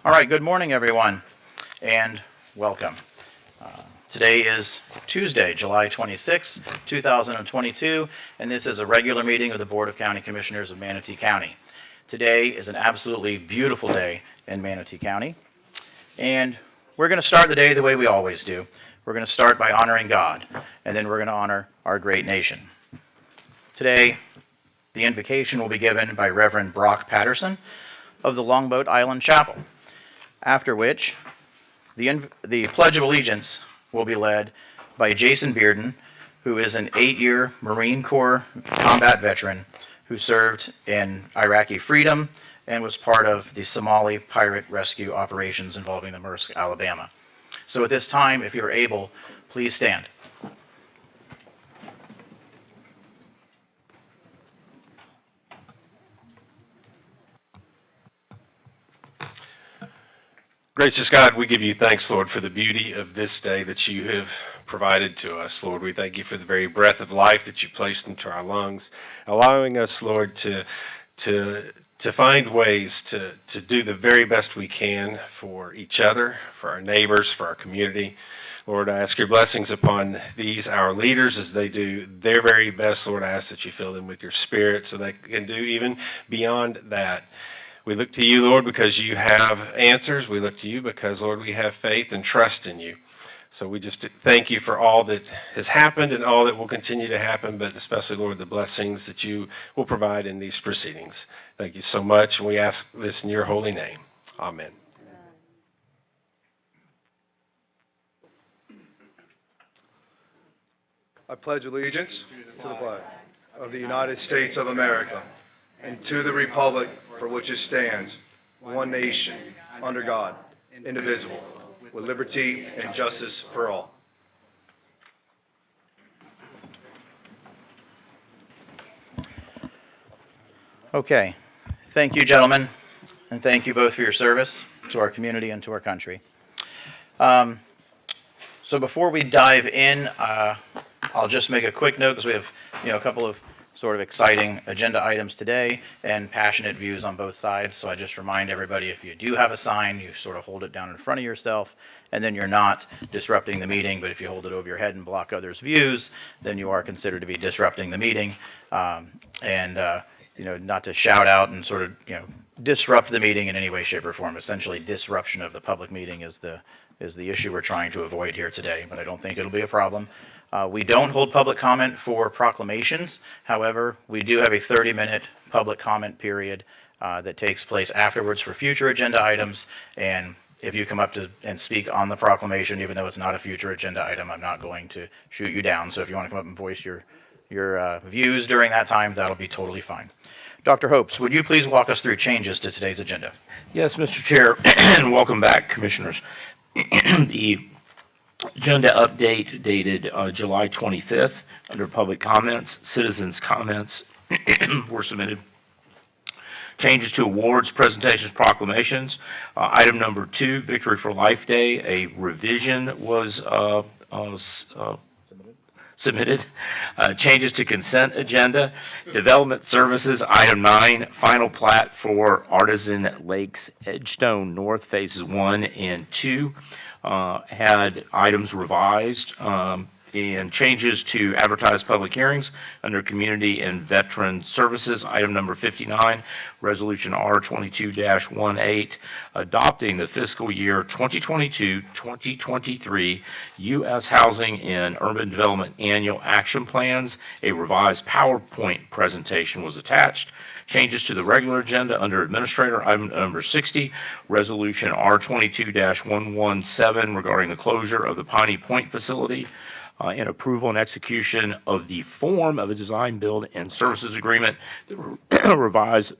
All right, good morning, everyone, and welcome. Today is Tuesday, July 26, 2022, and this is a regular meeting of the Board of County Commissioners of Manatee County. Today is an absolutely beautiful day in Manatee County, and we're going to start the day the way we always do. We're going to start by honoring God, and then we're going to honor our great nation. Today, the invocation will be given by Reverend Brock Patterson of the Longboat Island Chapel, after which the Pledge of Allegiance will be led by Jason Bearden, who is an 8-year Marine Corps combat veteran who served in Iraqi freedom and was part of the Somali pirate rescue operations involving the Maersk, Alabama. So at this time, if you're able, please stand. Gracious God, we give you thanks, Lord, for the beauty of this day that you have provided to us. Lord, we thank you for the very breath of life that you placed into our lungs, allowing us, Lord, to find ways to do the very best we can for each other, for our neighbors, for our community. Lord, I ask your blessings upon these, our leaders, as they do their very best. Lord, I ask that you fill them with your spirit so they can do even beyond that. We look to you, Lord, because you have answers. We look to you because, Lord, we have faith and trust in you. So we just thank you for all that has happened and all that will continue to happen, but especially, Lord, the blessings that you will provide in these proceedings. Thank you so much, and we ask this in your holy name. Amen. I pledge allegiance to the flag of the United States of America and to the republic for which it stands, one nation, under God, indivisible, with liberty and justice for all. Okay. Thank you, gentlemen, and thank you both for your service to our community and to our country. So before we dive in, I'll just make a quick note because we have, a couple of sort of exciting agenda items today and passionate views on both sides. So I just remind everybody, if you do have a sign, you sort of hold it down in front of yourself, and then you're not disrupting the meeting. But if you hold it over your head and block others' views, then you are considered to be disrupting the meeting. Not to shout out and sort of, disrupt the meeting in any way, shape, or form. Essentially, disruption of the public meeting is the issue we're trying to avoid here today, but I don't think it'll be a problem. We don't hold public comment for proclamations. However, we do have a 30-minute public comment period that takes place afterwards for future agenda items. And if you come up and speak on the proclamation, even though it's not a future agenda item, I'm not going to shoot you down. So if you want to come up and voice your views during that time, that'll be totally fine. Dr. Hopes, would you please walk us through changes to today's agenda? Yes, Mr. Chair, and welcome back, Commissioners. The agenda update dated July 25th under public comments, citizens' comments were submitted. Changes to awards, presentations, proclamations. Item number 2, Victory for Life Day, a revision was submitted. Changes to consent agenda. Development services, item 9, final plat for Artisan Lakes Edgestone North Phases 1 and 2. Had items revised and changes to advertised public hearings under Community and Veteran Services. Item number 59, Resolution R22-18, adopting the fiscal year 2022-2023 U.S. Housing and Urban Development Annual Action Plans. A revised PowerPoint presentation was attached. Changes to the regular agenda under Administrator, item number 60, Resolution R22-117 regarding the closure of the Piney Point facility, and approval and execution of the form of a design, build, and services agreement. The revised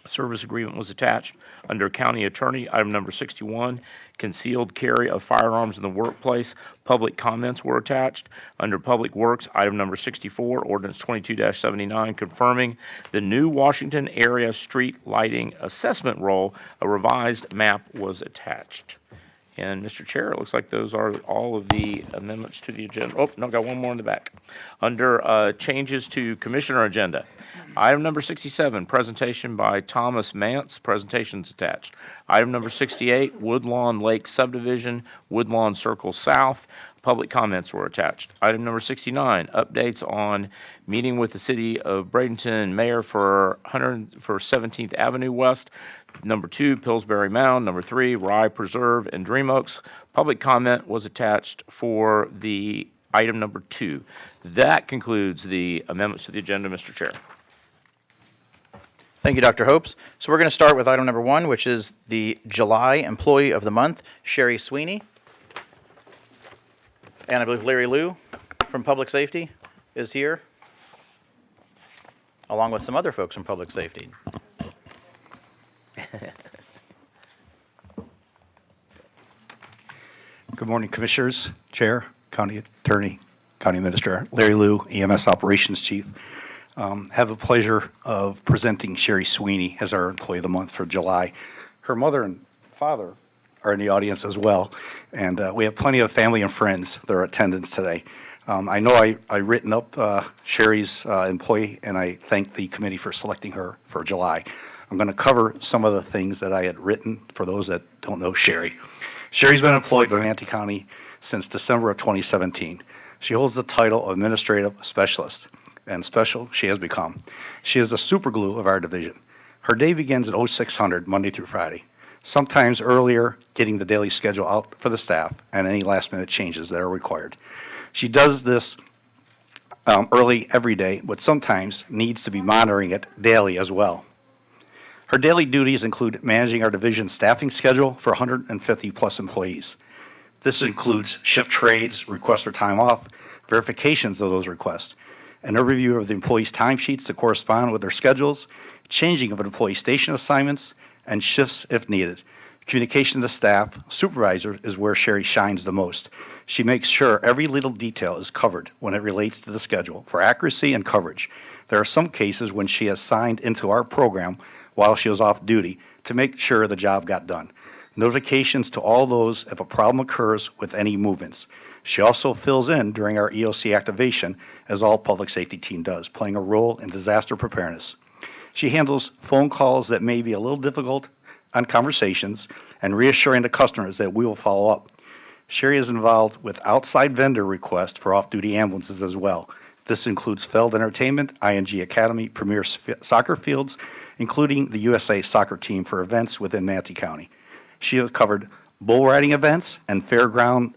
service agreement was attached. Under County Attorney, item number 61, concealed carry of firearms in the workplace. Public comments were attached. Under Public Works, item number 64, ordinance 22-79, confirming the new Washington area street lighting assessment role. A revised map was attached. And Mr. Chair, it looks like those are all of the amendments to the agenda. Oh, no, got one more in the back. Under changes to commissioner agenda, Item number 67, presentation by Thomas Mance, presentations attached. Item number 68, Woodlawn Lake subdivision, Woodlawn Circle South, public comments were attached. Item number 69, updates on meeting with the City of Bradenton Mayor for 17th Avenue West. Number 2, Pillsbury Mound. Number 3, Rye Preserve and Dream Oaks. Public comment was attached for the item number 2. That concludes the amendments to the agenda, Mr. Chair. Thank you, Dr. Hopes. So we're going to start with item number 1, which is the July Employee of the Month, Sherry Sweeney. And I believe Larry Liu from Public Safety is here, along with some other folks from Public Safety. Good morning, Commissioners, Chair, County Attorney, County Administrator, Larry Liu, EMS Operations Chief. Have the pleasure of presenting Sherry Sweeney as our Employee of the Month for July. Her mother and father are in the audience as well, and we have plenty of family and friends that are in attendance today. I know I written up Sherry's employee, and I thank the committee for selecting her for July. I'm going to cover some of the things that I had written for those that don't know Sherry. Sherry's been employed by Manatee County since December of 2017. She holds the title of Administrative Specialist, and special she has become. She is the superglue of our division. Her day begins at 0600 Monday through Friday, sometimes earlier, getting the daily schedule out for the staff and any last-minute changes that are required. She does this early every day, but sometimes needs to be monitoring it daily as well. Her daily duties include managing our division's staffing schedule for 150-plus employees. This includes shift trades, requests for time off, verifications of those requests, an overview of the employees' timesheets to correspond with their schedules, changing of employee station assignments, and shifts if needed. Communication to staff, supervisor is where Sherry shines the most. She makes sure every little detail is covered when it relates to the schedule for accuracy and coverage. There are some cases when she has signed into our program while she was off duty to make sure the job got done. Notifications to all those if a problem occurs with any movements. She also fills in during our EOC activation, as all public safety team does, playing a role in disaster preparedness. She handles phone calls that may be a little difficult on conversations and reassuring the customers that we will follow up. Sherry is involved with outside vendor requests for off-duty ambulances as well. This includes Feld Entertainment, ING Academy, Premier Soccer Fields, including the USA soccer team for events within Manatee County. She has covered bull riding events and fairground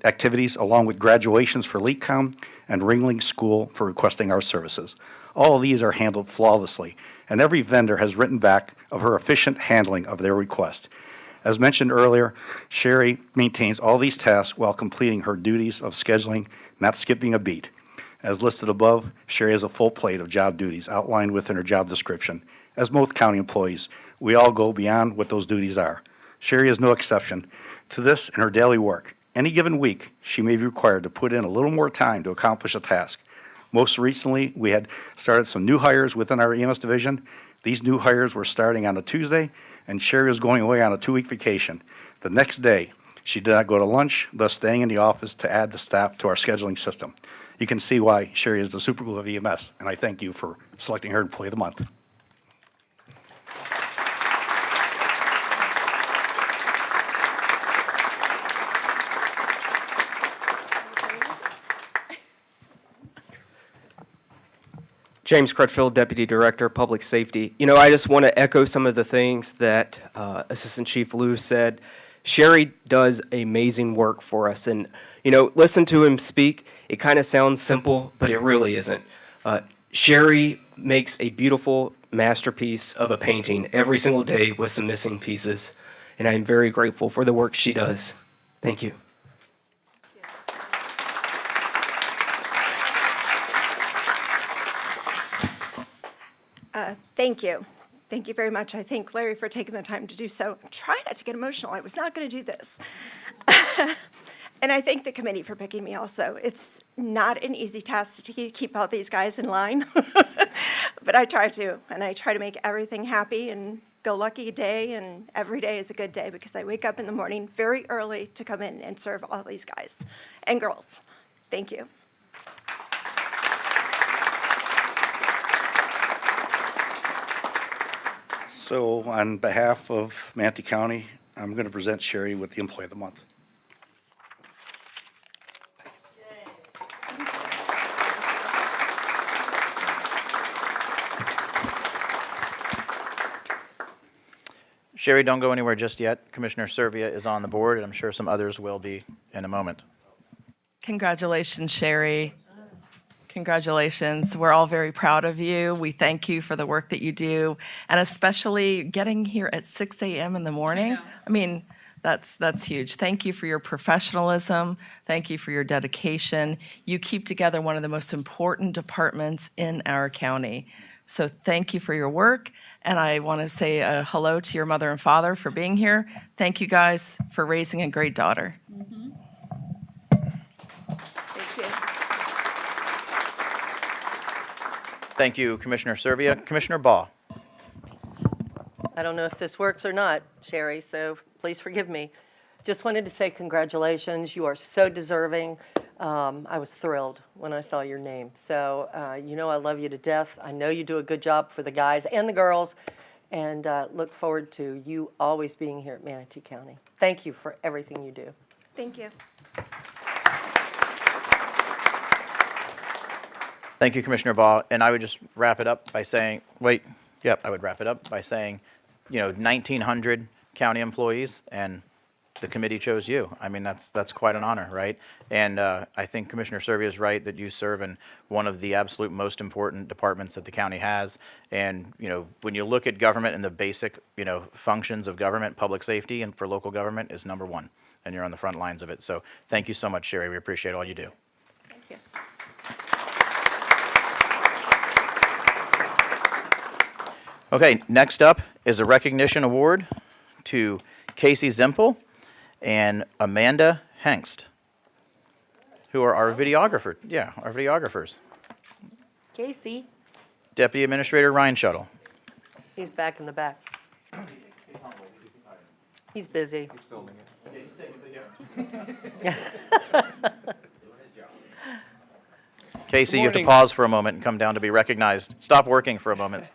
activities, along with graduations for LEACOM and Ringling School for requesting our services. All of these are handled flawlessly, and every vendor has written back of her efficient handling of their request. As mentioned earlier, Sherry maintains all these tasks while completing her duties of scheduling, not skipping a beat. As listed above, Sherry has a full plate of job duties outlined within her job description. As most county employees, we all go beyond what those duties are. Sherry is no exception to this in her daily work. Any given week, she may be required to put in a little more time to accomplish a task. Most recently, we had started some new hires within our EMS division. These new hires were starting on a Tuesday, and Sherry was going away on a 2-week vacation. The next day, she did not go to lunch, thus staying in the office to add the staff to our scheduling system. You can see why Sherry is the superglue of EMS, and I thank you for selecting her Employee of the Month. James Crutchfield, Deputy Director, Public Safety. You know, I just want to echo some of the things that Assistant Chief Liu said. Sherry does amazing work for us. And, you know, listen to him speak. It kind of sounds simple, but it really isn't. Sherry makes a beautiful masterpiece of a painting every single day with some missing pieces. And I'm very grateful for the work she does. Thank you. Thank you. Thank you very much. I thank Larry for taking the time to do so. Try not to get emotional. I was not going to do this. And I thank the committee for picking me also. It's not an easy task to keep all these guys in line, but I try to, and I try to make everything happy and go lucky day, and every day is a good day because I wake up in the morning very early to come in and serve all these guys and girls. Thank you. So on behalf of Manatee County, I'm going to present Sherry with the Employee of the Month. Sherry, don't go anywhere just yet. Commissioner Servia is on the board, and I'm sure some others will be in a moment. Congratulations, Sherry. Congratulations. We're all very proud of you. We thank you for the work that you do, and especially getting here at 6 a.m. in the morning. I mean, that's huge. Thank you for your professionalism. Thank you for your dedication. You keep together one of the most important departments in our county. So thank you for your work, and I want to say a hello to your mother and father for being here. Thank you guys for raising a great daughter. Thank you. Thank you, Commissioner Servia. Commissioner Baugh. I don't know if this works or not, Sherry, so please forgive me. Just wanted to say congratulations. You are so deserving. I was thrilled when I saw your name. So, you know I love you to death. I know you do a good job for the guys and the girls, and look forward to you always being here at Manatee County. Thank you for everything you do. Thank you. Thank you, Commissioner Baugh. And I would just wrap it up by saying, I would wrap it up by saying, 1,900 county employees, and the committee chose you. I mean, that's quite an honor, right? And I think Commissioner Servia is right that you serve in one of the absolute most important departments that the county has. And, when you look at government and the basic, functions of government, public safety and for local government is number one. And you're on the front lines of it. So thank you so much, Sherry. We appreciate all you do. Thank you. Okay, next up is a recognition award to Casey Zimple and Amanda Hengst, who are our videographer. Yeah, our videographers. Casey, Deputy Administrator Ryan Shuttle. he's back in the back. He's busy. He's filming it. Casey, you have to pause for a moment and come down to be recognized. Stop working for a moment.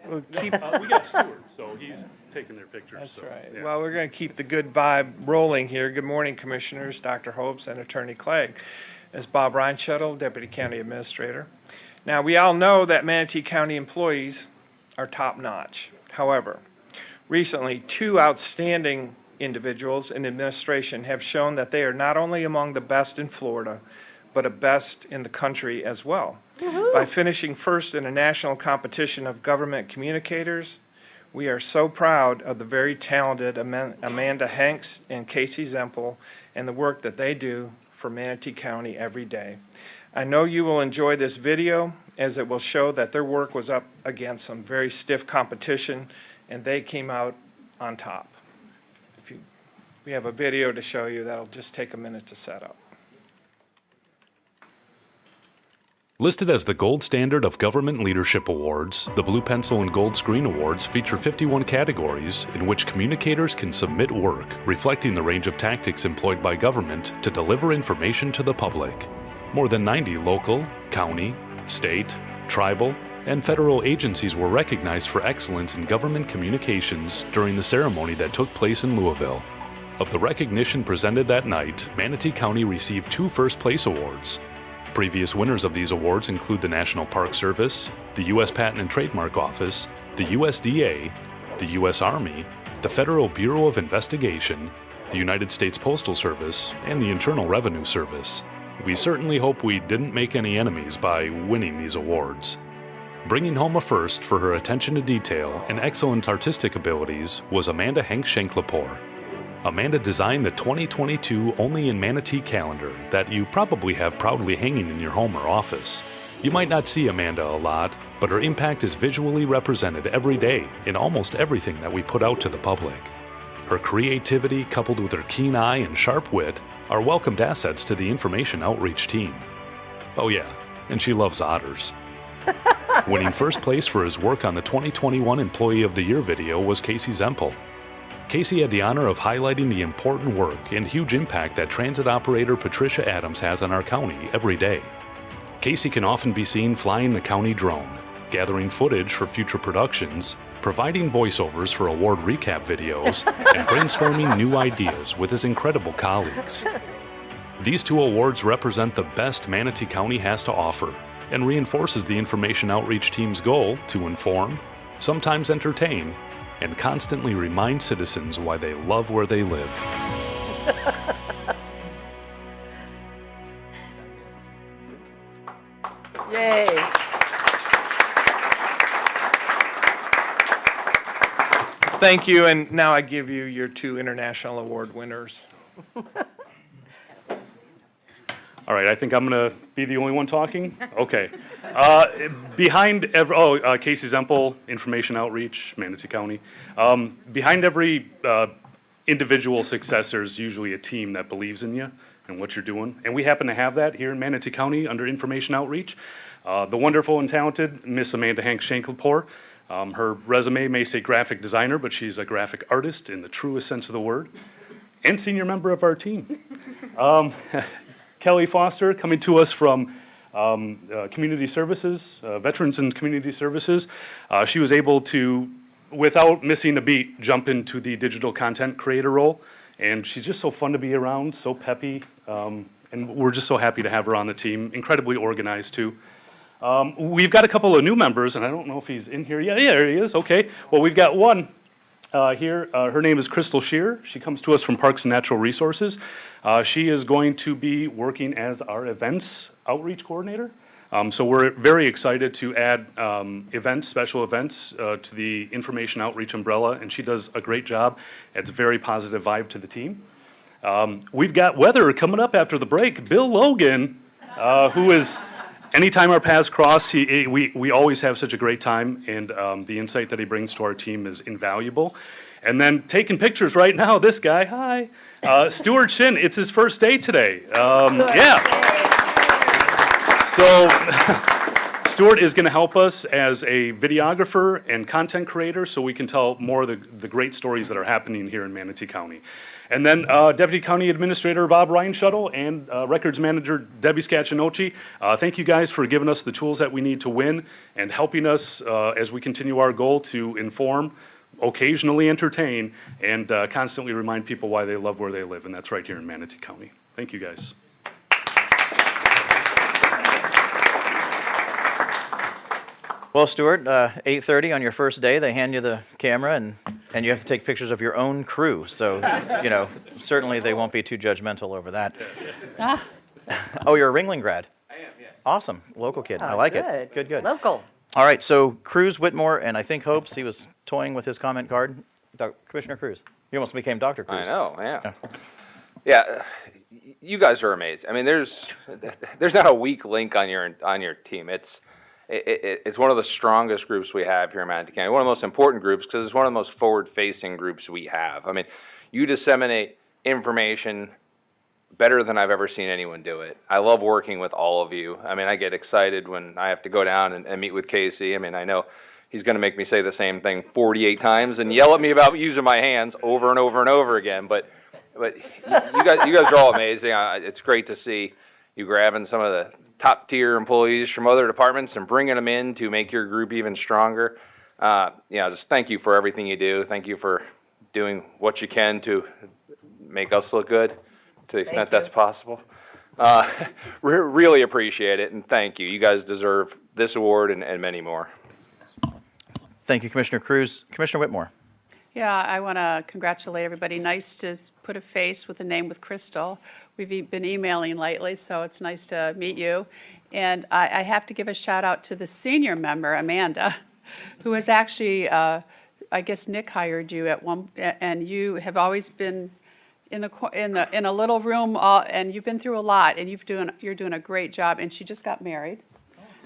We got Stuart, so he's taking their pictures. That's so, right. yeah. Well, we're going to keep the good vibe rolling here. Good morning, Commissioners, Dr. Hopes, and Attorney Clegg. This is Bob Reinshuttle, Deputy County Administrator. Now, we all know that Manatee County employees are top-notch. However, recently, two outstanding individuals in administration have shown that they are not only among the best in Florida, but a best in the country as well. By finishing first in a national competition of government communicators, we are so proud of the very talented Amanda Hengst and Casey Zimple and the work that they do for Manatee County every day. I know you will enjoy this video as it will show that their work was up against some very stiff competition and they came out on top. We have a video to show you that'll just take a minute to set up. Listed as the gold standard of government leadership awards, the Blue Pencil and Gold Screen Awards feature 51 categories in which communicators can submit work reflecting the range of tactics employed by government to deliver information to the public. More than 90 local, county, state, tribal, and federal agencies were recognized for excellence in government communications during the ceremony that took place in Louisville. Of the recognition presented that night, Manatee County received 2 first-place awards. Previous winners of these awards include the National Park Service, the U.S. Patent and Trademark Office, the USDA, the U.S. Army, the Federal Bureau of Investigation, the United States Postal Service, and the Internal Revenue Service. We certainly hope we didn't make any enemies by winning these awards. Bringing home a first for her attention to detail and excellent artistic abilities was Amanda Hengst-Shanklepore. Amanda designed the 2022 Only in Manatee calendar that you probably have proudly hanging in your home or office. You might not see Amanda a lot, but her impact is visually represented every day in almost everything that we put out to the public. Her creativity, coupled with her keen eye and sharp wit, are welcomed assets to the information outreach team. Oh yeah, and she loves otters. Winning first place for his work on the 2021 Employee of the Year video was Casey Zimple. Casey had the honor of highlighting the important work and huge impact that transit operator Patricia Adams has on our county every day. Casey can often be seen flying the county drone, gathering footage for future productions, providing voiceovers for award recap videos, and brainstorming new ideas with his incredible colleagues. These 2 awards represent the best Manatee County has to offer and reinforces the information outreach team's goal to inform, sometimes entertain, and constantly remind citizens why they love where they live. Yay. Thank you, and now I give you your 2 international award winners. All right, I think I'm going to be the only one talking. Okay. Behind every, Casey Zimple, Information Outreach, Manatee County. Behind every individual success, there's usually a team that believes in you and what you're doing. And we happen to have that here in Manatee County under Information Outreach. The wonderful and talented Miss Amanda Hank-Shanklepore. Her resume may say graphic designer, but she's a graphic artist in the truest sense of the word, and senior member of our team. Kelly Foster, coming to us from Community Services, Veterans and Community Services. She was able to, without missing a beat, jump into the digital content creator role. And she's just so fun to be around, so peppy. And we're just so happy to have her on the team. Incredibly organized, too. We've got a couple of new members, and I don't know if he's in here yet. Yeah, there he is. Okay. Well, we've got one here. Her name is Crystal Shear. She comes to us from Parks and Natural Resources. She is going to be working as our events outreach coordinator. So we're very excited to add events, special events to the information outreach umbrella, and she does a great job. Adds a very positive vibe to the team. We've got weather coming up after the break. Bill Logan, who is, anytime our paths cross, we always have such a great time, and the insight that he brings to our team is invaluable. And then taking pictures right now, this guy, hi, Stuart Shin. It's his first day today. Yeah. So Stuart is going to help us as a videographer and content creator so we can tell more of the great stories that are happening here in Manatee County. And then Deputy County Administrator Bob Reinshuttle and Records Manager Debbie Scacinoci. Thank you guys for giving us the tools that we need to win and helping us as we continue our goal to inform, occasionally entertain, and constantly remind people why they love where they live. And that's right here in Manatee County. Thank you guys. Well, Stuart, 8:30 on your first day, they hand you the camera and you have to take pictures of your own crew. So, certainly they won't be too judgmental over that. Oh, you're a Ringling grad? I am, yeah. Awesome. Local kid. I like it. Good. Local. All right, so Cruz, Whitmore, and I think Hopes, he was toying with his comment card. Commissioner Cruz. You almost became Dr. Cruz. I know, yeah. Yeah, you guys are amazing. I mean, there's not a weak link on your team. It's one of the strongest groups we have here in Manatee County, one of the most important groups because it's one of the most forward-facing groups we have. I mean, you disseminate information better than I've ever seen anyone do it. I love working with all of you. I mean, I get excited when I have to go down and meet with Casey. I mean, I know he's going to make me say the same thing 48 times and yell at me about using my hands over and over and over again. But you guys are all amazing. It's great to see you grabbing some of the top tier employees from other departments and bringing them in to make your group even stronger. Just thank you for everything you do. Thank you for doing what you can to make us look good to the extent that's possible. Really appreciate it, and thank you. You guys deserve this award and many more. Thank you, Commissioner Cruz. Commissioner Whitmore. Yeah, I want to congratulate everybody. Nice to put a face with a name with Crystal. We've been emailing lately, so it's nice to meet you. And I have to give a shout out to the senior member, Amanda, who has actually, I guess Nick hired you at one, and you have always been in a little room, and you've been through a lot, and you're doing a great job. And she just got married.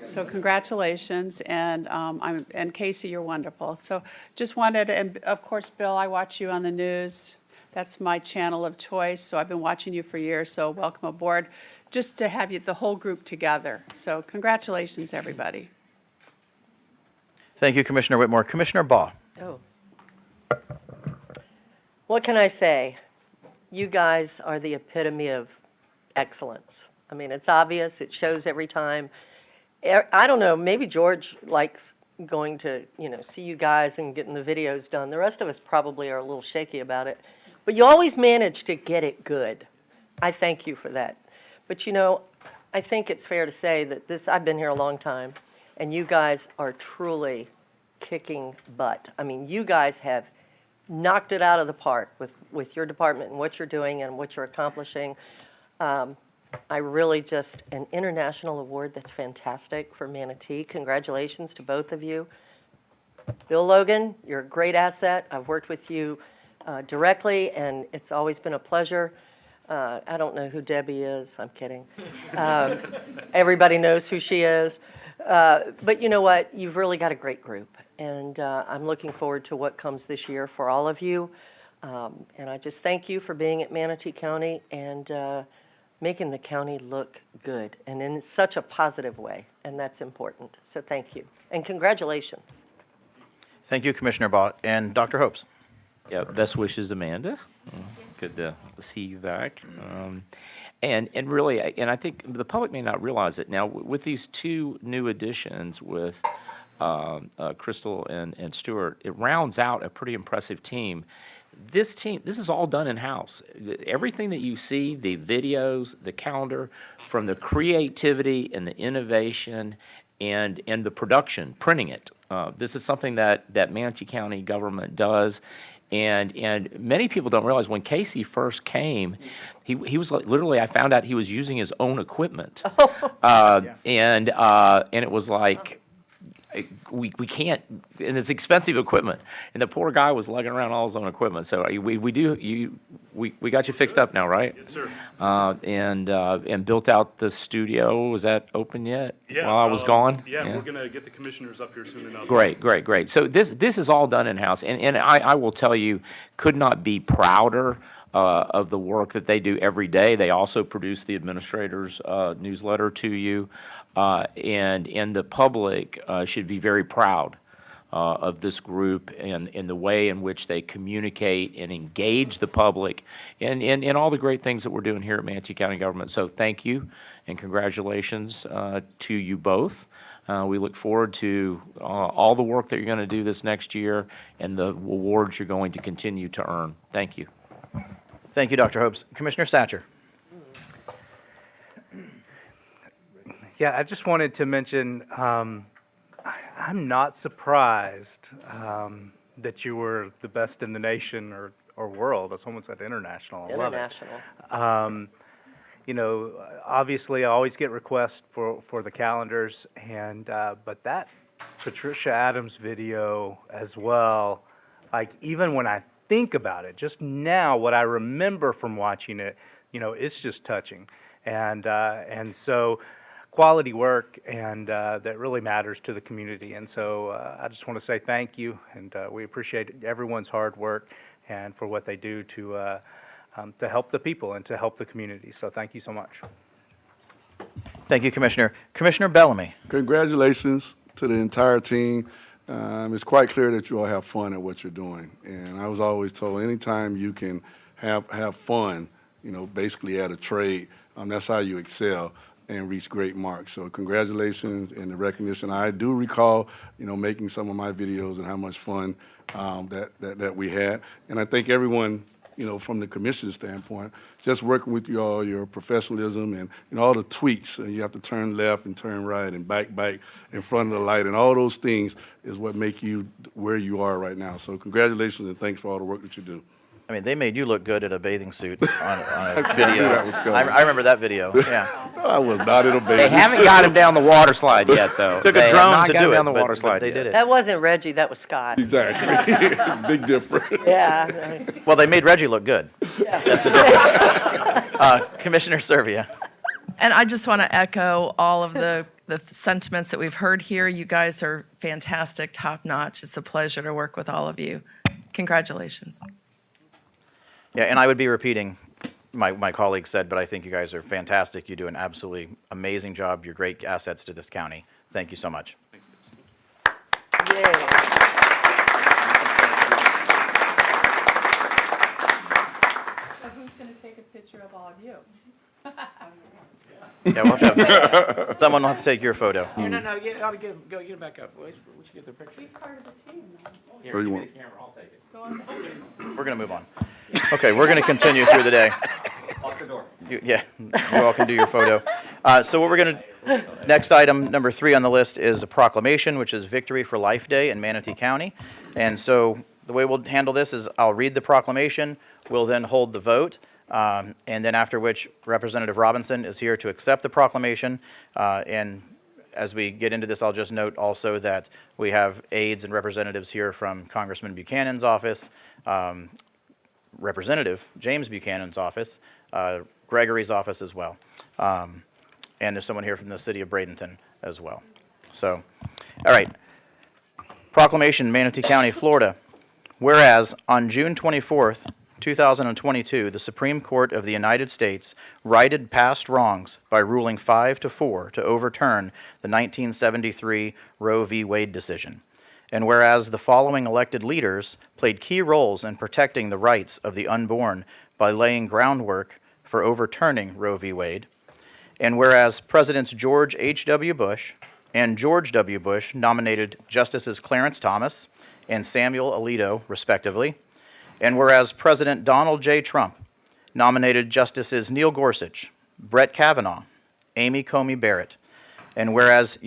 So congratulations, and Casey, you're wonderful. So just wanted, and of course, Bill, I watch you on the news. That's my channel of choice, so I've been watching you for years, so welcome aboard. Just to have you, the whole group together. So congratulations, everybody. Thank you, Commissioner Whitmore. Commissioner Baugh. Oh. What can I say? You guys are the epitome of excellence. I mean, it's obvious. It shows every time. I don't know, maybe George likes going to, see you guys and getting the videos done. The rest of us probably are a little shaky about it. But you always manage to get it good. I thank you for that. But I think it's fair to say that I've been here a long time, and you guys are truly kicking butt. I mean, you guys have knocked it out of the park with your department and what you're doing and what you're accomplishing. I really just, an international award, that's fantastic for Manatee. Congratulations to both of you. Bill Logan, you're a great asset. I've worked with you directly, and it's always been a pleasure. I don't know who Debbie is. I'm kidding. Everybody knows who she is. But you know what? You've really got a great group, and I'm looking forward to what comes this year for all of you. And I just thank you for being at Manatee County and making the county look good, and in such a positive way, and that's important. So thank you, and congratulations. Thank you, Commissioner Bott. And Dr. Hopes. Yeah, best wishes, Amanda. Good to see you back. And really, and I think the public may not realize it now, with these two new additions with Crystal and Stuart, it rounds out a pretty impressive team. This is all done in-house. Everything that you see, the videos, the calendar, from the creativity and the innovation and the production, printing it. This is something that Manatee County government does. And many people don't realize when Casey first came, he was literally, I found out he was using his own equipment. And it was like, we can't, and it's expensive equipment, and the poor guy was lugging around all his own equipment. So we got you fixed up now, right? Yes, sir. And built out the studio. Was that open yet? Yeah, while I was gone. Yeah, we're gonna get the commissioners up here soon enough. Great. So this is all done in house, and I will tell you, could not be prouder of the work that they do every day. They also produce the administrator's newsletter to you. And the public should be very proud of this group and the way in which they communicate and engage the public and all the great things that we're doing here at Manatee County government. So thank you and congratulations to you both. We look forward to all the work that you're going to do this next year and the awards you're going to continue to earn. Thank you. Thank you, Dr. Hopes. Commissioner Satcher. Yeah, I just wanted to mention, I'm not surprised that you were the best in the nation or world. As someone said, international. I love it. International. Obviously, I always get requests for the calendars, but that Patricia Adams video as well, like even when I think about it, just now, what I remember from watching it, it's just touching, and so. Quality work, and that really matters to the community. And so I just want to say thank you, and we appreciate everyone's hard work and for what they do to help the people and to help the community. So thank you so much. Thank you, Commissioner. Commissioner Bellamy. Congratulations to the entire team. It's quite clear that you all have fun at what you're doing. And I was always told anytime you can have fun, basically at a trade, that's how you excel and reach great marks. So congratulations and the recognition. I do recall, making some of my videos and how much fun that we had. And I think everyone, from the commission standpoint, just working with you all, your professionalism and all the tweaks, and you have to turn left and turn right and back in front of the light, and all those things is what make you where you are right now. So congratulations and thanks for all the work that you do. I mean, they made you look good at a bathing suit on a video. I remember that video. Yeah. I was not in a bathing They haven't got him down the water slide yet, though. Took They a have drone not to got do him it, down the but water slide they yet. did it. That wasn't Reggie, that was Scott. Exactly. Big difference. Yeah. Well, they made Reggie look good. That's the difference. Commissioner Servia. And I just want to echo all of the sentiments that we've heard here. You guys are fantastic, top-notch. It's a pleasure to work with all of you. Congratulations. Yeah, and I would be repeating my colleague said, but I think you guys are fantastic. You do an absolutely amazing job. You're great assets to this county. Thank you so much. Yay. So who's going to take a picture of all of you? Yeah, we'll have to have, someone will have to take your photo. No, you ought to get him back up. We should get the picture. He's part of the team. Here, Oh, you give me want- the camera, I'll take it. We're going to move on. Okay, we're going to continue through the day. Lock the door. Yeah, you all can do your photo. So what we're going to, next item, number 3 on the list is a proclamation, which is Victory for Life Day in Manatee County. And so the way we'll handle this is I'll read the proclamation, we'll then hold the vote, and then after which Representative Robinson is here to accept the proclamation. And as we get into this, I'll just note also that we have aides and representatives here from Congressman Buchanan's office, Representative James Buchanan's office, Gregory's office as well. And there's someone here from the city of Bradenton as well. So, all right. Proclamation, Manatee County, Florida. Whereas on June 24th, 2022, the Supreme Court of the United States righted past wrongs by ruling 5-4 to overturn the 1973 Roe v. Wade decision. And whereas the following elected leaders played key roles in protecting the rights of the unborn by laying groundwork for overturning Roe v. Wade, and whereas Presidents George H.W. Bush and George W. Bush nominated Justices Clarence Thomas and Samuel Alito, respectively, and whereas President Donald J. Trump nominated Justices Neil Gorsuch, Brett Kavanaugh, Amy Coney Barrett, and whereas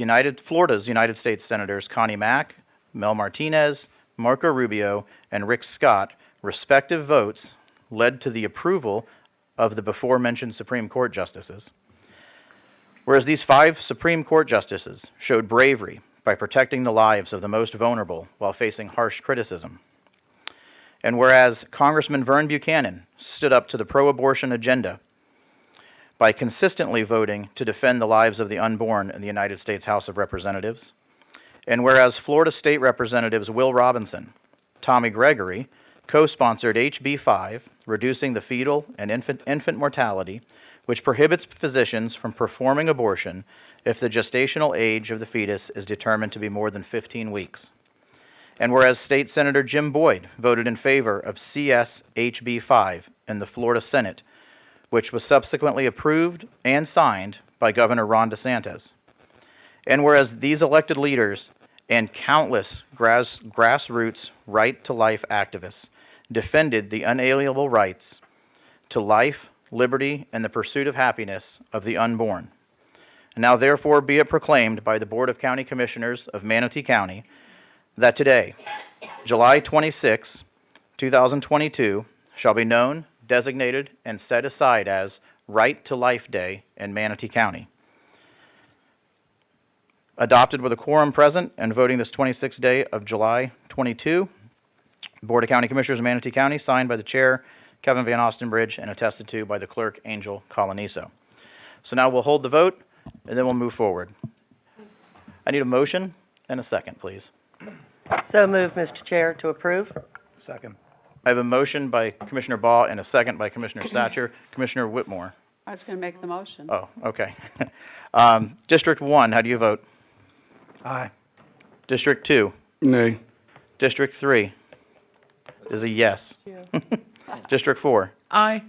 Florida's United States Senators Connie Mack, Mel Martinez, Marco Rubio, and Rick Scott, respective votes led to the approval of the before-mentioned Supreme Court justices. Whereas these 5 Supreme Court justices showed bravery by protecting the lives of the most vulnerable while facing harsh criticism. And whereas Congressman Vern Buchanan stood up to the pro-abortion agenda by consistently voting to defend the lives of the unborn in the United States House of Representatives. And whereas Florida State Representatives Will Robinson, Tommy Gregory, co-sponsored HB 5, reducing the fetal and infant mortality, which prohibits physicians from performing abortion if the gestational age of the fetus is determined to be more than 15 weeks. And whereas State Senator Jim Boyd voted in favor of CS HB 5 in the Florida Senate, which was subsequently approved and signed by Governor Ron DeSantis. And whereas these elected leaders and countless grassroots right-to-life activists defended the unalienable rights to life, liberty, and the pursuit of happiness of the unborn. Now therefore be it proclaimed by the Board of County Commissioners of Manatee County that today, July 26, 2022, shall be known, designated, and set aside as Right to Life Day in Manatee County. Adopted with a quorum present and voting this 26th day of July 22, Board of County Commissioners of Manatee County, signed by the Chair, Kevin Van Ostenbridge, and attested to by the Clerk, Angel Coloniso. So now we'll hold the vote, and then we'll move forward. I need a motion and a second, please. So moved, Mr. Chair, to approve. Second. I have a motion by Commissioner Baugh and a second by Commissioner Satcher. Commissioner Whitmore. I was going to make the motion. Oh, okay. District 1, how do you vote? Aye. District 2. Nay. District 3 is a yes. District 4. Aye.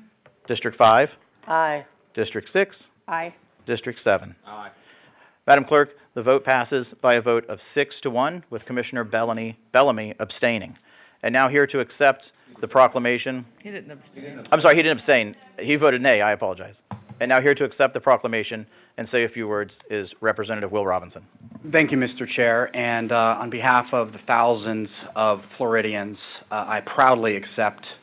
District 5. Aye. District 6. Aye. District 7. Aye. Madam Clerk, the vote passes by a vote of 6-1 with Commissioner Bellamy abstaining. And now here to accept the proclamation. He didn't abstain. I'm sorry, he didn't abstain. He voted nay. I apologize. And now here to accept the proclamation and say a few words is Representative Will Robinson. Thank you, Mr. Chair. And on behalf of the thousands of Floridians, I proudly accept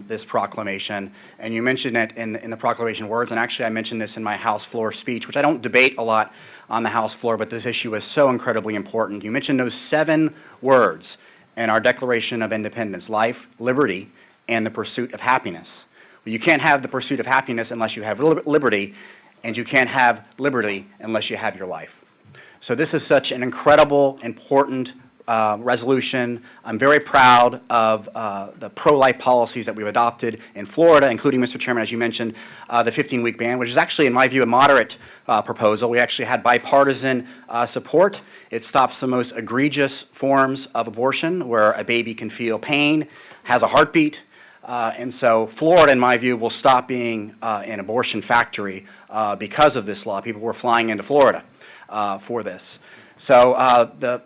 this proclamation. And you mentioned it in the proclamation words, and actually I mentioned this in my House floor speech, which I don't debate a lot on the House floor, but this issue is so incredibly important. You mentioned those 7 words in our Declaration of Independence: life, liberty, and the pursuit of happiness. Well, you can't have the pursuit of happiness unless you have liberty, and you can't have liberty unless you have your life. So this is such an incredible, important resolution. I'm very proud of the pro-life policies that we've adopted in Florida, including, Mr. Chairman, as you mentioned, the 15-week ban, which is actually, in my view, a moderate proposal. We actually had bipartisan support. It stops the most egregious forms of abortion, where a baby can feel pain, has a heartbeat, And so Florida, in my view, will stop being an abortion factory because of this law. People were flying into Florida for this. So,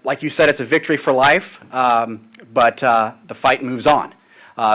like you said, it's a victory for life, but the fight moves on.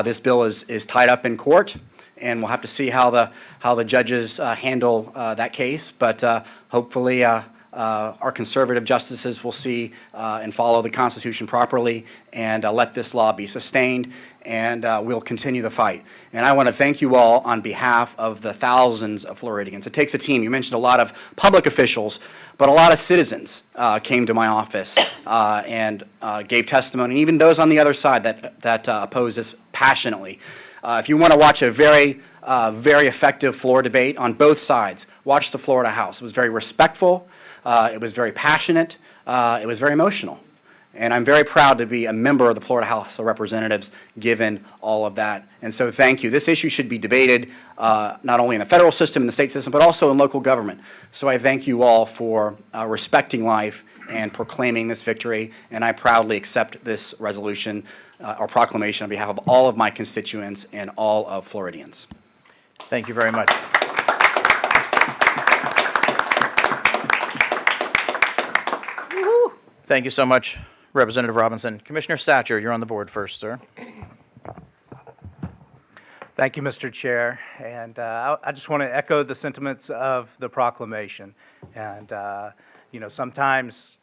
This bill is tied up in court, and we'll have to see how the judges handle that case. But hopefully, our conservative justices will see and follow the Constitution properly and let this law be sustained, and we'll continue the fight. And I want to thank you all on behalf of the thousands of Floridians. It takes a team. You mentioned a lot of public officials, but a lot of citizens came to my office and gave testimony, and even those on the other side that oppose this passionately. If you want to watch a very effective floor debate on both sides, watch the Florida House. It was very respectful. It was very passionate. It was very emotional. And I'm very proud to be a member of the Florida House of Representatives, given all of that. And so thank you. This issue should be debated not only in the federal system and the state system, but also in local government. So I thank you all for respecting life and proclaiming this victory. And I proudly accept this resolution or proclamation on behalf of all of my constituents and all of Floridians. Thank you very much. Thank you so much, Representative Robinson. Commissioner Satcher, you're on the board first, sir. Thank you, Mr. Chair. And I just want to echo the sentiments of the proclamation. And, sometimes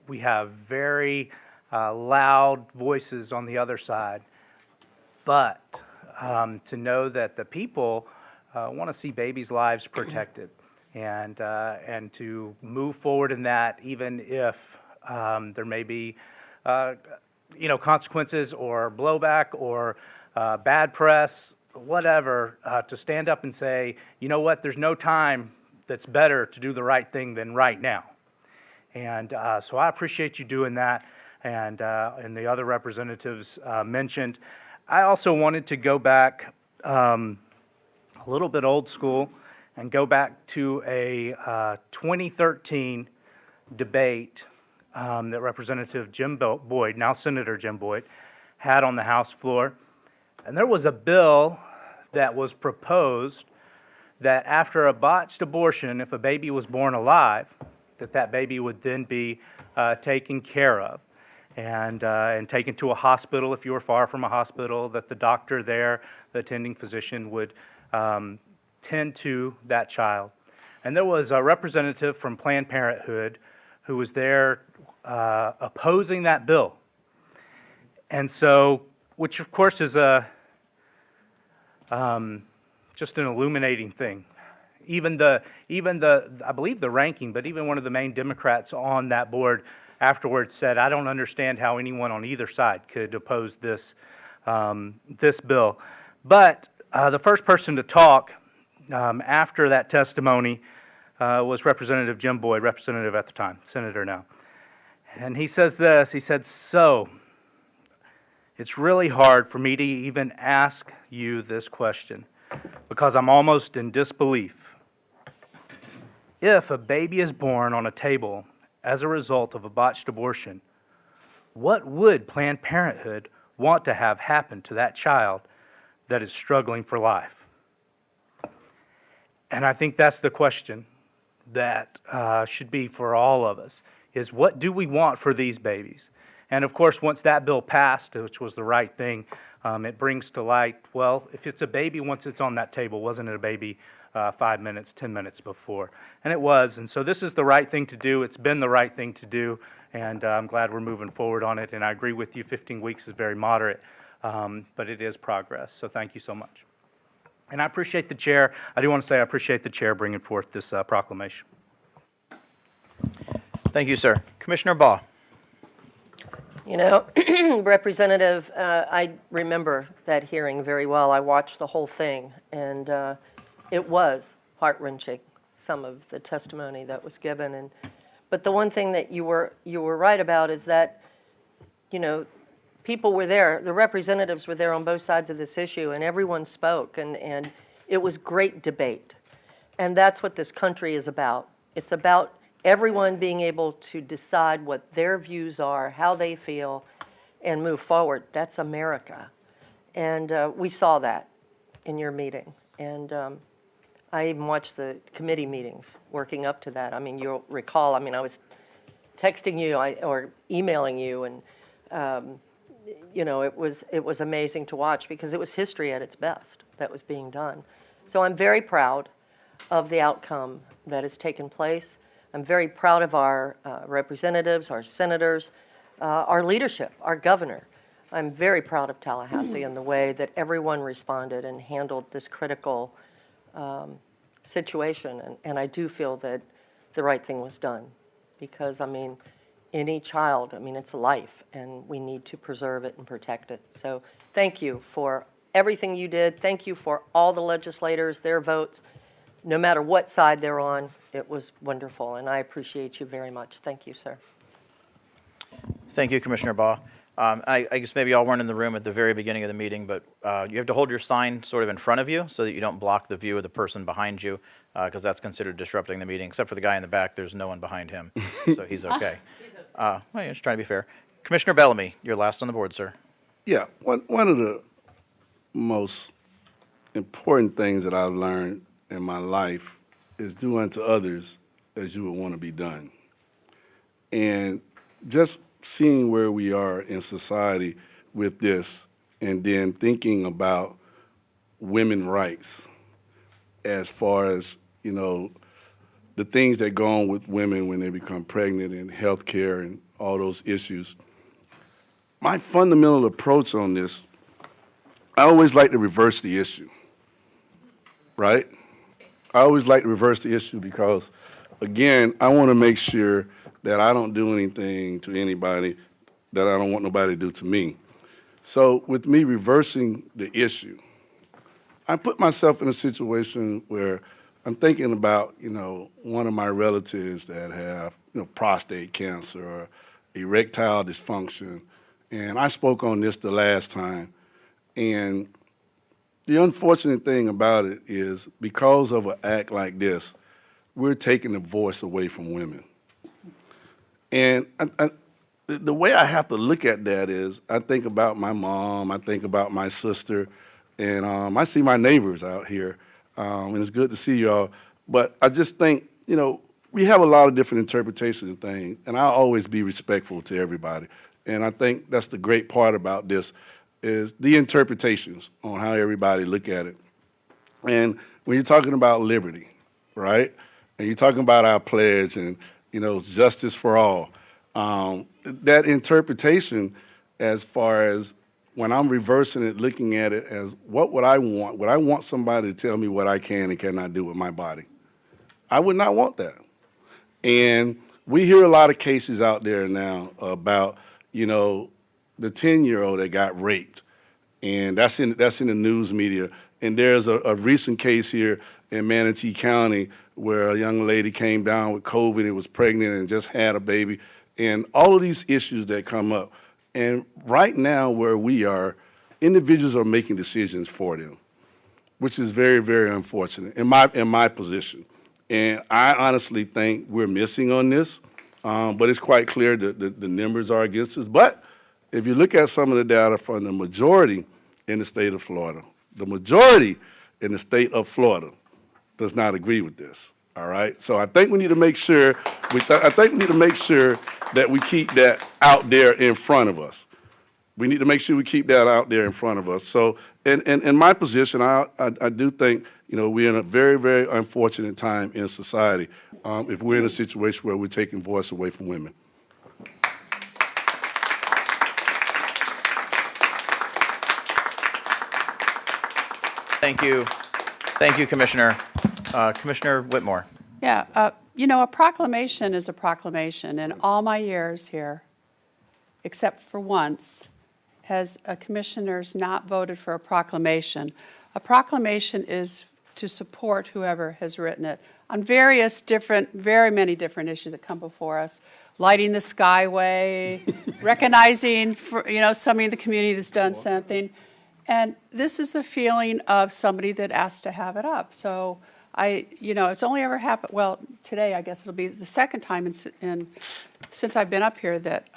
we have very loud voices on the other side. But to know that the people want to see babies' lives protected and to move forward in that, even if there may be, consequences or blowback or bad press, whatever, to stand up and say, you know what, there's no time that's better to do the right thing than right now. And so I appreciate you doing that, and the other representatives mentioned. I also wanted to go back a little bit old school and go back to a 2013 debate that Representative Jim Boyd, now Senator Jim Boyd, had on the House floor. And there was a bill that was proposed that after a botched abortion, if a baby was born alive, that baby would then be taken care of and taken to a hospital if you were far from a hospital, that the doctor there, the attending physician, would tend to that child. And there was a representative from Planned Parenthood who was there opposing that bill. And so, which of course is just an illuminating thing. Even the I believe the ranking, but even one of the main Democrats on that board afterwards said, I don't understand how anyone on either side could oppose this bill. But the first person to talk after that testimony was Representative Jim Boyd, representative at the time, senator now. And he says this, he said, so it's really hard for me to even ask you this question because I'm almost in disbelief. If a baby is born on a table as a result of a botched abortion, what would Planned Parenthood want to have happen to that child that is struggling for life? And I think that's the question that should be for all of us, is what do we want for these babies? And of course, once that bill passed, which was the right thing, it brings to light, well, if it's a baby, once it's on that table, wasn't it a baby 5 minutes, 10 minutes before? And it was, and so this is the right thing to do. It's been the right thing to do, and I'm glad we're moving forward on it. And I agree with you, 15 weeks is very moderate, but it is progress. So thank you so much. And I appreciate the chair. I do want to say I appreciate the chair bringing forth this proclamation. Thank you, sir. Commissioner Baugh. Representative, I remember that hearing very well. I watched the whole thing, and it was heart-wrenching, some of the testimony that was given. But the one thing that you were right about is that, people were there, the representatives were there on both sides of this issue, and everyone spoke, and it was great debate. And that's what this country is about. It's about everyone being able to decide what their views are, how they feel, and move forward. That's America. And we saw that in your meeting. And I even watched the committee meetings working up to that. I mean, you'll recall, I mean, I was texting you or emailing you, and you know, it was amazing to watch because it was history at its best that was being done. So I'm very proud of the outcome that has taken place. I'm very proud of our representatives, our senators, our leadership, our governor. I'm very proud of Tallahassee and the way that everyone responded and handled this critical situation. And I do feel that the right thing was done because, I mean, any child, I mean, it's a life, and we need to preserve it and protect it. So thank you for everything you did. Thank you for all the legislators, their votes. No matter what side they're on, it was wonderful, and I appreciate you very much. Thank you, sir. Thank you, Commissioner Baugh. I guess maybe y'all weren't in the room at the very beginning of the meeting, but you have to hold your sign sort of in front of you so that you don't block the view of the person behind you, because that's considered disrupting the meeting. Except for the guy in the back, there's no one behind him, so he's okay. Well, yeah, just trying to be fair. Commissioner Bellamy, you're last on the board, sir. Yeah, one of the most important things that I've learned in my life is do unto others as you would want to be done. And just seeing where we are in society with this, and then thinking about women's rights as far as, you know, the things that go on with women when they become pregnant and health care and all those issues. My fundamental approach on this, I always like to reverse the issue, right? I always like to reverse the issue because, again, I want to make sure that I don't do anything to anybody that I don't want nobody to do to me. So with me reversing the issue, I put myself in a situation where I'm thinking about, you know, one of my relatives that have, you know, prostate cancer or erectile dysfunction. And I spoke on this the last time. And the unfortunate thing about it is because of an act like this, we're taking the voice away from women. And the way I have to look at that is I think about my mom, I think about my sister, and I see my neighbors out here. And it's good to see y'all. But I just think, you know, we have a lot of different interpretations of things, and I'll always be respectful to everybody. And I think that's the great part about this is the interpretations on how everybody look at it. And when you're talking about liberty, right, and you're talking about our pledge and, you know, justice for all, that interpretation as far as when I'm reversing it, looking at it as what would I want? Would I want somebody to tell me what I can and cannot do with my body? I would not want that. And we hear a lot of cases out there now about, you know, the 10-year-old that got raped, and that's in the news media. And there's a recent case here in Manatee County where a young lady came down with COVID and was pregnant and just had a baby, and all of these issues that come up. And right now where we are, individuals are making decisions for them, which is very, very unfortunate in my position. And I honestly think we're missing on this, but it's quite clear that the numbers are against us. But if you look at some of the data from the majority in the state of Florida, the majority in the state of Florida does not agree with this. All right, so I think we need to make sure that we keep that out there in front of us. We need to make sure we keep that out there in front of us. So, in my position, I do think, you know, we're in a very, very unfortunate time in society if we're in a situation where we're taking voice away from women. Thank you. Thank you, Commissioner. Commissioner Whitmore. Yeah, you know, a proclamation is a proclamation. In all my years here, except for once, has a commissioners not voted for a proclamation. A proclamation is to support whoever has written it on various different, very many different issues that come before us. Lighting the Skyway, recognizing, you know, somebody in the community that's done something. And this is the feeling of somebody that asked to have it up. So you know, it's only ever happened, well, today I guess it'll be the second time since I've been up here that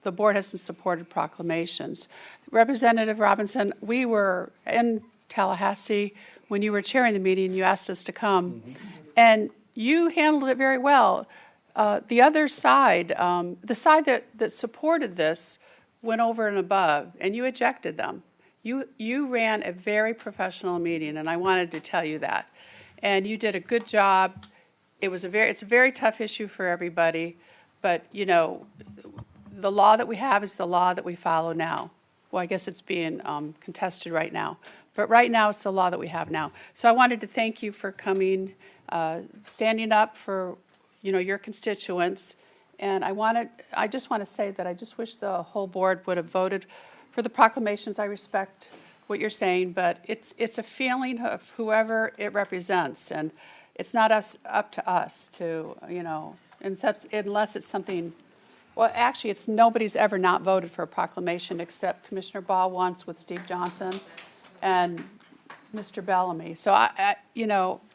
the board hasn't supported proclamations. Representative Robinson, we were in Tallahassee when you were chairing the meeting. You asked us to come, and you handled it very well. The other side, the side that supported this, went over and above, and you ejected them. You ran a very professional meeting, and I wanted to tell you that. And you did a good job. It's a very tough issue for everybody, but you know, the law that we have is the law that we follow now. Well, I guess it's being contested right now, but right now it's the law that we have now. So I wanted to thank you for coming, standing up for your constituents, and I just want to say that I just wish the whole board would have voted for the proclamations. I respect what you're saying, but it's a feeling of whoever it represents, and it's not up to us to, unless it's something, well, actually, it's nobody's ever not voted for a proclamation except Commissioner Ball once with Steve Johnson and Mr. Bellamy. So,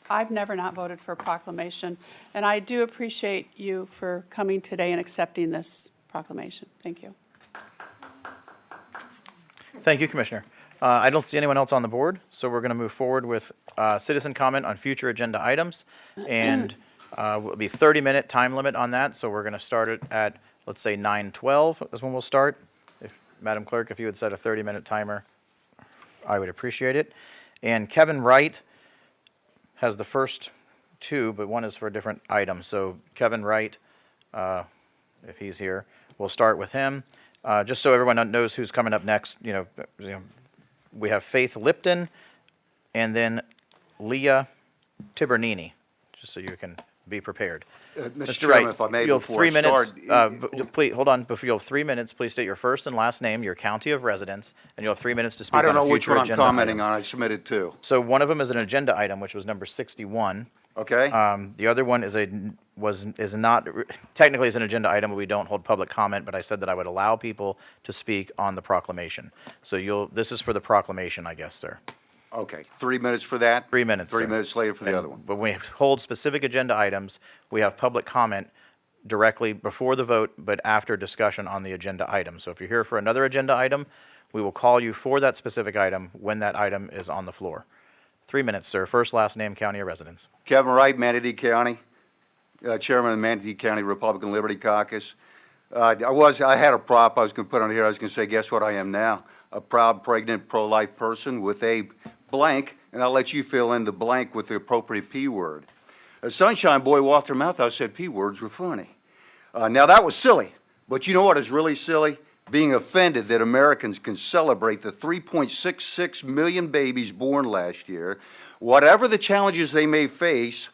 I've never not voted for a proclamation, and I do appreciate you for coming today and accepting this proclamation. Thank you. Thank you, Commissioner. I don't see anyone else on the board, so we're going to move forward with citizen comment on future agenda items, and will be 30-minute time limit on that, so we're going to start it at, let's say, 9:12 is when we'll start. Madam Clerk, if you would set a 30-minute timer, I would appreciate it. And Kevin Wright has the first two, but one is for a different item. So Kevin Wright, if he's here, we'll start with him. Just so everyone knows who's coming up next, we have Faith Lipton and then Leah Tibernini, just so you can be prepared. Mr. Chairman, if I may, you have before 3 I minutes. start- Please, hold on. Before you have 3 minutes, please state your first and last name, your county of residence, and you'll have 3 minutes to speak I don't on a know which future one I'm agenda commenting item. on. I submitted two. So one of them is an agenda item, which was number 61. Okay. The other one is not technically is an agenda item, but we don't hold public comment. But I said that I would allow people to speak on the proclamation. So this is for the proclamation, I guess, sir. Okay, 3 minutes for that? 3 minutes. 3 sir. minutes later for the And- other one. But when we hold specific agenda items, we have public comment directly before the vote, but after discussion on the agenda item. So if you're here for another agenda item, we will call you for that specific item when that item is on the floor. 3 minutes, sir. First, last name, county of residence. Kevin Wright, Manatee County, Chairman of the Manatee County Republican Liberty Caucus. I had a prop I was going to put on here. I was going to say, guess what I am now? A proud, pregnant, pro-life person with a blank, and I'll let you fill in the blank with the appropriate P word. A sunshine boy walked her mouth out, said P words were funny. Now that was silly, but you know what is really silly? Being offended that Americans can celebrate the 3.66 million babies born last year, whatever the challenges they may face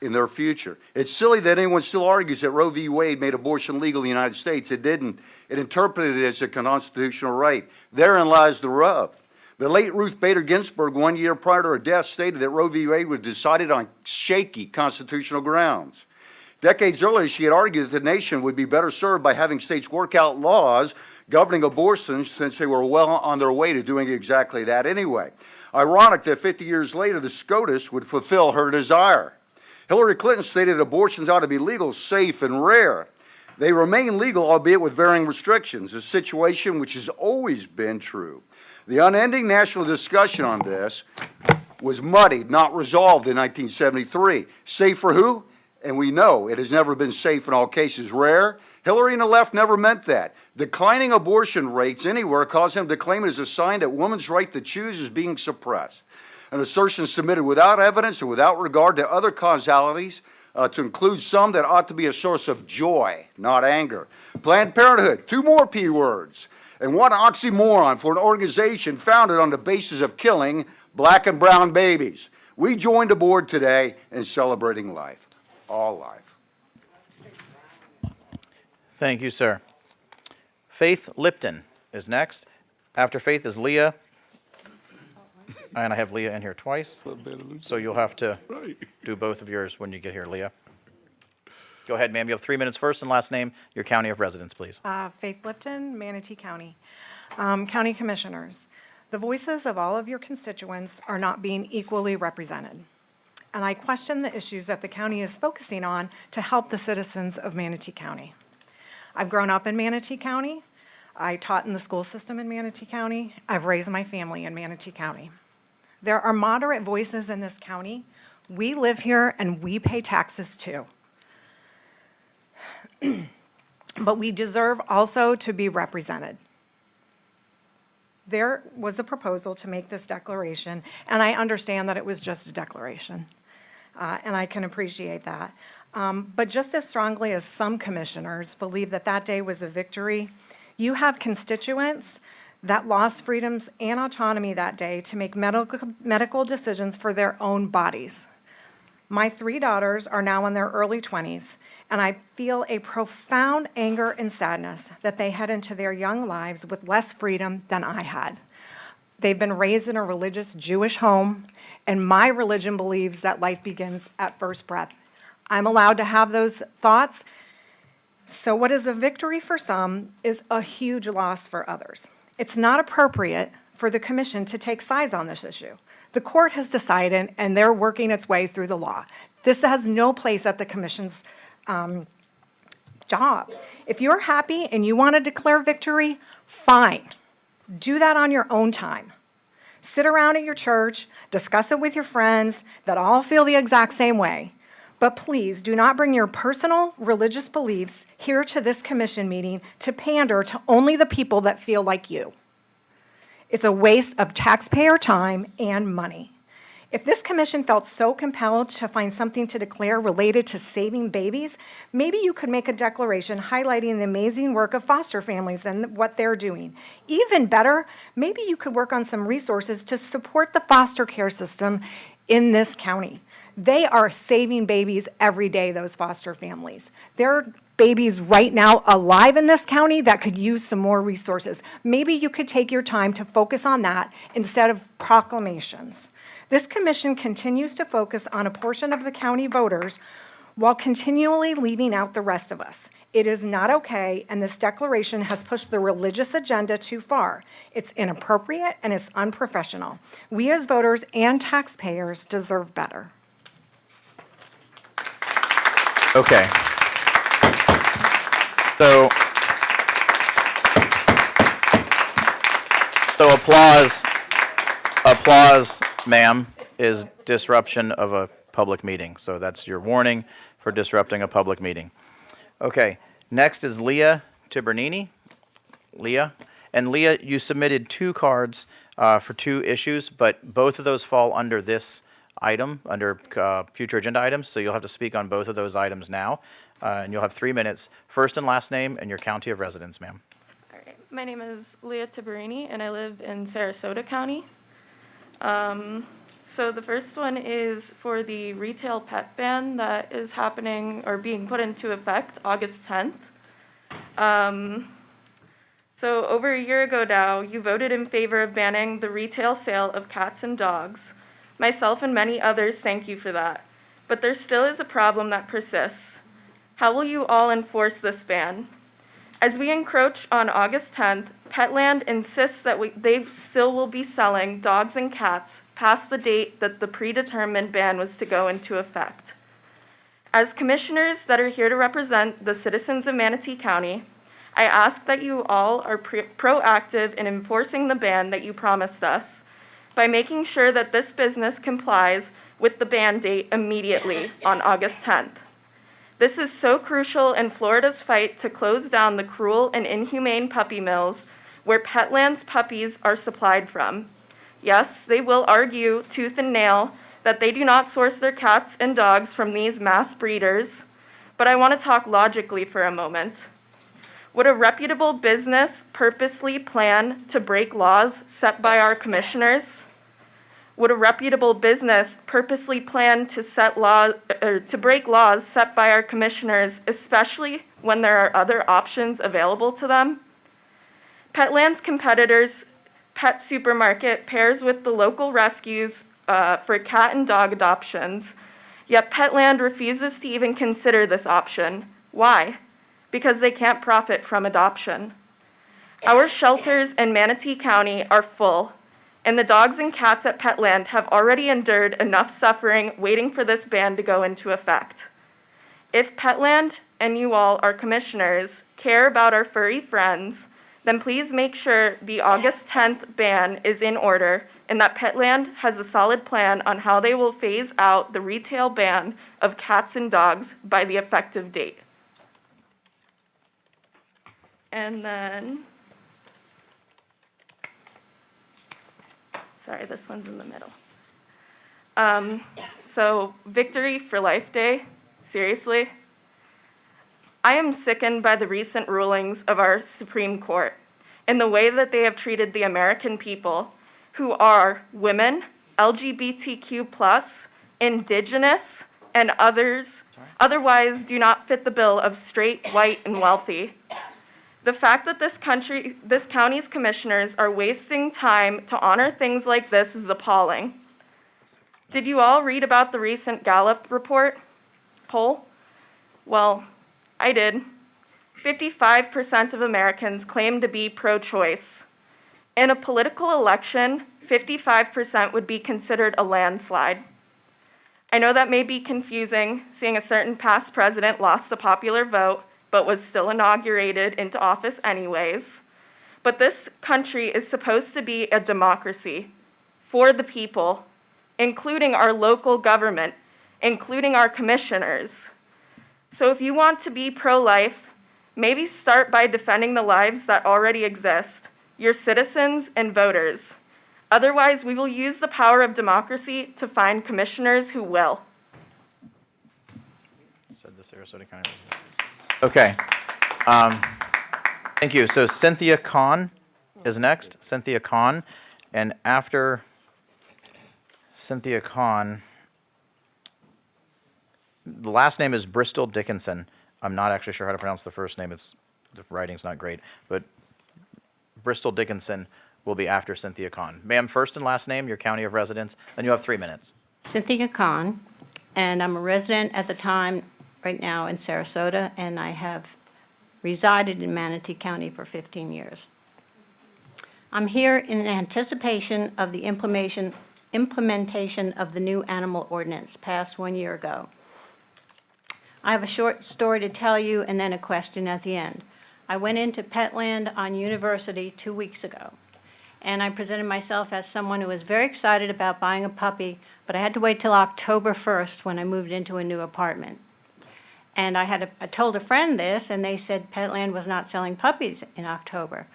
in their future. It's silly that anyone still argues that Roe v. Wade made abortion legal in the United States. It didn't. It interpreted it as a constitutional right. Therein lies the rub. The late Ruth Bader Ginsburg, 1 year prior to her death, stated that Roe v. Wade was decided on shaky constitutional grounds. Decades earlier, she had argued that the nation would be better served by having states work out laws governing abortions since they were well on their way to doing exactly that anyway. Ironic that 50 years later, the SCOTUS would fulfill her desire. Hillary Clinton stated abortions ought to be legal, safe, and rare. They remain legal, albeit with varying restrictions, a situation which has always been true. The unending national discussion on this was muddied, not resolved in 1973. Safe for who? And we know it has never been safe in all cases. Rare? Hillary and the left never meant that. Declining abortion rates anywhere cause him to claim it as a sign that women's right to choose is being suppressed. An assertion submitted without evidence and without regard to other causalities, to include some that ought to be a source of joy, not anger. Planned Parenthood, 2 more P words. And what oxymoron for an organization founded on the basis of killing black and brown babies. We joined the board today in celebrating life. All life. Thank you, sir. Faith Lipton is next. After Faith is Leah. And I have Leah in here twice. So you'll have to do both of yours when you get here, Leah. Go ahead, ma'am. You have 3 minutes. First and last name, your county of residence, please. Faith Lipton, Manatee County. County Commissioners, the voices of all of your constituents are not being equally represented. And I question the issues that the county is focusing on to help the citizens of Manatee County. I've grown up in Manatee County. I taught in the school system in Manatee County. I've raised my family in Manatee County. There are moderate voices in this county. We live here and we pay taxes too. But we deserve also to be represented. There was a proposal to make this declaration, and I understand that it was just a declaration, and I can appreciate that. But just as strongly as some commissioners believe that that day was a victory, you have constituents that lost freedoms and autonomy that day to make medical decisions for their own bodies. My 3 daughters are now in their early 20s, and I feel a profound anger and sadness that they head into their young lives with less freedom than I had. They've been raised in a religious Jewish home, and my religion believes that life begins at first breath. I'm allowed to have those thoughts. So what is a victory for some is a huge loss for others. It's not appropriate for the commission to take sides on this issue. The court has decided, and they're working its way through the law. This has no place at the commission's job. If you're happy and you want to declare victory, fine. Do that on your own time. Sit around at your church, discuss it with your friends that all feel the exact same way. But please do not bring your personal religious beliefs here to this commission meeting to pander to only the people that feel like you. It's a waste of taxpayer time and money. If this commission felt so compelled to find something to declare related to saving babies, maybe you could make a declaration highlighting the amazing work of foster families and what they're doing. Even better, maybe you could work on some resources to support the foster care system in this county. They are saving babies every day, those foster families. There are babies right now alive in this county that could use some more resources. Maybe you could take your time to focus on that instead of proclamations. This commission continues to focus on a portion of the county voters while continually leaving out the rest of us. It is not okay, and this declaration has pushed the religious agenda too far. It's inappropriate and it's unprofessional. We as voters and taxpayers deserve better. Okay. So applause, ma'am, is disruption of a public meeting. So that's your warning for disrupting a public meeting. Okay, next is Leah Tibernini. Leah. And Leah, you submitted 2 cards for 2 issues, but both of those fall under this item, under future agenda items, so you'll have to speak on both of those items now, and you'll have 3 minutes. First and last name and your county of residence, ma'am. All right. My name is Leah Tiberini, and I live in Sarasota County. So the first one is for the retail pet ban that is happening or being put into effect August 10th. So over a year ago now, you voted in favor of banning the retail sale of cats and dogs. Myself and many others thank you for that. But there still is a problem that persists. How will you all enforce this ban? As we encroach on August 10th, Petland insists that they still will be selling dogs and cats past the date that the predetermined ban was to go into effect. As commissioners that are here to represent the citizens of Manatee County, I ask that you all are proactive in enforcing the ban that you promised us by making sure that this business complies with the ban date immediately on August 10th. This is so crucial in Florida's fight to close down the cruel and inhumane puppy mills where Petland's puppies are supplied from. Yes, they will argue tooth and nail that they do not source their cats and dogs from these mass breeders, but I want to talk logically for a moment. Would a reputable business purposely plan to break laws set by our commissioners? Would a reputable business purposely plan to break laws set by our commissioners, especially when there are other options available to them? Petland's competitors, Pet Supermarket, pairs with the local rescues for cat and dog adoptions, yet Petland refuses to even consider this option. Why? Because they can't profit from adoption. Our shelters in Manatee County are full, and the dogs and cats at Petland have already endured enough suffering waiting for this ban to go into effect. If Petland and you all, our commissioners, care about our furry friends, then please make sure the August 10th ban is in order and that Petland has a solid plan on how they will phase out the retail ban of cats and dogs by the effective date. And then, sorry, this one's in the middle. So Victory for Life Day, seriously? I am sickened by the recent rulings of our Supreme Court and the way that they have treated the American people who are women, LGBTQ+, indigenous, and others otherwise do not fit the bill of straight, white, and wealthy. The fact that this county's commissioners are wasting time to honor things like this is appalling. Did you all read about the recent Gallup poll? Well, I did. 55% of Americans claim to be pro-choice. In a political election, 55% would be considered a landslide. I know that may be confusing, seeing a certain past president lost the popular vote, but was still inaugurated into office anyways. But this country is supposed to be a democracy for the people, including our local government, including our commissioners. So if you want to be pro-life, maybe start by defending the lives that already exist, your citizens and voters. Otherwise, we will use the power of democracy to find commissioners who will. Said the Sarasota County. Okay. Thank you. So Cynthia Kahn is next. Cynthia Kahn. And after Cynthia Kahn, the last name is Bristol Dickinson. I'm not actually sure how to pronounce the first name. The writing's not great. But Bristol Dickinson will be after Cynthia Kahn. Ma'am, first and last name, your county of residence, then you have 3 minutes. Cynthia Kahn, and I'm a resident at the time right now in Sarasota, and I have resided in Manatee County for 15 years. I'm here in anticipation of the implementation of the new animal ordinance passed 1 year ago. I have a short story to tell you and then a question at the end. I went into Petland on University 2 weeks ago, and I presented myself as someone who was very excited about buying a puppy, but I had to wait till October 1st when I moved into a new apartment. And I told a friend this, and they said Petland was not selling puppies in October.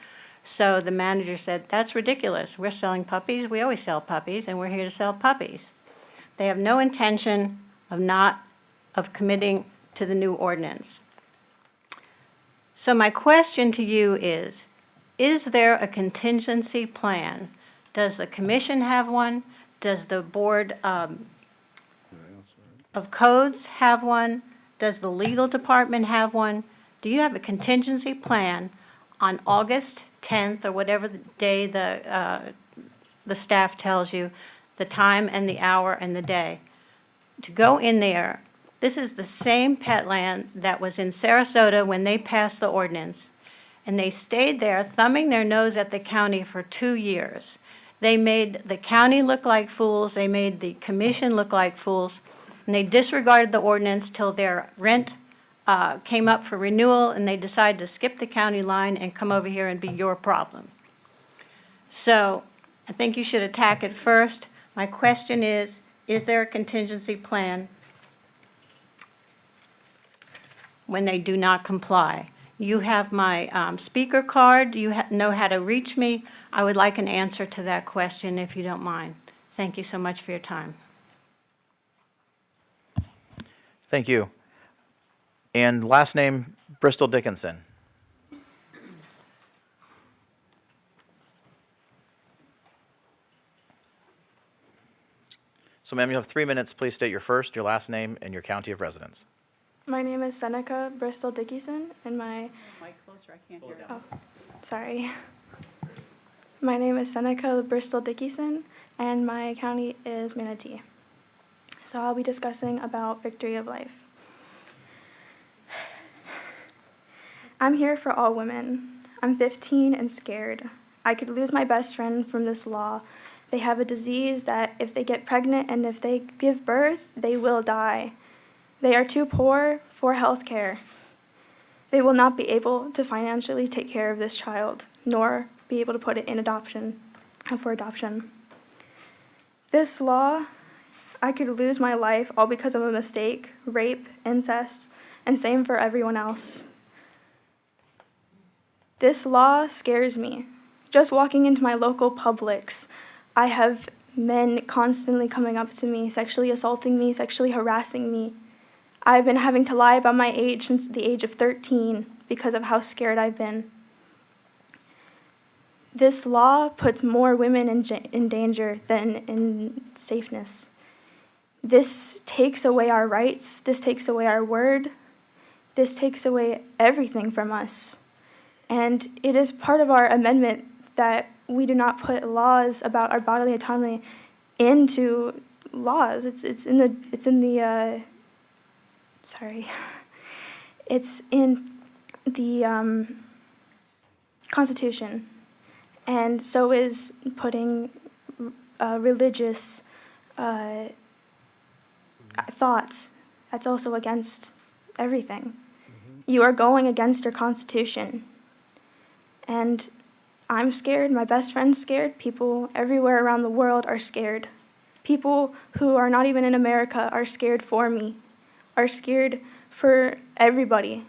So the manager said, "That's ridiculous. We're selling puppies. We always sell puppies, and we're here to sell puppies." They have no intention of committing to the new ordinance. So my question to you is there a contingency plan? Does the commission have one? Does the Board of Codes have one? Does the legal department have one? Do you have a contingency plan on August 10th or whatever the day the staff tells you, the time and the hour and the day, to go in there? This is the same Petland that was in Sarasota when they passed the ordinance, and they stayed there thumbing their nose at the county for 2 years. They made the county look like fools, they made the commission look like fools, and they disregarded the ordinance till their rent came up for renewal, and they decided to skip the county line and come over here and be your problem. So I think you should attack it first. My question is there a contingency plan when they do not comply? You have my speaker card. You know how to reach me. I would like an answer to that question if you don't mind. Thank you so much for your time. Thank you. And last name, Bristol Dickinson. So ma'am, you have 3 minutes. Please state your first, your last name, and your county of residence. My name is Seneca Bristol Dickinson, and Mic closer, I can't hear it. Oh, sorry. My name is Seneca Bristol Dickinson, and my county is Manatee. So I'll be discussing about Victory of Life. I'm here for all women. I'm 15 and scared. I could lose my best friend from this law. They have a disease that if they get pregnant and if they give birth, they will die. They are too poor for health care. they will not be able to financially take care of this child, nor be able to put it in adoption, for adoption. This law, I could lose my life all because of a mistake, rape, incest, and same for everyone else. This law scares me. Just walking into my local Publix, I have men constantly coming up to me, sexually assaulting me, sexually harassing me. I've been having to lie about my age since the age of 13 because of how scared I've been. This law puts more women in danger than in safeness. This takes away our rights. This takes away our word. This takes away everything from us. And it is part of our amendment that we do not put laws about our bodily autonomy into laws. It's in the Constitution. And so is putting religious thoughts. That's also against everything. You are going against your Constitution. And I'm scared, my best friend's scared, people everywhere around the world are scared. People who are not even in America are scared for me, are scared for everybody.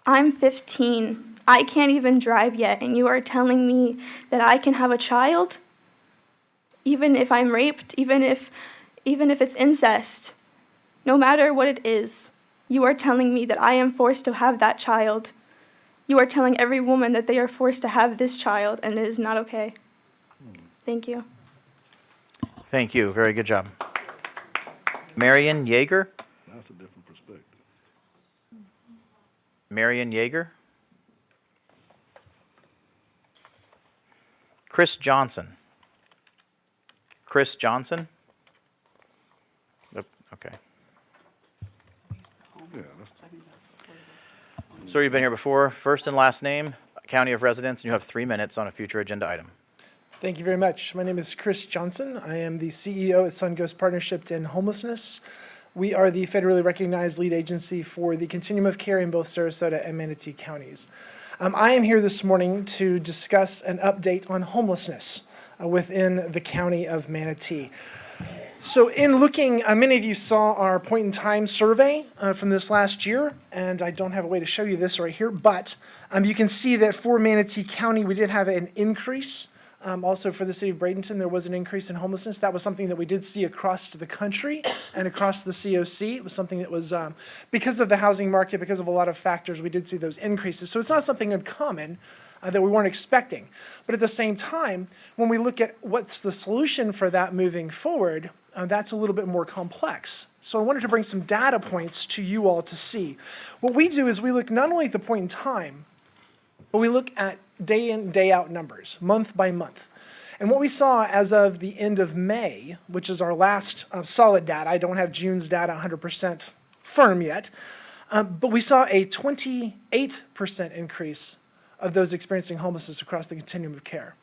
I'm 15. I can't even drive yet, and you are telling me that I can have a child? Even if I'm raped, even if it's incest, no matter what it is, you are telling me that I am forced to have that child. You are telling every woman that they are forced to have this child, and it is not okay. Thank you. Thank you. Very good job. Marion Yeager? That's a different perspective. Marion Yeager? Chris Johnson? Chris Johnson? Okay. Yeah, that's Sir, you've been here before. First and last name, county of residence, and you have 3 minutes on a future agenda item. Thank you very much. My name is Chris Johnson. I am the CEO at Sun Ghost Partnership to End Homelessness. We are the federally recognized lead agency for the continuum of care in both Sarasota and Manatee counties. I am here this morning to discuss an update on homelessness within the county of Manatee. So in looking, many of you saw our point in time survey from this last year, and I don't have a way to show you this right here, but you can see that for Manatee County, we did have an increase. Also for the city of Bradenton, there was an increase in homelessness. That was something that we did see across the country and across the COC. It was something that was, because of the housing market, because of a lot of factors, we did see those increases. So it's not something uncommon that we weren't expecting. But at the same time, when we look at what's the solution for that moving forward, that's a little bit more complex. So I wanted to bring some data points to you all to see. What we do is we look not only at the point in time, but we look at day in, day out numbers, month by month. And what we saw as of the end of May, which is our last solid data, I don't have June's data 100% firm yet, but we saw a 28% increase of those experiencing homelessness across the continuum of care.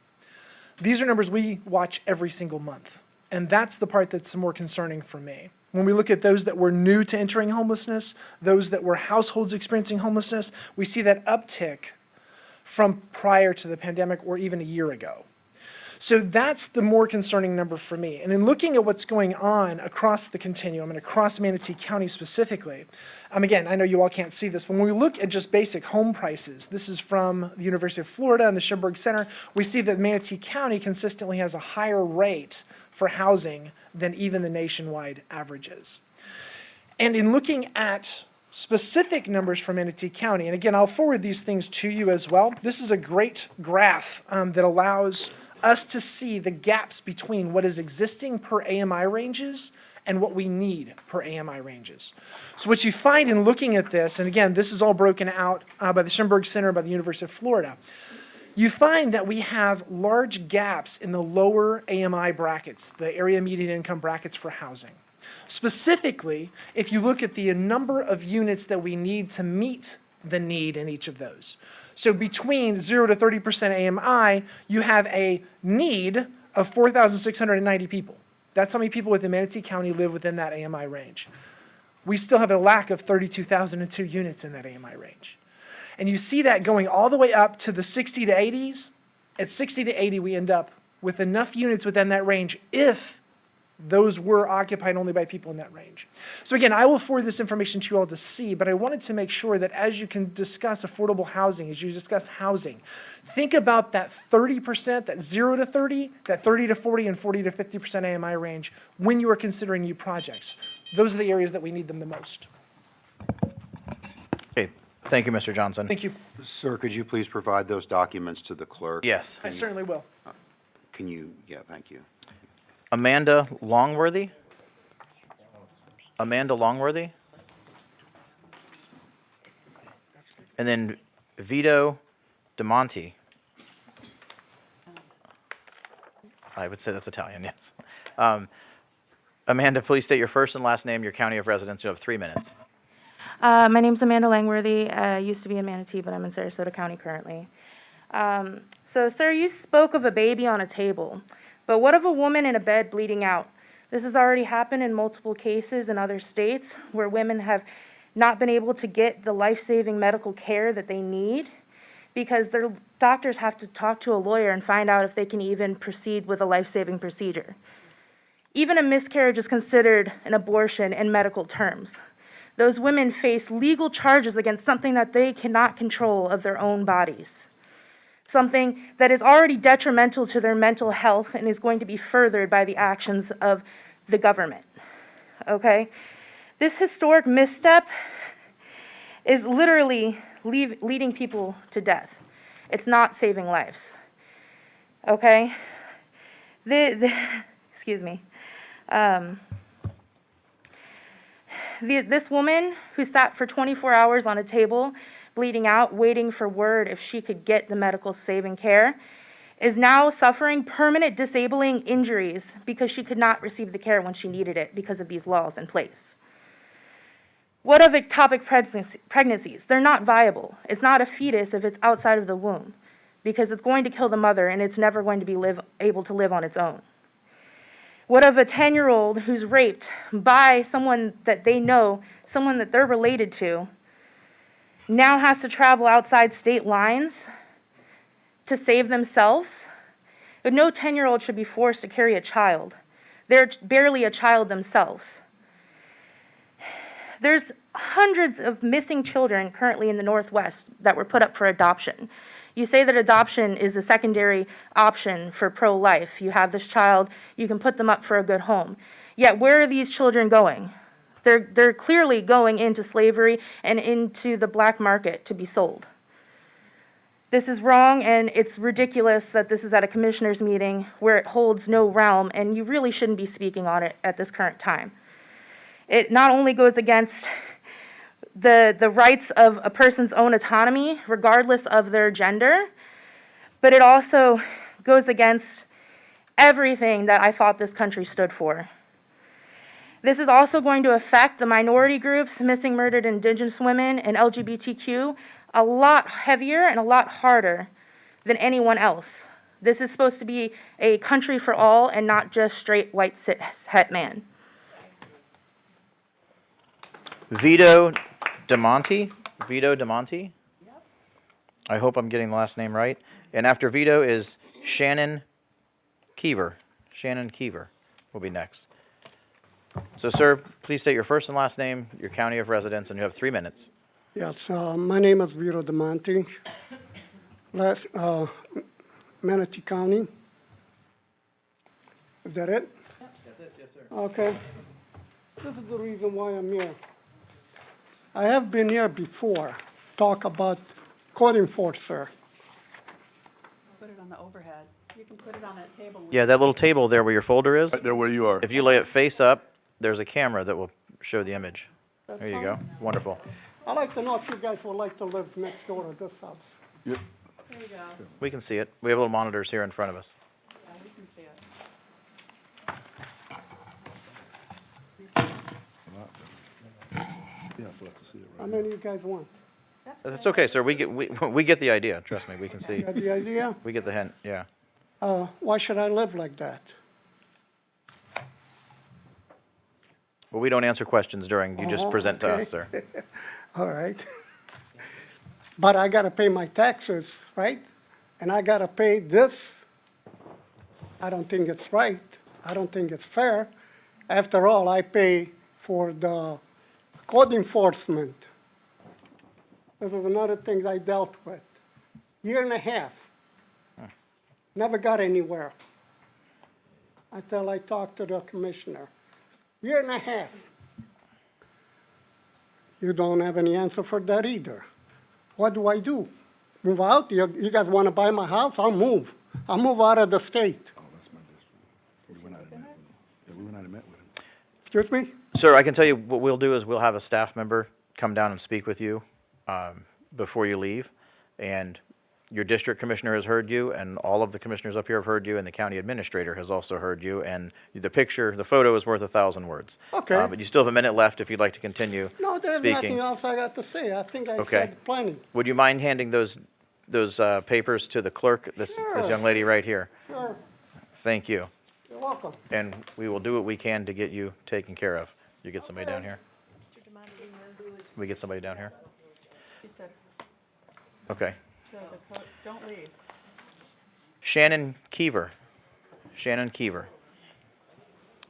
These are numbers we watch every single month. And that's the part that's more concerning for me. When we look at those that were new to entering homelessness, those that were households experiencing homelessness, we see that uptick from prior to the pandemic or even a year ago. So that's the more concerning number for me. And in looking at what's going on across the continuum and across Manatee County specifically, again, I know you all can't see this, but when we look at just basic home prices, this is from the University of Florida and the Schimberg Center, we see that Manatee County consistently has a higher rate for housing than even the nationwide averages. And in looking at specific numbers for Manatee County, and again, I'll forward these things to you as well. This is a great graph that allows us to see the gaps between what is existing per AMI ranges and what we need per AMI ranges. So what you find in looking at this, and again, this is all broken out by the Schimberg Center, by the University of Florida, you find that we have large gaps in the lower AMI brackets, the area median income brackets for housing. Specifically, if you look at the number of units that we need to meet the need in each of those. So between 0 to 30% AMI, you have a need of 4,690 people. That's how many people within Manatee County live within that AMI range. We still have a lack of 32,002 units in that AMI range. And you see that going all the way up to the 60 to 80s. At 60 to 80, we end up with enough units within that range if those were occupied only by people in that range. So again, I will forward this information to you all to see, but I wanted to make sure that as you can discuss affordable housing, as you discuss housing, think about that 30%, that 0 to 30, that 30 to 40, and 40 to 50% AMI range when you are considering new projects. Those are the areas that we need them the most. Okay, thank you, Mr. Johnson. Thank you. Sir, could you please provide those documents to the clerk? Yes. I certainly will. Can you, yeah, thank you. Amanda Longworthy? Amanda Longworthy? And then Vito DeMonte. I would say that's Italian, yes. Amanda, please state your first and last name, your county of residence. You have 3 minutes. My name's Amanda Langworthy. I used to be in Manatee, but I'm in Sarasota County currently. So, sir, you spoke of a baby on a table, but what of a woman in a bed bleeding out? This has already happened in multiple cases in other states where women have not been able to get the life-saving medical care that they need because their doctors have to talk to a lawyer and find out if they can even proceed with a life-saving procedure. Even a miscarriage is considered an abortion in medical terms. Those women face legal charges against something that they cannot control of their own bodies, something that is already detrimental to their mental health and is going to be furthered by the actions of the government. Okay? This historic misstep is literally leading people to death. It's not saving lives. Okay? Excuse me. This woman who sat for 24 hours on a table, bleeding out, waiting for word if she could get the medical saving care, is now suffering permanent disabling injuries because she could not receive the care when she needed it because of these laws in place. What of ectopic pregnancies? They're not viable. It's not a fetus if it's outside of the womb because it's going to kill the mother and it's never going to be able to live on its own. What of a 10-year-old who's raped by someone that they know, someone that they're related to, now has to travel outside state lines to save themselves? But no 10-year-old should be forced to carry a child. They're barely a child themselves. There's hundreds of missing children currently in the Northwest that were put up for adoption. You say that adoption is a secondary option for pro-life. You have this child, you can put them up for a good home. Yet where are these children going? They're clearly going into slavery and into the black market to be sold. This is wrong, and it's ridiculous that this is at a commissioners meeting where it holds no realm, and you really shouldn't be speaking on it at this current time. It not only goes against the rights of a person's own autonomy, regardless of their gender, but it also goes against everything that I thought this country stood for. This is also going to affect the minority groups, missing, murdered, Indigenous women, and LGBTQ a lot heavier and a lot harder than anyone else. This is supposed to be a country for all and not just straight white het man. Vito DeMonte? Vito DeMonte? Yep. I hope I'm getting the last name right. And after Vito is Shannon Keever. Shannon Keever will be next. So, sir, please state your first and last name, your county of residence, and you have 3 minutes. Yes, my name is Vito DeMonte. Manatee County. Is that it? That's it, yes, sir. Okay. This is the reason why I'm here. I have been here before, talk about code enforcer. Put it on the overhead. You can put it on that table. Yeah, that little table there where your folder is. Right there where you are. If you lay it face up, there's a camera that will show the image. That's There you fine. go. Wonderful. I'd like to know if you guys would like to live next door to this house. Yep. There you go. We can see it. We have little monitors here in front of us. Yeah, we can see it. How many of you guys want? That's okay, sir. We get the idea. Trust me, we can see. Got the idea? We get the hint. Yeah. Why should I live like that? Well, we don't answer questions during. You just present to us, sir. All right. but I gotta pay my taxes, right? And I gotta pay this. I don't think it's right. I don't think it's fair. After all, I pay for the code enforcement. This is another thing I dealt with. Year and a half. Never got anywhere until I talked to the commissioner. Year and a half. You don't have any answer for that either. What do I do? Move out? You guys want to buy my house? I'll move. I'll move out of the state. Oh, that's my district. We went out and met with him. Yeah, we went out and met with him. Excuse me? Sir, I can tell you what we'll do is we'll have a staff member come down and speak with you before you leave. And your district commissioner has heard you, and all of the commissioners up here have heard you, and the county administrator has also heard you. And the photo is worth 1,000 words. Okay. But you still have a minute left if you'd like to continue No, there's speaking. nothing else I got to say. I think I Okay. said plenty. Would you mind handing those papers to the clerk, this young lady right here? Sure. Thank you. You're welcome. And we will do what we can to get you taken care of. You get somebody down here? We get somebody down here? Okay. Don't leave. Shannon Keever. Shannon Keever.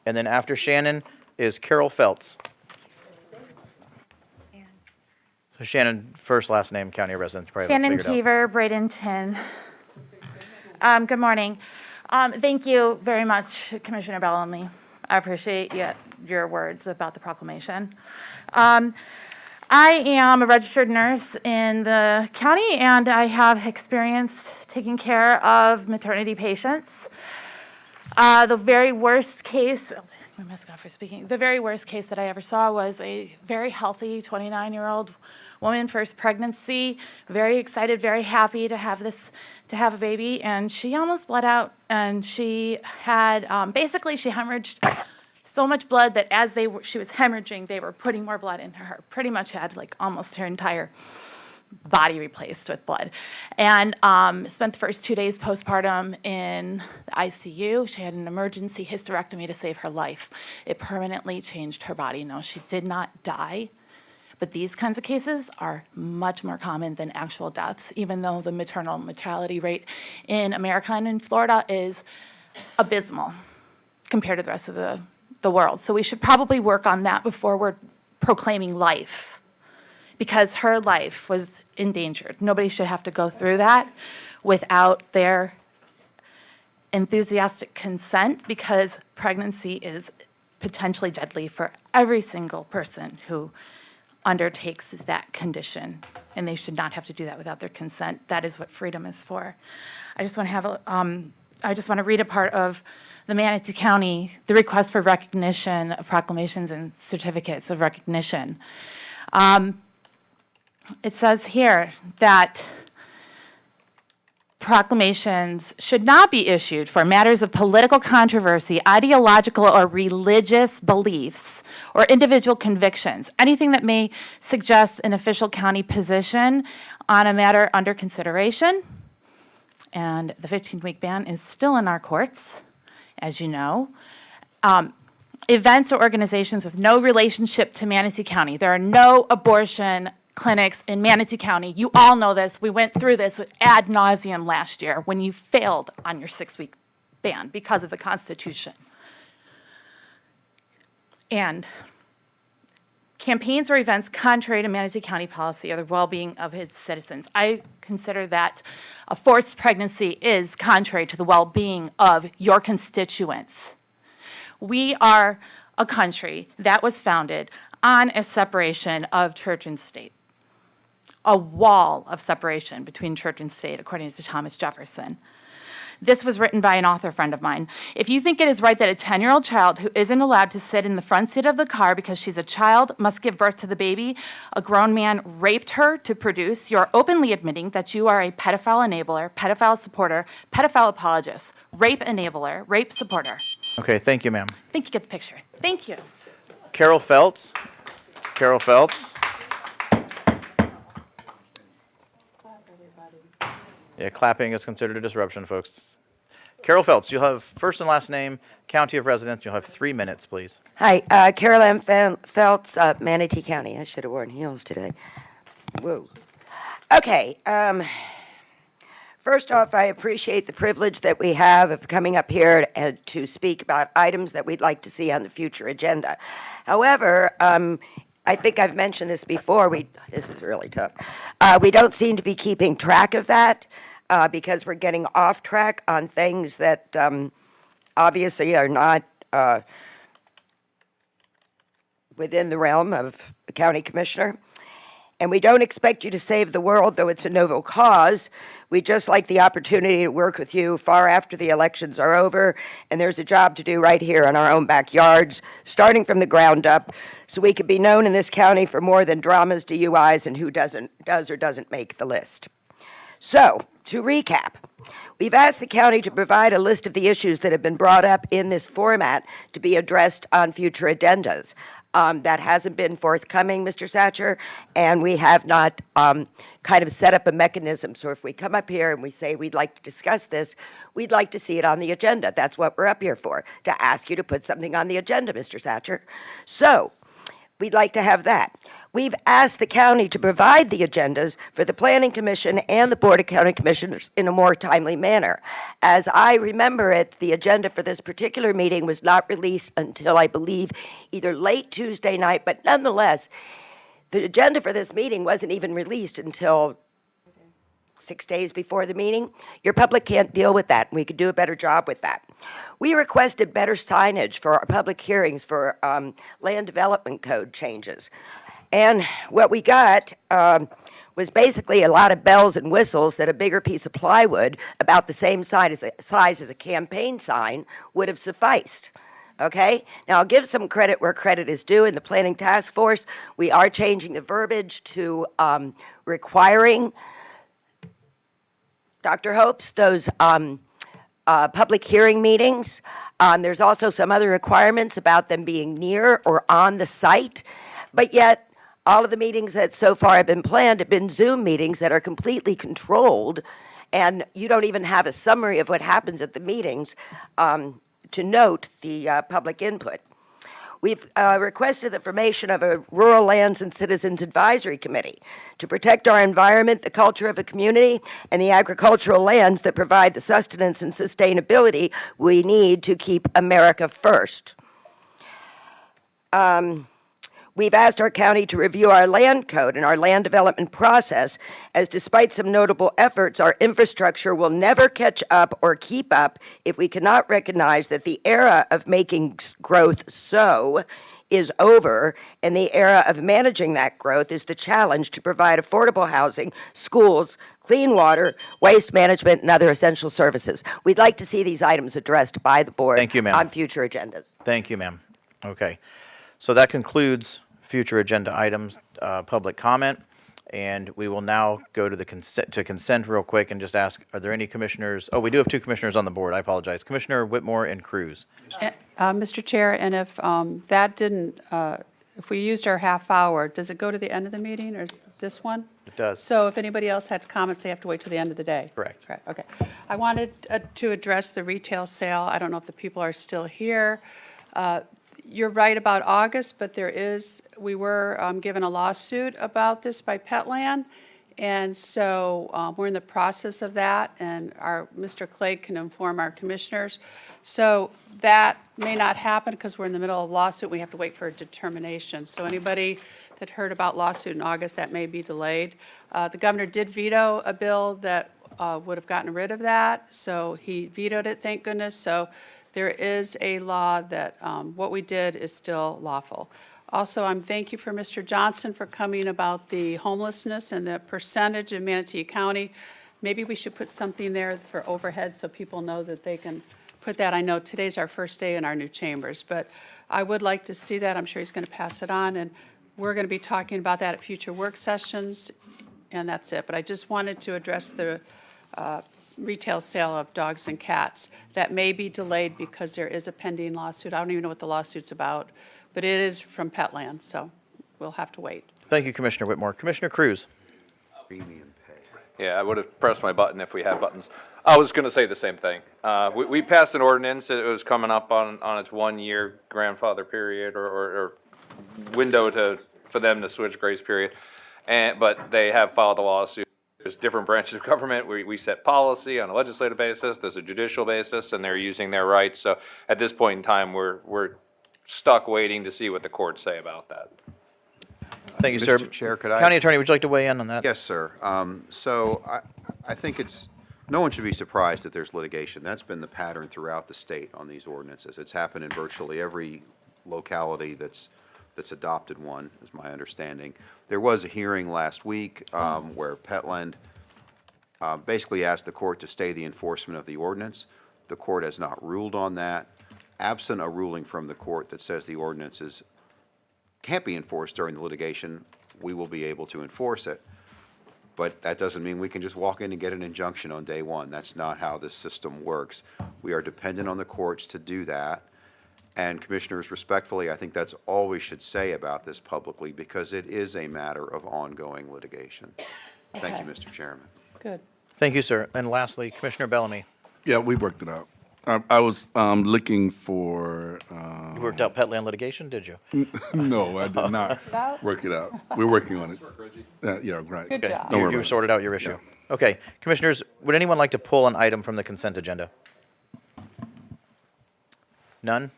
And then after Shannon is Carol Feltz. So Shannon, first, last name, county resident. You probably Shannon figured out. Keever, Bradenton. Good morning. Thank you very much, Commissioner Bellamy. I appreciate your words about the proclamation. I am a registered nurse in the county, and I have experience taking care of maternity patients. The very worst case, I'll take my mask off for speaking. The very worst case that I ever saw was a very healthy 29-year-old woman, first pregnancy, very excited, very happy to have a baby, and she almost bled out, and she had basically she hemorrhaged so much blood that as she was hemorrhaging, they were putting more blood into her. Pretty much had like almost her entire body replaced with blood. And spent the first 2 days postpartum in the ICU. She had an emergency hysterectomy to save her life. It permanently changed her body. No, she did not die. But these kinds of cases are much more common than actual deaths, even though the maternal mortality rate in America and in Florida is abysmal compared to the rest of the world. So we should probably work on that before we're proclaiming life, because her life was endangered. Nobody should have to go through that without their enthusiastic consent, because pregnancy is potentially deadly for every single person who undertakes that condition, and they should not have to do that without their consent. That is what freedom is for. I just want to read a part of the Manatee County, the request for recognition of proclamations and certificates of recognition. It says here that proclamations should not be issued for matters of political controversy, ideological or religious beliefs, or individual convictions, anything that may suggest an official county position on a matter under consideration. And the 15-week ban is still in our courts, as you know. Events or organizations with no relationship to Manatee County. There are no abortion clinics in Manatee County. You all know this. We went through this ad nauseum last year when you failed on your 6-week ban because of the Constitution. And campaigns or events contrary to Manatee County policy or the well-being of its citizens. I consider that a forced pregnancy is contrary to the well-being of your constituents. We are a country that was founded on a separation of church and state, a wall of separation between church and state, according to Thomas Jefferson. This was written by an author friend of mine. If you think it is right that a 10-year-old child who isn't allowed to sit in the front seat of the car because she's a child must give birth to the baby, a grown man raped her to produce, you're openly admitting that you are a pedophile enabler, pedophile supporter, pedophile apologist, rape enabler, rape supporter. Okay, thank you, ma'am. I think you get the picture. Thank you. Carol Feltz. Carol Feltz. Yeah, clapping is considered a disruption, folks. Carol Feltz, you'll have first and last name, county of residence. You'll have 3 minutes, please. Hi, Carol M. Feltz, Manatee County. I should have worn heels today. Whoa. Okay. First off, I appreciate the privilege that we have of coming up here and to speak about items that we'd like to see on the future agenda. However, I think I've mentioned this before. This is really tough. We don't seem to be keeping track of that because we're getting off track on things that obviously are not within the realm of the county commissioner. And we don't expect you to save the world, though it's a noble cause. We just like the opportunity to work with you far after the elections are over, and there's a job to do right here in our own backyards, starting from the ground up, so we could be known in this county for more than dramas, DUIs, and who does or doesn't make the list. So, to recap, we've asked the county to provide a list of the issues that have been brought up in this format to be addressed on future agendas. That hasn't been forthcoming, Mr. Satcher, and we have not kind of set up a mechanism. So if we come up here and we say we'd like to discuss this, we'd like to see it on the agenda. That's what we're up here for, to ask you to put something on the agenda, Mr. Satcher. So we'd like to have that. We've asked the county to provide the agendas for the Planning Commission and the Board of County Commissioners in a more timely manner. As I remember it, the agenda for this particular meeting was not released until, I believe, either late Tuesday night, but nonetheless, the agenda for this meeting wasn't even released until 6 days before the meeting. Your public can't deal with that. We could do a better job with that. We requested better signage for our public hearings for land development code changes. And what we got was basically a lot of bells and whistles that a bigger piece of plywood about the same size as a campaign sign would have sufficed. Okay? Now, I'll give some credit where credit is due. In the Planning Task Force, we are changing the verbiage to requiring, Dr. Hopes, those public hearing meetings. There's also some other requirements about them being near or on the site, but yet all of the meetings that so far have been planned have been Zoom meetings that are completely controlled, and you don't even have a summary of what happens at the meetings to note the public input. We've requested the formation of a Rural Lands and Citizens Advisory Committee to protect our environment, the culture of a community, and the agricultural lands that provide the sustenance and sustainability we need to keep America first. We've asked our county to review our land code and our land development process, as despite some notable efforts, our infrastructure will never catch up or keep up if we cannot recognize that the era of making growth so is over, and the era of managing that growth is the challenge to provide affordable housing, schools, clean water, waste management, and other essential services. We'd like to see these items addressed by the board Thank you, ma'am. on future agendas. Thank you, ma'am. Okay. So that concludes future agenda items, public comment, and we will now go to the consent real quick and just ask, are there any commissioners? Oh, we do have two commissioners on the board. I apologize. Commissioner Whitmore and Cruz. Mr. Chair, and if that didn't, if we used our half hour, does it go to the end of the meeting, or is this one? It does. So if anybody else had comments, they have to wait till the end of the day? Correct. Okay. I wanted to address the retail sale. I don't know if the people are still here. You're right about August, but we were given a lawsuit about this by Petland, and so we're in the process of that, and Mr. Clegg can inform our commissioners. So that may not happen because we're in the middle of a lawsuit. We have to wait for a determination. So anybody that heard about lawsuit in August, that may be delayed. The governor did veto a bill that would have gotten rid of that, so he vetoed it, thank goodness. So there is a law that what we did is still lawful. Also, thank you for Mr. Johnson for coming about the homelessness and the percentage in Manatee County. Maybe we should put something there for overhead so people know that they can put that. I know today's our first day in our new chambers, but I would like to see that. I'm sure he's going to pass it on, and we're going to be talking about that at future work sessions, and that's it. But I just wanted to address the retail sale of dogs and cats. That may be delayed because there is a pending lawsuit. I don't even know what the lawsuit's about, but it is from Petland, so we'll have to wait. Thank you, Commissioner Whitmore. Commissioner Cruz. Yeah, I would have pressed my button if we had buttons. I was going to say the same thing. We passed an ordinance. It was coming up on its 1-year grandfather period or window for them to switch grace period, but they have filed a lawsuit there's different branches of government. We set policy on a legislative basis, there's a judicial basis, and they're using their rights. So at this point in time, we're stuck waiting to see what the courts say about that. Thank you, sir. Mr. Chair, could I? County Attorney, would you like to weigh in on that? Yes, sir. So I think no one should be surprised that there's litigation. That's been the pattern throughout the state on these ordinances. It's happened in virtually every locality that's adopted one, is my understanding. There was a hearing last week where Petland basically asked the court to stay the enforcement of the ordinance. The court has not ruled on that. Absent a ruling from the court that says the ordinances can't be enforced during the litigation, we will be able to enforce it. But that doesn't mean we can just walk in and get an injunction on day one. That's not how this system works. We are dependent on the courts to do that. And commissioners, respectfully, I think that's all we should say about this publicly, because it is a matter of ongoing litigation. Thank you, Mr. Chairman. Good. Thank you, sir. And lastly, Commissioner Bellamy. Yeah, we worked it out. I was looking for. You worked out Petland litigation, did you? No, I did not work it out. We're working on it. Yeah, right. Good job. You sorted out your issue. Okay. Commissioners, would anyone like to pull an item from the consent agenda? None?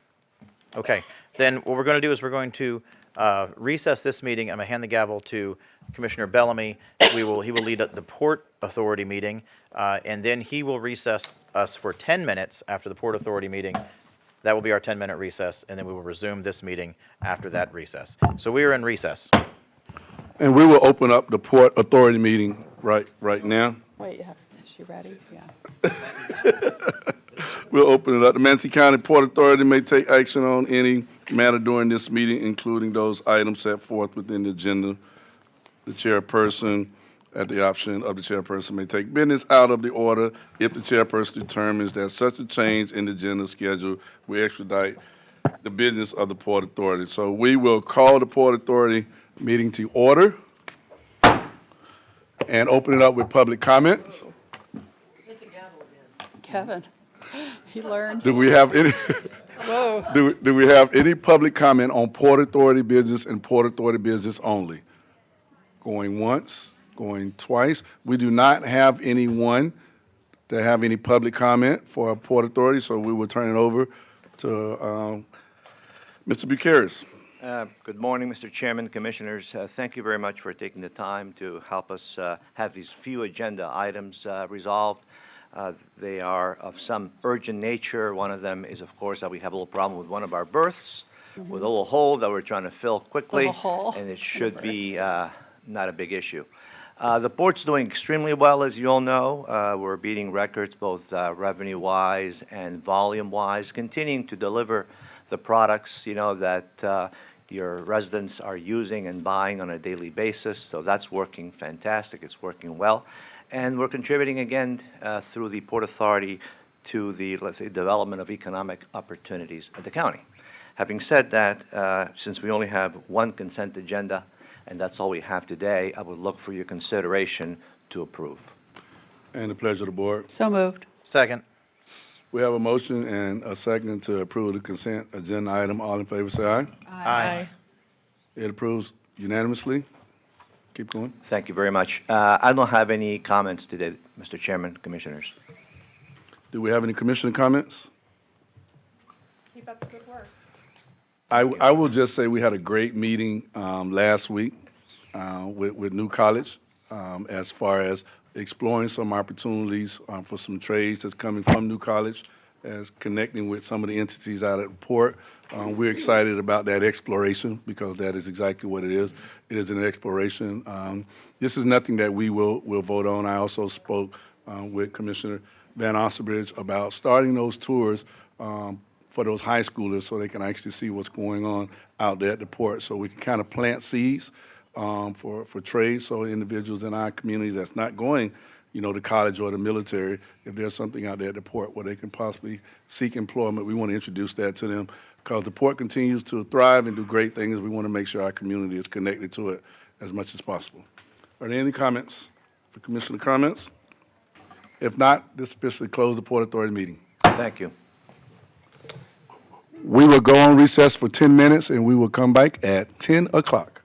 Okay. Then what we're going to do is we're going to recess this meeting. I'm going to hand the gavel to Commissioner Bellamy. He will lead the Port Authority meeting, and then he will recess us for 10 minutes after the Port Authority meeting. That will be our 10-minute recess, and then we will resume this meeting after that recess. So we are in recess. And we will open up the Port Authority meeting right now. Wait, is she ready? Yeah. We'll open it up. The Manatee County Port Authority may take action on any matter during this meeting, including those items set forth within the agenda. The chairperson, at the option of the chairperson, may take business out of the order if the chairperson determines that such a change in the agenda schedule will expedite the business of the Port Authority. So we will call the Port Authority meeting to order and open it up with public comments. Kevin, he learned. Do we have any? Whoa. Do we have any public comment on Port Authority business and Port Authority business only? Going once, going twice. We do not have anyone that have any public comment for Port Authority, so we will turn it over to Mr. Bucharest. Good morning, Mr. Chairman, Commissioners. Thank you very much for taking the time to help us have these few agenda items resolved. They are of some urgent nature. One of them is, of course, that we have a little problem with one of our berths, with a little hole that we're trying to fill quickly, and it should be not a big issue. The board's doing extremely well, as you all know. We're beating records both revenue-wise and volume-wise, continuing to deliver the products, that your residents are using and buying on a daily basis. So that's working fantastic. It's working well. And we're contributing again through the Port Authority to the, let's say, development of economic opportunities at the county. Having said that, since we only have one consent agenda, and that's all we have today, I would look for your consideration to approve. And the pleasure of the board. So moved. Second. We have a motion and a second to approve the consent agenda item. All in favor, say aye. Aye. It approves unanimously. Keep going. Thank you very much. I don't have any comments today, Mr. Chairman, Commissioners. Do we have any commissioner comments? Keep up the good work. I will just say we had a great meeting last week with New College as far as exploring some opportunities for some trades that's coming from New College, as connecting with some of the entities out at the port. We're excited about that exploration because that is exactly what it is. It is an exploration. This is nothing that we will vote on. I also spoke with Commissioner Van Ossenbridge about starting those tours for those high schoolers so they can actually see what's going on out there at the port, so we can kind of plant seeds for trade, so individuals in our communities that's not going, to college or the military, if there's something out there at the port where they can possibly seek employment, we want to introduce that to them because the port continues to thrive and do great things. We want to make sure our community is connected to it as much as possible. Are there any comments for Commissioner comments? If not, this officially closes the Port Authority meeting. Thank you. We will go on recess for 10 minutes, and we will come back at 10 o'clock.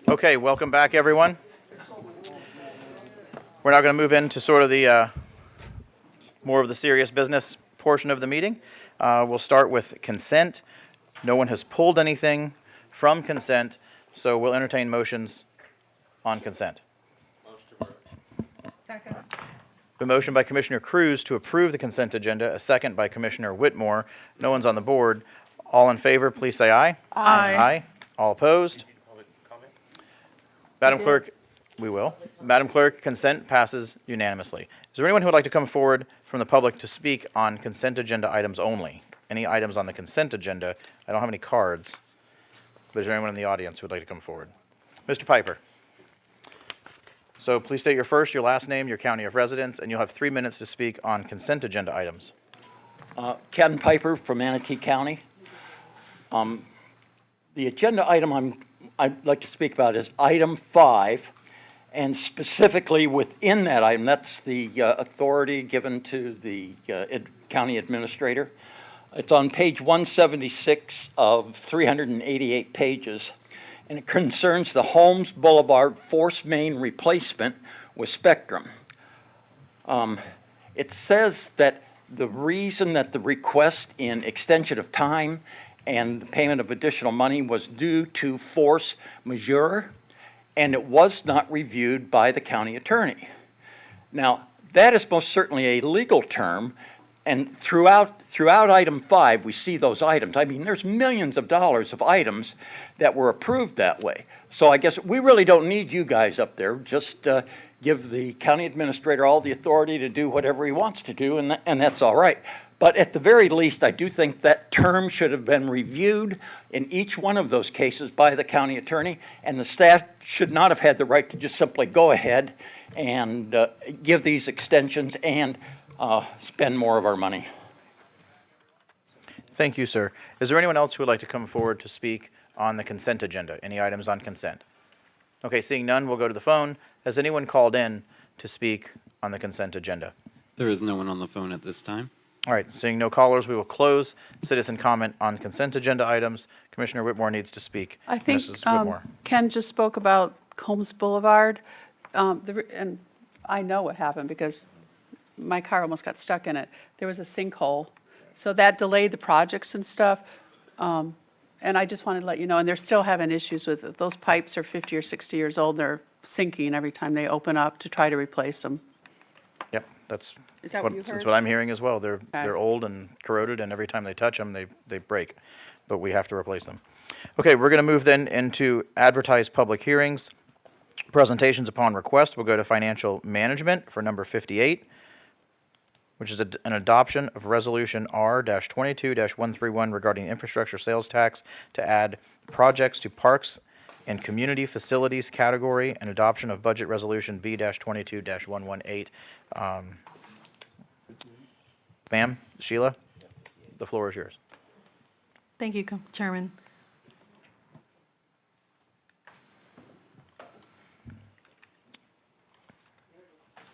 Okay, welcome back, everyone. We're now going to move into sort of the more of the serious business portion of the meeting. We'll start with consent. No one has pulled anything from consent, so we'll entertain motions on consent. Second. A motion by Commissioner Cruz to approve the consent agenda, a second by Commissioner Whitmore. No one's on the board. All in favor, please say aye. Aye. Aye. All opposed? Madam Clerk, we will. Madam Clerk, consent passes unanimously. Is there anyone who would like to come forward from the public to speak on consent agenda items only? Any items on the consent agenda? I don't have any cards, but is there anyone in the audience who would like to come forward? Mr. Piper. So please state your first, your last name, your county of residence, and you'll have 3 minutes to speak on consent agenda items. Ken Piper from Manatee County. The agenda item I'd like to speak about is item 5, and specifically within that item, that's the authority given to the county administrator. It's on page 176 of 388 pages, and it concerns the Holmes Boulevard force main replacement with Spectrum. It says that the reason that the request in extension of time and the payment of additional money was due to force majeure, and it was not reviewed by the county attorney. Now, that is most certainly a legal term, and throughout item 5, we see those items. I mean, there's millions of dollars of items that were approved that way. So I guess we really don't need you guys up there. Just give the county administrator all the authority to do whatever he wants to do, and that's all right. But at the very least, I do think that term should have been reviewed in each one of those cases by the county attorney, and the staff should not have had the right to just simply go ahead and give these extensions and spend more of our money. Thank you, sir. Is there anyone else who would like to come forward to speak on the consent agenda? Any items on consent? Okay, seeing none, we'll go to the phone. Has anyone called in to speak on the consent agenda? There is no one on the phone at this time. All right, seeing no callers, we will close citizen comment on consent agenda items. Commissioner Whitmore needs to speak. I think Mrs. Whitmore. Ken just spoke about Holmes Boulevard, and I know what happened because my car almost got stuck in it. There was a sinkhole, so that delayed the projects and stuff. And I just wanted to let you know, and they're still having issues with it. Those pipes are 50 or 60 years old. They're sinking every time they open up to try to replace them. Yep, that's Is that what you heard? That's what I'm hearing as well. They're old and corroded, and every time they touch them, they break. But we have to replace them. Okay, we're going to move then into advertised public hearings. Presentations upon request will go to financial management for number 58, which is an adoption of Resolution R-22-131 regarding infrastructure sales tax to add projects to parks and community facilities category, and adoption of budget resolution B-22-118. Ma'am, Sheila, the floor is yours. Thank you, Chairman.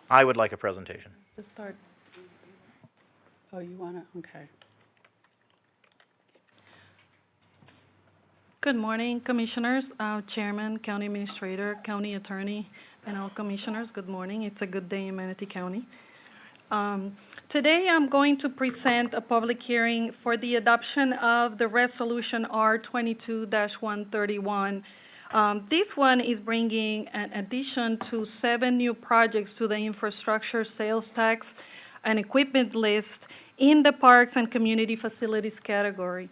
I would like a presentation. Let's start. Oh, you want to? Okay. Good morning, Commissioners, Chairman, County Administrator, County Attorney, and all Commissioners. Good morning. It's a good day in Manatee County. Today, I'm going to present a public hearing for the adoption of the Resolution R-22-131. This one is bringing an addition to 7 new projects to the infrastructure sales tax and equipment list in the parks and community facilities category.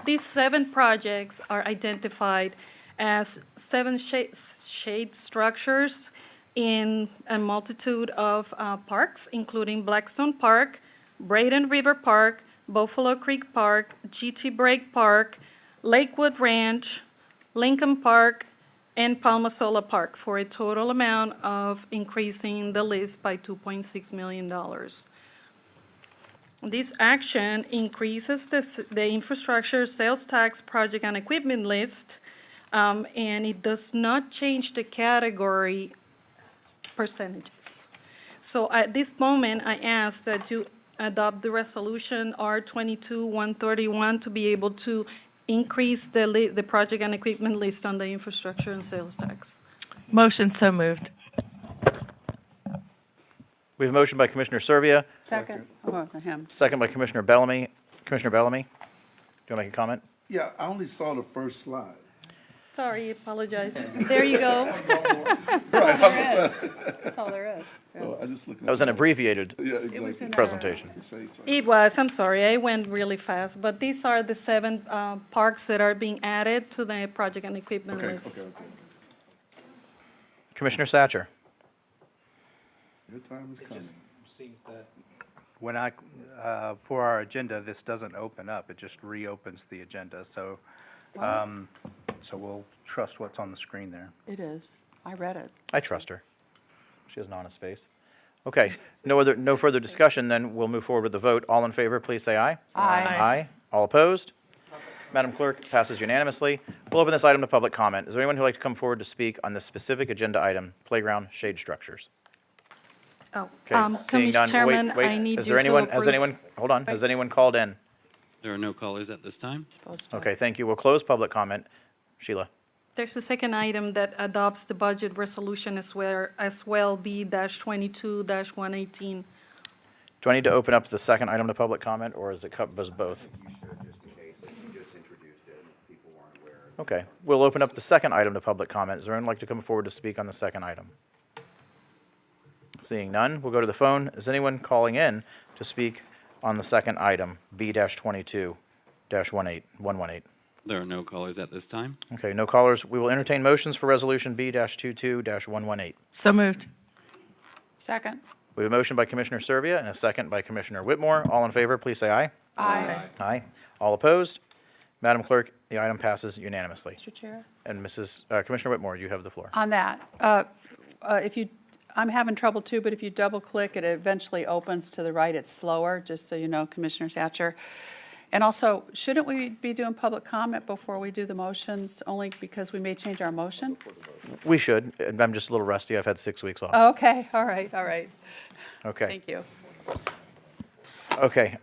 These 7 projects are identified as 7 shade structures in a multitude of parks, including Blackstone Park, Braden River Park, Buffalo Creek Park, GT Brake Park, Lakewood Ranch, Lincoln Park, and Palmasola Park, for a total amount of increasing the list by $2.6 million. This action increases the infrastructure sales tax project and equipment list, and it does not change the category percentages. So at this moment, I ask that you adopt the resolution R-22-131 to be able to increase the project and equipment list on the infrastructure and sales tax. Motion so moved. We have a motion by Commissioner Servia, Second. Oh, him. second by Commissioner Bellamy. Commissioner Bellamy, do you want to make a comment? Yeah, I only saw the first slide. Sorry, apologize. There you go. That's all there is. Yeah. I just looked. That was an abbreviated It was in our- presentation. It was, I'm sorry, I went really fast, but these are the 7 parks that are being added to the project and equipment list. Commissioner Satcher. Your time is coming. Seems that when for our agenda, this doesn't open up, it just reopens the agenda, so, so we'll trust what's on the screen there. It is. I read it. I trust her. She has an honest face. Okay, no further discussion, then we'll move forward with the vote. All in favor, please say aye. Aye. Aye. All opposed? Madam Clerk, passes unanimously. We'll open this item to public comment. Is there anyone who'd like to come forward to speak on this specific agenda item, playground shade structures? Oh, Okay, seeing none. Chairman, Wait, I need is you there to anyone, approve. has anyone, hold on, has anyone called in? There are no callers at this time. Okay, thank you. We'll close public comment. Sheila. There's a second item that adopts the budget resolution as well, B-22-118. Do I need to open up the second item to public comment, or is it was both? You should, just in case, since you just introduced it and people weren't aware. Okay, we'll open up the second item to public comment. Is there anyone like to come forward to speak on the second item? Seeing none, we'll go to the phone. Is anyone calling in to speak on the second item, B-22-118? There are no callers at this time. Okay, no callers. We will entertain motions for resolution B-22-118. So moved. Second. We have a motion by Commissioner Servia and a second by Commissioner Whitmore. All in favor, please say aye. Aye. Aye. All opposed? Madam Clerk, the item passes unanimously. Mr. Chair. And Commissioner Whitmore, you have the floor. On that, I'm having trouble too, but if you double click, it eventually opens to the right. It's slower, just so you know, Commissioner Satcher. And also, shouldn't we be doing public comment before we do the motions, only because we may change our motion? We should. I'm just a little rusty. I've had 6 weeks off. Oh, okay, all right. Okay. Thank you. Okay.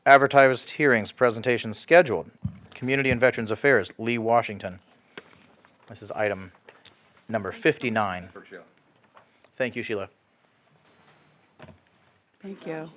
Advertised hearings, presentations scheduled. Community and Veterans Affairs, Lee Washington. This is item number 59. Thank you, Sheila. Thank you.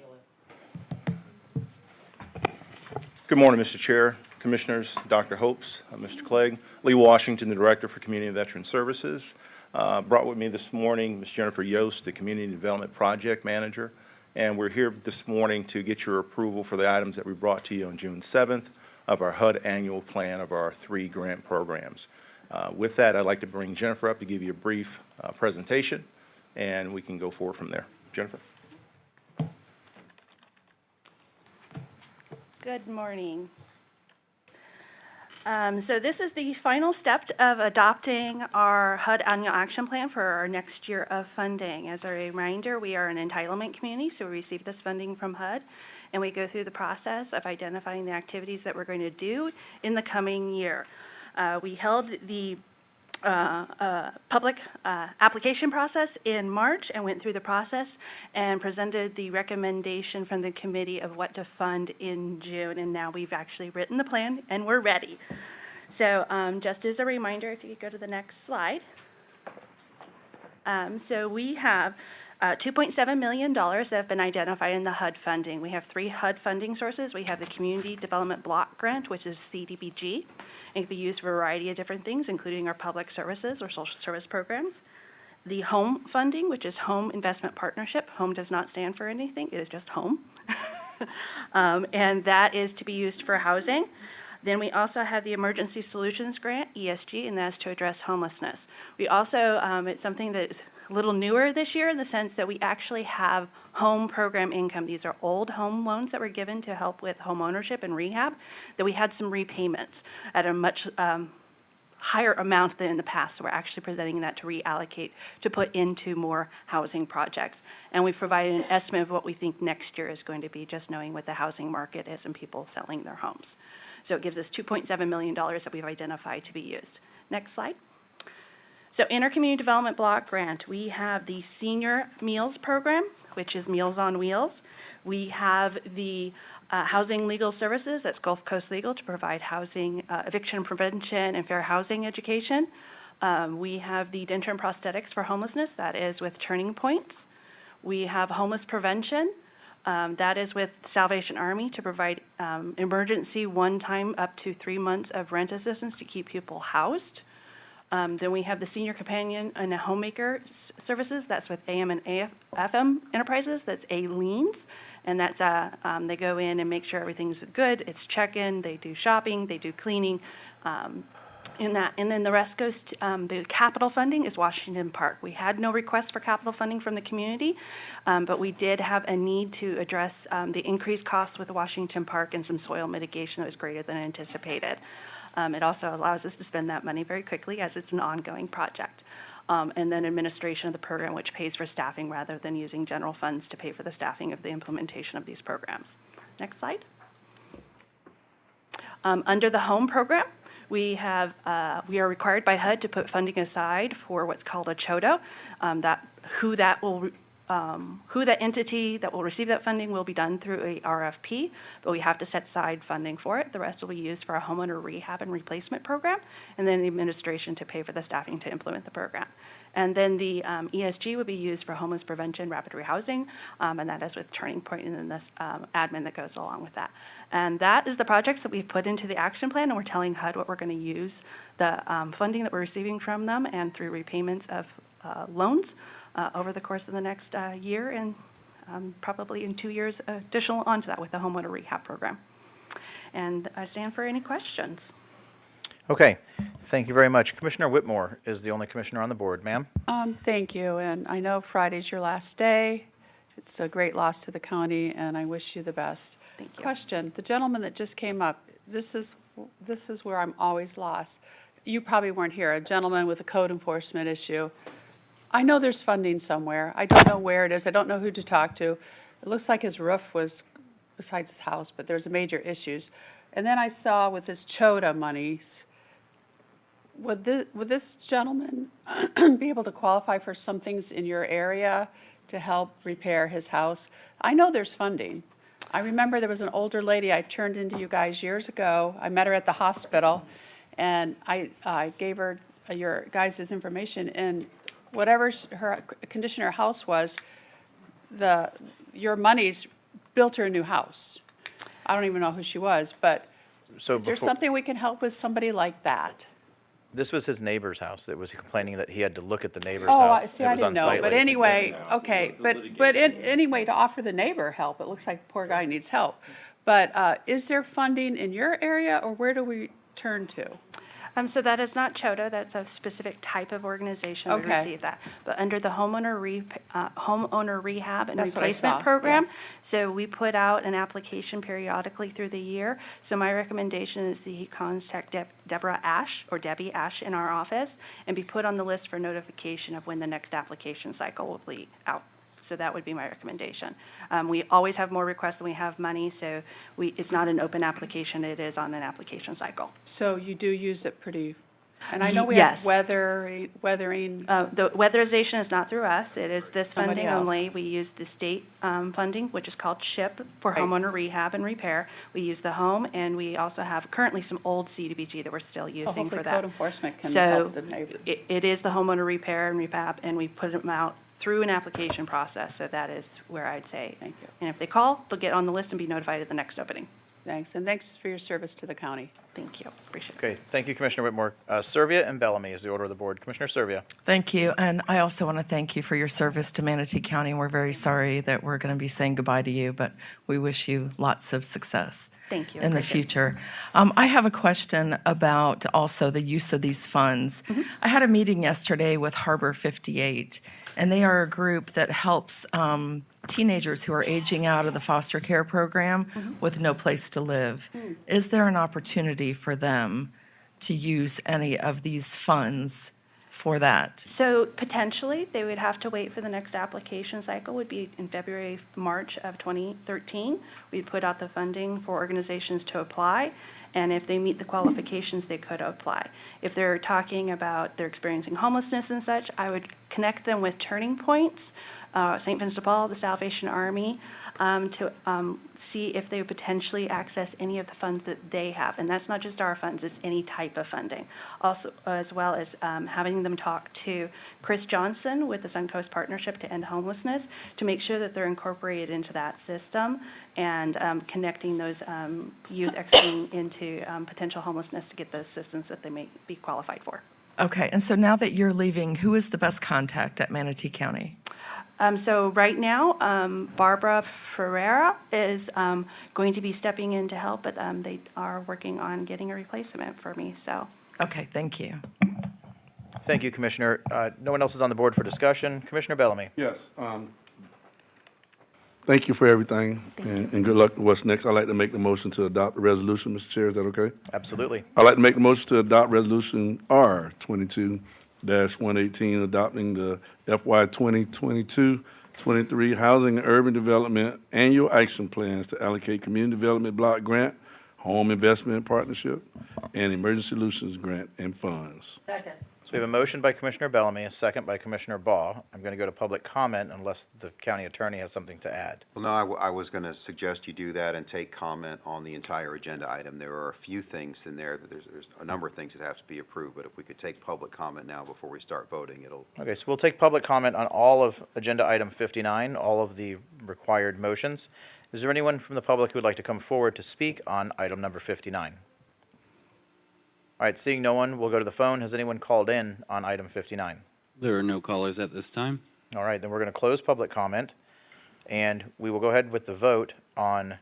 Good morning, Mr. Chair, Commissioners, Dr. Hopes, Mr. Clegg. Lee Washington, the Director for Community and Veteran Services. Brought with me this morning Ms. Jennifer Yost, the Community Development Project Manager. And we're here this morning to get your approval for the items that we brought to you on June 7th of our HUD annual plan of our 3 grant programs. With that, I'd like to bring Jennifer up to give you a brief presentation, and we can go forward from there. Jennifer? Good morning. So this is the final step of adopting our HUD annual action plan for our next year of funding. As a reminder, we are an entitlement community, so we receive this funding from HUD, and we go through the process of identifying the activities that we're going to do in the coming year. We held the public application process in March and went through the process and presented the recommendation from the committee of what to fund in June, and now we've actually written the plan and we're ready. So just as a reminder, if you could go to the next slide. So we have $2.7 million that have been identified in the HUD funding. We have 3 HUD funding sources. We have the Community Development Block Grant, which is CDBG. It can be used for a variety of different things, including our public services or social service programs. The Home Funding, which is Home Investment Partnership. Home does not stand for anything. It is just home. And that is to be used for housing. Then we also have the Emergency Solutions Grant, ESG, and that's to address homelessness. We also, it's something that is a little newer this year in the sense that we actually have home program income. These are old home loans that were given to help with home ownership and rehab, that we had some repayments at a much higher amount than in the past. So we're actually presenting that to reallocate to put into more housing projects. And we've provided an estimate of what we think next year is going to be, just knowing what the housing market is and people selling their homes. So it gives us $2.7 million that we've identified to be used. Next slide. So in our Community Development Block Grant, we have the Senior Meals Program, which is Meals on Wheels. We have the Housing Legal Services, that's Gulf Coast Legal, to provide housing, eviction prevention and fair housing education. We have the Denture and Prosthetics for Homelessness, that is with Turning Points. We have Homeless Prevention, that is with Salvation Army to provide emergency one-time up to 3 months of rent assistance to keep people housed. Then we have the Senior Companion and Homemaker Services, that's with AM and FM Enterprises, that's A-Leans. And that's, they go in and make sure everything's good, it's check-in, they do shopping, they do cleaning, in that. And then the rest goes to, the capital funding is Washington Park. We had no request for capital funding from the community, but we did have a need to address the increased costs with Washington Park and some soil mitigation that was greater than anticipated. It also allows us to spend that money very quickly as it's an ongoing project. And then administration of the program, which pays for staffing rather than using general funds to pay for the staffing of the implementation of these programs. Next slide. Under the home program, we are required by HUD to put funding aside for what's called a CHODO. Who that entity that will receive that funding will be done through a RFP, but we have to set aside funding for it. The rest will be used for a homeowner rehab and replacement program, and then the administration to pay for the staffing to implement the program. And then the ESG would be used for homeless prevention, rapid rehousing, and that is with Turning Point, and then this admin that goes along with that. And that is the projects that we've put into the action plan, and we're telling HUD what we're going to use the funding that we're receiving from them and through repayments of loans over the course of the next year, and probably in 2 years additional onto that with the homeowner rehab program. And I stand for any questions. Okay, thank you very much. Commissioner Whitmore is the only commissioner on the board. Ma'am? Thank you, and I know Friday's your last day. It's a great loss to the county, and I wish you the best. Thank you. Question, the gentleman that just came up, this is where I'm always lost. You probably weren't here, a gentleman with a code enforcement issue. I know there's funding somewhere. I don't know where it is. I don't know who to talk to. It looks like his roof was besides his house, but there's major issues. And then I saw with his CHODA monies, would this gentleman be able to qualify for some things in your area to help repair his house? I know there's funding. I remember there was an older lady I turned into you guys years ago. I met her at the hospital, and I gave her your guys' information, and whatever her condition her house was, your monies built her a new house. I don't even know who she was, but So is there something we can help with somebody like that? This was his neighbor's house that was complaining that he had to look at the neighbor's Oh, house. see, It I was didn't know, unsightly. but anyway, okay, but anyway, to offer the neighbor help, it looks like the poor guy needs help. But is there funding in your area, or where do we turn to? So that is not CHODO, that's a specific type of organization that would Okay. receive that. But under the homeowner rehab and That's what I saw, replacement program, yeah. so we put out an application periodically through the year. So my recommendation is that he contact Deborah Ash or Debbie Ash in our office and be put on the list for notification of when the next application cycle will be out. So that would be my recommendation. We always have more requests than we have money, so it's not an open application, it is on an application cycle. So you do use it pretty, and I know we Yes. have weathering. The weatherization is not through us, it is this Somebody funding else. only. We use the state funding, which is called CHIP for Right. homeowner rehab and repair. We use the home, and we also have currently some old CDBG that we're still using for Hopefully that. code enforcement can So help the neighbor. it is the homeowner repair and rehab, and we put them out through an application process, so that is where I'd say. Thank you. And if they call, they'll get on the list and be notified at the next opening. Thanks, and thanks for your service to the county. Thank you, appreciate it. Okay, thank you, Commissioner Whitmore. Servia and Bellamy is the order of the board. Commissioner Servia. Thank you. And I also want to thank you for your service to Manatee County. We're very sorry that we're going to be saying goodbye to you, but we wish you lots of success Thank you, in the appreciate it. future. I have a question about also the use of these funds. I had a meeting yesterday with Harbor 58, and they are a group that helps teenagers who are aging out of the foster care program with no place to live. Is there an opportunity for them to use any of these funds for that? So potentially, they would have to wait for the next application cycle, would be in February, March of 2013. We put out the funding for organizations to apply, and if they meet the qualifications, they could apply. If they're talking about they're experiencing homelessness and such, I would connect them with Turning Points, St. Vincent de Paul, the Salvation Army, to see if they would potentially access any of the funds that they have. And that's not just our funds, it's any type of funding. Also, as well as having them talk to Chris Johnson with the Suncoast Partnership to End Homelessness to make sure that they're incorporated into that system and connecting those youth exiting into potential homelessness to get the assistance that they may be qualified for. Okay, and so now that you're leaving, who is the best contact at Manatee County? So right now, Barbara Ferreira is going to be stepping in to help, but they are working on getting a replacement for me, so. Okay, thank you. Thank you, Commissioner. No one else is on the board for discussion. Commissioner Bellamy. Yes. Thank you for everything, and good luck with what's next. I'd like to make the motion to adopt the resolution, Mr. Chair. Is that okay? Absolutely. I'd like to make the motion to adopt Resolution R 22-118, adopting the FY 2022-23 Housing and Urban Development Annual Action Plans to allocate Community Development Block Grant, Home Investment Partnership, and Emergency Solutions Grant and funds. Second. So we have a motion by Commissioner Bellamy, a second by Commissioner Baugh. I'm going to go to public comment unless the county attorney has something to add. Well, no, I was going to suggest you do that and take comment on the entire agenda item. There are a few things in there, that there's a number of things that have to be approved, but if we could take public comment now before we start voting, it'll. Okay, so we'll take public comment on all of agenda item 59, all of the required motions. Is there anyone from the public who would like to come forward to speak on item number 59? All right, seeing no one, we'll go to the phone. Has anyone called in on item 59? There are no callers at this time. All right, then we're going to close public comment, and we will go ahead with the vote on,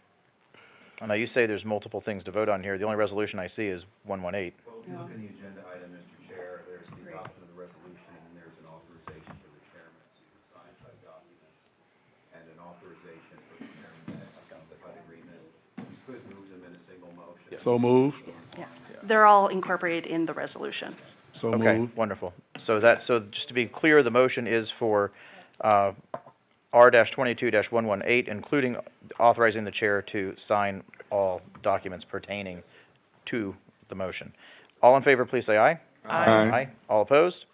now you say there's multiple things to vote on here. The only resolution I see is 118. Well, if you look in the agenda item, Mr. Chair, there's the adoption of the resolution, and there's an authorization for the chairman to sign HUD documents, and an authorization for the chairman to execute the HUD agreement. You could move them in a single motion. So moved. Yeah, they're all incorporated in the resolution. So Okay, moved. wonderful. So just to be clear, the motion is for R-22-118, including authorizing the chair to sign all documents pertaining to the motion. All in favor, please say aye. Aye. Aye. All opposed?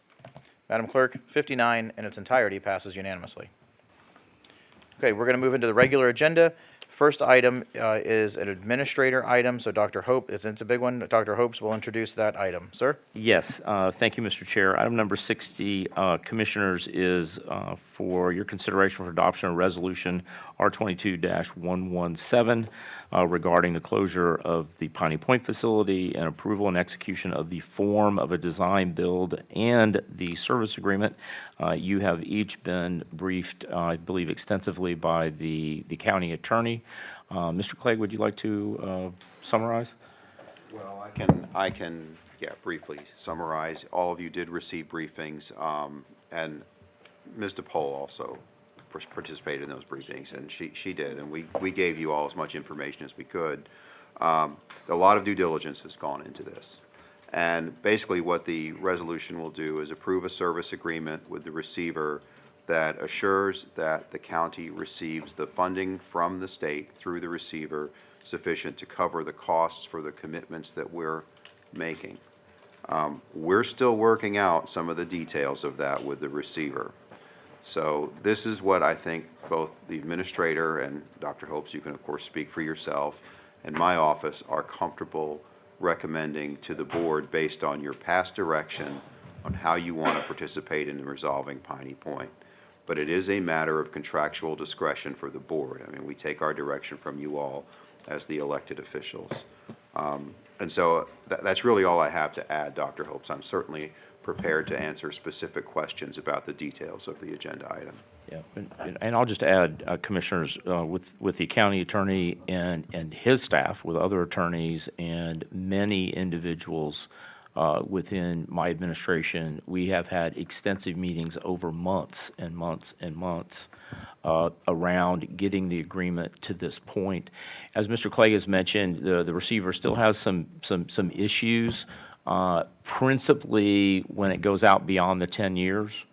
Madam Clerk, 59 in its entirety passes unanimously. Okay, we're going to move into the regular agenda. First item is an administrator item, so Dr. Hope, it's a big one. Dr. Hopes will introduce that item. Sir? Yes, thank you, Mr. Chair. Item number 60, Commissioners, is for your consideration for adoption of Resolution R22-117 regarding the closure of the Piney Point facility and approval and execution of the form of a design, build, and the service agreement. You have each been briefed, I believe, extensively by the county attorney. Mr. Clegg, would you like to summarize? Well, I can briefly summarize. All of you did receive briefings, and Ms. DePaul also participated in those briefings, and she did, and we gave you all as much information as we could. A lot of due diligence has gone into this. And basically what the resolution will do is approve a service agreement with the receiver that assures that the county receives the funding from the state through the receiver sufficient to cover the costs for the commitments that we're making. We're still working out some of the details of that with the receiver. So this is what I think both the administrator and Dr. Hopes, you can of course speak for yourself, and my office are comfortable recommending to the board based on your past direction on how you want to participate in resolving Piney Point. But it is a matter of contractual discretion for the board. I mean, we take our direction from you all as the elected officials. And so that's really all I have to add, Dr. Hopes. I'm certainly prepared to answer specific questions about the details of the agenda item. Yeah, and I'll just add, Commissioners, with the county attorney and his staff, with other attorneys and many individuals within my administration, we have had extensive meetings over months and months and months around getting the agreement to this point. As Mr. Clegg has mentioned, the receiver still has some issues, principally when it goes out beyond the 10 years.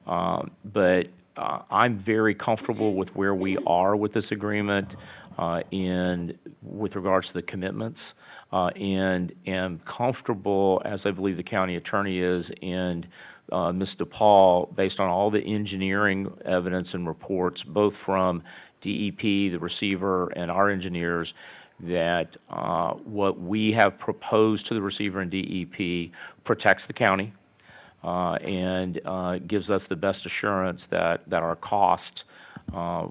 But I'm very comfortable with where we are with this agreement. with regards to the commitments, and am comfortable, as I believe the county attorney is, and Ms. DePaul, based on all the engineering evidence and reports, both from DEP, the receiver, and our engineers, that what we have proposed to the receiver and DEP protects the county and gives us the best assurance that our cost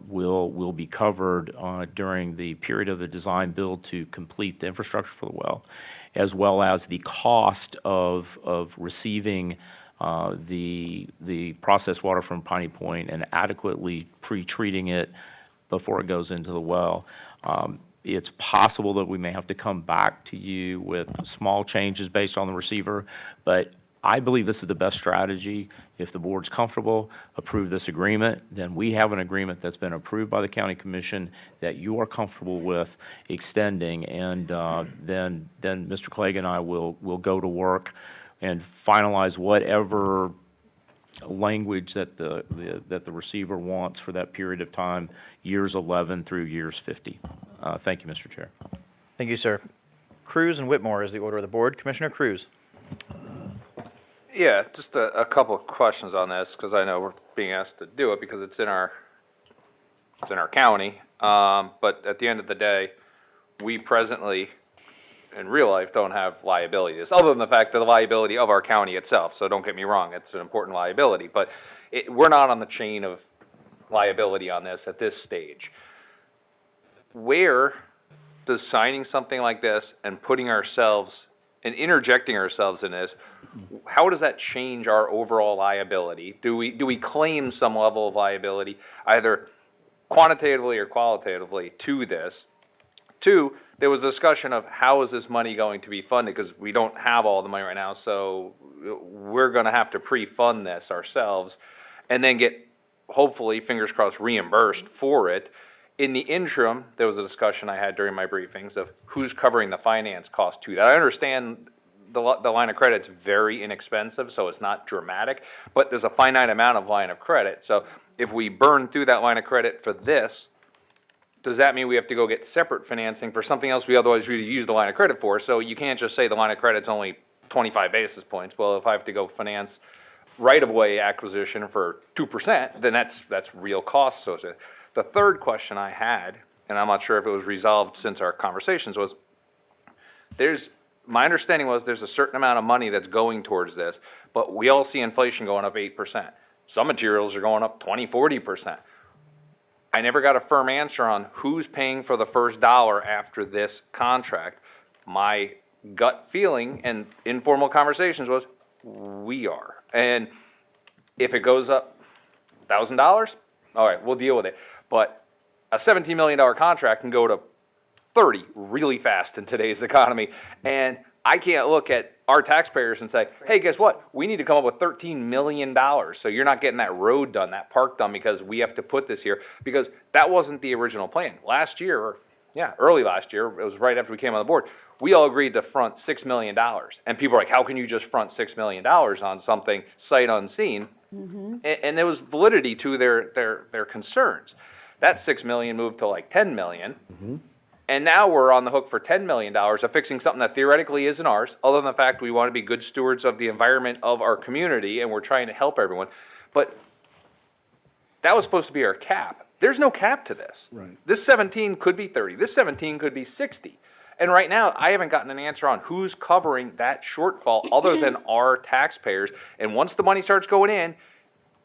will be covered during the period of the design build to complete the infrastructure for the well, as well as the cost of receiving the processed water from Piney Point and adequately pre-treating it before it goes into the well. It's possible that we may have to come back to you with small changes based on the receiver, but I believe this is the best strategy. If the board's comfortable, approve this agreement, then we have an agreement that's been approved by the county commission that you are comfortable with extending, and then Mr. Clegg and I will go to work and finalize whatever language that the receiver wants for that period of time, years 11 through years 50. Thank you, Mr. Chair. Thank you, sir. Cruz and Whitmore is the order of the board. Commissioner Cruz. Yeah, just a couple of questions on this, because I know we're being asked to do it because it's in our county. But at the end of the day, we presently, in real life, don't have liabilities, other than the fact that the liability of our county itself. So don't get me wrong, it's an important liability. But we're not on the chain of liability on this at this stage. Where does signing something like this and putting ourselves and interjecting ourselves in this, how does that change our overall liability? Do we claim some level of liability, either quantitatively or qualitatively, to this? Two, there was a discussion of how is this money going to be funded, because we don't have all the money right now, so we're going to have to pre-fund this ourselves and then get, hopefully, fingers crossed, reimbursed for it. In the interim, there was a discussion I had during my briefings of who's covering the finance cost to that. I understand the line of credit's very inexpensive, so it's not dramatic, but there's a finite amount of line of credit. So if we burn through that line of credit for this, does that mean we have to go get separate financing for something else we otherwise would use the line of credit for? So you can't just say the line of credit's only 25 basis points. Well, if I have to go finance right-of-way acquisition for 2%, then that's real cost. So the third question I had, and I'm not sure if it was resolved since our conversations, was my understanding was there's a certain amount of money that's going towards this, but we all see inflation going up 8%. Some materials are going up 20, 40%. I never got a firm answer on who's paying for the first dollar after this contract. My gut feeling and informal conversations was we are. And if it goes up $1,000, all right, we'll deal with it. But a $17 million contract can go to 30 really fast in today's economy. And I can't look at our taxpayers and say, hey, guess what? We need to come up with $13 million. So you're not getting that road done, that park done, because we have to put this here. Because that wasn't the original plan. Last year, early last year, it was right after we came on the board, we all agreed to front $6 million. And people are like, how can you just front $6 million on something sight unseen? Mm-hmm. And there was validity to their concerns. That $6 million moved to like $10 million. Mm-hmm. And now we're on the hook for $10 million of fixing something that theoretically isn't ours, other than the fact we want to be good stewards of the environment of our community, and we're trying to help everyone. But that was supposed to be our cap. There's no cap to this. Right. This 17 could be 30. This 17 could be 60. And right now, I haven't gotten an answer on who's covering that shortfall other than our taxpayers. And once the money starts going in,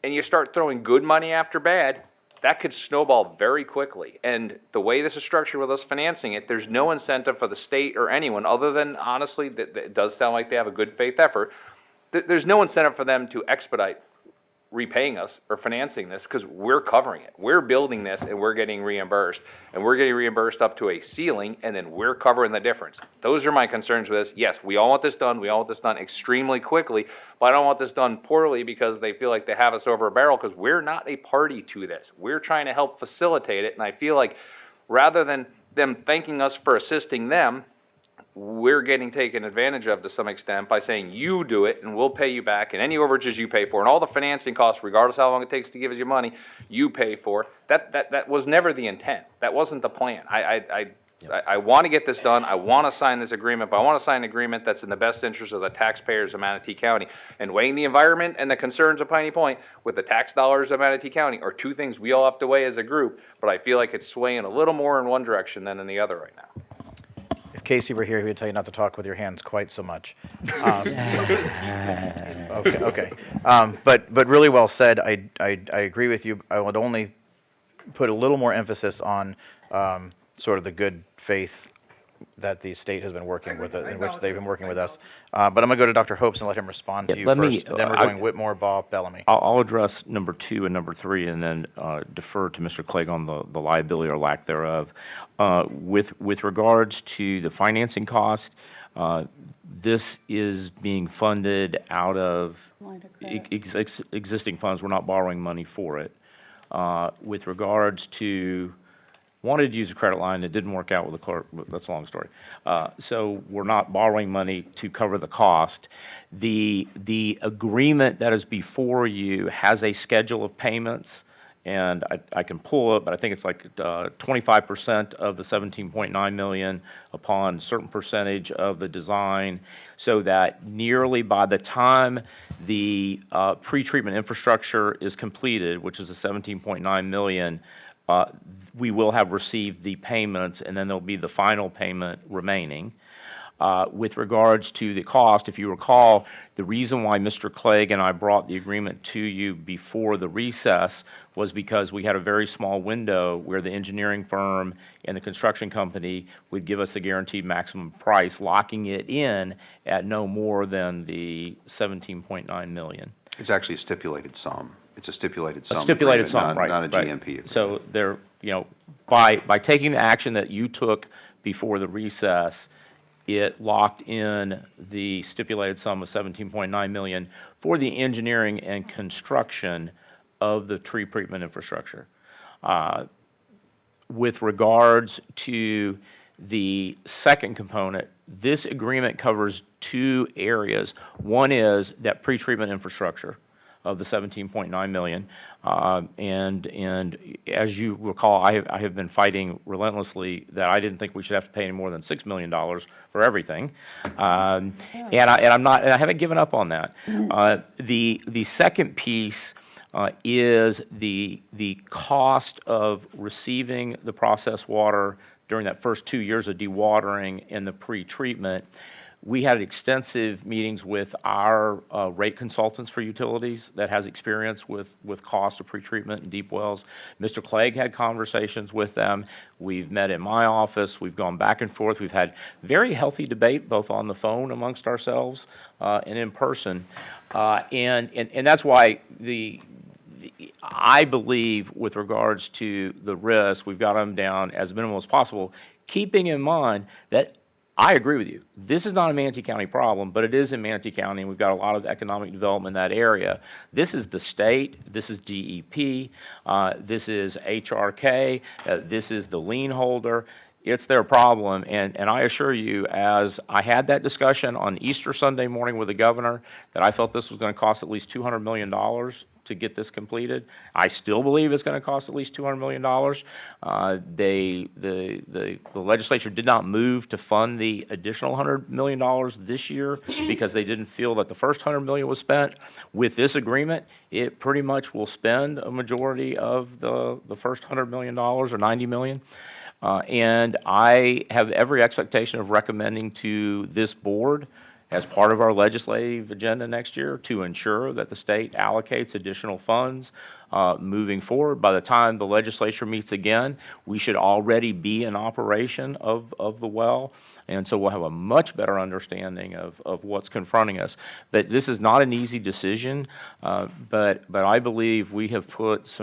and you start throwing good money after bad, that could snowball very quickly. And the way this is structured with us financing it, there's no incentive for the state or anyone, other than, honestly, that it does sound like they have a good faith effort. There's no incentive for them to expedite repaying us or financing this, because we're covering it. We're building this and we're getting reimbursed. And we're getting reimbursed up to a ceiling, and then we're covering the difference. Those are my concerns with this. Yes, we all want this done. We all want this done extremely quickly, but I don't want this done poorly because they feel like they have us over a barrel, because we're not a party to this. We're trying to help facilitate it, and I feel like rather than them thanking us for assisting them, we're getting taken advantage of to some extent by saying you do it and we'll pay you back, and any overages you pay for and all the financing costs, regardless of how long it takes to give us your money, you pay for. That was never the intent. That wasn't the plan. I want to get this done. I want to sign this agreement, but I want to sign an agreement that's in the best interest of the taxpayers of Manatee County. And weighing the environment and the concerns of Piney Point with the tax dollars of Manatee County are two things we all have to weigh as a group, but I feel like it's swaying a little more in one direction than in the other right now. If Casey were here, he would tell you not to talk with your hands quite so much. Okay. But really well said. I agree with you. I would only put a little more emphasis on sort of the good faith that the state has been working with, in which they've been working with us. But I'm going to go to Dr. Hopes and let him respond to you first. And then we're going Whitmore, Ball, Bellamy. I'll address number 2 and number 3, and then defer to Mr. Clegg on the liability or lack thereof. With regards to the financing cost, this is being funded out of existing funds. We're not borrowing money for it. With regards to wanted to use a credit line that didn't work out with the clerk. That's a long story. So we're not borrowing money to cover the cost. The agreement that is before you has a schedule of payments, and I can pull it, but I think it's like 25% of the $17.9 million upon a certain percentage of the design, so that nearly by the time the pretreatment infrastructure is completed, which is the $17.9 million, we will have received the payments, and then there'll be the final payment remaining. With regards to the cost, if you recall, the reason why Mr. Clegg and I brought the agreement to you before the recess was because we had a very small window where the engineering firm and the construction company would give us a guaranteed maximum price, locking it in at no more than the $17.9 million. It's actually a stipulated sum. It's a stipulated sum. A stipulated agreement, sum, right. Not a right. GMP agreement. So there, by taking the action that you took before the recess, it locked in the stipulated sum of $17.9 million for the engineering and construction of the tree treatment infrastructure. With regards to the second component, this agreement covers 2 areas. One is that pretreatment infrastructure of the $17.9 million. And as you recall, I have been fighting relentlessly that I didn't think we should have to pay any more than $6 million for everything. And I haven't given up on that. The second piece is the cost of receiving the processed water during that first 2 years of dewatering and the pre-treatment. We had extensive meetings with our rate consultants for utilities that has experience with cost of pretreatment and deep wells. Mr. Clegg had conversations with them. We've met in my office. We've gone back and forth. We've had very healthy debate, both on the phone amongst ourselves and in person. And that's why I believe with regards to the risk, we've got them down as minimal as possible, keeping in mind that I agree with you. This is not a Manatee County problem, but it is in Manatee County, and we've got a lot of economic development in that area. This is the state, this is DEP, this is HRK, this is the lien holder. It's their problem, and I assure you, as I had that discussion on Easter Sunday morning with the governor, that I felt this was going to cost at least $200 million to get this completed. I still believe it's going to cost at least $200 million. The legislature did not move to fund the additional $100 million this year because they didn't feel that the first $100 million was spent. With this agreement, it pretty much will spend a majority of the first $100 million or $90 million. And I have every expectation of recommending to this board as part of our legislative agenda next year to ensure that the state allocates additional funds moving forward. By the time the legislature meets again, we should already be in operation of the well. And so we'll have a much better understanding of what's confronting us. But this is not an easy decision, but I believe we have put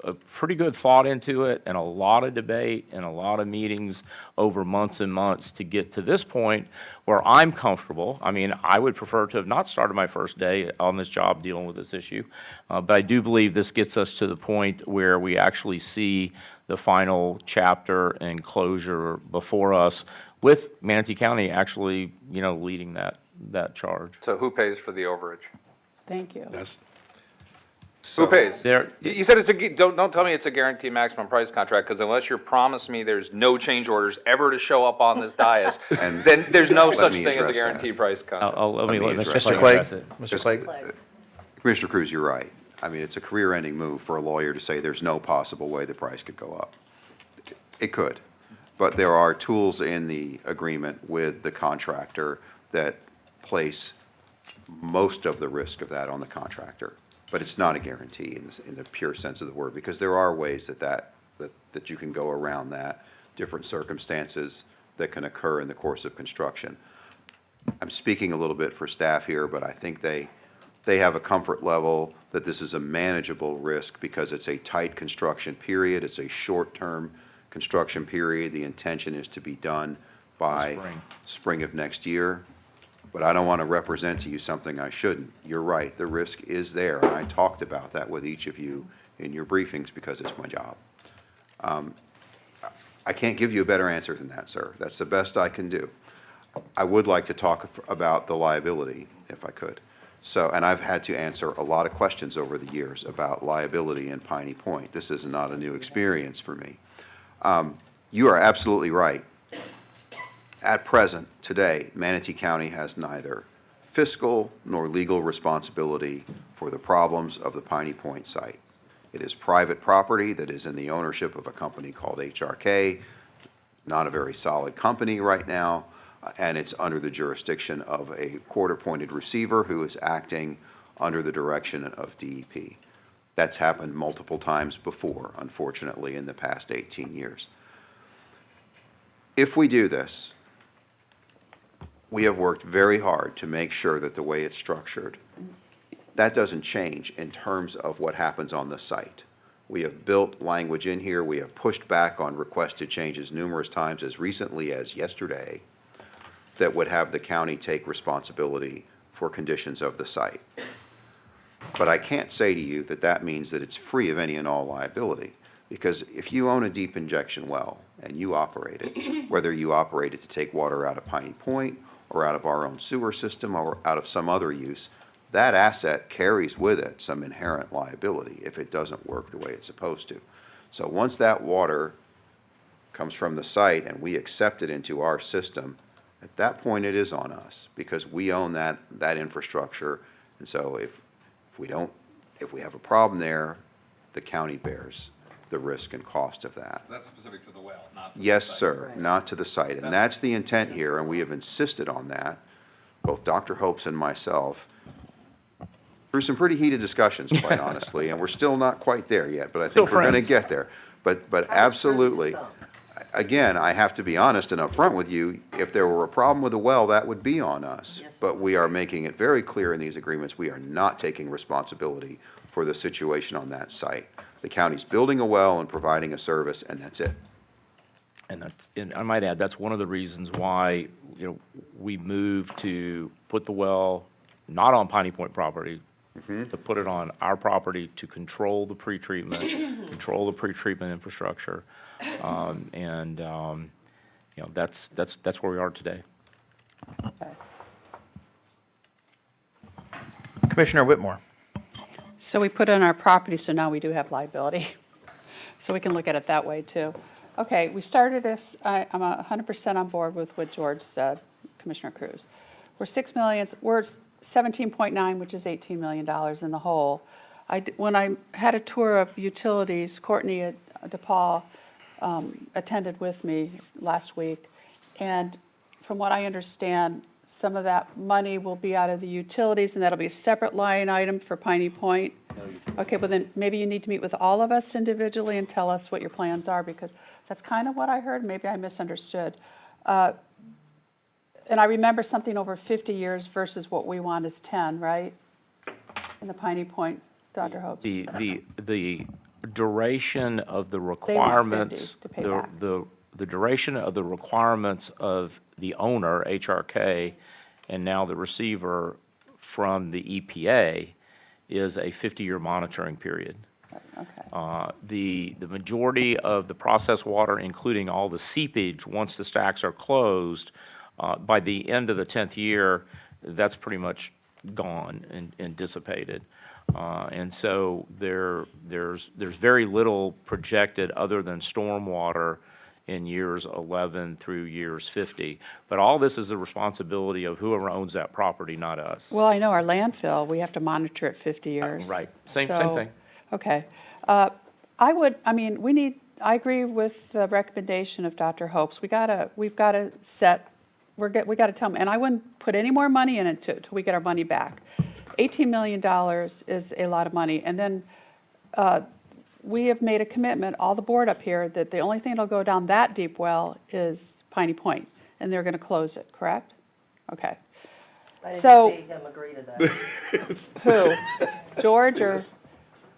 a pretty good thought into it and a lot of debate and a lot of meetings over months and months to get to this point where I'm comfortable. I mean, I would prefer to have not started my first day on this job dealing with this issue, but I do believe this gets us to the point where we actually see the final chapter and closure before us with Manatee County actually, leading that charge. So who pays for the overage? Thank you. Who pays? There- You said don't tell me it's a guaranteed maximum price contract, because unless you're promising me there's no change orders ever to show up on this dais, then there's no Let such me thing as a address that. guaranteed price contract. Let me let address Mr. Mr. Clegg Clegg? address it. Mr. Clegg? Commissioner Cruz, you're right. I mean, it's a career-ending move for a lawyer to say there's no possible way the price could go up. It could, but there are tools in the agreement with the contractor that place most of the risk of that on the contractor. But it's not a guarantee in the pure sense of the word, because there are ways that you can go around that, different circumstances that can occur in the course of construction. I'm speaking a little bit for staff here, but I think they have a comfort level that this is a manageable risk because it's a tight construction period. It's a short-term construction period. The intention is to be done by spring of next year. But I don't want to represent to you something I shouldn't. You're right, the risk is there, and I talked about that with each of you in your briefings because it's my job. I can't give you a better answer than that, sir. That's the best I can do. I would like to talk about the liability, if I could. So, and I've had to answer a lot of questions over the years about liability in Piney Point. This is not a new experience for me. You are absolutely right. At present, today, Manatee County has neither fiscal nor legal responsibility for the problems of the Piney Point site. It is private property that is in the ownership of a company called HRK, not a very solid company right now, and it's under the jurisdiction of a court-appointed receiver who is acting under the direction of DEP. That's happened multiple times before, unfortunately, in the past 18 years. If we do this, we have worked very hard to make sure that the way it's structured, that doesn't change in terms of what happens on the site. We have built language in here. We have pushed back on requested changes numerous times, as recently as yesterday, that would have the county take responsibility for conditions of the site. But I can't say to you that that means that it's free of any and all liability, because if you own a deep injection well and you operate it, whether you operate it to take water out of Piney Point or out of our own sewer system or out of some other use, that asset carries with it some inherent liability if it doesn't work the way it's supposed to. So once that water comes from the site and we accept it into our system, at that point it is on us because we own that infrastructure. And so if we have a problem there, the county bears the risk and cost of that. That's specific to the well, not to Yes, sir, not to the site. And that's the intent here, and we have insisted on that, both Dr. Hopes and myself, through some pretty heated discussions, quite honestly, and we're still not quite there yet, but I think we're going to get there. But absolutely, again, I have to be honest and upfront with you, if there were a problem with the well, that would be on us. But we are making it very clear in these agreements, we are not taking responsibility for the situation on that site. The county's building a well and providing a service, and that's it. And I might add, that's one of the reasons why, we moved to put the well not on Piney Point property, to put it on our property to control the pretreatment, control the pretreatment infrastructure. That's where we are today. Commissioner Whitmore. So we put it on our property, so now we do have liability. So we can look at it that way, too. Okay, we started this, I'm 100% on board with what George said, Commissioner Cruz. We're 6 million, we're 17.9, which is $18 million in the hole. When I had a tour of utilities, Courtney DePaul attended with me last week, and from what I understand, some of that money will be out of the utilities, and that'll be a separate line item for Piney Point. Okay, well then, maybe you need to meet with all of us individually and tell us what your plans are, because that's kind of what I heard. Maybe I misunderstood. And I remember something over 50 years versus what we want is 10, right? In the Piney Point, Dr. Hopes. The duration of the They want 50 requirements, to pay back. the duration of the requirements of the owner, HRK, and now the receiver from the EPA is a 50-year monitoring period. The majority of the processed water, including all the seepage, once the stacks are closed, by the end of the 10th year, that's pretty much gone and dissipated. And so there's very little projected other than stormwater in years 11 through years 50. But all this is the responsibility of whoever owns that property, not us. Well, I know our landfill, we have to monitor it 50 years. Right. Same So- thing. Okay. I agree with the recommendation of Dr. Hopes. We've got to we got to tell them, and I wouldn't put any more money in it till we get our money back. $18 million is a lot of money. And then we have made a commitment, all the board up here, that the only thing that'll go down that deep well is Piney Point, and they're going to close it, correct? Okay. I didn't So- see him agree to that. Who? George or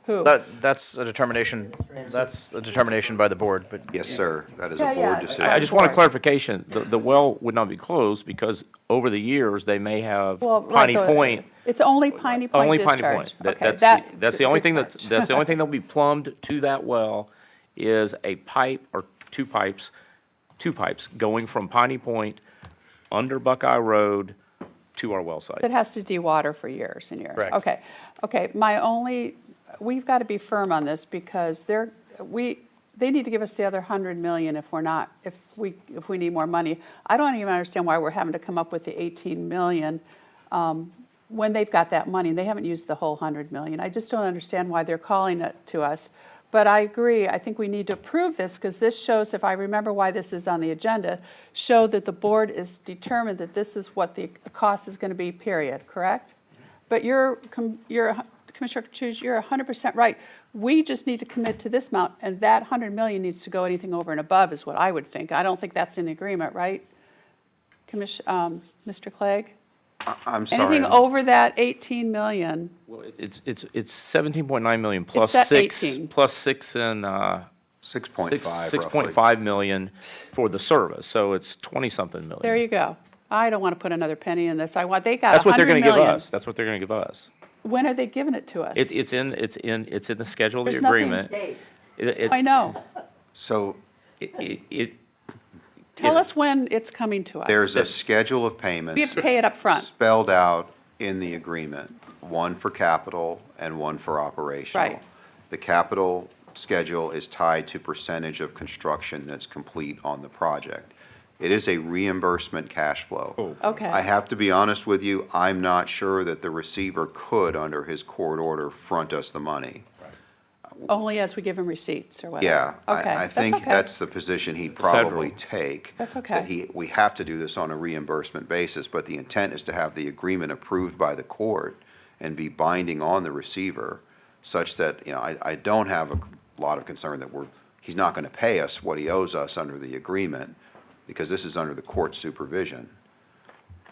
who? That's a determination by the board, but. Yes, sir. That is Yeah, a board yeah. decision. I just want a clarification. The well would not be closed because over the years, they may have Well, right, Piney Point. It's only Piney Point Only discharge. Piney Point. Okay, That's the only thing good that's the only thing that'll be plumbed to that well is a pipe or two pipes going from Piney Point under Buckeye Road to our well site. It has to dewater for years and years. Correct. Okay, we've got to be firm on this because they need to give us the other 100 million if we need more money. I don't even understand why we're having to come up with the 18 million when they've got that money. They haven't used the whole 100 million. I just don't understand why they're calling it to us. But I agree, I think we need to approve this because this shows, if I remember why this is on the agenda, show that the board is determined that this is what the cost is going to be, period, correct? But Commissioner Kachush, you're 100% right. We just need to commit to this amount, and that 100 million needs to go anything over and above is what I would think. I don't think that's in the agreement, right? Mr. Clegg? I'm sorry. Anything over that 18 million, Well, it's 17.9 million plus at six 18. plus six and 6.5 6.5 million for the service. So it's 20-something million. there you go. I don't want to put another penny in this. They got That's what they're 100 going to give million. us. That's what they're going to give us. When are they giving it to us? It's in the schedule of the There's nothing- agreement. I know. So Tell us when it's coming to us. there's a schedule of payments. We have to pay it up front. Spelled out in the agreement, one for capital and one for operational. Right. The capital schedule is tied to percentage of construction that's complete on the project. It is a reimbursement cash flow. Okay. I have to be honest with you, I'm not sure that the receiver could, under his court order, front us the money. Only as we give him receipts or whatever. Yeah, Okay, I think okay. that's the position he'd probably take. That's okay. That we have to do this on a reimbursement basis, but the intent is to have the agreement approved by the court and be binding on the receiver, such that, I don't have a lot of concern that he's not gonna pay us what he owes us under the agreement, because this is under the court supervision.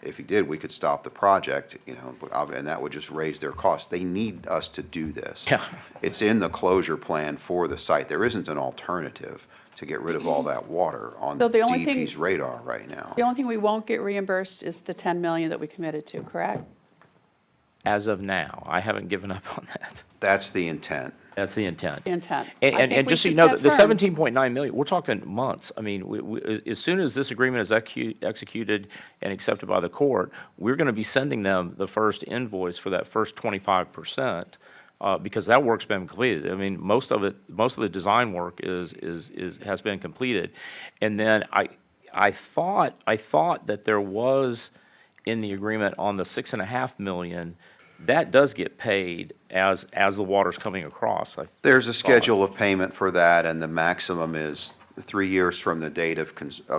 If he did, we could stop the project, and that would just raise their costs. They need us to do this. Yeah. It's in the closure plan for the site. There isn't an alternative to get rid of all that water on So the only thing- DEP's radar right now. The only thing we won't get reimbursed is the 10 million that we committed to, correct? As of now, I haven't given up on that. That's the intent. That's the intent. The intent. I And think we just so you should know, set the firm. 17.9 million, we're talking months. I mean, as soon as this agreement is executed and accepted by the court, we're going to be sending them the first invoice for that first 25%, because that work's been completed. I mean, most of the design work has been completed. And then I thought that there was in the agreement on the 6.5 million, that does get paid as the water's coming across. There's a schedule of payment for that, and the maximum is 3 years from the date of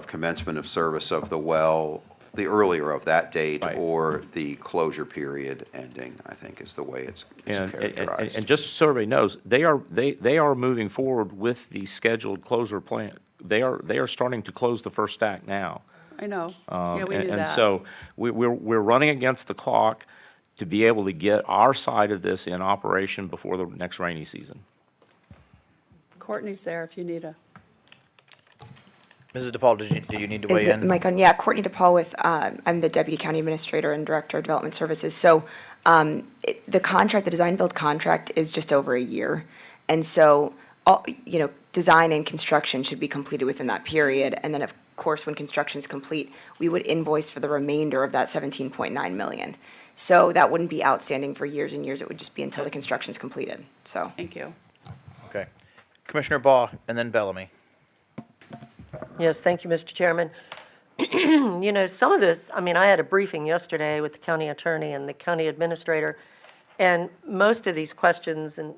commencement of service of the well, the earlier of that date, or the closure period ending, I think is the way it's characterized. And just so everybody knows, they are moving forward with the scheduled closure plan. They are starting to close the first stack now. I know. Yeah, we knew And that. so we're running against the clock to be able to get our side of this in operation before the next rainy season. Courtney's there if you need a. Mrs. DePaul, do you need to weigh in? Mic on? Yeah, Courtney DePaul with, I'm the Deputy County Administrator and Director of Development Services. So the contract, the design build contract is just over a year. And so, design and construction should be completed within that period. And then, of course, when construction is complete, we would invoice for the remainder of that 17.9 million. So that wouldn't be outstanding for years and years. It would just be until the construction's completed. So. Thank you. Okay. Commissioner Baugh and then Bellamy. Yes, thank you, Mr. Chairman. Some of this, I had a briefing yesterday with the county attorney and the county administrator, and most of these questions, and,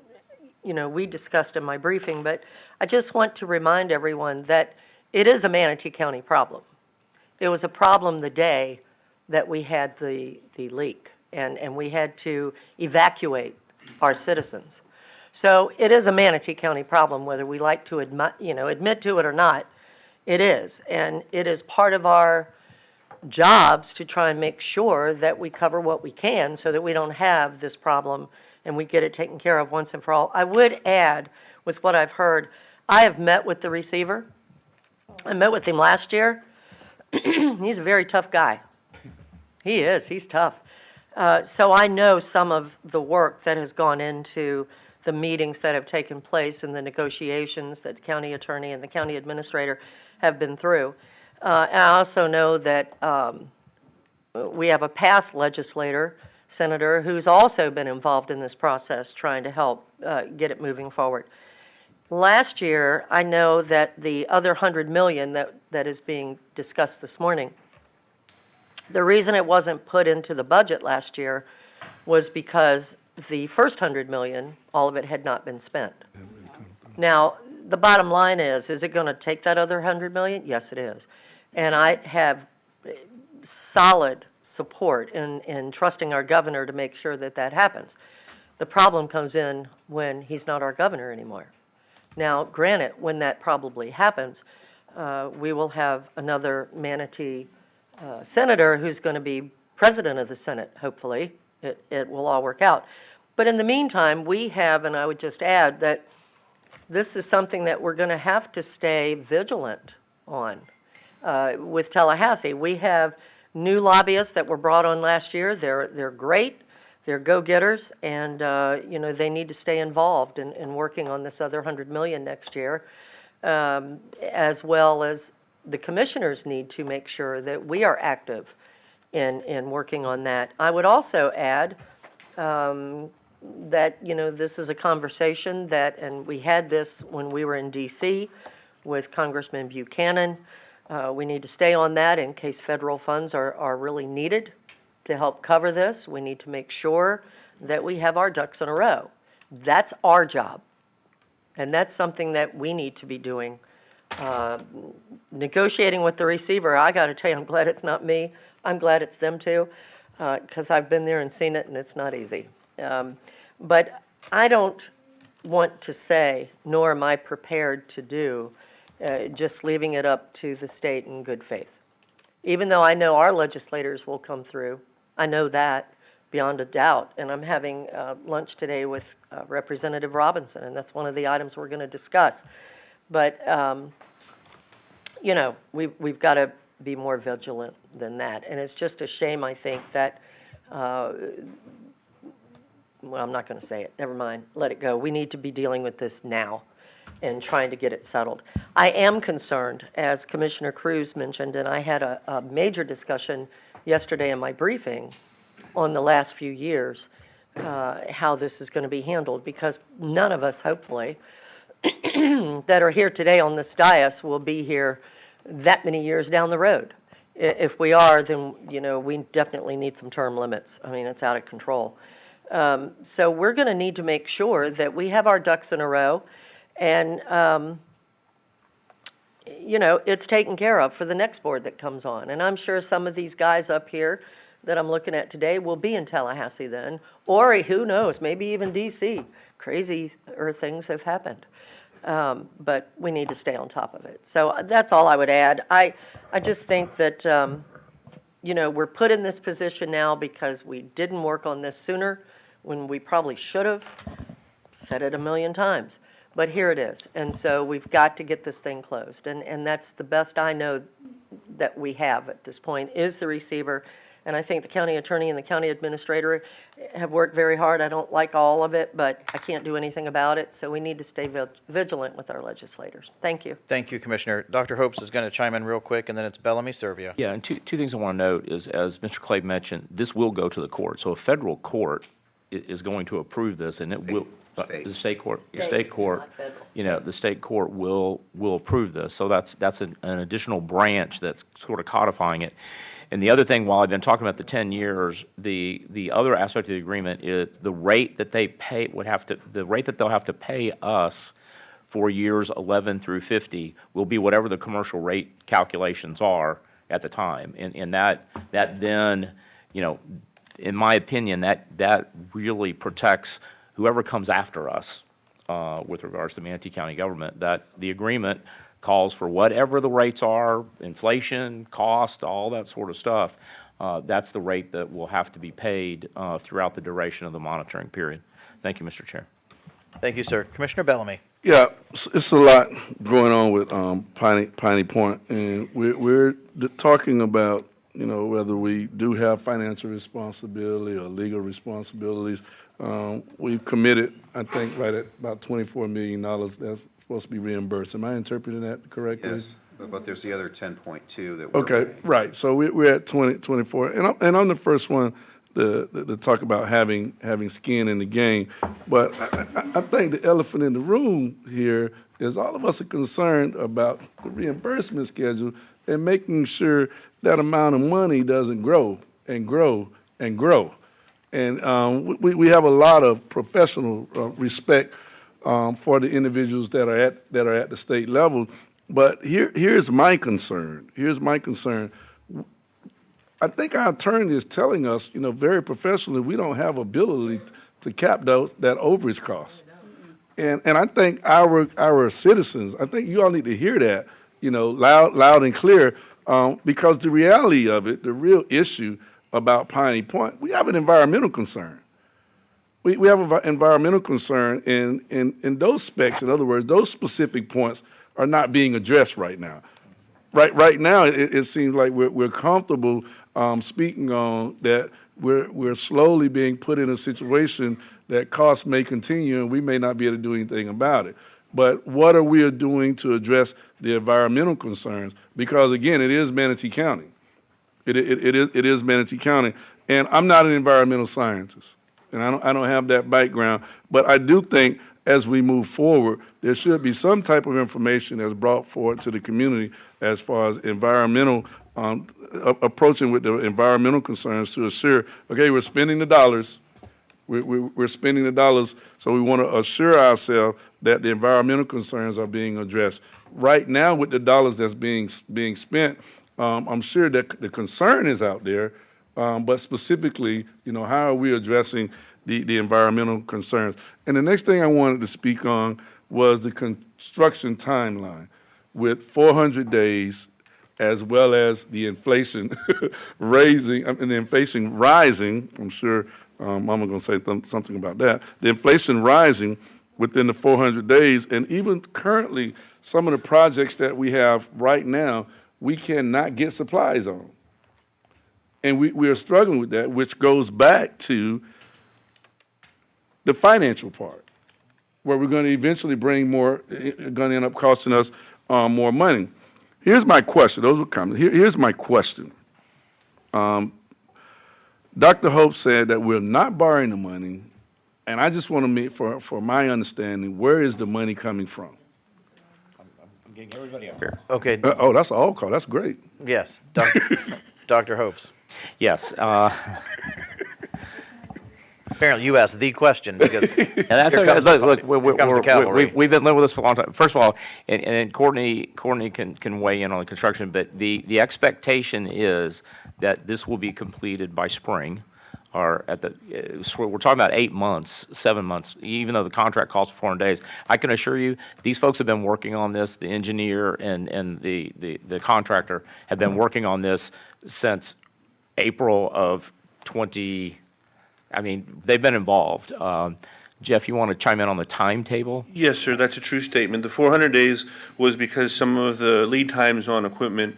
we discussed in my briefing, but I just want to remind everyone that it is a Manatee County problem. It was a problem the day that we had the leak, and we had to evacuate our citizens. So it is a Manatee County problem, whether we like to admit to it or not. It is, and it is part of our jobs to try and make sure that we cover what we can so that we don't have this problem and we get it taken care of once and for all. I would add, with what I've heard, I have met with the receiver. I met with him last year. He's a very tough guy. He is. He's tough. So I know some of the work that has gone into the meetings that have taken place and the negotiations that the county attorney and the county administrator have been through. And I also know that we have a past legislator, senator, who's also been involved in this process trying to help get it moving forward. Last year, I know that the other $100 million that is being discussed this morning, the reason it wasn't put into the budget last year was because the first $100 million, all of it had not been spent. Now, the bottom line is it going to take that other $100 million? Yes, it is. And I have solid support in trusting our governor to make sure that that happens. The problem comes in when he's not our governor anymore. Now, granted, when that probably happens, we will have another Manatee senator who's going to be president of the Senate, hopefully. It will all work out. But in the meantime, we have, and I would just add that this is something that we're going to have to stay vigilant on with Tallahassee. We have new lobbyists that were brought on last year. They're great. They're go-getters, and they need to stay involved in working on this other $100 million next year, as well as the commissioners need to make sure that we are active in working on that. I would also add that this is a conversation that, and we had this when we were in D.C. with Congressman Buchanan. We need to stay on that in case federal funds are really needed to help cover this. We need to make sure that we have our ducks in a row. That's our job. And that's something that we need to be doing. Negotiating with the receiver, I got to tell you, I'm glad it's not me. I'm glad it's them too, because I've been there and seen it, and it's not easy. But I don't want to say, nor am I prepared to do, just leaving it up to the state in good faith. Even though I know our legislators will come through, I know that beyond a doubt. And I'm having lunch today with Representative Robinson, and that's one of the items we're going to discuss. But, we've got to be more vigilant than that. And it's just a shame, I think, that, I'm not going to say it. Never mind. Let it go. We need to be dealing with this now and trying to get it settled. I am concerned, as Commissioner Cruz mentioned, and I had a major discussion yesterday in my briefing on the last few years, how this is going to be handled, because none of us, hopefully, that are here today on this dais will be here that many years down the road. If we are, then, we definitely need some term limits. I mean, it's out of control. So we're going to need to make sure that we have our ducks in a row and, it's taken care of for the next board that comes on. And I'm sure some of these guys up here that I'm looking at today will be in Tallahassee then, or who knows, maybe even D.C. Crazier things have happened. But we need to stay on top of it. So that's all I would add. I just think that, we're put in this position now because we didn't work on this sooner when we probably should have. Said it a million times. But here it is. And so we've got to get this thing closed. And that's the best I know that we have at this point is the receiver And I think the county attorney and the county administrator have worked very hard. I don't like all of it, but I can't do anything about it. So we need to stay vigilant with our legislators. Thank you. Thank you, Commissioner. Dr. Hopes is going to chime in real quick, and then it's Bellamy Servia. Yeah, and two things I want to note is, as Mr. Clegg mentioned, this will go to the court. So a federal court is going to approve this, and it will, the state court, the state court, not federal. you know, the state court will approve this. So that's an additional branch that's sort of codifying it. And the other thing, while I've been talking about the 10 years, the other aspect of the agreement is the rate that they pay the rate that they'll have to pay us for years 11 through 50 will be whatever the commercial rate calculations are at the time. And that then, you know, in my opinion, that really protects whoever comes after us with regards to Manatee County government, that the agreement calls for whatever the rates are, inflation, cost, all that sort of stuff. That's the rate that will have to be paid throughout the duration of the monitoring period. Thank you, Mr. Chair. Thank you, sir. Commissioner Bellamy. Yeah, it's a lot going on with Piney Point, and we're talking about, you know, whether we do have financial responsibility or legal responsibilities. We've committed, I think, right at about $24 million that's supposed to be reimbursed. Am I interpreting that correctly? Yes, but there's the other 10.2 that we're Okay, paying. right. So we're at 24, and I'm the first one to talk about having skin in the game. But I think the elephant in the room here is all of us are concerned about the reimbursement schedule and making sure that amount of money doesn't grow and grow and grow. And we have a lot of professional respect for the individuals that are at the state level. But here's my concern. I think our attorney is telling us, you know, very professionally, we don't have ability to cap that overage cost. And I think our citizens, I think you all need to hear that, you know, loud and clear, because the reality of it, the real issue about Piney Point, we have an environmental concern. We have an environmental concern, in those specs. In other words, those specific points are not being addressed right now. Right now, it seems like we're comfortable speaking on that we're slowly being put in a situation that costs may continue and we may not be able to do anything about it. But what are we doing to address the environmental concerns? Because again, it is Manatee County. It is Manatee County, and I'm not an environmental scientist, and I don't have that background. But I do think as we move forward, there should be some type of information that's brought forward to the community as far as environmental, approaching with the environmental concerns to assure, okay, we're spending the dollars, we're spending the dollars, so we want to assure ourselves that the environmental concerns are being addressed. Right now, with the dollars that's being spent, I'm sure that the concern is out there, but specifically, you know, how are we addressing the environmental concerns? And the next thing I wanted to speak on was the construction timeline with 400 days, as well as the inflation rising. I'm sure Mama going to say something about that. The inflation rising within the 400 days, and even currently, some of the projects that we have right now, we cannot get supplies on. And we are struggling with that, which goes back to the financial part, where we're going to eventually bring more, going to end up costing us more money. Here's my question. Those were comments. Here's my question. Dr. Hope said that we're not borrowing the money, and I just want to meet, for my understanding, where is the money coming from? I'm getting everybody up here. Okay. That's an all call. That's great. Yes, Dr. Hopes. Yes. Apparently, you asked the question because And that's here comes look, the cavalry. we've been living with this for a long time. First of all, and Courtney can weigh in on the construction, but the expectation is that this will be completed by spring, or we're talking about 8 months, 7 months, even though the contract calls for 400 days. I can assure you, these folks have been working on this. The engineer and the contractor have been working on this since April of 20. I mean, they've been involved. Jeff, you want to chime in on the timetable? Yes, sir, that's a true statement. The 400 days was because some of the lead times on equipment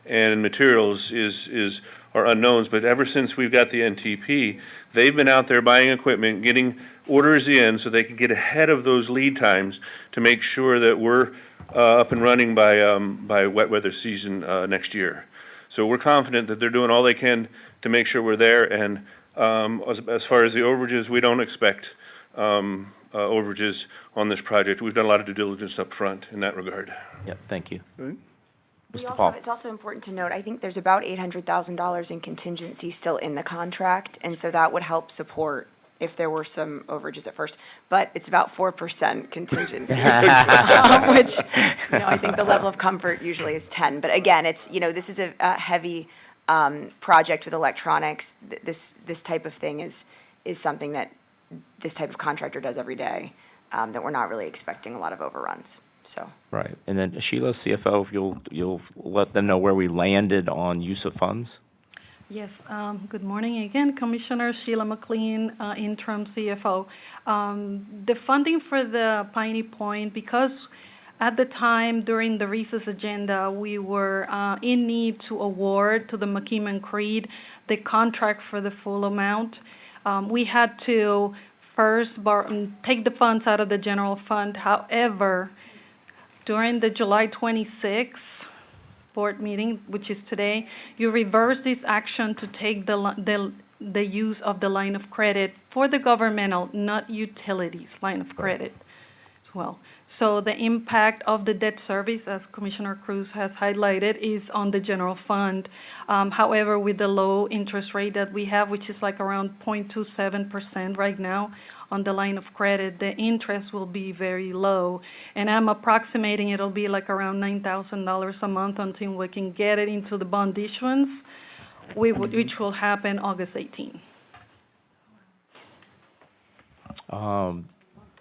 and materials are unknowns, but ever since we've got the NTP, they've been out there buying equipment, getting orders in so they can get ahead of those lead times to make sure that we're up and running by wet weather season next year. So we're confident that they're doing all they can to make sure we're there. And as far as the overages, we don't expect overages on this project. We've done a lot of due diligence up front in that regard. Yep, thank you. It's also important to note, I think there's about $800,000 in contingency still in the contract, and so that would help support if there were some overages at first, but it's about 4% contingency, which, I think the level of comfort usually is 10. But again, it's, this is a heavy project with electronics. This type of thing is something that this type of contractor does every day, that we're not really expecting a lot of overruns, so. Right. And then Sheila, CFO, if you'll let them know where we landed on use of funds? Yes, good morning again, Commissioner Sheila McLean, interim CFO. The funding for the Piney Point, because at the time during the recess agenda, we were in need to award to the McKeeman Creed the contract for the full amount. We had to first take the funds out of the general fund. However, during the July 26th board meeting, which is today, you reverse this action to take the use of the line of credit for the governmental, not utilities, line of credit as well. So the impact of the debt service, as Commissioner Cruz has highlighted, is on the general fund. However, with the low interest rate that we have, which is like around 0.27% right now, on the line of credit, the interest will be very low. And I'm approximating it'll be like around $9,000 a month until we can get it into the bond issuance, which will happen August 18.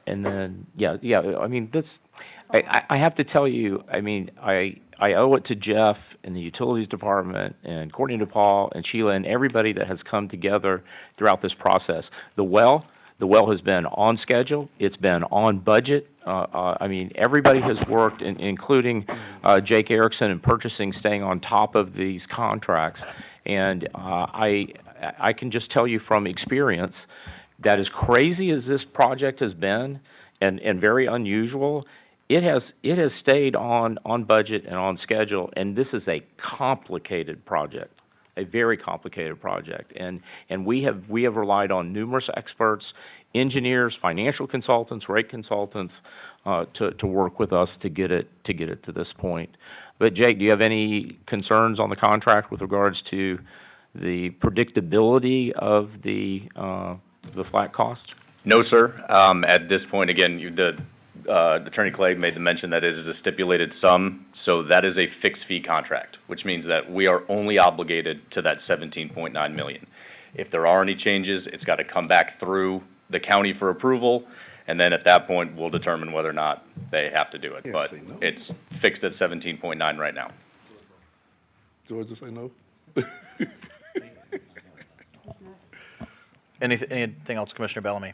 And then, I mean, I have to tell you, I mean, I owe it to Jeff and the Utilities Department and Courtney DePaul and Sheila and everybody that has come together throughout this process. The well has been on schedule. It's been on budget. I mean, everybody has worked, including Jake Erickson in purchasing, staying on top of these contracts. And I can just tell you from experience that as crazy as this project has been and very unusual, it has stayed on budget and on schedule. And this is a complicated project. A very complicated project, and we have relied on numerous experts, engineers, financial consultants, rate consultants, to work with us to get it to this point. But Jake, do you have any concerns on the contract with regards to the predictability of the flat costs? No, sir. At this point, again, Attorney Clegg made the mention that it is a stipulated sum, so that is a fixed fee contract, which means that we are only obligated to that $17.9 million. If there are any changes, it's got to come back through the county for approval, and then at that point, we'll determine whether or not they have to do it. But it's fixed at 17.9 right now. Georgia say no? Anything else, Commissioner Bellamy?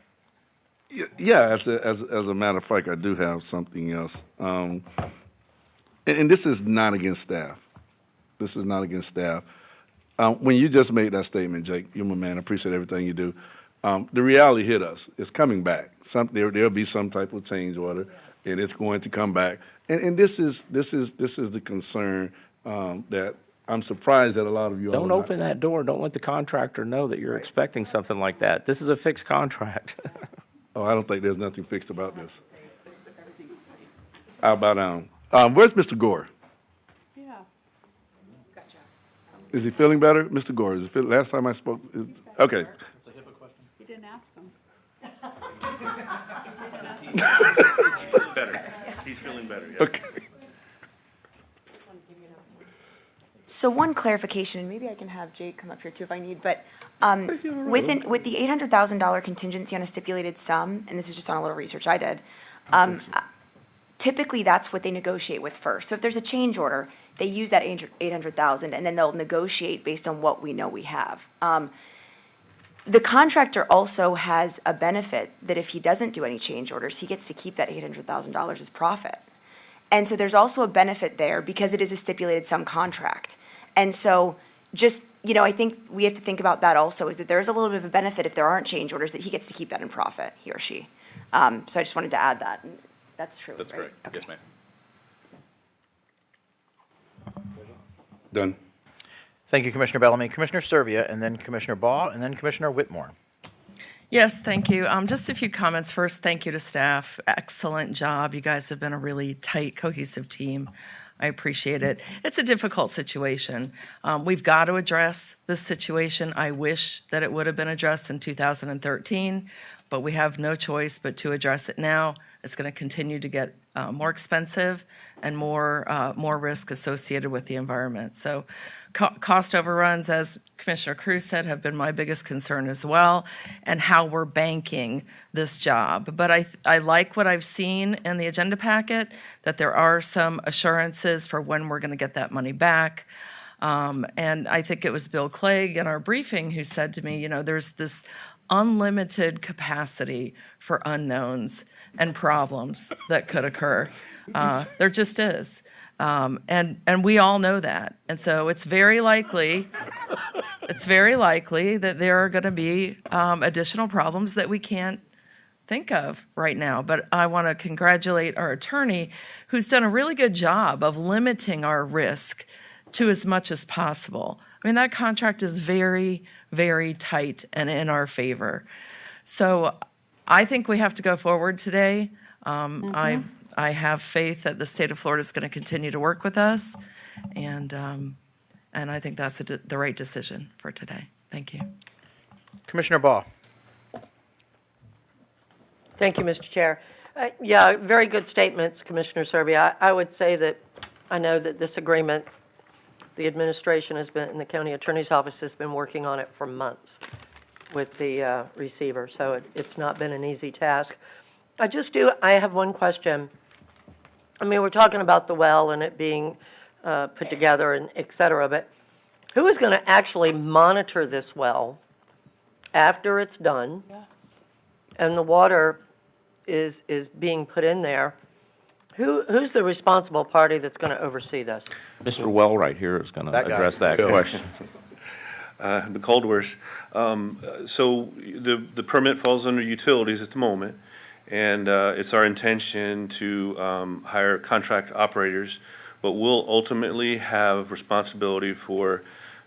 Yeah, as a matter of fact, I do have something else. And this is not against staff. This is not against staff. When you just made that statement, Jake, you're my man. I appreciate everything you do. The reality hit us. It's coming back. There'll be some type of change order, and it's going to come back. And this is the concern that I'm surprised that a lot of you Don't open that door. Don't let the contractor know that you're expecting something like that. This is a fixed contract. Oh, I don't think there's nothing fixed about this. I'll bow down. Where's Mr. Gore? Yeah. Is he feeling better? Mr. Gore, last time I spoke, okay. You didn't ask him. Better. He's feeling better, yeah. Okay. So one clarification, and maybe I can have Jake come up here too if I need, but with the $800,000 contingency on a stipulated sum, and this is just on a little research I did, typically that's what they negotiate with first. So if there's a change order, they use that $800,000 and then they'll negotiate based on what we know we have. The contractor also has a benefit that if he doesn't do any change orders, he gets to keep that $800,000 as profit. And so there's also a benefit there because it is a stipulated sum contract. And so just you know, I think we have to think about that also, is that there's a little bit of a benefit if there aren't change orders, that he gets to keep that in profit, he or she. So I just wanted to add that. And that's true, That's right? correct. Yes, ma'am. Done. Thank you, Commissioner Bellamy. Commissioner Servia, and then Commissioner Baugh, and then Commissioner Whitmore. Yes, thank you. Just a few comments. First, thank you to staff. Excellent job. You guys have been a really tight, cohesive team. I appreciate it. It's a difficult situation. We've got to address this situation. I wish that it would have been addressed in 2013, but we have no choice but to address it now. It's going to continue to get more expensive and more risk associated with the environment. So cost overruns, as Commissioner Cruz said, have been my biggest concern as well, and how we're banking this job. But I like what I've seen in the agenda packet, that there are some assurances for when we're going to get that money back. And I think it was Bill Clegg in our briefing who said to me, you know, there's this unlimited capacity for unknowns and problems that could occur. There just is. And we all know that. And so it's very likely that there are going to be additional problems that we can't think of right now. But I want to congratulate our attorney, who's done a really good job of limiting our risk to as much as possible. I mean, that contract is very, very tight and in our favor. So I think we have to go forward today. I have faith that the state of Florida is going to continue to work with us, and I think that's the right decision for today. Thank you. Commissioner Baugh. Thank you, Mr. Chair. Yeah, very good statements, Commissioner Servia. I would say that I know that this agreement, the administration has been, and the county attorney's office has been working on it for months with the receiver, so it's not been an easy task. I have one question. I mean, we're talking about the well and it being put together and et cetera, but who is going to actually monitor this well after it's done? Yes. And the water is being put in there? Who's the responsible party that's going to oversee this? Mr. Well right here is going to address that question. The Coldwares. So the permit falls under utilities at the moment, and it's our intention to hire contract operators, but we'll ultimately have responsibility for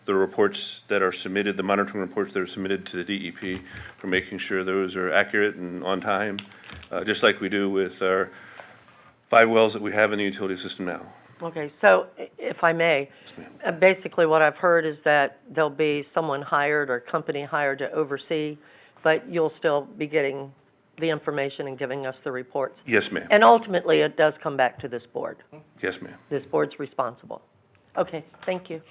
the reports that are submitted, the monitoring reports that are submitted to the DEP, for making sure those are accurate and on time, just like we do with our 5 wells that we have in the utility system now. Okay, so if I may, basically what I've heard is that there'll be someone hired or company hired to oversee, but you'll still be getting the information and giving us the reports. Yes, ma'am. And ultimately, it does come back to this board. Yes, ma'am. This board's responsible. Okay, thank you.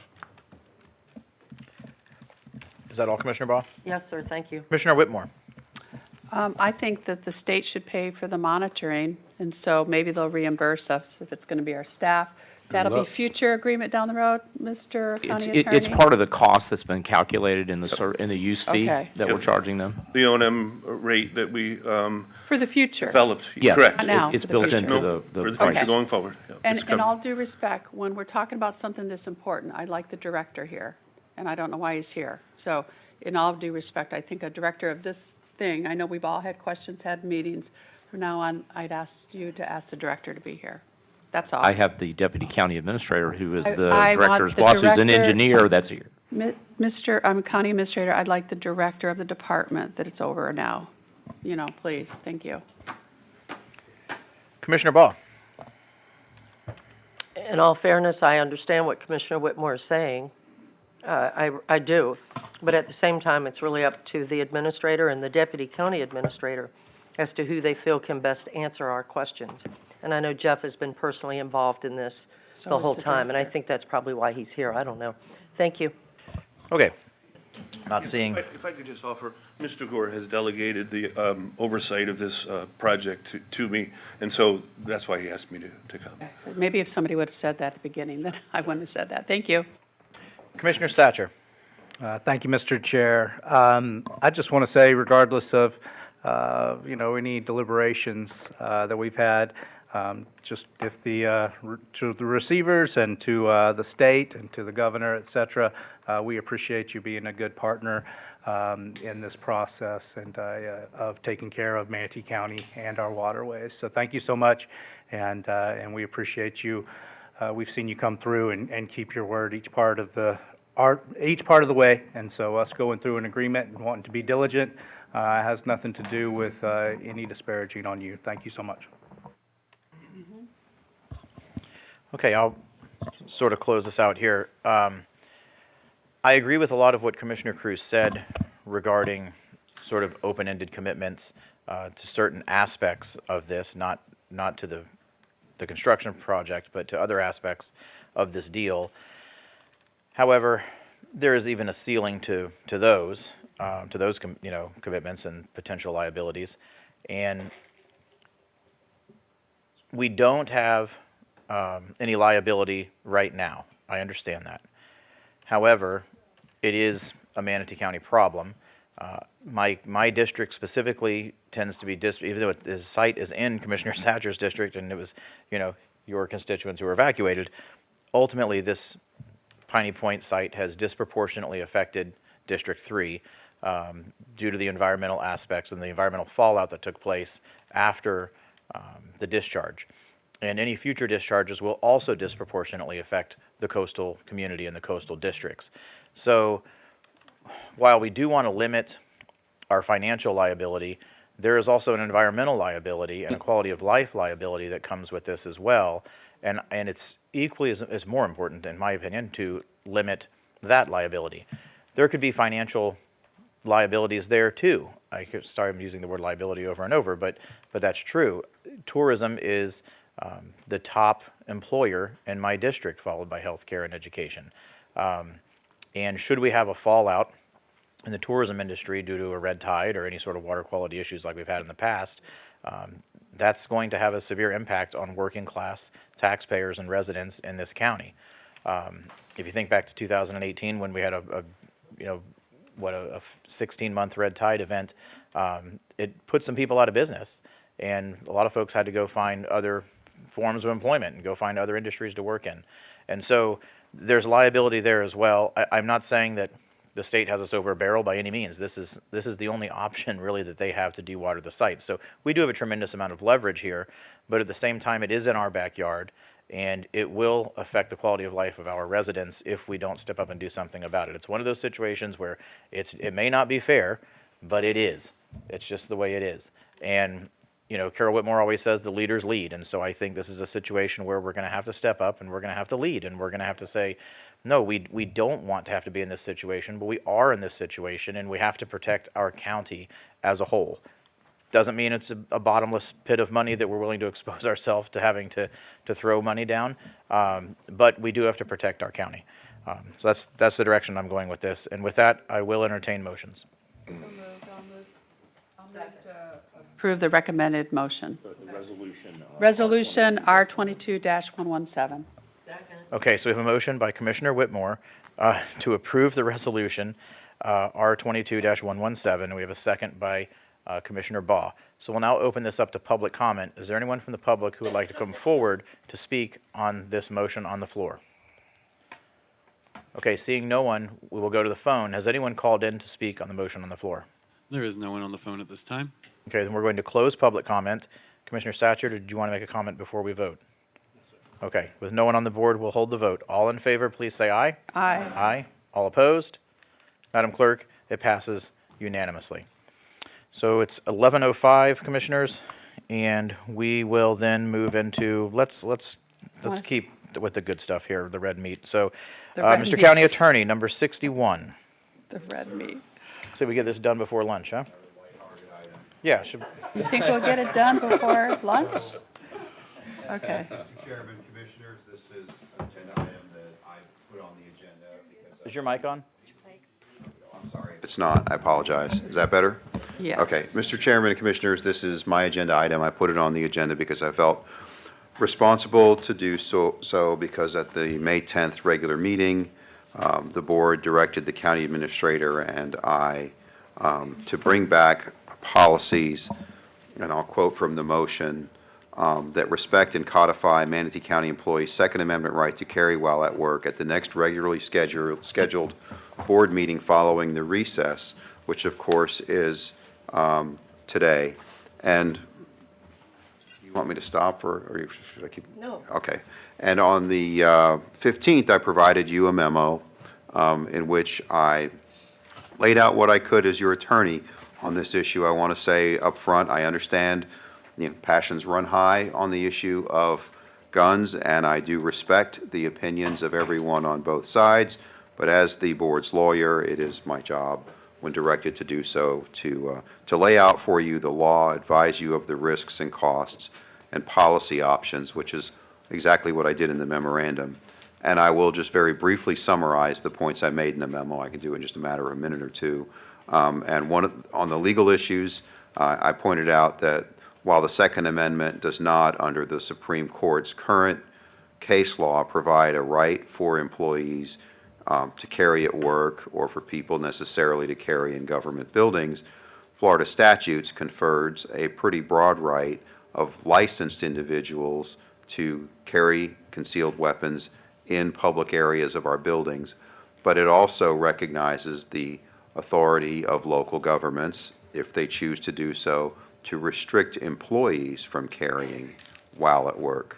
Is that all, Commissioner Baugh? Yes, sir, thank you. Commissioner Whitmore. I think that the state should pay for the monitoring, and so maybe they'll reimburse us if it's going to be our staff. That'll be future agreement down the road, Mr. County Attorney? It's part of the cost that's been calculated in the use fee Okay. that we're charging them. The O&M rate that we For the future. developed, Yeah. correct. Not now, It's for the built future. into the For the price. future going forward. Yeah, And it's in covered. all due respect, when we're talking about something this important, I'd like the director here, and I don't know why he's here. So in all due respect, I think a director of this thing, I know we've all had questions, had meetings. From now on, I'd ask you to ask the director to be here. That's all. I have the deputy county administrator, who is the I want director's the boss, who's an director- engineer, that's here. I'm a county administrator, I'd like the director of the department that it's over now. You know, please, thank you. Commissioner Baugh. In all fairness, I understand what Commissioner Whitmore is saying. I do. But at the same time, it's really up to the administrator and the deputy county administrator as to who they feel can best answer our questions. And I know Jeff has been personally involved in this So the is whole the time, and I director. think that's probably why he's here. I don't know. Thank you. Okay. Not seeing. If I could just offer, Mr. Gore has delegated the oversight of this project to me, and so that's why he asked me to come. Maybe if somebody would have said that at the beginning, then I wouldn't have said that. Thank you. Commissioner Satcher. Thank you, Mr. Chair. I just want to say, regardless of, any deliberations that we've had, Just if to the receivers and to the state and to the governor, et cetera, we appreciate you being a good partner in this process and of taking care of Manatee County and our waterways. So thank you so much, and we appreciate you. We've seen you come through and keep your word each part of the way, and so us going through an agreement and wanting to be diligent has nothing to do with any disparaging on you. Thank you so much. Okay, I'll sort of close this out here. I agree with a lot of what Commissioner Cruz said regarding sort of open-ended commitments to certain aspects of this, not to the construction project, but to other aspects of this deal. However, there is even a ceiling to those commitments and potential liabilities, and we don't have any liability right now. I understand that. However, it is a Manatee County problem. My district specifically tends to be, even though his site is in Commissioner Satcher's district and it was, your constituents who were evacuated, ultimately this Piney Point site has disproportionately affected District 3 due to the environmental aspects and the environmental fallout that took place after the discharge. And any future discharges will also disproportionately affect the coastal community and the coastal districts. So while we do want to limit our financial liability, there is also an environmental liability and a quality of life liability that comes with this as well. And it's equally as more important, in my opinion, to limit that liability. There could be financial liabilities there too. Sorry, I'm using the word liability over and over, but that's true. Tourism is the top employer in my district, followed by healthcare and education. And should we have a fallout in the tourism industry due to a red tide or any sort of water quality issues like we've had in the past, that's going to have a severe impact on working class taxpayers and residents in this county. If you think back to 2018 when we had a 16-month red tide event, it put some people out of business, and a lot of folks had to go find other forms of employment and go find other industries to work in. And so there's liability there as well. I'm not saying that the state has us over a barrel by any means. This is the only option really that they have to dewater the site. So we do have a tremendous amount of leverage here, but at the same time it is in our backyard, and it will affect the quality of life of our residents if we don't step up and do something about it. It's one of those situations where it may not be fair, but it is. It's just the way it is. And Carol Whitmore always says the leaders lead, and so I think this is a situation where we're going to have to step up and we're going to have to lead, and we're going to have to say, no, we don't want to have to be in this situation, but we are in this situation, and we have to protect our county as a whole. Doesn't mean it's a bottomless pit of money that we're willing to expose ourselves to having to throw money down, but we do have to protect our county. So that's the direction I'm going with this, and with that, I will entertain motions. Approve the recommended motion. Resolution R22-117. Okay, so we have a motion by Commissioner Whitmore to approve the resolution R22-117, and we have a second by Commissioner Baugh. So we'll now open this up to public comment. Is there anyone from the public who would like to come forward to speak on this motion on the floor? Okay, seeing no one, we will go to the phone. Has anyone called in to speak on the motion on the floor? There is no one on the phone at this time. Okay, then we're going to close public comment. Commissioner Satcher, did you want to make a comment before we vote? Okay, with no one on the board, we'll hold the vote. All in favor, please say aye. Aye. Aye. All opposed? Madam Clerk, it passes unanimously. So it's 11:05, Commissioners, and we will then move into, let's keep with the good stuff here, the red meat. So, Mr. County Attorney, number 61. The red meat. So we get this done before lunch, huh? Yeah. You think we'll get it done before lunch? Okay. Mr. Chairman, Commissioners, this is an agenda item that I put on the agenda because... Is your mic on? I'm sorry. It's not. I apologize. Is that better? Yes. Okay. Mr. Chairman and Commissioners, this is my agenda item. I put it on the agenda because I felt responsible to do so because at the May 10th regular meeting, the board directed the county administrator and I to bring back policies, and I'll quote from the motion, that respect and codify Manatee County employees' Second Amendment right to carry while at work at the next regularly scheduled board meeting following the recess, which of course is today. And you want me to stop, or should I keep? No. Okay. And on the 15th, I provided you a memo in which I laid out what I could as your attorney on this issue. I want to say up front, I understand passions run high on the issue of guns, and I do respect the opinions of everyone on both sides. But as the board's lawyer, it is my job, when directed to do so, to lay out for you the law, advise you of the risks and costs and policy options, which is exactly what I did in the memorandum. And I will just very briefly summarize the points I made in the memo. I can do it in just a matter of a minute or two. And on the legal issues, I pointed out that while the Second Amendment does not, under the Supreme Court's current case law, provide a right for employees to carry at work or for people necessarily to carry in government buildings, Florida statutes confers a pretty broad right of licensed individuals to carry concealed weapons in public areas of our buildings, but it also recognizes the authority of local governments, if they choose to do so, to restrict employees from carrying while at work.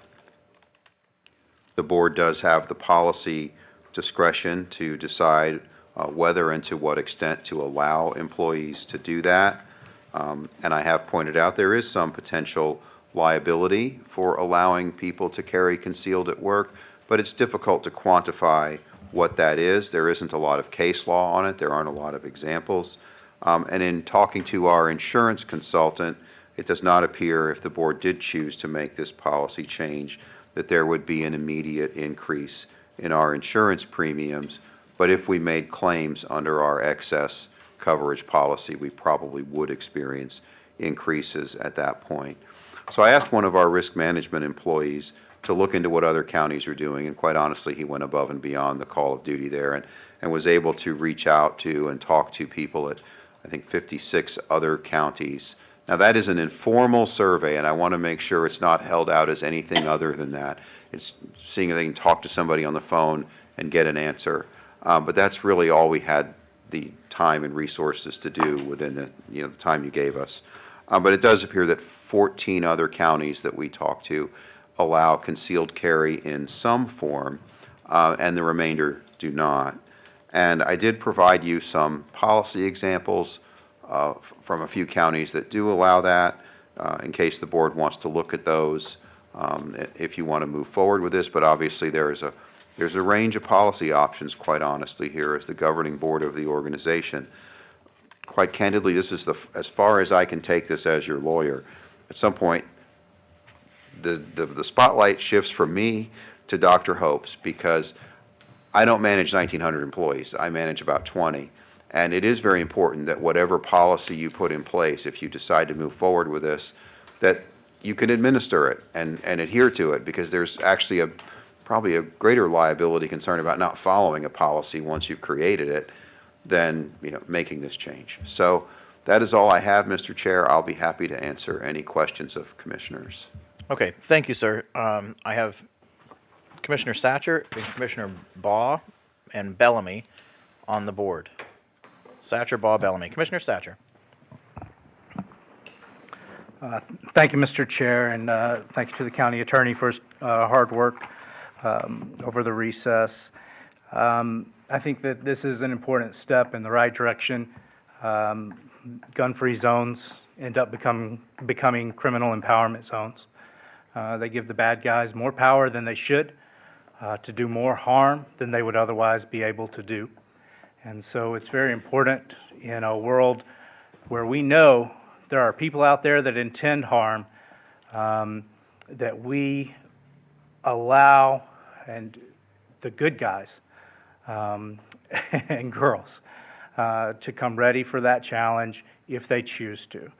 The board does have the policy discretion to decide whether and to what extent to allow employees to do that. And I have pointed out there is some potential liability for allowing people to carry concealed at work, but it's difficult to quantify what that is. There isn't a lot of case law on it. There aren't a lot of examples. And in talking to our insurance consultant, it does not appear, if the board did choose to make this policy change, that there would be an immediate increase in our insurance premiums. But if we made claims under our excess coverage policy, we probably would experience increases at that point. So I asked one of our risk management employees to look into what other counties are doing, and quite honestly, he went above and beyond the call of duty there and was able to reach out to and talk to people at, I think, 56 other counties. Now, that is an informal survey, and I want to make sure it's not held out as anything other than that. It's seeing if they can talk to somebody on the phone and get an answer. But that's really all we had the time and resources to do within the time you gave us. But it does appear that 14 other counties that we talked to allow concealed carry in some form, and the remainder do not. And I did provide you some policy examples from a few counties that do allow that, in case the board wants to look at those, if you want to move forward with this. But obviously there's a range of policy options, quite honestly, here as the governing board of the organization. Quite candidly, this is as far as I can take this as your lawyer. At some point, the spotlight shifts from me to Dr. Hopes, because I don't manage 1,900 employees. I manage about 20. And it is very important that whatever policy you put in place, if you decide to move forward with this, that you can administer it and adhere to it, because there's actually probably a greater liability concern about not following a policy once you've created it than making this change. So that is all I have, Mr. Chair. I'll be happy to answer any questions of commissioners. Okay, thank you, sir. I have Commissioner Satcher and Commissioner Baugh and Bellamy on the board. Satcher, Baugh, Bellamy. Commissioner Satcher. Thank you, Mr. Chair, and thank you to the county attorney for his hard work over the recess. I think that this is an important step in the right direction. Gun-free zones end up becoming criminal empowerment zones. They give the bad guys more power than they should to do more harm than they would otherwise be able to do. And so it's very important in a world where we know there are people out there that intend harm, that we allow and the good guys and girls to come ready for that challenge if they choose to.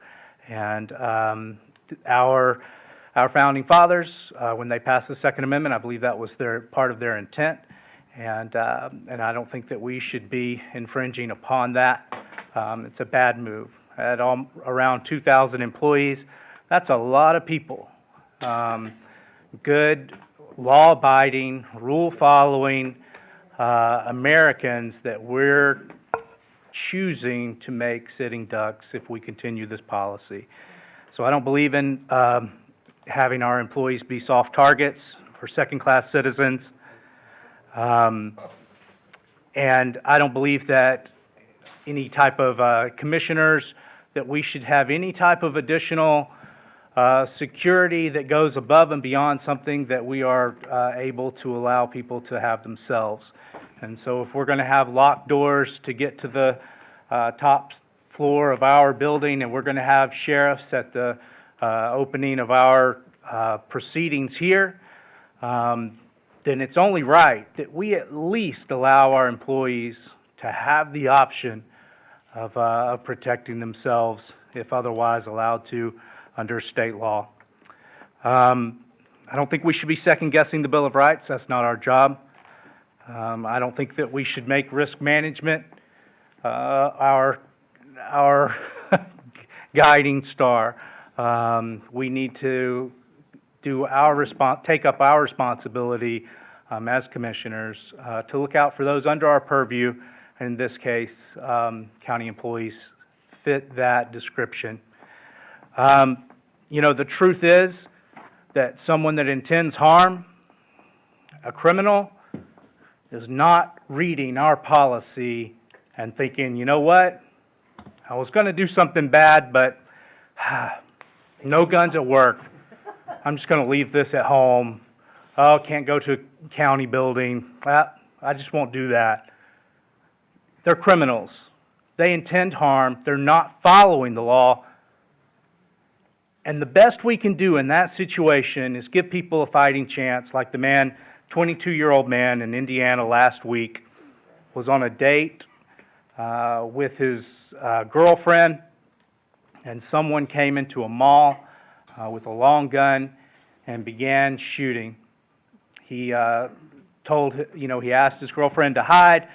And our founding fathers, when they passed the Second Amendment, I believe that was part of their intent, and I don't think that we should be infringing upon that. It's a bad move. At around 2,000 employees, that's a lot of people good, law-abiding, rule-following Americans that we're choosing to make sitting ducks if we continue this policy. So I don't believe in having our employees be soft targets or second-class citizens. And I don't believe that any type of commissioners, that we should have any type of additional security that goes above and beyond something that we are able to allow people to have themselves. And so if we're going to have locked doors to get to the top floor of our building, and we're going to have sheriffs at the opening of our proceedings here, then it's only right that we at least allow our employees to have the option of protecting themselves if otherwise allowed to under state law. I don't think we should be second-guessing the Bill of Rights. That's not our job. I don't think that we should make risk management our guiding star. We need to take up our responsibility as commissioners to look out for those under our purview. And in this case, county employees fit that description. The truth is that someone that intends harm, a criminal, is not reading our policy and thinking, you know what, I was going to do something bad, but no guns at work. I'm just going to leave this at home. Oh, can't go to a county building. Well, I just won't do that. They're criminals. They intend harm. They're not following the law. And the best we can do in that situation is give people a fighting chance, like the 22-year-old man in Indiana last week was on a date with his girlfriend, and someone came into a mall with a long gun and began shooting. He he asked his girlfriend to hide,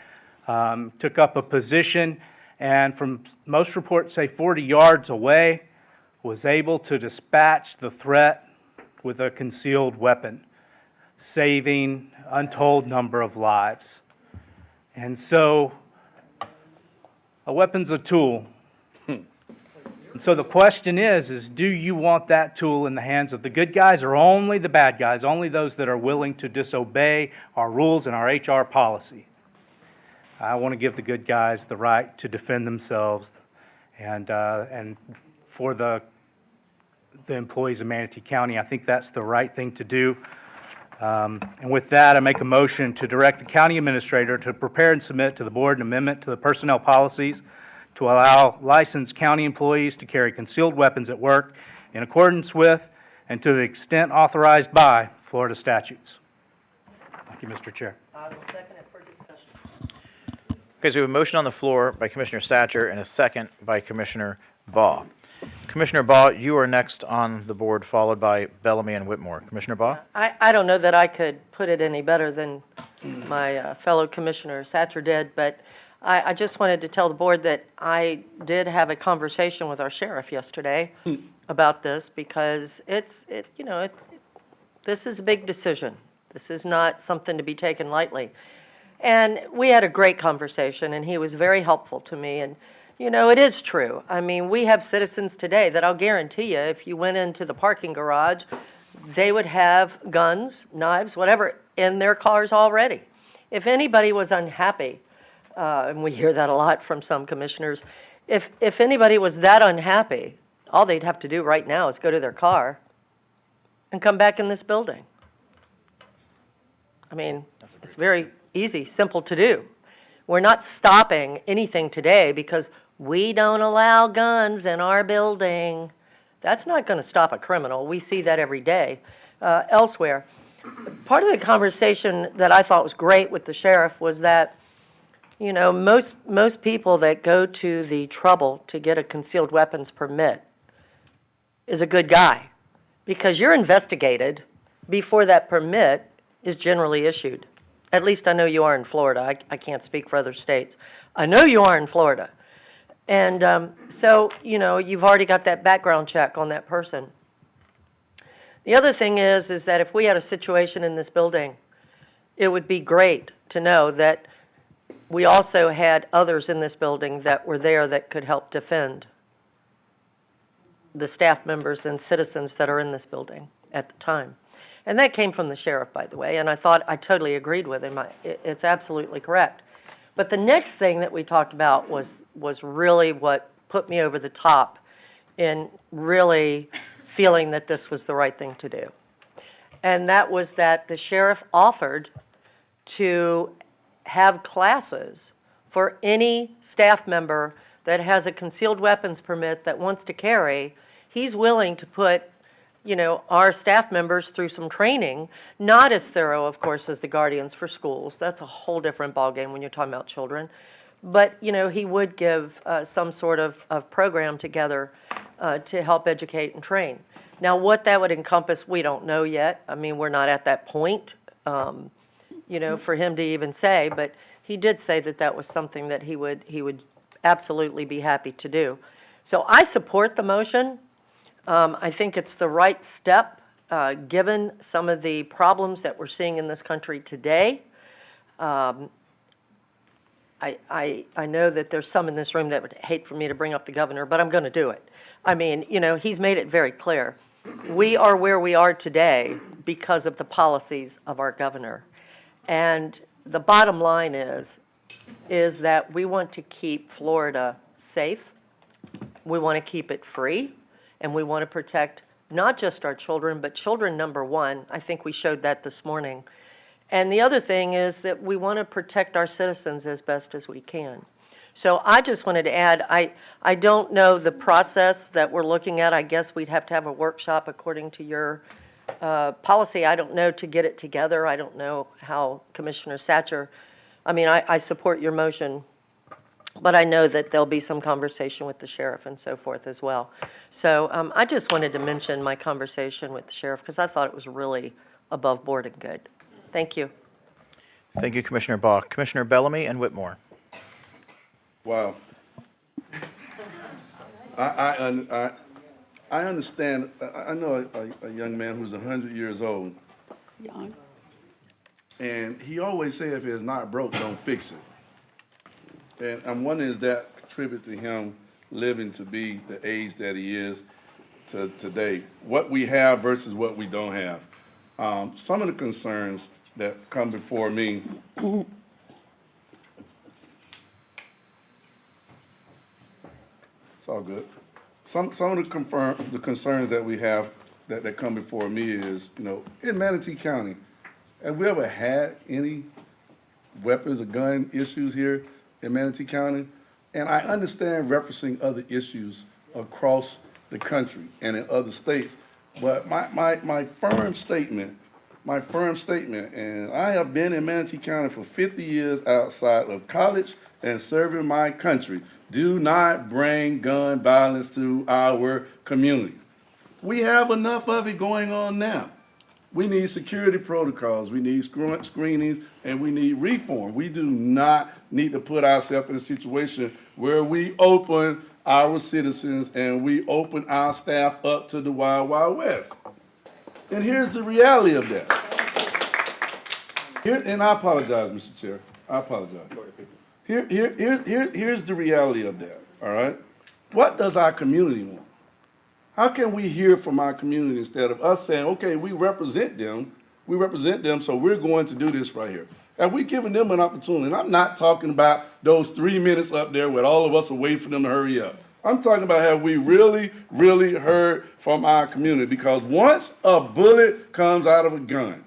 took up a position, and from most reports say 40 yards away, was able to dispatch the threat with a concealed weapon, saving untold number of lives. And so, a weapon's a tool. And so the question is do you want that tool in the hands of the good guys or only the bad guys, only those that are willing to disobey our rules and our HR policy? I want to give the good guys the right to defend themselves and for the employees of Manatee County, I think that's the right thing to do. And with that, I make a motion to direct the county administrator to prepare and submit to the board an amendment to the personnel policies to allow licensed county employees to carry concealed weapons at work in accordance with and to the extent authorized by Florida statutes. Thank you, Mr. Chair. I will second it for discussion. Okay, so we have a motion on the floor by Commissioner Satcher and a second by Commissioner Baugh. Commissioner Baugh, you are next on the board, followed by Bellamy and Whitmore. Commissioner Baugh? I don't know that I could put it any better than my fellow Commissioner Satcher did, but I just wanted to tell the board that I did have a conversation with our sheriff yesterday about this because this is a big decision. This is not something to be taken lightly. And we had a great conversation, and he was very helpful to me. And it is true. I mean, we have citizens today that I'll guarantee you, if you went into the parking garage, they would have guns, knives, whatever, in their cars already. If anybody was unhappy, and we hear that a lot from some commissioners, if anybody was that unhappy, all they'd have to do right now is go to their car and come back in this building. I mean, it's very easy, simple to do. We're not stopping anything today because we don't allow guns in our building. That's not going to stop a criminal. We see that every day elsewhere. Part of the conversation that I thought was great with the sheriff was that, most people that go to the trouble to get a concealed weapons permit is a good guy because you're investigated before that permit is generally issued. At least I know you are in Florida. I can't speak for other states. I know you are in Florida. And so, you've already got that background check on that person. The other thing is that if we had a situation in this building, it would be great to know that we also had others in this building that were there that could help defend the staff members and citizens that are in this building at the time. And that came from the sheriff, by the way, and I totally agreed with him. It's absolutely correct. But the next thing that we talked about was really what put me over the top in really feeling that this was the right thing to do. And that was that the sheriff offered to have classes for any staff member that has a concealed weapons permit that wants to carry. He's willing to put, our staff members through some training, not as thorough, of course, as the Guardians for Schools. That's a whole different ballgame when you're talking about children. But, he would give some sort of program together to help educate and train. Now, what that would encompass, we don't know yet. I mean, we're not at that point, for him to even say, but he did say that that was something that he would absolutely be happy to do. So I support the motion. I think it's the right step, given some of the problems that we're seeing in this country today. I know that there's some in this room that would hate for me to bring up the governor, but I'm going to do it. I mean, he's made it very clear. We are where we are today because of the policies of our governor. And the bottom line is that we want to keep Florida safe. We want to keep it free. And we want to protect not just our children, but children number one. I think we showed that this morning. And the other thing is that we want to protect our citizens as best as we can. So I just wanted to add, I don't know the process that we're looking at. I guess we'd have to have a workshop according to your policy. I don't know to get it together. I don't know how Commissioner Satcher, I support your motion, but I know that there'll be some conversation with the sheriff and so forth as well. So I just wanted to mention my conversation with the sheriff because I thought it was really above board and good. Thank you. Thank you, Commissioner Bach. Commissioner Bellamy and Whitmore. Wow. I understand. I know a young man who's 100 years old, Young. and he always say, if it's not broke, don't fix it. And I'm wondering, is that contribute to him living to be the age that he is to today? What we have versus what we don't have. Some of the concerns that come before me. It's all good. Some of the concerns that we have that come before me is, in Manatee County, have we ever had any weapons or gun issues here in Manatee County? And I understand referencing other issues across the country and in other states, but my firm statement, and I have been in Manatee County for 50 years outside of college and serving my country. Do not bring gun violence to our communities. We have enough of it going on now. We need security protocols, we need screenings, and we need reform. We do not need to put ourselves in a situation where we open our citizens and we open our staff up to the Wild Wild West. And here's the reality of that. And I apologize, Mr. Chair. I apologize. Here's the reality of that, all right? What does our community want? How can we hear from our community instead of us saying, okay, we represent them, so we're going to do this right here? Have we given them an opportunity? And I'm not talking about those 3 minutes up there where all of us are waiting for them to hurry up. I'm talking about have we really, really heard from our community? Because once a bullet comes out of a gun,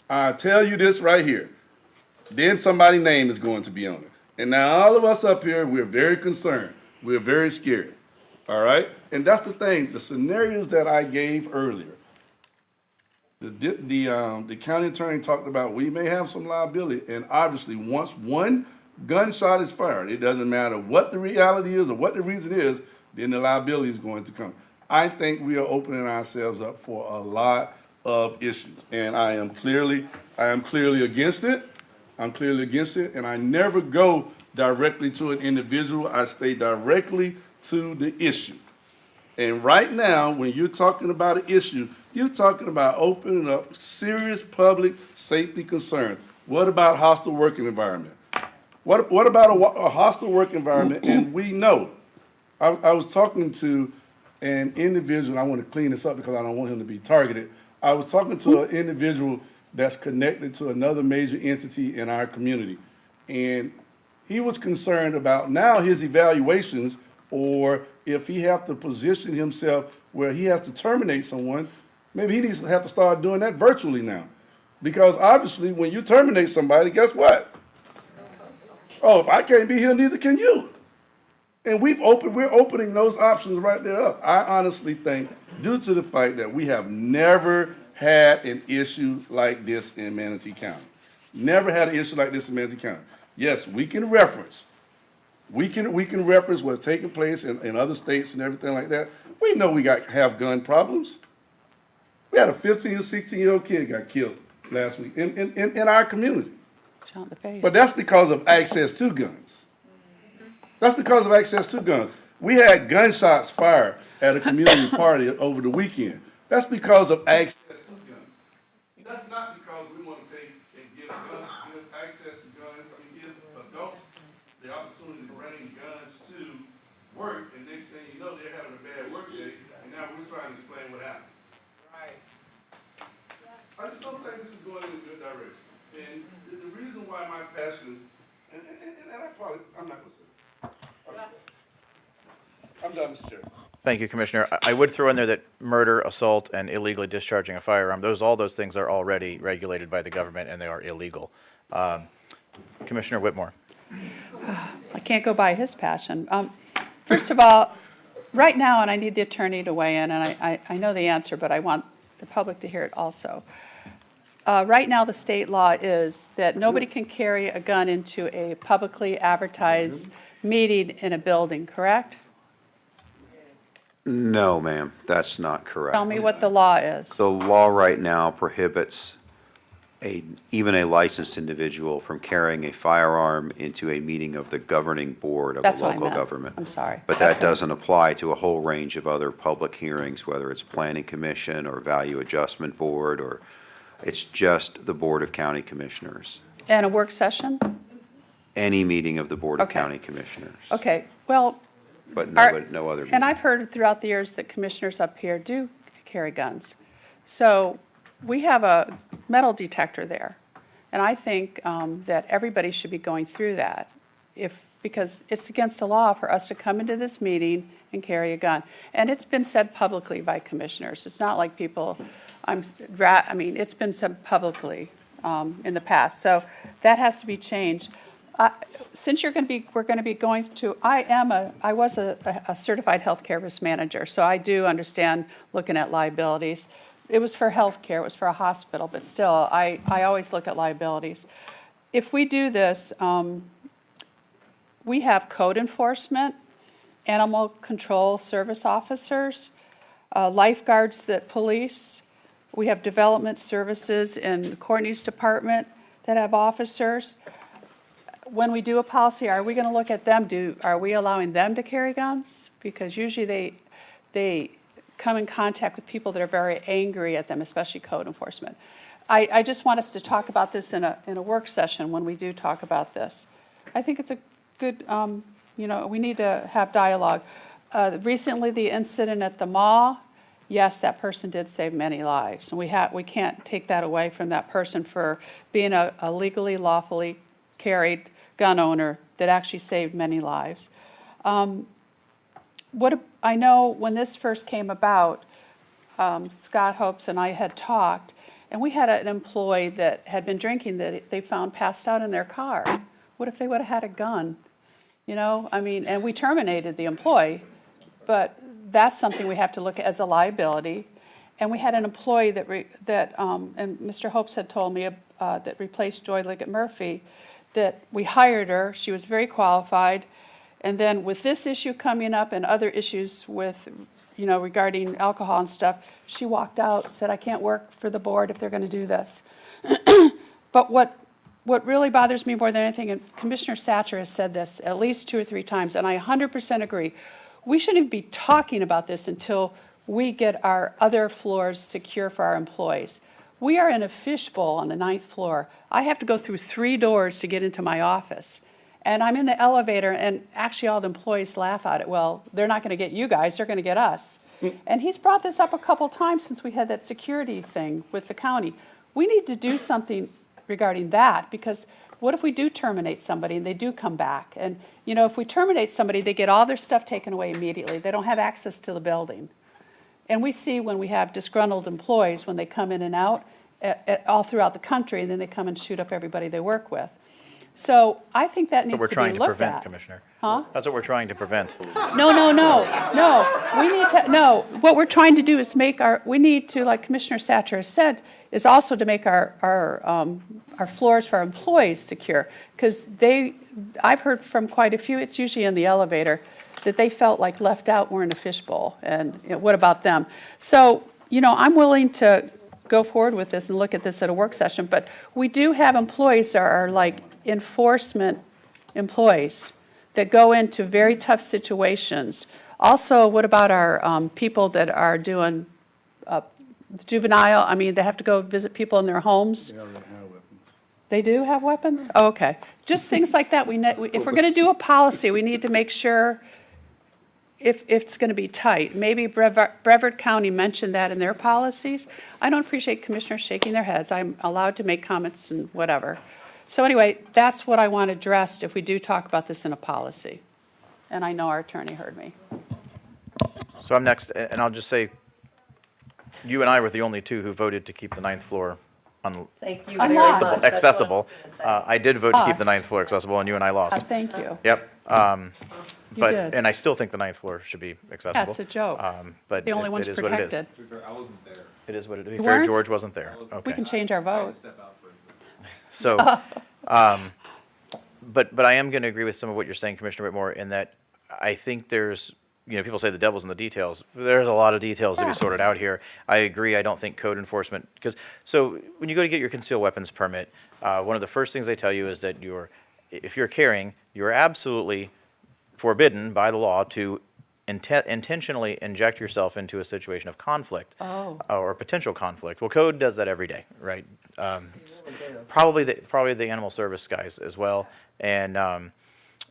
I tell you this right here, then somebody's name is going to be on it. And now all of us up here, we're very concerned. We're very scared. All right? And that's the thing, the scenarios that I gave earlier. The county attorney talked about we may have some liability, and obviously once one gunshot is fired, it doesn't matter what the reality is or what the reason is, then the liability is going to come. I think we are opening ourselves up for a lot of issues, and I am clearly against it. I'm clearly against it, and I never go directly to an individual. I stay directly to the issue. And right now, when you're talking about an issue, You're talking about opening up serious public safety concerns. What about hostile working environment? What about a hostile work environment? And we know, I was talking to an individual, I want to clean this up because I don't want him to be targeted. I was talking to an individual that's connected to another major entity in our community. And he was concerned about now his evaluations, or if he have to position himself where he has to terminate someone, maybe he needs to have to start doing that virtually now. Because obviously when you terminate somebody, guess what? Oh, if I can't be here, neither can you. And we're opening those options right there up. I honestly think, due to the fact that we have never had an issue like this in Manatee County. Never had an issue like this in Manatee County. Yes, we can reference. We can reference what's taking place in other states and everything like that. We know we have gun problems. We had a 15 or 16-year-old kid got killed last week in our community. Shot in the face. But that's because of access to guns. That's because of access to guns. We had gunshots fired at a community party over the weekend. That's because of access to guns. That's not because we want to take and give access to guns, give adults the opportunity to bring guns to work, and next thing you know, they're having a bad work day, and now we're trying to explain what happened. Right. I just don't think this is going in a good direction. And the reason why my passion, and I'm not going to say it. I'm done, Mr. Chair. Thank you, Commissioner. I would throw in there that murder, assault, and illegally discharging a firearm, all those things are already regulated by the government, and they are illegal. Commissioner Whitmore. I can't go by his passion. First of all, right now, and I need the attorney to weigh in, and I know the answer, but I want the public to hear it also. Right now, the state law is that nobody can carry a gun into a publicly advertised meeting in a building, correct? No, ma'am, that's not correct. Tell me what the law is. The law right now prohibits even a licensed individual from carrying a firearm into a meeting of the governing board of That's a what I local meant. government. I'm sorry. But That's that doesn't apply to a whole range of other public hearings, whether it's planning commission or value adjustment board, or it's just the Board of County Commissioners. And a work session? Any meeting of the Board of Okay. County Commissioners, Okay, well, but no other meeting. and I've heard throughout the years that commissioners up here do carry guns. So we have a metal detector there. And I think that everybody should be going through that because it's against the law for us to come into this meeting and carry a gun. And it's been said publicly by commissioners. It's not like people, it's been said publicly in the past. So that has to be changed. Since we're going to be going to, I was a certified healthcare risk manager, so I do understand looking at liabilities. It was for healthcare, it was for a hospital, but still, I always look at liabilities. If we do this, we have code enforcement, animal control service officers, lifeguards that police. We have development services in Courtney's department that have officers. When we do a policy, are we going to look at them? Are we allowing them to carry guns? Because usually they come in contact with people that are very angry at them, especially code enforcement. I just want us to talk about this in a work session when we do talk about this. I think it's a good, we need to have dialogue. Recently, the incident at the mall, yes, that person did save many lives. And we can't take that away from that person for being a legally, lawfully carried gun owner that actually saved many lives. I know when this first came about, Scott Hopes and I had talked, and we had an employee that had been drinking that they found passed out in their car. What if they would have had a gun? And we terminated the employee, but that's something we have to look at as a liability. And we had an employee and Mr. Hopes had told me that replaced Joy Liggett Murphy, that we hired her. She was very qualified. And then with this issue coming up and other issues with, regarding alcohol and stuff, she walked out, said, I can't work for the board if they're going to do this. But what really bothers me more than anything, and Commissioner Satcher has said this at least 2 or 3 times, and I 100% agree, we shouldn't be talking about this until we get our other floors secure for our employees. We are in a fishbowl on the 9th floor. I have to go through 3 doors to get into my office. And I'm in the elevator, and actually all the employees laugh at it. Well, they're not going to get you guys, they're going to get us. And he's brought this up a couple times since we had that security thing with the county. We need to do something regarding that, because what if we do terminate somebody and they do come back? And, you know, if we terminate somebody, they get all their stuff taken away immediately. They don't have access to the building. And we see when we have disgruntled employees, when they come in and out all throughout the country, and then they come and shoot up everybody they work with. So I think that needs to be looked at. That's what we're trying to prevent, Commissioner. Huh? That's what we're trying to prevent. No. We need to, no. What we're trying to do is make we need to, like Commissioner Satcher has said, is also to make our floors for our employees secure. Because I've heard from quite a few, it's usually in the elevator, that they felt like left out, we're in a fishbowl. And you know, what about them? So, you know, I'm willing to go forward with this and look at this at a work session, but we do have employees that are like enforcement employees that go into very tough situations. Also, what about our people that are doing juvenile, I mean, they have to go visit people in their homes? They do have weapons? Oh, okay. Just things like that. If we're going to do a policy, we need to make sure if it's going to be tight. Maybe Brevard County mentioned that in their policies. I don't appreciate commissioners shaking their heads. I'm allowed to make comments and whatever. So anyway, that's what I want addressed if we do talk about this in a policy. And I know our attorney heard me. So I'm next, and I'll just say, you and I were the only two who voted to keep the 9th floor Thank you I'm very lost. much. accessible. I did vote to keep the Us. 9th floor accessible, and you and I lost. Thank you. Yep. You did. And I still think the 9th floor should be accessible. That's a joke. But The only it one's is what it is. protected. It is what it is. To be You fair, weren't? George wasn't there. We Okay. can change our vote. So, but I am going to agree with some of what you're saying, Commissioner Whitmore, in that I think there's, you know, people say the devil's in the details. There's a lot of details to be sorted out here. I agree. I don't think code enforcement, so when you go to get your concealed weapons permit, one of the first things they tell you is that if you're carrying, you're absolutely forbidden by the law to intentionally inject yourself into a situation of conflict or potential conflict. Well, code does that every day, right? Probably the animal service guys as well, and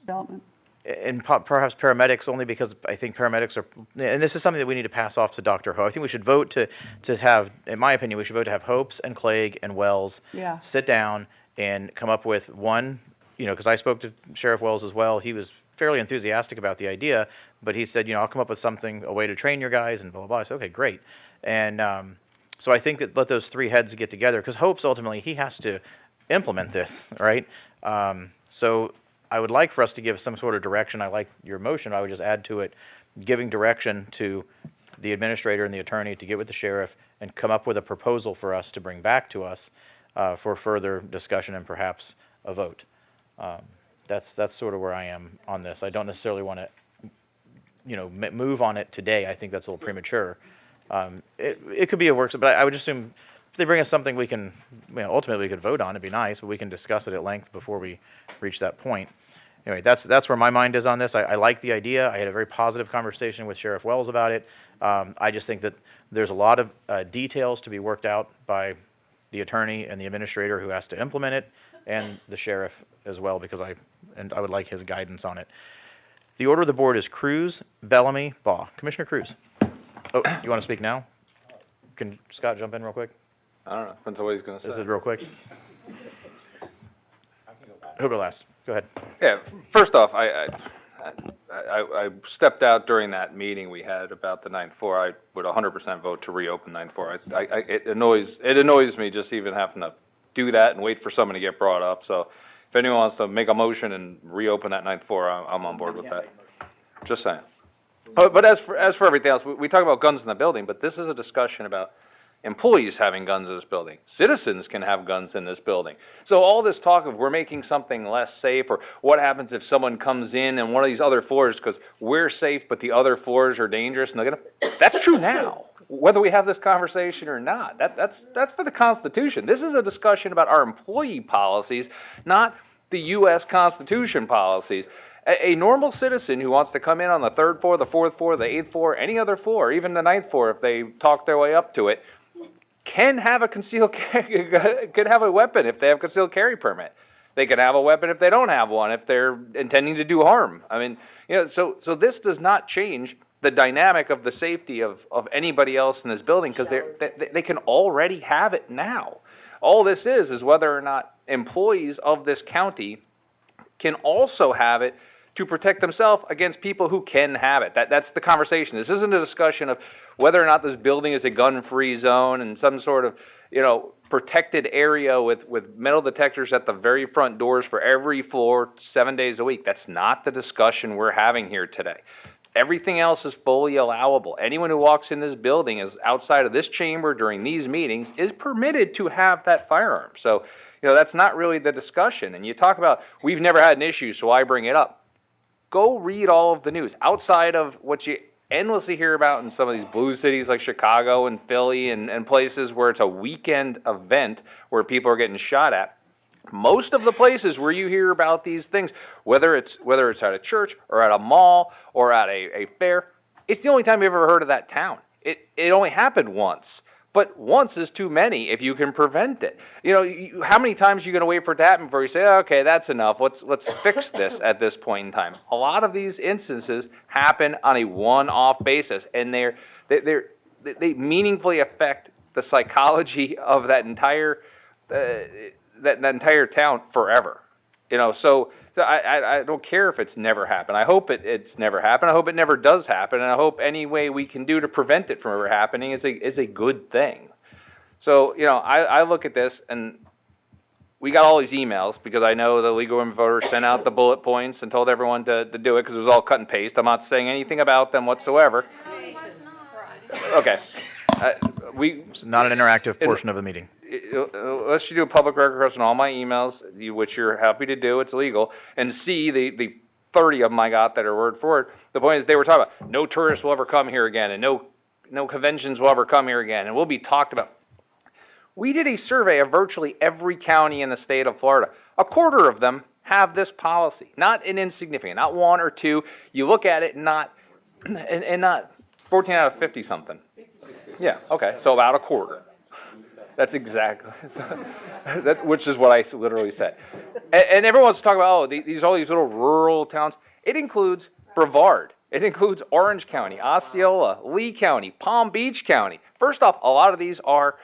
Development. and perhaps paramedics, only because I think paramedics are, and this is something that we need to pass off to Dr. Ho. I think we should vote to have, in my opinion, we should vote to have Hopes and Clegg and Wells sit down and come up with one, you know, because I spoke to Sheriff Wells as well. He was fairly enthusiastic about the idea, but he said, you know, I'll come up with something, a way to train your guys and blah, blah, blah. I said, okay, great. And so I think that let those three heads get together, because Hopes, ultimately, he has to implement this, right? So I would like for us to give some sort of direction. I like your motion. I would just add to it, giving direction to the administrator and the attorney to get with the sheriff and come up with a proposal for us to bring back to us for further discussion and perhaps a vote. That's sort of where I am on this. I don't necessarily want to, you know, move on it today. I think that's a little premature. It could be a work, but I would assume if they bring us something we can, you know, ultimately we could vote on. It'd be nice, but we can discuss it at length before we reach that point. Anyway, that's where my mind is on this. I like the idea. I had a very positive conversation with Sheriff Wells about it. I just think that there's a lot of details to be worked out by the attorney and the administrator who has to implement it, and the sheriff as well, because I would like his guidance on it. The order of the board is Cruz, Bellamy, Baugh. Commissioner Cruz. Oh, you want to speak now? Can Scott jump in real quick? I don't know. Depends on what he's going to say. Is it real quick? Who'll go last? Go ahead. Yeah. First off, I stepped out during that meeting we had about the 9th floor. I would 100% vote to reopen 9th floor. It annoys me just even having to do that and wait for someone to get brought up. So if anyone wants to make a motion and reopen that 9th floor, I'm on board with that. Just saying. But as for everything else, we talk about guns in the building, but this is a discussion about employees having guns in this building. Citizens can have guns in this building. So all this talk of we're making something less safe, or what happens if someone comes in and one of these other floors, because we're safe but the other floors are dangerous, and that's true now, whether we have this conversation or not. That's for the Constitution. This is a discussion about our employee policies, not the U.S. Constitution policies. A normal citizen who wants to come in on the 3rd floor, the 4th floor, the 8th floor, any other floor, even the 9th floor if they talk their way up to it, can have a could have a weapon if they have a concealed carry permit. They can have a weapon if they don't have one, if they're intending to do harm. I mean, so this does not change the dynamic of the safety of anybody else in this building, because they can already have it now. All this is whether or not employees of this county can also have it to protect themselves against people who can have it. That's the conversation. This isn't a discussion of whether or not this building is a gun-free zone and some sort of, protected area with metal detectors at the very front doors for every floor 7 days a week. That's not the discussion we're having here today. Everything else is fully allowable. Anyone who walks in this building is outside of this chamber during these meetings is permitted to have that firearm. So, that's not really the discussion. And you talk about, we've never had an issue, so I bring it up. Go read all of the news outside of what you endlessly hear about in some of these blue cities like Chicago and Philly and places where it's a weekend event where people are getting shot at. Most of the places where you hear about these things, whether it's at a church or at a mall or at a fair, it's the only time you've ever heard of that town. It only happened once. But once is too many if you can prevent it. How many times are you going to wait for it to happen before you say, okay, that's enough, let's fix this at this point in time? A lot of these instances happen on a one-off basis, and they meaningfully affect the psychology of that entire town forever. So I don't care if it's never happened. I hope it's never happened. I hope it never does happen. And I hope any way we can do to prevent it from ever happening is a good thing. So, I look at this and we got all these emails because I know the League of Women Voters sent out the bullet points and told everyone to do it because it was all cut and paste. I'm not saying anything about them whatsoever. Okay. It's not an interactive portion of the meeting. Unless you do a public record request on all my emails, which you're happy to do, it's legal, and see the 30 of them I got that are word for word. The point is they were talking about no tourists will ever come here again, and no conventions will ever come here again, and we'll be talked about. We did a survey of virtually every county in the state of Florida. A quarter of them have this policy, not an insignificant, not one or two. You look at it, not 14 out of 50 something. Yeah, okay, so about a quarter. That's exactly, which is what I literally said. And everyone wants to talk about, all these little rural towns. It includes Brevard. It includes Orange County, Osceola, Lee County, Palm Beach County. First off, a lot of these are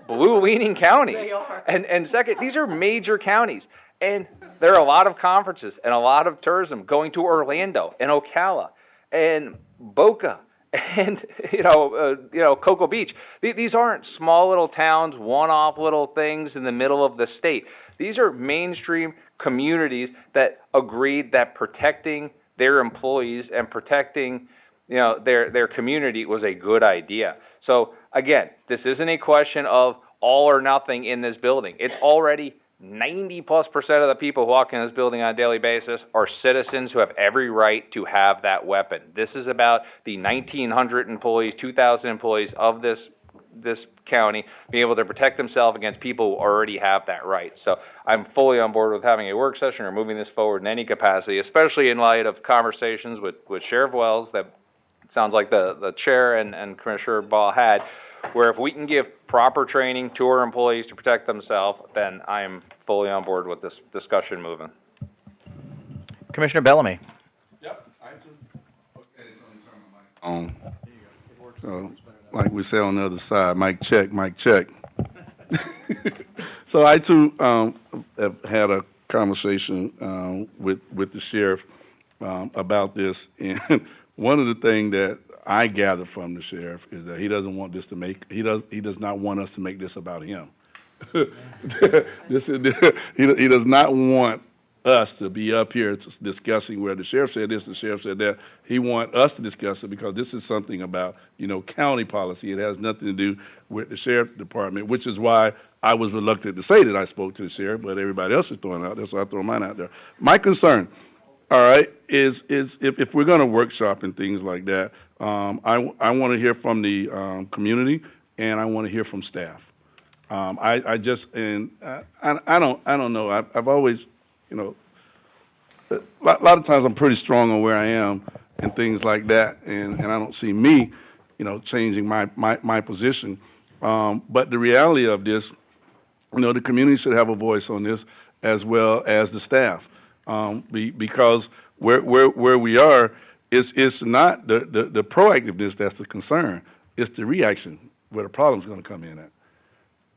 blue-leaning counties. They are. And second, these are major counties. And there are a lot of conferences and a lot of tourism going to Orlando and Ocala and Boca and Cocoa Beach. These aren't small little towns, one-off little things in the middle of the state. These are mainstream communities that agreed that protecting their employees and protecting their community was a good idea. So again, this isn't a question of all or nothing in this building. It's already 90+% of the people who walk in this building on a daily basis are citizens who have every right to have that weapon. This is about the 1,900 employees, 2,000 employees of this county being able to protect themselves against people who already have that right. So I'm fully on board with having a work session or moving this forward in any capacity, especially in light of conversations with Sheriff Wells that it sounds like the chair and Commissioner Ball had, where if we can give proper training to our employees to protect themselves, then I'm fully on board with this discussion moving. Commissioner Bellamy. Yep. So, like we say on the other side, mic check, mic check. So I too have had a conversation with the sheriff about this, and one of the things that I gather from the sheriff is that he doesn't want this to he does not want us to make this about him. He does not want us to be up here discussing where the sheriff said this, the sheriff said that. He wants us to discuss it because this is something about, county policy. It has nothing to do with the sheriff department, which is why I was reluctant to say that I spoke to the sheriff, but everybody else is throwing it out there, so I throw mine out there. My concern, all right, is if we're going to workshop and things like that, I want to hear from the community, and I want to hear from staff. I don't know. I've always, a lot of times I'm pretty strong on where I am and things like that, and I don't see me, changing my position. But the reality of this, the community should have a voice on this as well as the staff, because where we are, it's not the proactiveness that's the concern. It's the reaction where the problem's going to come in at.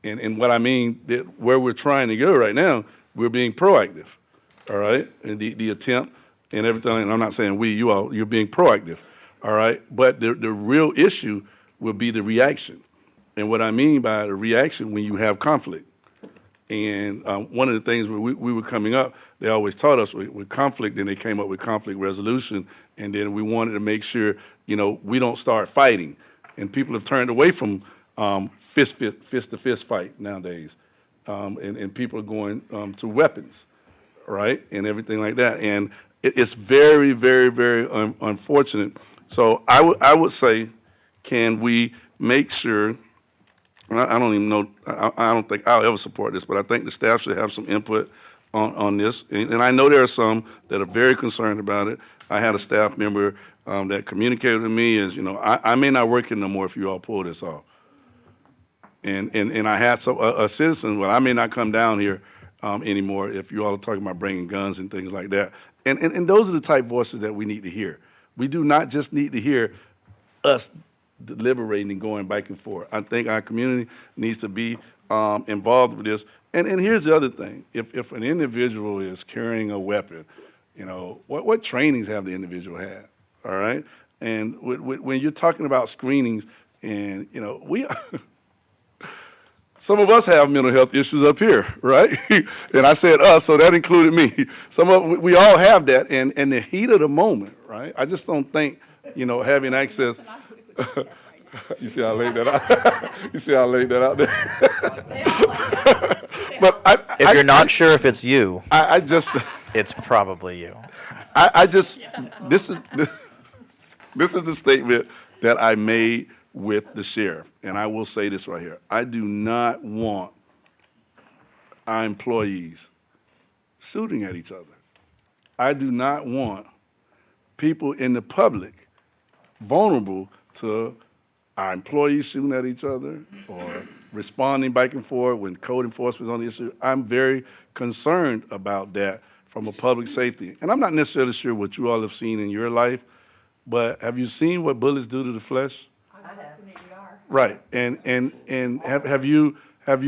And what I mean, that where we're trying to go right now, we're being proactive, all right? And the attempt and everything, and I'm not saying you're being proactive, all right? But the real issue will be the reaction. And what I mean by the reaction, when you have conflict. And one of the things when we were coming up, they always taught us with conflict, then they came up with conflict resolution, and then we wanted to make sure, we don't start fighting. And people have turned away from fist to fist fight nowadays, and people are going to weapons, right, and everything like that. And it's very, very, very unfortunate. So I would say, can we make sure? I don't even know. I don't think I'll ever support this, but I think the staff should have some input on this. And I know there are some that are very concerned about it. I had a staff member that communicated with me as, I may not work here no more if you all pull this off. And I had a citizen, well, I may not come down here anymore if you all are talking about bringing guns and things like that. And those are the type voices that we need to hear. We do not just need to hear us deliberating and going back and forth. I think our community needs to be involved with this. And here's the other thing. If an individual is carrying a weapon, what trainings have the individual had, all right? And when you're talking about screenings, and, we some of us have mental health issues up here, right? And I said us, so that included me. We all have that, and the heat of the moment, right? I just don't think, having access. You see how I laid that out? You see how I laid that out there? But If you're not sure if it's you, I just, it's probably you. this is the statement that I made with the sheriff, and I will say this right here. I do not want our employees shooting at each other. I do not want people in the public vulnerable to our employees shooting at each other or responding back and forth when code enforcement is on the issue. I'm very concerned about that from a public safety. And I'm not necessarily sure what you all have seen in your life, but have you seen what bullets do to the flesh? I have. Right. And have you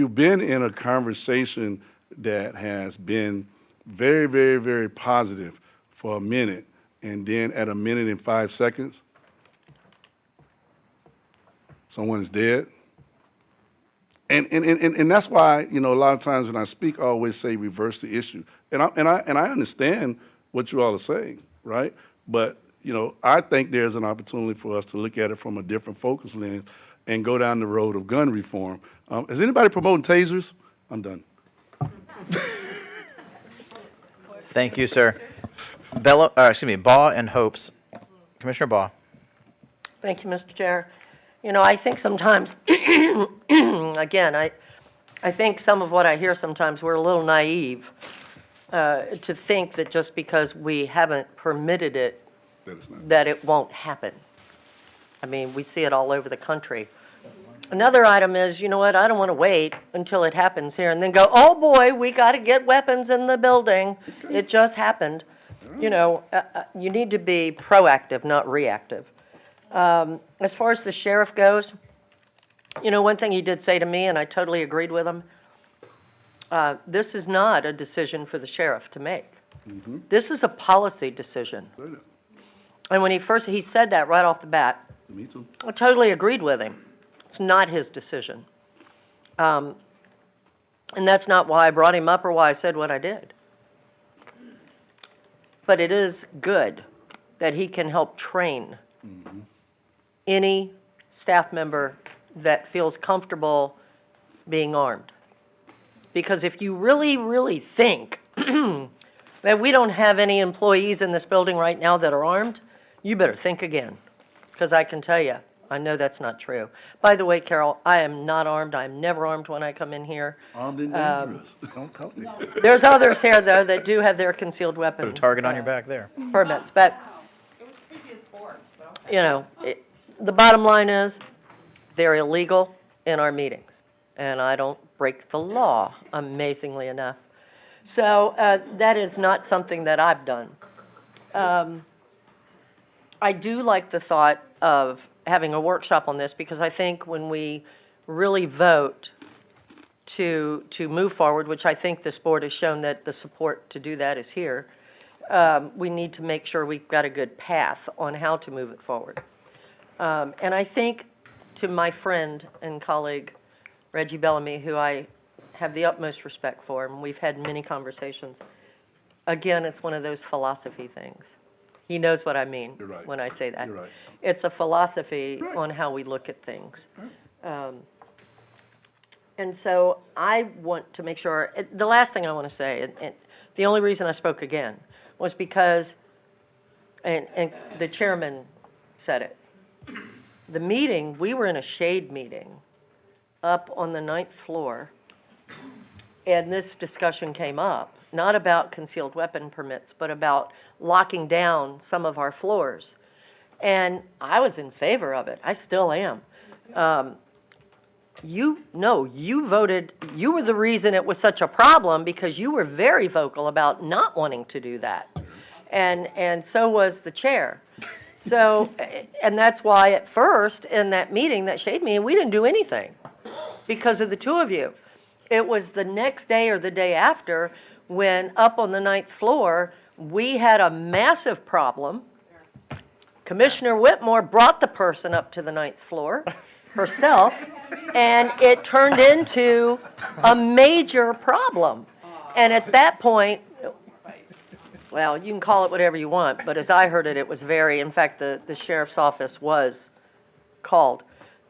been in a conversation that has been very, very, very positive for a minute, and then at 1 minute and 5 seconds, someone is dead? And that's why, a lot of times when I speak, I always say reverse the issue. And I understand what you all are saying, right? But, I think there's an opportunity for us to look at it from a different focus lens and go down the road of gun reform. Is anybody promoting tasers? I'm done. Thank you, sir. Baugh and Hopes. Commissioner Baugh. Thank you, Mr. Chair. I think sometimes, again, I think some of what I hear sometimes, we're a little naive to think that just because we haven't permitted it, that it won't happen. I mean, we see it all over the country. Another item is, I don't want to wait until it happens here and then go, oh boy, we got to get weapons in the building. It just happened. You need to be proactive, not reactive. As far as the sheriff goes, one thing he did say to me, and I totally agreed with him, this is not a decision for the sheriff to make. Mm-hmm. This is a policy decision. And when he said that right off the bat, Me too. I totally agreed with him. It's not his decision. And that's not why I brought him up or why I said what I did. But it is good that he can help train any staff member that feels comfortable being armed. Because if you really, really think that we don't have any employees in this building right now that are armed, you better think again. Because I can tell you, I know that's not true. By the way, Carol, I am not armed. I'm never armed when I come in here. Armed and dangerous. Don't tell me. There's others here, though, that do have their concealed weapon. Put a target on your back there. Permits, but, the bottom line is, they're illegal in our meetings, and I don't break the law, amazingly enough. So that is not something that I've done. I do like the thought of having a workshop on this, because I think when we really vote to move forward, which I think this board has shown that the support to do that is here, we need to make sure we've got a good path on how to move it forward. And I think, to my friend and colleague, Reggie Bellamy, who I have the utmost respect for, and we've had many conversations, again, it's one of those philosophy things. He knows what I mean right. when I say that. You're right. It's a philosophy on how we look at things. And so I want to make sure, the last thing I want to say, and the only reason I spoke again was because, and the chairman said it, the meeting, we were in a shade meeting up on the 9th floor, and this discussion came up, not about concealed weapon permits, but about locking down some of our floors. And I was in favor of it. I still am. You voted, you were the reason it was such a problem, because you were very vocal about not wanting to do that. And so was the chair. So, and that's why at first in that meeting, that shade meeting, we didn't do anything because of the two of you. It was the next day or the day after when up on the 9th floor, we had a massive problem. Commissioner Whitmore brought the person up to the 9th floor herself, and it turned into a major problem. And at that point, well, you can call it whatever you want, but as I heard it, it was very, in fact, the sheriff's office was called,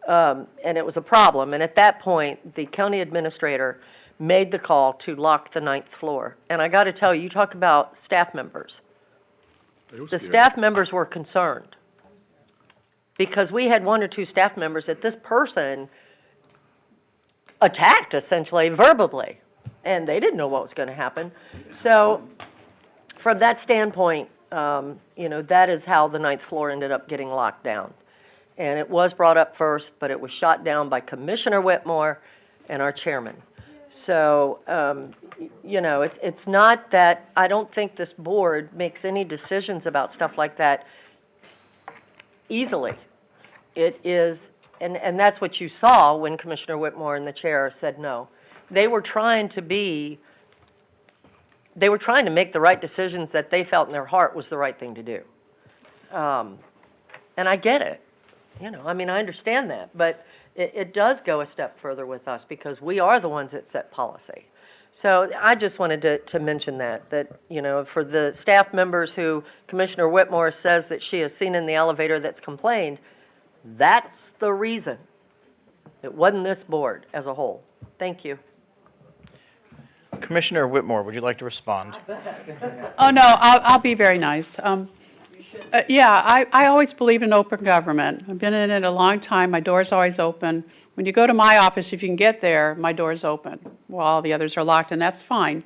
and it was a problem. And at that point, the county administrator made the call to lock the 9th floor. And I got to tell you, you talk about staff members. The staff members were concerned because we had 1 or 2 staff members that this person attacked, essentially, verbally, and they didn't know what was going to happen. So from that standpoint, that is how the 9th floor ended up getting locked down. And it was brought up first, but it was shot down by Commissioner Whitmore and our chairman. So, it's not that, I don't think this board makes any decisions about stuff like that easily. It is, and that's what you saw when Commissioner Whitmore and the chair said no. They were trying to make the right decisions that they felt in their heart was the right thing to do. And I get it. I understand that, but it does go a step further with us because we are the ones that set policy. So I just wanted to mention that, for the staff members who Commissioner Whitmore says that she has seen in the elevator that's complained, that's the reason. It wasn't this board as a whole. Thank you. Commissioner Whitmore, would you like to respond? Oh, no, I'll be very nice. I always believe in open government. I've been in it a long time. My door's always open. When you go to my office, if you can get there, my door's open while all the others are locked, and that's fine.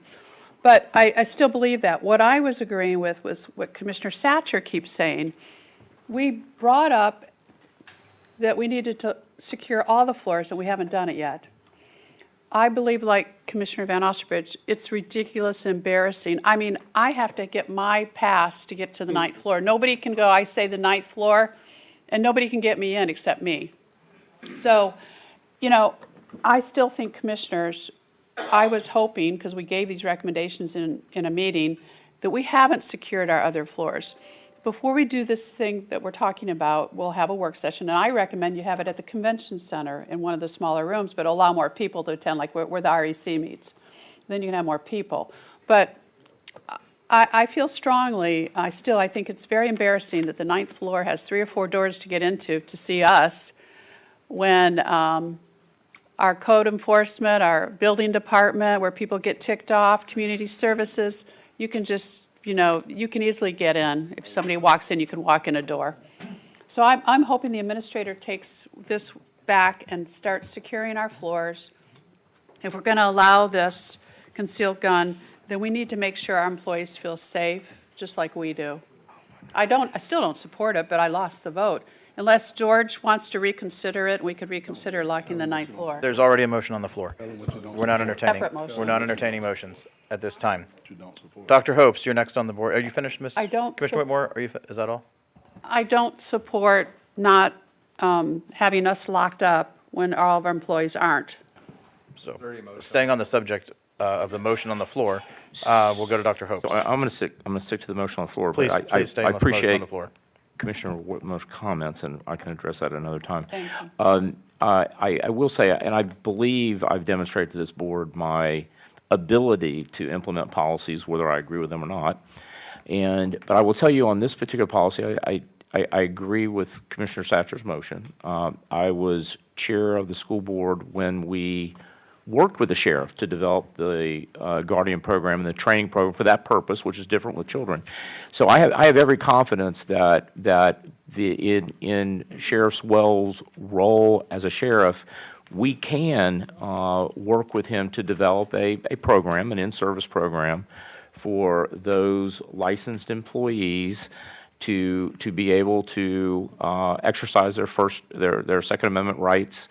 But I still believe that. What I was agreeing with was what Commissioner Satcher keeps saying. We brought up that we needed to secure all the floors, and we haven't done it yet. I believe, like Commissioner Van Osterbridge, it's ridiculous, embarrassing. I have to get my pass to get to the 9th floor. Nobody can go, I say the 9th floor, and nobody can get me in except me. So, I still think commissioners, I was hoping, because we gave these recommendations in a meeting, that we haven't secured our other floors. Before we do this thing that we're talking about, we'll have a work session, and I recommend you have it at the convention center in one of the smaller rooms, but allow more people to attend, like where the REC meets. Then you can have more people. But I feel strongly, I think it's very embarrassing that the 9th floor has 3 or 4 doors to get into to see us when our code enforcement, our building department, where people get ticked off, community services, you can just you can easily get in. If somebody walks in, you can walk in a door. So I'm hoping the administrator takes this back and starts securing our floors. If we're going to allow this concealed gun, then we need to make sure our employees feel safe, just like we do. I still don't support it, but I lost the vote. Unless George wants to reconsider it, we could reconsider locking the ninth floor. There's already a motion on the floor. We're not entertaining, Separate motion. we're not entertaining motions at this time. Dr. Hopes, you're next on the board. Are you finished, Ms.? I don't Commissioner Whitmore, is that all? I don't support not having us locked up when all of our employees aren't. So, staying on the subject of the motion on the floor, we'll go to Dr. Hopes. So I'm going to stick to the motion on the floor. Please, but please stay I on the motion on appreciate the floor. Commissioner Whitmore's comments, and I can address that another time. Thank you. I will say, and I believe I've demonstrated to this board my ability to implement policies, whether I agree with them or not. But I will tell you on this particular policy, I agree with Commissioner Satcher's motion. I was chair of the school board when we worked with the sheriff to develop the Guardian program and the training program for that purpose, which is different with children. So I have every confidence that in Sheriff Wells' role as a sheriff, we can work with him to develop a program, an in-service program, for those licensed employees to be able to exercise their Second Amendment rights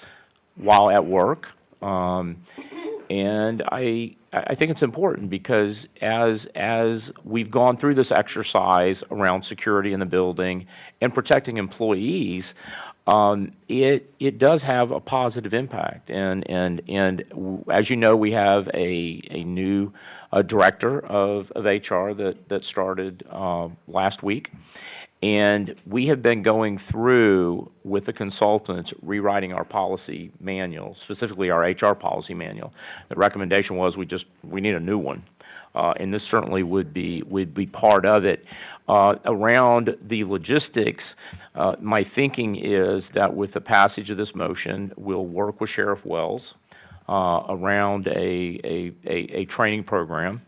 while at work. And I think it's important because as we've gone through this exercise around security in the building and protecting employees, it does have a positive impact. And as you know, we have a new director of HR that started last week. And we have been going through, with the consultants, rewriting our policy manual, specifically our HR policy manual. The recommendation was we need a new one. And this certainly would be part of it. Around the logistics, my thinking is that with the passage of this motion, we'll work with Sheriff Wells around a training program.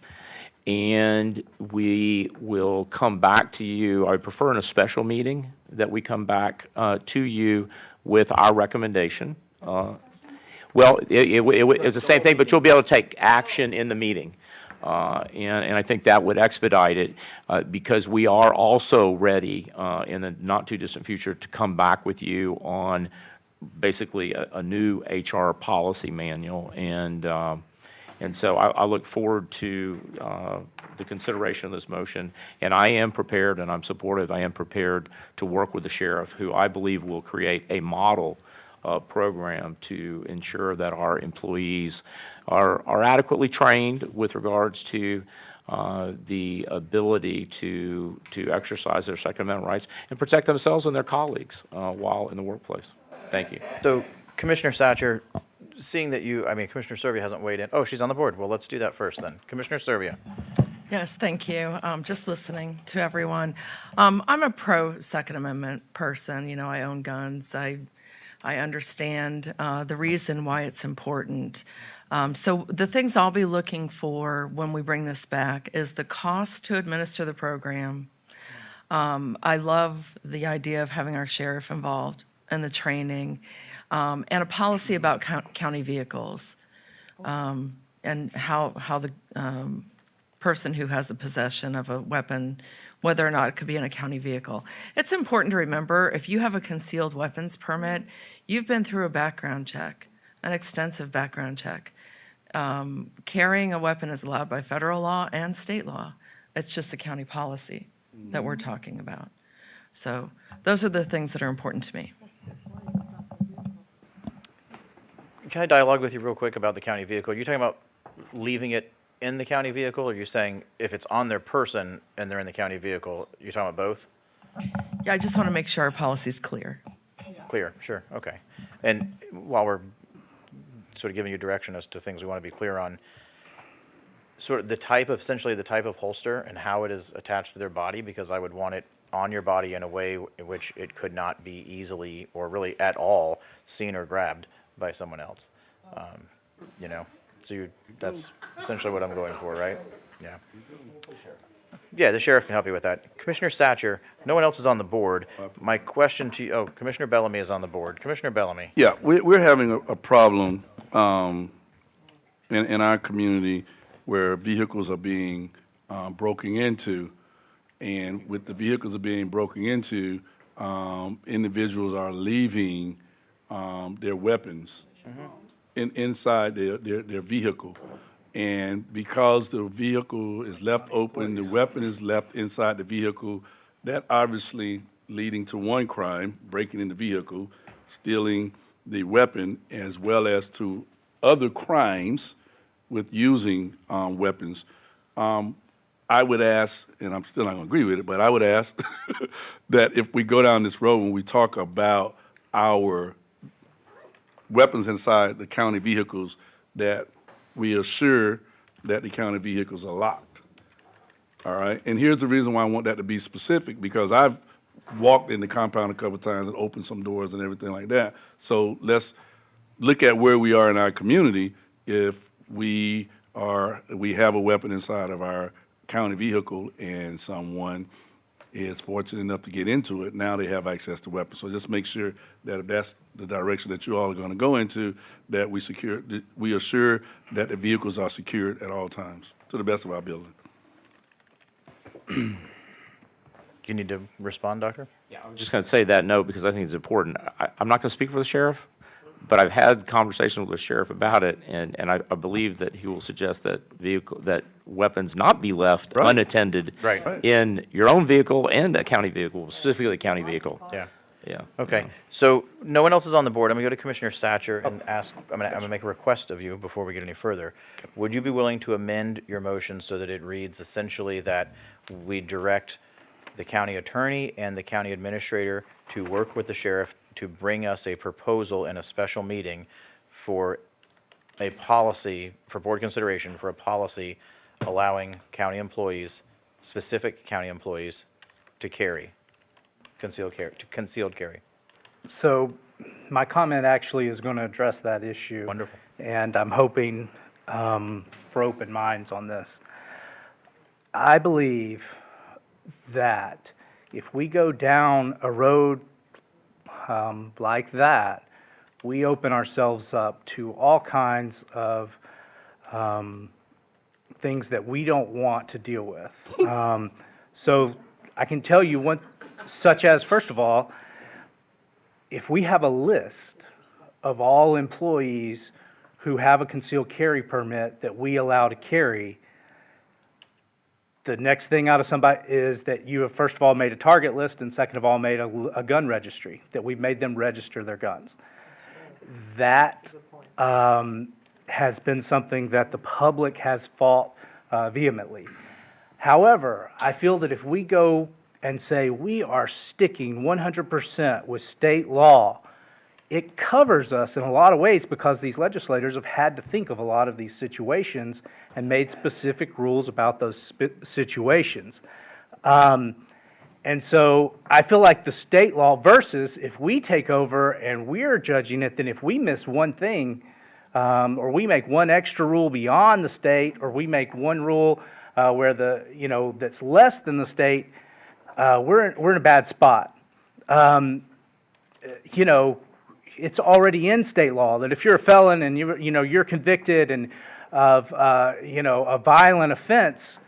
And we will come back to you. I prefer in a special meeting that we come back to you with our recommendation. Well, it's the same thing, but you'll be able to take action in the meeting. And I think that would expedite it because we are also ready in the not-too-distant future to come back with you on basically a new HR policy manual. And so I look forward to the consideration of this motion. And I am prepared, and I'm supportive, I am prepared to work with the sheriff, who I believe will create a model program to ensure that our employees are adequately trained with regards to the ability to exercise their Second Amendment rights and protect themselves and their colleagues while in the workplace. Thank you. So, Commissioner Satcher, seeing that Commissioner Servia hasn't weighed in. Oh, she's on the board. Well, let's do that first then. Commissioner Servia. Yes, thank you. Just listening to everyone. I'm a pro-Second Amendment person. You know, I own guns. I understand the reason why it's important. So the things I'll be looking for when we bring this back is the cost to administer the program. I love the idea of having our sheriff involved in the training, and a policy about county vehicles, and how the person who has the possession of a weapon, whether or not it could be in a county vehicle. It's important to remember, if you have a concealed weapons permit, you've been through a background check, an extensive background check. Carrying a weapon is allowed by federal law and state law. It's just the county policy that we're talking about. So those are the things that are important to me. Can I dialogue with you real quick about the county vehicle? Are you talking about leaving it in the county vehicle, or are you saying if it's on their person and they're in the county vehicle, you're talking about both? Yeah, I just want to make sure our policy's clear. Clear, sure, okay. And while we're sort of giving you direction as to things we want to be clear on, sort of essentially the type of holster and how it is attached to their body, because I would want it on your body in a way in which it could not be easily or really at all seen or grabbed by someone else. So that's essentially what I'm going for, right? Yeah. Yeah, the sheriff can help you with that. Commissioner Satcher, no one else is on the board. My question to you, oh, Commissioner Bellamy is on the board. Commissioner Bellamy. Yeah, we're having a problem in our community where vehicles are being broken into, and with the vehicles are being broken into, individuals are leaving their weapons inside their vehicle. And because the vehicle is left open, the weapon is left inside the vehicle, that obviously leading to one crime, breaking in the vehicle, stealing the weapon, as well as to other crimes with using weapons. I would ask, and I'm still not going to agree with it, but I would ask that if we go down this road when we talk about our weapons inside the county vehicles, that we assure that the county vehicles are locked. All right? And here's the reason why I want that to be specific, because I've walked in the compound a couple of times and opened some doors and everything like that. So let's look at where we are in our community. If we have a weapon inside of our county vehicle and someone is fortunate enough to get into it, now they have access to weapons. So just make sure that if that's the direction that you all are going to go into, that we assure that the vehicles are secured at all times, to the best of our ability. Do you need to respond, Doctor? Yeah, I'm just going to say that note because I think it's important. I'm not going to speak for the sheriff, but I've had conversations with the sheriff about it, and I believe that he will suggest that weapons not be left unattended in your own vehicle and a county vehicle, specifically a county vehicle. Yeah. Yeah. Okay. So no one else is on the board. I'm going to go to Commissioner Satcher and ask, I'm going to make a request of you before we get any further. Would you be willing to amend your motion so that it reads essentially that we direct the county attorney and the county administrator to work with the sheriff to bring us a proposal in a special meeting for a policy, for board consideration, for a policy allowing county employees, specific county employees, to carry, concealed carry? So my comment actually is going to address that issue. Wonderful. And I'm hoping for open minds on this. I believe that if we go down a road like that, we open ourselves up to all kinds of things that we don't want to deal with. So I can tell you one, such as, first of all, if we have a list of all employees who have a concealed carry permit that we allow to carry, the next thing out of somebody is that you have, first of all, made a target list, and second of all, made a gun registry, that we've made them register their guns. That has been something that the public has fought vehemently. However, I feel that if we go and say we are sticking 100% with state law, it covers us in a lot of ways because these legislators have had to think of a lot of these situations and made specific rules about those situations. And so I feel like the state law versus if we take over and we're judging it, then if we miss one thing, or we make one extra rule beyond the state, or we make one rule where that's less than the state, we're in a bad spot. It's already in state law that if you're a felon and you're convicted and of a violent offense,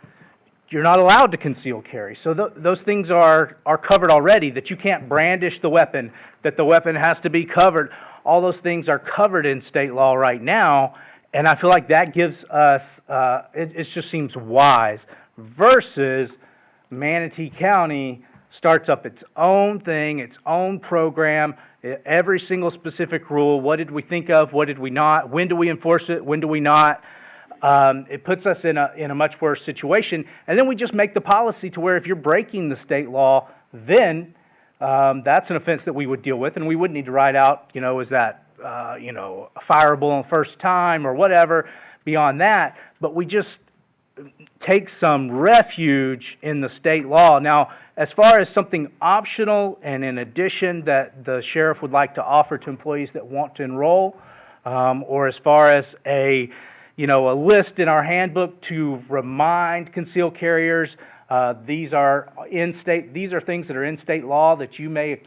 you're not allowed to conceal carry. So those things are covered already. That you can't brandish the weapon. That the weapon has to be covered. All those things are covered in state law right now, and I feel like that gives us. It just seems wise versus Manatee County starts up its own thing, its own program, every single specific rule. What did we think of? What did we not? When do we enforce it? When do we not? It puts us in a much worse situation. And then we just make the policy to where if you're breaking the state law, then that's an offense that we would deal with, and we wouldn't need to write out, is that, fireable on the first time or whatever beyond that. But we just take some refuge in the state law. Now, as far as something optional and in addition that the sheriff would like to offer to employees that want to enroll, or as far as a list in our handbook to remind concealed carriers These are these are things that are in state law that you may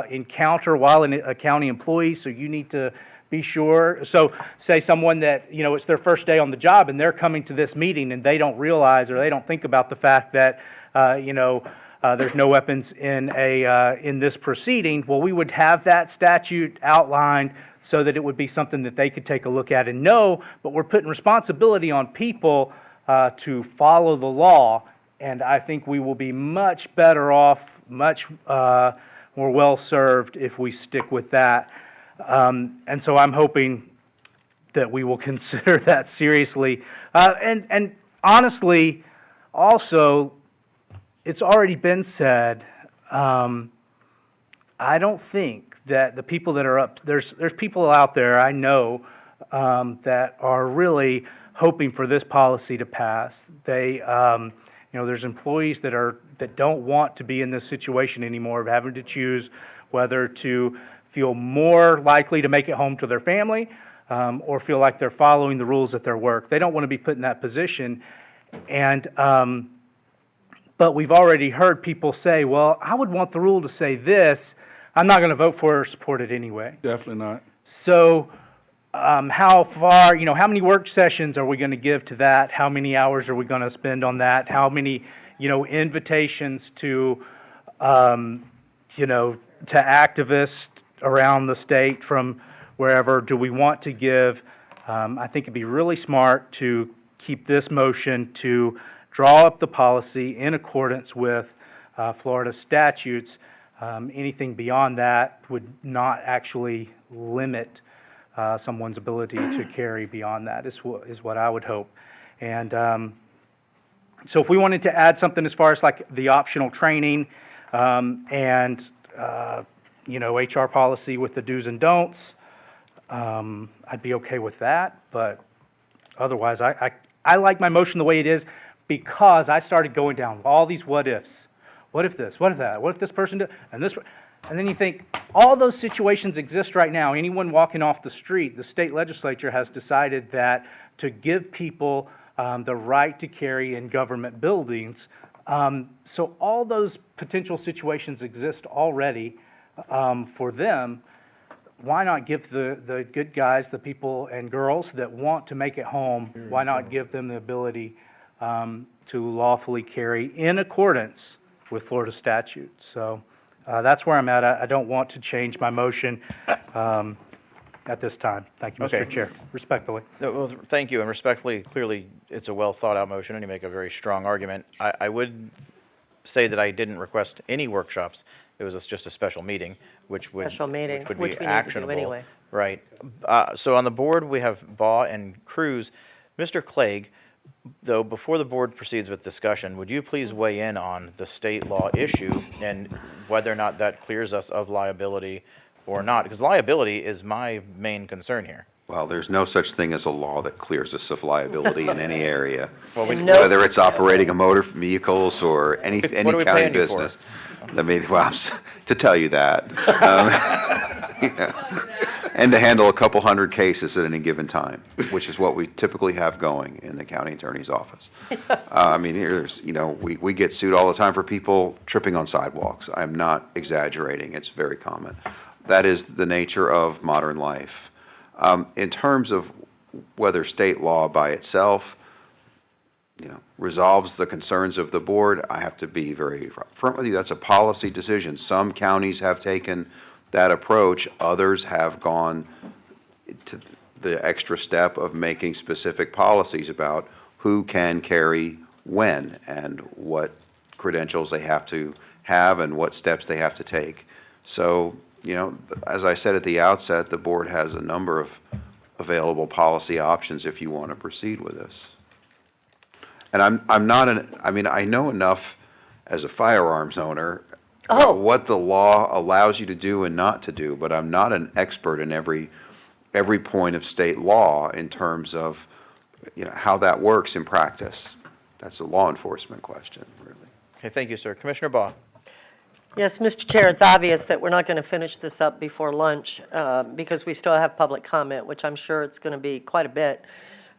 encounter while a county employee, so you need to be sure. So say someone that, it's their first day on the job and they're coming to this meeting and they don't realize or they don't think about the fact that, there's no weapons in this proceeding. Well, we would have that statute outlined so that it would be something that they could take a look at and know, but we're putting responsibility on people to follow the law, and I think we will be much better off, much more well-served if we stick with that. And so I'm hoping that we will consider that seriously. And honestly, also, it's already been said, I don't think that the people that are up, there's people out there I know that are really hoping for this policy to pass. They, there's employees that don't want to be in this situation anymore of having to choose whether to feel more likely to make it home to their family or feel like they're following the rules at their work. They don't want to be put in that position. And but we've already heard people say, well, I would want the rule to say this. I'm not going to vote for it or support it anyway. Definitely not. So how far, how many work sessions are we going to give to that? How many hours are we going to spend on that? How many, invitations to, to activists around the state from wherever do we want to give? I think it'd be really smart to keep this motion to draw up the policy in accordance with Florida statutes. Anything beyond that would not actually limit someone's ability to carry beyond that, is what I would hope. And so if we wanted to add something as far as like the optional training and, HR policy with the do's and don'ts, I'd be okay with that. But otherwise, I like my motion the way it is because I started going down all these what ifs. What if this? What if that? What if this person did? And then you think, all those situations exist right now. Anyone walking off the street, the state legislature has decided that to give people the right to carry in government buildings. So all those potential situations exist already for them. Why not give the good guys, the people and girls that want to make it home, why not give them the ability to lawfully carry in accordance with Florida statutes? So that's where I'm at. I don't want to change my motion at this time. Thank you, Mr. Okay. Chair. Respectfully. Well, thank you, and respectfully, clearly, it's a well-thought-out motion, and you make a very strong argument. I would say that I didn't request any workshops. It was just a special meeting, which would Special meeting, which would which be we need to do actionable. anyway. Right. So on the board, we have Baugh and Cruz. Mr. Clegg, though, before the board proceeds with discussion, would you please weigh in on the state law issue and whether or not that clears us of liability or not? Because liability is my main concern here. Well, there's no such thing as a law that clears us of liability in any area, Well, whether it's operating a motor vehicles or any What are we county paying you for? business. To tell you that. Yeah. And to handle a couple hundred cases at any given time, which is what we typically have going in the county attorney's office. We get sued all the time for people tripping on sidewalks. I'm not exaggerating. It's very common. That is the nature of modern life. In terms of whether state law by itself, resolves the concerns of the board, I have to be very front with you. That's a policy decision. Some counties have taken that approach. Others have gone to the extra step of making specific policies about who can carry when and what credentials they have to have and what steps they have to take. So, as I said at the outset, the board has a number of available policy options if you want to proceed with this. And I know enough as a firearms owner what the law allows you to do and not to do, but I'm not an expert in every point of state law in terms of how that works in practice. That's a law enforcement question, really. Okay, thank you, sir. Commissioner Baugh. Yes, Mr. Chair, it's obvious that we're not going to finish this up before lunch because we still have public comment, which I'm sure it's going to be quite a bit.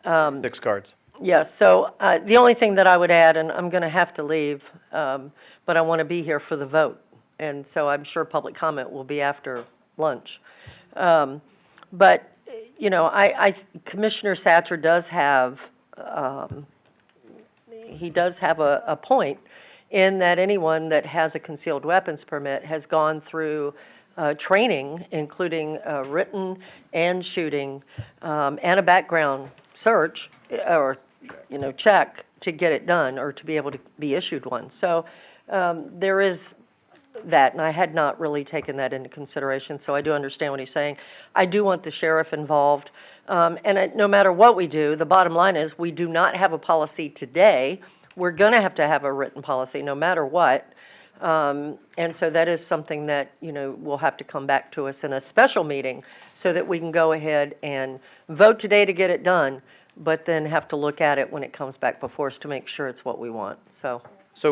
6 cards. Yes, so the only thing that I would add, and I'm going to have to leave, but I want to be here for the vote, and so I'm sure public comment will be after lunch. But, you know, Commissioner Satcher does have, he does have a point in that anyone that has a concealed weapons permit has gone through training, including written and shooting, and a background search or, you know, check to get it done or to be able to be issued one. So there is that, and I had not really taken that into consideration, so I do understand what he's saying. I do want the sheriff involved, and no matter what we do, the bottom line is we do not have a policy today. We're going to have a written policy no matter what. And so that is something that, you know, will have to come back to us in a special meeting so that we can go ahead and vote today to get it done, but then have to look at it when it comes back before us to make sure it's what we want. So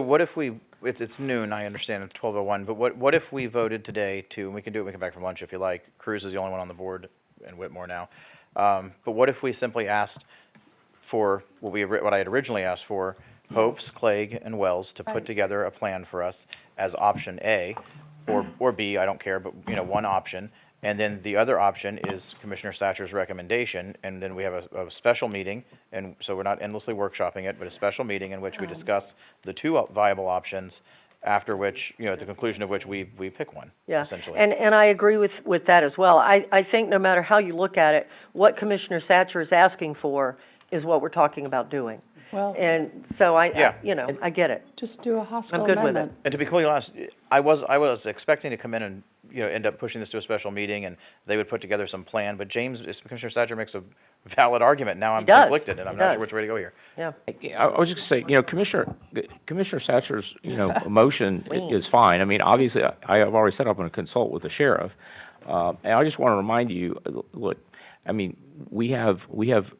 what if it's noon, I understand, it's 12:01, but what if we voted today to, and we can do it, we can come back from lunch if you like. Cruz is the only one on the board, and Whitmore now. But what if we simply asked for what I had originally asked for, Hopes, Clegg, and Wells to put together a plan for us as option A, or B, I don't care, but, you know, one option. And then the other option is Commissioner Satcher's recommendation, and then we have a special meeting, and so we're not endlessly workshopping it, but a special meeting in which we discuss the two viable options, after which, you know, at the conclusion of which we pick one, essentially. And I agree with that as well. I think no matter how you look at it, what Commissioner Satcher is asking for is what we're talking about doing. Well, And so you know, I get it. just do a hostile I'm good with amendment. it. And to be completely honest, I was expecting to come in and, you know, end up pushing this to a special meeting, and they would put together some plan, but Commissioner Satcher makes a valid argument. Now I'm does. conflicted, and I'm He not does. sure which way to go here. Yeah. I was just saying, you know, Commissioner Satcher's, you know, motion is fine. I mean, obviously, I have already said I'm going to consult with the sheriff. And I just want to remind you, look, I mean, we have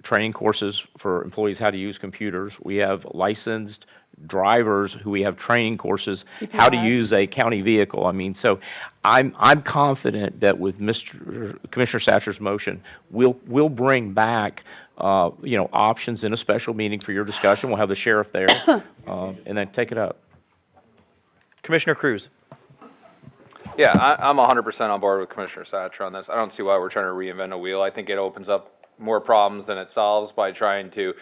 training courses for employees how to use computers. We have licensed drivers who we have training courses how to use a county vehicle. I mean, so I'm confident that with Commissioner Satcher's motion, we'll bring back you know, options in a special meeting for your discussion. We'll have the sheriff there, and then take it up. Commissioner Cruz. Yeah, I'm 100% on board with Commissioner Satcher on this. I don't see why we're trying to reinvent a wheel. I think it opens up more problems than it solves by trying to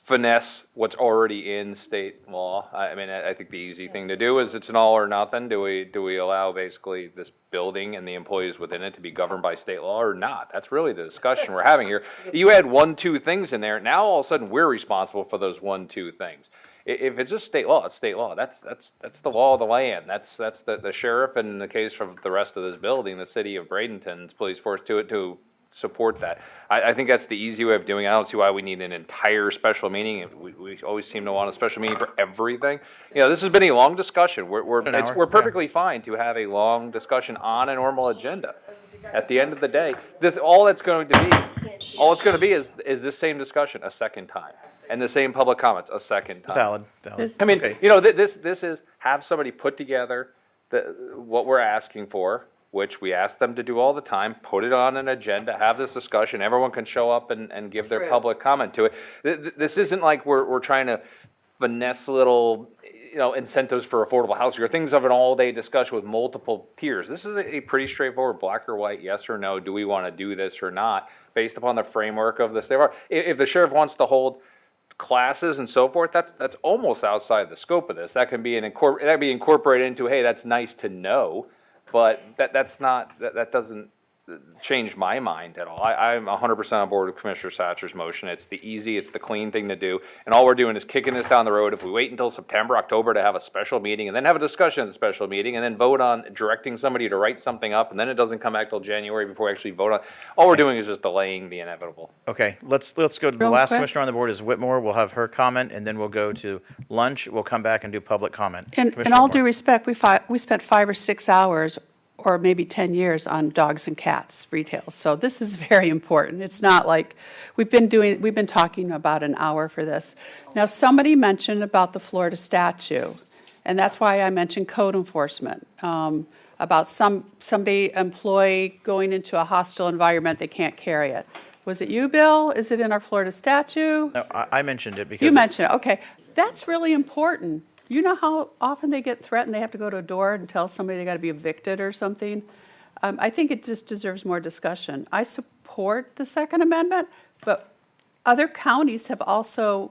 finesse what's already in state law. I mean, I think the easy thing to do is it's an all or nothing. Do we allow basically this building and the employees within it to be governed by state law or not? That's really the discussion we're having here. You add 1, 2 things in there. Now all of a sudden we're responsible for those 1, 2 things. If it's just state law, it's state law. That's the law of the land. That's the sheriff, and in the case of the rest of this building, the city of Bradenton's police force to support that. I think that's the easy way of doing it. I don't see why we need an entire special meeting. We always seem to want a special meeting for everything. You know, this has been a long discussion. We're perfectly fine to have a long discussion on a normal agenda. At the end of the day, all it's going to be is this same discussion a second time. And the same public comments a second time. Valid. I mean, you know, this is have somebody put together what we're asking for, which we ask them to do all the time, put it on an agenda, have this discussion, everyone can show up and give their public comment to it. This isn't like we're trying to finesse little, you know, incentives for affordable housing or things of an all-day discussion with multiple tiers. This is a pretty straightforward black or white, yes or no, do we want to do this or not, based upon the framework of the state. If the sheriff wants to hold classes and so forth, that's almost outside the scope of this. That can be incorporated into, hey, that's nice to know, but that doesn't change my mind at all. I'm 100% on board with Commissioner Satcher's motion. It's the clean thing to do, and all we're doing is kicking this down the road. If we wait until September, October to have a special meeting, and then have a discussion at the special meeting, and then vote on directing somebody to write something up, and then it doesn't come back till January before we actually vote on, all we're doing is just delaying the inevitable. Okay, let's go to the last commissioner on the board is Whitmore. We'll have her comment, and then we'll go to lunch. We'll come back and do public comment. In all due respect, we spent 5 or 6 hours or maybe 10 years on dogs and cats retail. So this is very important. It's not like we've been talking about an hour for this. Now, somebody mentioned about the Florida statute, and that's why I mentioned code enforcement, about somebody employee going into a hostile environment, they can't carry it. Was it you, Bill? Is it in our Florida statute? No, I mentioned it because You it's- mentioned it, okay. That's really important. You know how often they get threatened, they have to go to a door and tell somebody they got to be evicted or something? I think it just deserves more discussion. I support the Second Amendment, but other counties have also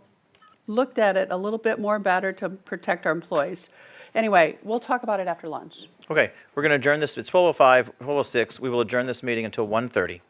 looked at it a little bit more better to protect our employees. Anyway, we'll talk about it after lunch. Okay, we're going to adjourn this. It's 12:05, 12:06. We will adjourn this meeting until 1:30.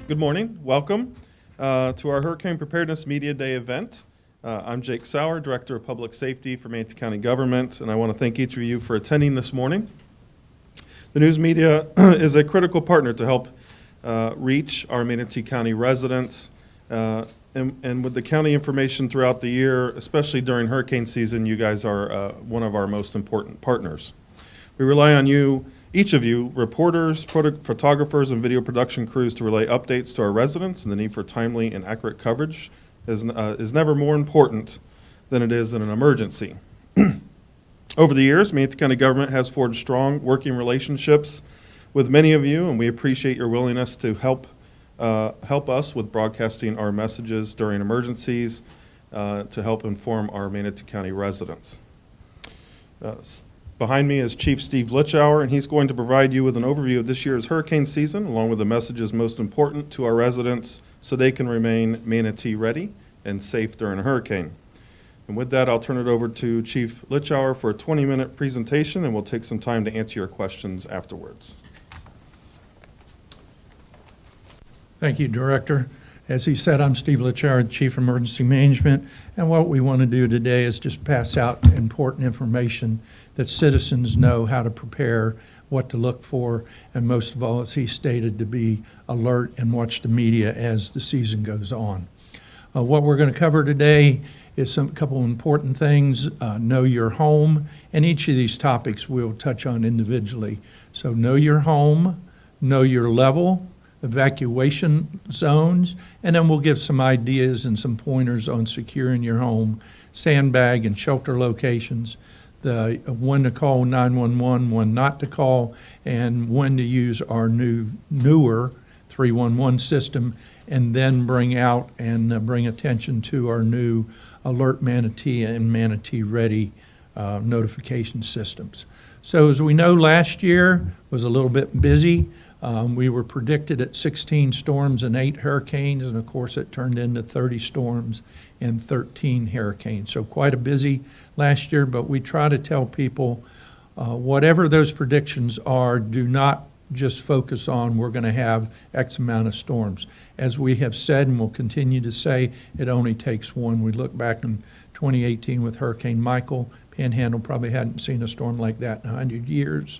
Good morning. Welcome to our Hurricane Preparedness Media Day event. I'm Jake Sauer, Director of Public Safety for Manatee County Government, and I want to thank each of you for attending this morning. The news media is a critical partner to help reach our Manatee County residents. And with the county information throughout the year, especially during hurricane season, you guys are one of our most important partners. We rely on you, each of you, reporters, photographers, and video production crews to relay updates to our residents, and the need for timely and accurate coverage is never more important than it is in an emergency. Over the years, Manatee County government has forged strong working relationships with many of you, and we appreciate your willingness to help us with broadcasting our messages during emergencies to help inform our Manatee County residents. Behind me is Chief Steve Litchauer, and he's going to provide you with an overview of this year's hurricane season, along with the messages most important to our residents so they can remain Manatee ready and safe during a hurricane. And with that, I'll turn it over to Chief Litchauer for a 20-minute presentation, and we'll take some time to answer your questions afterwards. Thank you, Director. As he said, I'm Steve Litchauer, Chief Emergency Management, and what we want to do today is just pass out important information that citizens know how to prepare, what to look for, and most of all, as he stated, to be alert and watch the media as the season goes on. What we're going to cover today is a couple important things. Know your home, and each of these topics we'll touch on individually. So know your home, know your level, evacuation zones, and then we'll give some ideas and some pointers on securing your home, sandbag and shelter locations, the when to call 911, when not to call, and when to use our newer 311 system, and then bring out and bring attention to our new Alert Manatee and Manatee Ready notification systems. So as we know, last year was a little bit busy. We were predicted at 16 storms and 8 hurricanes, and of course it turned into 30 storms and 13 hurricanes. So quite a busy last year, but we try to tell people whatever those predictions are, do not just focus on we're going to have X amount of storms. As we have said and will continue to say, it only takes one. We look back in 2018 with Hurricane Michael, Panhandle probably hadn't seen a storm like that in 100 years.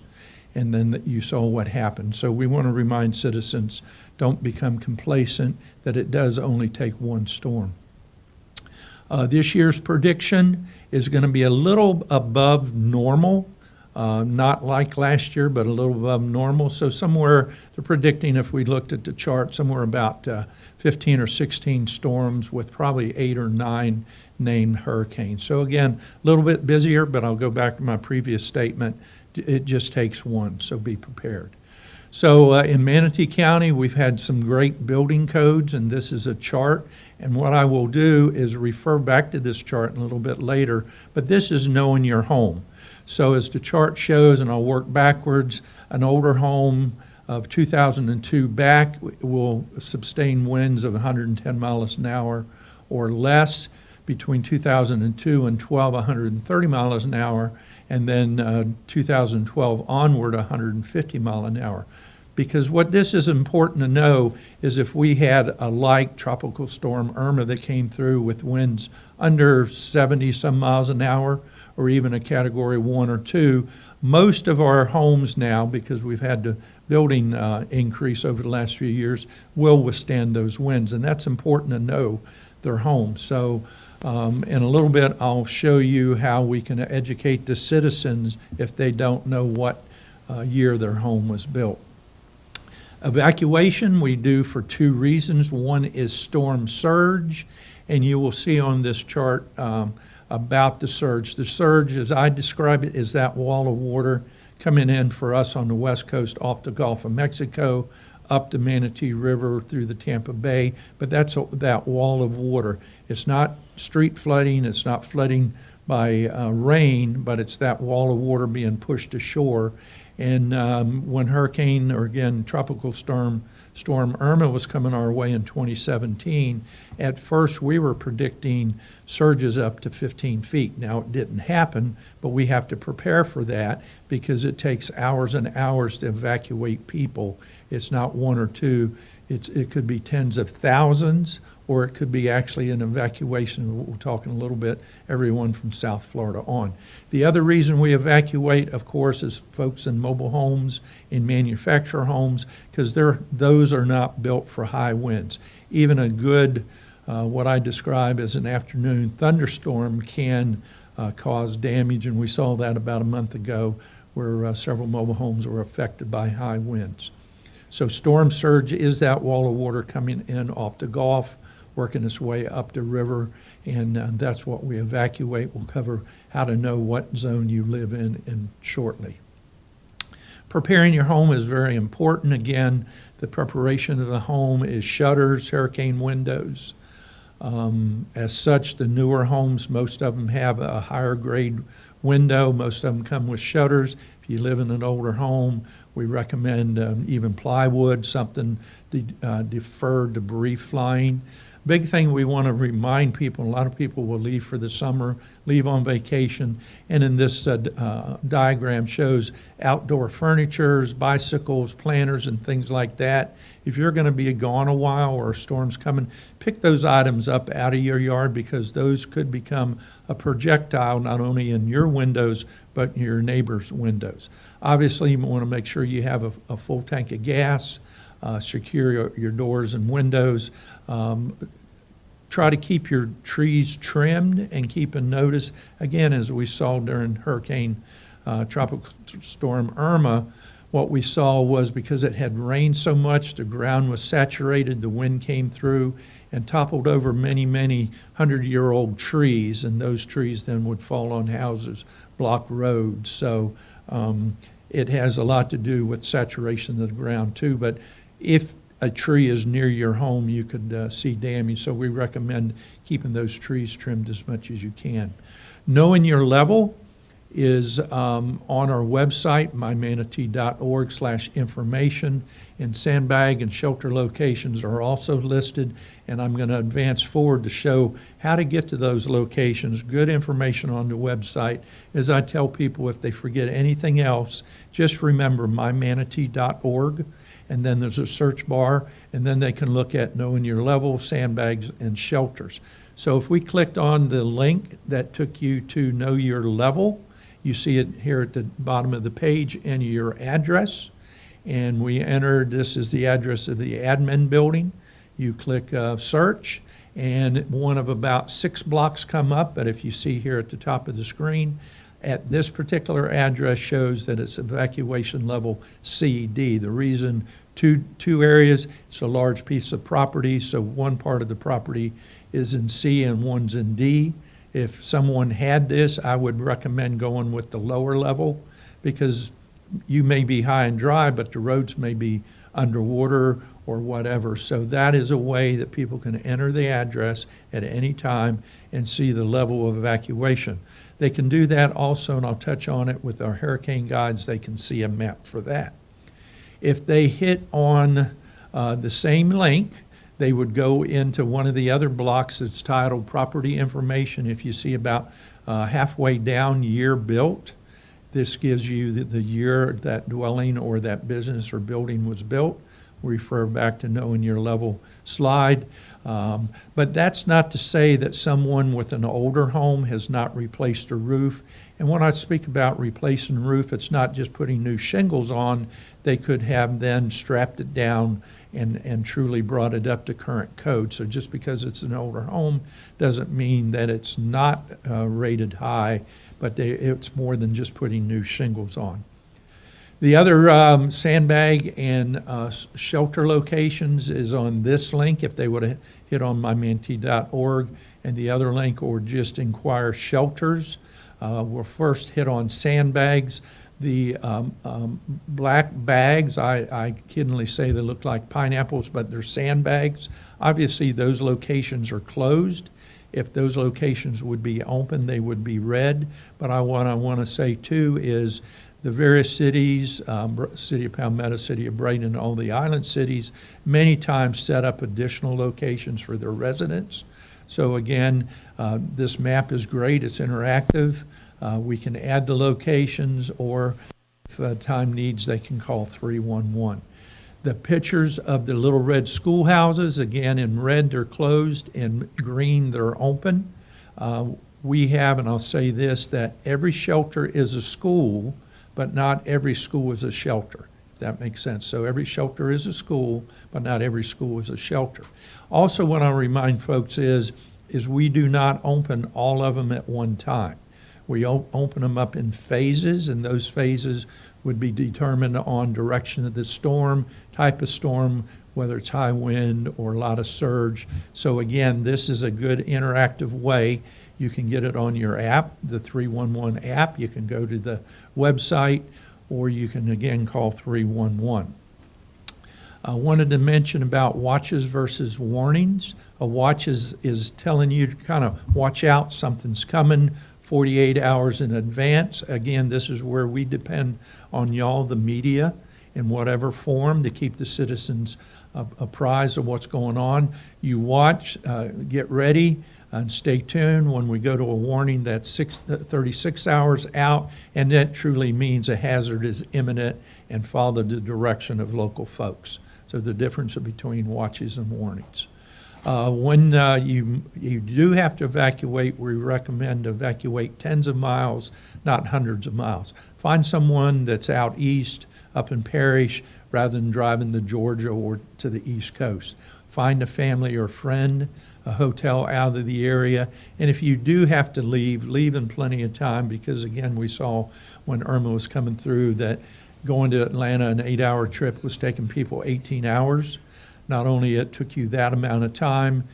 And then you saw what happened. So we want to remind citizens, don't become complacent, that it does only take one storm. This year's prediction is going to be a little above normal, not like last year, but a little above normal. So somewhere, they're predicting, if we looked at the chart, somewhere about 15 or 16 storms with probably 8 or 9 named hurricanes. So again, a little bit busier, but I'll go back to my previous statement. It just takes one, so be prepared. So in Manatee County, we've had some great building codes, and this is a chart. And what I will do is refer back to this chart a little bit later, but this is knowing your home. So as the chart shows, and I'll work backwards, an older home of 2002 back will sustain winds of 110 miles an hour or less. Between 2002 and 12, 130 miles an hour, and then 2012 onward, 150 mile an hour. Because what this is important to know is if we had a like Tropical Storm Irma that came through with winds under 70 some miles an hour, or even a Category 1 or 2, most of our homes now, because we've had the building increase over the last few years, will withstand those winds. And that's important to know their homes. So in a little bit, I'll show you how we can educate the citizens if they don't know what year their home was built. Evacuation we do for 2 reasons. One is storm surge, and you will see on this chart about the surge. The surge, as I describe it, is that wall of water coming in for us on the west coast off the Gulf of Mexico, up the Manatee River through the Tampa Bay, but that's that wall of water. It's not street flooding, it's not flooding by rain, but it's that wall of water being pushed ashore. And when hurricane, or again, Tropical Storm Irma was coming our way in 2017, at first we were predicting surges up to 15 feet. Now it didn't happen, but we have to prepare for that because it takes hours and hours to evacuate people. It's not 1 or 2, it could be tens of thousands or it could be actually an evacuation. We'll talk in a little bit, everyone from South Florida on. The other reason we evacuate, of course, is folks in mobile homes, in manufacturer homes, because those are not built for high winds. Even a good, what I describe as an afternoon thunderstorm can cause damage, and we saw that about a month ago where several mobile homes were affected by high winds. So storm surge is that wall of water coming in off the Gulf, working its way up the river, and that's what we evacuate. We'll cover how to know what zone you live in shortly. Preparing your home is very important. Again, the preparation of the home is shutters, hurricane windows. As such, the newer homes, most of them have a higher grade window. Most of them come with shutters. If you live in an older home, we recommend even plywood, something to defer debris flying. Big thing we want to remind people, a lot of people will leave for the summer, leave on vacation, and in this diagram shows outdoor furnitures, bicycles, planters, and things like that. If you're going to be gone a while or a storm's coming, pick those items up out of your yard, because those could become a projectile not only in your windows but in your neighbor's windows. Obviously, you want to make sure you have a full tank of gas, secure your doors and windows. Try to keep your trees trimmed and keep a notice. Again, as we saw during Tropical Storm Irma, what we saw was because it had rained so much, the ground was saturated, the wind came through and toppled over many, many 100-year-old trees, and those trees then would fall on houses, block roads. So it has a lot to do with saturation of the ground too, but if a tree is near your home, you could see damage. So we recommend keeping those trees trimmed as much as you can. Knowing your level is on our website, mymanatee.org/information, and sandbag and shelter locations are also listed. And I'm going to advance forward to show how to get to those locations. Good information on the website. As I tell people, if they forget anything else, just remember mymanatee.org. And then there's a search bar, and then they can look at knowing your level, sandbags, and shelters. So if we clicked on the link that took you to know your level, you see it here at the bottom of the page, and your address. And we entered, this is the address of the admin building. You click search, and one of about 6 blocks come up, but if you see here at the top of the screen, at this particular address shows that it's evacuation level CD. The reason, two areas, it's a large piece of property, so one part of the property is in C and one's in D. If someone had this, I would recommend going with the lower level, because you may be high and dry, but the roads may be underwater or whatever. So that is a way that people can enter the address at any time and see the level of evacuation. They can do that also, and I'll touch on it with our hurricane guides. They can see a map for that. If they hit on the same link, they would go into one of the other blocks that's titled Property Information. If you see about halfway down, year built, this gives you the year that dwelling or that business or building was built. Refer back to knowing your level slide. But that's not to say that someone with an older home has not replaced a roof. And when I speak about replacing roof, it's not just putting new shingles on. They could have then strapped it down and truly brought it up to current code. So just because it's an older home doesn't mean that it's not rated high, but it's more than just putting new shingles on. The other sandbag and shelter locations is on this link. If they would have hit on mymanatee.org, and the other link, or just inquire shelters. We'll first hit on sandbags. The black bags, I kiddingly say they look like pineapples, but they're sandbags. Obviously, those locations are closed. If those locations would be open, they would be red. But what I want to say too is the various cities, City of Palmetto, City of Braden, all the island cities, many times set up additional locations for their residents. So again, this map is great. It's interactive. We can add the locations, or if time needs, they can call 311. The pictures of the little red schoolhouses, again, in red they're closed, in green they're open. We have, and I'll say this, that every shelter is a school, but not every school is a shelter. If that makes sense. So every shelter is a school, but not every school is a shelter. Also, what I remind folks is we do not open all of them at one time. We open them up in phases, and those phases would be determined on direction of the storm, type of storm, whether it's high wind or a lot of surge. So again, this is a good interactive way. You can get it on your app, the 311 app. You can go to the website, or you can again call 311. I wanted to mention about watches versus warnings. A watch is telling you to kind of watch out, something's coming 48 hours in advance. Again, this is where we depend on y'all, the media, in whatever form, to keep the citizens apprised of what's going on. You watch, get ready, and stay tuned. When we go to a warning that's 36 hours out, and that truly means a hazard is imminent, and follow the direction of local folks. So the difference between watches and warnings. When you do have to evacuate, we recommend to evacuate tens of miles, not hundreds of miles. Find someone that's out east, up in Parrish, rather than driving to Georgia or to the East Coast. Find a family or friend, a hotel out of the area, and if you do have to leave in plenty of time, because again, we saw when Irma was coming through that going to Atlanta, an 8-hour trip was taking people 18 hours. Not only it took you that amount of time,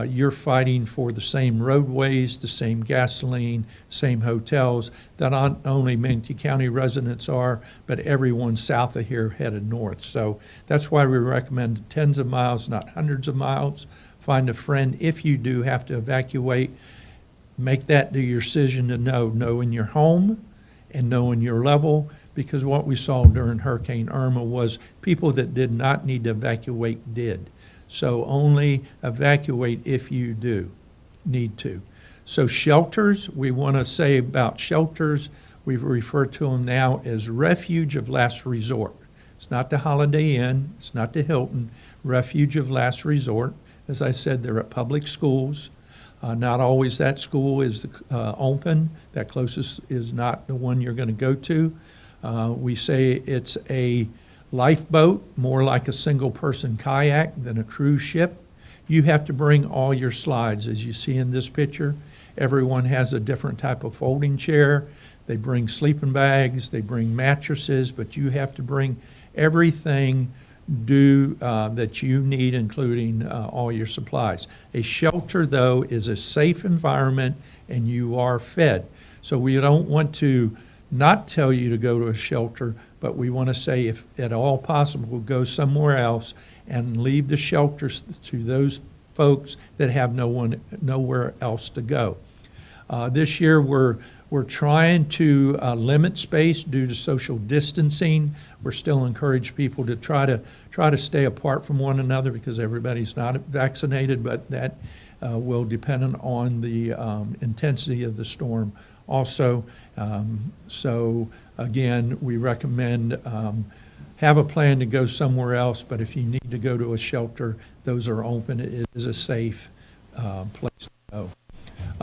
you're fighting for the same roadways, the same gasoline, same hotels that not only Manatee County residents are, but everyone south of here headed north. So that's why we recommend tens of miles, not hundreds of miles. Find a friend. If you do have to evacuate, make that your decision to know in your home and know in your level, because what we saw during Hurricane Irma was people that did not need to evacuate did. So only evacuate if you do need to. So shelters, we want to say about shelters, we refer to them now as refuge of last resort. It's not the Holiday Inn, it's not the Hilton, refuge of last resort. As I said, they're at public schools. Not always that school is open. That closest is not the one you're going to go to. We say it's a lifeboat, more like a single-person kayak than a cruise ship. You have to bring all your slides. As you see in this picture, everyone has a different type of folding chair. They bring sleeping bags, they bring mattresses, but you have to bring everything that you need, including all your supplies. A shelter, though, is a safe environment, and you are fed. So we don't want to not tell you to go to a shelter, but we want to say if at all possible, go somewhere else and leave the shelters to those folks that have nowhere else to go. This year we're trying to limit space due to social distancing. We're still encourage people to try to stay apart from one another because everybody's not vaccinated, but that will depend on the intensity of the storm also. So again, we recommend have a plan to go somewhere else, but if you need to go to a shelter, those are open. It is a safe place to go.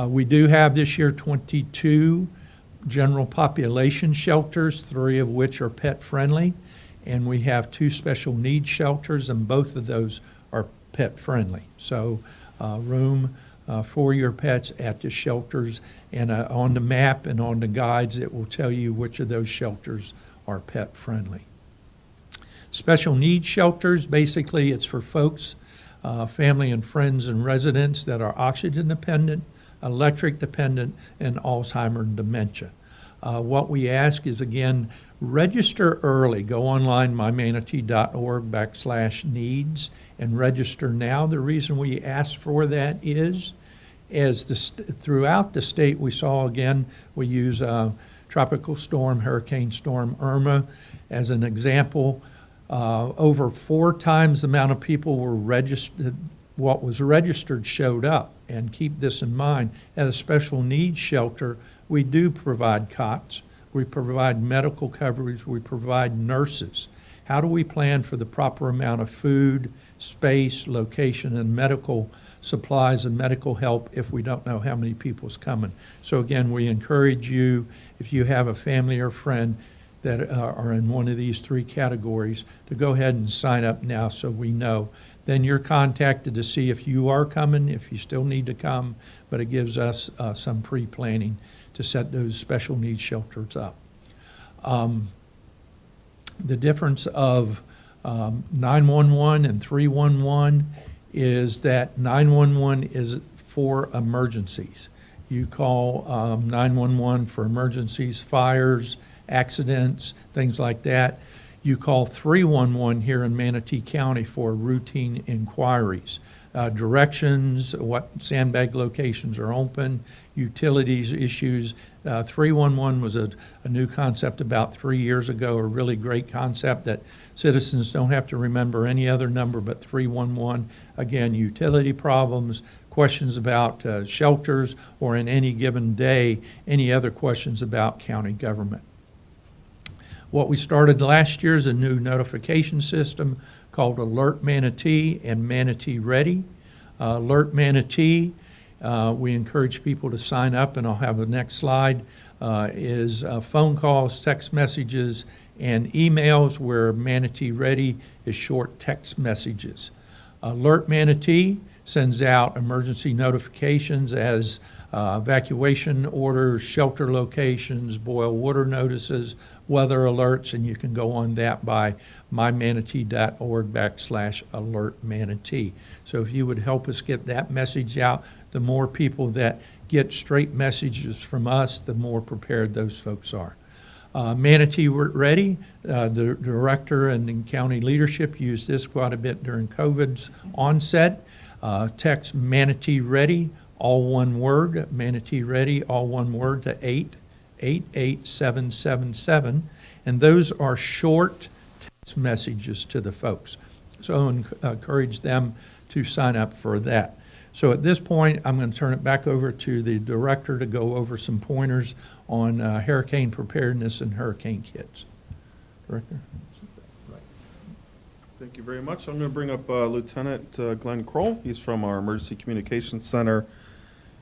We do have this year 22 general population shelters, 3 of which are pet friendly, and we have 2 special needs shelters, and both of those are pet friendly. So room for your pets at the shelters, and on the map and on the guides it will tell you which of those shelters are pet friendly. Special needs shelters, basically it's for folks, family and friends and residents that are oxygen dependent, electric dependent, and Alzheimer's and dementia. What we ask is, again, register early. Go online, mymanatee.org/needs, and register now. The reason we ask for that is, throughout the state we saw, again, we use Tropical Storm, Hurricane Storm Irma as an example. Over 4 times the amount of people were registered, what was registered showed up. And keep this in mind, at a special needs shelter, we do provide cots, we provide medical coverage, we provide nurses. How do we plan for the proper amount of food, space, location, and medical supplies and medical help if we don't know how many people's coming? So again, we encourage you, if you have a family or friend that are in one of these three categories, to go ahead and sign up now so we know. Then you're contacted to see if you are coming, if you still need to come, but it gives us some pre-planning to set those special needs shelters up. The difference of 911 and 311 is that 911 is for emergencies. You call 911 for emergencies, fires, accidents, things like that. You call 311 here in Manatee County for routine inquiries, directions, what sandbag locations are open, utilities issues. 311 was a new concept about 3 years ago, a really great concept that citizens don't have to remember any other number but 311. Again, utility problems, questions about shelters, or in any given day, any other questions about county government. What we started last year is a new notification system called Alert Manatee and Manatee Ready. Alert Manatee, we encourage people to sign up, and I'll have the next slide, is phone calls, text messages, and emails, where Manatee Ready is short text messages. Alert Manatee sends out emergency notifications as evacuation orders, shelter locations, boil water notices, weather alerts, and you can go on that by mymanatee.org/alertmanatee. So if you would help us get that message out, the more people that get straight messages from us, the more prepared those folks are. Manatee Ready, the director and the county leadership used this quite a bit during COVID's onset. Text Manatee Ready, all one word, Manatee Ready, all one word, to 88777, and those are short text messages to the folks. So encourage them to sign up for that. So at this point, I'm going to turn it back over to the director to go over some pointers on hurricane preparedness and hurricane kits. Director? Thank you very much. I'm going to bring up Lieutenant Glenn Kroll. He's from our Emergency Communications Center.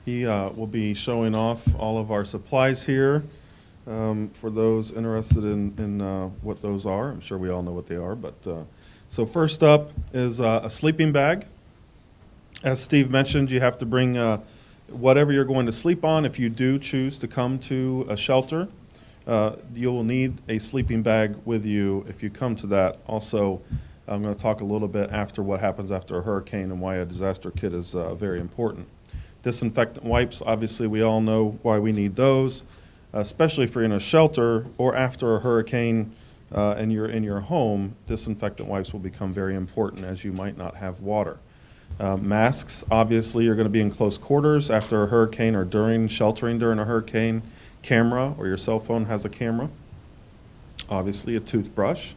He will be showing off all of our supplies here for those interested in what those are. I'm sure we all know what they are. But so first up is a sleeping bag. As Steve mentioned, you have to bring whatever you're going to sleep on. If you do choose to come to a shelter, you will need a sleeping bag with you if you come to that. Also, I'm going to talk a little bit after what happens after a hurricane and why a disaster kit is very important. Disinfectant wipes, obviously we all know why we need those, especially if you're in a shelter or after a hurricane and you're in your home. Disinfectant wipes will become very important as you might not have water. Masks, obviously, you're going to be in close quarters after a hurricane or during sheltering during a hurricane. Camera, or your cell phone has a camera. Obviously, a toothbrush.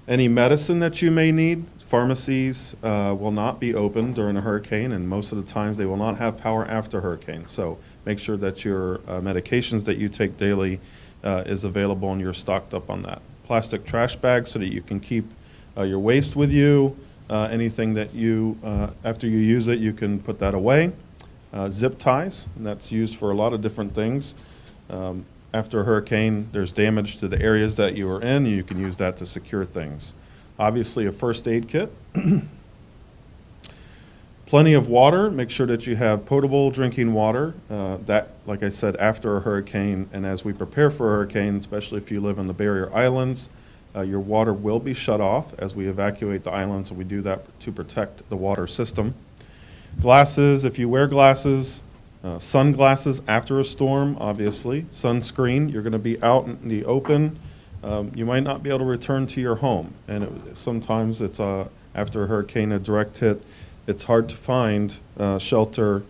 Any medicine that you may need. Pharmacies will not be open during a hurricane, and most of the times they will not have power after hurricane. So make sure that your medications that you take daily is available and you're stocked up on that. Plastic trash bags so that you can keep your waste with you. Anything that you, after you use it, you can put that away. Zip ties, and that's used for a lot of different things. After a hurricane, there's damage to the areas that you are in, and you can use that to secure things. Obviously, a first aid kit. Plenty of water. Make sure that you have potable drinking water. That, like I said, after a hurricane, and as we prepare for a hurricane, especially if you live in the barrier islands, your water will be shut off as we evacuate the islands, and we do that to protect the water system. Glasses, if you wear glasses. Sunglasses after a storm, obviously. Sunscreen, you're going to be out in the open. You might not be able to return to your home. And sometimes it's after a hurricane, a direct hit, it's hard to find shelter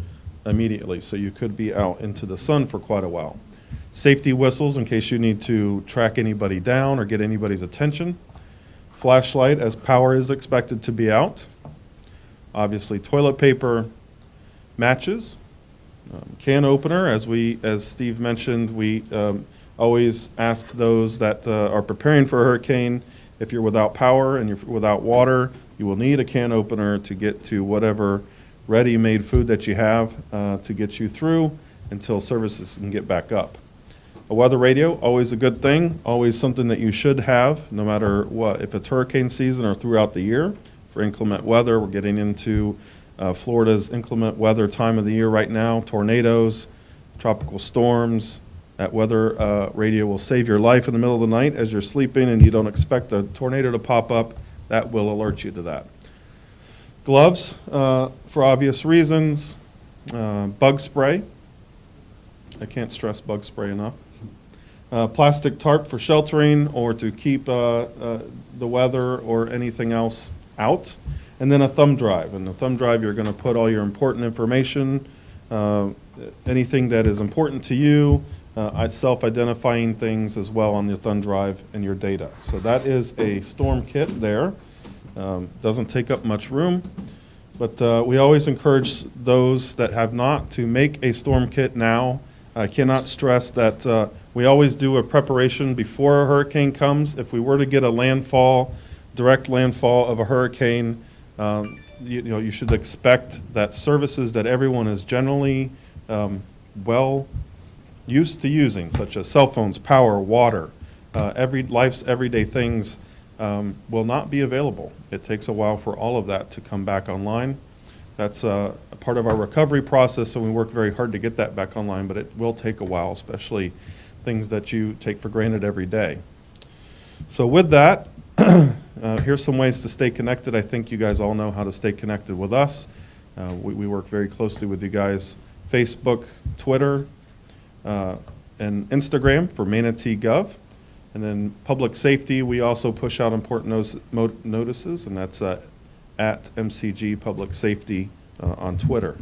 immediately. So you could be out into the sun for quite a while. Safety whistles in case you need to track anybody down or get anybody's attention. Flashlight as power is expected to be out. Obviously toilet paper, matches. Can opener, as Steve mentioned, we always ask those that are preparing for a hurricane If you're without power and you're without water, you will need a can opener to get to whatever ready-made food that you have to get you through until services can get back up. A weather radio, always a good thing, always something that you should have, no matter what, if it's hurricane season or throughout the year. For inclement weather, we're getting into Florida's inclement weather time of the year right now, tornadoes, tropical storms. That weather radio will save your life in the middle of the night as you're sleeping and you don't expect a tornado to pop up. That will alert you to that. Gloves, for obvious reasons. Bug spray. I can't stress bug spray enough. Plastic tarp for sheltering or to keep the weather or anything else out. And then a thumb drive. In the thumb drive, you're going to put all your important information, anything that is important to you, self-identifying things as well on the thumb drive and your data. So that is a storm kit there. Doesn't take up much room, but we always encourage those that have not to make a storm kit now. I cannot stress that we always do a preparation before a hurricane comes. If we were to get a direct landfall of a hurricane, you should expect that services that everyone is generally well used to using, such as cell phones, power, water, life's everyday things, will not be available. It takes a while for all of that to come back online. That's a part of our recovery process, and we work very hard to get that back online, but it will take a while, especially things that you take for granted every day. So with that, here's some ways to stay connected. I think you guys all know how to stay connected with us. We work very closely with you guys. Facebook, Twitter, and Instagram for Manatee Gov. And then public safety, we also push out important notices, and that's at MCG Public Safety on Twitter.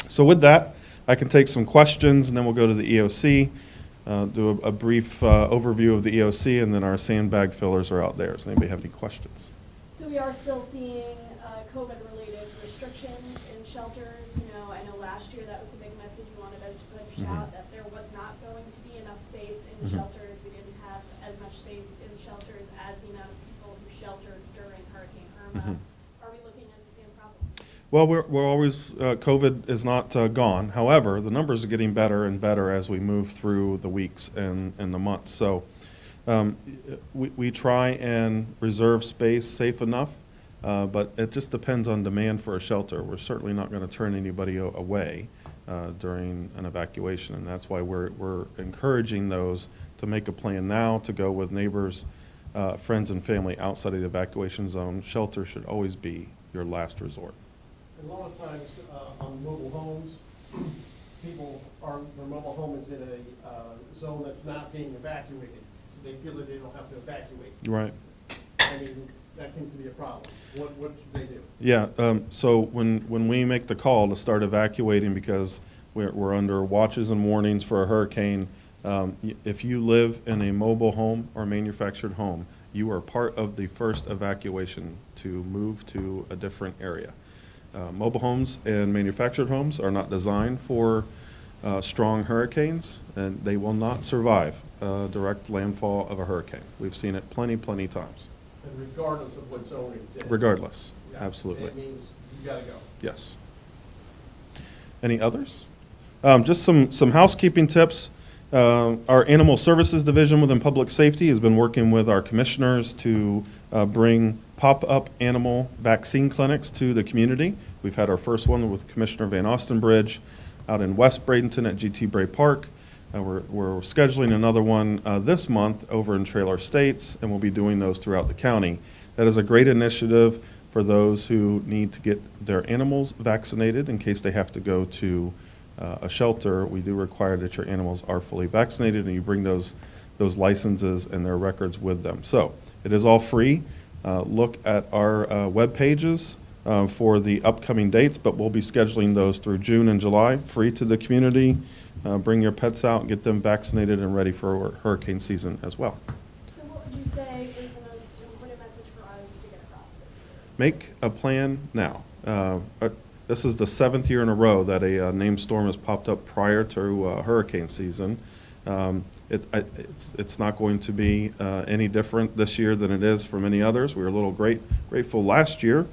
So with that, I can take some questions, and then we'll go to the EOC, do a brief overview of the EOC, and then our sandbag fillers are out there. Does anybody have any questions? So we are still seeing COVID-related restrictions in shelters. I know last year that was the big message you wanted us to push out, that there was not going to be enough space in shelters. We didn't have as much space in shelters as the amount of people who sheltered during Hurricane Irma. Are we looking at the same problem? Well, we're always, COVID is not gone. However, the numbers are getting better and better as we move through the weeks and the months. So we try and reserve space safe enough, but it just depends on demand for a shelter. We're certainly not going to turn anybody away during an evacuation, and that's why we're encouraging those to make a plan now to go with neighbors, friends, and family outside of the evacuation zone. Shelter should always be your last resort. And a lot of times on mobile homes, their mobile home is in a zone that's not being evacuated, so they feel that they don't have to evacuate. Right. I mean, that seems to be a problem. What should they do? Yeah, so when we make the call to start evacuating because we're under watches and warnings for a hurricane, if you live in a mobile home or manufactured home, you are part of the first evacuation to move to a different area. Mobile homes and manufactured homes are not designed for strong hurricanes, and they will not survive direct landfall of a hurricane. We've seen it plenty times. And regardless of what zone it's in? Regardless, Yeah, absolutely. It means you gotta go. Yes. Any others? Just some housekeeping tips. Our Animal Services Division within Public Safety has been working with our commissioners to bring pop-up animal vaccine clinics to the community. We've had our first one with Commissioner Van Ostenbridge out in West Bradenton at GT Bray Park. We're scheduling another one this month over in Trailer Estates, and we'll be doing those throughout the county. That is a great initiative for those who need to get their animals vaccinated in case they have to go to a shelter. We do require that your animals are fully vaccinated, and you bring those licenses and their records with them. So it is all free. Look at our web pages for the upcoming dates, but we'll be scheduling those through June and July, free to the community. Bring your pets out, get them vaccinated and ready for hurricane season as well. So what would you say is the most important message for us to get across this year? Make a plan now. This is the 7th year in a row that a named storm has popped up prior to hurricane season. It's not going to be any different this year than it is for many others. We were a little grateful last year,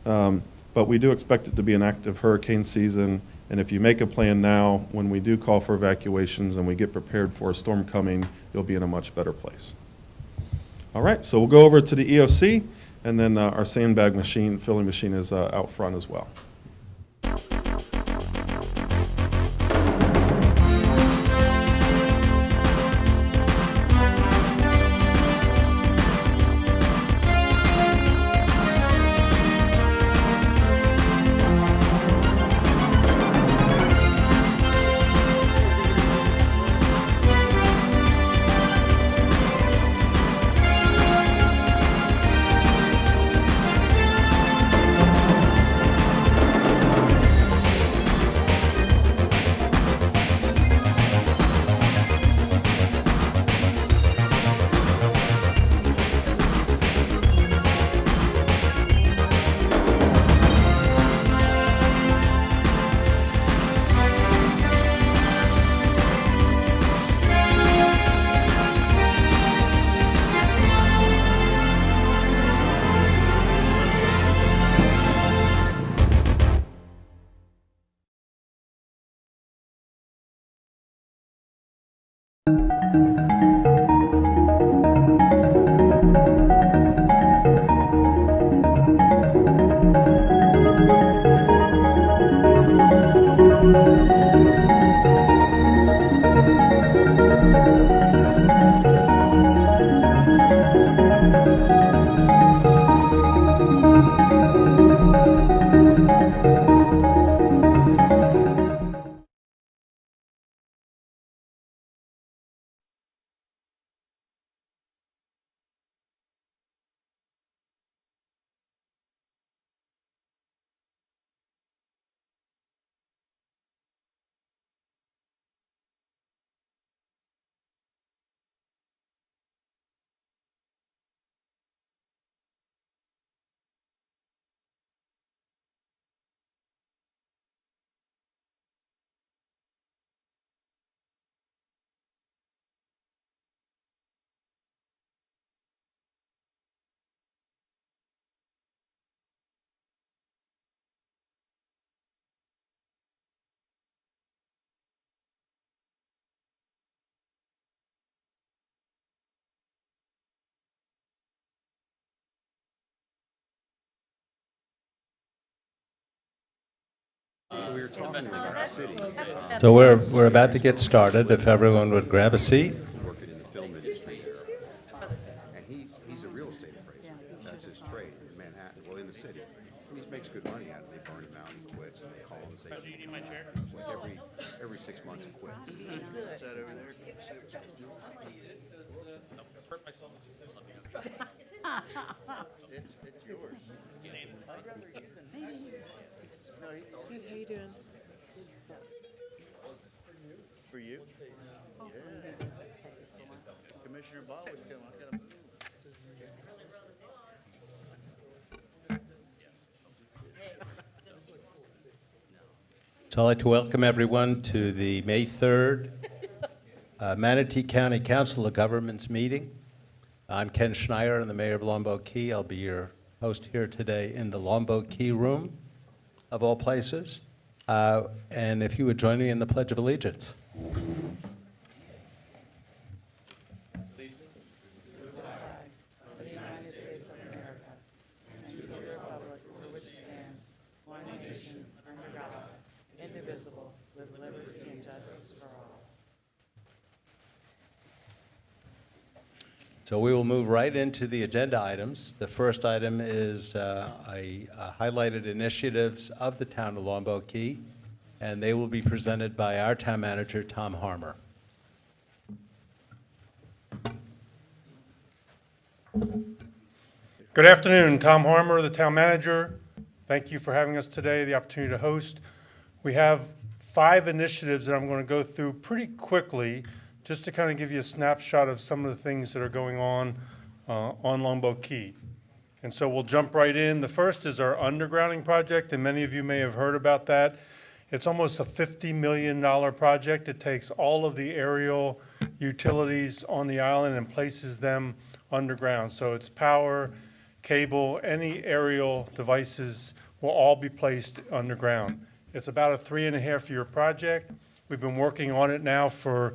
but we do expect it to be an active hurricane season. And if you make a plan now, when we do call for evacuations and we get prepared for a storm coming, you'll be in a much better place. All right, so we'll go over to the EOC, and then our sandbag machine, filling machine is out front as well. So we're about to get started. If everyone would grab a seat. Working in the film industry there. And he's a real estate appraiser. That's his trade in Manhattan, well, in the city. And he makes good money out of it. They burn him out, he quits, and they call him and say, do you need my chair? Like every 6 months he quits. Is that over there? It's yours. Good, how you doing? For you? Yeah. Commissioner Ball was coming. So I'd like to welcome everyone to the May 3rd Manatee County Council of Governments meeting. I'm Ken Schneier, I'm the mayor of Longboat Key. I'll be your host here today in the Longboat Key room, of all places. And if you would join me in the Pledge of Allegiance. So we will move right into the agenda items. The first item is highlighted initiatives of the town of Longboat Key, and they will be presented by our town manager, Tom Harmer. Good afternoon, Tom Harmer, the town manager. Thank you for having us today, the opportunity to host. We have 5 initiatives that I'm going to go through pretty quickly, just to kind of give you a snapshot of some of the things that are going on Longboat Key. And so we'll jump right in. The first is our undergrounding project, and many of you may have heard about that. It's almost a $50 million project. It takes all of the aerial utilities on the island and places them underground. So it's power, cable, any aerial devices will all be placed underground. It's about a 3.5-year project. We've been working on it now for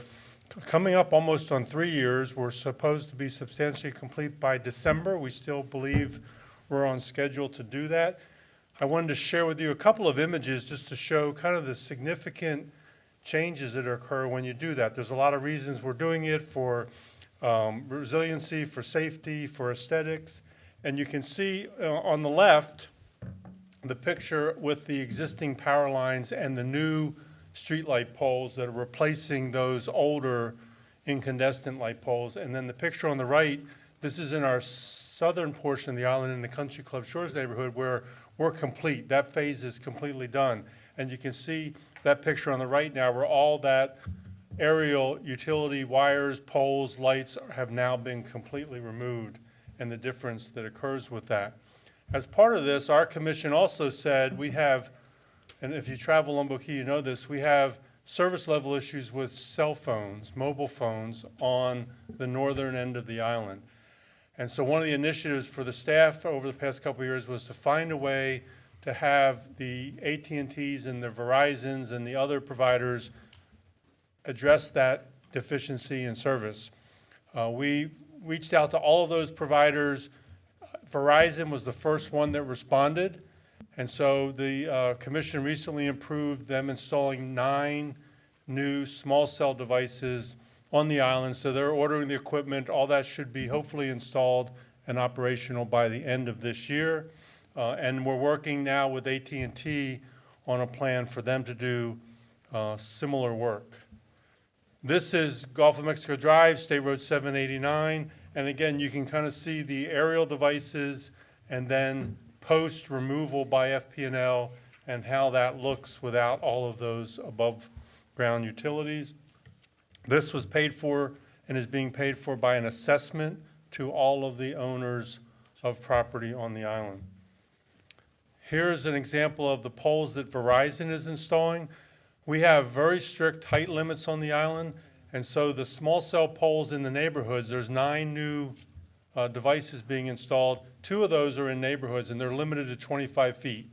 coming up almost on 3 years. We're supposed to be substantially complete by December. We still believe we're on schedule to do that. I wanted to share with you a couple of images just to show kind of the significant changes that occur when you do that. There's a lot of reasons we're doing it, for resiliency, for safety, for aesthetics. And you can see on the left, the picture with the existing power lines and the new streetlight poles that are replacing those older incandescent light poles. And then the picture on the right, this is in our southern portion of the island in the Country Club Shores neighborhood where we're complete. That phase is completely done. And you can see that picture on the right now where all that aerial utility wires, poles, lights have now been completely removed, and the difference that occurs with that. As part of this, our commission also said we have, and if you travel Lombok Key, you know this, we have service level issues with cell phones, mobile phones on the northern end of the island. And so one of the initiatives for the staff over the past couple of years was to find a way to have the AT&Ts and the Verizons and the other providers address that deficiency in service. We reached out to all of those providers. Verizon was the first one that responded. And so the commission recently approved them installing 9 new small cell devices on the island. So they're ordering the equipment. All that should be hopefully installed and operational by the end of this year. And we're working now with AT&T on a plan for them to do similar work. This is Gulf of Mexico Drive, State Road 789. And again, you can kind of see the aerial devices and then post removal by FP&L and how that looks without all of those above ground utilities. This was paid for and is being paid for by an assessment to all of the owners of property on the island. Here's an example of the poles that Verizon is installing. We have very strict height limits on the island, and so the small cell poles in the neighborhoods, there's 9 new devices being installed. 2 of those are in neighborhoods, and they're limited to 25 feet.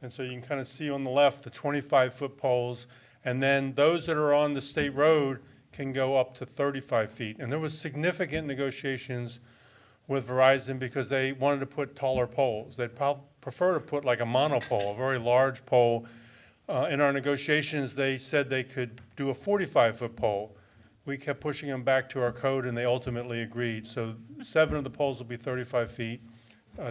And so you can kind of see on the left the 25-foot poles, and then those that are on the state road can go up to 35 feet. And there was significant negotiations with Verizon because they wanted to put taller poles. They'd prefer to put like a monopole, a very large pole. In our negotiations, they said they could do a 45-foot pole. We kept pushing them back to our code, and they ultimately agreed. So 7 of the poles will be 35 feet.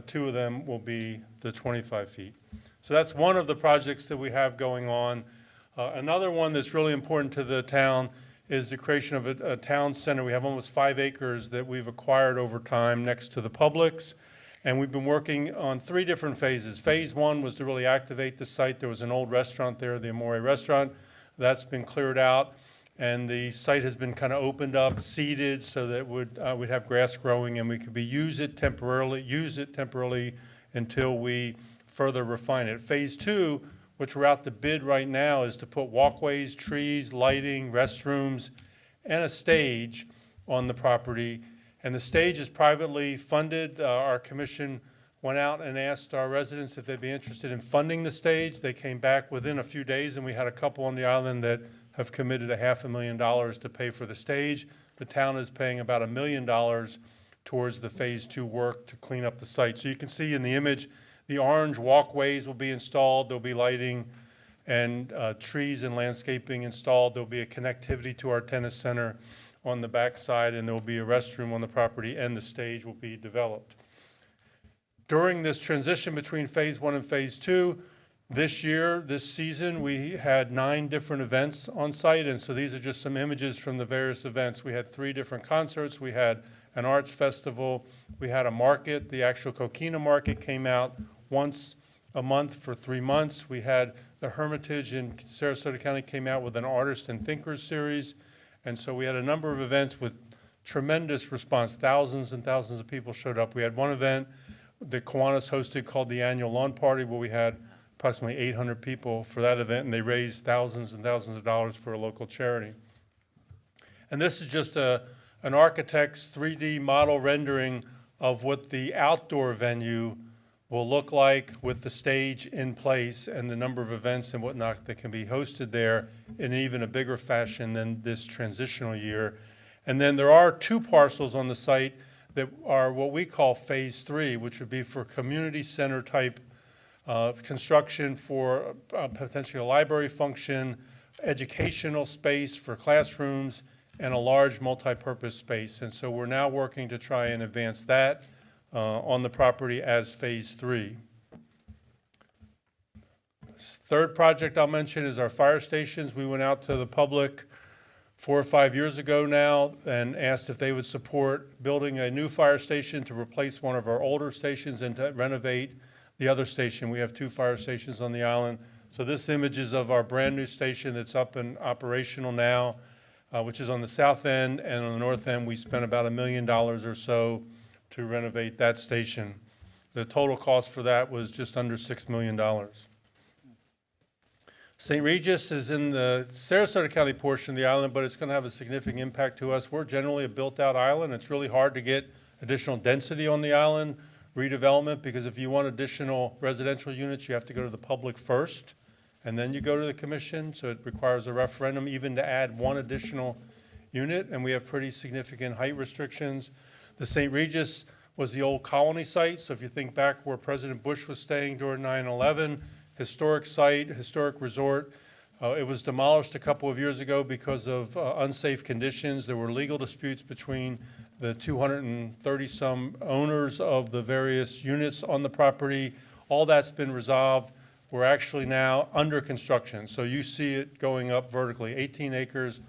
2 of them will be the 25 feet. So that's one of the projects that we have going on. Another one that's really important to the town is the creation of a town center. We have almost 5 acres that we've acquired over time next to the Publix. And we've been working on 3 different phases. Phase 1 was to really activate the site. There was an old restaurant there, the Amore Restaurant. That's been cleared out. And the site has been kind of opened up, seeded, so that we'd have grass growing and we could use it temporarily until we further refine it. Phase 2, which we're out to bid right now, is to put walkways, trees, lighting, restrooms, and a stage on the property. And the stage is privately funded. Our commission went out and asked our residents if they'd be interested in funding the stage. They came back within a few days, and we had a couple on the island that have committed $500,000 to pay for the stage. The town is paying about $1 million towards the phase 2 work to clean up the site. So you can see in the image, the orange walkways will be installed. There'll be lighting and trees and landscaping installed. There'll be a connectivity to our tennis center on the backside, and there will be a restroom on the property, and the stage will be developed. During this transition between phase 1 and phase 2, this season, we had 9 different events on site, and so these are just some images from the various events. We had 3 different concerts. We had an arts festival. We had a market. The actual Coquina Market came out once a month for 3 months. We had the Hermitage in Sarasota County came out with an Artists and Thinkers series. And so we had a number of events with tremendous response. Thousands and thousands of people showed up. We had one event that Kiwanis hosted called the Annual Lawn Party, where we had approximately 800 people for that event, and they raised thousands and thousands of dollars for a local charity. And this is just an architect's 3D model rendering of what the outdoor venue will look like with the stage in place and the number of events and whatnot that can be hosted there in even a bigger fashion than this transitional year. And then there are 2 parcels on the site that are what we call Phase 3, which would be for community center type construction for potentially a library function, educational space for classrooms, and a large multi-purpose space. And so we're now working to try and advance that on the property as Phase 3. Third project I'll mention is our fire stations. We went out to the public 4 or 5 years ago now and asked if they would support building a new fire station to replace one of our older stations and to renovate the other station. We have 2 fire stations on the island. So this image is of our brand new station that's up and operational now, which is on the south end, and on the north end we spent about $1 million or so to renovate that station. The total cost for that was just under $6 million. St. Regis is in the Sarasota County portion of the island, but it's going to have a significant impact to us. We're generally a built-out island. It's really hard to get additional density on the island, redevelopment, because if you want additional residential units, you have to go to the public first, and then you go to the commission. So it requires a referendum even to add 1 additional unit, and we have pretty significant height restrictions. The St. Regis was the old colony site, so if you think back where President Bush was staying during 9/11, historic site, historic resort. It was demolished a couple of years ago because of unsafe conditions. There were legal disputes between the 230-some owners of the various units on the property. All that's been resolved. We're actually now under construction, so you see it going up vertically, 18 acres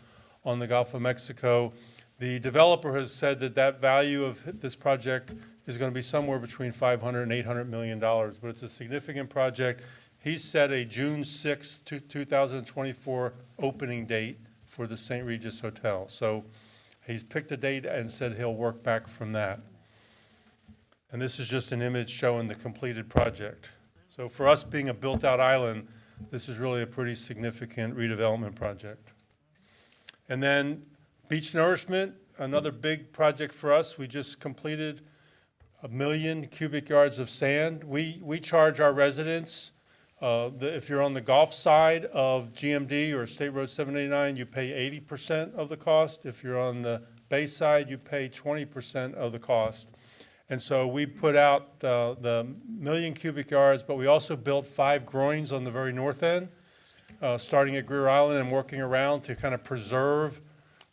on the Gulf of Mexico. The developer has said that that value of this project is going to be somewhere between $500 and $800 million, but it's a significant project. He's set a June 6, 2024 opening date for the St. Regis Hotel. So he's picked a date and said he'll work back from that. And this is just an image showing the completed project. So for us being a built-out island, this is really a pretty significant redevelopment project. And then beach nourishment, another big project for us. We just completed 1 million cubic yards of sand. We charge our residents, if you're on the Gulf side of GMD or State Road 789, you pay 80% of the cost. If you're on the Bay side, you pay 20% of the cost. And so we put out the 1 million cubic yards, but we also built 5 groins on the very north end, starting at Greer Island and working around to kind of preserve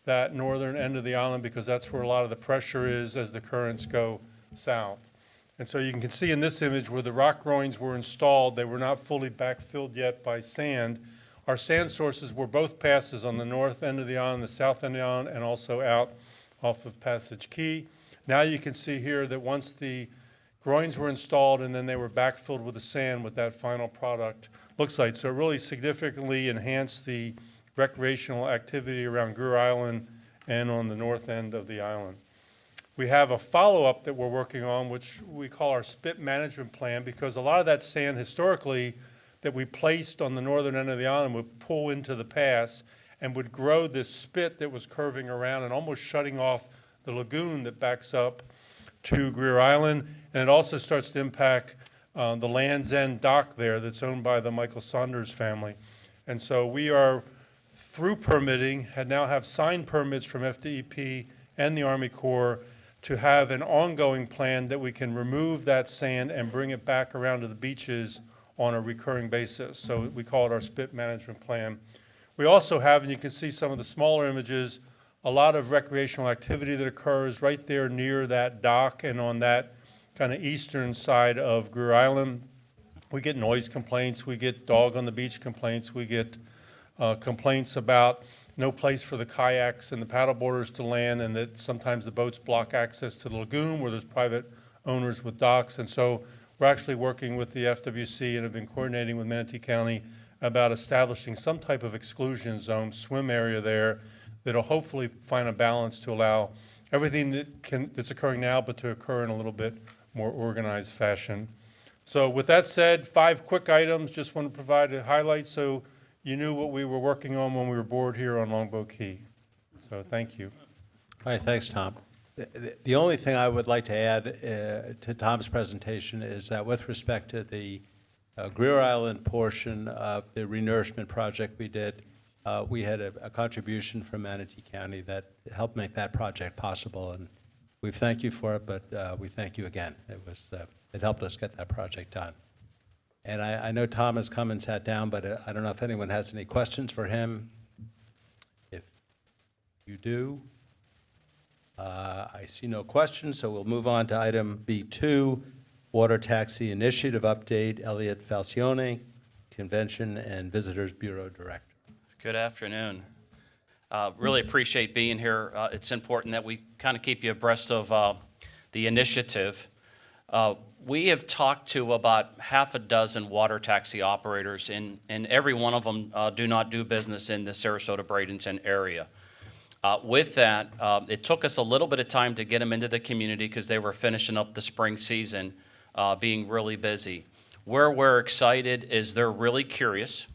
that northern end of the island, because that's where a lot of the pressure is as the currents go south. And so you can see in this image where the rock groins were installed, they were not fully backfilled yet by sand. Our sand sources were both passes on the north end of the island, the south end of the island, and also out off of Passage Key. Now you can see here that once the groins were installed and then they were backfilled with the sand, what that final product looks like. So it really significantly enhanced the recreational activity around Greer Island and on the north end of the island. We have a follow-up that we're working on, which we call our spit management plan, because a lot of that sand historically that we placed on the northern end of the island would pull into the pass and would grow this spit that was curving around and almost shutting off the lagoon that backs up to Greer Island. And it also starts to impact the Land's End dock there that's owned by the Michael Saunders family. And so we are through permitting, now have signed permits from FDEP and the Army Corps to have an ongoing plan that we can remove that sand and bring it back around to the beaches on a recurring basis. So we call it our spit management plan. We also have, and you can see some of the smaller images, a lot of recreational activity that occurs right there near that dock and on that kind of eastern side of Greer Island. We get noise complaints, we get dog on the beach complaints, we get complaints about no place for the kayaks and the paddleboarders to land, and that sometimes the boats block access to the lagoon where there's private owners with docks. And so we're actually working with the FWC and have been coordinating with Manatee County about establishing some type of exclusion zone, swim area there, that'll hopefully find a balance to allow everything that's occurring now, but to occur in a little bit more organized fashion. So with that said, 5 quick items, just want to provide a highlight so you knew what we were working on when we were bored here on Longboat Key. So So thank you. All right, thanks, Tom. The only thing I would like to add to Tom's presentation is that with respect to the Greer Island portion of the renourishment project we did, we had a contribution from Manatee County that helped make that project possible, and we thank you for it, but we thank you again. It helped us get that project done. And I know Tom has come and sat down, but I don't know if anyone has any questions for him. If you do, I see no questions, so we'll move on to item B2, Water Taxi Initiative Update. Elliot Falcione, Convention and Visitors Bureau Director. Good afternoon. Really appreciate being here. It's important that we kind of keep you abreast of the initiative. We have talked to about half a dozen water taxi operators, and every one of them do not do business in the Sarasota-Bradenton area. With that, it took us a little bit of time to get them into the community because they were finishing up the spring season, being really busy. Where we're excited is they're really curious.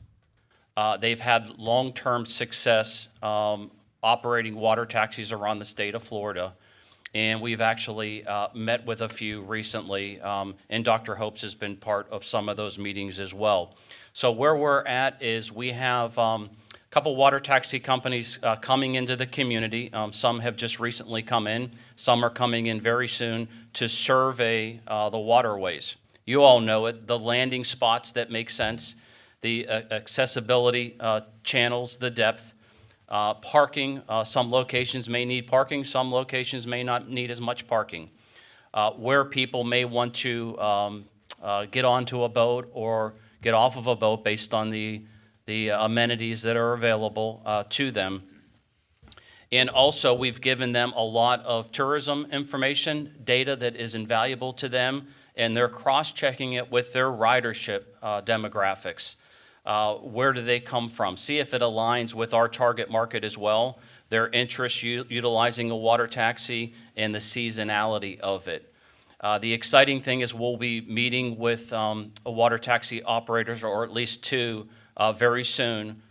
They've had long-term success operating water taxis around the state of Florida, and we've actually met with a few recently, and Dr. Hopes has been part of some of those meetings as well. So where we're at is we have couple water taxi companies coming into the community. Some have just recently come in. Some are coming in very soon to survey the waterways. You all know it, the landing spots that make sense, the accessibility channels, the depth, parking. Some locations may need parking. Some locations may not need as much parking. Where people may want to get onto a boat or get off of a boat based on the amenities that are available to them. And also, we've given them a lot of tourism information, data that is invaluable to them, and they're cross-checking it with their ridership demographics. Where do they come from? See if it aligns with our target market as well, their interest utilizing a water taxi and the seasonality of it. The exciting thing is we'll be meeting with water taxi operators, or at least two, very soon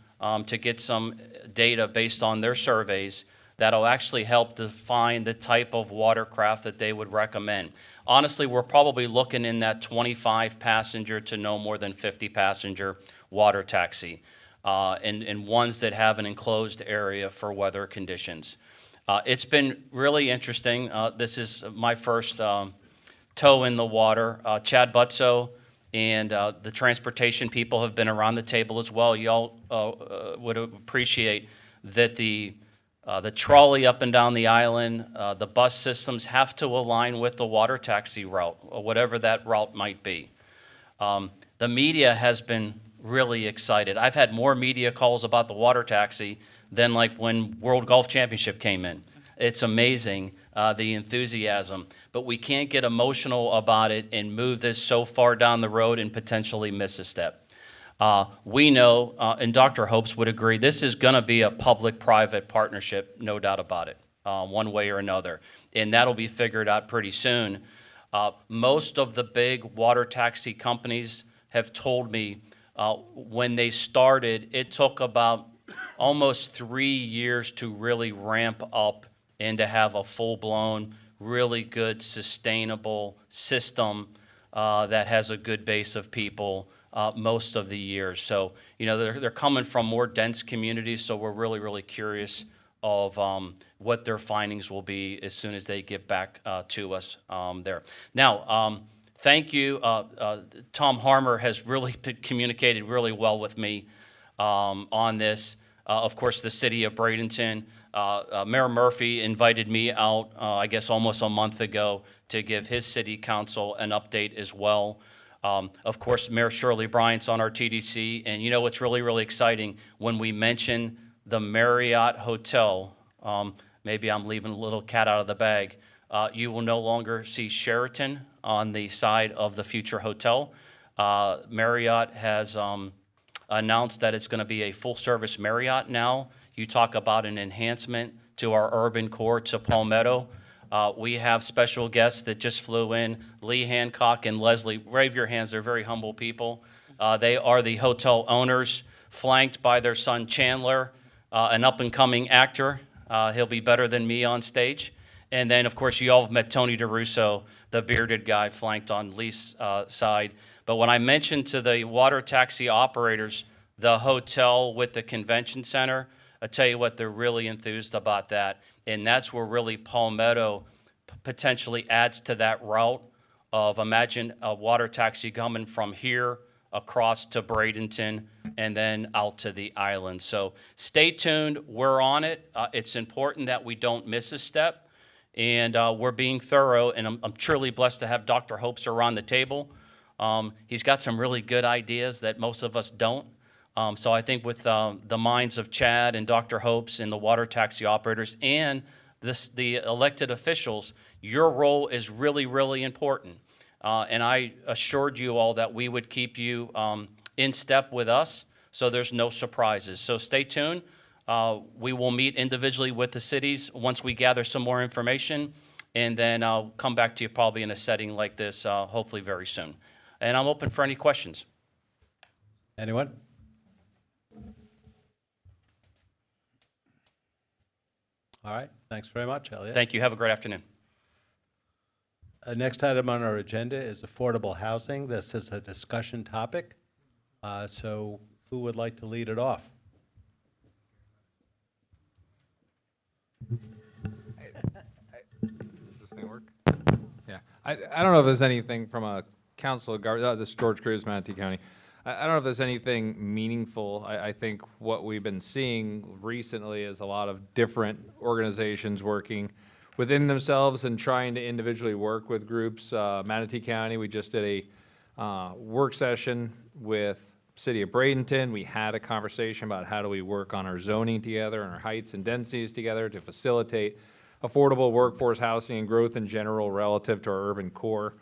to get some data based on their surveys that'll actually help define the type of watercraft that they would recommend. Honestly, we're probably looking in that 25 passenger to no more than 50 passenger water taxi, and ones that have an enclosed area for weather conditions. It's been really interesting. This is my first toe in the water. Chad Butzo and the transportation people have been around the table as well. Y'all would appreciate that the trolley up and down the island, the bus systems have to align with the water taxi route, or whatever that route might be. The media has been really excited. I've had more media calls about the water taxi than like when World Golf Championship came in. It's amazing, the enthusiasm. But we can't get emotional about it and move this so far down the road and potentially miss a step. We know, and Dr. Hopes would agree, this is going to be a public-private partnership, no doubt about it, one way or another. And that'll be figured out pretty soon. Most of the big water taxi companies have told me when they started, it took about almost 3 years to really ramp up and to have a full-blown, really good, sustainable system that has a good base of people most of the years. So, you know, they're coming from more dense communities, so we're really, really curious of what their findings will be as soon as they get back to us there. Now, thank you. Tom Harmer has really communicated really well with me on this. Of course, the city of Bradenton. Mayor Murphy invited me out, I guess almost a month ago, to give his city council an update as well. Of course, Mayor Shirley Bryant's on our TDC, and you know what's really, really exciting? When we mention the Marriott Hotel, maybe I'm leaving a little cat out of the bag, you will no longer see Sheraton on the side of the future hotel. Marriott has announced that it's going to be a full-service Marriott now. You talk about an enhancement to our urban core to Palmetto. We have special guests that just flew in, Lee Hancock and Leslie. Wave your hands, they're very humble people. They are the hotel owners, flanked by their son Chandler, an up-and-coming actor. He'll be better than me on stage. And then, of course, you all have met Tony DeRusso, the bearded guy flanked on Lee's side. But when I mentioned to the water taxi operators the hotel with the convention center, I tell you what, they're really enthused about that. And that's where really Palmetto potentially adds to that route of, imagine a water taxi coming from here across to Bradenton and then out to the island. So stay tuned. We're on it. It's important that we don't miss a step. And we're being thorough, and I'm truly blessed to have Dr. Hopes around the table. He's got some really good ideas that most of us don't. So I think with the minds of Chad and Dr. Hopes and the water taxi operators and the elected officials, your role is really, really important. And I assured you all that we would keep you in step with us, so there's no surprises. So stay tuned. We will meet individually with the cities once we gather some more information, and then I'll come back to you probably in a setting like this, hopefully very soon. And I'm open for any questions. Anyone? All right, thanks very much, Elliot. Thank you. Have a great afternoon. Next item on our agenda is affordable housing. This is a discussion topic. So who would like to lead it off? Does this thing work? Yeah. I don't know if there's anything from a council of government, this is George Cruz, Manatee County. I don't know if there's anything meaningful. I think what we've been seeing recently is a lot of different organizations working within themselves and trying to individually work with groups. Manatee County, we just did a work session with City of Bradenton. We had a conversation about how do we work on our zoning together and our heights and densities together to facilitate affordable workforce housing and growth in general relative to our urban core.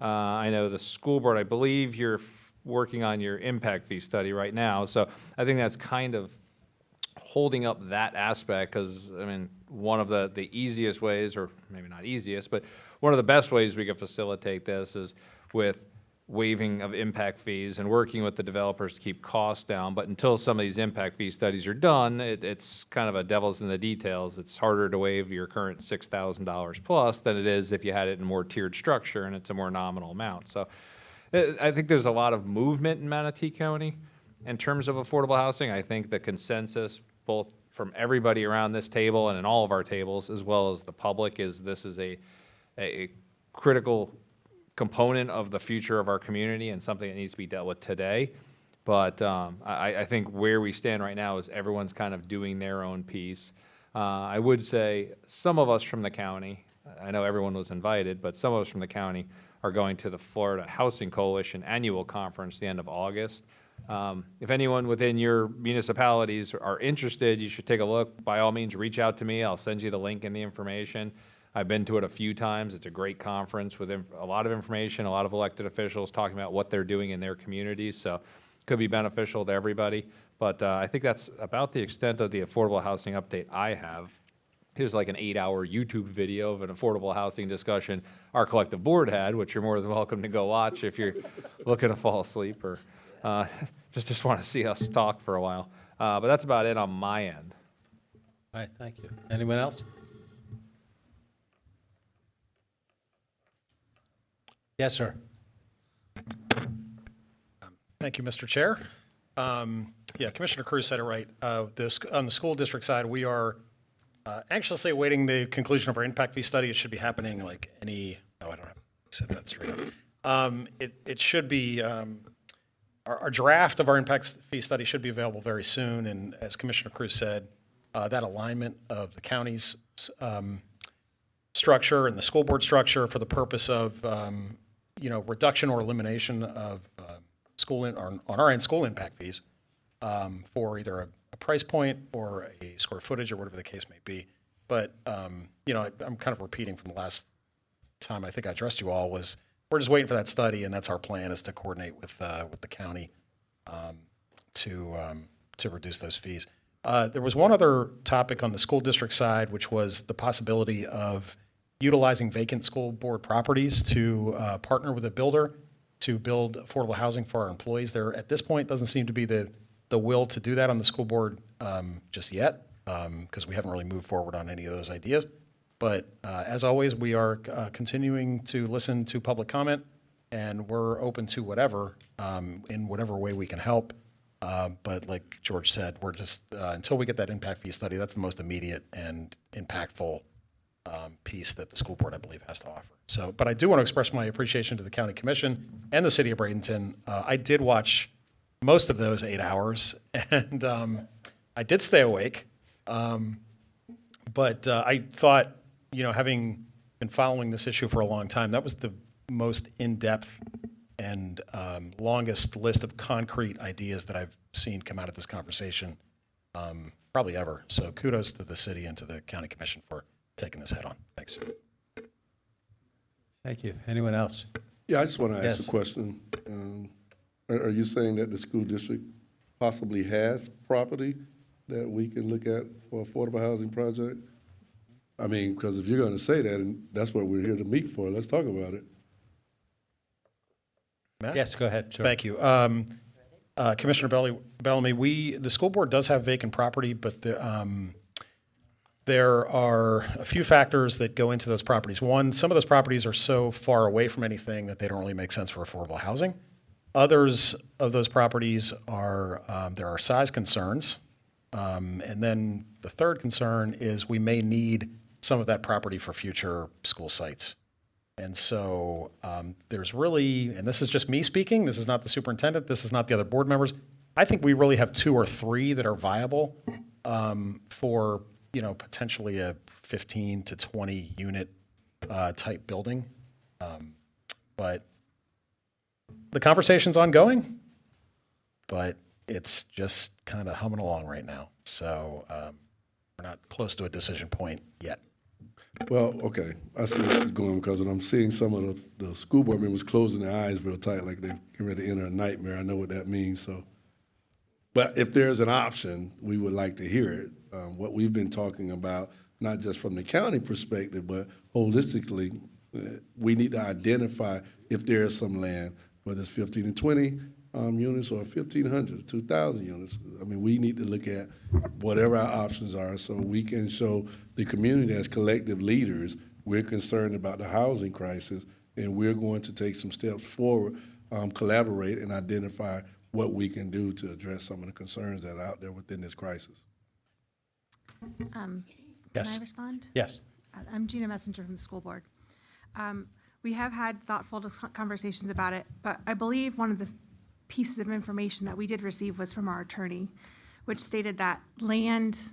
I know the school board, I believe you're working on your impact fee study right now. So I think that's kind of holding up that aspect because, I mean, one of the easiest ways, or maybe not easiest, but one of the best ways we could facilitate this is with waiving of impact fees and working with the developers to keep costs down. But until some of these impact fee studies are done, it's kind of a devil's in the details. It's harder to waive your current $6,000 plus than it is if you had it in a more tiered structure and it's a more nominal amount. So I think there's a lot of movement in Manatee County in terms of affordable housing. I think the consensus, both from everybody around this table and in all of our tables, as well as the public, is this is a critical component of the future of our community and something that needs to be dealt with today. But I think where we stand right now is everyone's kind of doing their own piece. I would say some of us from the county, I know everyone was invited, but some of us from the county are going to the Florida Housing Coalition annual conference the end of August. If anyone within your municipalities are interested, you should take a look. By all means, reach out to me. I'll send you the link and the information. I've been to it a few times. It's a great conference with a lot of information, a lot of elected officials talking about what they're doing in their communities. So it could be beneficial to everybody. But I think that's about the extent of the affordable housing update I have. Here's like an 8-hour YouTube video of an affordable housing discussion our collective board had, which you're more than welcome to go watch if you're looking to fall asleep or just want to see us talk for a while. But that's about it on my end. All right, thank you. Anyone else? Yes, sir. Thank you, Mr. Chair. Yeah, Commissioner Cruz said it right. On the school district side, we are anxiously awaiting the conclusion of our impact fee study. It should be happening like I don't have said that straight up. It should be, our draft of our impact fee study should be available very soon. And as Commissioner Cruz said, that alignment of the county's structure and the school board structure for the purpose of reduction or elimination of on our end school impact fees for either a price point or a square footage or whatever the case may be. But I'm kind of repeating from the last time I think I addressed you all was we're just waiting for that study, and that's our plan is to coordinate with the county to reduce those fees. There was one other topic on the school district side, which was the possibility of utilizing vacant school board properties to partner with a builder to build affordable housing for our employees. There, at this point, doesn't seem to be the will to do that on the school board just yet. because we haven't really moved forward on any of those ideas. But as always, we are continuing to listen to public comment, and we're open to whatever, in whatever way we can help. But like George said, we're just, until we get that impact fee study, that's the most immediate and impactful piece that the school board, I believe, has to offer. So, but I do want to express my appreciation to the county commission and the city of Bradenton. I did watch most of those 8 hours, and I did stay awake. But I thought, having been following this issue for a long time, that was the most in-depth and longest list of concrete ideas that I've seen come out of this conversation, probably ever. So kudos to the city and to the county commission for taking this head on. Thanks. Thank you. Anyone else? Yeah, I just want to ask Yes. a question. Are you saying that the school district possibly has property that we can look at for affordable housing project? I mean, because if you're going to say that, and that's what we're here to meet for, let's talk about it. Matt? Yes, go ahead. Sure. Thank you. Commissioner Bellamy, the school board does have vacant property, but there are a few factors that go into those properties. One, some of those properties are so far away from anything that they don't really make sense for affordable housing. Others of those properties are, there are size concerns. And then the third concern is we may need some of that property for future school sites. And so there's really, and this is just me speaking, this is not the superintendent, this is not the other board members. I think we really have 2 or 3 that are viable for, potentially a 15 to 20 unit type building. But the conversation's ongoing, but it's just kind of humming along right now. So we're not close to a decision point yet. Well, okay, I see where this is going, because when I'm seeing some of the school board members closing their eyes real tight, like they're getting ready to enter a nightmare, I know what that means, so. But if there's an option, we would like to hear it. What we've been talking about, not just from the county perspective, but holistically, we need to identify if there is some land, whether it's 15 to 20 units or 1,500, 2,000 units. I mean, we need to look at whatever our options are so we can show the community as collective leaders we're concerned about the housing crisis, and we're going to take some steps forward, collaborate, and identify what we can do to address some of the concerns that are out there within this crisis. Yes. Can I respond? Yes. I'm Gina Messenger from the school board. We have had thoughtful conversations about it, but I believe one of the pieces of information that we did receive was from our attorney, which stated that land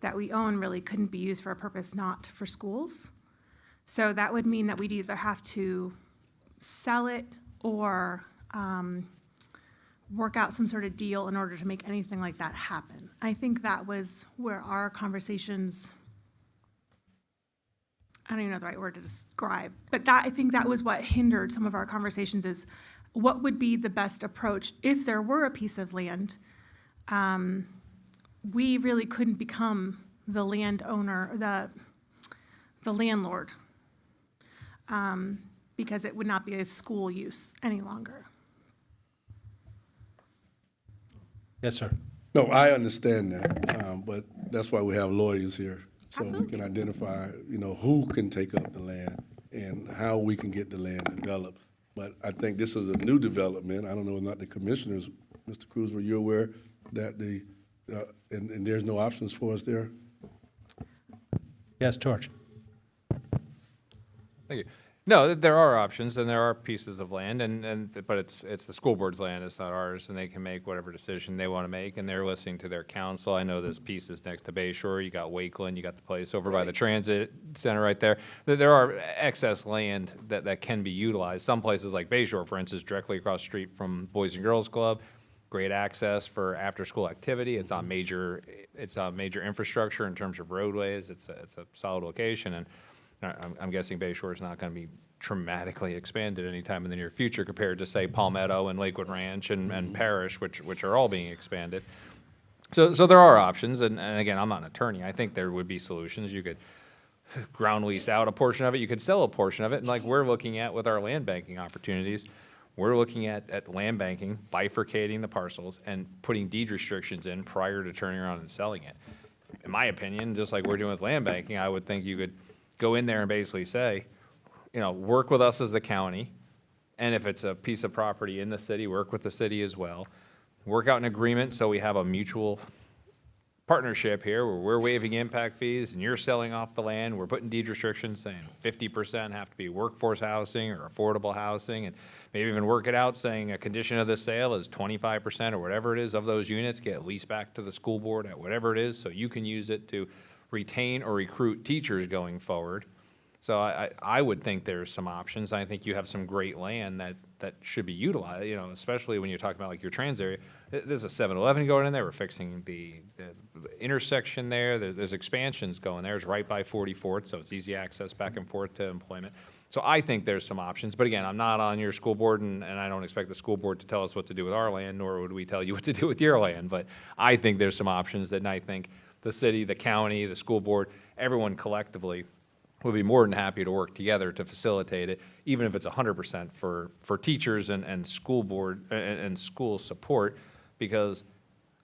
that we own really couldn't be used for a purpose not for schools. So that would mean that we'd either have to sell it or work out some sort of deal in order to make anything like that happen. I think that was where our conversations, I don't even know the right word to describe, but I think that was what hindered some of our conversations, is what would be the best approach if there were a piece of land. We really couldn't become the landowner, the landlord, because it would not be a school use any longer. Yes, sir. No, I understand that, but that's why we have lawyers here, so we Absolutely. can identify, who can take up the land and how we can get the land developed. But I think this is a new development. I don't know if not the commissioners, Mr. Cruz, were you aware that and there's no options for us there? Yes, George. Thank you. No, there are options, and there are pieces of land, but it's the school board's land, it's not ours, and they can make whatever decision they want to make, and they're listening to their council. I know there's pieces next to Bay Shore, you got Wakeland, you got the place over by the transit center right there. There are excess land that can be utilized. Some places like Bay Shore, for instance, directly across the street from Boys and Girls Club, great access for after-school activity. It's on major infrastructure in terms of roadways. It's a solid location, and I'm guessing Bay Shore is not going to be dramatically expanded anytime in the near future compared to, say, Palmetto and Lakewood Ranch and Parish, which are all being expanded. So there are options, and again, I'm not an attorney. I think there would be solutions. You could ground lease out a portion of it. You could sell a portion of it, and like we're looking at with our land banking opportunities, we're looking at land banking, bifurcating the parcels, and putting deed restrictions in prior to turning around and selling it. in my opinion, just like we're doing with land banking, I would think you could go in there and basically say, work with us as the county, and if it's a piece of property in the city, work with the city as well. Work out an agreement so we have a mutual partnership here where we're waiving impact fees and you're selling off the land. We're putting deed restrictions saying 50% have to be workforce housing or affordable housing, and maybe even work it out saying a condition of the sale is 25% or whatever it is of those units get leased back to the school board at whatever it is, so you can use it to retain or recruit teachers going forward. So I would think there's some options. I think you have some great land that should be utilized, especially when you're talking about like your trans area. There's a 7-Eleven going in there. We're fixing the intersection there. There's expansions going there. It's right by 44th, so it's easy access back and forth to employment. So I think there's some options. But again, I'm not on your school board, and I don't expect the school board to tell us what to do with our land, nor would we tell you what to do with your land. But I think there's some options that I think the city, the county, the school board, everyone collectively would be more than happy to work together to facilitate it, even if it's 100% for teachers and school board and school support, because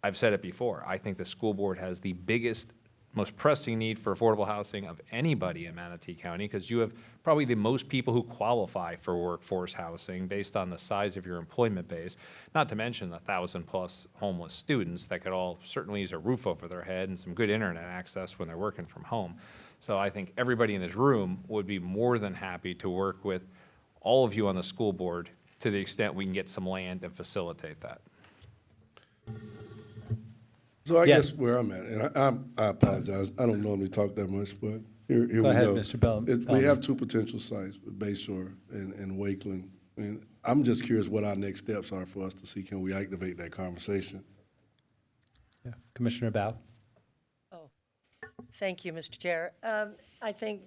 I've said it before, I think the school board has the biggest, most pressing need for affordable housing of anybody in Manatee County, because you have probably the most people who qualify for workforce housing based on the size of your employment base, not to mention the 1,000+ homeless students that could all certainly use a roof over their head and some good internet access when they're working from home. So I think everybody in this room would be more than happy to work with all of you on the school board to the extent we can get some land and facilitate that. So I Yes. guess where I'm at, and I apologize, I don't normally talk that much, but here we Go ahead, go. Mr. Bellamy. We have two potential sites, Bayshore and Wakeland. And I'm just curious what our next steps are for us to see, can we activate that conversation? Yeah. Commissioner Bao? Thank you, Mr. Chair. I think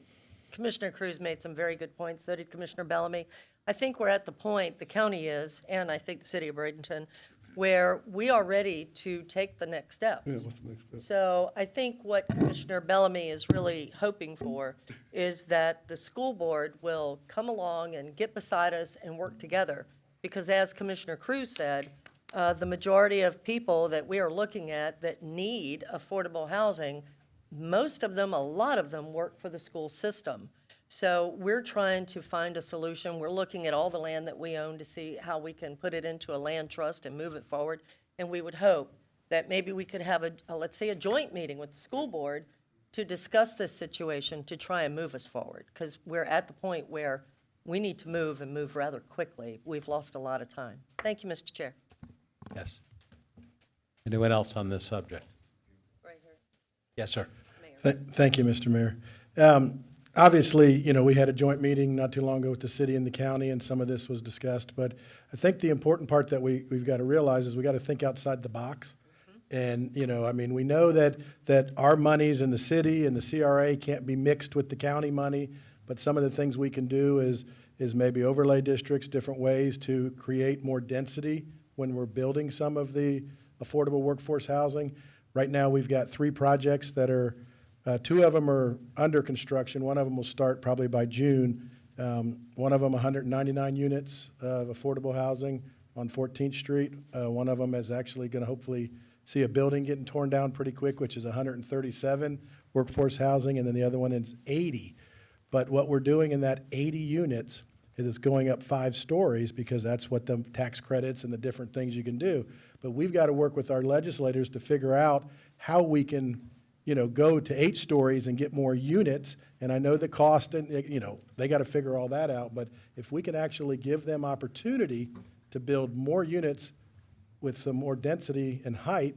Commissioner Cruz made some very good points, so did Commissioner Bellamy. I think we're at the point, the county is, and I think the city of Bradenton, where we are ready to take the next steps. Yeah, what's the next step? So I think what Commissioner Bellamy is really hoping for is that the school board will come along and get beside us and work together. Because as Commissioner Cruz said, the majority of people that we are looking at that need affordable housing, most of them, a lot of them work for the school system. So we're trying to find a solution. We're looking at all the land that we own to see how we can put it into a land trust and move it forward. And we would hope that maybe we could have let's say, a joint meeting with the school board to discuss this situation to try and move us forward. Because we're at the point where we need to move and move rather quickly. We've lost a lot of time. Thank you, Mr. Chair. Yes. Anyone else on this subject? Right here. Yes, sir. Thank you, Mr. Mayor. Obviously, we had a joint meeting not too long ago with the city and the county, and some of this was discussed. But I think the important part that we've got to realize is we got to think outside the box. And, we know that our monies in the city and the CRA can't be mixed with the county money, but some of the things we can do is maybe overlay districts, different ways to create more density when we're building some of the affordable workforce housing. Right now, we've got 3 projects that are, 2 of them are under construction. One of them will start probably by June. One of them, 199 units of affordable housing on 14th Street. One of them is actually going to hopefully see a building getting torn down pretty quick, which is 137 workforce housing, and then the other one is 80. But what we're doing in that 80 units is it's going up 5 stories because that's what the tax credits and the different things you can do. But we've got to work with our legislators to figure out how we can, go to 8 stories and get more units. And I know the cost, and they got to figure all that out. But if we can actually give them opportunity to build more units with some more density and height,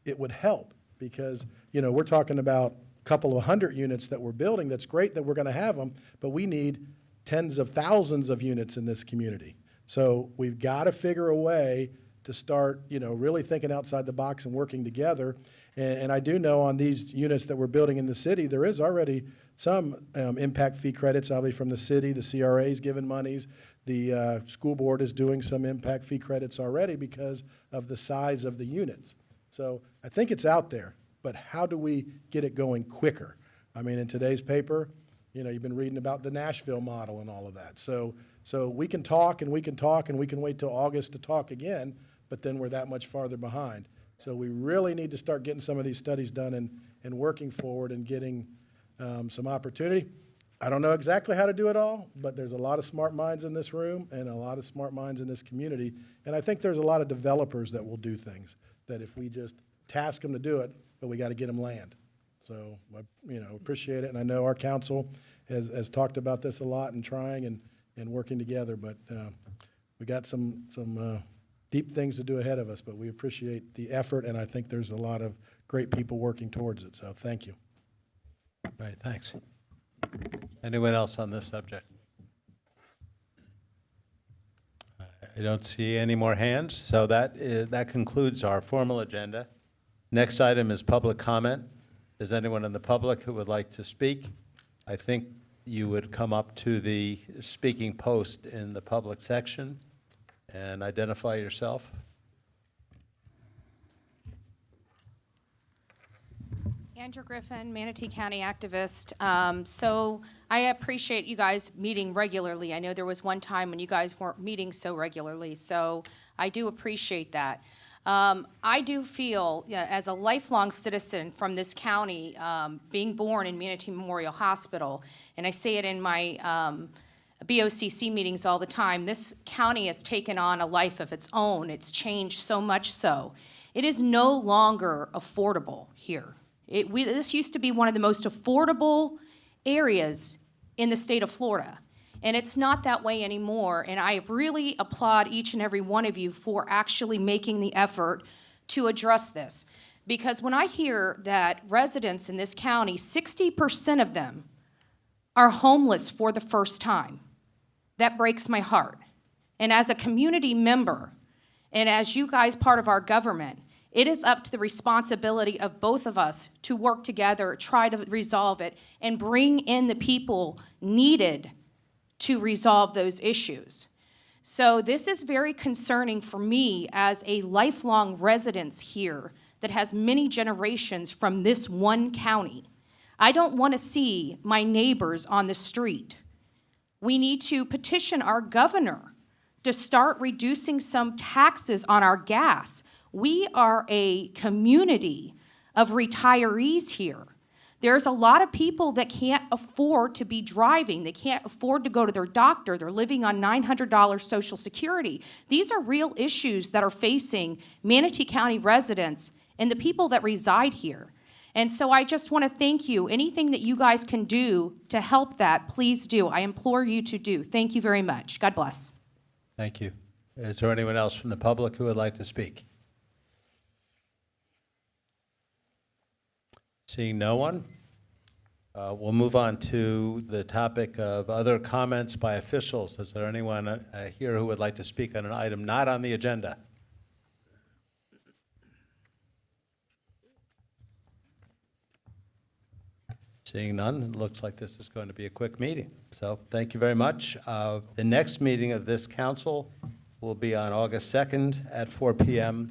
it would help. Because, we're talking about a couple of 100 units that we're building. That's great that we're going to have them, but we need tens of thousands of units in this community. So we've got to figure a way to start, really thinking outside the box and working together. And I do know on these units that we're building in the city, there is already some impact fee credits, obviously from the city. The CRA is giving monies. The school board is doing some impact fee credits already because of the size of the units. So I think it's out there, but how do we get it going quicker? In today's paper, you've been reading about the Nashville model and all of that. So we can talk and we can talk and we can wait till August to talk again, but then we're that much farther behind. So we really need to start getting some of these studies done and working forward and getting some opportunity. I don't know exactly how to do it all, but there's a lot of smart minds in this room and a lot of smart minds in this community. And I think there's a lot of developers that will do things, that if we just task them to do it, but we got to get them land. So, appreciate it. And I know our council has talked about this a lot and trying and working together, but we got some deep things to do ahead of us, but we appreciate the effort, and I think there's a lot of great people working towards it. So thank you. Right, thanks. Anyone else on this subject? I don't see any more hands, so that concludes our formal agenda. Next item is public comment. Is anyone in the public who would like to speak? I think you would come up to the speaking post in the public section and identify yourself. Andrew Griffin, Manatee County activist. So I appreciate you guys meeting regularly. I know there was one time when you guys weren't meeting so regularly, so I do appreciate that. I do feel, as a lifelong citizen from this county, being born in Manatee Memorial Hospital, and I say it in my BOCC meetings all the time, this county has taken on a life of its own. It's changed so much so. It is no longer affordable here. This used to be one of the most affordable areas in the state of Florida, and it's not that way anymore, and I really applaud each and every one of you for actually making the effort to address this. Because when I hear that residents in this county, 60% of them are homeless for the first time, that breaks my heart. And as a community member, and as you guys part of our government, it is up to the responsibility of both of us to work together, try to resolve it, and bring in the people needed to resolve those issues. So this is very concerning for me as a lifelong resident here that has many generations from this one county. I don't want to see my neighbors on the street. We need to petition our governor to start reducing some taxes on our gas. We are a community of retirees here. There's a lot of people that can't afford to be driving. They can't afford to go to their doctor. They're living on $900 Social Security. These are real issues that are facing Manatee County residents and the people that reside here. And so I just want to thank you. Anything that you guys can do to help that, please do. I implore you to do. Thank you very much. God bless. Thank you. Is there anyone else from the public who would like to speak? Seeing no one, we'll move on to the topic of other comments by officials. Is there anyone here who would like to speak on an item not on the agenda? Seeing none, it looks like this is going to be a quick meeting. So thank you very much. The next meeting of this council will be on August 2nd at 4 p.m.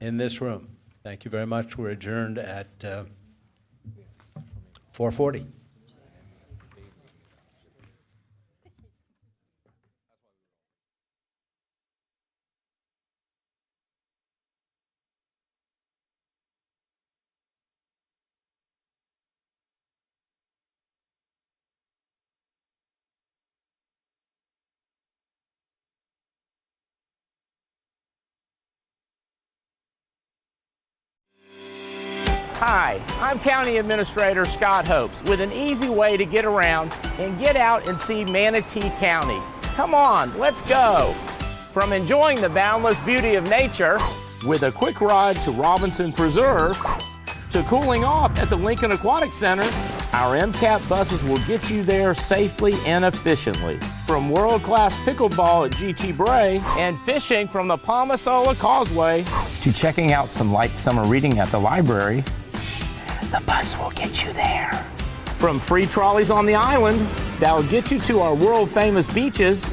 in this room. Thank you very much. We're adjourned at 4:40. Hi, I'm County Administrator Scott Hopes with an easy way to get around and get out and see Manatee County. Come on, let's go. From enjoying the boundless beauty of nature with a quick ride to Robinson Preserve to cooling off at the Lincoln Aquatic Center, our MCAT buses will get you there safely and efficiently. From world-class pickleball at GT Bray and fishing from the Palmasola Causeway to checking out some light summer reading at the library, the bus will get you there. From free trolleys on the island that will get you to our world-famous beaches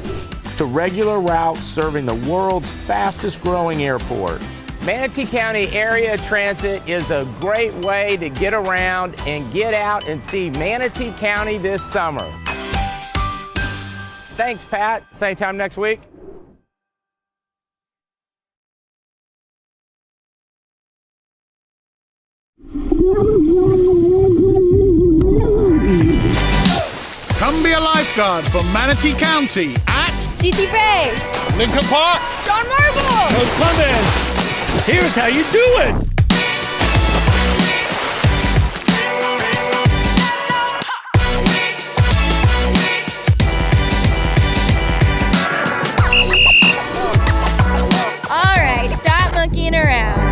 to regular routes serving the world's fastest-growing airport. Manatee County Area Transit is a great way to get around and get out and see Manatee County this summer. Thanks, Pat. Same time next week. Yeah. postcard from Manatee County at GT Bay, Lincoln Park, John Marble, Coach Clemens. Here's how you do it. All right, stop monkeying around.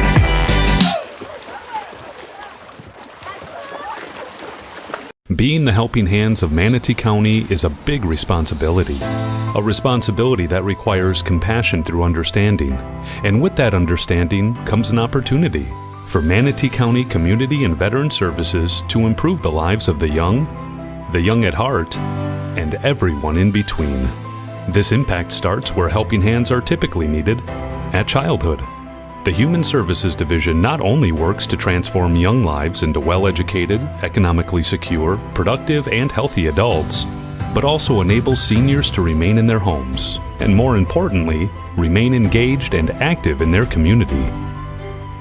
Being the helping hands of Manatee County is a big responsibility. A responsibility that requires compassion through understanding. And with that understanding comes an opportunity for Manatee County Community and Veteran Services to improve the lives of the young at heart, and everyone in between. This impact starts where helping hands are typically needed, at childhood. The Human Services Division not only works to transform young lives into well-educated, economically secure, productive, and healthy adults, but also enables seniors to remain in their homes, and more importantly, remain engaged and active in their community.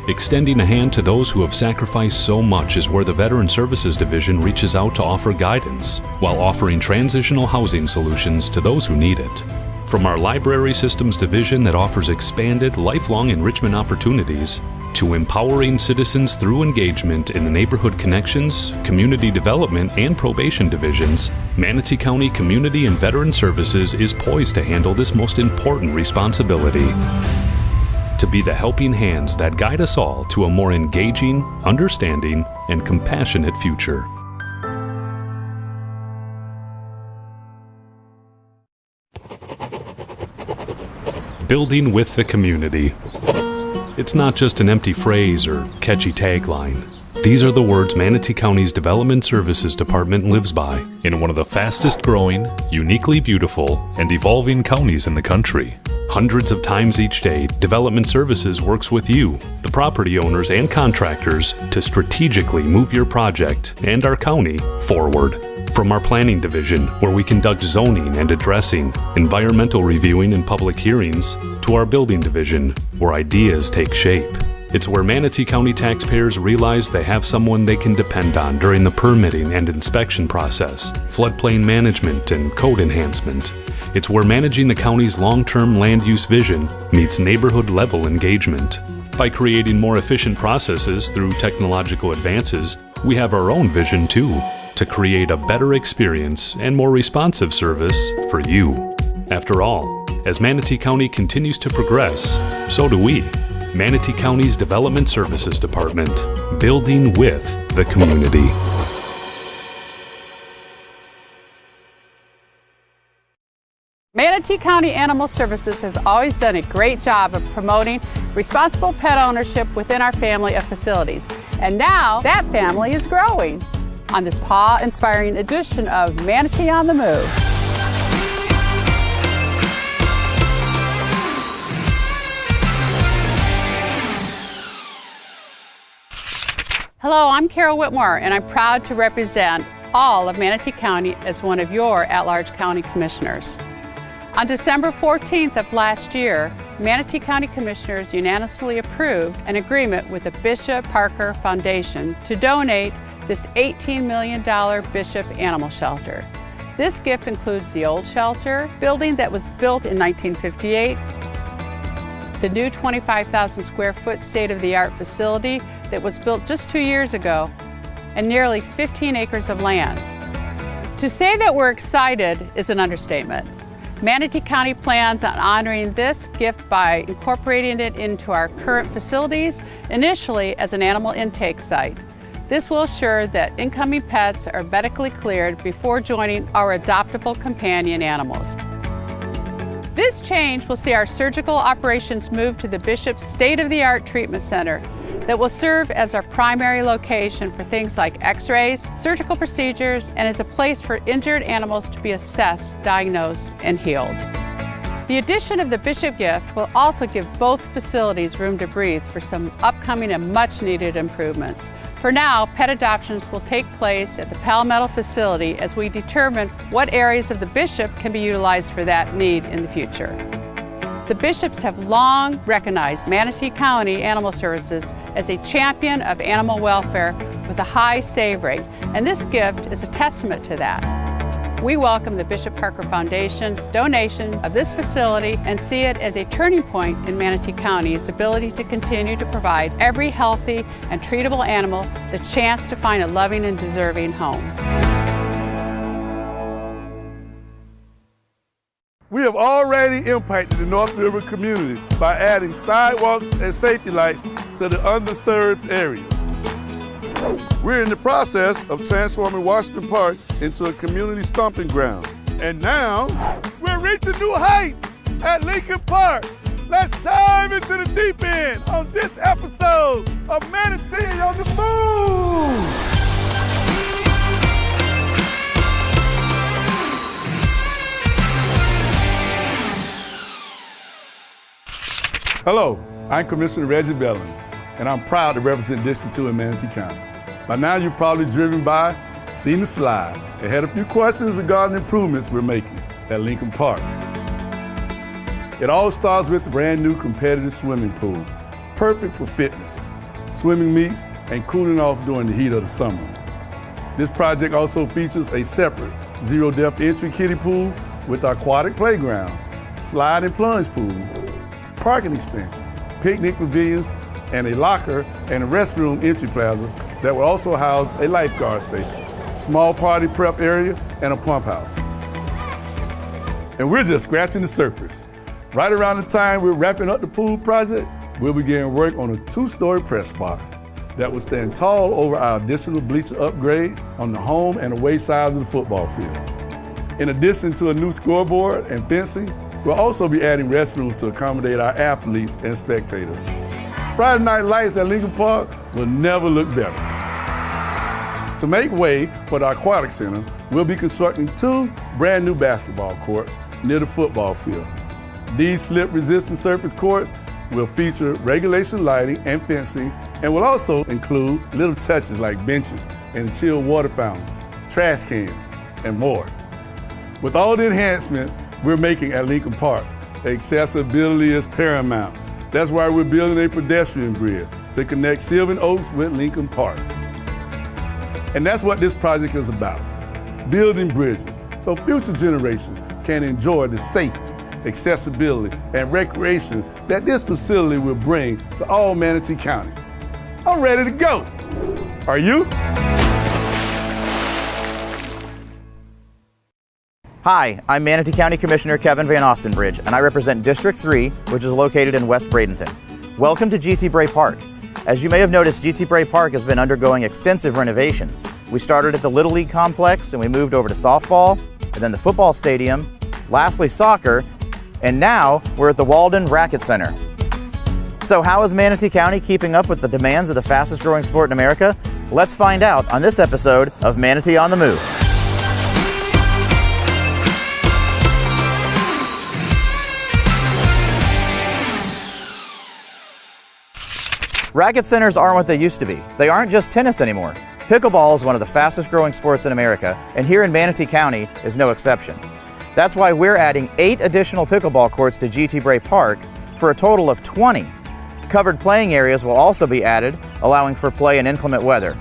Extending a hand to those who have sacrificed so much is where the Veteran Services Division reaches out to offer guidance, while offering transitional housing solutions to those who need it. From our Library Systems Division that offers expanded, lifelong enrichment opportunities, to empowering citizens through engagement in the Neighborhood Connections, Community Development, and Probation Divisions, Manatee County Community and Veteran Services is poised to handle this most important responsibility: to be the helping hands that guide us all to a more engaging, understanding, and compassionate future. Building with the community. It's not just an empty phrase or catchy tagline. These are the words Manatee County's Development Services Department lives by in one of the fastest growing, uniquely beautiful, and evolving counties in the country. Hundreds of times each day, Development Services works with you, the property owners and contractors, to strategically move your project and our county forward. From our planning division, where we conduct zoning and addressing, environmental reviewing and public hearings, to our building division, where ideas take shape. It's where Manatee County taxpayers realize they have someone they can depend on during the permitting and inspection process, floodplain management, and code enhancement. It's where managing the county's long-term land use vision meets neighborhood-level engagement. By creating more efficient processes through technological advances, we have our own vision too, to create a better experience and more responsive service for you. After all, as Manatee County continues to progress, so do we. Manatee County's Development Services Department, building with the community. Manatee County Animal Services has always done a great job of promoting responsible pet ownership within our family of facilities. And now that family is growing. On this paw-inspiring edition of Manatee on the Move. Hello, I'm Carol Whitmore, and I'm proud to represent all of Manatee County as one of your at-large county commissioners. On December 14th of last year, Manatee County Commissioners unanimously approved an agreement with the Bishop Parker Foundation to donate this $18 million Bishop Animal Shelter. This gift includes the old shelter, building that was built in 1958, the new 25,000 square foot state-of-the-art facility that was built just 2 years ago, and nearly 15 acres of land. To say that we're excited is an understatement. Manatee County plans on honoring this gift by incorporating it into our current facilities, initially as an animal intake site. This will assure that incoming pets are medically cleared before joining our adoptable companion animals. This change will see our surgical operations move to the Bishop's state-of-the-art treatment center that will serve as our primary location for things like x-rays, surgical procedures, and as a place for injured animals to be assessed, diagnosed, and healed. The addition of the Bishop gift will also give both facilities room to breathe for some upcoming and much-needed improvements. For now, pet adoptions will take place at the Palmetto facility as we determine what areas of the Bishop can be utilized for that need in the future. The Bishops have long recognized Manatee County Animal Services as a champion of animal welfare with a high save rate, and this gift is a testament to that. We welcome the Bishop Parker Foundation's donation of this facility and see it as a turning point in Manatee County's ability to continue to provide every healthy and treatable animal the chance to find a loving and deserving home. We have already impacted the North River community by adding sidewalks and safety lights to the underserved areas. We're in the process of transforming Washington Park into a community stomping ground. And now, we're reaching new heights at Lincoln Park. Let's dive into the deep end on this episode of Manatee on the Move! Hello, I'm Commissioner Reggie Bellamy, and I'm proud to represent District 2 in Manatee County. By now, you've probably driven by, seen the slide, and had a few questions regarding improvements we're making at Lincoln Park. It all starts with the brand new competitive swimming pool, perfect for fitness, swimming meets, and cooling off during the heat of the summer. This project also features a separate zero-depth entry kiddie pool with aquatic playground, slide and plunge pool, parking expansion, picnic pavilions, and a locker and a restroom entry plaza that will also house a lifeguard station, small party prep area, and a pump house. And we're just scratching the surface. Right around the time we're wrapping up the pool project, we'll begin work on a 2-story press box that will stand tall over our additional bleacher upgrades on the home and away side of the football field. In addition to a new scoreboard and fencing, we'll also be adding restrooms to accommodate our athletes and spectators. Friday night lights at Lincoln Park will never look better. To make way for the Aquatic Center, we'll be constructing 2 brand new basketball courts near the football field. These slip-resistant surface courts will feature regulation lighting and fencing and will also include little touches like benches and a chilled water fountain, trash cans, and more. With all the enhancements we're making at Lincoln Park, accessibility is paramount. That's why we're building a pedestrian bridge to connect Sylvan Oaks with Lincoln Park. And that's what this project is about, building bridges so future generations can enjoy the safety, accessibility, and recreation that this facility will bring to all Manatee County. I'm ready to go. Are you? Hi, I'm Manatee County Commissioner Kevin Van Ostenbridge, and I represent District 3, which is located in West Bradenton. Welcome to GT Bray Park. As you may have noticed, GT Bray Park has been undergoing extensive renovations. We started at the Little League complex, and we moved over to softball, and then the football stadium, lastly soccer, and now we're at the Walden Racquet Center. So how is Manatee County keeping up with the demands of the fastest growing sport in America? Let's find out on this episode of Manatee on the Move. Racquet centers aren't what they used to be. They aren't just tennis anymore. Pickleball is one of the fastest growing sports in America, and here in Manatee County is no exception. That's why we're adding 8 additional pickleball courts to GT Bray Park for a total of 20. Covered playing areas will also be added, allowing for play in inclement weather.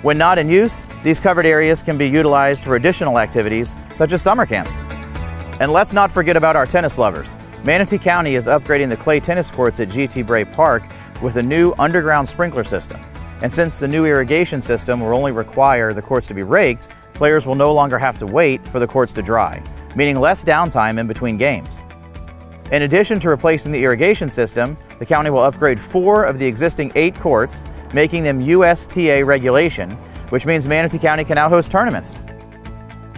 When not in use, these covered areas can be utilized for additional activities, such as summer camp. And let's not forget about our tennis lovers. Manatee County is upgrading the clay tennis courts at GT Bray Park with a new underground sprinkler system. And since the new irrigation system will only require the courts to be raked, players will no longer have to wait for the courts to dry, meaning less downtime in between games. In addition to replacing the irrigation system, the county will upgrade 4 of the existing 8 courts, making them USTA regulation, which means Manatee County can now host tournaments.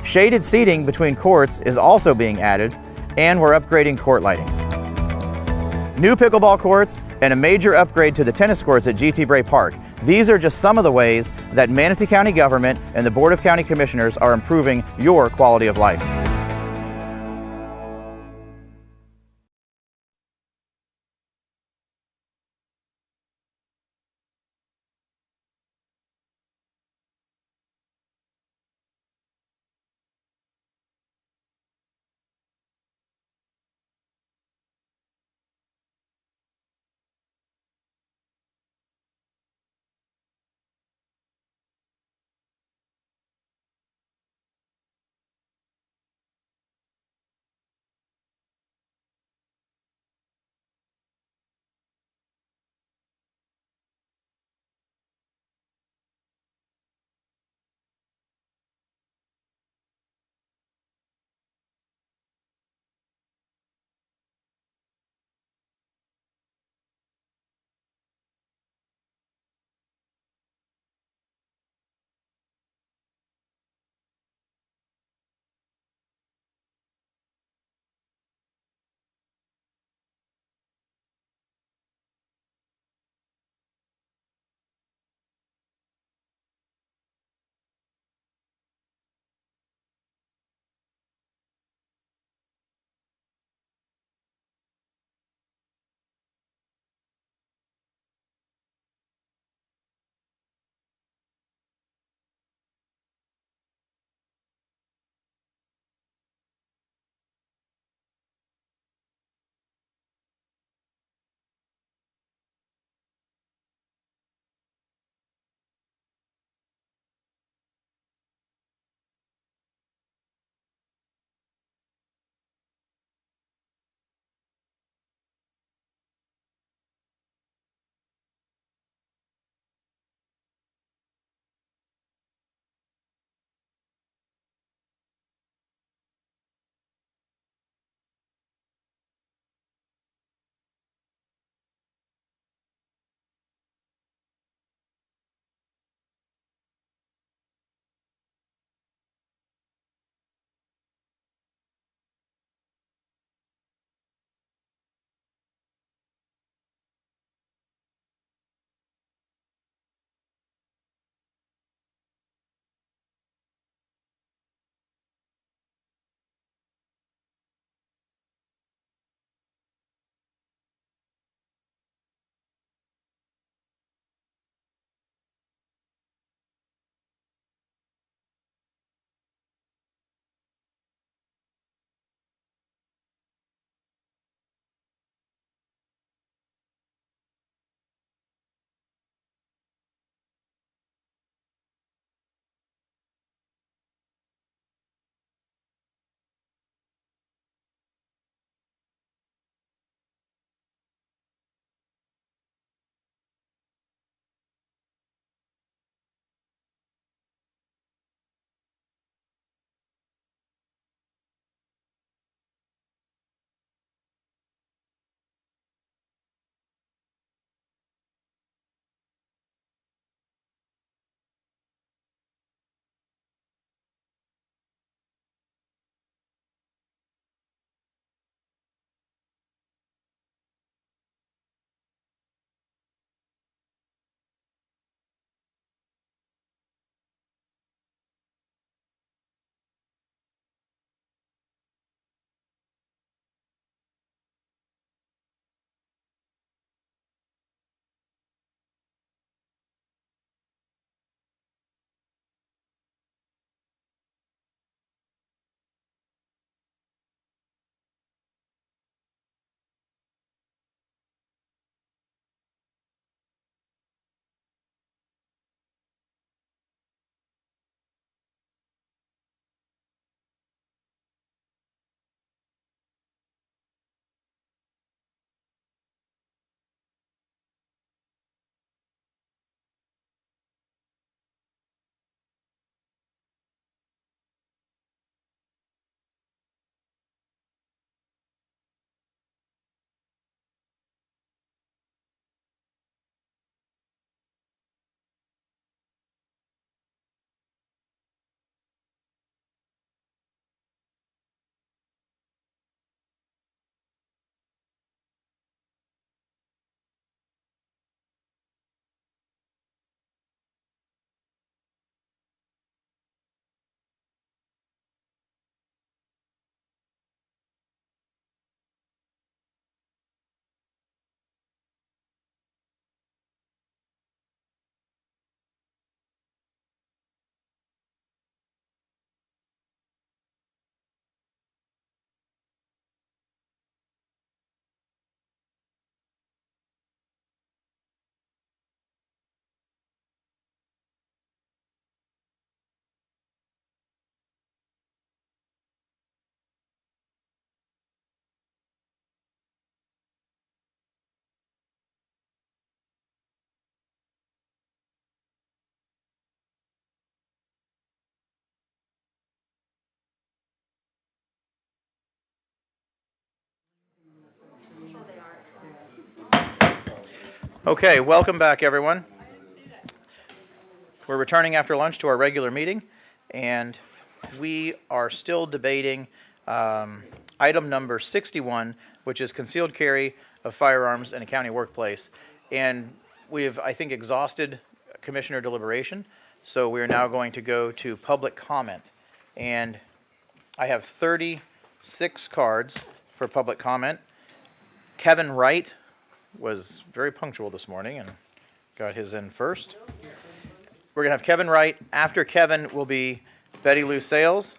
Shaded seating between courts is also being added, and we're upgrading court lighting. New pickleball courts and a major upgrade to the tennis courts at GT Bray Park. These are just some of the ways that Manatee County government and the Board of County Commissioners are improving your quality of life. Okay, welcome back, everyone. We're returning after lunch to our regular meeting, and we are still debating item number 61, which is concealed carry of firearms in a county workplace. And we've, I think, exhausted commissioner deliberation, so we're now going to go to public comment. And I have 36 cards for public comment. Kevin Wright was very punctual this morning and got his in first. We're going to have Kevin Wright. After Kevin will be Betty Lou Sales.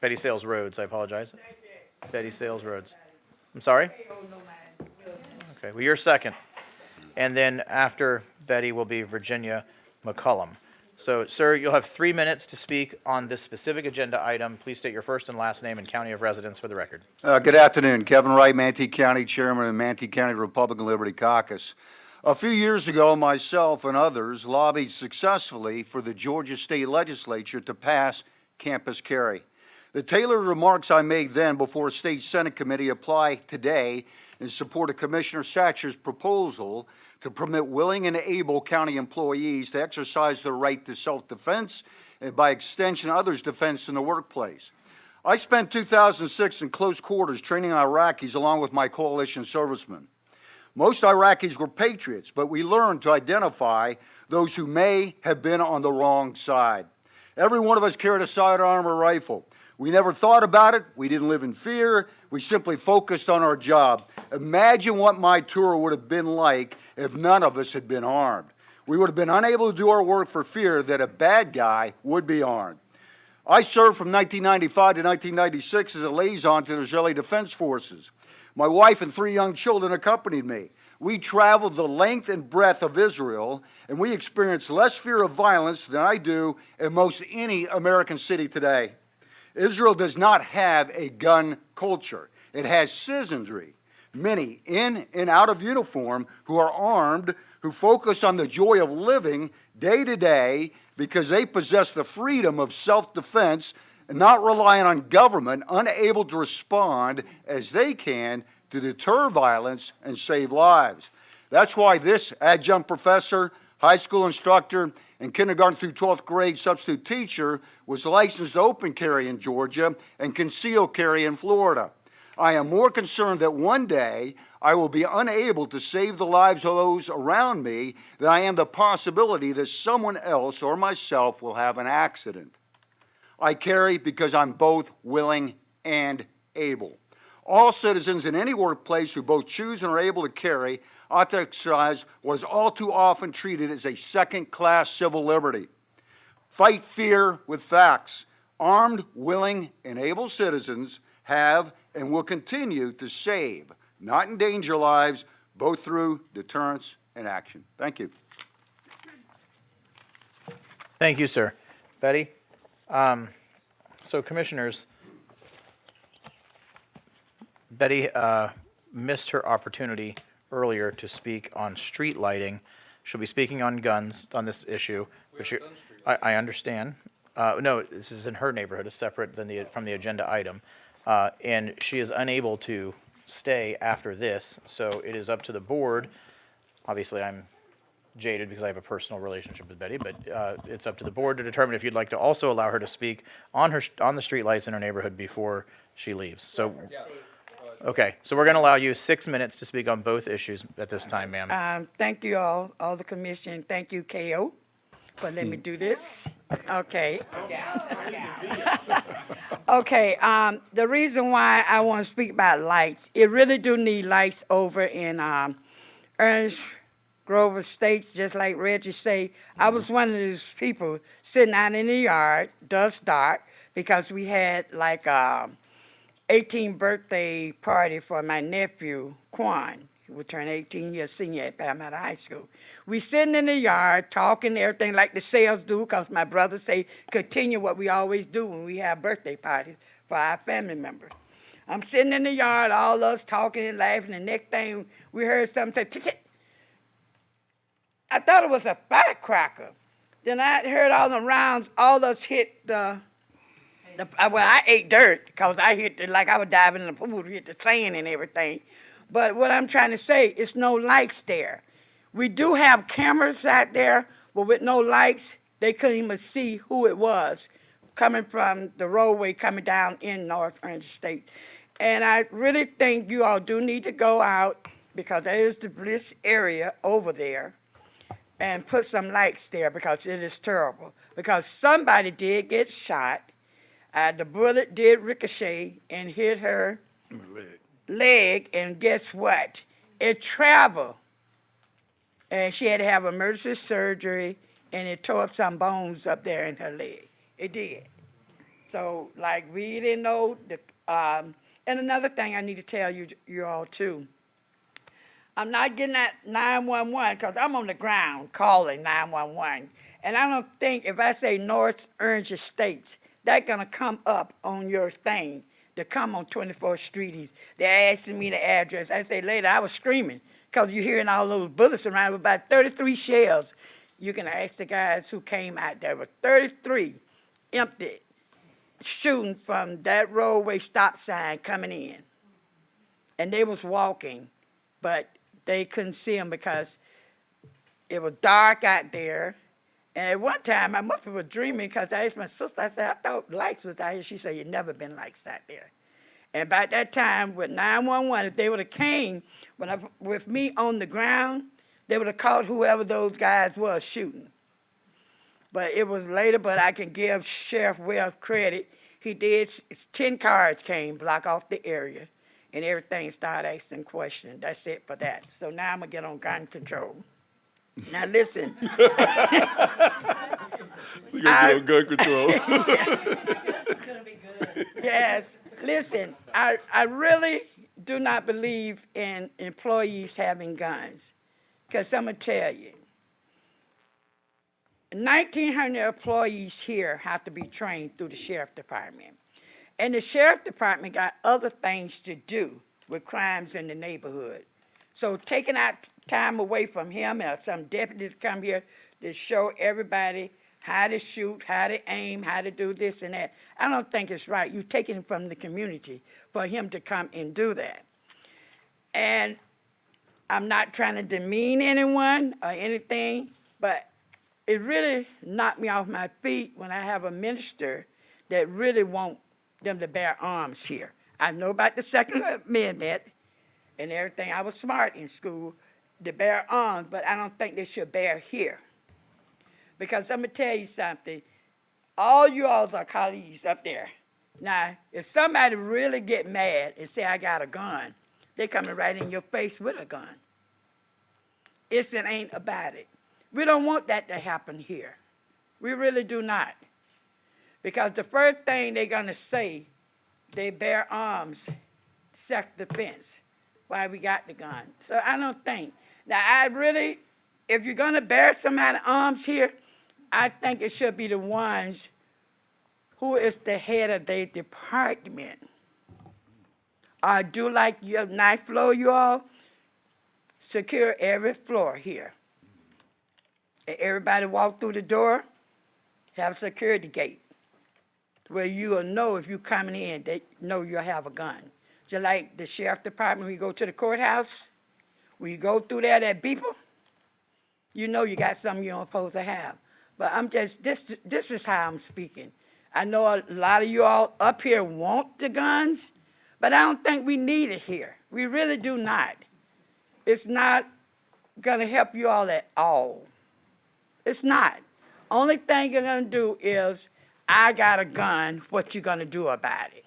Betty Sales Rhodes, I apologize. Betty Sales Rhodes. I'm sorry? Okay, well, you're second. And then after Betty will be Virginia McCullum. So, sir, you'll have 3 minutes to speak on this specific agenda item. Please state your first and last name and county of residence for the record. Good afternoon. Kevin Wright, Manatee County Chairman of the Manatee County Republican Liberty Caucus. A few years ago, myself and others lobbied successfully for the Georgia State Legislature to pass campus carry. The tailored remarks I made then before a state Senate committee apply today in support of Commissioner Satcher's proposal to permit willing and able county employees to exercise their right to self-defense and, by extension, others' defense in the workplace. I spent 2006 in close quarters training Iraqis along with my coalition servicemen. Most Iraqis were patriots, but we learned to identify those who may have been on the wrong side. Every one of us carried a sidearm or rifle. We never thought about it. We didn't live in fear. We simply focused on our job. Imagine what my tour would have been like if none of us had been armed. We would have been unable to do our work for fear that a bad guy would be armed. I served from 1995 to 1996 as a liaison to the Israeli Defense Forces. My wife and 3 young children accompanied me. We traveled the length and breadth of Israel, and we experienced less fear of violence than I do in most any American city today. Israel does not have a gun culture. It has citizenry, many in and out of uniform who are armed, who focus on the joy of living day to day because they possess the freedom of self-defense and not relying on government, unable to respond as they can to deter violence and save lives. That's why this adjunct professor, high school instructor, and kindergarten through 12th grade substitute teacher was licensed to open carry in Georgia and conceal carry in Florida. I am more concerned that one day I will be unable to save the lives of those around me than I am the possibility that someone else or myself will have an accident. I carry because I'm both willing and able. All citizens in any workplace who both choose and are able to carry ought to exercise what is all too often treated as a second-class civil liberty. Fight fear with facts. Armed, willing, and able citizens have and will continue to save, not endanger lives, both through deterrence and action. Thank you. Thank you, sir. Betty? So, commissioners, Betty missed her opportunity earlier to speak on street lighting. She'll be speaking on guns on this issue. Which I understand. No, this is in her neighborhood. It's separate than from the agenda item. And she is unable to stay after this, so it is up to the board. Obviously, I'm jaded because I have a personal relationship with Betty, but it's up to the board to determine if you'd like to also allow her to speak on the street lights in her neighborhood before she leaves. So, okay, so we're going to allow you 6 minutes to speak on both issues at this time, ma'am. Thank you all the commission. Thank you, KO, for letting me do this. Okay. Okay, the reason why I want to speak about lights, it really do need lights over in Ernst Grove Estates, just like Reggie say. I was one of those people sitting out in the yard, dusk dark, because we had like 18th birthday party for my nephew, Quan. He would turn 18 years senior at Palmetto High School. We sitting in the yard talking everything like the sales do, because my brother say continue what we always do when we have birthday parties for our family members. I'm sitting in the yard, all us talking and laughing, and the next thing we heard something say, tick, tick. I thought it was a firecracker. Then I heard all them rounds, all us hit well, I ate dirt, because I hit, like I was diving in the pool, hit the sand and everything. But what I'm trying to say is no lights there. We do have cameras out there, but with no lights, they couldn't even see who it was coming from the roadway coming down in North Orange State. And I really think you all do need to go out, because there is the Bliss area over there, and put some lights there, because it is terrible. Because somebody did get shot. The bullet did ricochet and hit her leg, and guess what? It traveled. And she had to have emergency surgery, and it tore up some bones up there in her leg. It did. So, like, we didn't know. And another thing I need to tell you all, too. I'm not getting that 911 because I'm on the ground calling 911. And I don't think if I say North Orange Estates, that's going to come up on your thing to come on 24th Street. They're asking me the address. I say, later, I was screaming because you're hearing all those bullets around with about 33 shells. You can ask the guys who came out there with 33 empty shooting from that roadway stop sign coming in. And they was walking, but they couldn't see them because it was dark out there. And at one time, I must have been dreaming because I asked my sister, I said, I thought lights was out here. She said, you've never been lights out there. And by that time, with 911, if they would have came with me on the ground, they would have caught whoever those guys was shooting. But it was later, but I can give Sheriff Webb credit. He did, 10 cars came, block off the area, and everything started asking questions. That's it for that. So now I'm going to get on gun control. Now listen. You're going to get on gun control. Yes. Listen, I really do not believe in employees having guns. Because I'm going to tell you, 1,900 employees here have to be trained through the Sheriff Department. And the Sheriff Department got other things to do with crimes in the neighborhood. So taking out time away from him or some deputies come here to show everybody how to shoot, how to aim, how to do this and that, I don't think it's right. You're taking it from the community for him to come and do that. And I'm not trying to demean anyone or anything, but it really knocked me off my feet when I have a minister that really want them to bear arms here. I know about the Second Amendment and everything. I was smart in school to bear arms, but I don't think they should bear here. Because I'm going to tell you something. All you all are colleagues up there. Now, if somebody really get mad and say, I got a gun, they coming right in your face with a gun. It ain't about it. We don't want that to happen here. We really do not. Because the first thing they're going to say, they bear arms, self-defense, why we got the gun. So I don't think. Now, I really, if you're going to bear somebody arms here, I think it should be the ones who is the head of their department. Do like your ninth floor, you all, secure every floor here. And everybody walk through the door, have a security gate where you will know if you're coming in, they know you'll have a gun. Just like the sheriff department, when you go to the courthouse, when you go through there, that beeper, you know you got something you're not supposed to have. But I'm just, this is how I'm speaking. I know a lot of you all up here want the guns, but I don't think we need it here. We really do not. It's not gonna help you all at all. It's not. Only thing you're gonna do is, I got a gun, what you gonna do about it?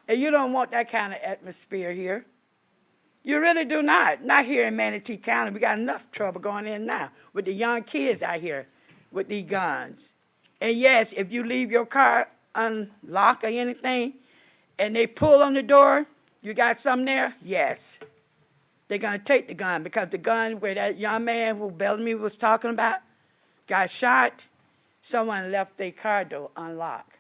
And you don't want that kind of atmosphere here. You really do not. Not here in Manatee County. We got enough trouble going in now with the young kids out here with these guns. And yes, if you leave your car unlocked or anything, and they pull on the door, you got something there? Yes. They're gonna take the gun because the gun where that young man who Bellamy was talking about got shot, someone left their car door unlocked.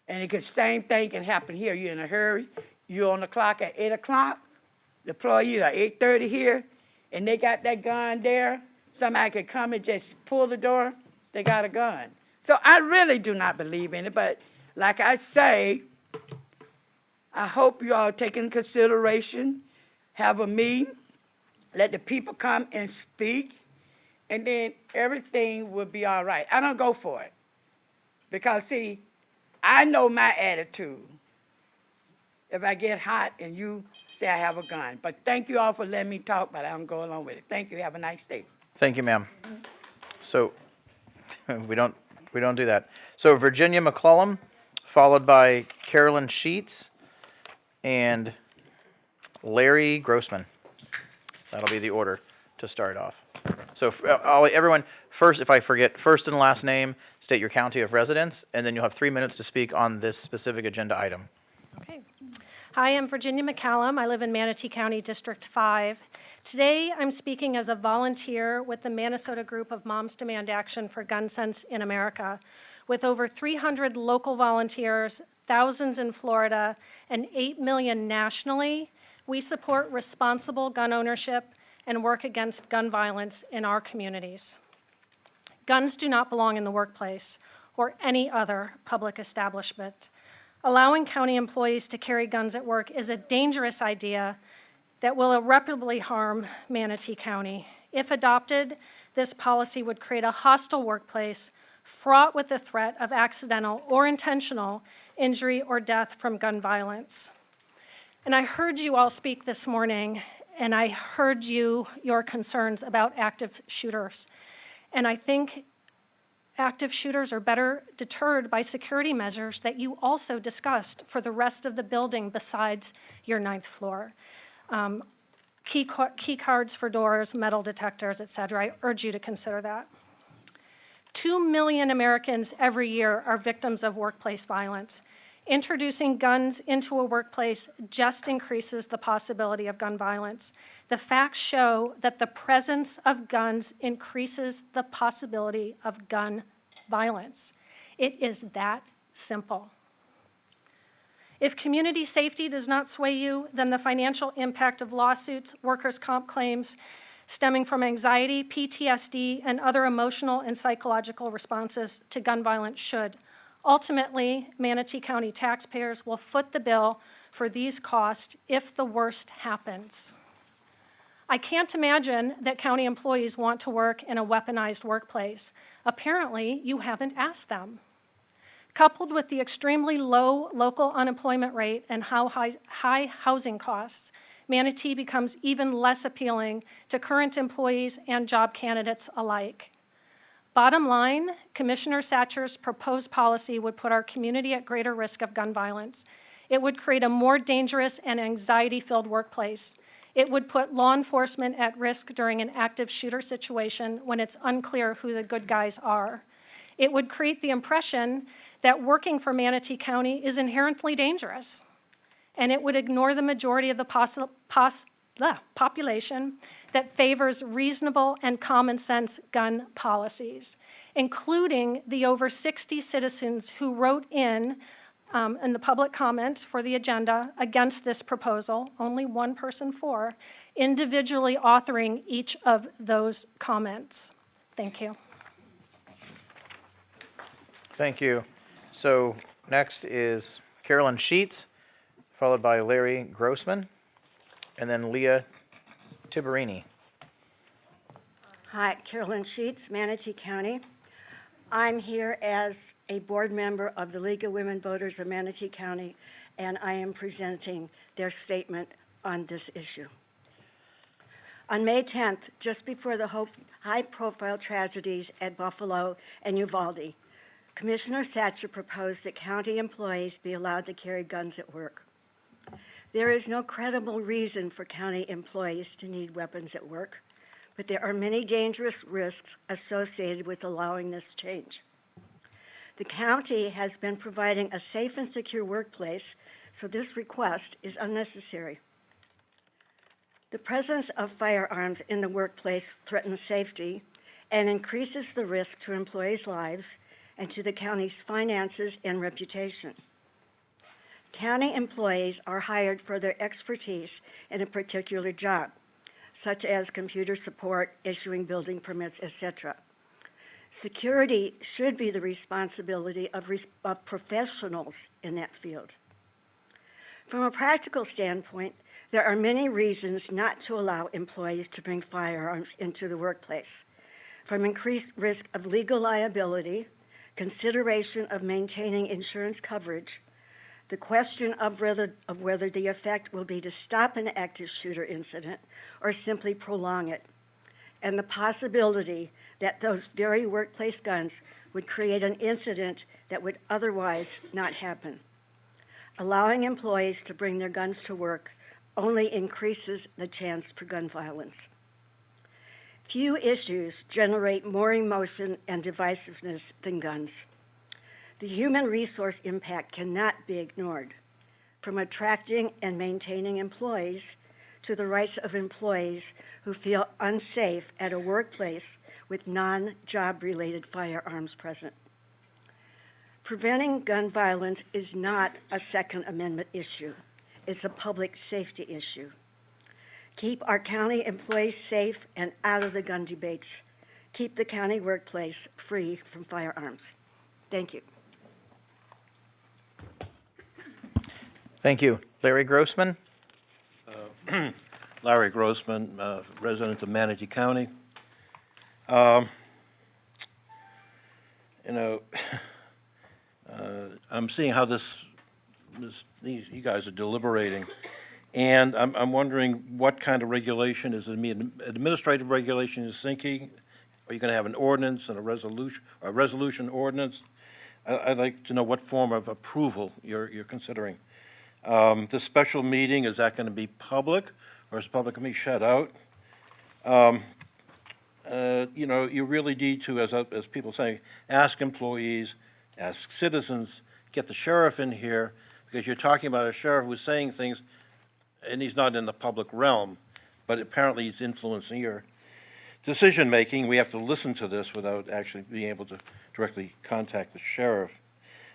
And the same thing can happen here. You're in a hurry, you're on the clock at 8 o'clock, the employees are 8:30 here, and they got that gun there. Somebody could come and just pull the door, they got a gun. So I really do not believe in it, but like I say, I hope you all take into consideration have a meeting, let the people come and speak, and then everything will be all right. I don't go for it. Because, see, I know my attitude. If I get hot and you say I have a gun. But thank you all for letting me talk, but I don't go along with it. Thank you. Have a nice day. Thank you, ma'am. So we don't do that. So Virginia McClellan, followed by Carolyn Sheets and Larry Grossman. That'll be the order to start off. So everyone, first, if I forget, first and last name, state your county of residence, and then you'll have 3 minutes to speak on this specific agenda item. Okay. Hi, I'm Virginia McCallum. I live in Manatee County, District 5. Today, I'm speaking as a volunteer with the Minnesota group of Moms Demand Action for Gun Sense in America. With over 300 local volunteers, thousands in Florida, and 8 million nationally, we support responsible gun ownership and work against gun violence in our communities. Guns do not belong in the workplace or any other public establishment. Allowing county employees to carry guns at work is a dangerous idea that will irreparably harm Manatee County. If adopted, this policy would create a hostile workplace fraught with the threat of accidental or intentional injury or death from gun violence. And I heard you all speak this morning, and I heard your concerns about active shooters. And I think active shooters are better deterred by security measures that you also discussed for the rest of the building besides your 9th floor. Key cards for doors, metal detectors, et cetera. I urge you to consider that. 2 million Americans every year are victims of workplace violence. Introducing guns into a workplace just increases the possibility of gun violence. The facts show that the presence of guns increases the possibility of gun violence. It is that simple. If community safety does not sway you, then the financial impact of lawsuits, workers' comp claims stemming from anxiety, PTSD, and other emotional and psychological responses to gun violence should. Ultimately, Manatee County taxpayers will foot the bill for these costs if the worst happens. I can't imagine that county employees want to work in a weaponized workplace. Apparently, you haven't asked them. Coupled with the extremely low local unemployment rate and high housing costs, Manatee becomes even less appealing to current employees and job candidates alike. Bottom line, Commissioner Satcher's proposed policy would put our community at greater risk of gun violence. It would create a more dangerous and anxiety-filled workplace. It would put law enforcement at risk during an active shooter situation when it's unclear who the good guys are. It would create the impression that working for Manatee County is inherently dangerous. And it would ignore the majority of the population that favors reasonable and common sense gun policies, including the over 60 citizens who wrote in the public comment for the agenda against this proposal, only one person for, individually authoring each of those comments. Thank you. Thank you. So next is Carolyn Sheets, followed by Larry Grossman, and then Leah Tiberini. Hi, Carolyn Sheets, Manatee County. I'm here as a board member of the League of Women Voters of Manatee County, and I am presenting their statement on this issue. On May 10th, just before the high-profile tragedies at Buffalo and Uvalde, Commissioner Satcher proposed that county employees be allowed to carry guns at work. There is no credible reason for county employees to need weapons at work, but there are many dangerous risks associated with allowing this change. The county has been providing a safe and secure workplace, so this request is unnecessary. The presence of firearms in the workplace threatens safety and increases the risk to employees' lives and to the county's finances and reputation. County employees are hired for their expertise in a particular job, such as computer support, issuing building permits, etc. Security should be the responsibility of professionals in that field. From a practical standpoint, There are many reasons not to allow employees to bring firearms into the workplace, from increased risk of legal liability, consideration of maintaining insurance coverage, the question of whether the effect will be to stop an active shooter incident or simply prolong it, and the possibility that those very workplace guns would create an incident that would otherwise not happen. Allowing employees to bring their guns to work only increases the chance for gun violence. Few issues generate more emotion and divisiveness than guns. The human resource impact cannot be ignored, from attracting and maintaining employees to the rights of employees who feel unsafe at a workplace with non-job-related firearms present. Preventing gun violence is not a Second Amendment issue. It's a public safety issue. Keep our county employees safe and out of the gun debates. Keep the county workplace free from firearms. Thank you. Thank you. Larry Grossman? Larry Grossman, resident of Manatee County. I'm seeing how you guys are deliberating, and I'm wondering what kind of regulation is it? Administrative regulation is thinking. Are you going to have an ordinance and a resolution ordinance? I'd like to know what form of approval you're considering. The special meeting, is that going to be public, or is the public going to be shut out? You really need to, as people say, ask employees, ask citizens, get the sheriff in here, because you're talking about a sheriff who's saying things, and he's not in the public realm, but apparently he's influencing your decision-making. We have to listen to this without actually being able to directly contact the sheriff.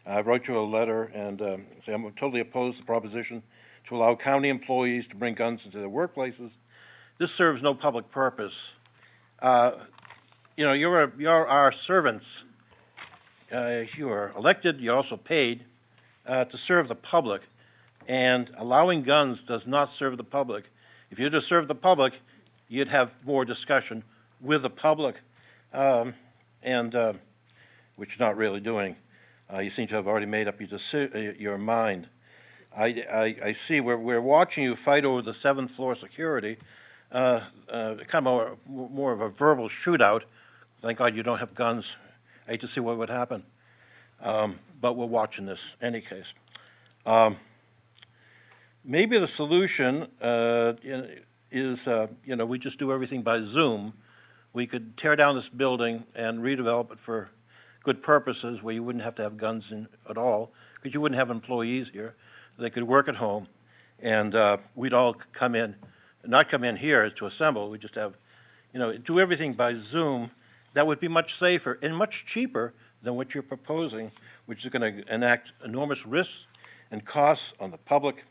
I wrote you a letter and say I'm totally opposed to the proposition to allow county employees to bring guns into their workplaces. This serves no public purpose. You're our servants. You are elected, you're also paid to serve the public, and allowing guns does not serve the public. If you just serve the public, you'd have more discussion with the public, which you're not really doing. You seem to have already made up your mind. I see we're watching you fight over the 7th floor security, kind of more of a verbal shootout. Thank God you don't have guns. I hate to see what would happen. But we're watching this in any case. Maybe the solution is, we just do everything by Zoom. We could tear down this building and redevelop it for good purposes where you wouldn't have to have guns in at all, because you wouldn't have employees here. They could work at home, and we'd all come in, not come in here to assemble. We just have, do everything by Zoom. That would be much safer and much cheaper than what you're proposing, which is going to enact enormous risks and costs on the public.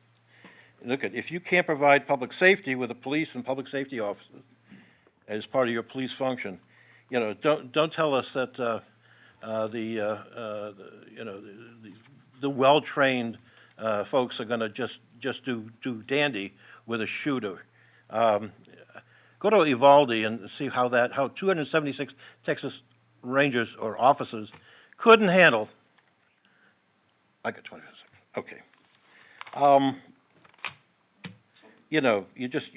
Look, if you can't provide public safety with the police and public safety officers as part of your police function, don't tell us that the well-trained folks are going to just do dandy with a shooter. Go to Uvalde and see how 276 Texas Rangers or officers couldn't handle. I got 20 seconds. Okay. You just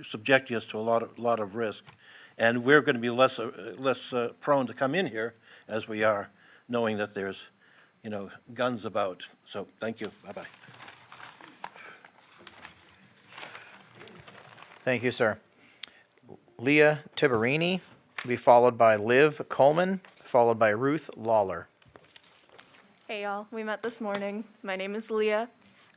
subject us to a lot of risk, and we're going to be less prone to come in here as we are, knowing that there's guns about. So thank you. Bye bye. Thank you, sir. Leah Tiberini will be followed by Liv Coleman, followed by Ruth Lawler. Hey, y'all. We met this morning. My name is Leah.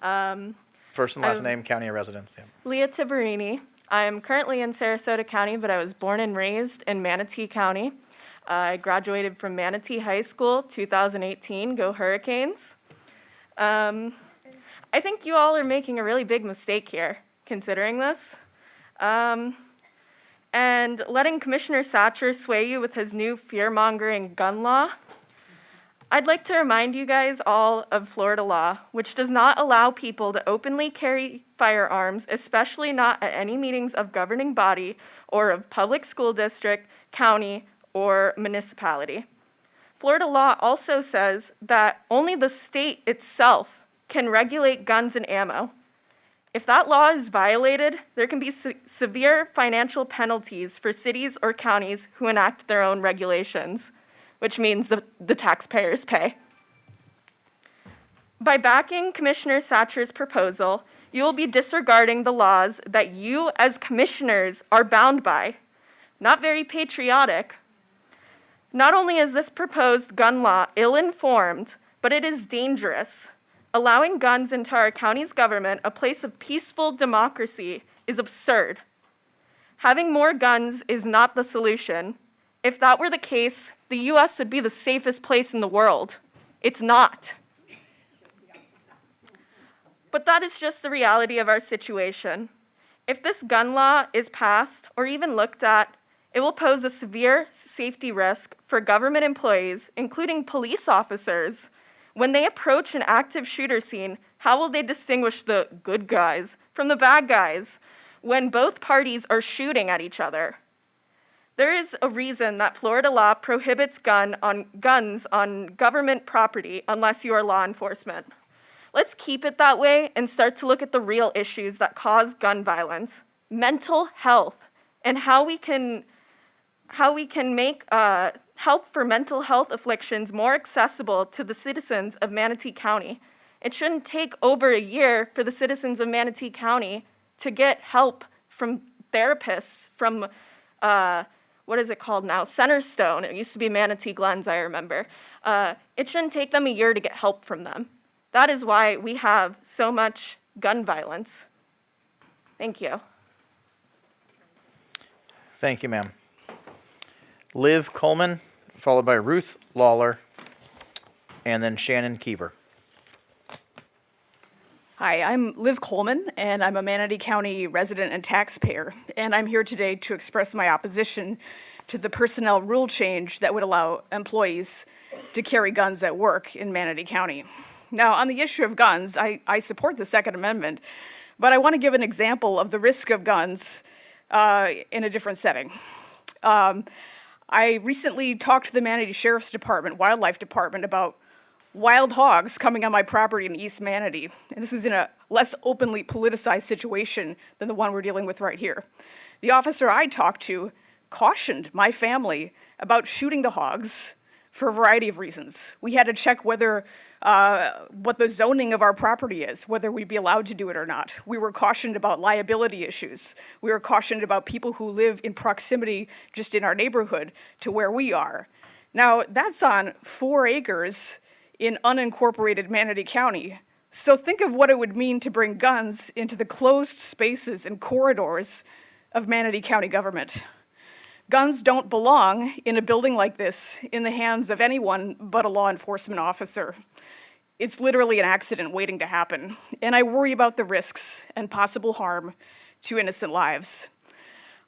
First and last name, county of residence. Yeah. Leah Tiberini. I'm currently in Sarasota County, but I was born and raised in Manatee County. I graduated from Manatee High School, 2018. Go Hurricanes. I think you all are making a really big mistake here, considering this. And letting Commissioner Satcher sway you with his new fear-mongering gun law. I'd like to remind you guys all of Florida law, which does not allow people to openly carry firearms, especially not at any meetings of governing body or of public school district, county, or municipality. Florida law also says that only the state itself can regulate guns and ammo. If that law is violated, there can be severe financial penalties for cities or counties who enact their own regulations, which means the taxpayers pay. By backing Commissioner Satcher's proposal, you will be disregarding the laws that you as commissioners are bound by. Not very patriotic. Not only is this proposed gun law ill-informed, but it is dangerous. Allowing guns into our county's government, a place of peaceful democracy, is absurd. Having more guns is not the solution. If that were the case, the U.S. would be the safest place in the world. It's not. But that is just the reality of our situation. If this gun law is passed or even looked at, it will pose a severe safety risk for government employees, including police officers. When they approach an active shooter scene, how will they distinguish the good guys from the bad guys when both parties are shooting at each other? There is a reason that Florida law prohibits guns on government property unless you are law enforcement. Let's keep it that way and start to look at the real issues that cause gun violence, mental health, and how we can make help for mental health afflictions more accessible to the citizens of Manatee County. It shouldn't take over a year for the citizens of Manatee County to get help from therapists, from what is it called now? Centerstone. It used to be Manatee Glens, I remember. It shouldn't take them a year to get help from them. That is why we have so much gun violence. Thank you. Thank you, ma'am. Liv Coleman, followed by Ruth Lawler, and then Shannon Keever. Hi, I'm Liv Coleman, and I'm a Manatee County resident and taxpayer, and I'm here today to express my opposition to the personnel rule change that would allow employees to carry guns at work in Manatee County. Now, on the issue of guns, I support the Second Amendment, but I want to give an example of the risk of guns in a different setting. I recently talked to the Manatee Sheriff's Department, Wildlife Department, about wild hogs coming on my property in East Manatee. And this is in a less openly politicized situation than the one we're dealing with right here. The officer I talked to cautioned my family about shooting the hogs for a variety of reasons. We had to check whether what the zoning of our property is, whether we'd be allowed to do it or not. We were cautioned about liability issues. We were cautioned about people who live in proximity just in our neighborhood to where we are. Now, that's on 4 acres in unincorporated Manatee County. So think of what it would mean to bring guns into the closed spaces and corridors of Manatee County government. Guns don't belong in a building like this in the hands of anyone but a law enforcement officer. It's literally an accident waiting to happen, and I worry about the risks and possible harm to innocent lives.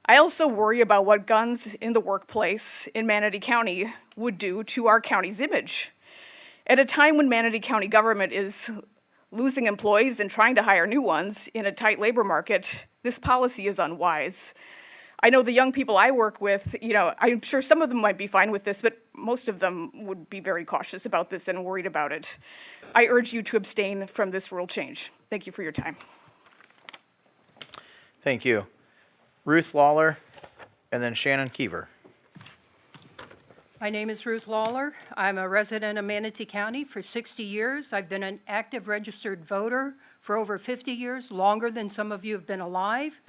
I also worry about what guns in the workplace in Manatee County would do to our county's image. At a time when Manatee County government is losing employees and trying to hire new ones in a tight labor market, this policy is unwise. I know the young people I work with, I'm sure some of them might be fine with this, but most of them would be very cautious about this and worried about it. I urge you to abstain from this rule change. Thank you for your time. Thank you. Ruth Lawler, and then Shannon Keever. My name is Ruth Lawler. I'm a resident of Manatee County for 60 years. I've been an active registered voter for over 50 years, longer than some of you have been alive.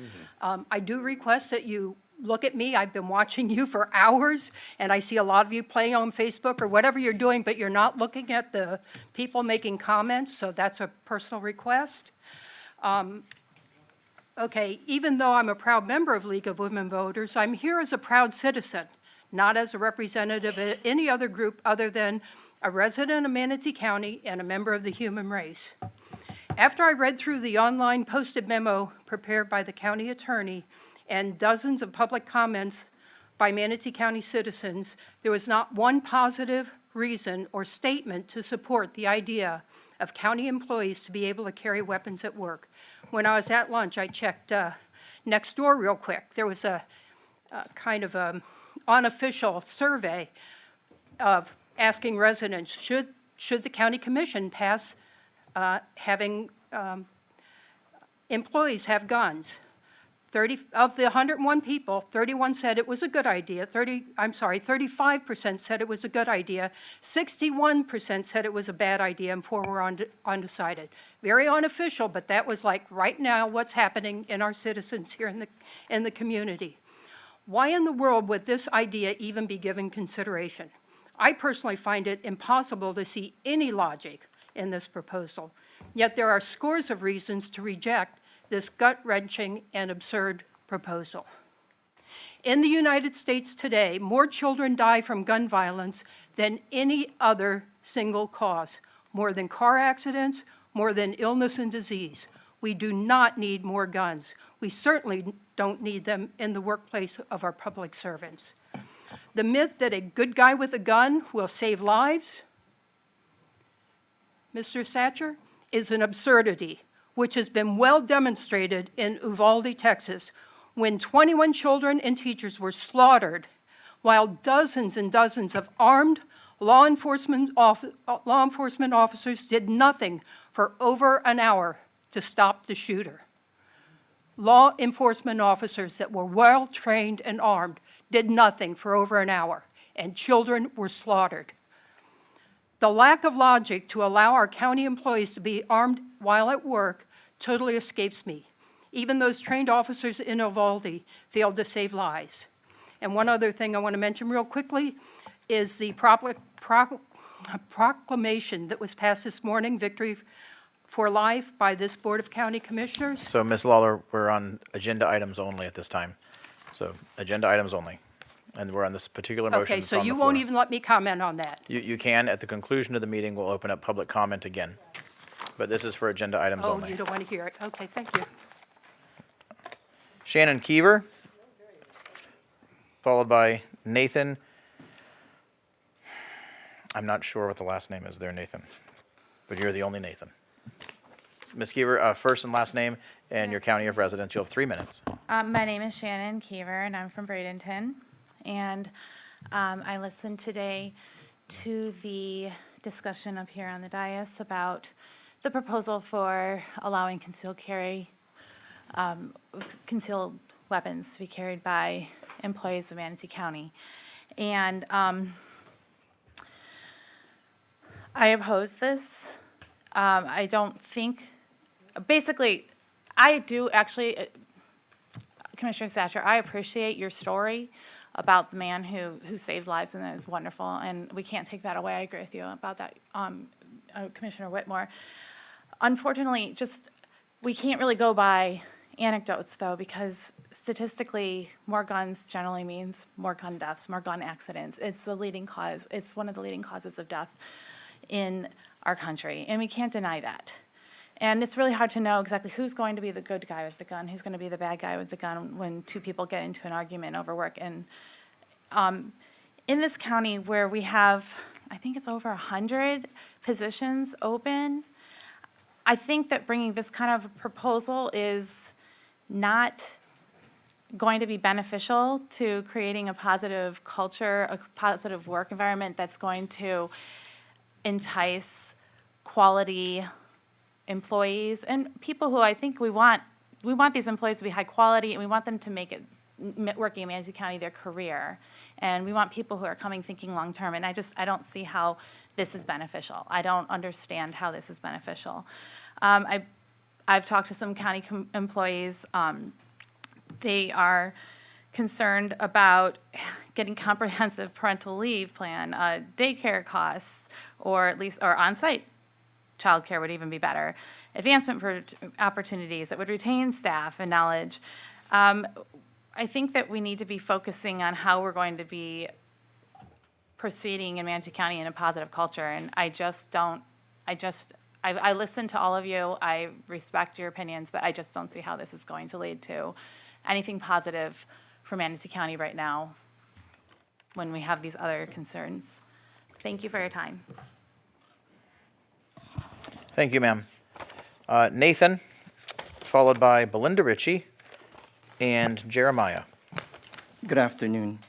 I do request that you look at me. I've been watching you for hours, and I see a lot of you playing on Facebook or whatever you're doing, but you're not looking at the people making comments, so that's a personal request. Okay, even though I'm a proud member of League of Women Voters, I'm here as a proud citizen, not as a representative of any other group other than a resident of Manatee County and a member of the human race. After I read through the online posted memo prepared by the county attorney and dozens of public comments by Manatee County citizens, there was not one positive reason or statement to support the idea of county employees to be able to carry weapons at work. When I was at lunch, I checked next door real quick. There was a kind of a unofficial survey of asking residents, should the county commission pass having employees have guns? 30 of the 101 people, 31 said it was a good idea. 35% said it was a good idea. 61% said it was a bad idea, and 4 were undecided. Very unofficial, but that was like right now what's happening in our citizens here in the community. Why in the world would this idea even be given consideration? I personally find it impossible to see any logic in this proposal. Yet there are scores of reasons to reject this gut-wrenching and absurd proposal. In the United States today, more children die from gun violence than any other single cause, more than car accidents, more than illness and disease. We do not need more guns. We certainly don't need them in the workplace of our public servants. The myth that a good guy with a gun will save lives, Mr. Satcher, is an absurdity, which has been well demonstrated in Uvalde, Texas, when 21 children and teachers were slaughtered, while dozens and dozens of armed law enforcement officers did nothing for over an hour to stop the shooter. Law enforcement officers that were well trained and armed did nothing for over an hour, and children were slaughtered. The lack of logic to allow our county employees to be armed while at work totally escapes me. Even those trained officers in Uvalde failed to save lives. And one other thing I want to mention real quickly is the proclamation that was passed this morning, Victory for Life, by this Board of County Commissioners. So, Ms. Lawler, we're on agenda items only at this time. So, agenda items only. And we're on this particular motion. Okay, that's so on you the won't floor. even let me comment on that? You can. At the conclusion of the meeting, we'll open up public comment again. But this is for agenda items Oh, only. you don't want to hear it. Okay, thank you. Shannon Kiever, followed by Nathan. I'm not sure what the last name is there, Nathan, but you're the only Nathan. Ms. Kiever, first and last name and your county of residence. You'll have 3 minutes. My name is Shannon Kiever, and I'm from Bradenton. And I listened today to the discussion up here on the dais about the proposal for allowing concealed weapons to be carried by employees of Manatee County. And I oppose this. I don't think, basically, I do actually, Commissioner Satcher, I appreciate your story about the man who saved lives, and that is wonderful, and we can't take that away. I agree with you about that, Commissioner Whitmore. Unfortunately, we can't really go by anecdotes, though, because statistically, more guns generally means more gun deaths, more gun accidents. It's the leading cause. It's one of the leading causes of death in our country, and we can't deny that. And it's really hard to know exactly who's going to be the good guy with the gun, who's going to be the bad guy with the gun when 2 people get into an argument over work. And in this county where we have, I think it's over 100 positions open, I think that bringing this kind of a proposal is not going to be beneficial to creating a positive culture, a positive work environment that's going to entice quality employees and people who I think we want these employees to be high quality, and we want them to make it working in Manatee County their career. And we want people who are coming thinking long term, and I don't see how this is beneficial. I don't understand how this is beneficial. I've talked to some county employees. They are concerned about getting comprehensive parental leave plan, daycare costs, or on-site childcare would even be better, advancement opportunities that would retain staff and knowledge. I think that we need to be focusing on how we're going to be proceeding in Manatee County in a positive culture, and I listen to all of you, I respect your opinions, but I just don't see how this is going to lead to anything positive for Manatee County right now when we have these other concerns. Thank you for your time. Thank you, ma'am. Nathan, followed by Belinda Ritchie and Jeremiah. Good afternoon,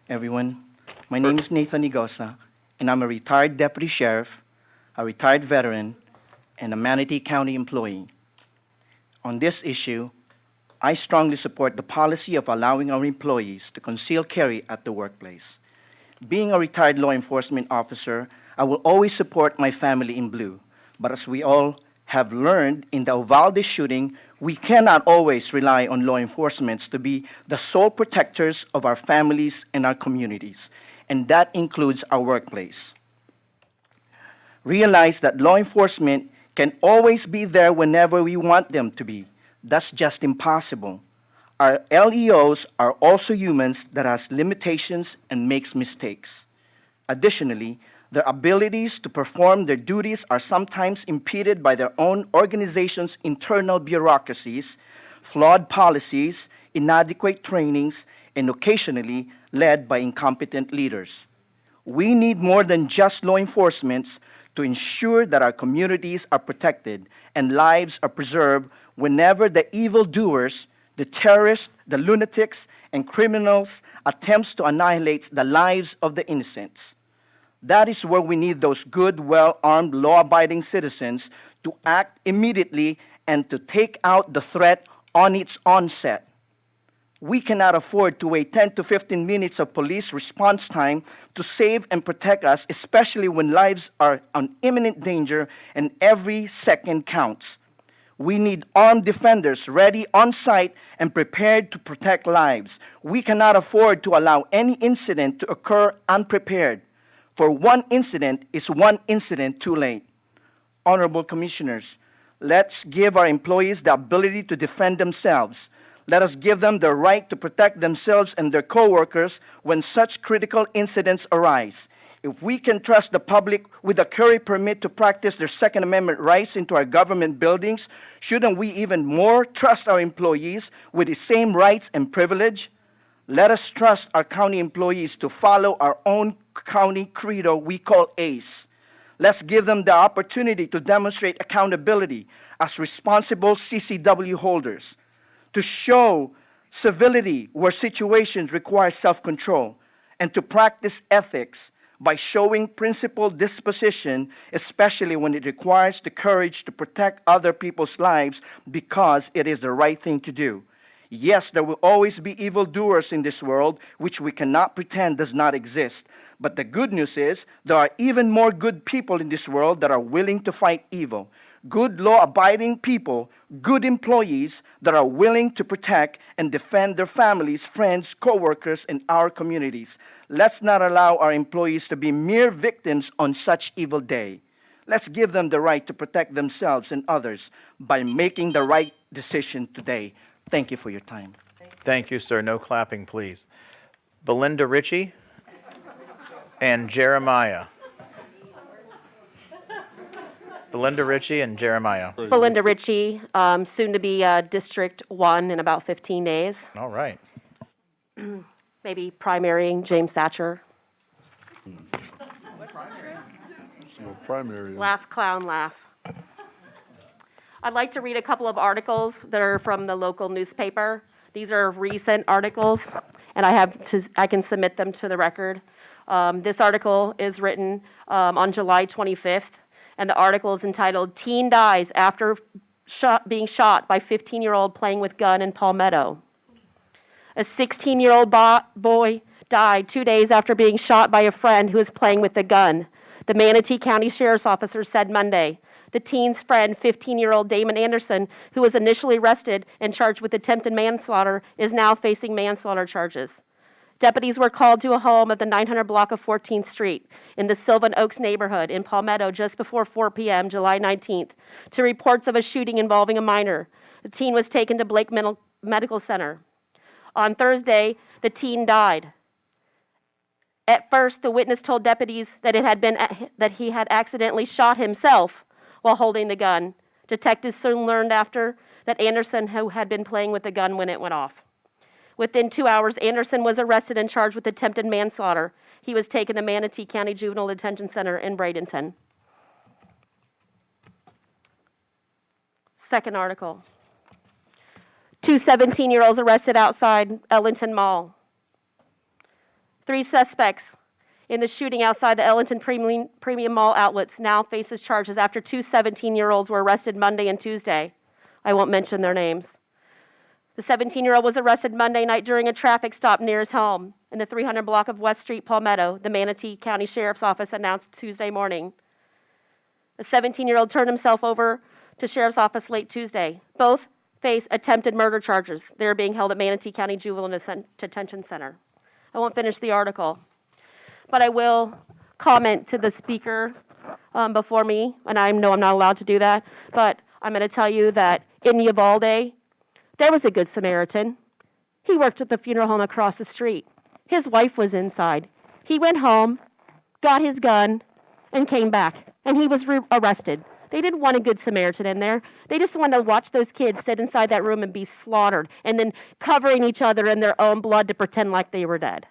everyone. My name is Nathan Igosa, and I'm a retired deputy sheriff, a retired veteran, and a Manatee County employee. On this issue, I strongly support the policy of allowing our employees to conceal carry at the workplace. Being a retired law enforcement officer, I will always support my family in blue. But as we all have learned in the Uvalde shooting, we cannot always rely on law enforcement to be the sole protectors of our families and our communities, and that includes our workplace. Realize that law enforcement can always be there whenever we want them to be. That's just impossible. Our LEOs are also humans that has limitations and makes mistakes. Additionally, their abilities to perform their duties are sometimes impeded by their own organization's internal bureaucracies, flawed policies, inadequate trainings, and occasionally led by incompetent leaders. We need more than just law enforcement to ensure that our communities are protected and lives are preserved whenever the evildoers, the terrorists, the lunatics, and criminals attempts to annihilate the lives of the innocents. That is where we need those good, well-armed, law-abiding citizens to act immediately and to take out the threat on its onset. We cannot afford to wait 10 to 15 minutes of police response time to save and protect us, especially when lives are in imminent danger and every second counts. We need armed defenders ready on site and prepared to protect lives. We cannot afford to allow any incident to occur unprepared. For one incident is one incident too late. Honorable Commissioners, let's give our employees the ability to defend themselves. Let us give them the right to protect themselves and their coworkers when such critical incidents arise. If we can trust the public with a carry permit to practice their Second Amendment rights into our government buildings, shouldn't we even more trust our employees with the same rights and privilege? Let us trust our county employees to follow our own county credo we call ACE. Let's give them the opportunity to demonstrate accountability as responsible CCW holders, to show civility where situations require self-control, and to practice ethics by showing principled disposition, especially when it requires the courage to protect other people's lives because it is the right thing to do. Yes, there will always be evildoers in this world, which we cannot pretend does not exist. But the good news is there are even more good people in this world that are willing to fight evil. Good law-abiding people, good employees that are willing to protect and defend their families, friends, co-workers, and our communities. Let's not allow our employees to be mere victims on such evil day. Let's give them the right to protect themselves and others by making the right decision today. Thank you for your time. Thank you, sir. No clapping, please. Belinda Ritchie and Jeremiah. Belinda Ritchie and Jeremiah. Belinda Ritchie, soon to be District 1 in about 15 days. All right. Maybe primarying James Thatcher. No primary. Laugh, clown, laugh. I'd like to read a couple of articles that are from the local newspaper. These are recent articles, and I can submit them to the record. This article is written on July 25th, and the article is entitled, "Teen Dies After Being Shot by 15-Year-Old Playing with Gun in Palmetto." A 16-year-old boy died 2 days after being shot by a friend who was playing with a gun. The Manatee County Sheriff's Officer said Monday. The teen's friend, 15-year-old Damon Anderson, who was initially arrested and charged with attempted manslaughter, is now facing manslaughter charges. Deputies were called to a home at the 900 block of 14th Street in the Sylvan Oaks neighborhood in Palmetto just before 4 p.m. July 19th to reports of a shooting involving a minor. The teen was taken to Blake Medical Center. On Thursday, the teen died. At first, the witness told deputies that he had accidentally shot himself while holding the gun. Detectives soon learned after that Anderson, who had been playing with the gun when it went off. Within 2 hours, Anderson was arrested and charged with attempted manslaughter. He was taken to Manatee County Juvenile Detention Center in Bradenton. Second article. 2 17-year-olds arrested outside Ellington Mall. 3 suspects in the shooting outside the Ellington Premium Mall outlets now faces charges after 2 17-year-olds were arrested Monday and Tuesday. I won't mention their names. The 17-year-old was arrested Monday night during a traffic stop near his home in the 300 block of West Street, Palmetto, the Manatee County Sheriff's Office announced Tuesday morning. The 17-year-old turned himself over to Sheriff's Office late Tuesday. Both face attempted murder charges. They are being held at Manatee County Juvenile Detention Center. I won't finish the article, but I will comment to the speaker before me, and I know I'm not allowed to do that, but I'm going to tell you that in Uvalde, there was a good Samaritan. He worked at the funeral home across the street. His wife was inside. He went home, got his gun, and came back, and he was arrested. They didn't want a good Samaritan in there. They just wanted to watch those kids sit inside that room and be slaughtered, and then covering each other in their own blood to pretend like they were dead.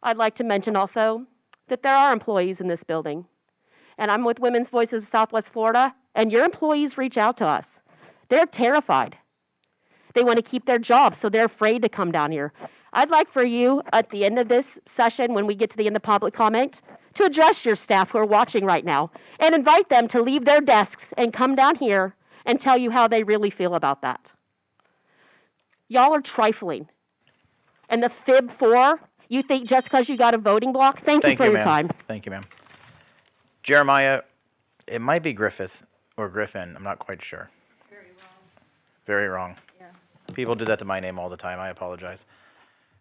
I'd like to mention also that there are employees in this building, and I'm with Women's Voices of Southwest Florida, and your employees reach out to us. They're terrified. They want to keep their jobs, so they're afraid to come down here. I'd like for you, at the end of this session, when we get to the end of public comment, to address your staff who are watching right now and invite them to leave their desks and come down here and tell you how they really feel about that. Y'all are trifling. And the fib 4, you think just because you got a voting block? Thank you for your time. Thank you, ma'am. Jeremiah, it might be Griffith or Griffin. I'm not quite sure. Very wrong. Very wrong. Yeah. People do that to my name all the time. I apologize.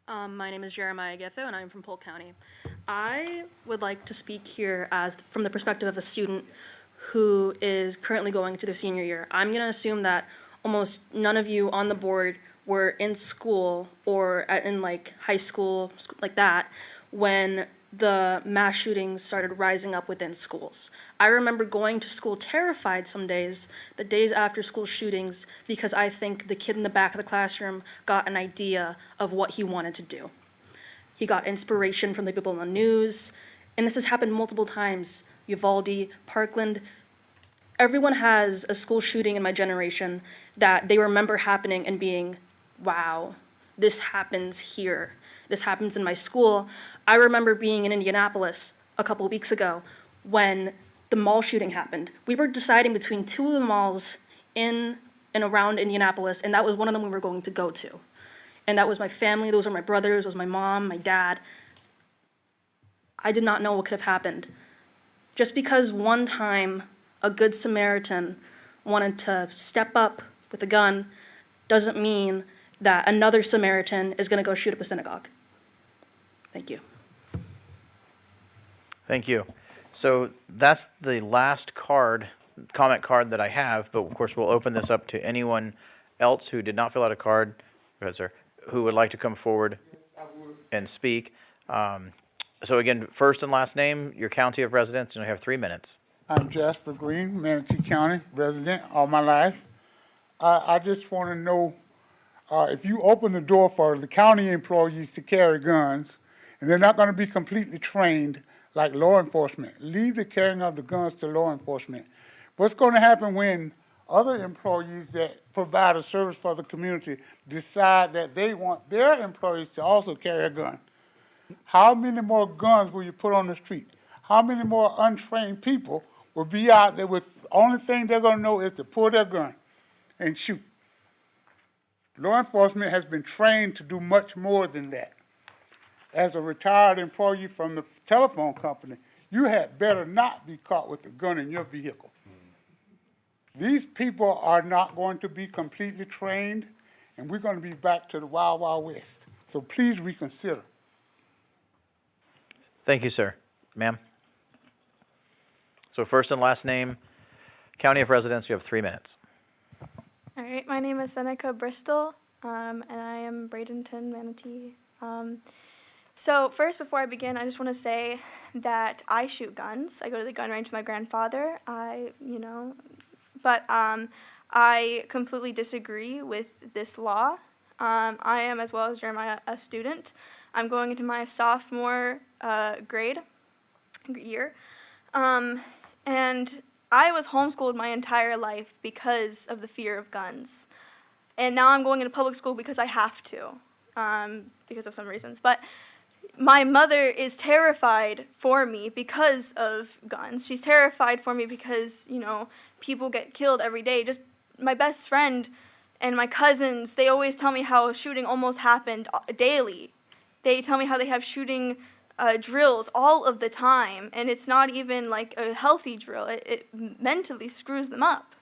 My name is Jeremiah Getho, and I'm from Polk County. I would like to speak here from the perspective of a student who is currently going into their senior year. I'm going to assume that almost none of you on the board were in school or in like high school, like that, when the mass shootings started rising up within schools. I remember going to school terrified some days, the days after school shootings, because I think the kid in the back of the classroom got an idea of what he wanted to do. He got inspiration from the people on the news, and this has happened multiple times. Uvalde, Parkland, everyone has a school shooting in my generation that they remember happening and being, wow, this happens here. This happens in my school. I remember being in Indianapolis a couple weeks ago when the mall shooting happened. We were deciding between 2 of the malls in and around Indianapolis, and that was one of them we were going to go to. And that was my family, those were my brothers, it was my mom, my dad. I did not know what could have happened. Just because one time a good Samaritan wanted to step up with a gun doesn't mean that another Samaritan is going to go shoot up a synagogue. Thank you. Thank you. So that's the last comment card that I have, but of course we'll open this up to anyone else who did not fill out a card, go ahead, sir, who would like to come forward and speak. So again, first and last name, your county of residence, and you have 3 minutes. I'm Jasper Green, Manatee County resident all my life. I just want to know if you open the door for the county employees to carry guns, and they're not going to be completely trained like law enforcement. Leave the carrying of the guns to law enforcement. What's going to happen when other employees that provide a service for the community decide that they want their employees to also carry a gun? How many more guns will you put on the street? How many more untrained people will be out there with the only thing they're going to know is to pull their gun and shoot? Law enforcement has been trained to do much more than that. As a retired employee from the telephone company, you had better not be caught with a gun in your vehicle. These people are not going to be completely trained, and we're going to be back to the Wild Wild West. So please reconsider. Thank you, sir. Ma'am? So first and last name, county of residence, you have 3 minutes. All right, my name is Seneca Bristol, and I am Bradenton, Manatee. So first, before I begin, I just want to say that I shoot guns. I go to the gun range with my grandfather. But I completely disagree with this law. I am, as well as Jeremiah, a student. I'm going into my sophomore year. And I was homeschooled my entire life because of the fear of guns. And now I'm going into public school because I have to, because of some reasons. But my mother is terrified for me because of guns. She's terrified for me because, you know, people get killed every day. Just my best friend and my cousins, they always tell me how shooting almost happened daily. They tell me how they have shooting drills all of the time, and it's not even like a healthy drill. It mentally screws them up.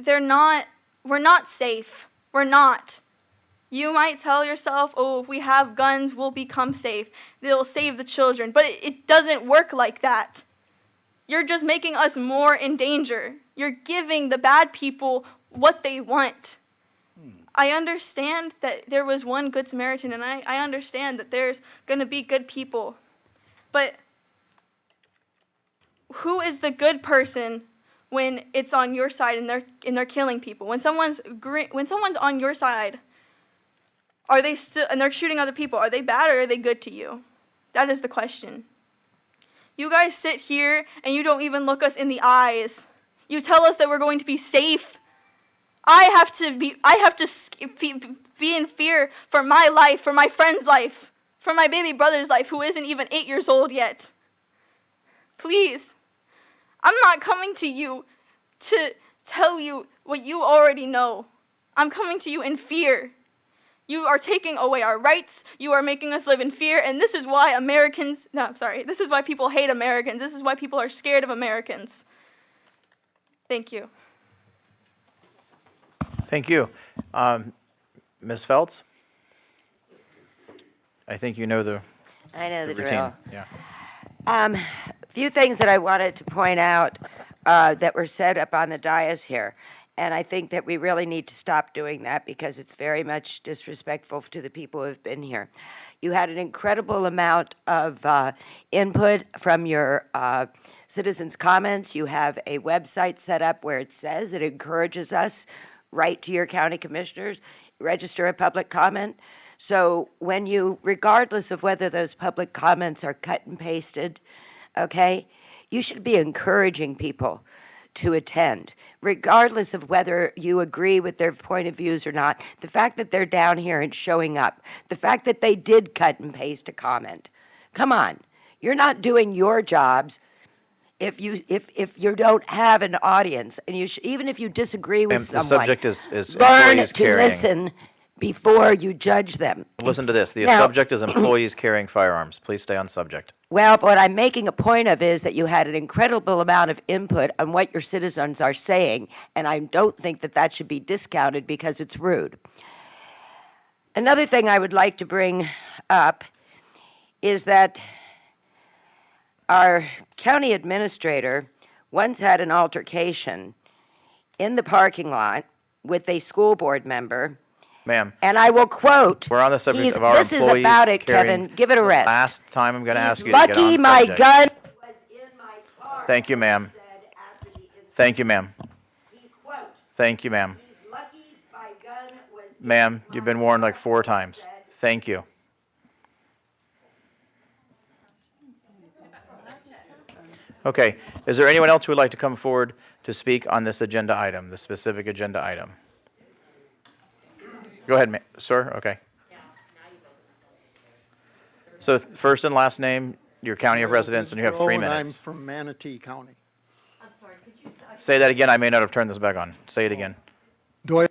We're not safe. We're not. You might tell yourself, oh, if we have guns, we'll become safe. They'll save the children. But it doesn't work like that. You're just making us more in danger. You're giving the bad people what they want. I understand that there was one good Samaritan, and I understand that there's going to be good people. But who is the good person when it's on your side and they're killing people? When someone's on your side, are they still, and they're shooting other people, are they bad or are they good to you? That is the question. You guys sit here and you don't even look us in the eyes. You tell us that we're going to be safe. I have to be in fear for my life, for my friend's life, for my baby brother's life who isn't even 8 years old yet. Please, I'm not coming to you to tell you what you already know. I'm coming to you in fear. You are taking away our rights. You are making us live in fear. And this is why this is why people hate Americans. This is why people are scared of Americans. Thank you. Thank you. Ms. Feltz? I think you know the I know the routine. drill. Yeah. A few things that I wanted to point out that were said up on the dais here. And I think that we really need to stop doing that because it's very much disrespectful to the people who have been here. You had an incredible amount of input from your citizens' comments. You have a website set up where it says it encourages us, write to your county commissioners, register a public comment. So when you, regardless of whether those public comments are cut and pasted, okay, you should be encouraging people to attend, regardless of whether you agree with their point of views or not. The fact that they're down here and showing up, the fact that they did cut and paste a comment. Come on, you're not doing your jobs if you don't have an audience, and even if you disagree with someone. The subject is learn employees to carrying. listen before you judge them. Listen to this. The Now- subject is employees carrying firearms. Please stay on subject. Well, what I'm making a point of is that you had an incredible amount of input on what your citizens are saying, and I don't think that that should be discounted because it's rude. Another thing I would like to bring up is that our county administrator once had an altercation in the parking lot with a school board member. Ma'am, And I will quote. we're on the subject he's- of our This employees is about it, carrying. Kevin. Give it a rest. Last time I'm going to ask you to get Lucky on my subject. gun. Thank you, ma'am. Thank you, ma'am. Thank you, ma'am. Ma'am, you've been warned like 4 times. Thank you. Okay, is there anyone else who would like to come forward to speak on this agenda item, the specific agenda item? Go ahead, sir. Okay. So first and last name, your county of residence, and you have 3 I'm minutes. from Manatee County. Say that again. I may not have turned this back on. Say it again. Doyle,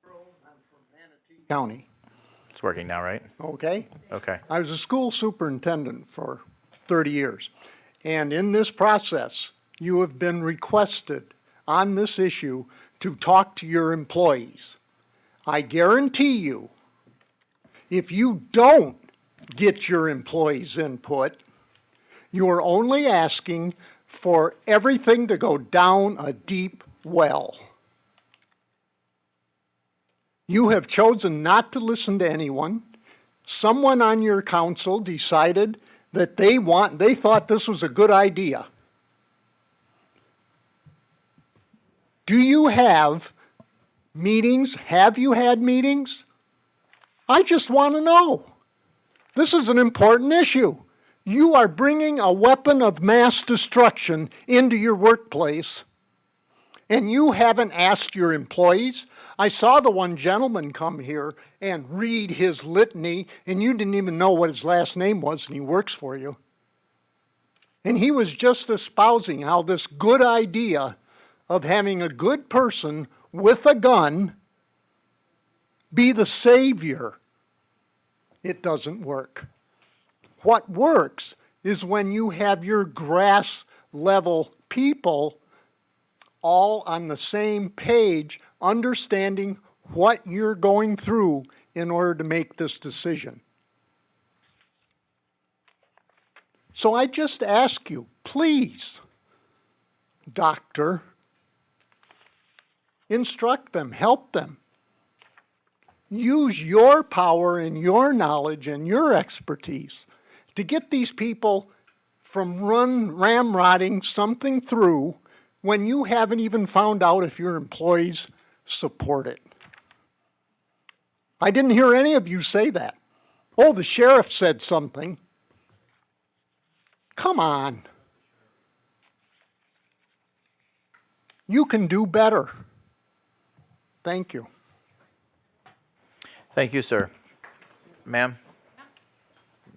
I'm from Manatee County. It's working now, right? Okay? Okay. I was a school superintendent for 30 years. And in this process, you have been requested on this issue to talk to your employees. I guarantee you, if you don't get your employees' input, you are only asking for everything to go down a deep well. You have chosen not to listen to anyone. Someone on your council decided that they thought this was a good idea. Do you have meetings? Have you had meetings? I just want to know. This is an important issue. You are bringing a weapon of mass destruction into your workplace, and you haven't asked your employees. I saw the one gentleman come here and read his litany, and you didn't even know what his last name was, and he works for you. And he was just espousing how this good idea of having a good person with a gun be the savior. It doesn't work. What works is when you have your grass level people all on the same page, understanding what you're going through in order to make this decision. So I just ask you, please, doctor, instruct them, help them. Use your power and your knowledge and your expertise to get these people from ramrodding something through when you haven't even found out if your employees support it. I didn't hear any of you say that. Oh, the sheriff said something. Come on. You can do better. Thank you. Thank you, sir. Ma'am?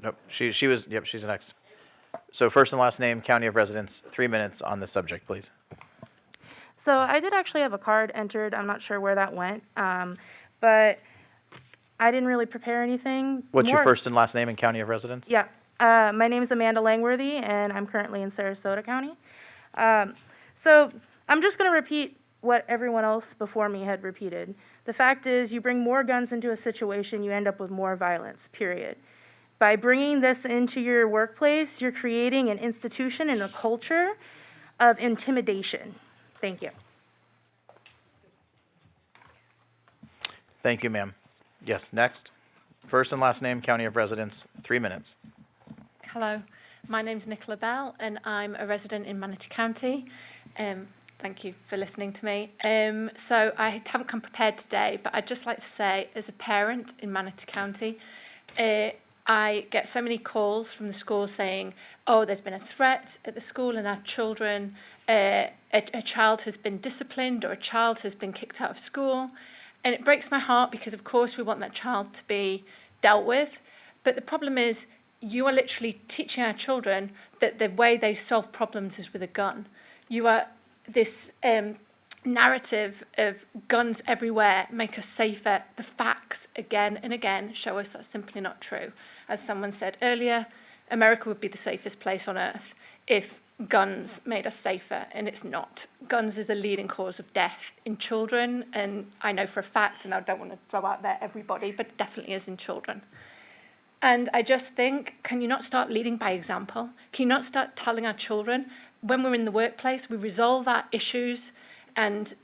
Nope, she was, yep, she's next. So first and last name, county of residence, 3 minutes on the subject, please. So I did actually have a card entered. I'm not sure where that went, but I didn't really prepare anything. What's your first and last name and county of residence? Yeah. My name is Amanda Langworthy, and I'm currently in Sarasota County. So I'm just going to repeat what everyone else before me had repeated. The fact is, you bring more guns into a situation, you end up with more violence, period. By bringing this into your workplace, you're creating an institution and a culture of intimidation. Thank you. Thank you, ma'am. Yes, next. First and last name, county of residence, 3 minutes. Hello, my name's Nicola Bell and I'm a resident in Manatee County. Thank you for listening to me. So I haven't come prepared today, but I'd just like to say, as a parent in Manatee County, I get so many calls from the school saying, oh, there's been a threat at the school and our children, a child has been disciplined or a child has been kicked out of school. And it breaks my heart because, of course, we want that child to be dealt with. But the problem is, you are literally teaching our children that the way they solve problems is with a gun. You are this narrative of guns everywhere make us safer. The facts again and again show us that's simply not true. As someone said earlier, America would be the safest place on earth if guns made us safer, and it's not. Guns is the leading cause of death in children, and I know for a fact, and I don't want to throw out there everybody, but it definitely is in children. And I just think, can you not start leading by example? Can you not start telling our children, when we're in the workplace, we resolve our issues and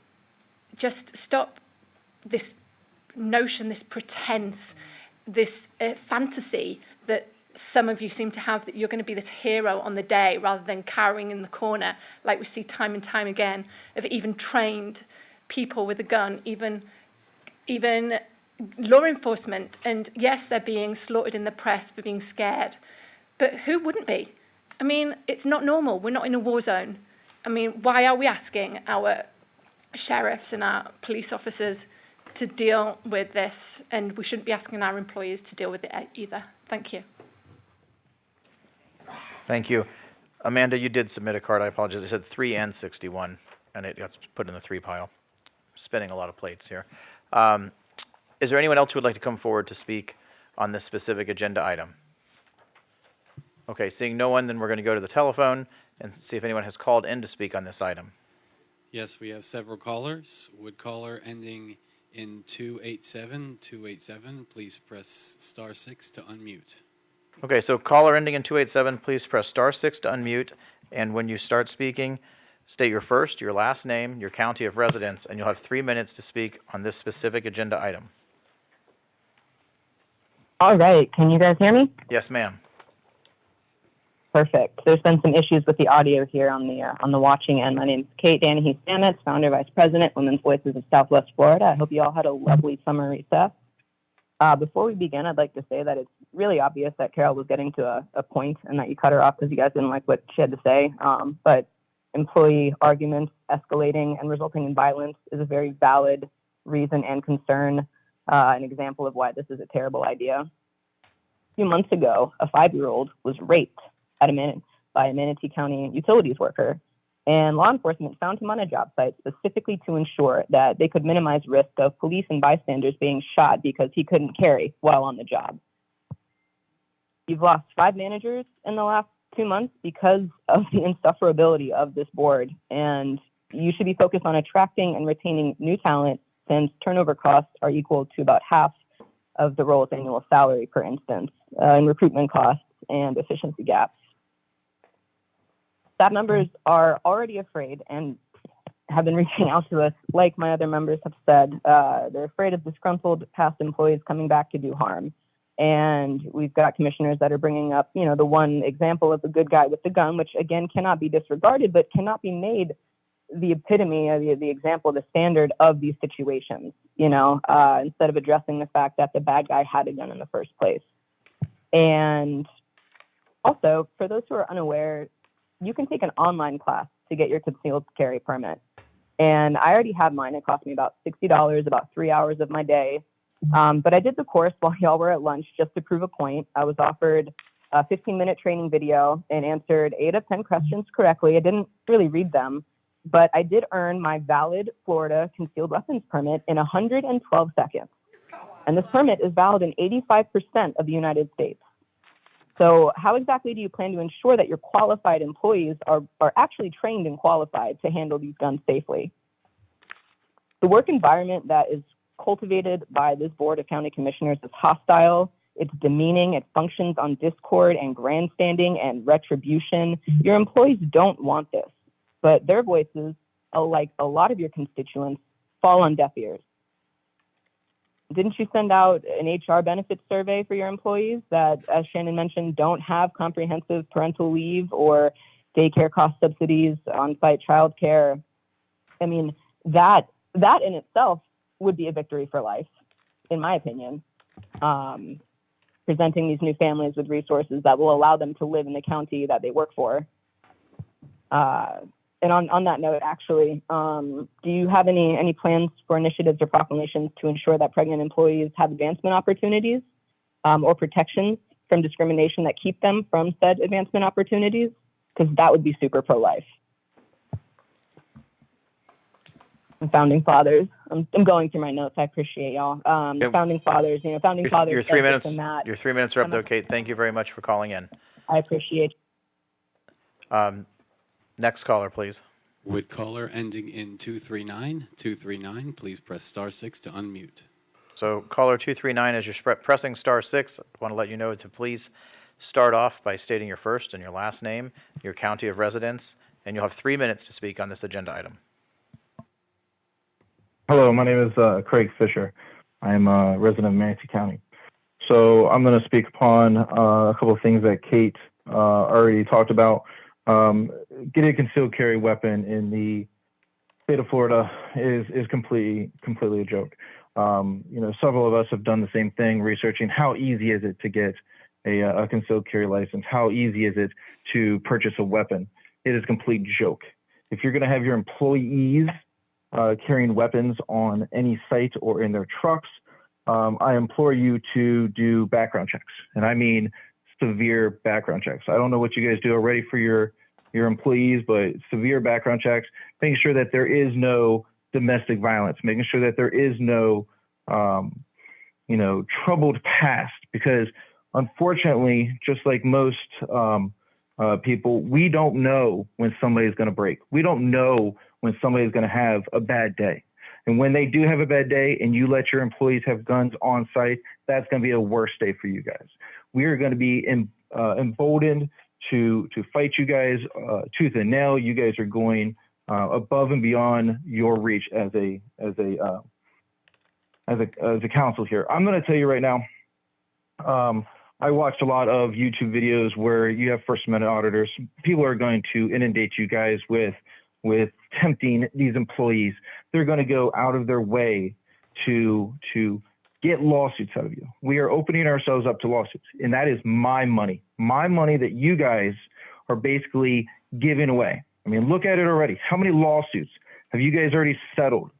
just stop this notion, this pretense, this fantasy that some of you seem to have, that you're going to be this hero on the day rather than cowering in the corner, like we see time and time again, of even trained people with a gun, even law enforcement. And yes, they're being slaughtered in the press for being scared, but who wouldn't be? I mean, it's not normal. We're not in a war zone. I mean, why are we asking our sheriffs and our police officers to deal with this? And we shouldn't be asking our employees to deal with it either. Thank you. Thank you. Amanda, you did submit a card. I apologize. It said 3 and 61, and it got put in the 3 pile. Spinning a lot of plates here. Is there anyone else who would like to come forward to speak on this specific agenda item? Okay, seeing no one, then we're going to go to the telephone and see if anyone has called in to speak on this item. Yes, we have several callers. Would caller ending in 287, please press *6 to unmute. Okay, so caller ending in 287, please press *6 to unmute. And when you start speaking, state your first, your last name, your county of residence, and you'll have 3 minutes to speak on this specific agenda item. All right, can you guys hear me? Yes, ma'am. Perfect. There's been some issues with the audio here on the watching end. My name is Kate Danahy Stamets, founder, vice president, Women's Voices of Southwest Florida. I hope you all had a lovely summer recess. Before we begin, I'd like to say that it's really obvious that Carol was getting to a point and that you cut her off because you guys didn't like what she had to say. But employee arguments escalating and resulting in violence is a very valid reason and concern, an example of why this is a terrible idea. A few months ago, a 5-year-old was raped by a Manatee County utilities worker, and law enforcement found him on a job site specifically to ensure that they could minimize risk of police and bystanders being shot because he couldn't carry while on the job. You've lost 5 managers in the last 2 months because of the insufferability of this board, and you should be focused on attracting and retaining new talent, since turnover costs are equal to about half of the role's annual salary, for instance, and recruitment costs and efficiency gaps. Staff members are already afraid and have been reaching out to us, like my other members have said. They're afraid of disgruntled past employees coming back to do harm. And we've got commissioners that are bringing up, the one example of the good guy with the gun, which again cannot be disregarded, but cannot be made the epitome, the example, the standard of these situations, instead of addressing the fact that the bad guy had a gun in the first place. And also, for those who are unaware, you can take an online class to get your concealed carry permit. And I already had mine. It cost me about $60, about 3 hours of my day. But I did the course while y'all were at lunch just to prove a point. I was offered a 15-minute training video and answered 8 of 10 questions correctly. I didn't really read them, but I did earn my valid Florida concealed weapons permit in 112 seconds. And this permit is valid in 85% of the United States. So how exactly do you plan to ensure that your qualified employees are actually trained and qualified to handle these guns safely? The work environment that is cultivated by this board of county commissioners is hostile. It's demeaning. It functions on discord and grandstanding and retribution. Your employees don't want this, but their voices, like a lot of your constituents, fall on deaf ears. Didn't you send out an HR benefits survey for your employees that, as Shannon mentioned, don't have comprehensive parental leave or daycare cost subsidies, on-site childcare? I mean, that in itself would be a victory for life, in my opinion. Presenting these new families with resources that will allow them to live in the county that they work for. And on that note, actually, do you have any plans for initiatives or proclamations to ensure that pregnant employees have advancement opportunities or protections from discrimination that keep them from said advancement opportunities? Because that would be super pro-life. And founding fathers. I'm going through my notes. I appreciate y'all. Founding fathers. Founding fathers. Your 3 minutes. Your 3 minutes are up, though, Kate. Thank you very much for calling in. I appreciate it. Next caller, please. Would caller ending in 239, please press *6 to unmute. So caller 239, as you're pressing *6, I want to let you know to please start off by stating your first and your last name, your county of residence, and you'll have 3 minutes to speak on this agenda item. Hello, my name is Craig Fisher. I'm a resident of Manatee County. So I'm going to speak upon a couple of things that Kate already talked about. Getting a concealed carry weapon in the state of Florida is completely a joke. Several of us have done the same thing, researching how easy is it to get a concealed carry license? How easy is it to purchase a weapon? It is a complete joke. If you're going to have your employees carrying weapons on any site or in their trucks, I implore you to do background checks. And I mean severe background checks. I don't know what you guys do already for your employees, but severe background checks, making sure that there is no domestic violence, making sure that there is no, troubled past, because unfortunately, just like most people, we don't know when somebody's going to break. We don't know when somebody's going to have a bad day. And when they do have a bad day and you let your employees have guns on site, that's going to be a worse day for you guys. We are going to be emboldened to fight you guys tooth and nail. You guys are going above and beyond your reach as a council here. I'm going to tell you right now. I watched a lot of YouTube videos where you have First Amendment auditors. People are going to inundate you guys with tempting these employees. They're going to go out of their way to get lawsuits out of you. We are opening ourselves up to lawsuits, and that is my money that you guys are basically giving away. I mean, look at it already. How many lawsuits have you guys already settled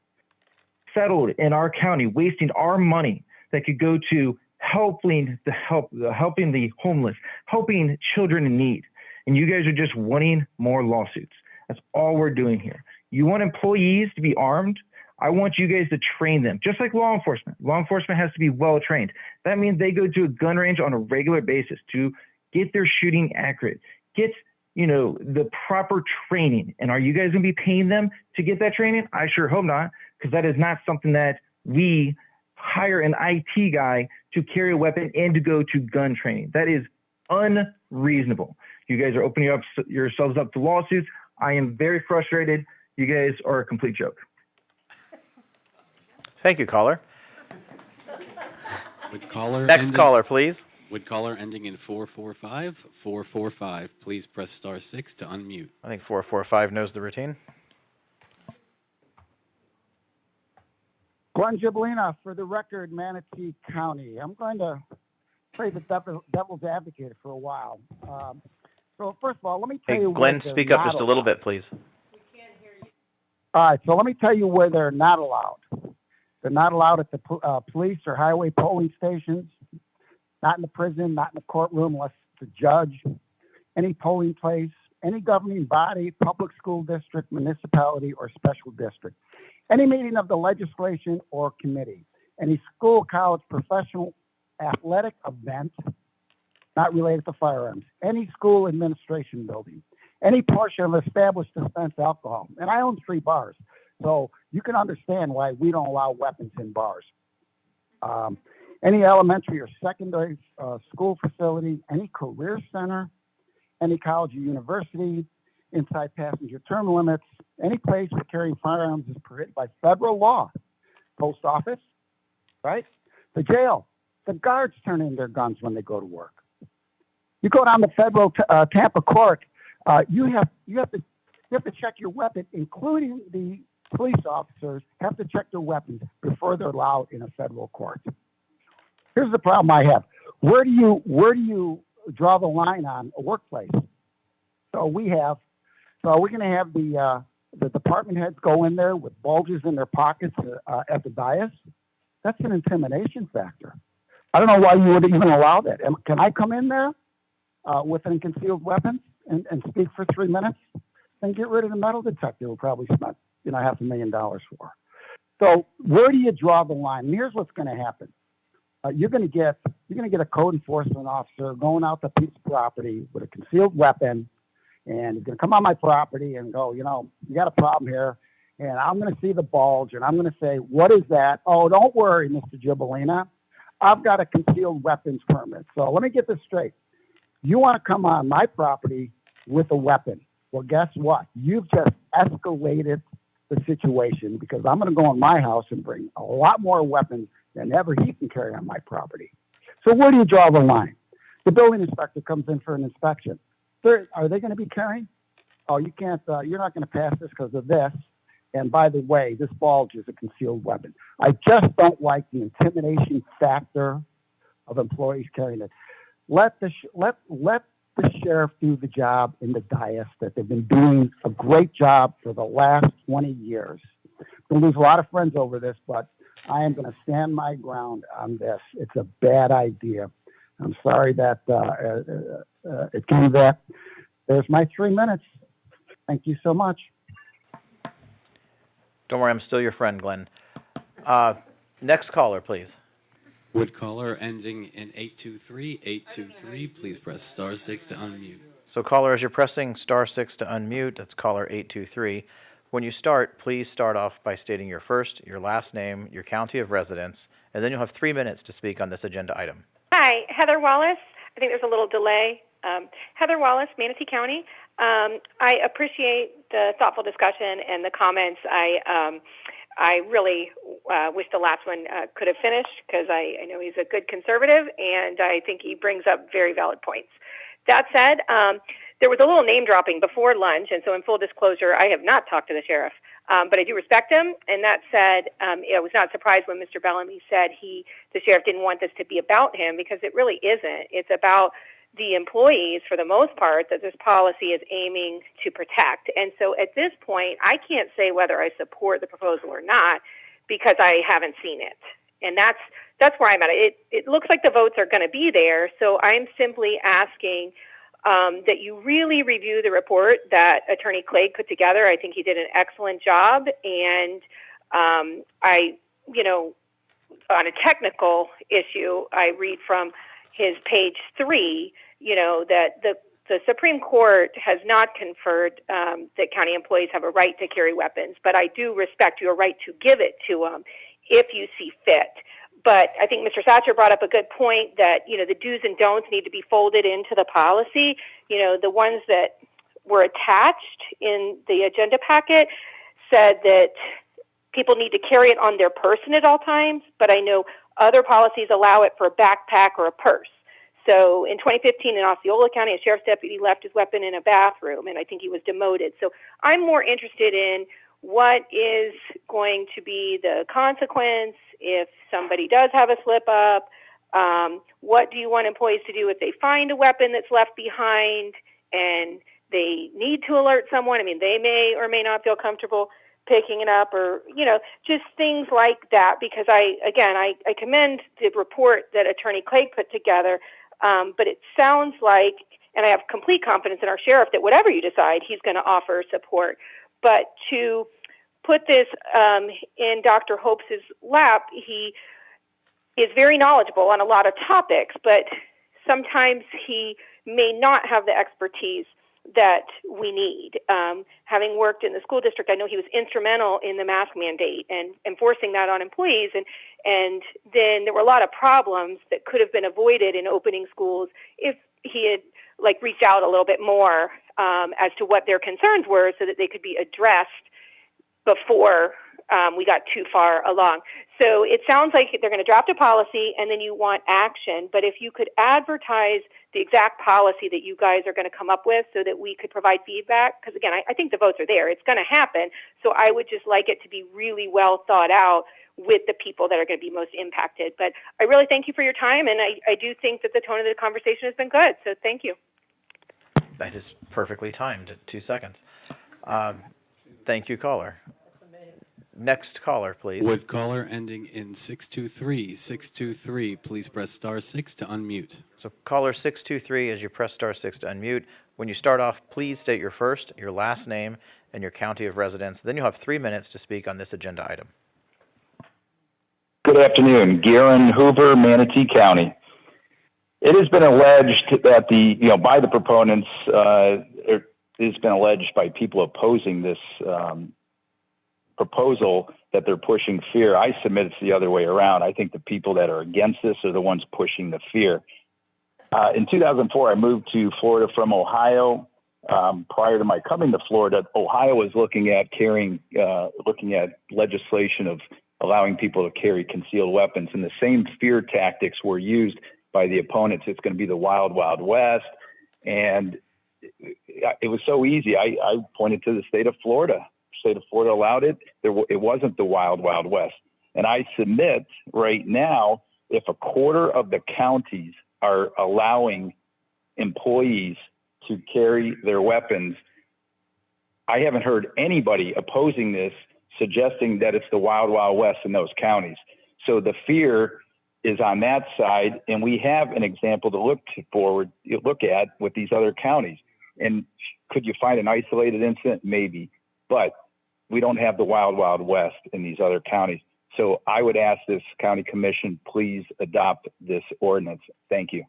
in our county, wasting our money that could go to helping the homeless, helping children in need? And you guys are just wanting more lawsuits. That's all we're doing here. You want employees to be armed? I want you guys to train them, just like law enforcement. Law enforcement has to be well trained. That means they go to a gun range on a regular basis to get their shooting accurate, get the proper training. And are you guys going to be paying them to get that training? I sure hope not, because that is not something that we hire an IT guy to carry a weapon and to go to gun training. That is unreasonable. You guys are opening yourselves up to lawsuits. I am very frustrated. You guys are a complete joke. Thank you, caller. Next caller, please. Would caller ending in 445, 445, please press star 6 to unmute. I think 445 knows the routine. Glenn Gibolina, for the record, Manatee County. I'm going to play the devil's advocate for a while. So first of all, let me tell you. Glenn, speak up just a little bit, please. All right, so let me tell you where they're not allowed. They're not allowed at the police or highway polling stations, not in the prison, not in the courtroom unless it's a judge, any polling place, any governing body, public school district, municipality, or special district, any meeting of the legislation or committee, any school, college, professional, athletic event not related to firearms, any school administration building, any portion of established dispense alcohol. And I own 3 bars, so you can understand why we don't allow weapons in bars. Any elementary or secondary school facility, any career center, any college or university, inside passenger term limits, any place where carrying firearms is prohibited by federal law. Post office, right? The jail. The guards turn in their guns when they go to work. You go down to federal Tampa court, you have to check your weapon, including the police officers have to check their weapons before they're allowed in a federal court. Here's the problem I have. Where do you draw the line on a workplace? So we're going to have the department heads go in there with bulges in their pockets at the dais. That's an intimidation factor. I don't know why you would even allow that. Can I come in there with a concealed weapon and speak for 3 minutes? Then get rid of the metal detector. We'll probably spend $500,000 for. So where do you draw the line? And here's what's going to happen. You're going to get a code enforcement officer going out to a piece of property with a concealed weapon, and he's going to come on my property and go, you got a problem here, and I'm going to see the bulge, and I'm going to say, what is that? Oh, don't worry, Mr. Gibolina. I've got a concealed weapons permit. So let me get this straight. You want to come on my property with a weapon. Well, guess what? You've just escalated the situation because I'm going to go in my house and bring a lot more weapons than ever he can carry on my property. So where do you draw the line? The building inspector comes in for an inspection. Are they going to be carrying? Oh, you can't, you're not going to pass this because of this. And by the way, this bulge is a concealed weapon. I just don't like the intimidation factor of employees carrying it. Let the sheriff do the job in the dais that they've been doing a great job for the last 20 years. We'll lose a lot of friends over this, but I am going to stand my ground on this. It's a bad idea. I'm sorry that it came to that. There's my 3 minutes. Thank you so much. Don't worry, I'm still your friend, Glenn. Next caller, please. Would caller ending in 823, please press star 6 to unmute. So caller, as you're pressing star 6 to unmute, that's caller 823. When you start, please start off by stating your first, your last name, your county of residence, and then you'll have 3 minutes to speak on this agenda item. Hi, Heather Wallace. I think there's a little delay. Heather Wallace, Manatee County. I appreciate the thoughtful discussion and the comments. I really wish the last one could have finished because I know he's a good conservative, and I think he brings up very valid points. That said, there was a little name dropping before lunch, and so in full disclosure, I have not talked to the sheriff. But I do respect him. And that said, I was not surprised when Mr. Bellamy said the sheriff didn't want this to be about him, because it really isn't. It's about the employees, for the most part, that this policy is aiming to protect. And so at this point, I can't say whether I support the proposal or not, because I haven't seen it. And that's where I'm at. It looks like the votes are going to be there, so I'm simply asking that you really review the report that Attorney Clegg put together. I think he did an excellent job, and on a technical issue, I read from his page 3, that the Supreme Court has not conferred that county employees have a right to carry weapons, but I do respect your right to give it to them if you see fit. But I think Mr. Satcher brought up a good point that, the do's and don'ts need to be folded into the policy. The ones that were attached in the agenda packet said that people need to carry it on their person at all times, but I know other policies allow it for a backpack or a purse. So in 2015 in Osceola County, a sheriff's deputy left his weapon in a bathroom, and I think he was demoted. So I'm more interested in what is going to be the consequence if somebody does have a slip up. What do you want employees to do if they find a weapon that's left behind and they need to alert someone? I mean, they may or may not feel comfortable picking it up, or, just things like that, because I commend the report that Attorney Clegg put together, but it sounds like, and I have complete confidence in our sheriff, that whatever you decide, he's going to offer support. But to put this in Dr. Hope's lap, he is very knowledgeable on a lot of topics, but sometimes he may not have the expertise that we need. Having worked in the school district, I know he was instrumental in the mask mandate and enforcing that on employees. And then there were a lot of problems that could have been avoided in opening schools if he had reached out a little bit more as to what their concerns were, so that they could be addressed before we got too far along. So it sounds like they're going to draft a policy and then you want action. But if you could advertise the exact policy that you guys are going to come up with so that we could provide feedback, because again, I think the votes are there. It's going to happen. So I would just like it to be really well thought out with the people that are going to be most impacted. But I really thank you for your time, and I do think that the tone of the conversation has been good. So thank you. That is perfectly timed, 2 seconds. Thank you, caller. Next caller, please. Would caller ending in 623, 623, please press star 6 to unmute. So caller 623, as you press star 6 to unmute. When you start off, please state your first, your last name, and your county of residence. Then you'll have 3 minutes to speak on this agenda item. Good afternoon. Garen Hoover, Manatee County. It has been alleged that by the proponents, it has been alleged by people opposing this proposal that they're pushing fear. I submit it's the other way around. I think the people that are against this are the ones pushing the fear. In 2004, I moved to Florida from Ohio. Prior to my coming to Florida, Ohio was looking at legislation of allowing people to carry concealed weapons, and the same fear tactics were used by the opponents. It's going to be the wild, wild west. And it was so easy. I pointed to the state of Florida. The state of Florida allowed it. It wasn't the wild, wild west. And I submit right now, if a quarter of the counties are allowing employees to carry their weapons, I haven't heard anybody opposing this suggesting that it's the wild, wild west in those counties. So the fear is on that side, and we have an example to look at with these other counties. And could you find an isolated incident? Maybe, but we don't have the wild, wild west in these other counties. So I would ask this county commission, please adopt this ordinance. Thank you.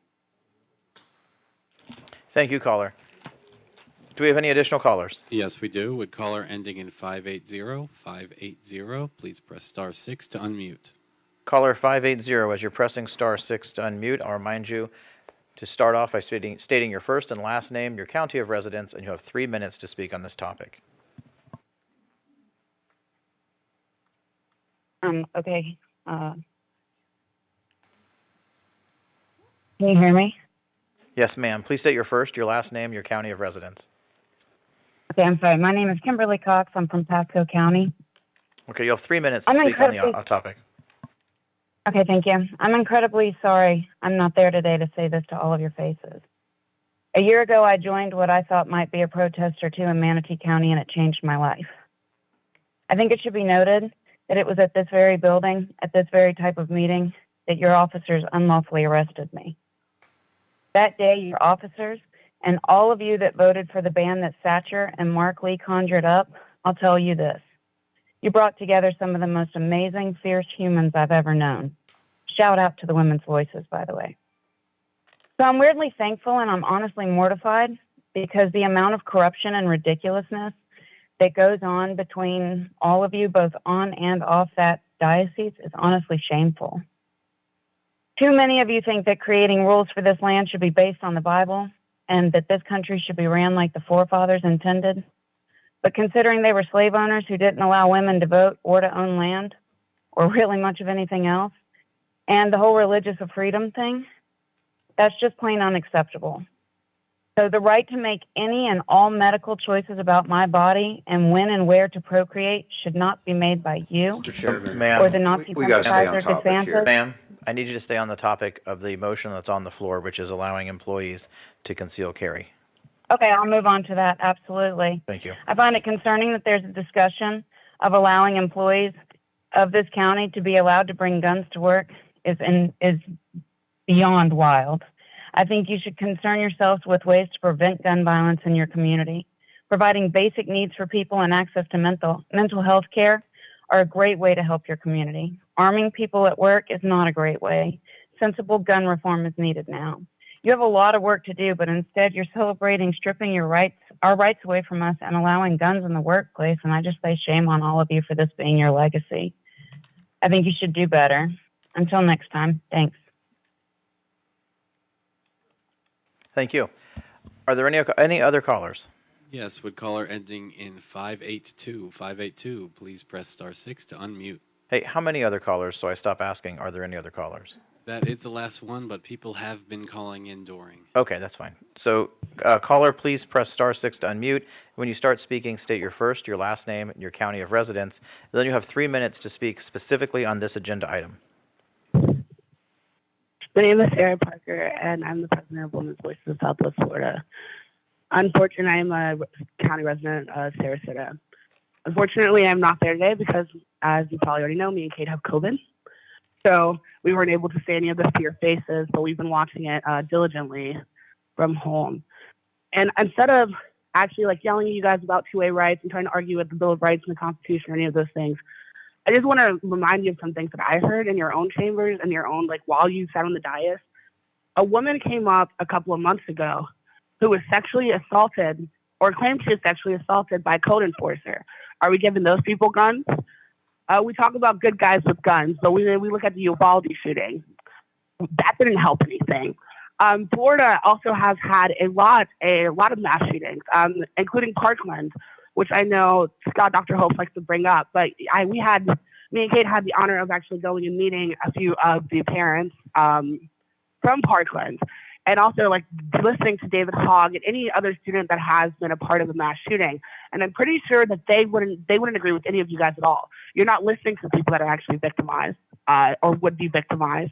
Thank you, caller. Do we have any additional callers? Yes, we do. Would caller ending in 580, 580, please press star 6 to unmute. Caller 580, as you're pressing star 6 to unmute, I'll remind you to start off by stating your first and last name, your county of residence, and you have 3 minutes to speak on this topic. Okay. Can you hear me? Yes, ma'am. Please state your first, your last name, your county of residence. Okay, I'm sorry. My name is Kimberly Cox. I'm from Pasco County. Okay, you have 3 minutes to I'm speak on the incredibly- topic. Okay, thank you. I'm incredibly sorry I'm not there today to say this to all of your faces. A year ago, I joined what I thought might be a protest or two in Manatee County, and it changed my life. I think it should be noted that it was at this very building, at this very type of meeting, that your officers unlawfully arrested me. That day, your officers and all of you that voted for the ban that Thatcher and Mark Lee conjured up, I'll tell you this. You brought together some of the most amazing, fierce humans I've ever known. Shout out to the women's voices, by the way. So I'm weirdly thankful and I'm honestly mortified because the amount of corruption and ridiculousness that goes on between all of you, both on and off that diocese, is honestly shameful. Too many of you think that creating rules for this land should be based on the Bible and that this country should be ran like the forefathers intended. But considering they were slave owners who didn't allow women to vote or to own land, or really much of anything else, and the whole religious of freedom thing, that's just plain unacceptable. So the right to make any and all medical choices about my body and when and where to procreate should not be made by you or the Nazi sympathizer DeSantis. Ma'am, I need you to stay on the topic of the motion that's on the floor, which is allowing employees to conceal carry. Okay, I'll move on to that, absolutely. Thank you. I find it concerning that there's a discussion of allowing employees of this county to be allowed to bring guns to work is beyond wild. I think you should concern yourselves with ways to prevent gun violence in your community. Providing basic needs for people and access to mental health care are a great way to help your community. Arming people at work is not a great way. Sensible gun reform is needed now. You have a lot of work to do, but instead you're celebrating stripping our rights away from us and allowing guns in the workplace, and I just say shame on all of you for this being your legacy. I think you should do better. Until next time, thanks. Thank you. Are there any other callers? Yes, would caller ending in 582. 582, please press star 6 to unmute. Hey, how many other callers? So I stop asking, are there any other callers? That is the last one, but people have been calling in during. Okay, that's fine. So caller, please press star 6 to unmute. When you start speaking, state your first, your last name, and your county of residence. And then you have 3 minutes to speak specifically on this agenda item. My name is Sarah Parker, and I'm the president of Women's Voices of Southwest Florida. Unfortunately, I'm a county resident of Sarasota. Unfortunately, I'm not there today because, as you probably already know, me and Kate have COVID. So we weren't able to say any of this to your faces, but we've been watching it diligently from home. And instead of actually yelling at you guys about two-way rights and trying to argue with the Bill of Rights and the Constitution or any of those things, I just want to remind you of some things that I heard in your own chambers and your own, while you sat on the dais. A woman came up a couple of months ago who was sexually assaulted or claimed she was sexually assaulted by a code enforcer. Are we giving those people guns? We talk about good guys with guns, but we look at the Uvalde shooting. That didn't help anything. Florida also has had a lot of mass shootings, including Parkland, which I know Dr. Hope likes to bring up. But me and Kate had the honor of actually going and meeting a few of the parents from Parkland, and also listening to David Hogg and any other student that has been a part of a mass shooting. And I'm pretty sure that they wouldn't agree with any of you guys at all. You're not listening to the people that are actually victimized or would be victimized.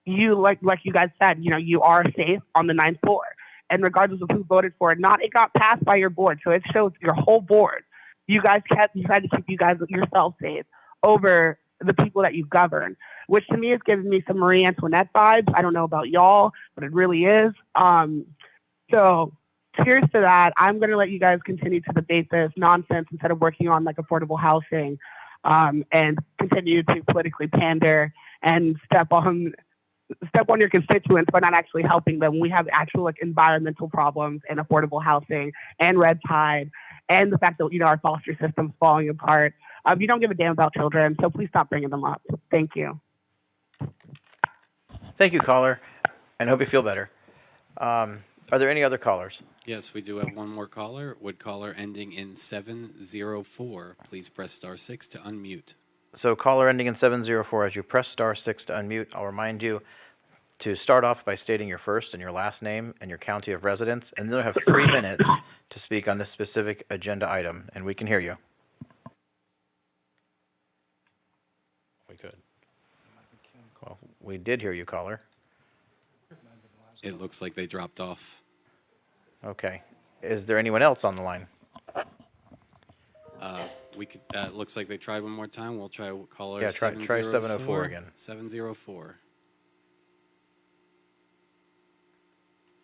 You, like you guys said, you are safe on the 9th floor. And regardless of who voted for it, it got passed by your board. So it shows your whole board. You guys decided to keep yourself safe over the people that you govern, which to me is giving me some Marie Antoinette vibes. I don't know about y'all, but it really is. So cheers to that. I'm going to let you guys continue to debate this nonsense instead of working on affordable housing and continue to politically pander and step on your constituents by not actually helping them. We have actual environmental problems and affordable housing and red tide and the fact that our foster system's falling apart. You don't give a damn about children, so please stop bringing them up. Thank you. Thank you, caller, and hope you feel better. Are there any other callers? Yes, we do have one more caller. Would caller ending in 704, please press star 6 to unmute. So caller ending in 704, as you press star 6 to unmute, I'll remind you to start off by stating your first and your last name and your county of residence, and then you'll have 3 minutes to speak on this specific agenda item, and we can hear you. We could. Well, we did hear you, caller. It looks like they dropped off. Okay. Is there anyone else on the line? We could. Looks like they tried one more time. We'll try caller. Yeah, try 704 again. 704.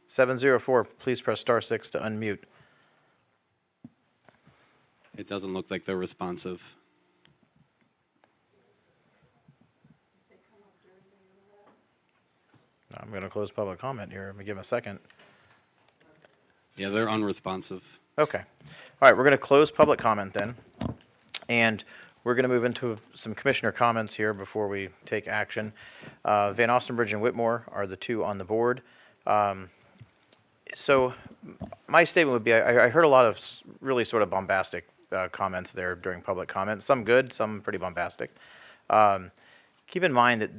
704, please press *6 to unmute. It doesn't look like they're responsive. I'm going to close public comment here. Let me give them a second. Yeah, they're unresponsive. Okay. All right, we're going to close public comment then. And we're going to move into some commissioner comments here before we take action. Van Ostenbridge and Whitmore are the two on the board. So my statement would be, I heard a lot of really sort of bombastic comments there during public comment. Some good, some pretty bombastic. Keep in mind that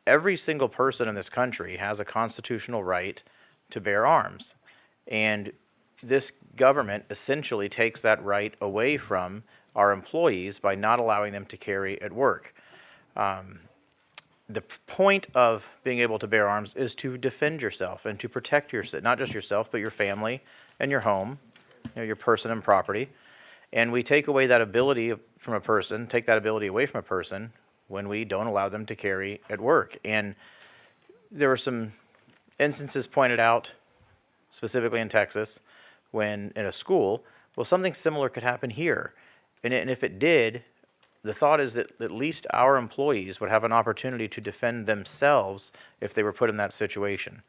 every single person in this country has a constitutional right to bear arms. And this government essentially takes that right away from our employees by not allowing them to carry at work. The point of being able to bear arms is to defend yourself and to protect yourself, not just yourself, but your family and your home, your person and property. And we take away that ability from a person, take that ability away from a person when we don't allow them to carry at work. And there were some instances pointed out, specifically in Texas, when in a school, well, something similar could happen here. And if it did, the thought is that at least our employees would have an opportunity to defend themselves if they were put in that situation.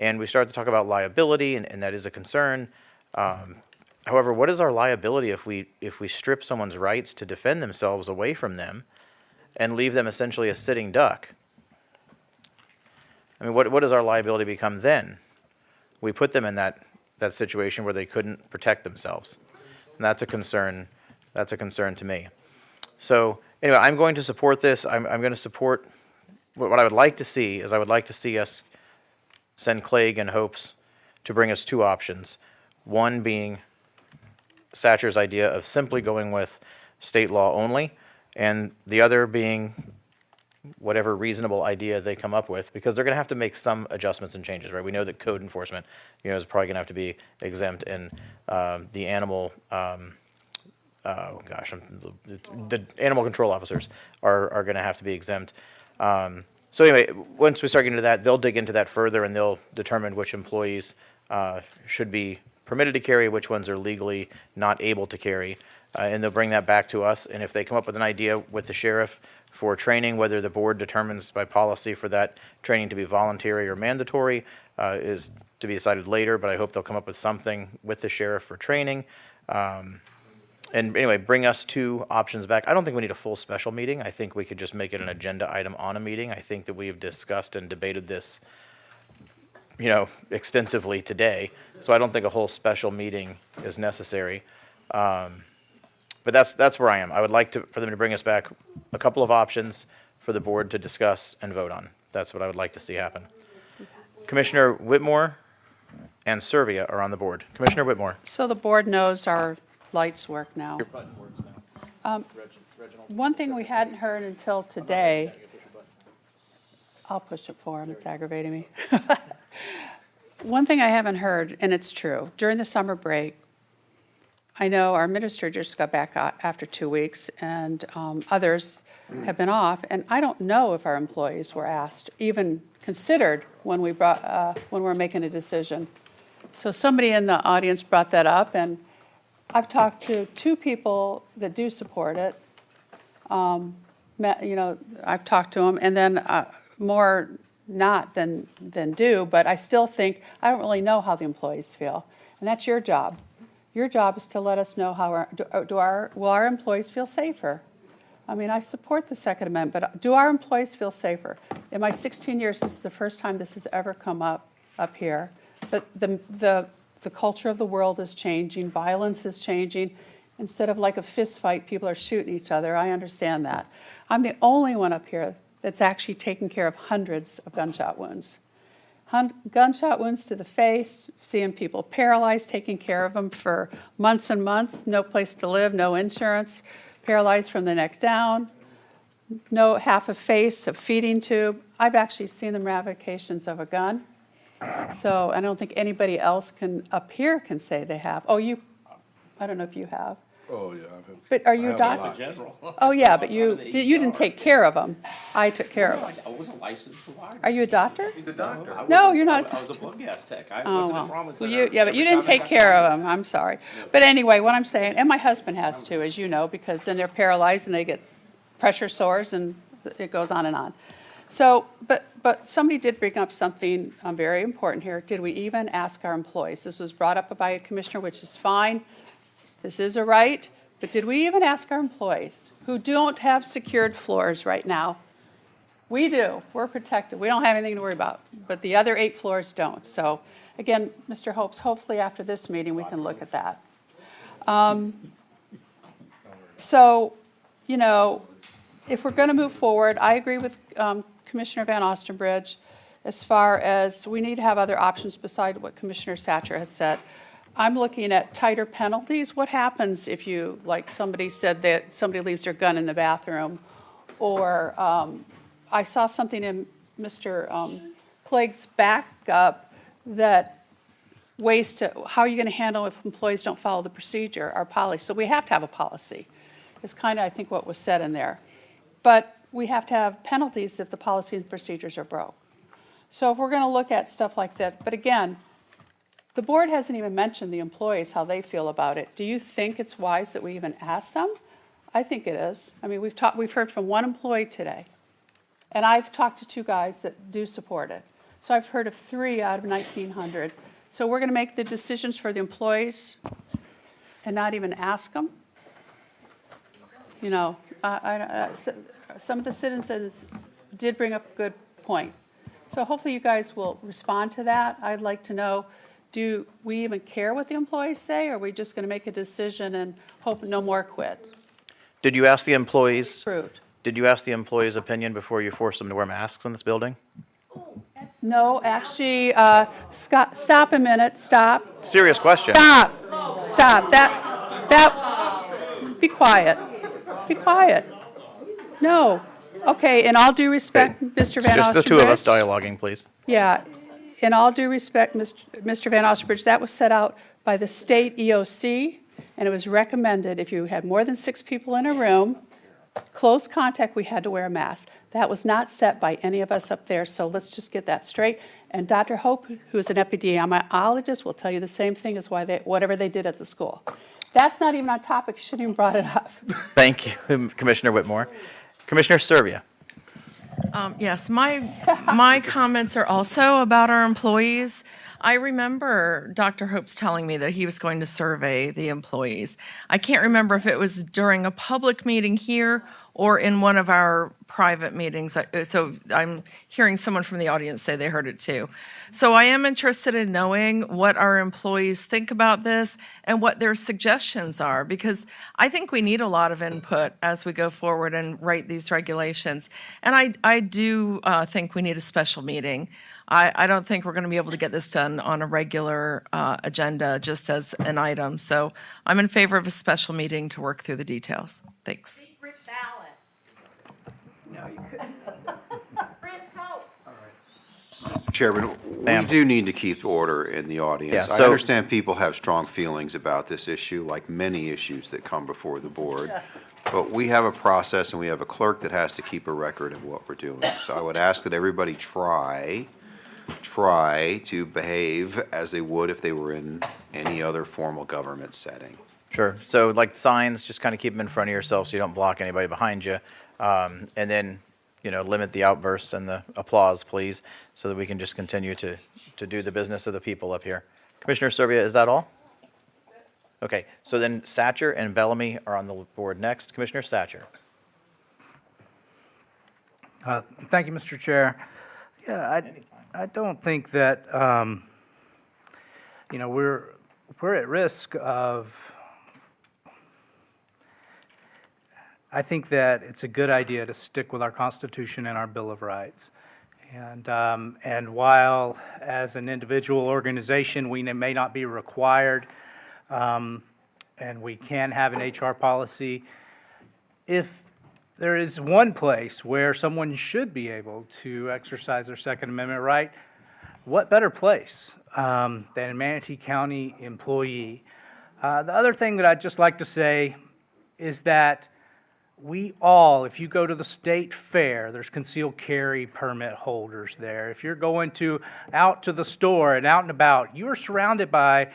And we started to talk about liability, and that is a concern. However, what is our liability if we strip someone's rights to defend themselves away from them and leave them essentially a sitting duck? I mean, what does our liability become then? We put them in that situation where they couldn't protect themselves. And that's a concern. That's a concern to me. So anyway, I'm going to support this. I'm going to support what I would like to see is I would like to see us send Clegg and Hopes to bring us two options. One being Satcher's idea of simply going with state law only, and the other being whatever reasonable idea they come up with, because they're going to have to make some adjustments and changes, right? We know that code enforcement, is probably going to have to be exempt, and the animal, the animal control officers are going to have to be exempt. So anyway, once we start getting into that, they'll dig into that further, and they'll determine which employees should be permitted to carry, which ones are legally not able to carry, and they'll bring that back to us. And if they come up with an idea with the sheriff for training, whether the board determines by policy for that training to be voluntary or mandatory, is to be decided later, but I hope they'll come up with something with the sheriff for training. And anyway, bring us two options back. I don't think we need a full special meeting. I think we could just make it an agenda item on a meeting. I think that we have discussed and debated this, extensively today. So I don't think a whole special meeting is necessary. But that's where I am. I would like for them to bring us back a couple of options for the board to discuss and vote on. That's what I would like to see happen. Commissioner Whitmore and Servia are on the board. Commissioner Whitmore. So the board knows our lights work now. Your button works now. One thing we hadn't heard until today, I'll push it for him, it's aggravating me. One thing I haven't heard, and it's true, during the summer break, I know our administrator just got back after 2 weeks, and others have been off, and I don't know if our employees were asked, even considered when we're making a decision. So somebody in the audience brought that up, and I've talked to two people that do support it. I've talked to them, and then more not than do, but I still think, I don't really know how the employees feel. And that's your job. Your job is to let us know how will our employees feel safer? I mean, I support the Second Amendment, but do our employees feel safer? In my 16 years, this is the first time this has ever come up here. But the culture of the world is changing. Violence is changing. Instead of like a fist fight, people are shooting each other. I understand that. I'm the only one up here that's actually taking care of hundreds of gunshot wounds. Gunshot wounds to the face, seeing people paralyzed, taking care of them for months and months, no place to live, no insurance, paralyzed from the neck down, no half a face, a feeding tube. I've actually seen the ramifications of a gun. So I don't think anybody else up here can say they have. Oh, I don't know if you have. Oh, yeah. I've had, But are you a doctor? Oh, yeah, but you didn't take care of them. I took care of them. I was a licensed provider. Are you a doctor? He's a doctor. No, you're not a I was a blood gas tech. I Oh, went to the well. trauma Well, center. yeah, but you didn't take care of them. I'm sorry. But anyway, what I'm saying, and my husband has too, as you know, because then they're paralyzed and they get pressure sores and it goes on and on. So, but somebody did bring up something very important here. Did we even ask our employees? This was brought up by a commissioner, which is fine. This is a right. But did we even ask our employees who don't have secured floors right now? We do. We're protected. We don't have anything to worry about. But the other 8 floors don't. So again, Mr. Hopes, hopefully after this meeting we can look at that. So, you know, if we're going to move forward, I agree with Commissioner Van Ostenbridge as far as we need to have other options beside what Commissioner Satcher has said. I'm looking at tighter penalties. What happens if you, like somebody said that somebody leaves their gun in the bathroom? Or I saw something in Mr. Clegg's backup that how are you going to handle if employees don't follow the procedure, our policy? So we have to have a policy. It's kind of, I think, what was said in there. But we have to have penalties if the policy and procedures are broke. So if we're going to look at stuff like that, but again, the board hasn't even mentioned the employees, how they feel about it. Do you think it's wise that we even ask them? I think it is. I mean, we've heard from one employee today, and I've talked to 2 guys that do support it. So I've heard of 3 out of 1,900. So we're going to make the decisions for the employees and not even ask them? You know, some of the citizens did bring up a good point. So hopefully you guys will respond to that. I'd like to know, do we even care what the employees say, or are we just going to make a decision and hope no more quit? Did you ask the employees? Approved. Did you ask the employees' opinion before you forced them to wear masks in this building? No, actually, Scott, stop a minute, stop. Serious question. Stop. Be quiet. Be quiet. No. Okay, in all due respect, Mr. Van Ostenbridge. Just the 2 of us dialoguing, please. Yeah, in all due respect, Mr. Van Ostenbridge, that was set out by the state EOC, and it was recommended if you had more than 6 people in a room, close contact, we had to wear a mask. That was not set by any of us up there, so let's just get that straight. And Dr. Hope, who is an epidemiologist, will tell you the same thing as whatever they did at the school. That's not even on topic. You shouldn't even brought it up. Thank you, Commissioner Whitmore. Commissioner Serbia. Yes, my comments are also about our employees. I remember Dr. Hope's telling me that he was going to survey the employees. I can't remember if it was during a public meeting here or in one of our private meetings. So I'm hearing someone from the audience say they heard it too. So I am interested in knowing what our employees think about this and what their suggestions are, because I think we need a lot of input as we go forward and write these regulations. And I do think we need a special meeting. I don't think we're going to be able to get this done on a regular agenda just as an item. So I'm in favor of a special meeting to work through the details. Thanks. Chairman, we do need to keep order in the audience. Yeah, I understand people have strong feelings about this issue, like many issues that come before the board. But we have a process and we have a clerk that has to keep a record of what we're doing. So I would ask that everybody try to behave as they would if they were in any other formal government setting. Sure. So like signs, just kind of keep them in front of yourself so you don't block anybody behind you. And then, you know, limit the outbursts and the applause, please, so that we can just continue to do the business of the people up here. Commissioner Serbia, is that all? Okay, so then Satcher and Bellamy are on the board next. Commissioner Satcher. Thank you, Mr. Chair. Yeah, I don't think that, you know, we're at risk of, I think that it's a good idea to stick with our Constitution and our Bill of Rights. And while as an individual organization, we may not be required, and we can have an HR policy, if there is one place where someone should be able to exercise their Second Amendment right, what better place than a Manatee County employee? The other thing that I'd just like to say is that we all, if you go to the state fair, there's concealed carry permit holders there. If you're going out to the store and out and about, you are surrounded by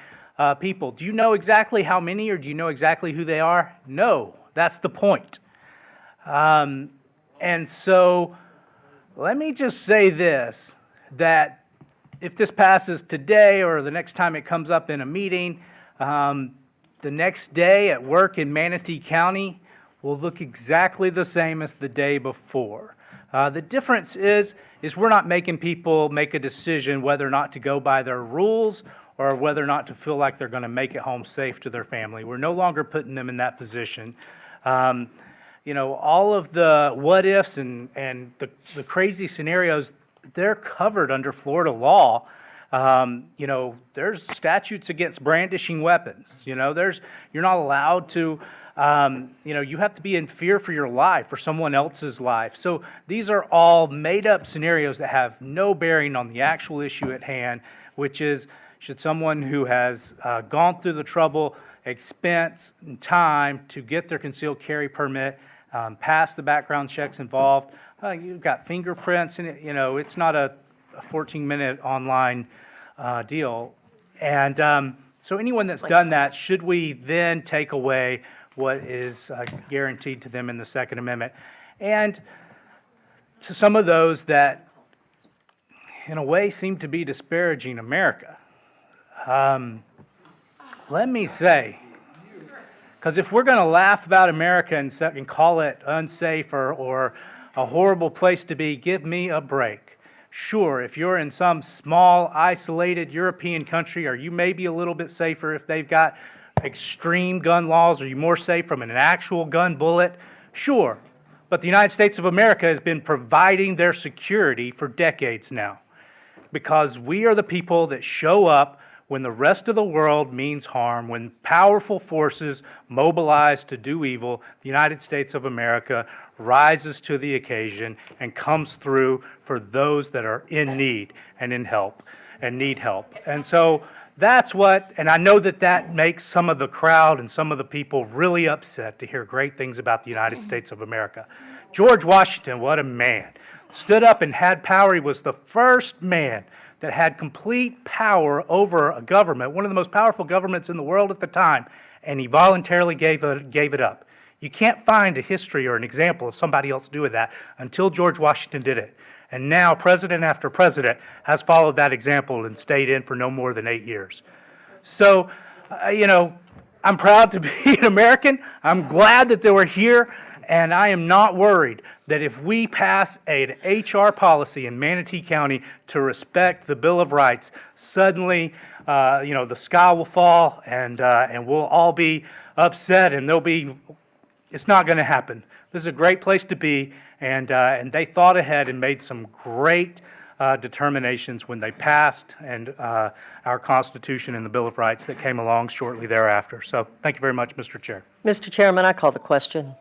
people. Do you know exactly how many, or do you know exactly who they are? No, that's the point. And so let me just say this, that if this passes today or the next time it comes up in a meeting, the next day at work in Manatee County will look exactly the same as the day before. The difference is we're not making people make a decision whether or not to go by their rules or whether or not to feel like they're going to make it home safe to their family. We're no longer putting them in that position. All of the what ifs and the crazy scenarios, they're covered under Florida law. There's statutes against brandishing weapons. You're not allowed to, you have to be in fear for your life, for someone else's life. So these are all made up scenarios that have no bearing on the actual issue at hand, which is, should someone who has gone through the trouble, expense, and time to get their concealed carry permit, pass the background checks involved, you've got fingerprints, and it's not a 14-minute online deal. And so anyone that's done that, should we then take away what is guaranteed to them in the Second Amendment? And to some of those that, in a way, seem to be disparaging America, let me say, because if we're going to laugh about America and call it unsafe or a horrible place to be, give me a break. Sure, if you're in some small, isolated European country, are you maybe a little bit safer if they've got extreme gun laws? Are you more safe from an actual gun bullet? Sure, but the United States of America has been providing their security for decades now, because we are the people that show up when the rest of the world means harm, when powerful forces mobilize to do evil. The United States of America rises to the occasion and comes through for those that are in need and in help and need help. And so that's and I know that makes some of the crowd and some of the people really upset to hear great things about the United States of America. George Washington, what a man. Stood up and had power. He was the first man that had complete power over a government, one of the most powerful governments in the world at the time, and he voluntarily gave it up. You can't find a history or an example of somebody else doing that until George Washington did it. And now president after president has followed that example and stayed in for no more than 8 years. So, I'm proud to be an American. I'm glad that they were here. And I am not worried that if we pass an HR policy in Manatee County to respect the Bill of Rights, suddenly, the sky will fall and we'll all be upset, and it's not going to happen. This is a great place to be, and they thought ahead and made some great determinations when they passed our Constitution and the Bill of Rights that came along shortly thereafter. So thank you very much, Mr. Chair. Mr. Chairman, I call the question.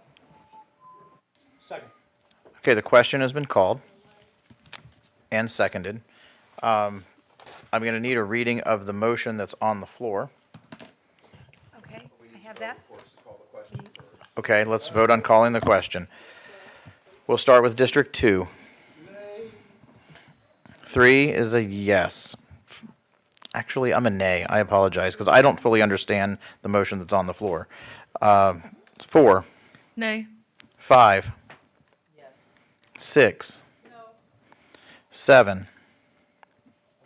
Okay, the question has been called and seconded. I'm going to need a reading of the motion that's on the floor. Okay, I have that. Okay, let's vote on calling the question. We'll start with District 2. 3 is a yes. Actually, I'm a nay. I apologize, because I don't fully understand the motion that's on the floor. 4. Nay. 5. 6. No. 7.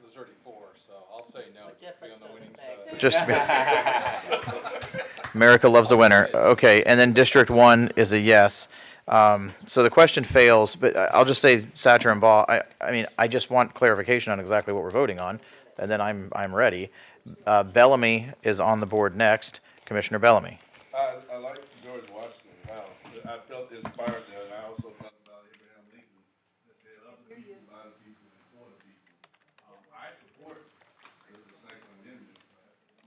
There's already 4, so I'll say no. Just to be on the winning side. America loves a winner. Okay, and then District 1 is a yes. So the question fails, but I'll just say Satcher and Baugh, I just want clarification on exactly what we're voting on, and then I'm ready. Bellamy is on the board next. Commissioner Bellamy. I like George Washington. Wow. felt inspired there, and I also thought about Abraham Lincoln that said, "Of the people, by the people, and for the people." I support the Second Amendment.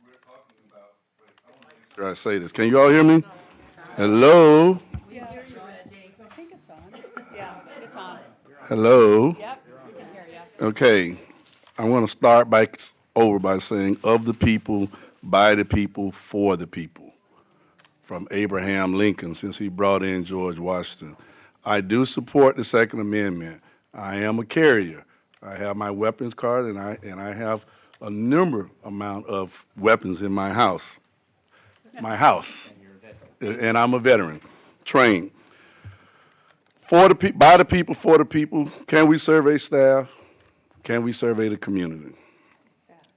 We're talking about. I want to make sure I say this. Can you all hear me? Hello. We hear you, Reggie. I think it's on. Yeah, it's on. Hello. Yep, we can hear you. Okay. I want to start by saying, "Of the people, by the people, for the people," from Abraham Lincoln, since he brought in George Washington. I do support the Second Amendment. I am a carrier. I have my weapons card, and I have a amount of weapons in my house. My house. And I'm a veteran, trained. For the by the people, for the people. Can we survey staff? Can we survey the community?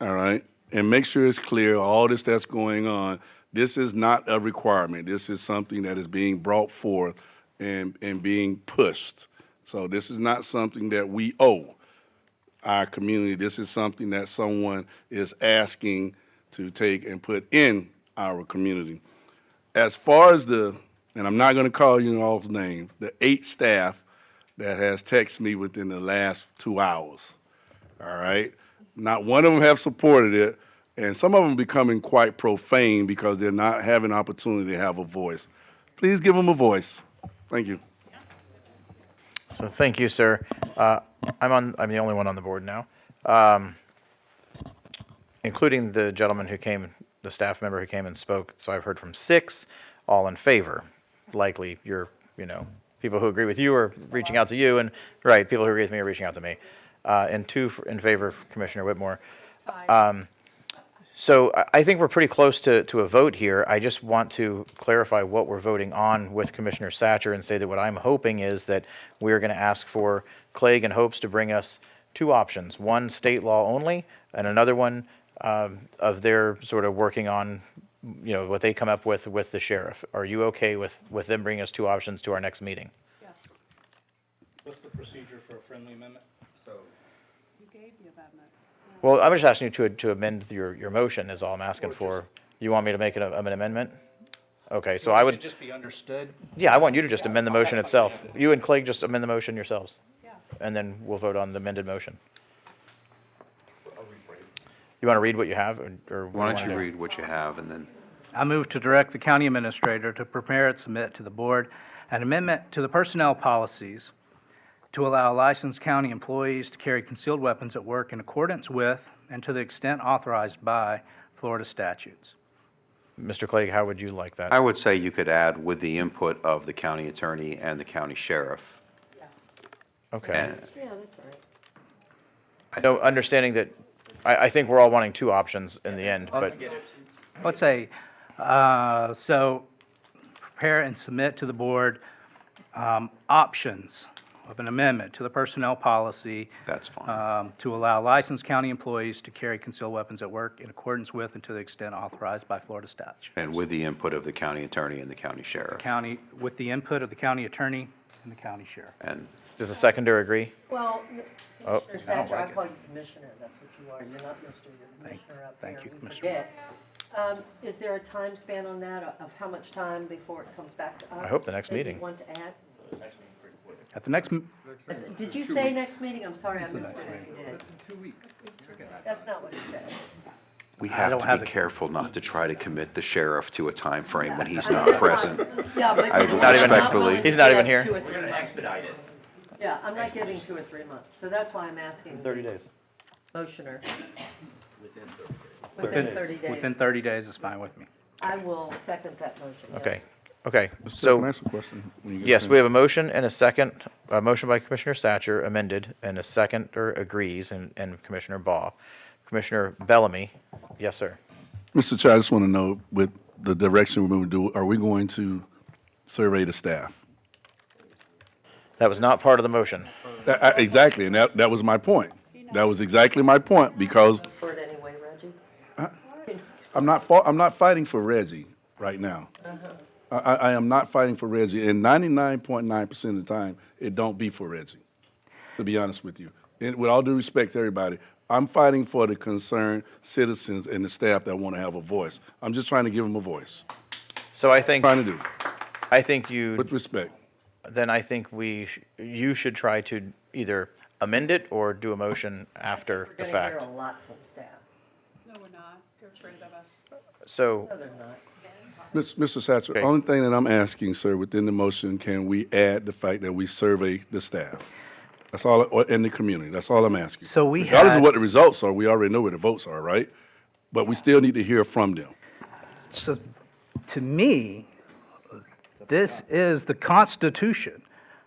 All right? And make sure it's clear, all this that's going on, this is not a requirement. This is something that is being brought forth and being pushed. So this is not something that we owe our community. This is something that someone is asking to take and put in our community. As far as and I'm not going to call you all's name, the 8 staff that has texted me within the last 2 hours, all right? Not one of them have supported it, and some of them becoming quite profane because they're not having opportunity to have a voice. Please give them a voice. Thank you. So thank you, sir. I'm the only one on the board now, including the gentleman who came, the staff member who came and spoke. So I've heard from 6, all in favor. Likely people who agree with you are reaching out to you, and people who agree with me are reaching out to me. And 2 in favor of Commissioner Whitmore. So I think we're pretty close to a vote here. I just want to clarify what we're voting on with Commissioner Satcher and say that what I'm hoping is that we're going to ask for Clegg and Hopes to bring us 2 options. One, state law only, and another one of their sort of working on what they come up with the sheriff. Are you okay with them bringing us 2 options to our next meeting? Yes. What's the procedure for a friendly amendment? You gave the amendment. Well, I'm just asking you to amend your motion is all I'm asking for. You want me to make an amendment? Okay, so I would. Should just be understood. Yeah, I want you to just amend the motion itself. You and Clegg just amend the motion yourselves. Yeah. And then we'll vote on the amended motion. You want to read what you have? Or Why don't you read what you have and then. I move to direct the county administrator to prepare and submit to the board an amendment to the personnel policies to allow licensed county employees to carry concealed weapons at work in accordance with and to the extent authorized by Florida statutes. Mr. Clegg, how would you like that? I would say you could add with the input of the county attorney and the county sheriff. Okay. And Yeah, that's right. No, understanding that I think we're all wanting 2 options in the end, but Let's say, so prepare and submit to the board options of an amendment to the personnel policy. That's fine. To allow licensed county employees to carry concealed weapons at work in accordance with and to the extent authorized by Florida statute. And with the input of the county attorney and the county sheriff. With the input of the county attorney and the county sheriff. And does the seconder agree? Well, Oh. Commissioner Satcher, I call you Commissioner, that's what you are. You're not Mr., you're Commissioner up there. Thank you, We Commissioner. forget. Is there a time span on that, of how much time before it comes back to us? I hope the next that you meeting. want to add? At the next, Did you say next meeting? I'm sorry, I It's the missed next it if you did. That's in 2 weeks. That's not what you said. we I have don't to have be the- careful not to try to commit the sheriff to a time frame when he's not present. Yeah, but I you know, not even- I'm respectfully- willing to He's not even give here. 2 or 3 We're gonna months. expedite it. Yeah, I'm not giving 2 or 3 months, so that's why I'm asking. 30 days. Motioner, Within 30 days. within 30 days. Within 30 days is fine with me. I will second that motion. yes. Okay. Okay. Can I So ask a question? when you get yes, finished? we have a motion and a second. A motion by Commissioner Satcher, amended, and a seconder agrees, and Commissioner Baugh. Commissioner Bellamy, yes, sir. Mr. Chair, I just want to know, with the direction we're moving to, are we going to survey the staff? That was not part of the motion. Exactly, and that was my point. That was exactly my point, because For it anyway, Reggie. I'm not fighting for Reggie right now. I am not fighting for Reggie, and 99.9% of the time, it don't be for Reggie, to be honest with you. And with all due respect to everybody, I'm fighting for the concerned citizens and the staff that want to have a voice. I'm just trying to give them a voice. So I think Trying to do, I think you with respect. then I think you should try to either amend it or do a motion after the We're fact. going to hear a lot from staff. No, we're not. They're afraid of us. So, No, they're not. Mr. Satcher, Okay. only thing that I'm asking, sir, within the motion, can we add the fact that we survey the staff? That's all, or in the community, that's all I'm asking. So we Regardless had- of what the results are, we already know what the votes are, right? But we still need to hear from them. So, to me, this is the Constitution,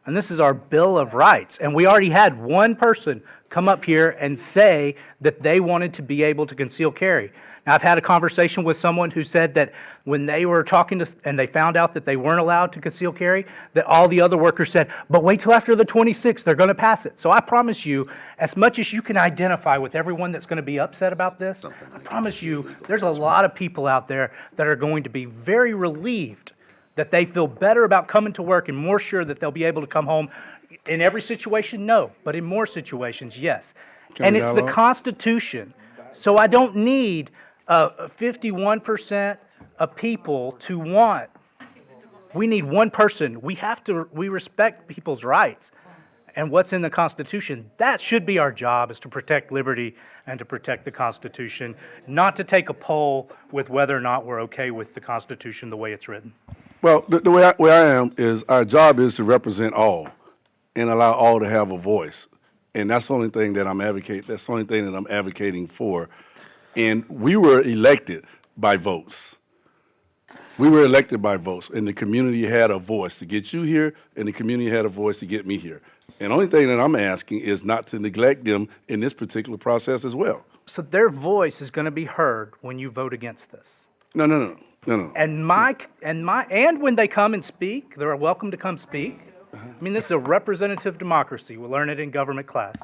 and this is our Bill of Rights. And we already had one person come up here and say that they wanted to be able to conceal carry. Now, I've had a conversation with someone who said that when they were talking to, and they found out that they weren't allowed to conceal carry, that all the other workers said, but wait till after the 26th, they're going to pass it. So I promise you, as much as you can identify with everyone that's going to be upset about this, I promise you, there's a lot of people out there that are going to be very relieved that they feel better about coming to work and more sure that they'll be able to come home. In every situation, no, but in more situations, yes. And it's the Constitution. So I don't need 51% of people to want. We need one person. We respect people's rights and what's in the Constitution. That should be our job, is to protect liberty and to protect the Constitution, not to take a poll with whether or not we're okay with the Constitution the way it's written. Well, the way I am is our job is to represent all and allow all to have a voice. And that's the only thing that I'm advocating. That's the only thing that I'm advocating for. And we were elected by votes. We were elected by votes, and the community had a voice to get you here, and the community had a voice to get me here. And the only thing that I'm asking is not to neglect them in this particular process as well. So their voice is going to be heard when you vote against this. No. And when they come and speak, they're welcome to come speak. I mean, this is a representative democracy. We'll learn it in government class.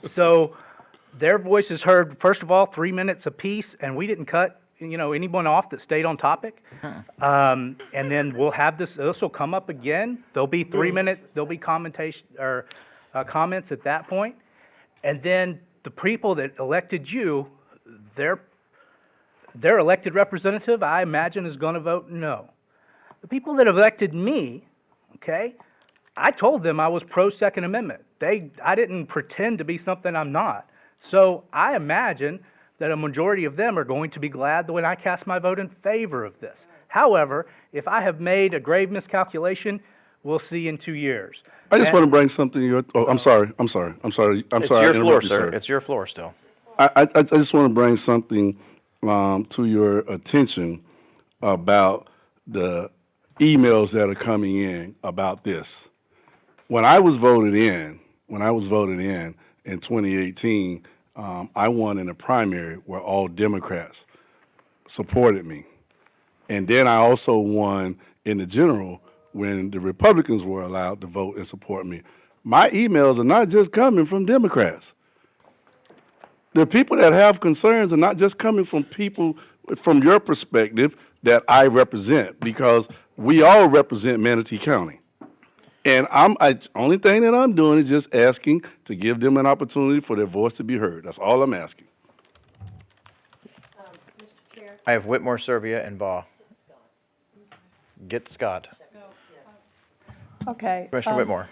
So their voice is heard, first of all, 3 minutes apiece, and we didn't cut anyone off that stayed on topic. And then we'll have this will come up again. There'll be 3 minute, there'll be commentation or comments at that point. And then the people that elected you, their elected representative, I imagine, is going to vote no. The people that elected me, okay, I told them I was pro-Second Amendment. I didn't pretend to be something I'm not. So I imagine that a majority of them are going to be glad that when I cast my vote in favor of this. However, if I have made a grave miscalculation, we'll see in 2 years. I just want to bring something to your. Oh, I'm sorry. It's your floor, sir. It's your floor still. I just want to bring something to your attention about the emails that are coming in about this. When I was voted in in 2018, I won in a primary where all Democrats supported me. And then I also won in the general when the Republicans were allowed to vote and support me. My emails are not just coming from Democrats. The people that have concerns are not just coming from people from your perspective that I represent, because we all represent Manatee County. And only thing that I'm doing is just asking to give them an opportunity for their voice to be heard. That's all I'm asking. Mr. Chair? I have Whitmore, Serbia, and Baugh. Get Scott. Okay. Commissioner Whitmore.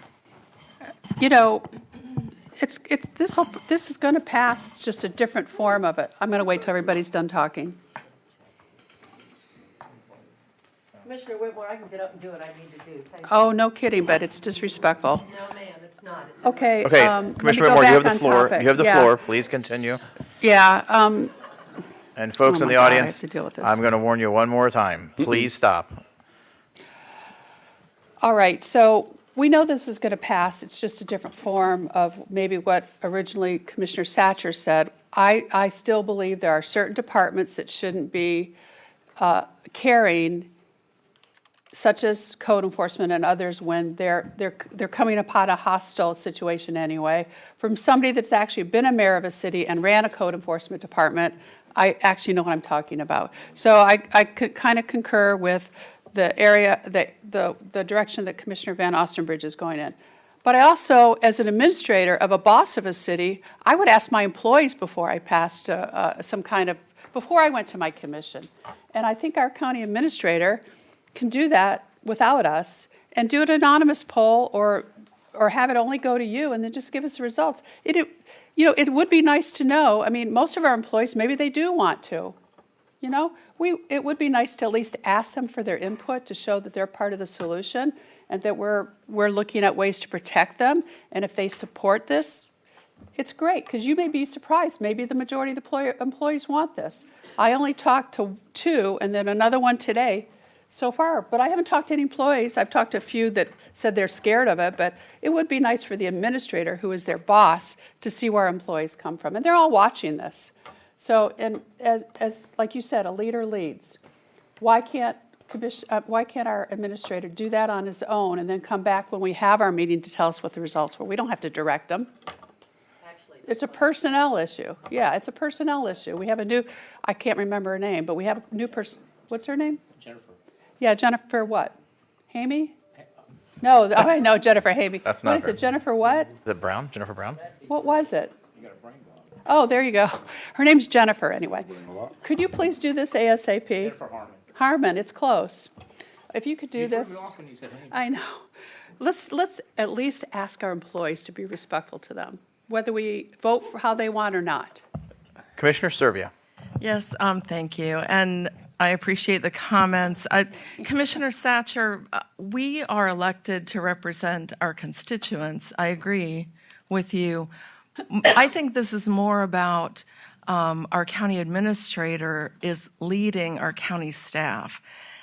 This is going to pass. It's just a different form of it. I'm going to wait till everybody's done talking. Commissioner Whitmore, I can get up and do what I need to do. Thank you. Oh, no kidding, but it's disrespectful. No, ma'am, it's not. It's Okay. Okay, let me Commissioner go Whitmore, you have back the on floor. topic. You have the Yeah. floor. Please continue. Yeah. And folks Oh in my the God, I have audience, to deal with this. I'm going to warn you one more time. Please stop. All right, so we know this is going to pass. It's just a different form of maybe what originally Commissioner Satcher said. I still believe there are certain departments that shouldn't be carrying, such as code enforcement and others, when they're coming upon a hostile situation anyway. From somebody that's actually been a mayor of a city and ran a code enforcement department, I actually know what I'm talking about. So I could kind of concur with the area, the direction that Commissioner Van Ostenbridge is going in. But I also, as an administrator of a boss of a city, I would ask my employees before I passed before I went to my commission. And I think our county administrator can do that without us and do an anonymous poll or have it only go to you and then just give us the results. It would be nice to know. I mean, most of our employees, maybe they do want to. It would be nice to at least ask them for their input to show that they're part of the solution and that we're looking at ways to protect them. And if they support this, it's great, because you may be surprised. Maybe the majority of the employees want this. I only talked to 2 and then another one today so far, but I haven't talked to any employees. I've talked to a few that said they're scared of it, but it would be nice for the administrator, who is their boss, to see where employees come from. And they're all watching this. So, and as like you said, a leader leads. Why can't our administrator do that on his own and then come back when we have our meeting to tell us what the results were? We don't have to direct them. It's a personnel issue. Yeah, it's a personnel issue. We have a new, I can't remember her name, but we have a new person. What's her name? Jennifer. Yeah, Jennifer what? Hamey? No, I know Jennifer Hamey. That's not What is her. it, Jennifer what? Is it Brown? Jennifer Brown? What was it? Oh, there you go. Her name's Jennifer anyway. Could you please do this ASAP? Jennifer Harmon. Harmon, it's close. If you could do this. I know. Let's at least ask our employees to be respectful to them, whether we vote for how they want or not. Commissioner Servia. Yes, thank you. And I appreciate the comments. Commissioner Satcher, we are elected to represent our constituents. I agree with you. I think this is more about our county administrator is leading our county staff.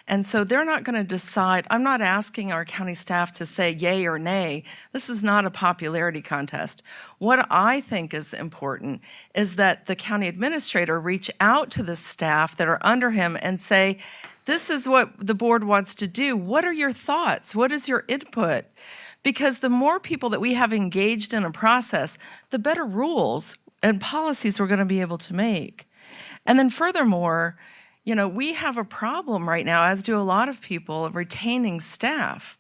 And so they're not going to decide. I'm not asking our county staff to say yay or nay. This is not a popularity contest. What I think is important is that the county administrator reach out to the staff that are under him and say, this is what the board wants to do. What are your thoughts? What is your input? Because the more people that we have engaged in a process, the better rules and policies we're going to be able to make. And then furthermore, we have a problem right now, as do a lot of people, of retaining staff.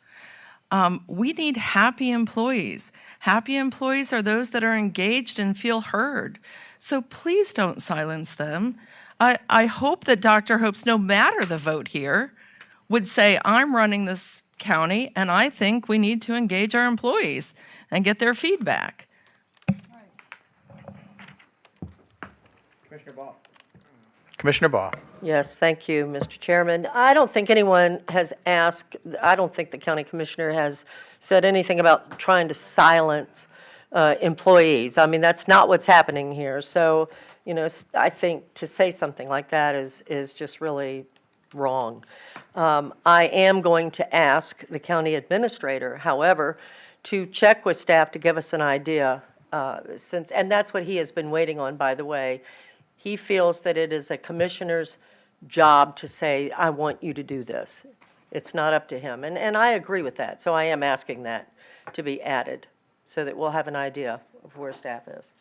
We need happy employees. Happy employees are those that are engaged and feel heard. So please don't silence them. I hope that Dr. Hopes, no matter the vote here, would say, I'm running this county and I think we need to engage our employees and get their feedback. Commissioner Baugh. Yes, thank you, Mr. Chairman. I don't think anyone has asked, I don't think the county commissioner has said anything about trying to silence employees. I mean, that's not what's happening here. So, I think to say something like that is just really wrong. I am going to ask the county administrator, however, to check with staff to give us an idea, and that's what he has been waiting on, by the way. He feels that it is a commissioner's job to say, I want you to do this. It's not up to him. And I agree with that. So I am asking that to be added so that we'll have an idea of where staff is.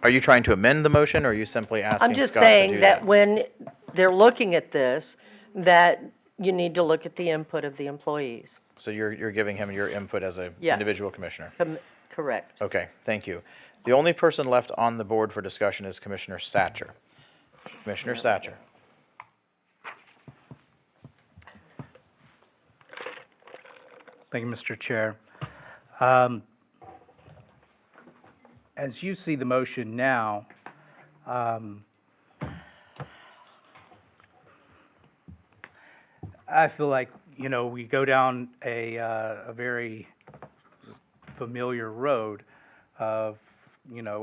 Are you trying to amend the motion, or are you simply asking I'm just Scott to saying do that when they're looking at this, that you need to look at the input of the employees. So you're giving him your input as an Yes. individual commissioner? Correct. Okay, thank you. The only person left on the board for discussion is Commissioner Satcher. Commissioner Satcher. Thank you, Mr. Chair. As you see the motion now, I feel like, we go down a very familiar road of,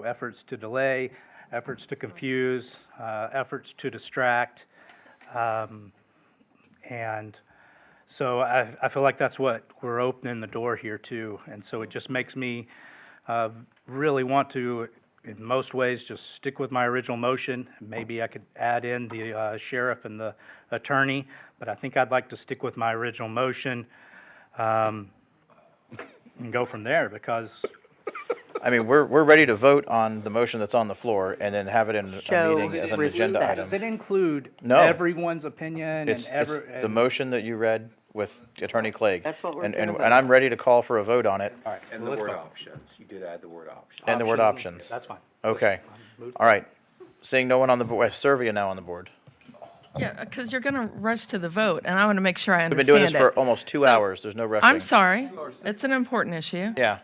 efforts to delay, efforts to confuse, efforts to distract. And so I feel like that's what we're opening the door here to. And so it just makes me really want to, in most ways, just stick with my original motion. Maybe I could add in the sheriff and the attorney, but I think I'd like to stick with my original motion and go from there, because I mean, we're ready to vote on the motion that's on the floor and then have it in a meeting as an agenda item. does it include No. everyone's opinion? It's the and motion that you read with Attorney Clegg. That's what we're and doing. I'm ready to call for a vote on it. All right, And well, the let's word go. options. You did add the word options. And the word options. That's fine. Okay. All right. Seeing no one on the board, Servia now on the board. Yeah, because you're going to rush to the vote, and I want to make sure I We've understand been doing this it. for almost 2 hours. There's no rushing. I'm sorry. It's an important issue. Yeah.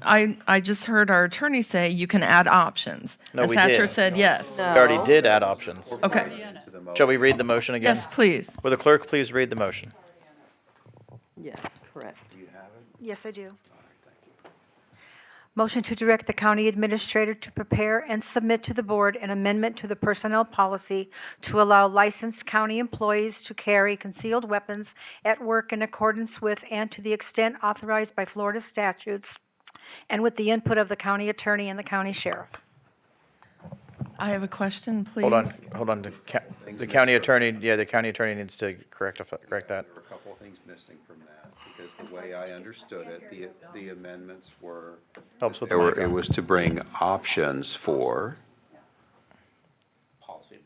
I just heard our attorney say you can add options. No, Ms. we Hatcher did. said yes. We already did add options. Okay. Shall we read the motion again? Yes, please. Will the clerk please read the motion? Yes, correct. Yes, I do. Motion to direct the county administrator to prepare and submit to the board an amendment to the personnel policy to allow licensed county employees to carry concealed weapons at work in accordance with and to the extent authorized by Florida statutes, and with the input of the county attorney and the county sheriff. I have a question, please. Hold on. The county attorney, the county attorney needs to correct that. There were a couple of things missing from that, because the way I understood it, the amendments were. Helps with the mic. It was to bring options for. Policy.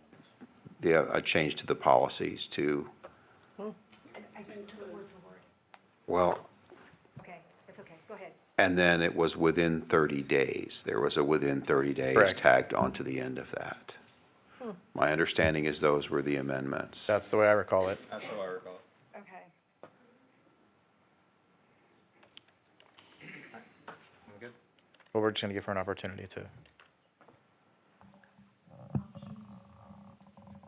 A change to the policies to, well, Okay, it's okay, go ahead. and then it was within 30 days. There was a within 30 days Correct. tagged onto the end of that. My understanding is those were the amendments. That's the way I recall it. That's how I recall it. Okay. Well, we're just going to give her an opportunity to.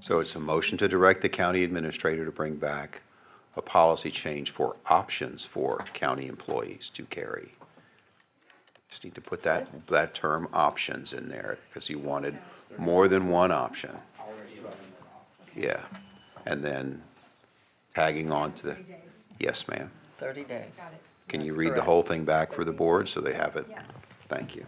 So it's a motion to direct the county administrator to bring back a policy change for options for county employees to carry. Just need to put that term options in there, because you wanted more than one option. Yeah, and then tagging on to the, yes, ma'am. 30 days. Can you That's read the correct. whole thing back for the board so they have it? Thank you.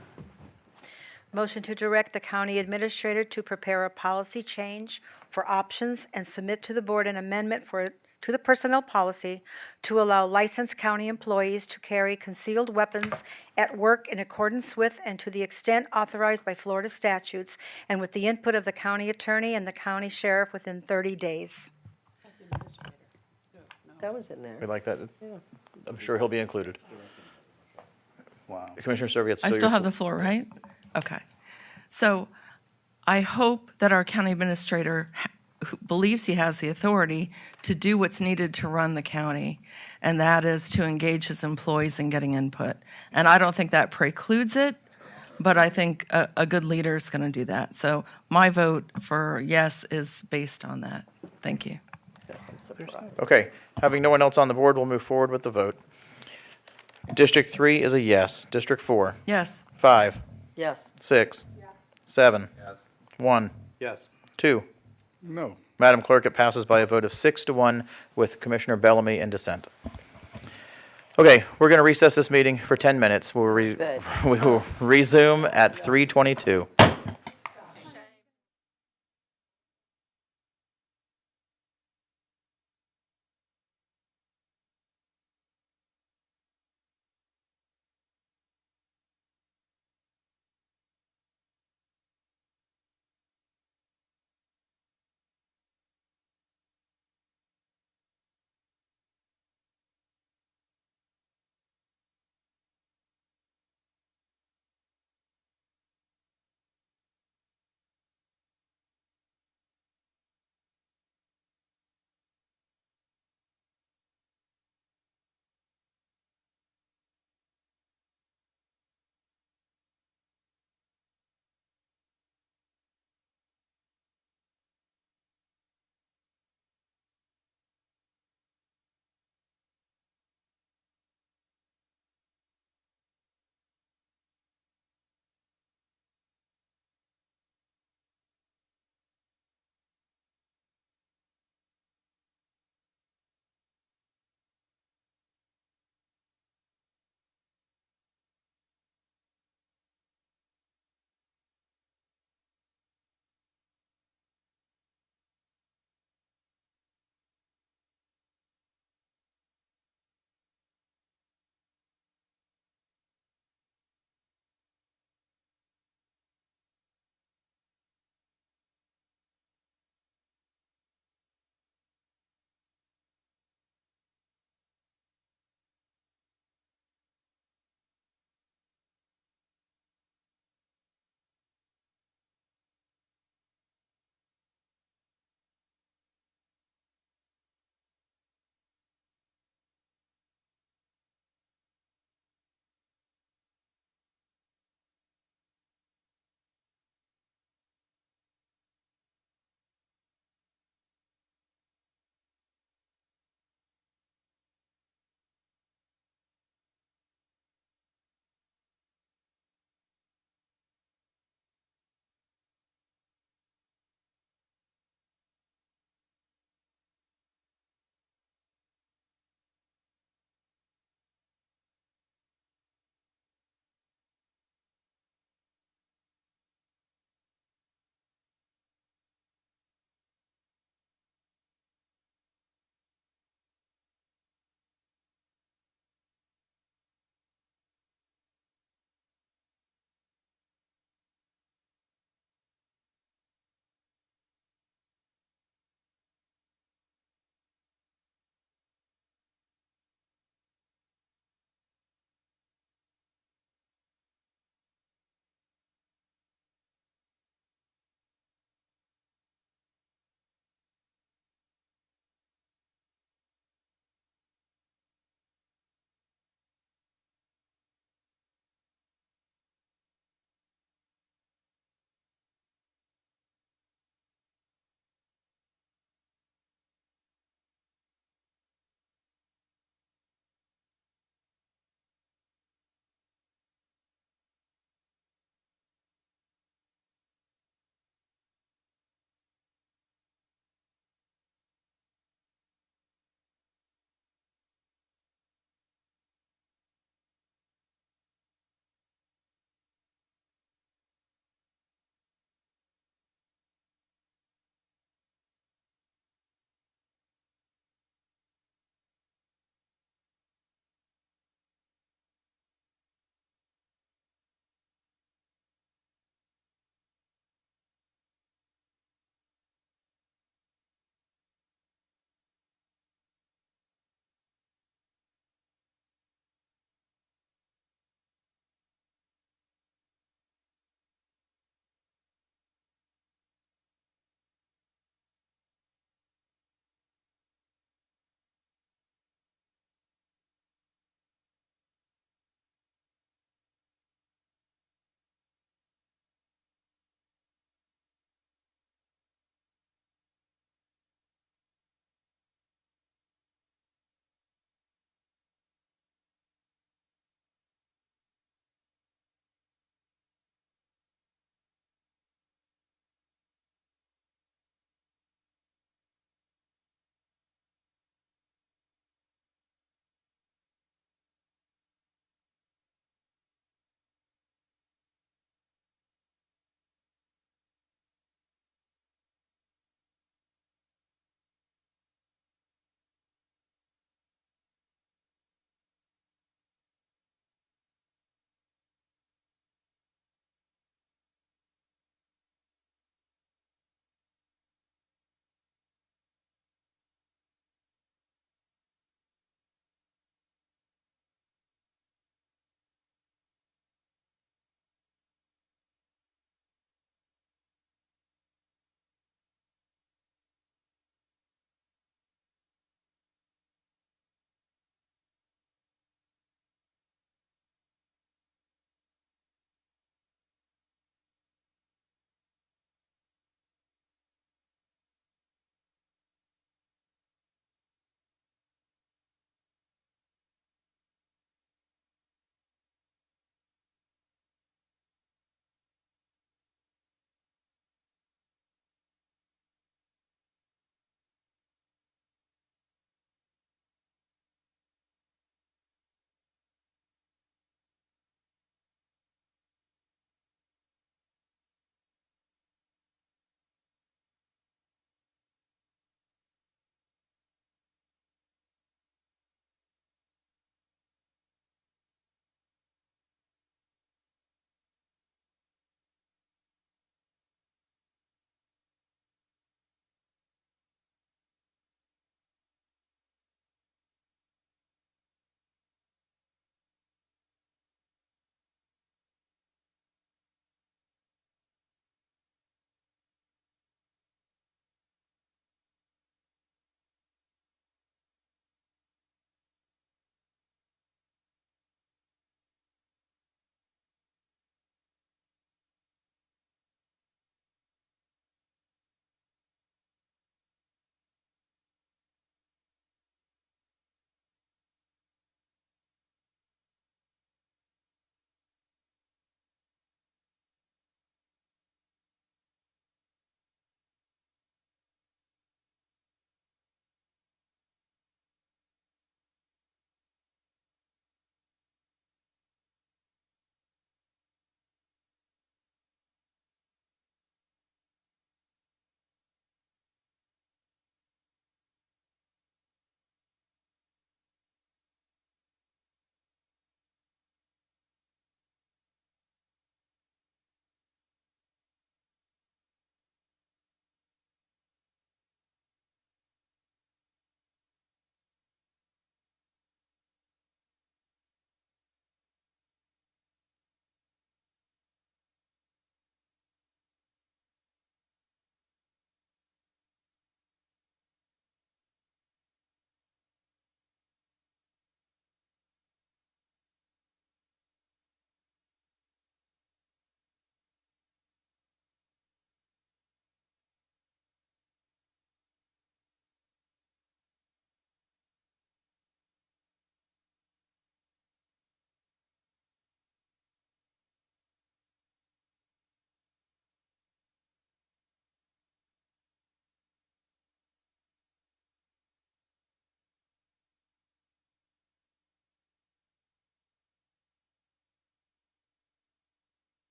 Motion to direct the county administrator to prepare a policy change for options and submit to the board an amendment to the personnel policy to allow licensed county employees to carry concealed weapons at work in accordance with and to the extent authorized by Florida statutes, and with the input of the county attorney and the county sheriff within 30 days. That was in there. We like that. Yeah. I'm sure he'll be included. Wow. Commissioner Serbia, it's I still still your have the floor, right? Okay. So I hope that our county administrator who believes he has the authority to do what's needed to run the county, and that is to engage his employees in getting input. And I don't think that precludes it, but I think a good leader is going to do that. So my vote for yes is based on that. Thank you. Okay, having no one else on the board, we'll move forward with the vote. District 3 is a yes. District 4? Yes. 5? Yes. 6? 7? 1? Yes. 2? No. Madam Clerk, it passes by a vote of 6-1 with Commissioner Bellamy in dissent. Okay, we're going to recess this meeting for 10 minutes. We will resume at 3:22.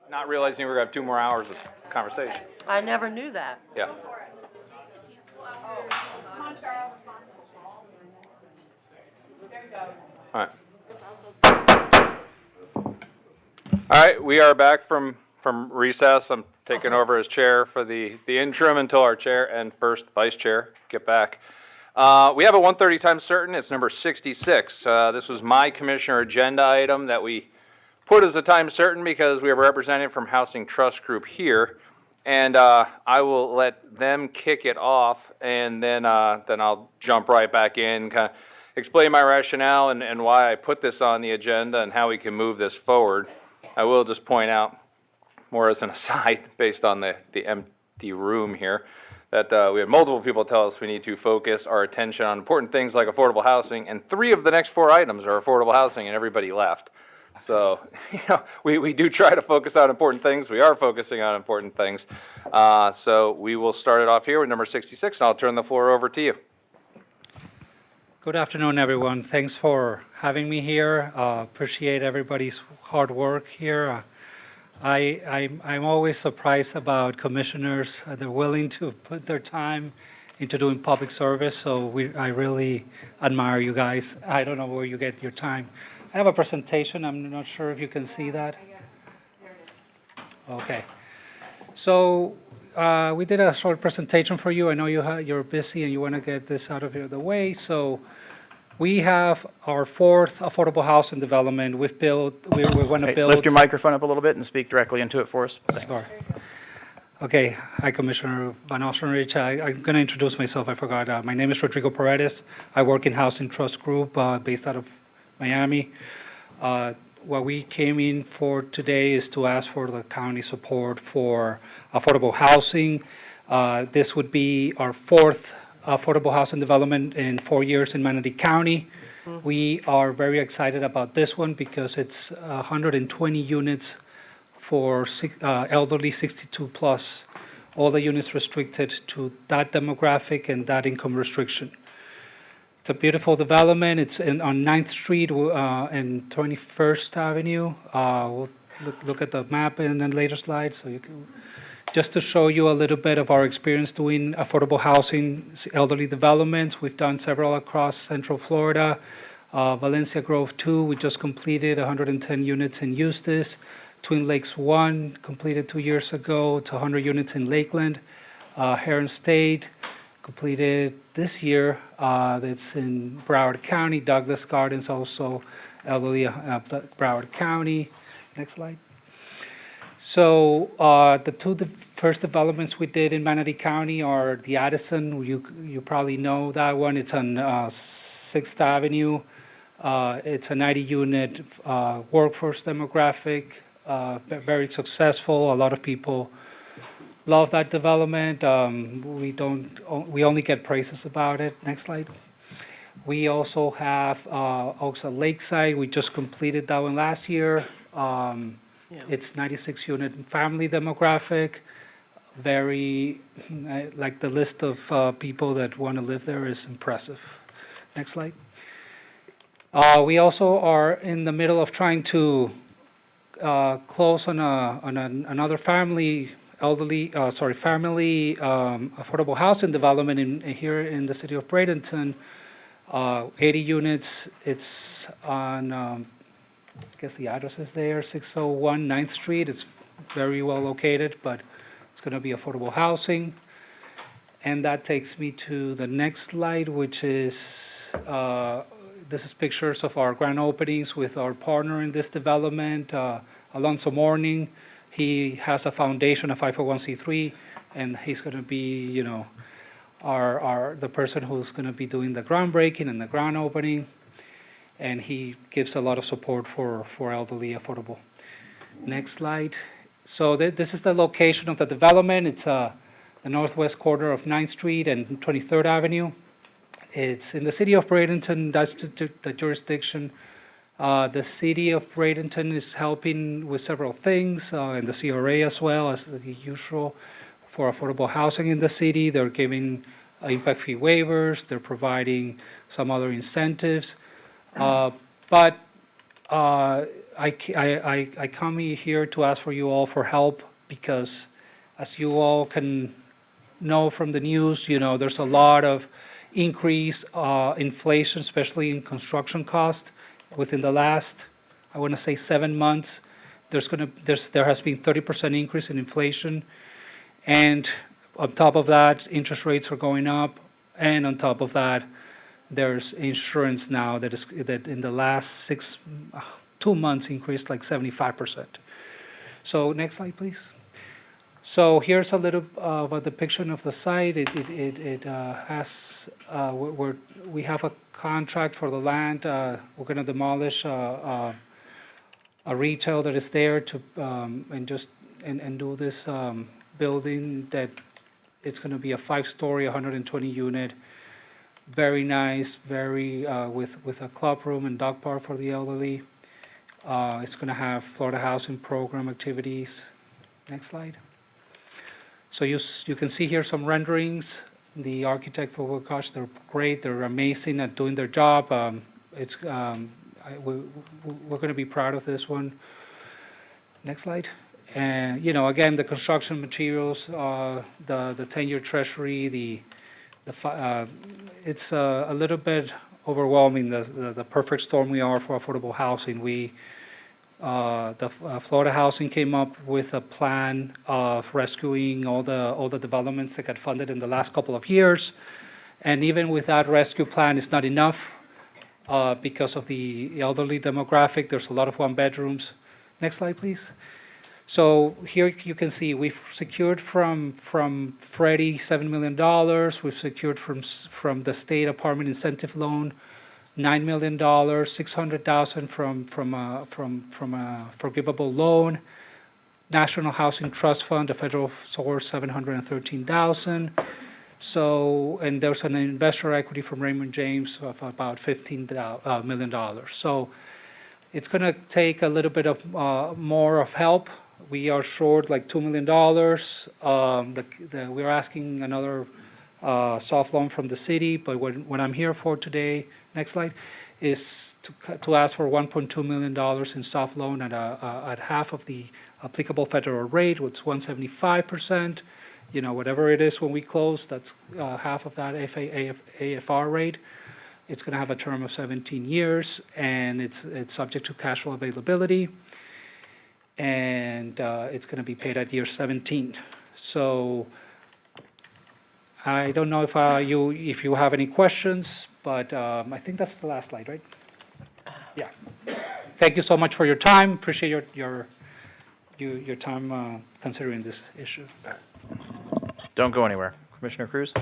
not realizing we're going to have 2 more hours of conversation. I never knew that. Yeah. All right. All right, we are back from recess. I'm taking over as chair for the interim until our chair and first vice chair get back. We have a 1:30 time certain. It's number 66. This was my commissioner agenda item that we put as a time certain because we have a representative from Housing Trust Group here. And I will let them kick it off, and then I'll jump right back in, kind of explain my rationale and why I put this on the agenda and how we can move this forward. I will just point out, more as an aside, based on the empty room here, that we had multiple people tell us we need to focus our attention on important things like affordable housing, and 3 of the next 4 items are affordable housing, and everybody left. So, we do try to focus on important things. We are focusing on important things. So we will start it off here with number 66, and I'll turn the floor over to you. Good afternoon, everyone. Thanks for having me here. Appreciate everybody's hard work here. I'm always surprised about commissioners. They're willing to put their time into doing public service, so I really admire you guys. I don't know where you get your time. I have a presentation. I'm not sure if you can see that. Okay. So we did a short presentation for you. I know you're busy and you want to get this out of the way. So we have our 4th affordable housing development. We want to build. Lift your microphone up a little bit and speak directly into it for us. Sorry. Okay. Hi, Commissioner Van Ostenrich. I'm going to introduce myself. I forgot. My name is Rodrigo Paredes. I work in Housing Trust Group based out of Miami. What we came in for today is to ask for the county support for affordable housing. This would be our 4th affordable housing development in 4 years in Manatee County. We are very excited about this one because it's 120 units for elderly 62 plus. All the units restricted to that demographic and that income restriction. It's a beautiful development. It's on 9th Street and 21st Avenue. We'll look at the map in a later slide. So you can, just to show you a little bit of our experience doing affordable housing, elderly developments. We've done several across Central Florida. Valencia Grove 2, we just completed 110 units in Eustis. Twin Lakes 1, completed 2 years ago. It's 100 units in Lakeland. Heron State, completed this year. It's in Broward County. Douglas Gardens also elderly Broward County. Next slide. So the first developments we did in Manatee County are the Addison. You probably know that one. It's on 6th Avenue. It's a 90-unit workforce demographic. Very successful. A lot of people love that development. We only get praises about it. Next slide. We also have Oaks at Lakeside. We just completed that one last year. It's 96-unit family demographic. Very, like the list of people that want to live there is impressive. Next slide. We also are in the middle of trying to close on another family affordable housing development here in the city of Bradenton. 80 units. It's on, I guess the address is there, 601 9th Street. It's very well located, but it's going to be affordable housing. And that takes me to the next slide, which is, this is pictures of our grand openings with our partner in this development, Alonzo Morning. He has a foundation, a 501c3, and he's going to be, the person who's going to be doing the groundbreaking and the grand opening. And he gives a lot of support for elderly affordable. Next slide. So this is the location of the development. It's the northwest corner of 9th Street and 23rd Avenue. It's in the city of Bradenton. That's the jurisdiction. The city of Bradenton is helping with several things, and the CRA as well as the usual for affordable housing in the city. They're giving impact fee waivers. They're providing some other incentives. But I come here to ask for you all for help because, as you all can know from the news, there's a lot of increase, inflation, especially in construction cost. Within the last, I want to say 7 months, there has been 30% increase in inflation. And on top of that, interest rates are going up. And on top of that, there's insurance now that in the last 2 months increased like 75%. So next slide, please. So here's a little of a depiction of the site. It has, we have a contract for the land. We're going to demolish a retail that is there to and do this building that it's going to be a 5-story, 120 unit, very nice, very with a club room and dog park for the elderly. It's going to have Florida Housing Program activities. Next slide. So you can see here some renderings. The architect for gosh, they're great. They're amazing at doing their job. We're going to be proud of this one. Next slide. And again, the construction materials, the 10-year treasury, it's a little bit overwhelming. The perfect storm we are for affordable housing. The Florida Housing came up with a plan of rescuing all the developments that got funded in the last couple of years, and even with that rescue plan, it's not enough because of the elderly demographic. There's a lot of one-bedrooms. Next slide, please. So here you can see we've secured from Freddie $7 million. We've secured from the state apartment incentive loan $9 million, $600,000 from a forgivable loan. National Housing Trust Fund, the federal source, $713,000. So, and there's an investor equity from Raymond James of about $15 million. So it's going to take a little bit of more of help. We are short like $2 million. We're asking another soft loan from the city, but what I'm here for today, next slide, is to ask for $1.2 million in soft loan at half of the applicable federal rate, which is 175%. Whatever it is when we close, that's half of that AFR rate. It's going to have a term of 17 years, and it's subject to cash flow availability, and it's going to be paid at year 17. So I don't know if you have any questions, but I think that's the last slide, right? Yeah. Thank you so much for your time. Appreciate your time considering this issue. Don't go anywhere. Commissioner Cruz?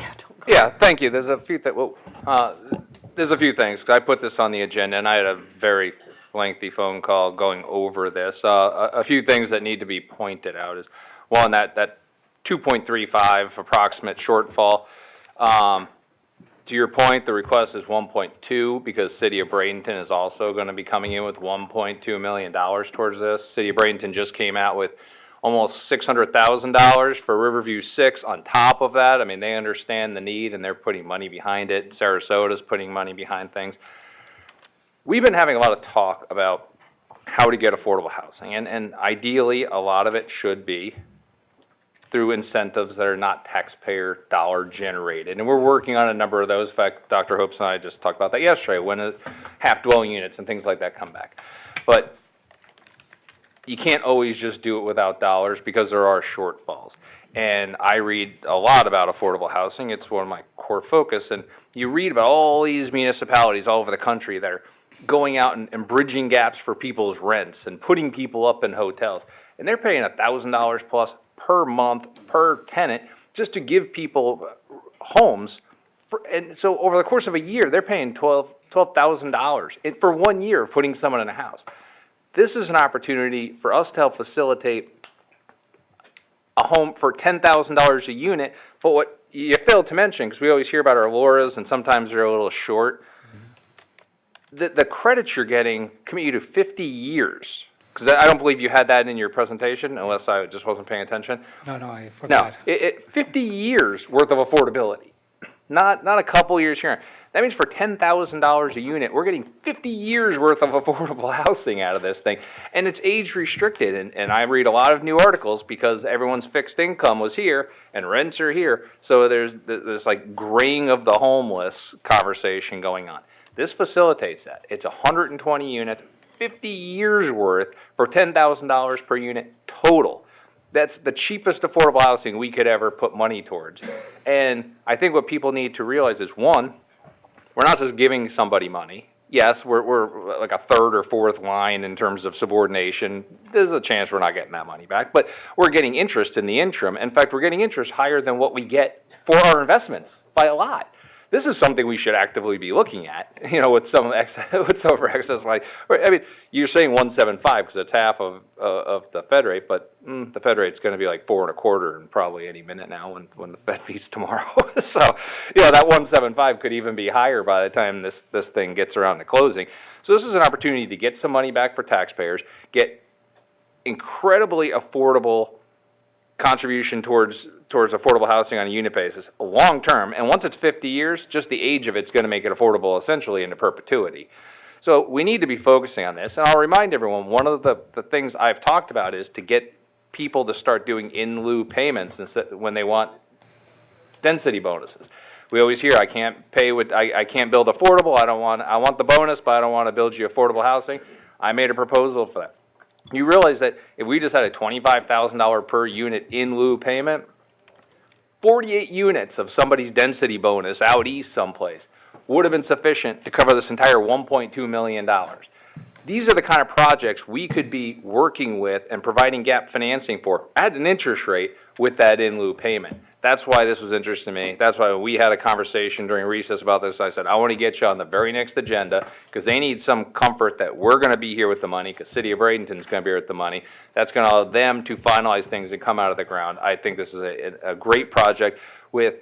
Yeah, thank you. There's a few things, because I put this on the agenda, and I had a very lengthy phone call going over this. A few things that need to be pointed out is, one, that 2.35 approximate shortfall. To your point, the request is 1.2 because City of Bradenton is also going to be coming in with $1.2 million towards this. City of Bradenton just came out with almost $600,000 for Riverview 6 on top of that. I mean, they understand the need and they're putting money behind it. Sarasota's putting money behind things. We've been having a lot of talk about how to get affordable housing, and ideally a lot of it should be through incentives that are not taxpayer dollar generated. And we're working on a number of those. In fact, Dr. Hopes and I just talked about that yesterday, when half dwelling units and things like that come back. But you can't always just do it without dollars because there are shortfalls. And I read a lot about affordable housing. It's one of my core focus. And you read about all these municipalities all over the country that are going out and bridging gaps for people's rents and putting people up in hotels. And they're paying $1,000 plus per month per tenant just to give people homes. And so over the course of a year, they're paying $12,000 for 1 year of putting someone in a house. This is an opportunity for us to help facilitate a home for $10,000 a unit. But what you failed to mention, because we always hear about our LORAs and sometimes they're a little short, the credits you're getting commit you to 50 years. Because I don't believe you had that in your presentation, unless I just wasn't paying attention. No, I forgot. No, 50 years worth of affordability. not a couple years here. That means for $10,000 a unit, we're getting 50 years worth of affordable housing out of this thing. And it's age restricted. And I read a lot of new articles because everyone's fixed income was here and rents are here. So there's this like graying of the homeless conversation going on. This facilitates that. It's 120 units, 50 years worth for $10,000 per unit total. That's the cheapest affordable housing we could ever put money towards. And I think what people need to realize is, one, we're not just giving somebody money. Yes, we're like a third or fourth line in terms of subordination. There's a chance we're not getting that money back, but we're getting interest in the interim. In fact, we're getting interest higher than what we get for our investments by a lot. This is something we should actively be looking at, with some excess, like, I mean, you're saying 175 because it's half of the Fed rate, but the Fed rate's going to be like 4.25 and probably any minute now when the Fed meets tomorrow. So, that 175 could even be higher by the time this thing gets around to closing. So this is an opportunity to get some money back for taxpayers, get incredibly affordable contribution towards affordable housing on a unit basis long term, and once it's 50 years, just the age of it's going to make it affordable essentially into perpetuity. So we need to be focusing on this, and I'll remind everyone, one of the things I've talked about is to get people to start doing in lieu payments instead when they want density bonuses. We always hear, I can't build affordable, I want the bonus, but I don't want to build you affordable housing. I made a proposal for that. You realize that if we just had a $25,000 per unit in lieu payment, 48 units of somebody's density bonus out east someplace would have been sufficient to cover this entire $1.2 million. These are the kind of projects we could be working with and providing gap financing for at an interest rate with that in lieu payment. That's why this was interesting to me. That's why we had a conversation during recess about this. I said, I want to get you on the very next agenda because they need some comfort that we're going to be here with the money because City of Bradenton is going to be here with the money. That's going to allow them to finalize things and come out of the ground. I think this is a great project with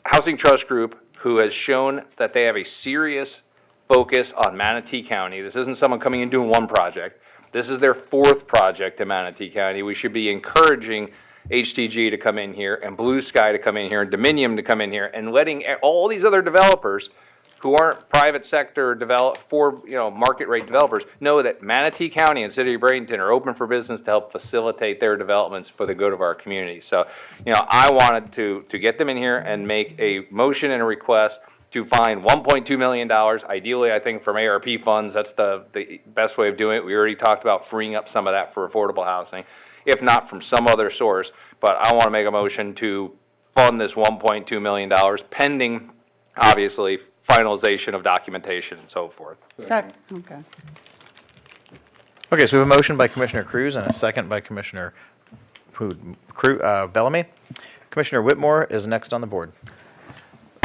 Housing Trust Group, who has shown that they have a serious focus on Manatee County. This isn't someone coming and doing one project. This is their fourth project in Manatee County. We should be encouraging HTG to come in here and Blue Sky to come in here and Dominion to come in here and letting all these other developers who aren't private sector market rate developers know that Manatee County and City of Bradenton are open for business to help facilitate their developments for the good of our community. So, I wanted to get them in here and make a motion and a request to find $1.2 million. Ideally, I think from ARP funds, that's the best way of doing it. We already talked about freeing up some of that for affordable housing, if not from some other source. But I want to make a motion to fund this $1.2 million pending, obviously, finalization of documentation and so forth. Second. Okay. Okay, so we have a motion by Commissioner Cruz and a second by Commissioner Bellamy. Commissioner Whitmore is next on the board.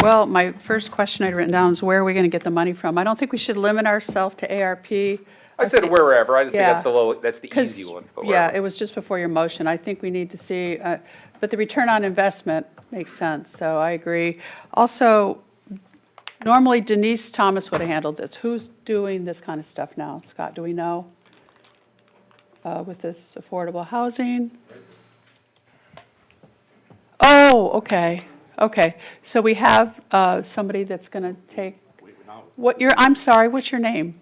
Well, my first question I'd written down is where are we going to get the money from? I don't think we should limit ourselves to ARP. I said wherever. I just Yeah. think that's the easy one. But Yeah, wherever. it was just before your motion. I think we need to see, but the return on investment makes sense, so I agree. Also, normally Denise Thomas would have handled this. Who's doing this kind of stuff now? Scott, do we know? With this affordable housing? Oh, okay. Okay, so we have somebody that's going to take, I'm sorry, what's your name?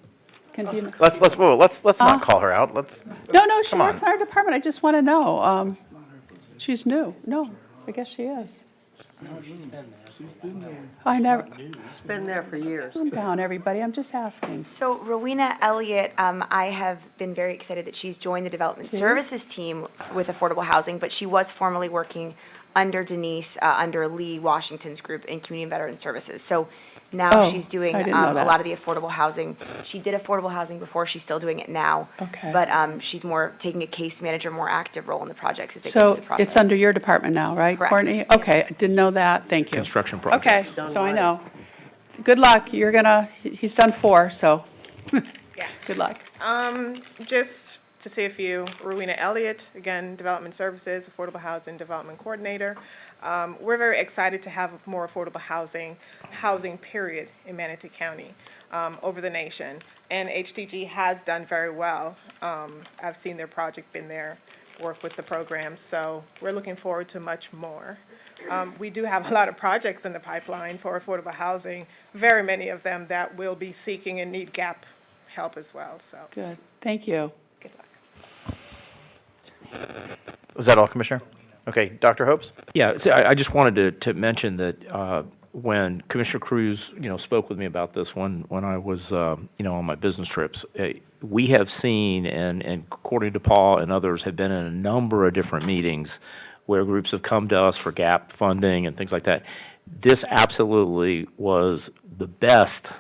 Let's not call her out. No, she Come works on. in our department. I just want to know. She's new. No, I guess she is. I never. It's been there for years. Calm down, everybody. I'm just asking. So Rowena Elliott, I have been very excited that she's joined the development services team with affordable housing, but she was formerly working under Denise, under Lee Washington's group in Community and Veteran Services. So now she's doing I didn't a know that. lot of the affordable housing. She did affordable housing before, she's still doing it now. Okay. But she's more taking a case manager, more active role in the projects as they go So through the process. it's under your department now, right, Correct. Courtney? Okay, I didn't know that. Thank you. Construction Okay, projects. so I know. Good luck. He's done 4, so good luck. Just to say a few, Rowena Elliott, again, Development Services, Affordable Housing Development Coordinator. We're very excited to have more affordable housing period in Manatee County over the nation. And HTG has done very well. I've seen their project, been there, work with the program. So we're looking forward to much more. We do have a lot of projects in the pipeline for affordable housing, very many of them that will be seeking and need gap help as well, so. Good, thank you. Good luck. Was that all, Commissioner? Okay, Dr. Hopes? Yeah, so I just wanted to mention that when Commissioner Cruz, spoke with me about this when I was, on my business trips, we have seen, and according to Paul and others, have been in a number of different meetings where groups have come to us for gap funding and things like that. This absolutely was the best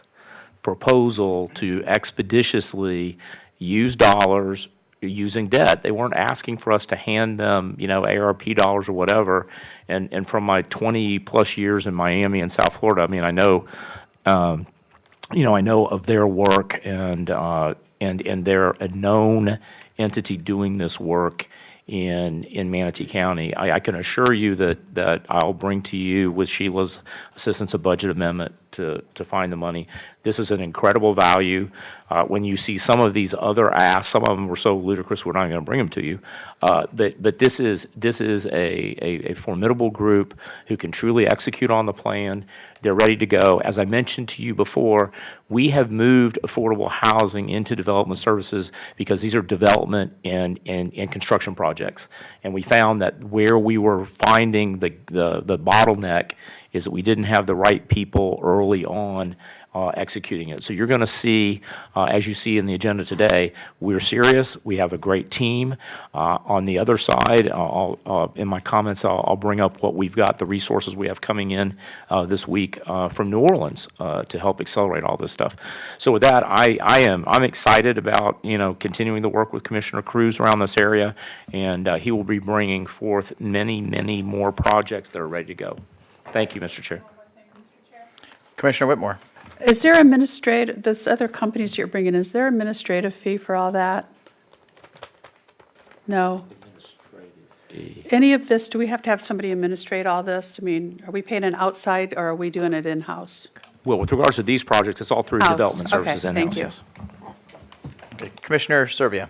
proposal to expeditiously use dollars using debt. They weren't asking for us to hand them, ARP dollars or whatever. And from my 20-plus years in Miami and South Florida, I mean, I know, I know of their work, and they're a known entity doing this work in Manatee County. I can assure you that I'll bring to you, with Sheila's assistance, a budget amendment to find the money. This is an incredible value. When you see some of these other asks, some of them were so ludicrous we're not going to bring them to you. But this is a formidable group who can truly execute on the plan. They're ready to go. As I mentioned to you before, we have moved affordable housing into development services because these are development and construction projects. And we found that where we were finding the bottleneck is that we didn't have the right people early on executing it. So you're going to see, as you see in the agenda today, we're serious. We have a great team. On the other side, in my comments, I'll bring up what we've got, the resources we have coming in this week from New Orleans to help accelerate all this stuff. So with that, I'm excited about continuing the work with Commissioner Cruz around this area, and he will be bringing forth many, many more projects that are ready to go. Thank you, Mr. Chair. Commissioner Whitmore. Is there this other companies you're bringing, is there administrative fee for all that? No? Any of this, do we have to have somebody administrate all this? I mean, are we paying an outside, or are we doing it in-house? Well, with regards to these projects, it's all through House. development services Okay, in-house. thank you. Okay, Commissioner Serbia.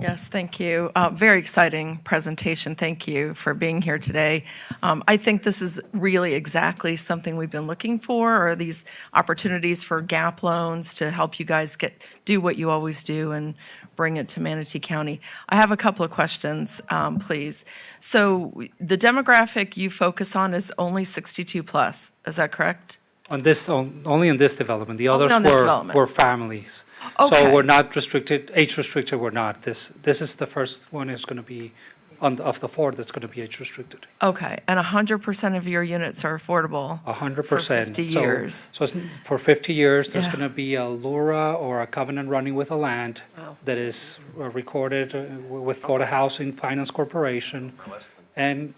Yes, thank you. Very exciting presentation. Thank you for being here today. I think this is really exactly something we've been looking for, are these opportunities for gap loans to help you guys do what you always do and bring it to Manatee County. I have a couple of questions, please. So the demographic you focus on is only 62 plus, is that correct? Only in this development. The Only others on this development. were families. Okay. So we're not restricted, age restricted, we're not. This is the first one is going to be, of the four, that's going to be age restricted. Okay, and 100% of your units are affordable? 100%. For 50 years? So for 50 years, there's Yeah. going to be a LURA or a covenant running with the land Wow. that is recorded with Florida Housing Finance Corporation. And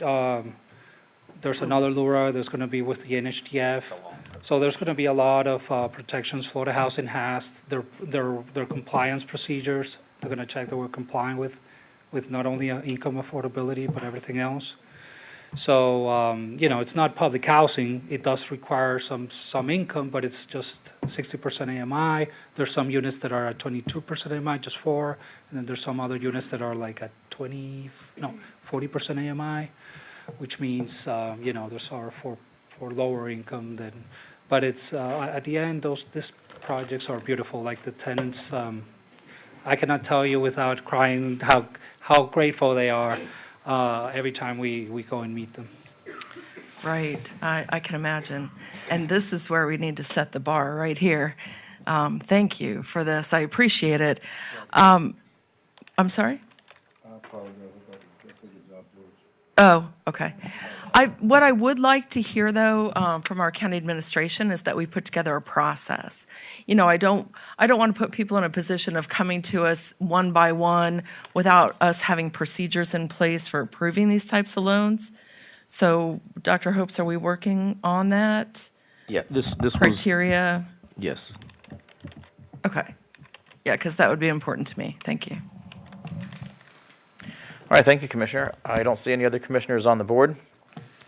there's another LURA that's going to be with the NHDF. So there's going to be a lot of protections Florida Housing has, their compliance procedures. They're going to check that we're complying with not only income affordability, but everything else. So, it's not public housing. It does require some income, but it's just 60% AMI. There's some units that are at 22% AMI, just 4, and then there's some other units that are like at 40% AMI, which means, there's are for lower income than. But it's at the end, these projects are beautiful. Like the tenants, I cannot tell you without crying how grateful they are every time we go and meet them. Right, I can imagine. And this is where we need to set the bar, right here. Thank you for this, I appreciate it. I'm sorry? Oh, okay. What I would like to hear, though, from our county administration is that we put together a process. I don't want to put people in a position of coming to us one by one without us having procedures in place for approving these types of loans. So, Dr. Hopes, are we working on that? Yeah, this was. Criteria? Yes. Okay. Yeah, because that would be important to me. Thank you. All right, thank you, Commissioner. I don't see any other commissioners on the board.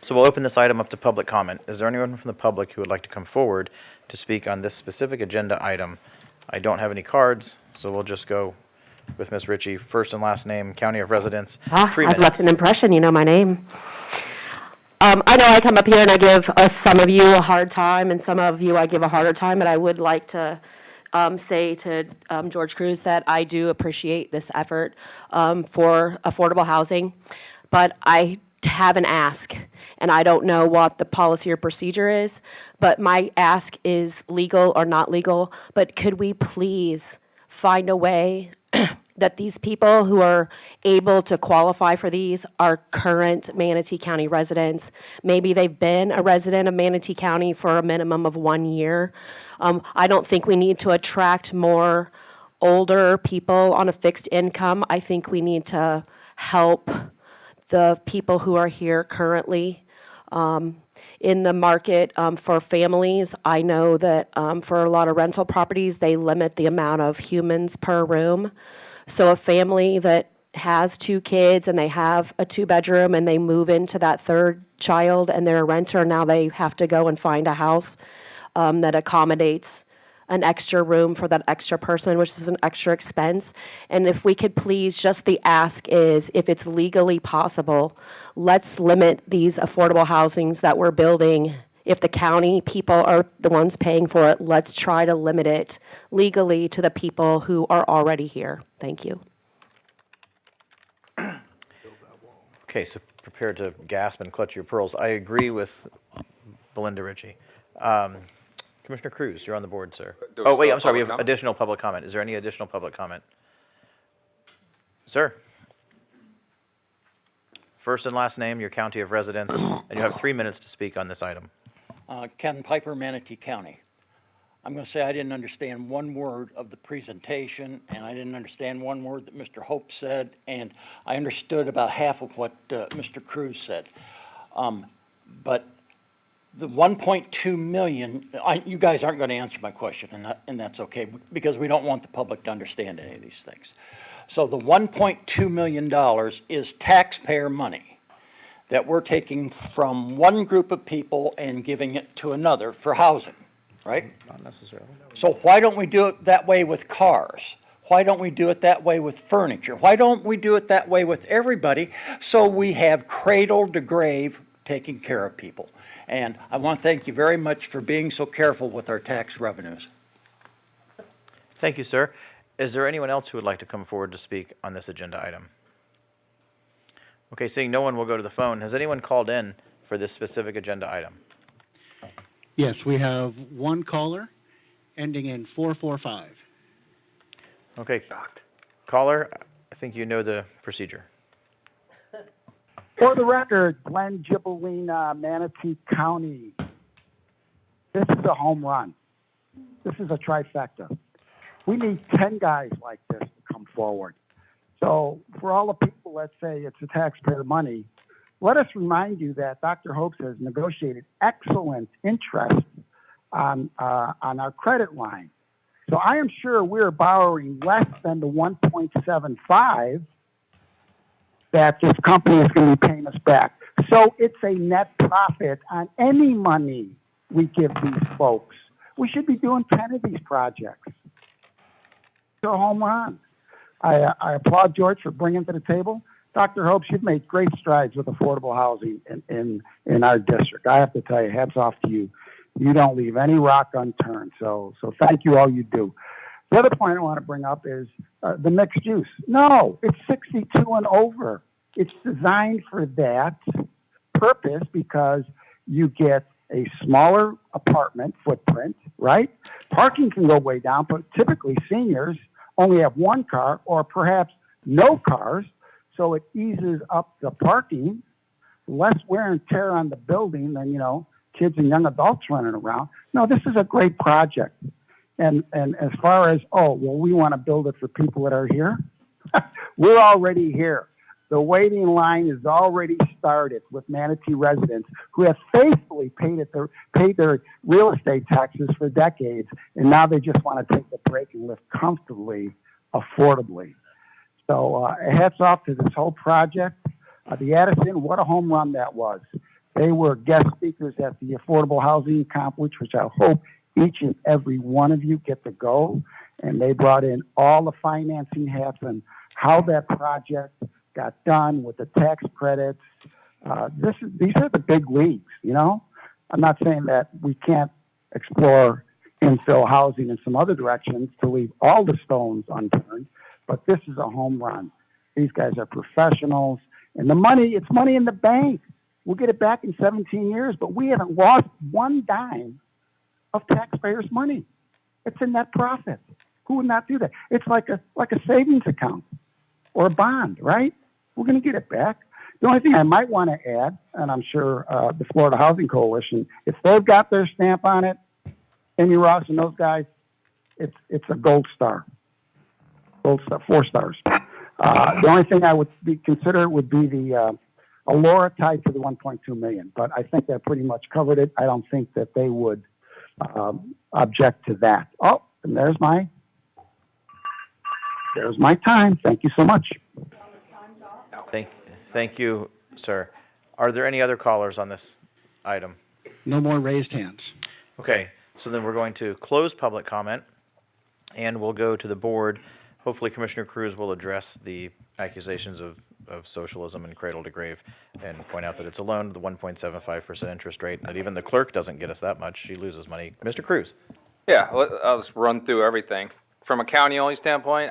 So we'll open this item up to public comment. Is there anyone from the public who would like to come forward to speak on this specific agenda item? I don't have any cards, so we'll just go with Ms. Ritchie. First and last name, county of residence, 3 minutes. I've left an impression, you know my name. I know I come up here and I give some of you a hard time and some of you I give a harder time, but I would like to say to George Cruz that I do appreciate this effort for affordable housing, but I have an ask, and I don't know what the policy or procedure is, but my ask is legal or not legal, but could we please find a way that these people who are able to qualify for these are current Manatee County residents. Maybe they've been a resident of Manatee County for a minimum of 1 year. I don't think we need to attract more older people on a fixed income. I think we need to help the people who are here currently. In the market for families, I know that for a lot of rental properties, they limit the amount of humans per room. So a family that has 2 kids and they have a 2-bedroom and they move into that 3rd child and they're a renter, now they have to go and find a house that accommodates an extra room for that extra person, which is an extra expense. And if we could please, just the ask is, if it's legally possible, let's limit these affordable housings that we're building. If the county people are the ones paying for it, let's try to limit it legally to the people who are already here. Thank you. Okay, so prepare to gasp and clutch your pearls. I agree with Belinda Ritchie. Commissioner Cruz, you're on the board, sir. Oh, wait, I'm sorry, we have additional public comment. Is there any additional public comment? Sir? First and last name, your county of residence, and you have 3 minutes to speak on this item. Ken Piper, Manatee County. I'm going to say I didn't understand one word of the presentation, and I didn't understand one word that Mr. Hope said, and I understood about half of what Mr. Cruz said. But the 1.2 million, you guys aren't going to answer my question, and that's okay, because we don't want the public to understand any of these things. So the $1.2 million is taxpayer money that we're taking from one group of people and giving it to another for housing, right? Not necessarily. So why don't we do it that way with cars? Why don't we do it that way with furniture? Why don't we do it that way with everybody so we have cradle to grave taking care of people? And I want to thank you very much for being so careful with our tax revenues. Thank you, sir. Is there anyone else who would like to come forward to speak on this agenda item? Okay, seeing no one, will go to the phone. Has anyone called in for this specific agenda item? Yes, we have one caller ending in 445. Okay, caller, I think you know the procedure. For the record, Glenn Gibellina, Manatee County. This is a home run. This is a trifecta. We need 10 guys like this to come forward. So for all the people that say it's a taxpayer money, let us remind you that Dr. Hopes has negotiated excellent interest on our credit line. So I am sure we're borrowing less than the 1.75 that this company is going to be paying us back. So it's a net profit on any money we give these folks. We should be doing 10 of these projects. It's a home run. I applaud George for bringing it to the table. Dr. Hopes, you've made great strides with affordable housing in our district. I have to tell you, hats off to you. You don't leave any rock unturned. So thank you, all you do. The other point I want to bring up is the mixed use. No, it's 62 and over. It's designed for that purpose because you get a smaller apartment footprint, right? Parking can go way down, but typically seniors only have one car or perhaps no cars, so it eases up the parking, less wear and tear on the building than, kids and young adults running around. No, this is a great project. And as far as, we want to build it for people that are here, we're already here. The waiting line is already started with Manatee residents who have faithfully paid their real estate taxes for decades, and now they just want to take a break and live comfortably, affordably. So hats off to this whole project. The Addison, what a home run that was. They were guest speakers at the Affordable Housing Conference, which I hope each and every one of you get to go. And they brought in all the financing hats and how that project got done with the tax credits, These are the big leagues, you know? I'm not saying that we can't explore infill housing in some other directions to leave all the stones unturned, but this is a home run. These guys are professionals, and it's money in the bank. We'll get it back in 17 years, but we haven't lost one dime of taxpayers' money. It's a net profit. Who would not do that? It's like a savings account or a bond, right? We're going to get it back. The only thing I might want to add, and I'm sure the Florida Housing Coalition, if they've got their stamp on it, Amy Ross and those guys, it's a gold star. Gold star, 4 stars. The only thing I would consider would be the Allura tied to the 1.2 million, but I think that pretty much covered it. I don't think that they would object to that. Oh, and there's my time. Thank you so much. Thank you, sir. Are there any other callers on this item? No more raised hands. Okay, so then we're going to close public comment, and we'll go to the board. Hopefully, Commissioner Cruz will address the accusations of socialism and cradle to grave and point out that it's a loan, the 1.75% interest rate, and that even the clerk doesn't get us that much. She loses money. Mr. Cruz. Yeah, I'll just run through everything. From a county-only standpoint,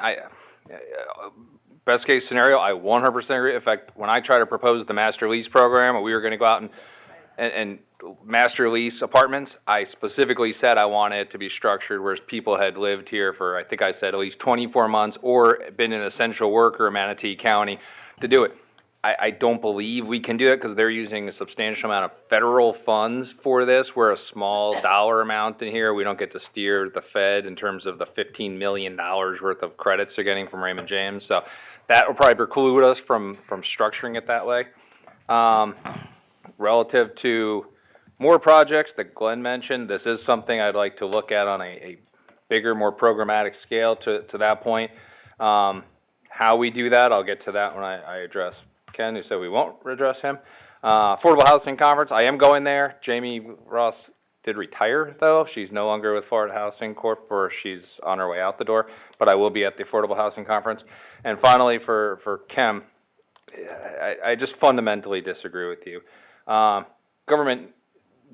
best case scenario, I 100% agree. In fact, when I tried to propose the master lease program, and we were going to go out and master lease apartments, I specifically said I wanted it to be structured where people had lived here for, I think I said, at least 24 months or been an essential worker in Manatee County to do it. I don't believe we can do it because they're using a substantial amount of federal funds for this. We're a small dollar amount in here. We don't get to steer the Fed in terms of the $15 million worth of credits they're getting from Raymond James. So that will probably preclude us from structuring it that way. Relative to more projects that Glenn mentioned, this is something I'd like to look at on a bigger, more programmatic scale to that point. How we do that, I'll get to that when I address Ken, who said we won't address him. Affordable Housing Conference, I am going there. Jamie Ross did retire, though. She's no longer with Florida Housing Corp, or she's on her way out the door, but I will be at the Affordable Housing Conference. And finally, for Ken, I just fundamentally disagree with you. Government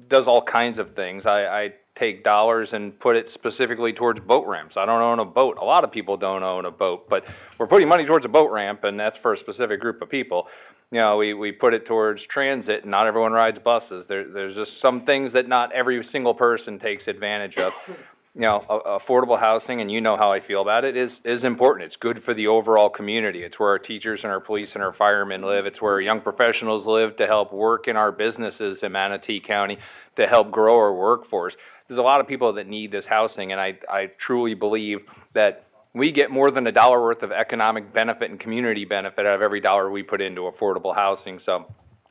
does all kinds of things. I take dollars and put it specifically towards boat ramps. I don't own a boat. A lot of people don't own a boat, but we're putting money towards a boat ramp, and that's for a specific group of people. You know, we put it towards transit, and not everyone rides buses. There's just some things that not every single person takes advantage of. You know, affordable housing, and you know how I feel about it, is important. It's good for the overall community. It's where our teachers and our police and our firemen live. It's where young professionals live to help work in our businesses in Manatee County to help grow our workforce. There's a lot of people that need this housing, and I truly believe that we get more than $1 worth of economic benefit and community benefit out of every dollar we put into affordable housing. So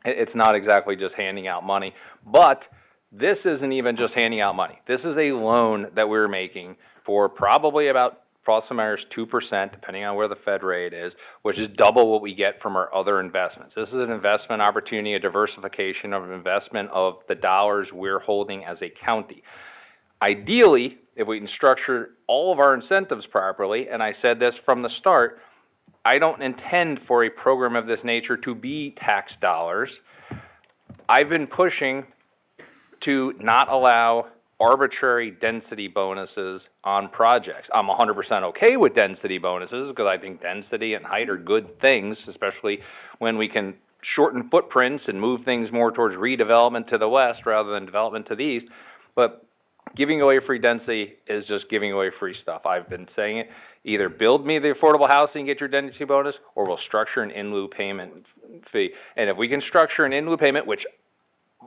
it's not exactly just handing out money, but this isn't even just handing out money. This is a loan that we're making for probably about plus or minus 2%, depending on where the Fed rate is, which is double what we get from our other investments. This is an investment opportunity, a diversification of investment of the dollars we're holding as a county. Ideally, if we can structure all of our incentives properly, and I said this from the start, I don't intend for a program of this nature to be tax dollars. I've been pushing to not allow arbitrary density bonuses on projects. I'm 100% okay with density bonuses because I think density and height are good things, especially when we can shorten footprints and move things more towards redevelopment to the west rather than development to the east. But giving away free density is just giving away free stuff. I've been saying it. Either build me the affordable housing, get your density bonus, or we'll structure an in lieu payment fee. And if we can structure an in lieu payment, which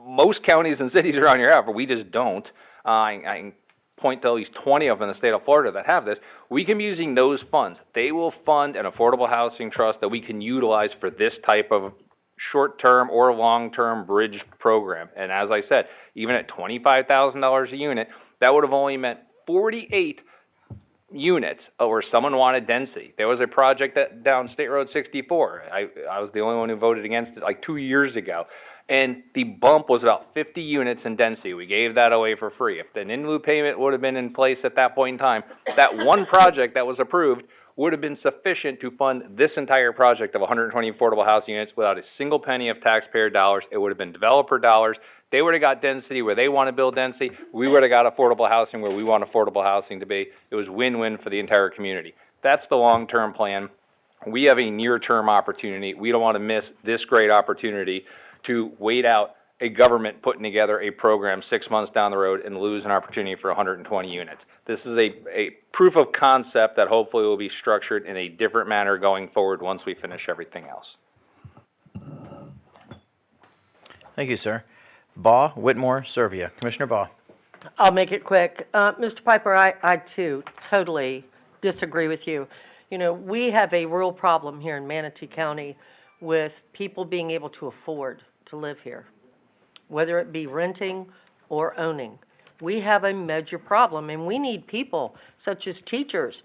most counties and cities around here have, but we just don't. I can point to at least 20 of them in the state of Florida that have this. We can be using those funds. They will fund an affordable housing trust that we can utilize for this type of short-term or long-term bridge program. And as I said, even at $25,000 a unit, that would have only meant 48 units where someone wanted density. There was a project down State Road 64. I was the only one who voted against it like 2 years ago. And the bump was about 50 units in density. We gave that away for free. If the in lieu payment would have been in place at that point in time, that one project that was approved would have been sufficient to fund this entire project of 120 affordable housing units without a single penny of taxpayer dollars. It would have been developer dollars. They would have got density where they want to build density. We would have got affordable housing where we want affordable housing to be. It was win-win for the entire community. That's the long-term plan. We have a near-term opportunity. We don't want to miss this great opportunity to wait out a government putting together a program 6 months down the road and lose an opportunity for 120 units. This is a proof of concept that hopefully will be structured in a different manner going forward once we finish everything else. Thank you, sir. Baugh, Whitmore, Servia. Commissioner Baugh. I'll make it quick. Mr. Piper, I too totally disagree with you. You know, we have a real problem here in Manatee County with people being able to afford to live here, whether it be renting or owning. We have a major problem, and we need people such as teachers,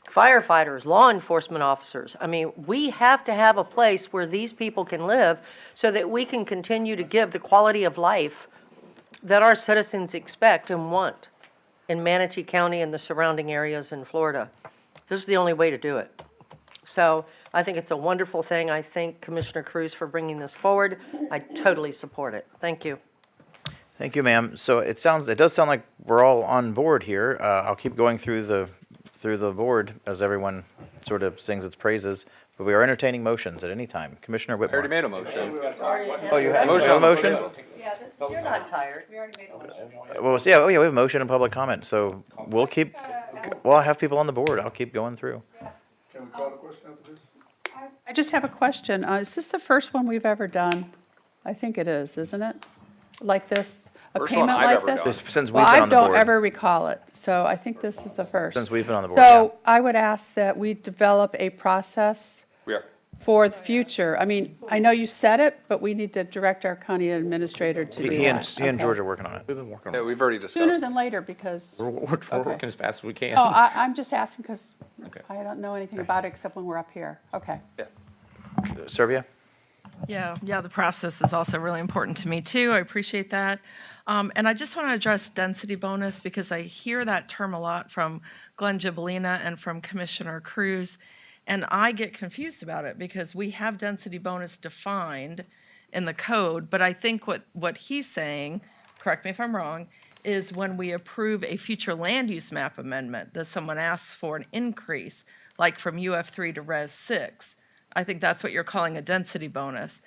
firefighters, law enforcement officers. I mean, we have to have a place where these people can live so that we can continue to give the quality of life that our citizens expect and want in Manatee County and the surrounding areas in Florida. This is the only way to do it. So I think it's a wonderful thing. I thank Commissioner Cruz for bringing this forward. I totally support it. Thank you. Thank you, ma'am. So it does sound like we're all on board here. I'll keep going through the board as everyone sort of sings its praises, but we are entertaining motions at any time. Commissioner I Whitmore. already made a motion. Oh, you have a motion? Yeah, you're not tired. We already made a motion. Well, so we have a motion and public comment, so I'll have people on the board. I'll keep going through. Can we call the question after this? I just have a question. Is this the first one we've ever done? I think it is, isn't it? Like this, a First one payment I've like ever this? done. Since we've Well, been I on the don't board. ever recall it, so I think this is the first. Since we've been on the board, yeah. So I would ask that we develop a process We are. for the future. I mean, I know you said it, but we need to direct our county administrator to do He and that. George are working on it. We've been working Yeah, on it. we've already discussed. Sooner than later, because, We're working as fast as we can. oh, I'm just asking because Okay. I don't know anything about it except when we're up here. Okay. Servia? Yeah, the process is also really important to me too. I appreciate that. And I just want to address density bonus because I hear that term a lot from Glenn Gibolina and from Commissioner Cruz. And I get confused about it because we have density bonus defined in the code, but I think what he's saying, correct me if I'm wrong, is when we approve a future land use map amendment, that someone asks for an increase, like from UF3 to Res 6. I think that's what you're calling a density bonus.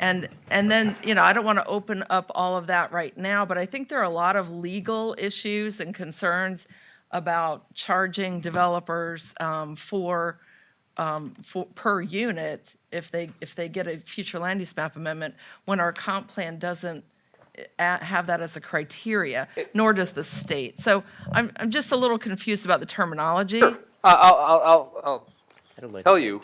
And then, I don't want to open up all of that right now, but I think there are a lot of legal issues and concerns about charging developers for per unit if they get a future land use map amendment when our comp plan doesn't have that as a criteria, nor does the state. So I'm just a little confused about the terminology. Sure. I'll tell you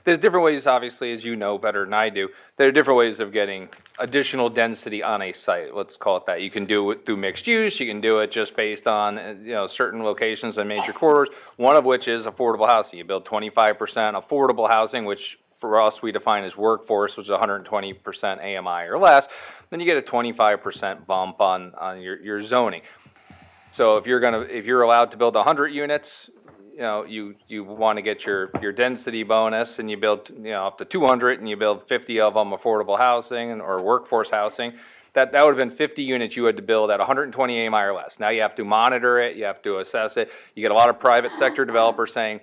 there's different ways, obviously, as you know better than I do. There are different ways of getting additional density on a site. Let's call it that. You can do it through mixed use. You can do it just based on certain locations and major corridors. One of which is affordable housing. You build 25% affordable housing, which for us we define as workforce, which is 120% AMI or less. Then you get a 25% bump on your zoning. So if you're allowed to build 100 units. You want to get your density bonus, and you build up to 200, and you build 50 of them affordable housing or workforce housing. That would have been 50 units you had to build at 120 AMI or less. Now you have to monitor it, you have to assess it. You get a lot of private sector developers saying,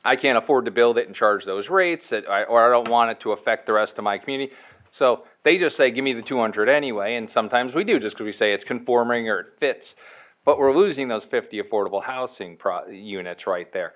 I can't afford to build it and charge those rates, or I don't want it to affect the rest of my community. So they just say, give me the 200 anyway, and sometimes we do just because we say it's conforming or it fits. But we're losing those 50 affordable housing units right there.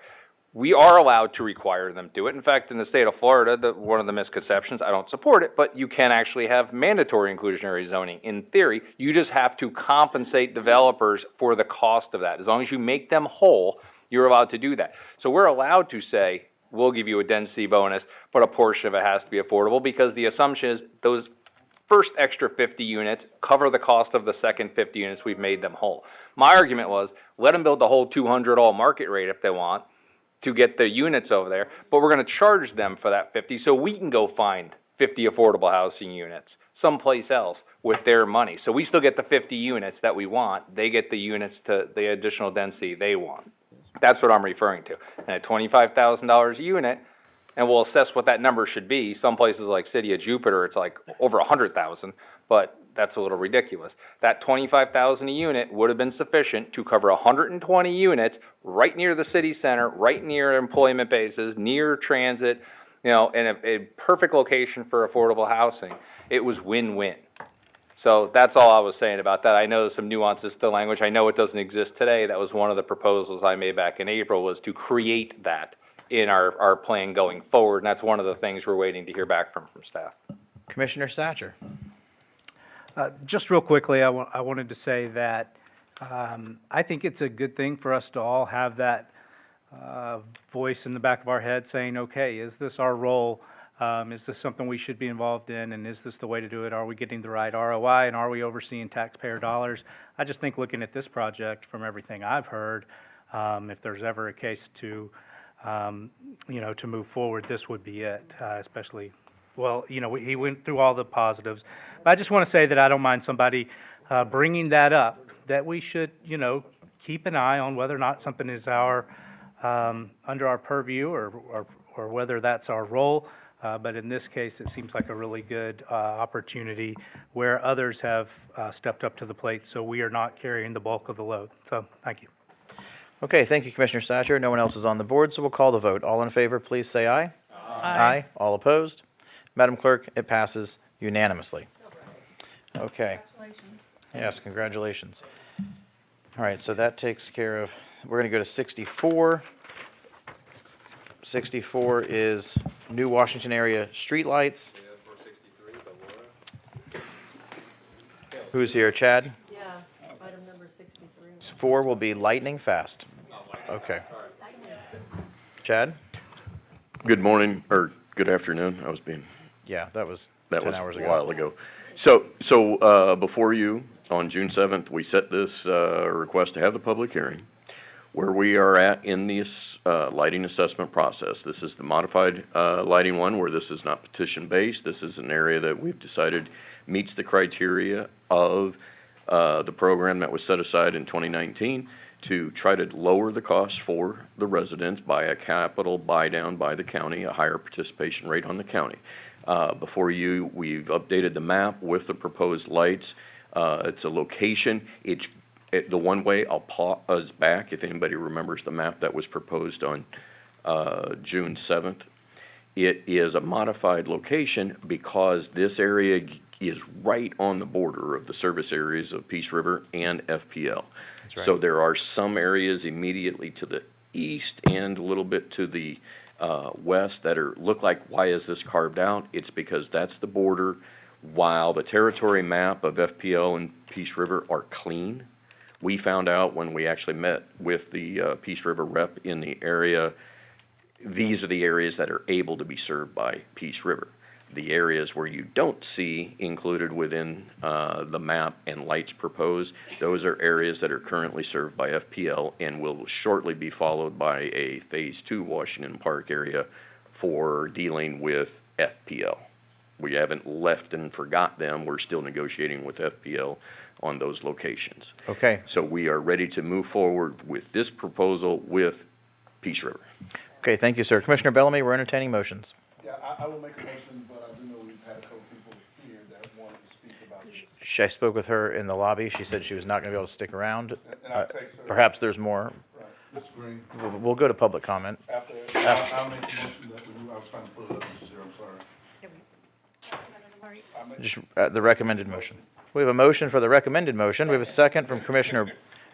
We are allowed to require them to do it. In fact, in the state of Florida, one of the misconceptions, I don't support it, but you can actually have mandatory inclusionary zoning. In theory, you just have to compensate developers for the cost of that. As long as you make them whole, you're allowed to do that. So we're allowed to say, we'll give you a density bonus, but a portion of it has to be affordable because the assumption is those first extra 50 units cover the cost of the second 50 units. We've made them whole. My argument was, let them build the whole 200 all market rate if they want to get the units over there, but we're going to charge them for that 50 so we can go find 50 affordable housing units someplace else with their money. So we still get the 50 units that we want. They get the units to the additional density they want. That's what I'm referring to. And at $25,000 a unit, and we'll assess what that number should be. Some places like City of Jupiter, it's like over 100,000, but that's a little ridiculous. That 25,000 a unit would have been sufficient to cover 120 units right near the city center, right near employment bases, near transit, in a perfect location for affordable housing. It was win-win. So that's all I was saying about that. I know there's some nuances to the language. I know it doesn't exist today. That was one of the proposals I made back in April, was to create that in our plan going forward. And that's one of the things we're waiting to hear back from staff. Commissioner Satcher. Just real quickly, I wanted to say that I think it's a good thing for us to all have that voice in the back of our head saying, okay, is this our role? Is this something we should be involved in? And is this the way to do it? Are we getting the right ROI? And are we overseeing taxpayer dollars? I just think looking at this project, from everything I've heard, if there's ever a case to, to move forward, this would be it, especially, well, he went through all the positives. But I just want to say that I don't mind somebody bringing that up, that we should, keep an eye on whether or not something is under our purview or whether that's our role. But in this case, it seems like a really good opportunity where others have stepped up to the plate, so we are not carrying the bulk of the load. So, thank you. Okay, thank you, Commissioner Satcher. No one else is on the board, so we'll call the vote. All in favor, please say aye. Aye. All opposed? Madam Clerk, it passes unanimously. Okay. Congratulations. Yes, congratulations. All right, so that takes care of, we're going to go to 64. 64 is new Washington area streetlights. Who's here, Chad? Yeah, item number 63. 4 will be lightning fast. Okay. Chad? Good morning, or good afternoon. I was being, Yeah, that was that 10 was hours a ago. while ago. So before you, on June 7th, we set this request to have the public hearing. Where we are at in this lighting assessment process. This is the modified lighting one, where this is not petition-based. This is an area that we've decided meets the criteria of the program that was set aside in 2019 to try to lower the costs for the residents by a capital buy-down by the county, a higher participation rate on the county. Before you, we've updated the map with the proposed lights. It's a location. The one way, I'll pause back if anybody remembers the map that was proposed on June 7th. It is a modified location because this area is right on the border of the service areas of Peace River and FPL. That's right. So there are some areas immediately to the east and a little bit to the west that look like, why is this carved out? It's because that's the border. While the territory map of FPL and Peace River are clean, we found out when we actually met with the Peace River rep in the area, these are the areas that are able to be served by Peace River. The areas where you don't see included within the map and lights proposed, those are areas that are currently served by FPL and will shortly be followed by a Phase 2 Washington Park area for dealing with FPL. We haven't left and forgot them. We're still negotiating with FPL on those locations. Okay. So we are ready to move forward with this proposal with Peace River. Okay, thank you, sir. Commissioner Bellamy, we're entertaining motions. Yeah, I will make a motion, but I do know we've had a couple people here that wanted to speak about this. I spoke with her in the lobby. She said she was not going to be able to stick around. And I'll text her. Perhaps there's more. Right, Mr. Green. We'll go to public comment. After, I'll make a motion that I was trying to pull it up, Mr. Chair, I'm sorry. Just the recommended motion. We have a motion for the recommended motion. We have a second from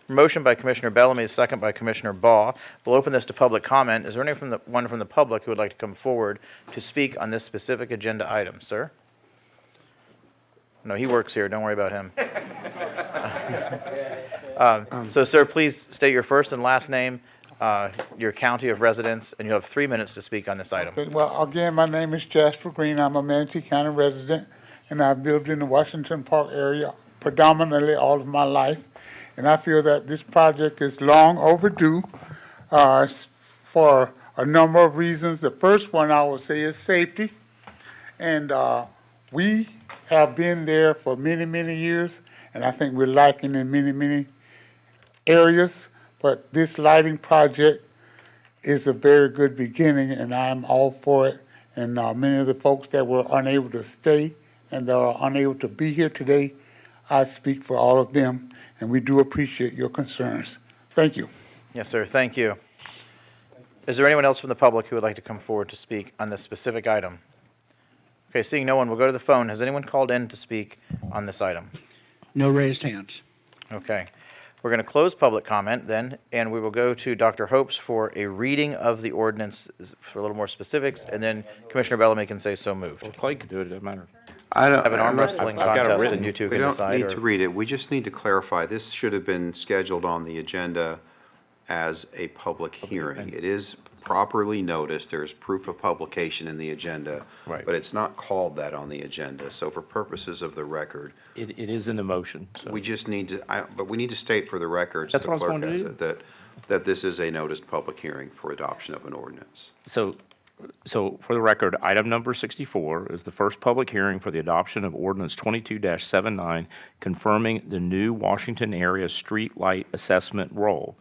motion by Commissioner Bellamy, a second by Commissioner Baugh. We'll open this to public comment. Is there anyone from the public who would like to come forward to speak on this specific agenda item? Sir? No, he works here. Don't worry about him. So, sir, please state your first and last name, your county of residence, and you'll have 3 minutes to speak on this item. Okay, well, again, my name is Jasper Green. I'm a Manatee County resident, and I've lived in the Washington Park area predominantly all of my life. And I feel that this project is long overdue for a number of reasons. The first one I would say is safety. And we have been there for many, many years, and I think we're lacking in many, many areas. but this lighting project is a very good beginning, and I'm all for it. And many of the folks that were unable to stay and that are unable to be here today, I speak for all of them, and we do appreciate your concerns. Thank you. Yes, sir. Thank you. Is there anyone else from the public who would like to come forward to speak on this specific item? Okay, seeing no one, we'll go to the phone. Has anyone called in to speak on this item? No raised hands. Okay. We're going to close public comment then, and we will go to Dr. Hopes for a reading of the ordinance for a little more specifics, and then Commissioner Bellamy can say so moved. Well, Clay could do it, it doesn't matter. I don't Have an arm wrestling I've got it contest, written. and you two We can don't decide. need to read it. We just need to clarify. This should have been scheduled on the agenda as a public hearing. It is properly noticed. There's proof of publication in the agenda. Right. But it's not called that on the agenda. So for purposes of the record, It is in the motion, so. we just need to, but we need to state for the record, so That's the what I was clerk going to has do. it, that this is a noticed public hearing for adoption of an ordinance. So for the record, item number 64 is the first public hearing for the adoption of ordinance 22-79, confirming the new Washington area street light assessment role.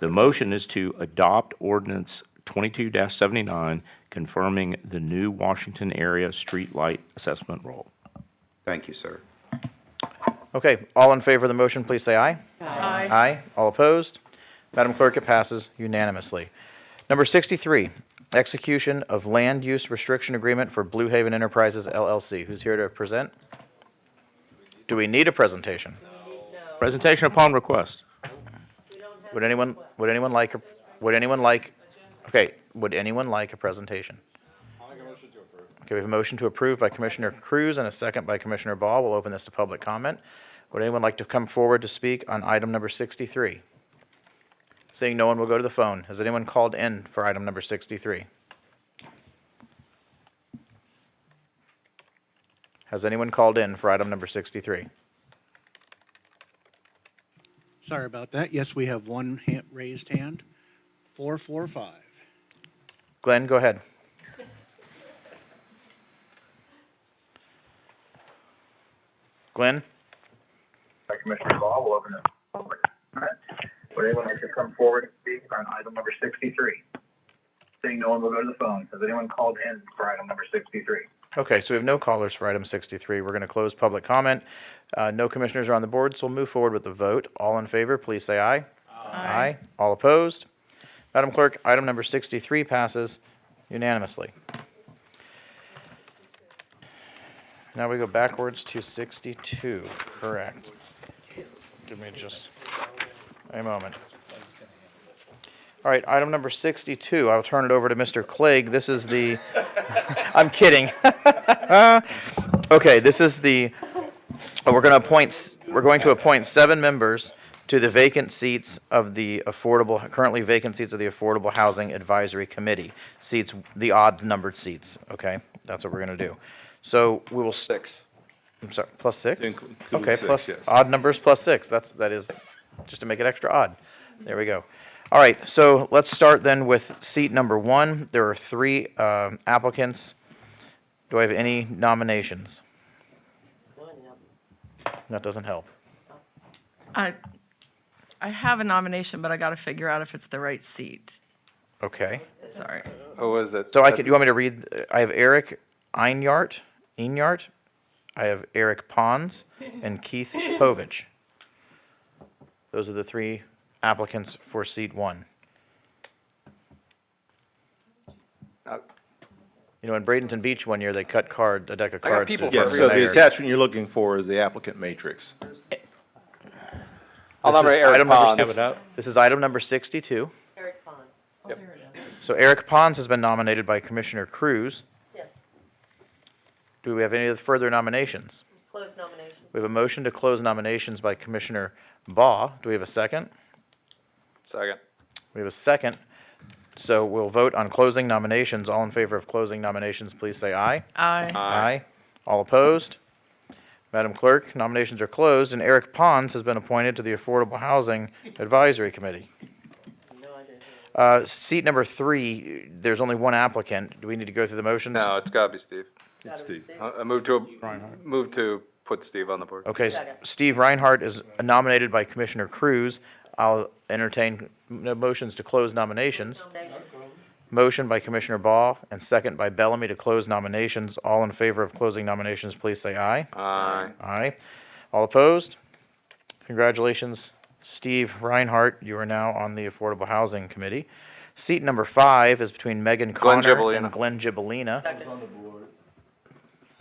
The motion is to adopt ordinance 22-79, confirming the new Washington area street light assessment role. Thank you, sir. Okay, all in favor of the motion, please say aye. Aye. Aye. All opposed? Madam Clerk, it passes unanimously. Number 63, execution of land use restriction agreement for Blue Haven Enterprises LLC. Who's here to present? Do we need a presentation? Presentation upon request. Would anyone like a presentation? Okay, we have a motion to approve by Commissioner Cruz and a second by Commissioner Ball. We'll open this to public comment. Would anyone like to come forward to speak on item number 63? Seeing no one, will go to the phone. Has anyone called in for item number 63? Has anyone called in for item number 63? Sorry about that. Yes, we have one raised hand. 445. Glenn, go ahead. Glenn? Commissioner Ball will open it. Would anyone like to come forward and speak on item number 63? Seeing no one, will go to the phone. Has anyone called in for item number 63? Okay, so we have no callers for item 63. We're going to close public comment. No commissioners are on the board, so we'll move forward with the vote. All in favor, please say aye. Aye. All opposed? Madam Clerk, item number 63 passes unanimously. Now we go backwards to 62, correct. Give me just a moment. All right, item number 62, I'll turn it over to Mr. Clegg. This is the, I'm kidding. Okay, this is the, we're going to appoint 7 members to the vacant seats of the currently vacant seats of the Affordable Housing Advisory Committee. Seats, the odd numbered seats, okay? That's what we're going to do. So we will. 6. I'm sorry, plus 6? Include Okay, 6, plus, yes. odd numbers plus 6. That is, just to make it extra odd. There we go. All right, so let's start then with seat number 1. There are 3 applicants. Do I have any nominations? That doesn't help. I have a nomination, but I got to figure out if it's the right seat. Okay. Sorry. Who is it? So you want me to read? I have Eric Einart. I have Eric Pons and Keith Povich. Those are the 3 applicants for seat 1. You know, in Bradenton Beach one year, they cut a deck of cards. people to for Yes, so the mayor. attachment you're looking for is the applicant matrix. I'll This is nominate Eric item number Pons. six- This is item number 62. Eric Pons. Oh, Yep. there it is. So Eric Pons has been nominated by Commissioner Cruz. Yes. Do we have any further nominations? Close nomination. We have a motion to close nominations by Commissioner Baugh. Do we have a second? Second. We have a second. So we'll vote on closing nominations. All in favor of closing nominations, please say aye. Aye. Aye. All opposed? Madam Clerk, nominations are closed, and Eric Pons has been appointed to the Affordable Housing Advisory Committee. Seat number 3, there's only one applicant. Do we need to go through the motions? No, it's got to be Steve. It's Steve. I move to put Steve on the board. Okay, Steve Reinhardt is nominated by Commissioner Cruz. I'll entertain motions to close nominations. Motion by Commissioner Ball and second by Bellamy to close nominations. All in favor of closing nominations, please say aye. Aye. Aye. All opposed? Congratulations, Steve Reinhardt. You are now on the Affordable Housing Committee. Seat number 5 is between Megan Connor Gibellina. and Glenn Gibellina.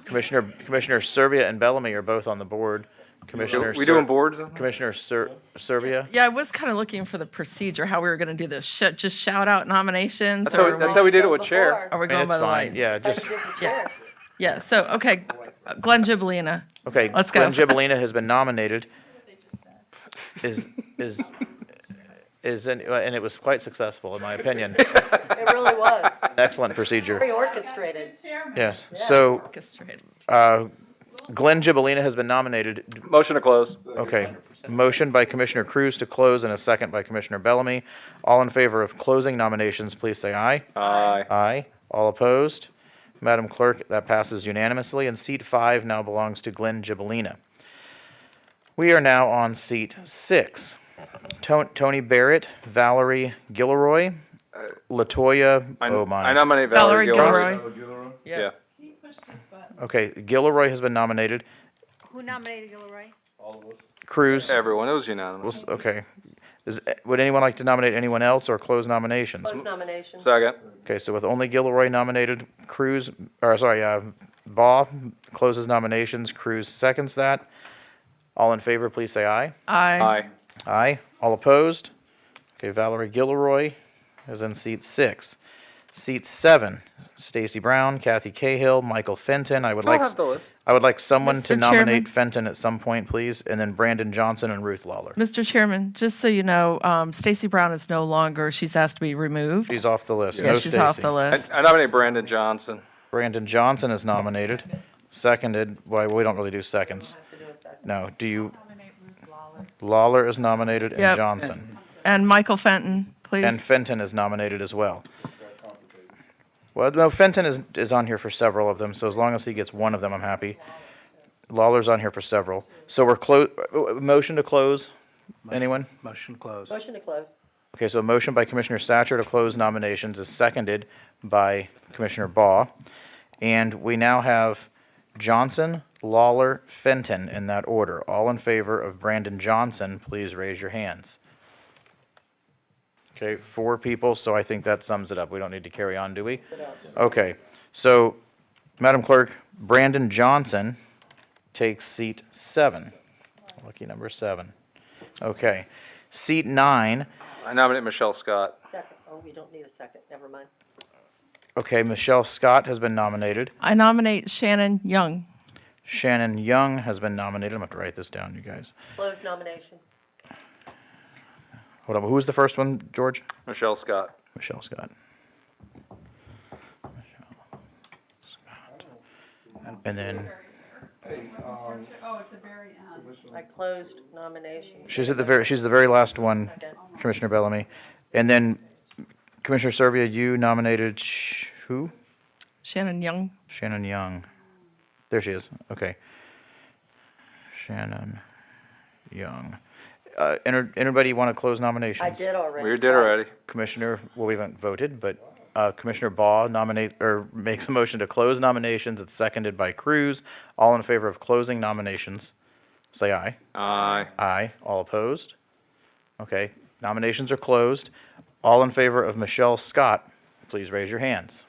Commissioner Serbia and Bellamy are both on the board. Commissioner We doing boards? Commissioner Serbia? Yeah, I was kind of looking for the procedure, how we were going to do this. Just shout out nominations? That's how we did it with chair. Are we I mean, going it's by the fine. lights? Yeah, just, Yeah, so, okay, Glenn Gibellina. okay. Let's go. Glenn Gibellina has been nominated. And it was quite successful, in my opinion. It really was. Excellent procedure. Very orchestrated. Yes. So, Orchestrated. Glenn Gibellina has been nominated. Motion to close. Okay. Motion by Commissioner Cruz to close and a second by Commissioner Bellamy. All in favor of closing nominations, please say aye. Aye. Aye. All opposed? Madam Clerk, that passes unanimously, and seat 5 now belongs to Glenn Gibellina. We are now on seat 6. Tony Barrett, Valerie Gilroy, Latoya, oh my. I nominate Valerie Gilroy. Gilroy. Yeah. Okay, Gilroy has been nominated. Who nominated Gilroy? Cruz. Everyone, it was unanimous. Okay. Would anyone like to nominate anyone else or close nominations? Close nomination. Second. Okay, so with only Gilroy nominated, Baugh closes nominations, Cruz seconds that. All in favor, please say aye. Aye. Aye. Aye. All opposed? Okay, Valerie Gilroy is in seat 6. Seat 7, Stacy Brown, Kathy Cahill, Michael Fenton. I would like someone to Mr. nominate Chairman. Fenton at some point, please, and then Brandon Johnson and Ruth Lawler. Mr. Chairman, just so you know, Stacy Brown is no longer, she's asked to be removed. She's off the list. Yeah, No she's off Stacy. the list. I nominate Brandon Johnson. Brandon Johnson is nominated. Seconded. Well, we don't really do seconds. No. Do you? Lawler is nominated and Yep. Johnson. And Michael Fenton, please. And Fenton is nominated as well. Well, no, Fenton is on here for several of them, so as long as he gets one of them, I'm happy. Lawler's on here for several. So we're motion to close. Anyone? Motion closed. Motion to close. Okay, so a motion by Commissioner Satcher to close nominations is seconded by Commissioner Baugh. And we now have Johnson, Lawler, Fenton in that order. All in favor of Brandon Johnson, please raise your hands. Okay, 4 people, so I think that sums it up. We don't need to carry on, do we? Okay, so, Madam Clerk, Brandon Johnson takes seat 7. Lucky number 7. Okay. Seat 9, I nominate Michelle Scott. Second. Oh, we don't need a second. Never mind. okay, Michelle Scott has been nominated. I nominate Shannon Young. Shannon Young has been nominated. I'm going to have to write this down, you guys. Close nominations. Hold on, who was the first one, George? Michelle Scott. Michelle Scott. And then, Oh, it's the very end. I closed nominations. she's the very last one, Commissioner Bellamy. And then, Commissioner Serbia, you nominated who? Shannon Young. Shannon Young. There she is. Okay. Shannon Young. Anybody want to close nominations? I did already. We did already. Commissioner, well, we haven't voted, but Commissioner Baugh makes a motion to close nominations. It's seconded by Cruz. All in favor of closing nominations, say aye. Aye. Aye. All opposed? Okay. Nominations are closed. All in favor of Michelle Scott, please raise your hands.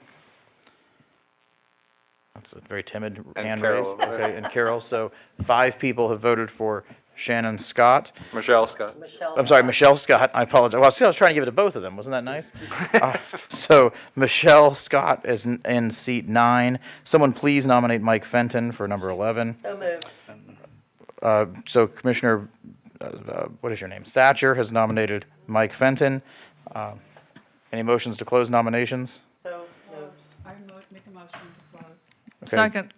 That's a very timid hand raise. Carol. Okay, and Carol. So 5 people have voted for Shannon Scott. Michelle Scott. I'm sorry, Michelle Scott. I apologize. Well, see, I was trying to give it to both of them. Wasn't that nice? So Michelle Scott is in seat 9. Someone please nominate Mike Fenton for number 11. So moved. So Commissioner, what is your name? Satcher has nominated Mike Fenton. Any motions to close nominations? So moved. I make a motion to close. Okay. Second.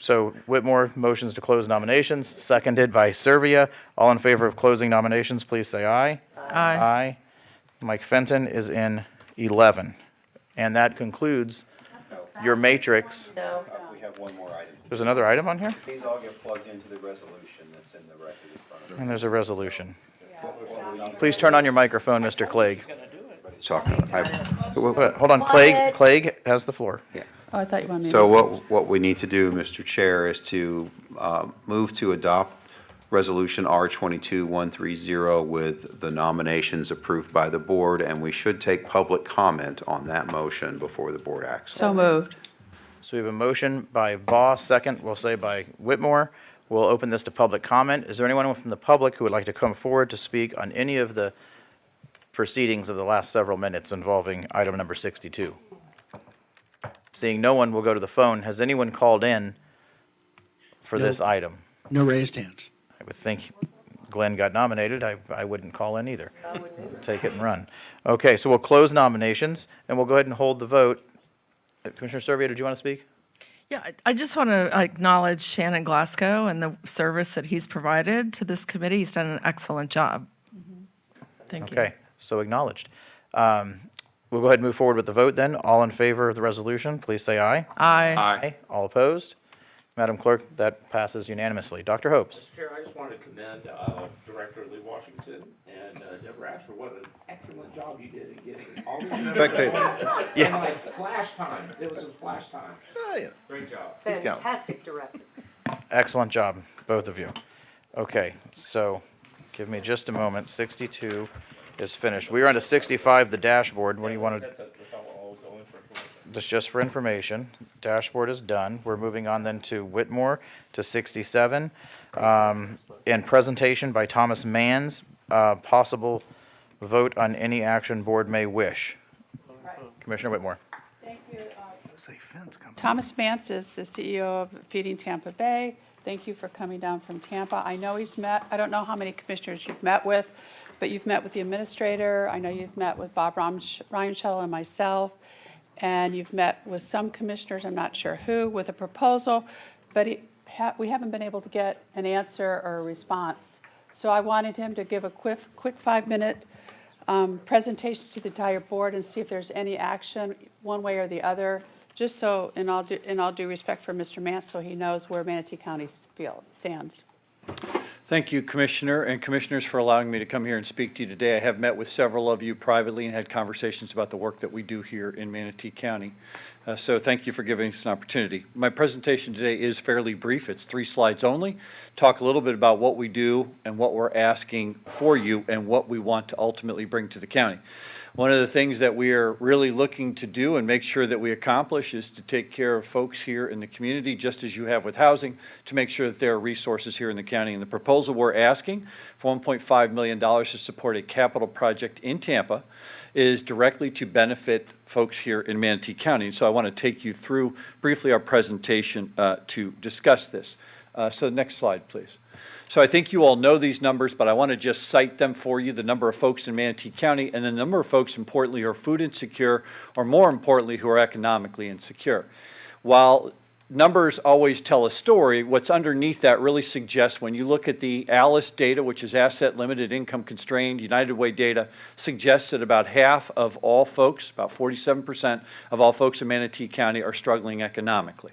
So Whitmore motions to close nominations, seconded by Serbia. All in favor of closing nominations, please say aye. Aye. Aye. Mike Fenton is in 11. And that concludes your matrix. No. We have one more item. There's another item on here? These all get plugged into the resolution that's in the record in front of you. And there's a resolution. Yeah. Please turn on your microphone, Mr. Clegg. Talking about, Hold on, Clegg has the floor. yeah. Oh, I thought you wanted me to. So what we need to do, Mr. Chair, is to move to adopt Resolution R-22-130 with the nominations approved by the board, and we should take public comment on that motion before the board acts. So moved. So we have a motion by Baugh, second, we'll say by Whitmore. We'll open this to public comment. Is there anyone from the public who would like to come forward to speak on any of the proceedings of the last several minutes involving item number 62? Seeing no one, we'll go to the phone. Has anyone called in for this item? No raised hands. I would think Glenn got nominated. I wouldn't call in either. Take it and run. Okay, so we'll close nominations, and we'll go ahead and hold the vote. Commissioner Servia, did you want to speak? Yeah, I just want to acknowledge Shannon Glasgow and the service that he's provided to this committee. He's done an excellent job. Thank you. Okay, so acknowledged. We'll go ahead and move forward with the vote then. All in favor of the resolution, please say aye. Aye. Aye. All opposed? Madam Clerk, that passes unanimously. Dr. Hopes. Mr. Chair, I just wanted to commend Director Lee Washington and Deborah Ashford. What an excellent job you did in getting all these Spectator. Yes. Like flash time. It was a flash time. Oh, yeah. Great job. Fantastic director. Excellent job, both of you. Okay, so give me just a moment. 62 is finished. We are on to 65, the dashboard. What do you want to? That's all for information. That's just for information. Dashboard is done. We're moving on then to Whitmore to 67. And presentation by Thomas Manns, possible vote on any action board may wish. Commissioner Whitmore. Thank you. Thomas Mance is the CEO of Feeding Tampa Bay. Thank you for coming down from Tampa. I know he's met, I don't know how many commissioners you've met with, but you've met with the administrator. I know you've met with Bob Ryan Shuttle and myself, and you've met with some commissioners, I'm not sure who, with a proposal, but we haven't been able to get an answer or a response. So I wanted him to give a quick 5-minute presentation to the entire board and see if there's any action one way or the other, just so, in all due respect for Mr. Mance, so he knows where Manatee County stands. Thank you, Commissioner, and Commissioners, for allowing me to come here and speak to you today. I have met with several of you privately and had conversations about the work that we do here in Manatee County. So thank you for giving us an opportunity. My presentation today is fairly brief. It's 3 slides only. Talk a little bit about what we do and what we're asking for you and what we want to ultimately bring to the county. One of the things that we are really looking to do and make sure that we accomplish is to take care of folks here in the community, just as you have with housing, to make sure that there are resources here in the county. And the proposal we're asking for $1.5 million to support a capital project in Tampa is directly to benefit folks here in Manatee County. So I want to take you through briefly our presentation to discuss this. So next slide, please. So I think you all know these numbers, but I want to just cite them for you, the number of folks in Manatee County and the number of folks, importantly, who are food insecure, or more importantly, who are economically insecure. While numbers always tell a story, what's underneath that really suggests, when you look at the ALICE data, which is asset limited, income constrained, United Way data, suggests that about half of all folks, about 47% of all folks in Manatee County are struggling economically.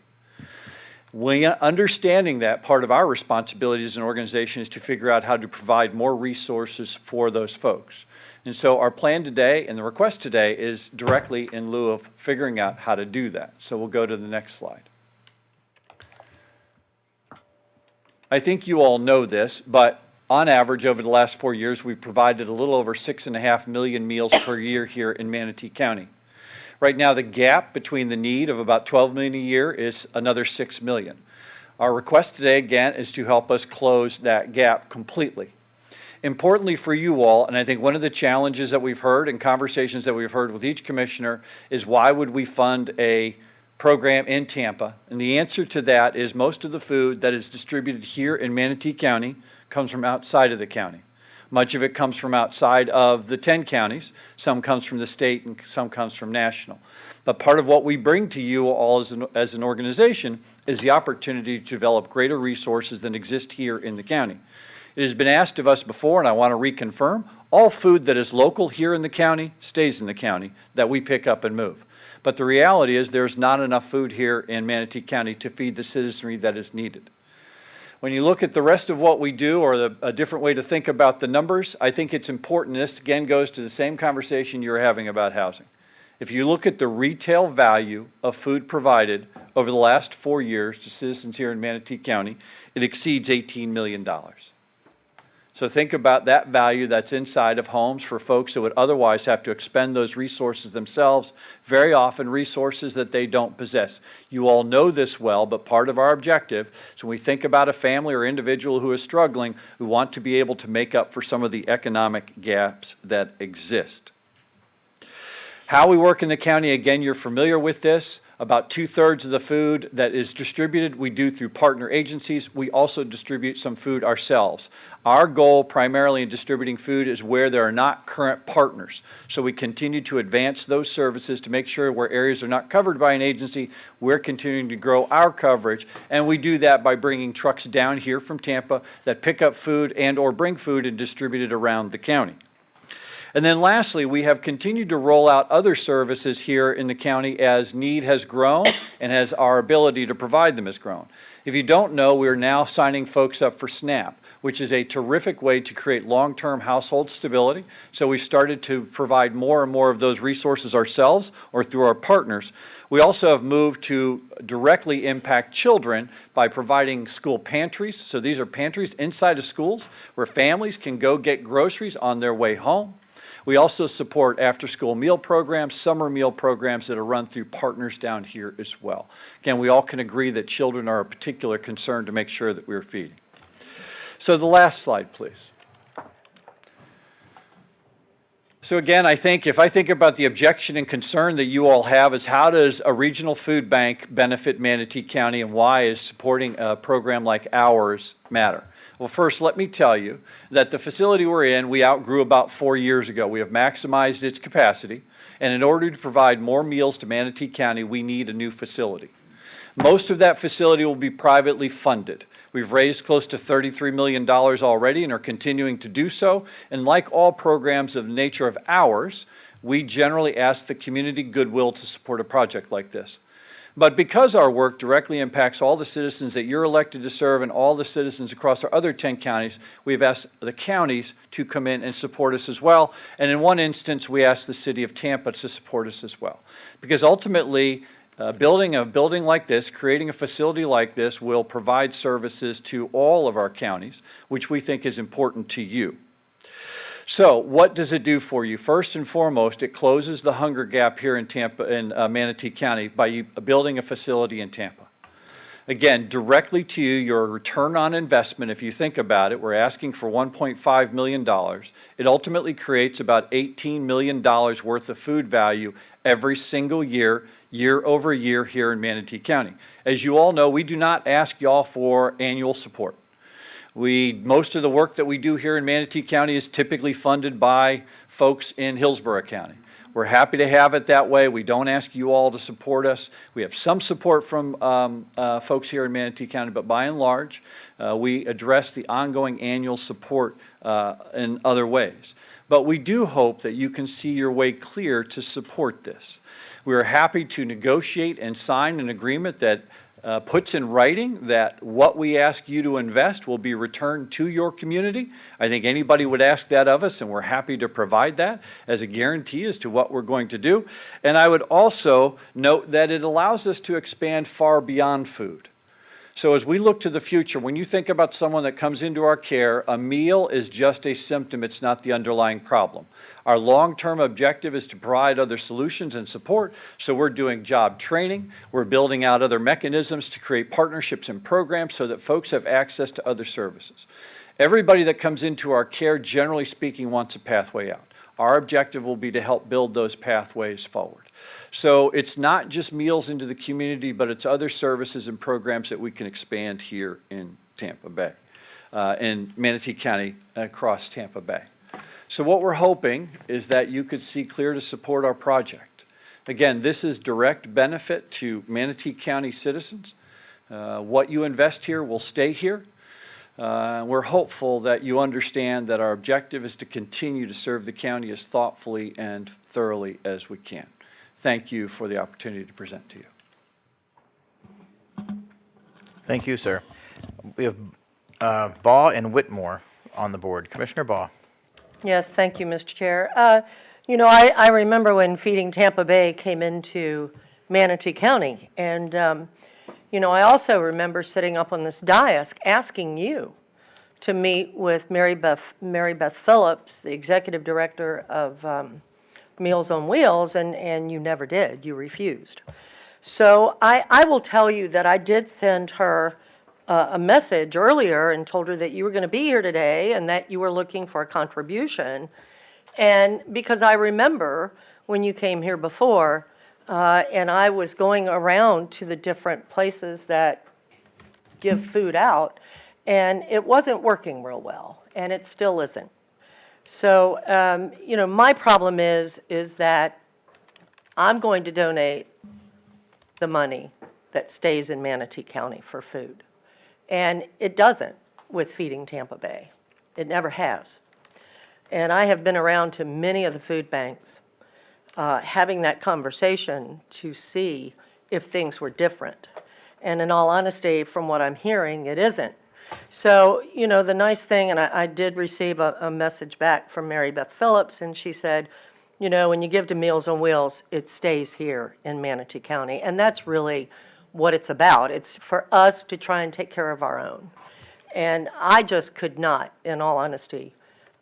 Understanding that, part of our responsibility as an organization is to figure out how to provide more resources for those folks. And so our plan today and the request today is directly in lieu of figuring out how to do that. So we'll go to the next slide. I think you all know this, but on average over the last 4 years, we've provided a little over 6.5 million meals per year here in Manatee County. Right now, the gap between the need of about 12 million a year is another 6 million. Our request today, again, is to help us close that gap completely. Importantly for you all, and I think one of the challenges that we've heard and conversations that we've heard with each commissioner is, why would we fund a program in Tampa? And the answer to that is, most of the food that is distributed here in Manatee County comes from outside of the county. Much of it comes from outside of the 10 counties. Some comes from the state and some comes from national. But part of what we bring to you all as an organization is the opportunity to develop greater resources than exist here in the county. It has been asked of us before, and I want to reconfirm, all food that is local here in the county stays in the county, that we pick up and move. But the reality is, there's not enough food here in Manatee County to feed the citizenry that is needed. When you look at the rest of what we do, or a different way to think about the numbers, I think it's important. This again goes to the same conversation you were having about housing. If you look at the retail value of food provided over the last 4 years to citizens here in Manatee County, it exceeds $18 million. So think about that value that's inside of homes for folks that would otherwise have to expend those resources themselves, very often resources that they don't possess. You all know this well, but part of our objective is when we think about a family or individual who is struggling, we want to be able to make up for some of the economic gaps that exist. How we work in the county, again, you're familiar with this. About 2/3 of the food that is distributed, we do through partner agencies. We also distribute some food ourselves. Our goal primarily in distributing food is where there are not current partners. So we continue to advance those services to make sure where areas are not covered by an agency, we're continuing to grow our coverage. And we do that by bringing trucks down here from Tampa that pick up food and or bring food and distribute it around the county. And then lastly, we have continued to roll out other services here in the county as need has grown and as our ability to provide them has grown. If you don't know, we're now signing folks up for SNAP, which is a terrific way to create long-term household stability. So we've started to provide more and more of those resources ourselves or through our partners. We also have moved to directly impact children by providing school pantries. So these are pantries inside of schools where families can go get groceries on their way home. We also support after-school meal programs, summer meal programs that are run through partners down here as well. Again, we all can agree that children are a particular concern to make sure that we're feeding. So the last slide, please. So again, I think if I think about the objection and concern that you all have is how does a regional food bank benefit Manatee County and why is supporting a program like ours matter? Well, first, let me tell you that the facility we're in, we outgrew about 4 years ago. We have maximized its capacity, and in order to provide more meals to Manatee County, we need a new facility. Most of that facility will be privately funded. We've raised close to $33 million already and are continuing to do so. And like all programs of the nature of ours, we generally ask the community goodwill to support a project like this. But because our work directly impacts all the citizens that you're elected to serve and all the citizens across our other 10 counties, we've asked the counties to come in and support us as well. And in one instance, we asked the city of Tampa to support us as well. Because ultimately, building a building like this, creating a facility like this will provide services to all of our counties, which we think is important to you. So what does it do for you? First and foremost, it closes the hunger gap here in Tampa, in Manatee County, by building a facility in Tampa. Again, directly to you, your return on investment, if you think about it, we're asking for $1.5 million. It ultimately creates about $18 million worth of food value every single year, year over year here in Manatee County. As you all know, we do not ask y'all for annual support. Most of the work that we do here in Manatee County is typically funded by folks in Hillsborough County. We're happy to have it that way. We don't ask you all to support us. We have some support from folks here in Manatee County, but by and large, we address the ongoing annual support in other ways. But we do hope that you can see your way clear to support this. We are happy to negotiate and sign an agreement that puts in writing that what we ask you to invest will be returned to your community. I think anybody would ask that of us, and we're happy to provide that as a guarantee as to what we're going to do. And I would also note that it allows us to expand far beyond food. So as we look to the future, when you think about someone that comes into our care, a meal is just a symptom, it's not the underlying problem. Our long-term objective is to provide other solutions and support, so we're doing job training, we're building out other mechanisms to create partnerships and programs so that folks have access to other services. Everybody that comes into our care, generally speaking, wants a pathway out. Our objective will be to help build those pathways forward. So it's not just meals into the community, but it's other services and programs that we can expand here in Tampa Bay, in Manatee County, across Tampa Bay. So what we're hoping is that you could see clear to support our project. Again, this is direct benefit to Manatee County citizens. What you invest here will stay here. We're hopeful that you understand that our objective is to continue to serve the county as thoughtfully and thoroughly as we can. Thank you for the opportunity to present to you. Thank you, sir. We have Baugh and Whitmore on the board. Commissioner Baugh. Yes, thank you, Mr. Chair. You know, I remember when Feeding Tampa Bay came into Manatee County, and, you know, I also remember sitting up on this dais asking you to meet with Mary Beth Phillips, the executive director of Meals on Wheels, and you never did. You refused. So I will tell you that I did send her a message earlier and told her that you were going to be here today and that you were looking for a contribution. And because I remember when you came here before, and I was going around to the different places that give food out, and it wasn't working real well, and it still isn't. So, you know, my problem is that I'm going to donate the money that stays in Manatee County for food. And it doesn't with Feeding Tampa Bay. It never has. And I have been around to many of the food banks having that conversation to see if things were different. And in all honesty, from what I'm hearing, it isn't. So, you know, the nice thing, and I did receive a message back from Mary Beth Phillips, and she said, you know, when you give to Meals on Wheels, it stays here in Manatee County. And that's really what it's about. It's for us to try and take care of our own. And I just could not, in all honesty,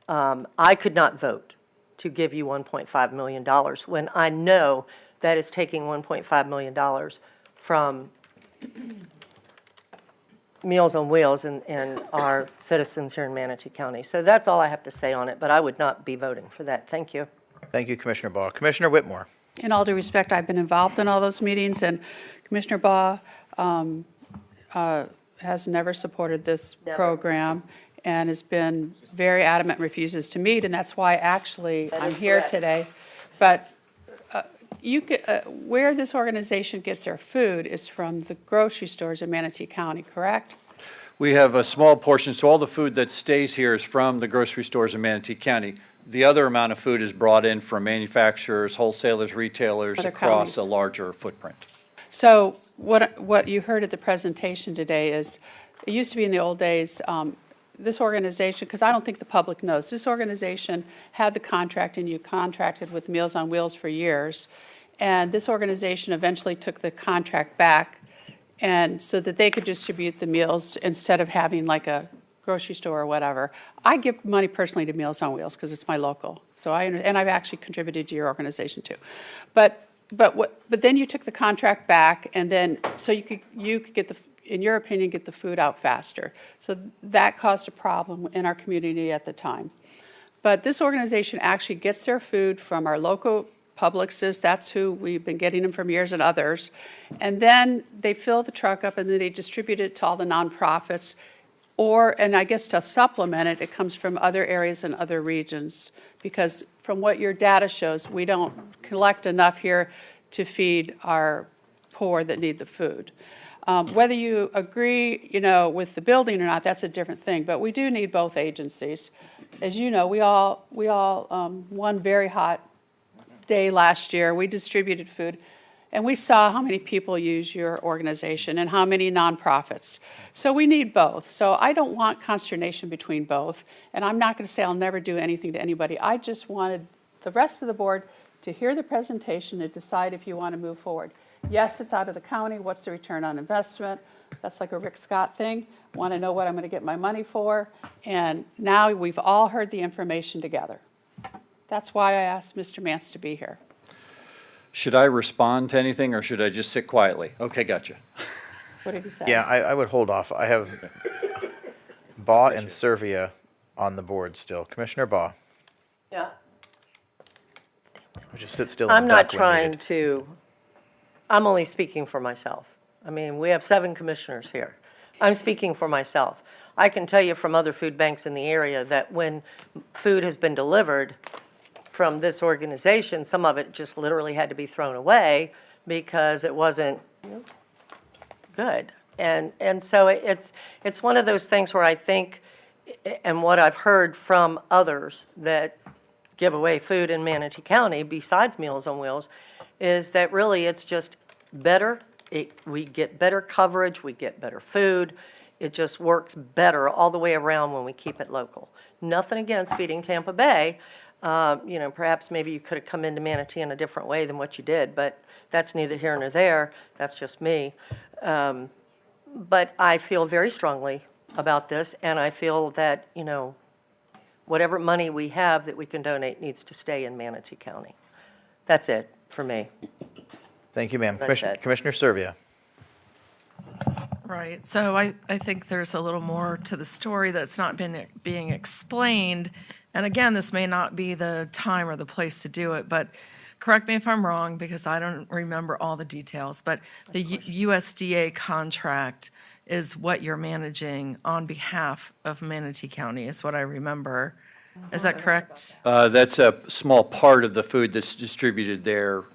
I could not vote to give you $1.5 million when I know that is taking $1.5 million from Meals on Wheels and our citizens here in Manatee County. So that's all I have to say on it, but I would not be voting for that. Thank you. Thank you, Commissioner Baugh. Commissioner Whitmore. In all due respect, I've been involved in all those meetings, and Commissioner Baugh has never supported this program and has been very adamant, refuses to meet, and that's why actually I'm here today. But where this organization gets their food is from the grocery stores in Manatee County, correct? We have a small portion, so all the food that stays here is from the grocery stores in Manatee County. The other amount of food is brought in from manufacturers, wholesalers, retailers Other across counties. a larger footprint. So what you heard at the presentation today is, it used to be in the old days, this organization, because I don't think the public knows, this organization had the contract, and you contracted with Meals on Wheels for years, and this organization eventually took the contract back, and so that they could distribute the meals instead of having like a grocery store or whatever. I give money personally to Meals on Wheels because it's my local. So and I've actually contributed to your organization too. But then you took the contract back, and then so you could get in your opinion, get the food out faster. So that caused a problem in our community at the time. But this organization actually gets their food from our local Publixes. That's who we've been getting them from years, and others. And then they fill the truck up, and then they distribute it to all the nonprofits. And I guess to supplement it, it comes from other areas and other regions, because from what your data shows, we don't collect enough here to feed our poor that need the food. Whether you agree, you know, with the building or not, that's a different thing. But we do need both agencies. As you know, we all one very hot day last year, we distributed food. And we saw how many people use your organization and how many nonprofits. So we need both. So I don't want consternation between both. And I'm not going to say I'll never do anything to anybody. I just wanted the rest of the board to hear the presentation and decide if you want to move forward. Yes, it's out of the county. What's the return on investment? That's like a Rick Scott thing. Want to know what I'm going to get my money for. And now we've all heard the information together. That's why I asked Mr. Mance to be here. Should I respond to anything, or should I just sit quietly? Okay, gotcha. What did you say? Yeah, I would hold off. I have Baugh and Servia on the board still. Commissioner Baugh. Yeah. Just sit still. I'm and not duck when trying needed. to, I'm only speaking for myself. I mean, we have 7 commissioners here. I'm speaking for myself. I can tell you from other food banks in the area that when food has been delivered from this organization, some of it just literally had to be thrown away because it wasn't good. And so it's one of those things where I think, and what I've heard from others that give away food in Manatee County besides Meals on Wheels, is that really it's just better. We get better coverage, we get better food. It just works better all the way around when we keep it local. Nothing against feeding Tampa Bay. Perhaps maybe you could have come into Manatee in a different way than what you did, but that's neither here nor there. That's just me. But I feel very strongly about this, and I feel that, whatever money we have that we can donate needs to stay in Manatee County. That's it for me. Thank you, ma'am. That's it. Commissioner Servia. Right. So I think there's a little more to the story that's not been being explained. And again, this may not be the time or the place to do it, but correct me if I'm wrong, because I don't remember all the details, but the USDA contract is what you're managing on behalf of Manatee County, is what I remember. Is that correct? That's a small part of the food that's distributed there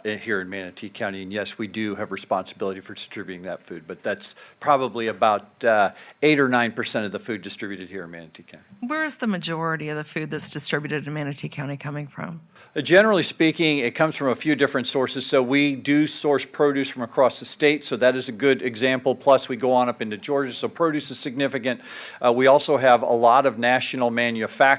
here in Manatee County. And yes, we do have responsibility for distributing that food, but that's probably about 8 or 9% of the food distributed here in Manatee County. Where is the majority of the food that's distributed in Manatee County coming from? Generally speaking, it comes from a few different sources. So we do source produce from across the state, so that is a good example. Plus, we go on up into Georgia, so produce is significant. We also have a lot of national manufacturers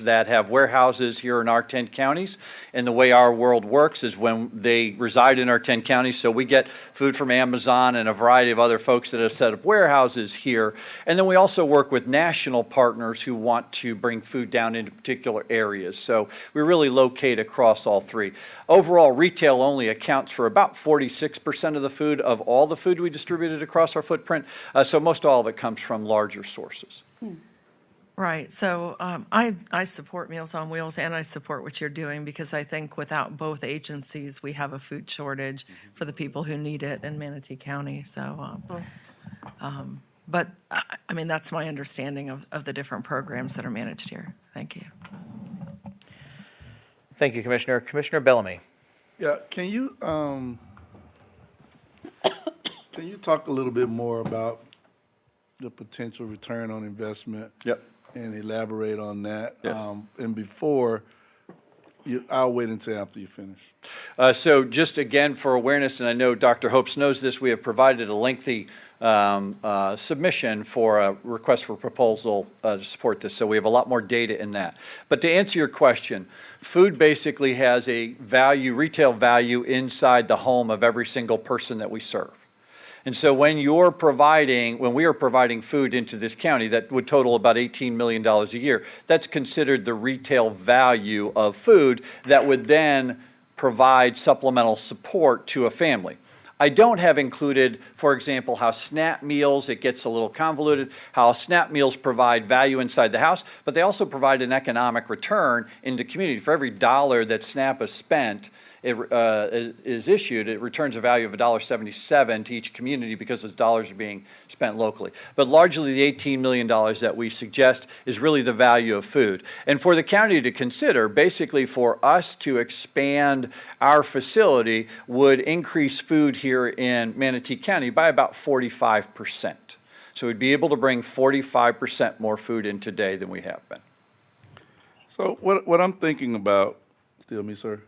that have warehouses here in our 10 counties. And the way our world works is when they reside in our 10 counties, so we get food from Amazon and a variety of other folks that have set up warehouses here. And then we also work with national partners who want to bring food down into particular areas. So we really locate across all three. Overall, retail only accounts for about 46% of the food, of all the food we distributed across our footprint. So most all of it comes from larger sources. Right. So I support Meals on Wheels, and I support what you're doing, because I think without both agencies, we have a food shortage for the people who need it in Manatee County. So, but I mean, that's my understanding of the different programs that are managed here. Thank you. Thank you, Commissioner. Commissioner Bellamy. Yeah, can you talk a little bit more about the potential return on investment? Yep. And elaborate on that. Yes. And before, I'll wait until after you finish. So just again, for awareness, and I know Dr. Hopes knows this, we have provided a lengthy submission for a request for proposal to support this. So we have a lot more data in that. But to answer your question, food basically has a value, retail value inside the home of every single person that we serve. And so when we are providing food into this county that would total about $18 million a year, that's considered the retail value of food that would then provide supplemental support to a family. I don't have included, for example, how SNAP meals, it gets a little convoluted, how SNAP meals provide value inside the house, but they also provide an economic return in the community. For every dollar that SNAP has spent, is issued, it returns a value of $1.77 to each community because those dollars are being spent locally. But largely the $18 million that we suggest is really the value of food. And for the county to consider, basically for us to expand our facility would increase food here in Manatee County by about 45%. So we'd be able to bring 45% more food in today than we have been. So what I'm thinking about, still me, sir?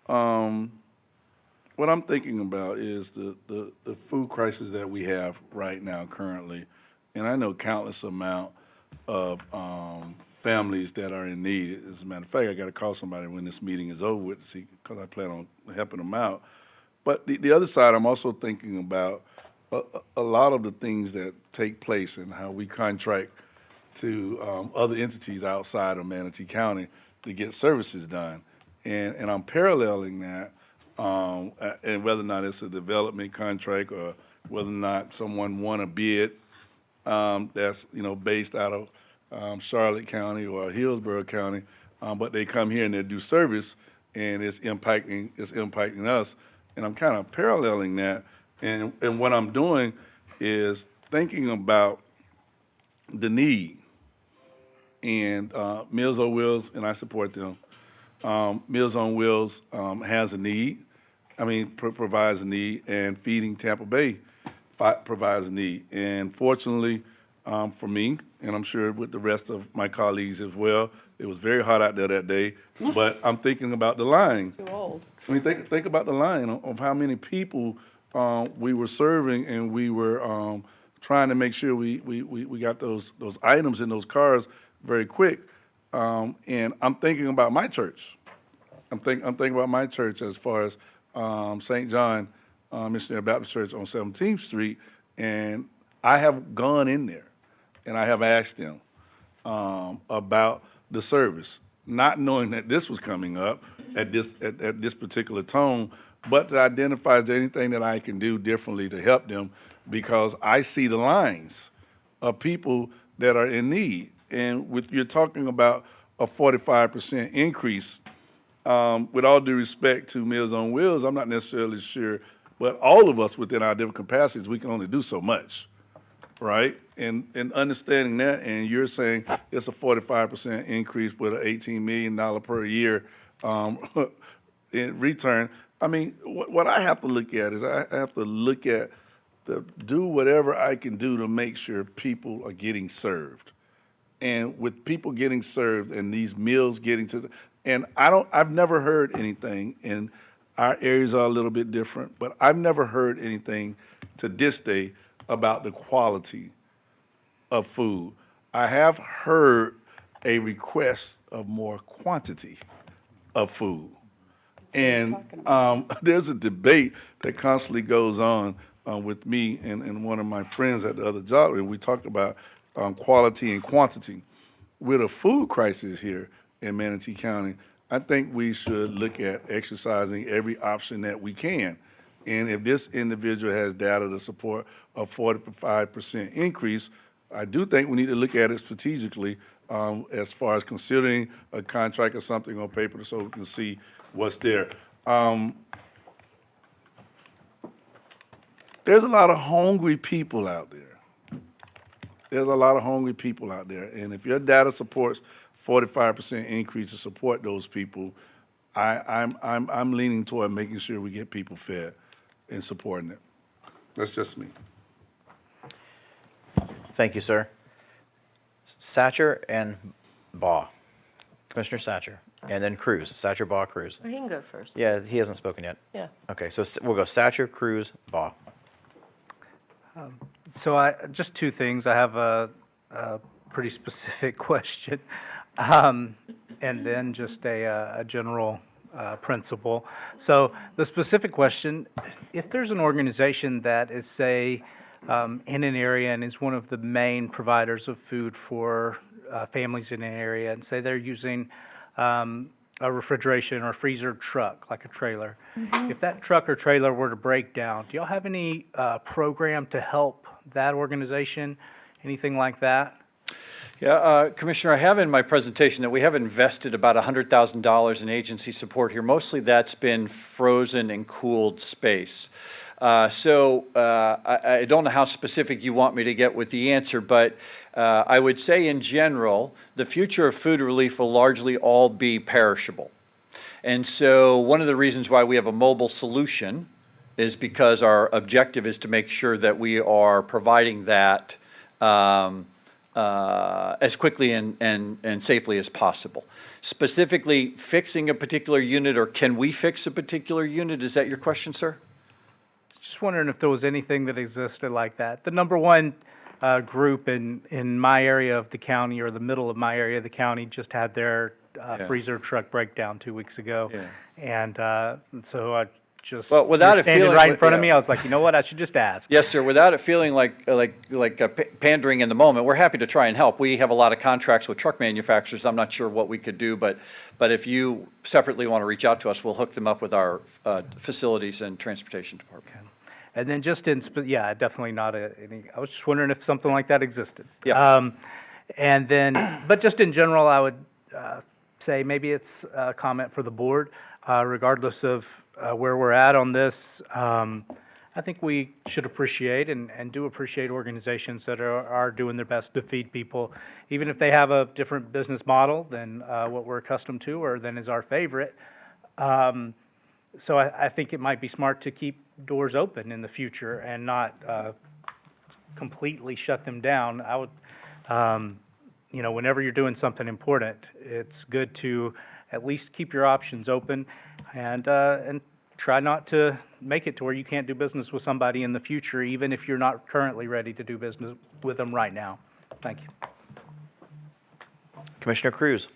What I'm thinking about is the food crisis that we have right now currently, and I know countless amount of families that are in need. As a matter of fact, I got to call somebody when this meeting is over with to see, because I plan on helping them out. But the other side, I'm also thinking about a lot of the things that take place and how we contract to other entities outside of Manatee County to get services done. And I'm paralleling that, and whether or not it's a development contract or whether or not someone won a bid that's based out of Charlotte County or Hillsborough County, but they come here and they do service, and it's impacting us. And I'm kind of paralleling that, and what I'm doing is thinking about the need. And Meals on Wheels, and I support them. Meals on Wheels has a need, provides a need, and Feeding Tampa Bay provides a need. And fortunately for me, and I'm sure with the rest of my colleagues as well, it was very hot out there that day, but I'm thinking about the line. Too old. Think about the line of how many people we were serving, and we were trying to make sure we got those items in those cars very quick. And I'm thinking about my church. I'm thinking about my church as far as St. John Missionary Baptist Church on 17th Street, and I have gone in there and I have asked them about the service, not knowing that this was coming up at this particular tone, but to identify is there anything that I can do differently to help them, because I see the lines of people that are in need. And you're talking about a 45% increase. With all due respect to Meals on Wheels, I'm not necessarily sure, but all of us within our different capacities, we can only do so much, right? And understanding that, and you're saying it's a 45% increase with an $18 million per year in return. I mean, what I have to look at is I have to look at do whatever I can do to make sure people are getting served. And with people getting served and these meals getting to and I've never heard anything, and our areas are a little bit different, but I've never heard anything to this day about the quality of food. I have heard a request of more quantity of food. And there's a debate that constantly goes on with me and one of my friends at the other job, and we talk about quality and quantity. With a food crisis here in Manatee County, I think we should look at exercising every option that we can. And if this individual has data to support a 45% increase, I do think we need to look at it strategically as far as considering a contract or something on paper so we can see what's there. There's a lot of hungry people out there. There's a lot of hungry people out there. And if your data supports 45% increase to support those people, I'm leaning toward making sure we get people fed and supporting it. That's just me. Thank you, sir. Satcher and Baugh. Commissioner Satcher. And then Cruz. Satcher, Baugh, Cruz. Well, he can go first. Yeah, he hasn't spoken yet. Yeah. Okay, so we'll go Satcher, Cruz, Baugh. So just two things. I have a pretty specific question, and then just a general principle. So the specific question, if there's an organization that is, say, in an area and is one of the main providers of food for families in an area, and say they're using a refrigeration or freezer truck, like a trailer. Mm-hmm. If that truck or trailer were to break down, do y'all have any program to help that organization? Anything like that? Yeah, Commissioner, I have in my presentation that we have invested about $100,000 in agency support here. Mostly that's been frozen and cooled space. So I don't know how specific you want me to get with the answer, but I would say in general, the future of food relief will largely all be perishable. And so one of the reasons why we have a mobile solution is because our objective is to make sure that we are providing that as quickly and safely as possible. Specifically, fixing a particular unit, or can we fix a particular unit? Is that your question, sir? Just wondering if there was anything that existed like that. The number one group in my area of the county, or the middle of my area of the county, just had their freezer truck breakdown 2 weeks ago. Yeah. And so I just, well, without it standing feeling right in front of me, I was like, you know what, I should just ask. Yes, sir. Without it feeling like pandering in the moment, we're happy to try and help. We have a lot of contracts with truck manufacturers. I'm not sure what we could do, but if you separately want to reach out to us, we'll hook them up with our facilities and transportation department. Okay. And then just definitely not any. I was just wondering if something like that existed. Yeah. And then, but just in general, I would say maybe it's a comment for the board, regardless of where we're at on this. I think we should appreciate and do appreciate organizations that are doing their best to feed people, even if they have a different business model than what we're accustomed to or than is our favorite. So I think it might be smart to keep doors open in the future and not completely shut them down. I would, whenever you're doing something important, it's good to at least keep your options open and try not to make it to where you can't do business with somebody in the future, even if you're not currently ready to do business with them right now. Thank you. Commissioner Cruz.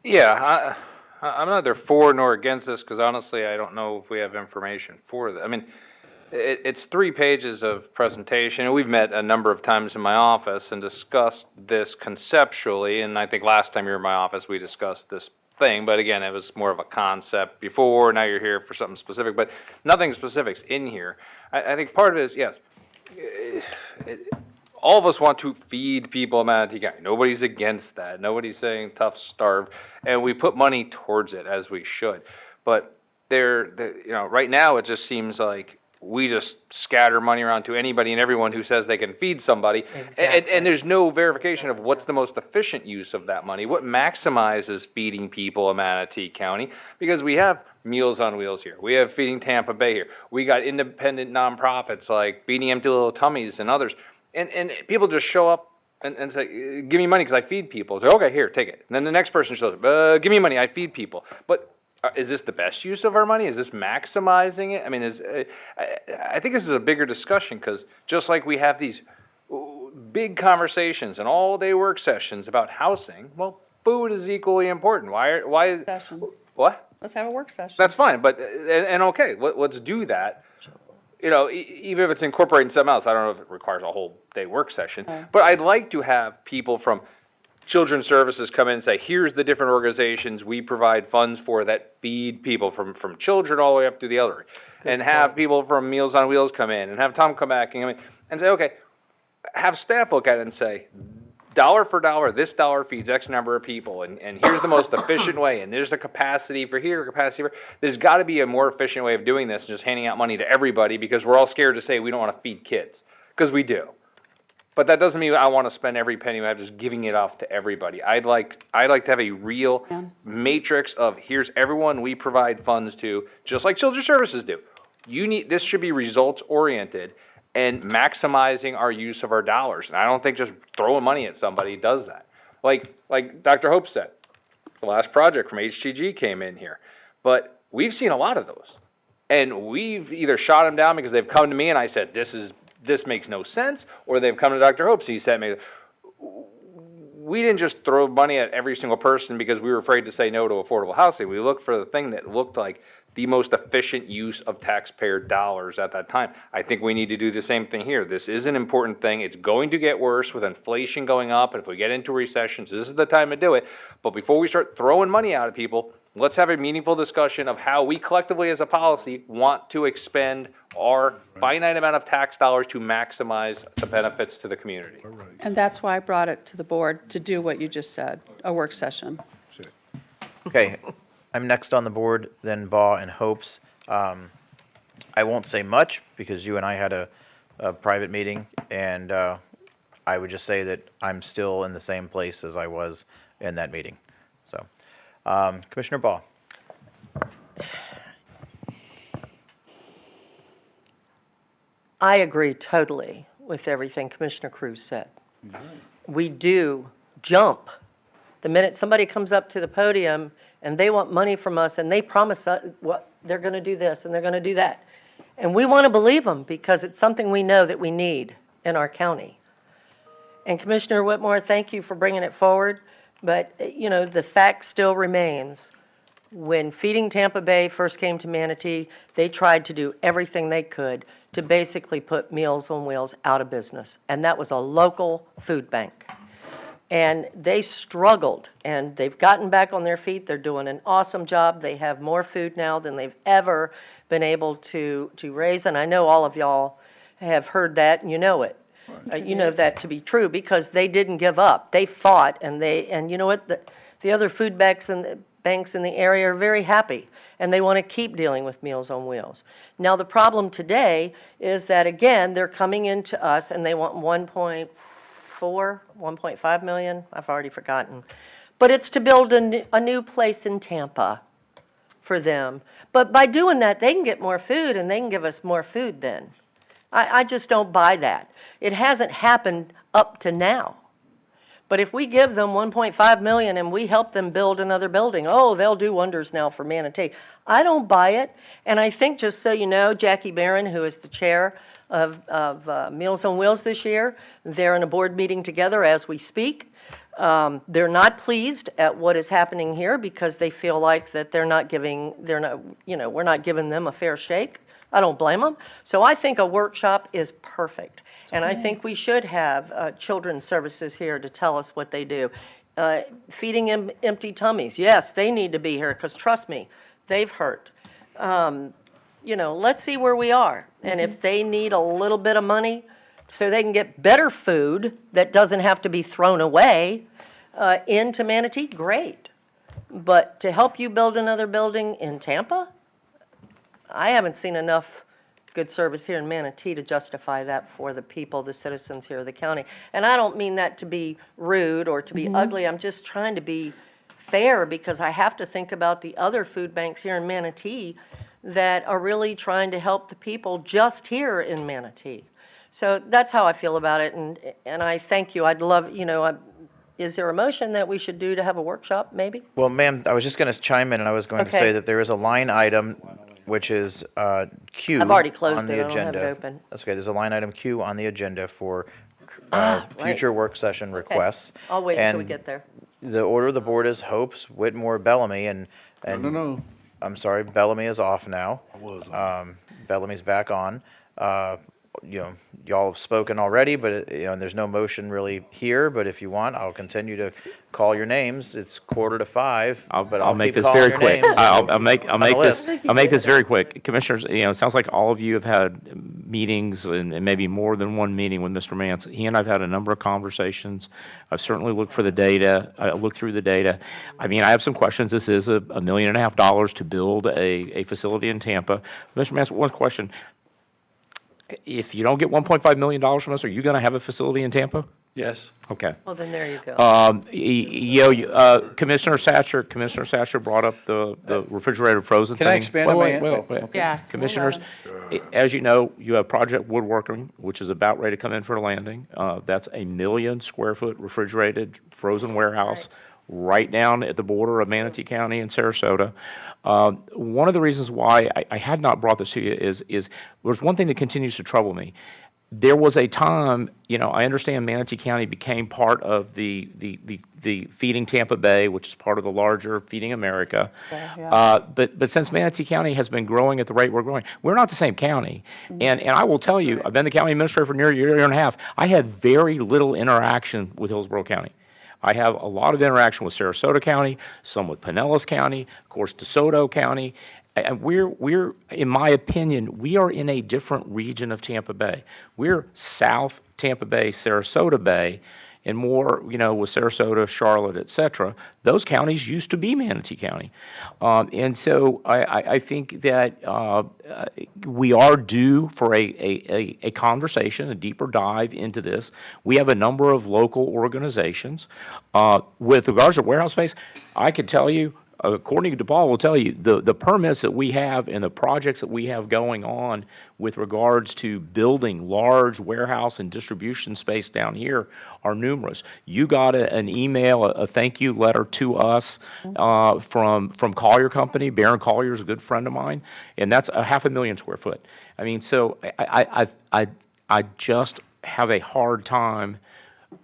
Yeah, I'm neither for nor against this, because honestly, I don't know if we have information for that. I mean, it's 3 pages of presentation, and we've met a number of times in my office and discussed this conceptually, and I think last time you were in my office, we discussed this thing, but again, it was more of a concept before, now you're here for something specific, but nothing specifics in here. I think part of it is, yes, all of us want to feed people in Manatee County. Nobody's against that. Nobody's saying tough starve, and we put money towards it as we should. But right now it just seems like we just scatter money around to anybody and everyone who says they can feed somebody. Exactly. And there's no verification of what's the most efficient use of that money, what maximizes feeding people in Manatee County, because we have Meals on Wheels here. We have Feeding Tampa Bay here. We got independent nonprofits like Feeding Empty Little Tummies and others. And people just show up and say, give me money because I feed people. Say, okay, here, take it. And then the next person shows up, give me money, I feed people. But is this the best use of our money? Is this maximizing it? I mean, I think this is a bigger discussion, because just like we have these big conversations and all-day work sessions about housing, well, food is equally important. Why? Session. What? Let's have a work session. That's fine, but, and okay, let's do that. Even if it's incorporating something else, I don't know if it requires a whole day work session, but I'd like to have people from Children's Services come in and say, here's the different organizations we provide funds for that feed people from children all the way up to the elderly. And have people from Meals on Wheels come in, and have Tom come back and say, okay, have staff look at it and say, dollar for dollar, this dollar feeds X number of people, and here's the most efficient way, and there's the capacity for here, capacity for. There's got to be a more efficient way of doing this than just handing out money to everybody, because we're all scared to say we don't want to feed kids, because we do. But that doesn't mean I want to spend every penny we have just giving it off to everybody. I'd like to have a real matrix of here's everyone we provide funds to, just like Children's Services do. This should be results oriented and maximizing our use of our dollars. And I don't think just throwing money at somebody does that. Like Dr. Hope said, the last project from HTG came in here. But we've seen a lot of those. And we've either shot them down because they've come to me and I said, this makes no sense, or they've come to Dr. Hope, so he said, we didn't just throw money at every single person because we were afraid to say no to affordable housing. We looked for the thing that looked like the most efficient use of taxpayer dollars at that time. I think we need to do the same thing here. This is an important thing. It's going to get worse with inflation going up, and if we get into recessions, this is the time to do it. But before we start throwing money out at people, let's have a meaningful discussion of how we collectively as a policy want to expend our finite amount of tax dollars to maximize the benefits to the community. And that's why I brought it to the board to do what you just said, a work session. Okay, I'm next on the board, then Baugh and Hopes. I won't say much because you and I had a private meeting, and I would just say that I'm still in the same place as I was in that meeting. So, Commissioner Baugh. I agree totally with everything Commissioner Cruz said. We do jump. The minute somebody comes up to the podium and they want money from us and they promise us they're going to do this and they're going to do that. And we want to believe them because it's something we know that we need in our county. And Commissioner Whitmore, thank you for bringing it forward. But, the fact still remains. When Feeding Tampa Bay first came to Manatee, they tried to do everything they could to basically put Meals on Wheels out of business. And that was a local food bank. And they struggled, and they've gotten back on their feet. They're doing an awesome job. They have more food now than they've ever been able to raise. And I know all of y'all have heard that, and you know it. You know that to be true because they didn't give up. They fought, and you know what? The other food banks in the area are very happy, and they want to keep dealing with Meals on Wheels. Now, the problem today is that, again, they're coming into us, and they want 1.5 million? I've already forgotten. But it's to build a new place in Tampa for them. But by doing that, they can get more food, and they can give us more food then. I just don't buy that. It hasn't happened up to now. But if we give them 1.5 million and we help them build another building, oh, they'll do wonders now for Manatee. I don't buy it. And I think, just so you know, Jackie Barron, who is the chair of Meals on Wheels this year, they're in a board meeting together as we speak. They're not pleased at what is happening here because they feel like that we're not giving them a fair shake. I don't blame them. So I think a workshop is perfect. And I think we should have children's services here to tell us what they do. Feeding empty tummies, yes, they need to be here because trust me, they've hurt. Let's see where we are. And if they need a little bit of money so they can get better food that doesn't have to be thrown away into Manatee, great. But to help you build another building in Tampa, I haven't seen enough good service here in Manatee to justify that for the people, the citizens here of the county. And I don't mean that to be rude or to be ugly. I'm just trying to be fair because I have to think about the other food banks here in Manatee that are really trying to help the people just here in Manatee. So that's how I feel about it, and I thank you. I'd love, is there a motion that we should do to have a workshop, maybe? Well, ma'am, I was just going to chime in, and I was going to say that there is a line item, which is Q I've already closed on the it. I don't agenda. have it open. That's okay. There's a line item Q on the agenda for Right. future work session requests. I'll wait until we And get there. the order of the board is Hopes, Whitmore, Bellamy, and No. I'm sorry, Bellamy is off now. I was on. Bellamy's back on. Y'all have spoken already, but and there's no motion really here. But if you want, I'll continue to call your names. It's 4:45. But I'll make keep this calling very your quick. names I'll make on the list. this very quick. Commissioners, it sounds like all of you have had meetings and maybe more than one meeting with Mr. Mance. He and I've had a number of conversations. I've certainly looked for the data. I looked through the data. I mean, I have some questions. This is $1.5 million to build a facility in Tampa. Mr. Mance, one question. If you don't get $1.5 million from us, are you going to have a facility in Tampa? Yes. Okay. Well, then there you go. Commissioner Satcher brought up the refrigerated frozen thing. Can I expand on my Wait. Yeah. Commissioners, as you know, you have Project Woodworking, which is about ready to come in for a landing. That's 1 million square foot refrigerated frozen warehouse right down at the border of Manatee County and Sarasota. One of the reasons why I had not brought this to you is there's one thing that continues to trouble me. There was a time, I understand Manatee County became part of the Feeding Tampa Bay, which is part of the larger Feeding America. But since Manatee County has been growing at the rate we're growing, we're not the same county. And I will tell you, I've been the county administrator for nearly a year and a half. I had very little interaction with Hillsborough County. I have a lot of interaction with Sarasota County, some with Pinellas County, of course, DeSoto County. And we're, in my opinion, we are in a different region of Tampa Bay. We're South Tampa Bay, Sarasota Bay, and more, with Sarasota, Charlotte, et cetera. Those counties used to be Manatee County. And so I think that we are due for a conversation, a deeper dive into this. We have a number of local organizations. With regards to warehouse space, I could tell you, according to DePaul, will tell you the permits that we have and the projects that we have going on with regards to building large warehouse and distribution space down here are numerous. You got an email, a thank you letter to us from Collier Company. Baron Collier is a good friend of mine, and that's 500,000 square foot. I mean, so I just have a hard time.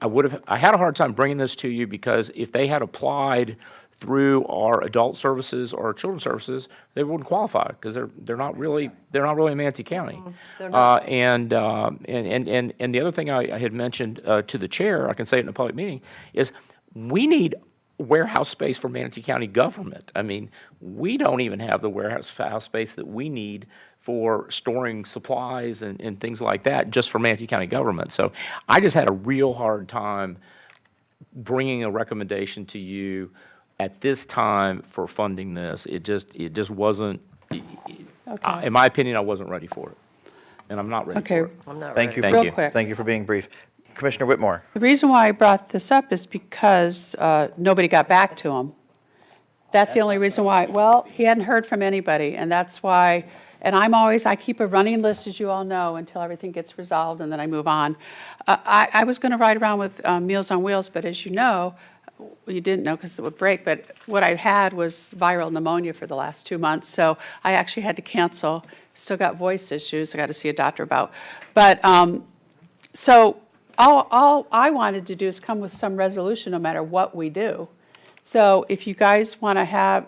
I had a hard time bringing this to you because if they had applied through our adult services or children's services, they wouldn't qualify because they're not really in Manatee County. And the other thing I had mentioned to the chair, I can say it in a public meeting, is we need warehouse space for Manatee County government. I mean, we don't even have the warehouse space that we need for storing supplies and things like that just for Manatee County government. So I just had a real hard time bringing a recommendation to you at this time for funding this. It just wasn't, in my opinion, I wasn't ready for it. And I'm not ready for it. I'm not Thank you. ready. Real quick. Thank you for being brief. Commissioner Whitmore. The reason why I brought this up is because nobody got back to him. That's the only reason why. Well, he hadn't heard from anybody, and that's why And I keep a running list, as you all know, until everything gets resolved, and then I move on. I was going to ride around with Meals on Wheels, but as you know, you didn't know because it would break, but what I had was viral pneumonia for the last 2 months, so I actually had to cancel. Still got voice issues I got to see a doctor about. But, so all I wanted to do is come with some resolution no matter what we do. So if you guys want to have,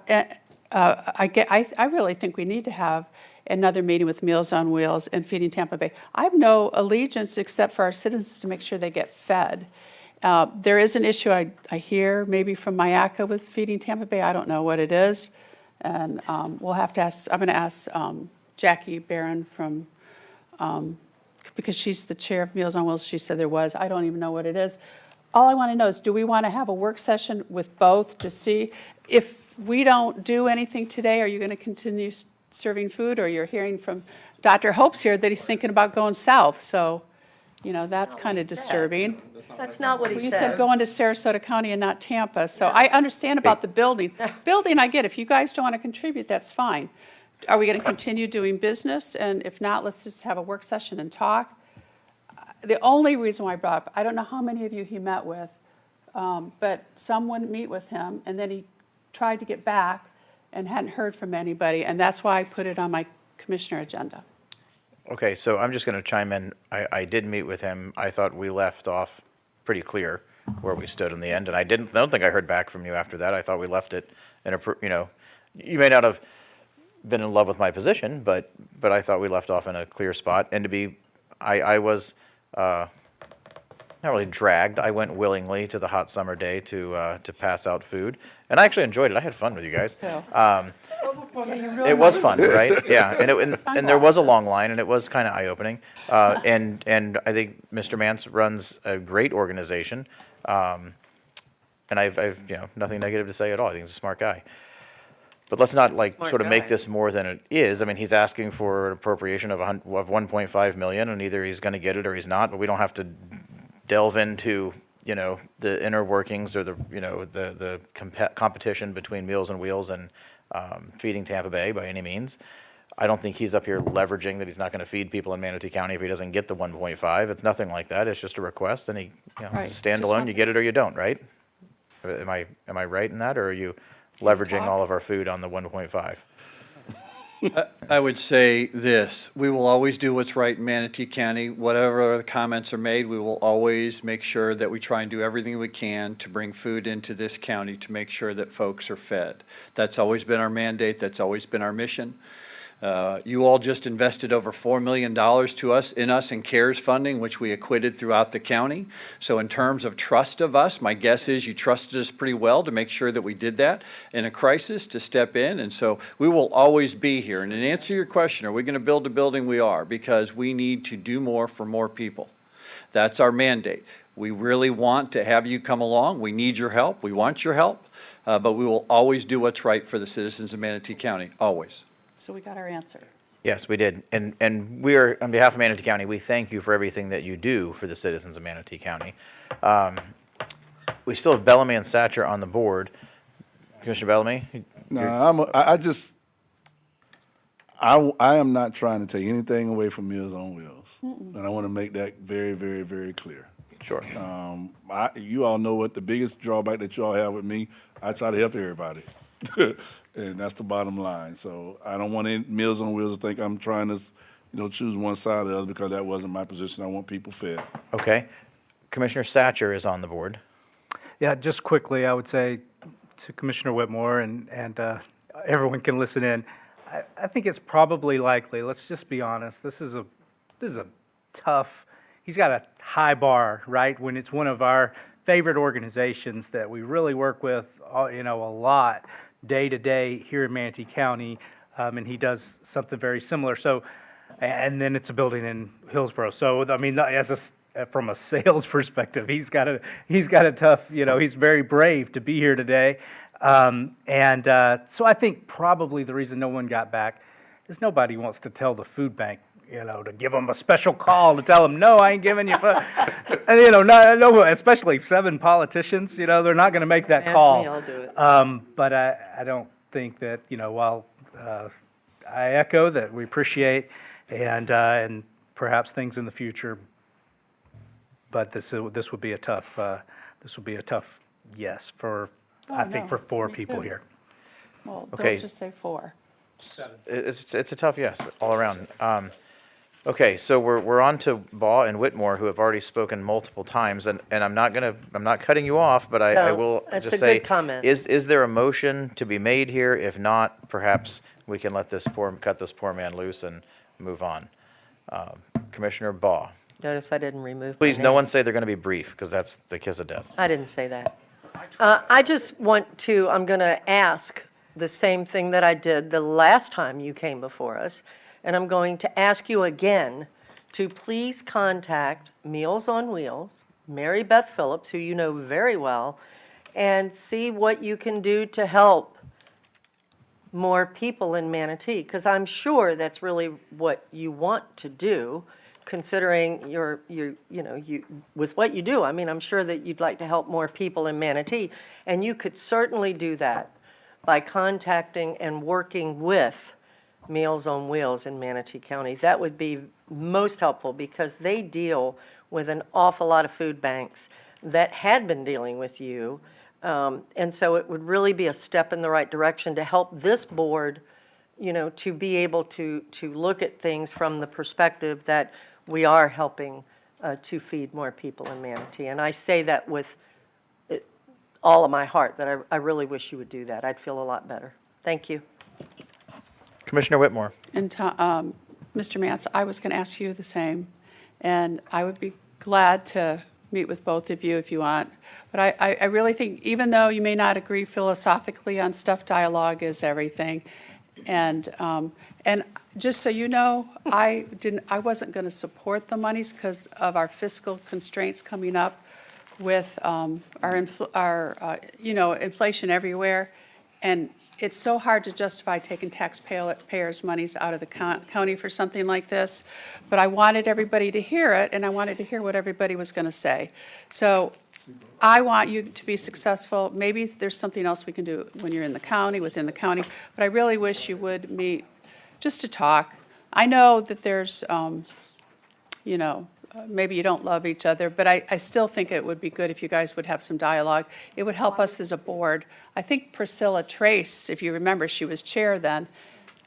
I really think we need to have another meeting with Meals on Wheels and Feeding Tampa Bay. I have no allegiance except for our citizens to make sure they get fed. There is an issue I hear maybe from Mayaca with Feeding Tampa Bay. I don't know what it is. And we'll have to ask, I'm going to ask Jackie Barron from, because she's the chair of Meals on Wheels. She said there was. I don't even know what it is. All I want to know is, do we want to have a work session with both to see if we don't do anything today, are you going to continue serving food? Or you're hearing from Dr. Hope's here that he's thinking about going south. So, that's kind of disturbing. That's not what he Well, you said. said going to Sarasota County and not Tampa, so I understand about the building. Building, I get. If you guys don't want to contribute, that's fine. Are we going to continue doing business? And if not, let's just have a work session and talk. The only reason why I brought up, I don't know how many of you he met with, but some wouldn't meet with him, and then he tried to get back and hadn't heard from anybody, and that's why I put it on my commissioner agenda. Okay, so I'm just going to chime in. I did meet with him. I thought we left off pretty clear where we stood in the end, and I don't think I heard back from you after that. I thought we left it in you may not have been in love with my position, but I thought we left off in a clear spot. And I was not really dragged. I went willingly to the hot summer day to pass out food, and I actually enjoyed it. I had fun with you guys. It was fun, right? Yeah, and there was a long line, and it was kind of eye-opening. And I think Mr. Mance runs a great organization, and I've nothing negative to say at all. I think he's a smart guy. But let's not sort of make this more than it is. I mean, he's asking for an appropriation of 1.5 million, and either he's going to get it or he's not. But we don't have to delve into the inner workings or the competition between Meals on Wheels and Feeding Tampa Bay by any means. I don't think he's up here leveraging that he's not going to feed people in Manatee County if he doesn't get the 1.5. It's nothing like that. It's just a request, and it's a standalone. You get it or you don't, right? Am I right in that, or are you leveraging all of our food on the 1.5? I would say this: we will always do what's right in Manatee County. Whatever the comments are made, we will always make sure that we try and do everything we can to bring food into this county to make sure that folks are fed. That's always been our mandate. That's always been our mission. You all just invested over $4 million in us in CARES funding, which we acquitted throughout the county. So in terms of trust of us, my guess is you trusted us pretty well to make sure that we did that in a crisis, to step in. And so we will always be here. And in answer to your question, are we going to build a building? We are, because we need to do more for more people. That's our mandate. We really want to have you come along. We need your help. We want your help. But we will always do what's right for the citizens of Manatee County, always. So we got our answer. Yes, we did. And we're, on behalf of Manatee County, we thank you for everything that you do for the citizens of Manatee County. We still have Bellamy and Satcher on the board. Commissioner Bellamy? No, I am not trying to take anything away from Meals on Wheels. And I want to make that very, very, very clear. Sure. You all know what the biggest drawback that you all have with me. I try to help everybody. And that's the bottom line. So I don't want any Meals on Wheels to think I'm trying to, choose one side or the other, because that wasn't my position. I want people fed. Okay. Commissioner Satcher is on the board. Yeah, just quickly, I would say to Commissioner Whitmore, and everyone can listen in, I think it's probably likely, let's just be honest, this is a tough, he's got a high bar, right? When it's one of our favorite organizations that we really work with, a lot day to day here in Manatee County, and he does something very similar. So, and then it's a building in Hillsborough. So, I mean, from a sales perspective, he's got a tough, he's very brave to be here today. So I think probably the reason no one got back is nobody wants to tell the food bank, to give them a special call to tell them, no, I ain't giving you food. No, especially 7 politicians, they're not going to make that call. Ask me, I'll do it. But I don't think that, while I echo that we appreciate and perhaps things in the future, but this would be a tough yes for, I think, no, for 4 me people too. here. Well, Okay. don't just say 4. It's a tough yes all around. Okay, so we're on to Baugh and Whitmore, who have already spoken multiple times, and I'm not cutting you off, but I No, will that's just a say, good comment. is there a motion to be made here? If not, perhaps we can cut this poor man loose and move on. Commissioner Baugh, Notice I didn't remove my please, no name. one say they're going to be brief, because that's the kiss of death. I didn't say that. I just want to, I'm going to ask the same thing that I did the last time you came before us, and I'm going to ask you again to please contact Meals on Wheels, Mary Beth Phillips, who you know very well, and see what you can do to help more people in Manatee, because I'm sure that's really what you want to do, considering with what you do. I mean, I'm sure that you'd like to help more people in Manatee, and you could certainly do that by contacting and working with Meals on Wheels in Manatee County. That would be most helpful because they deal with an awful lot of food banks that had been dealing with you. And so it would really be a step in the right direction to help this board, to be able to look at things from the perspective that we are helping to feed more people in Manatee. And I say that with all of my heart, that I really wish you would do that. I'd feel a lot better. Thank you. Commissioner Whitmore. And Mr. Mance, I was going to ask you the same, and I would be glad to meet with both of you if you want. But I really think, even though you may not agree philosophically on stuff, dialogue is everything. And just so you know, I wasn't going to support the monies because of our fiscal constraints coming up with inflation everywhere, and it's so hard to justify taking taxpayers' monies out of the county for something like this. But I wanted everybody to hear it, and I wanted to hear what everybody was going to say. So I want you to be successful. Maybe there's something else we can do when you're in the county, within the county, but I really wish you would meet just to talk. I know that there's, maybe you don't love each other, but I still think it would be good if you guys would have some dialogue. It would help us as a board. I think Priscilla Trace, if you remember, she was chair then,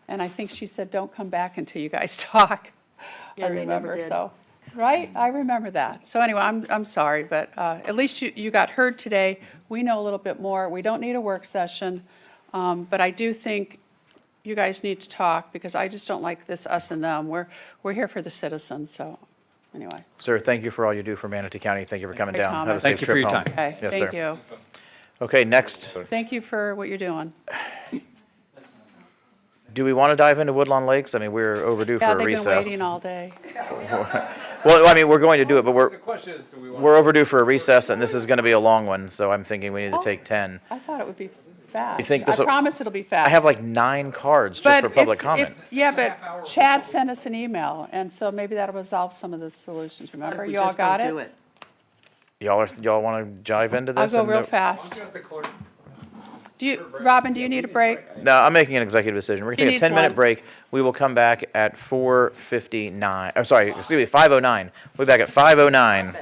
and I think she said, don't come back until you guys talk. Yeah, I they never remember, did. so, right? I remember that. So anyway, I'm sorry, but at least you got heard today. We know a little bit more. We don't need a work session, but I do think you guys need to talk because I just don't like this us and them. We're here for the citizens, so. Anyway. Sir, thank you for all you do for Manatee County. Thank you for coming Hey, down. Thomas. Have a safe Thank you for trip your home. time. Okay, Yes, thank sir. you. Okay, next. Thank you for what you're doing. Do we want to dive into Woodlawn Lakes? I mean, we're overdue Yeah, for a they've recess. been waiting all day. Well, I mean, we're going to do it, but we're overdue for a recess, and this is going to be a long one, so I'm thinking we need to take 10. I thought it would be fast. You think I this'll- promise it'll be fast. I have like 9 cards just But for public if- comment. Yeah, but Chad sent us an email, and so maybe that'll resolve some of the solutions, remember? We You all just got don't it? do it. Y'all want to jive into I'll this? go and real no- fast. Robin, do you need a break? No, I'm making an executive decision. We're going to He take a needs 10-minute one. break. We will come back at 4:59. I'm sorry, excuse me, 5:09. We'll be back at 5:09.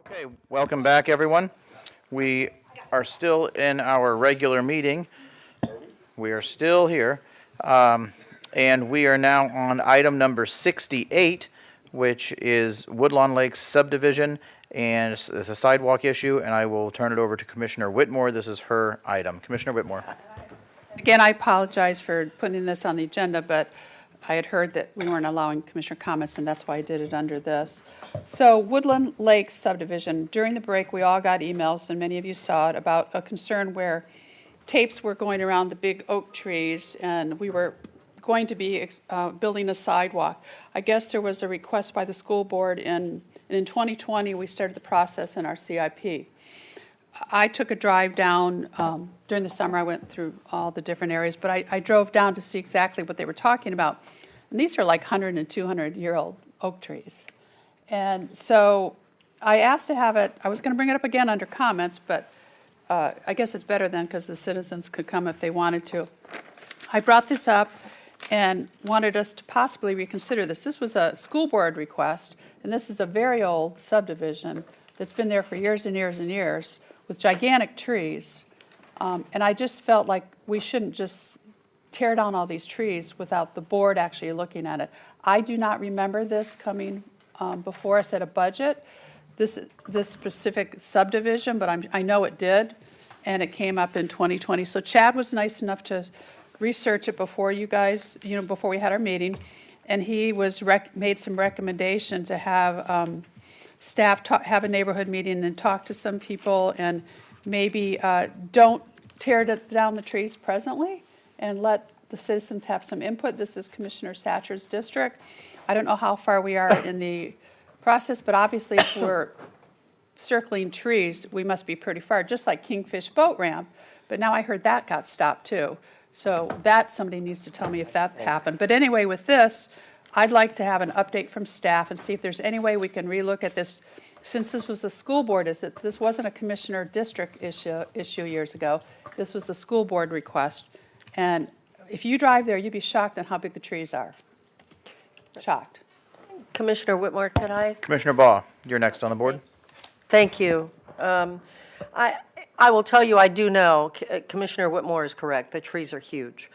Okay, welcome back, everyone. We are still in our regular meeting. We are still here. And we are now on item number 68, which is Woodlawn Lakes subdivision, and it's a sidewalk issue, and I will turn it over to Commissioner Whitmore. This is her item. Commissioner Whitmore. Again, I apologize for putting this on the agenda, but I had heard that we weren't allowing commissioner comments, and that's why I did it under this. So Woodland Lakes subdivision, during the break, we all got emails, and many of you saw it, about a concern where tapes were going around the big oak trees, and we were going to be building a sidewalk. I guess there was a request by the school board, and in 2020, we started the process in our CIP. I took a drive down, during the summer, I went through all the different areas, but I drove down to see exactly what they were talking about. And these are like 100 and 200-year-old oak trees. And so I asked to have it, I was going to bring it up again under comments, but I guess it's better then because the citizens could come if they wanted to. I brought this up and wanted us to possibly reconsider this. This was a school board request, and this is a very old subdivision that's been there for years and years and years with gigantic trees. And I just felt like we shouldn't just tear down all these trees without the board actually looking at it. I do not remember this coming before us at a budget, this specific subdivision, but I know it did, and it came up in 2020. So Chad was nice enough to research it before you guys, before we had our meeting, and he was made some recommendation to have staff have a neighborhood meeting and talk to some people, and maybe don't tear down the trees presently and let the citizens have some input. This is Commissioner Satcher's district. I don't know how far we are in the process, but obviously if we're circling trees, we must be pretty far, just like Kingfish Boat Ramp. But now I heard that got stopped too. So that somebody needs to tell me if that happened. But anyway, with this, I'd like to have an update from staff and see if there's any way we can relook at this. Since this was a school board, this wasn't a commissioner district issue years ago. This was a school board request. And if you drive there, you'd be shocked at how big the trees are. Shocked. Commissioner Whitmore, could I? Commissioner Baugh, you're next on the board. Thank you. I will tell you, I do know, Commissioner Whitmore is correct, the trees are huge.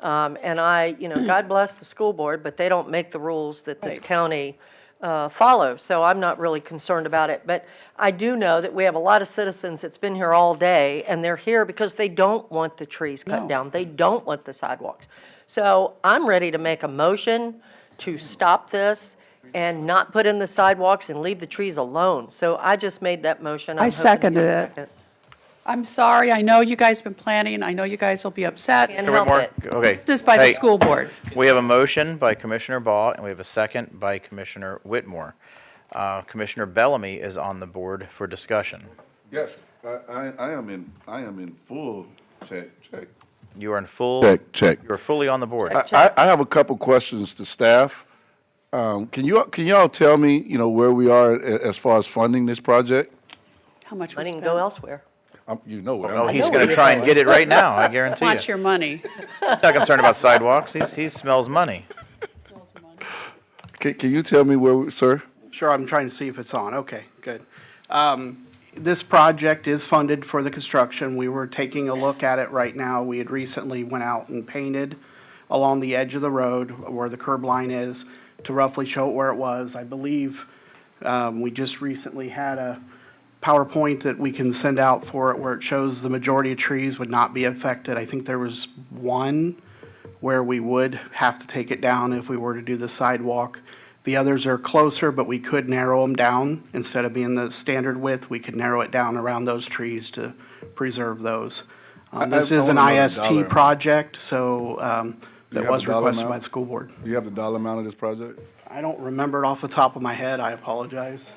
And God bless the school board, but they don't make the rules that this county follows, so I'm not really concerned about it. But I do know that we have a lot of citizens that's been here all day, and they're here because they don't want the trees cut down. They don't want the sidewalks. So I'm ready to make a motion to stop this and not put in the sidewalks and leave the trees alone. So I just made that motion. I seconded it. I'm sorry, I know you guys have been planning, I know you guys will be upset. Can't help it. Okay. This is by the school board. We have a motion by Commissioner Baugh, and we have a second by Commissioner Whitmore. Commissioner Bellamy is on the board for discussion. Yes, I am in full check. You are in full. Check. You are fully on the board. I have a couple questions to staff. Can you all tell me, where we are as far as funding this project? How much we Money can spent. go elsewhere. Where. Oh, he's going to try and get it right now, I guarantee Wants you. your money. He's not concerned about sidewalks. He smells money. Can you tell me sir? Sure, I'm trying to see if it's on. Okay, good. This project is funded for the construction. We were taking a look at it right now. We had recently went out and painted along the edge of the road where the curb line is to roughly show it where it was. I believe we just recently had a PowerPoint that we can send out for it where it shows the majority of trees would not be affected. I think there was one where we would have to take it down if we were to do the sidewalk. The others are closer, but we could narrow them down. Instead of being the standard width, we could narrow it down around those trees to preserve those. This is an IST project, so that was requested by the school board. Do you have the dollar amount of this project? I don't remember it off the top of my head. I apologize.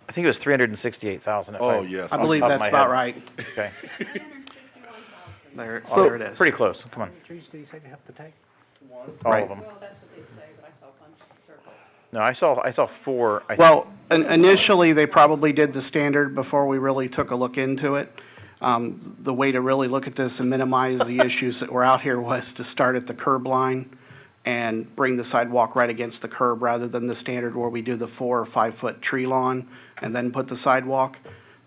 I think it was $368,000. Oh, yes. I believe that's about right. Okay. There it is. Pretty close. Come on. Trees did he say they have to take? All Right. of them. Well, that's what they say, but I saw a bunch circled. No, I saw four. Well, initially, they probably did the standard before we really took a look into it. The way to really look at this and minimize the issues that were out here was to start at the curb line and bring the sidewalk right against the curb rather than the standard where we do the 4 or 5 foot tree lawn and then put the sidewalk.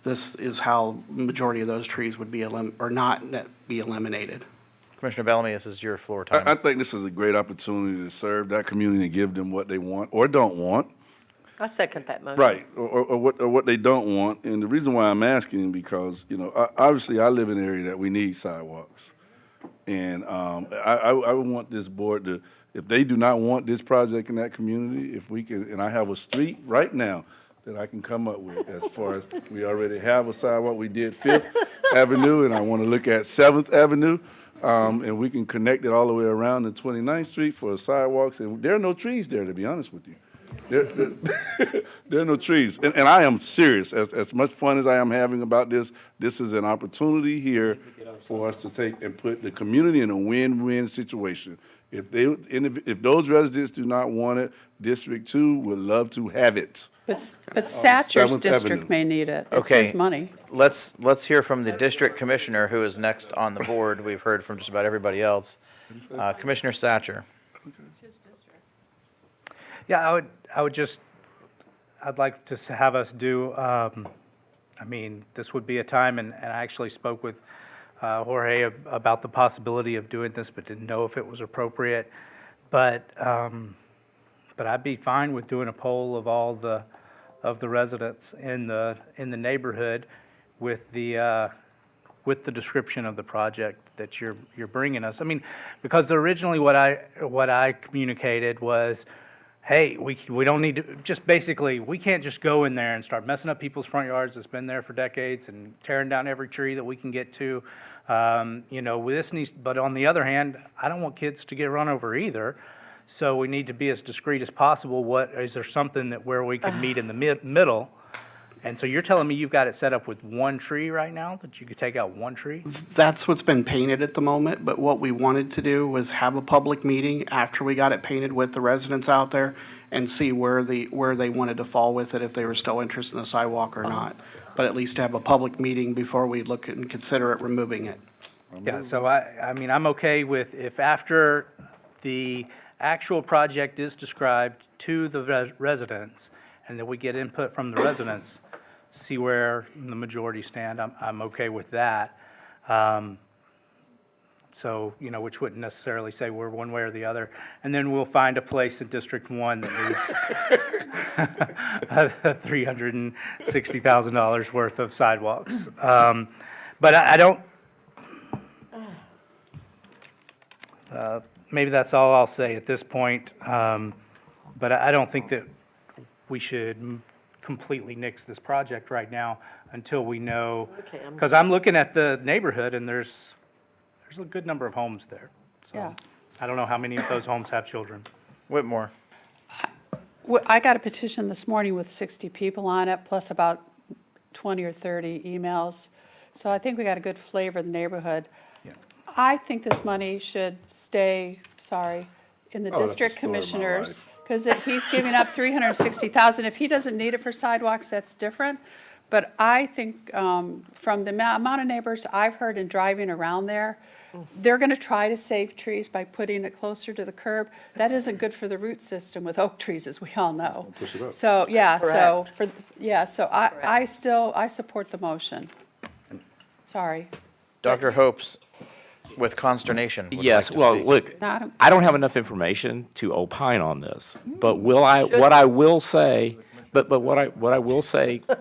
This is how majority of those trees would be not be eliminated. Commissioner Bellamy, this is your floor time. I think this is a great opportunity to serve that community and give them what they want or don't want. I second that motion. Right, or what they don't want. And the reason why I'm asking, because, obviously I live in an area that we need sidewalks. And I would want this board to, if they do not want this project in that community, if we can, and I have a street right now that I can come up with as far as we already have a sidewalk. We did 5th Avenue, and I want to look at 7th Avenue. And we can connect it all the way around to 29th Street for sidewalks. And there are no trees there, to be honest with you. There are no trees. And I am serious. As much fun as I am having about this, this is an opportunity here for us to take and put the community in a win-win situation. If those residents do not want it, District 2 would love to have it. But Satcher's 7th district Avenue. may need it. It's Okay. his money. Let's hear from the district commissioner who is next on the board. We've heard from just about everybody else. Commissioner Satcher. Yeah, I'd like to have us do, this would be a time, and I actually spoke with Jorge about the possibility of doing this, but didn't know if it was appropriate. But I'd be fine with doing a poll of all the residents in the neighborhood with the description of the project that you're bringing us. Because originally what I communicated was, hey, we don't need to, just basically, we can't just go in there and start messing up people's front yards that's been there for decades and tearing down every tree that we can get to. This needs, but on the other hand, I don't want kids to get run over either. So we need to be as discreet as possible. Is there something where we can meet in the middle? And so you're telling me you've got it set up with one tree right now, that you could take out one tree? That's what's been painted at the moment, but what we wanted to do was have a public meeting after we got it painted with the residents out there and see where they wanted to fall with it, if they were still interested in the sidewalk or not. But at least to have a public meeting before we look and consider it removing it. Yeah, so I'm okay with if after the actual project is described to the residents and that we get input from the residents, see where the majority stand, I'm okay with that. So, which wouldn't necessarily say we're one way or the other. And then we'll find a place in District 1 that needs $360,000 worth of sidewalks. But I don't, maybe that's all I'll say at this point. But I don't think that we should completely nix this project right now until we know, because I'm looking at the neighborhood and there's a good number of homes there. So Yeah. I don't know how many of those homes have children. Whitmore. I got a petition this morning with 60 people on it, plus about 20 or 30 emails. So I think we got a good flavor of the neighborhood. Yeah. I think this money should stay, in the Oh, that's the district story of my commissioners, because he's giving up $360,000. If he doesn't need it for sidewalks, that's different. But I think from the amount of neighbors I've heard in driving around there, they're going to try to save trees by putting it closer to the curb. That isn't good for the root system with oak trees, as we all know. Push it up. So, yeah, Correct. I support the motion. Sorry. Dr. Hopes, with consternation. would Yes, like to well, speak. look, No, I don't have enough information to opine on this, but what I will say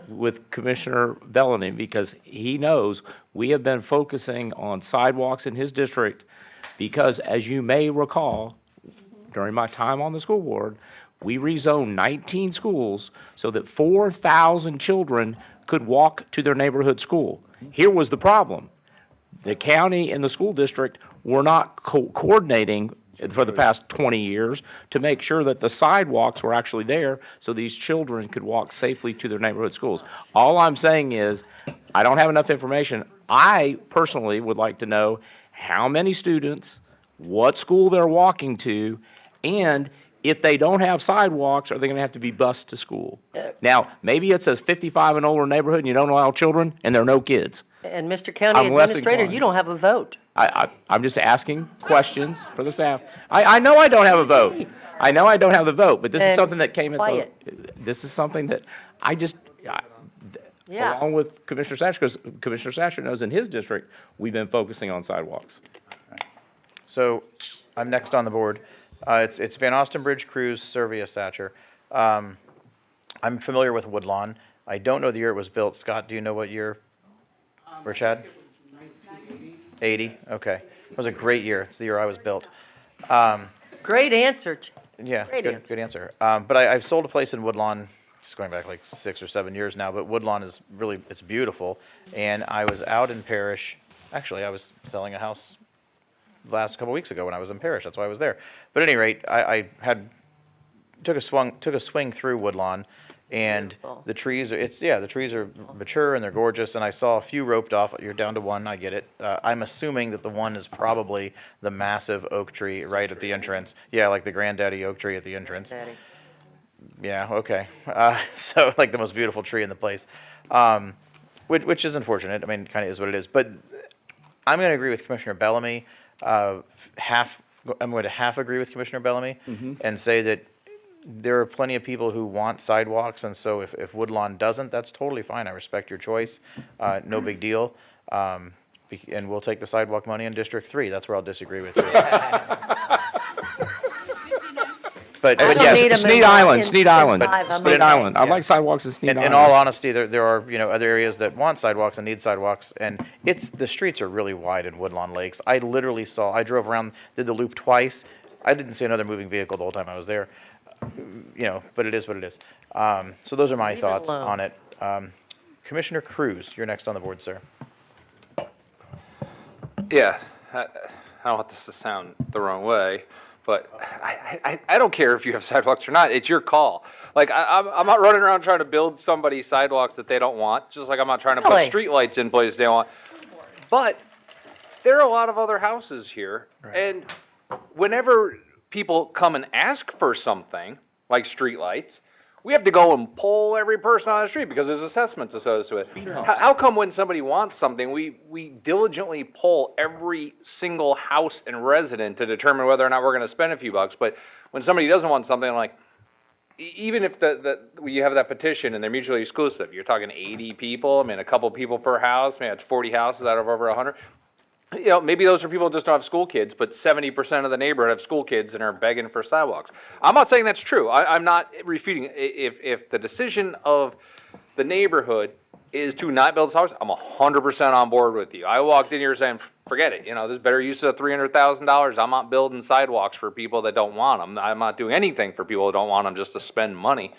with Commissioner Bellamy, because he knows we have been focusing on sidewalks in his district, because as you may recall, during my time on the school board, we rezoned 19 schools so that 4,000 children could walk to their neighborhood school. Here was the problem. The county and the school district were not coordinating for the past 20 years to make sure that the sidewalks were actually there so these children could walk safely to their neighborhood schools. All I'm saying is, I don't have enough information. I personally would like to know how many students, what school they're walking to, and if they don't have sidewalks, are they going to have to be bused to school? Now, maybe it's a 55 and older neighborhood and you don't allow children and there are no kids. And Mr. County I'm less Administrator, inclined. you don't have a vote. I'm just asking questions for the staff. I know I don't have a vote. I know I don't have the vote, but this is And something that came at quiet. this is something that I just, Yeah. along with Commissioner Satcher, because Commissioner Satcher knows in his district, we've been focusing on sidewalks. So I'm next on the board. It's Van Ostenbridge, Cruz, Servia, Satcher. I'm familiar with Woodlawn. I don't know the year it was built. Scott, do you know what year? Or Chad? 80, okay. It was a great year. It's the year I was built. Great answer. Yeah, Great answer. good answer. But I've sold a place in Woodlawn, just going back like 6 or 7 years now, but Woodlawn is really, it's beautiful. And I was out in Parrish, actually, I was selling a house last couple weeks ago when I was in Parrish, that's why I was there. But at any rate, I took a swing through Woodlawn, and Beautiful. the trees are, the trees are mature and they're gorgeous, and I saw a few roped off. You're down to one, I get it. I'm assuming that the one is probably the massive oak tree right at the entrance. Yeah, like the granddaddy oak tree at the entrance. Daddy. Yeah, okay. So like the most beautiful tree in the place, which is unfortunate. I mean, kind of is what it is. But I'm going to agree with Commissioner Bellamy. I'm going to half agree with Commissioner Bellamy and say that there are plenty of people who want sidewalks, and so if Woodlawn doesn't, that's totally fine. I respect your choice. No big deal. And we'll take the sidewalk money in District 3. That's where I'll disagree with you. But I don't yes, need 'em Sneed in Island, in Sneed Island, five, I'm Sneed okay. Island. I like sidewalks in Sneed Island. in all honesty, there are other areas that want sidewalks and need sidewalks, and the streets are really wide in Woodlawn Lakes. I drove around, did the loop twice. I didn't see another moving vehicle the whole time I was there. But it is what it is. So those are my Leave it thoughts alone. on it. Commissioner Cruz, you're next on the board, sir. Yeah, I don't want this to sound the wrong way, but I don't care if you have sidewalks or not. It's your call. Like, I'm not running around trying to build somebody sidewalks that they don't want, just like I'm not trying to Really? put streetlights in places they don't want. But there are a lot of other houses here, and whenever people come and ask for something, like streetlights, we have to go and poll every person on the street because there's assessments associated with it. How come when somebody wants something, we diligently poll every single house and resident to determine whether or not we're going to spend a few bucks, but when somebody doesn't want something, like, even if you have that petition and they're mutually exclusive, you're talking 80 people, I mean, a couple people per house, maybe that's 40 houses out of over 100. Maybe those are people who just don't have school kids, but 70% of the neighborhood have school kids and are begging for sidewalks. I'm not saying that's true. I'm not refuting. If the decision of the neighborhood is to not build sidewalks, I'm 100% on board with you. I walked in here saying, forget it. There's better use of $300,000. I'm not building sidewalks for people that don't want them. I'm not doing anything for people who don't want them just to spend money.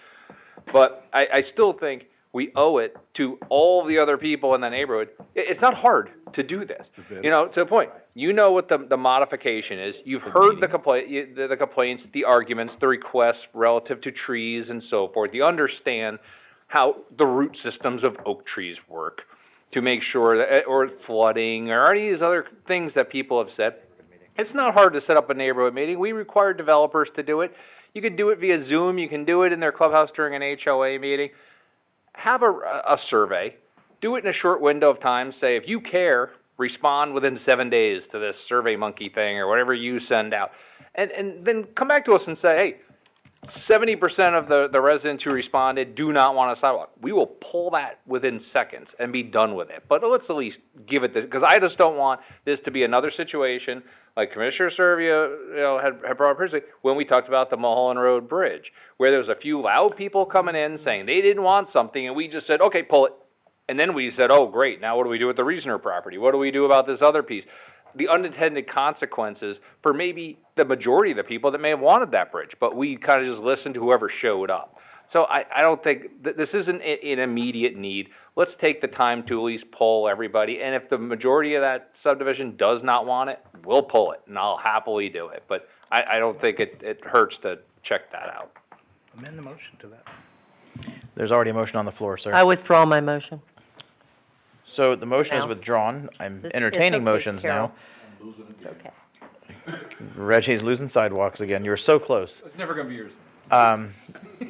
But I still think we owe it to all the other people in the neighborhood. It's not hard to do this. To the point. You know what the modification is. You've heard the complaints, the arguments, the requests relative to trees and so forth. You understand how the root systems of oak trees work to make sure that, or flooding, or any of these other things that people have said. It's not hard to set up a neighborhood meeting. We require developers to do it. You can do it via Zoom. You can do it in their clubhouse during an HOA meeting. Have a survey, do it in a short window of time. Say, if you care, respond within 7 days to this Survey Monkey thing or whatever you send out. And then come back to us and say, hey, 70% of the residents who responded do not want a sidewalk. We will pull that within seconds and be done with it. But let's at least give it this, because I just don't want this to be another situation like Commissioner Servia had brought up previously when we talked about the Mulholland Road Bridge, where there was a few loud people coming in saying they didn't want something, and we just said, okay, pull it. And then we said, oh, great, now what do we do with the Reasoner property? What do we do about this other piece? The unintended consequences for maybe the majority of the people that may have wanted that bridge, but we kind of just listened to whoever showed up. So I don't think this isn't an immediate need. Let's take the time to at least poll everybody, and if the majority of that subdivision does not want it, we'll pull it, and I'll happily do it. But I don't think it hurts to check that out. Amend the motion to that. There's already a motion on the floor, sir. I withdraw my motion. So the motion is Now. withdrawn. I'm It's entertaining okay, motions Carol. now. It's okay. Reggie's losing sidewalks again. You were so close. It's never going to be yours.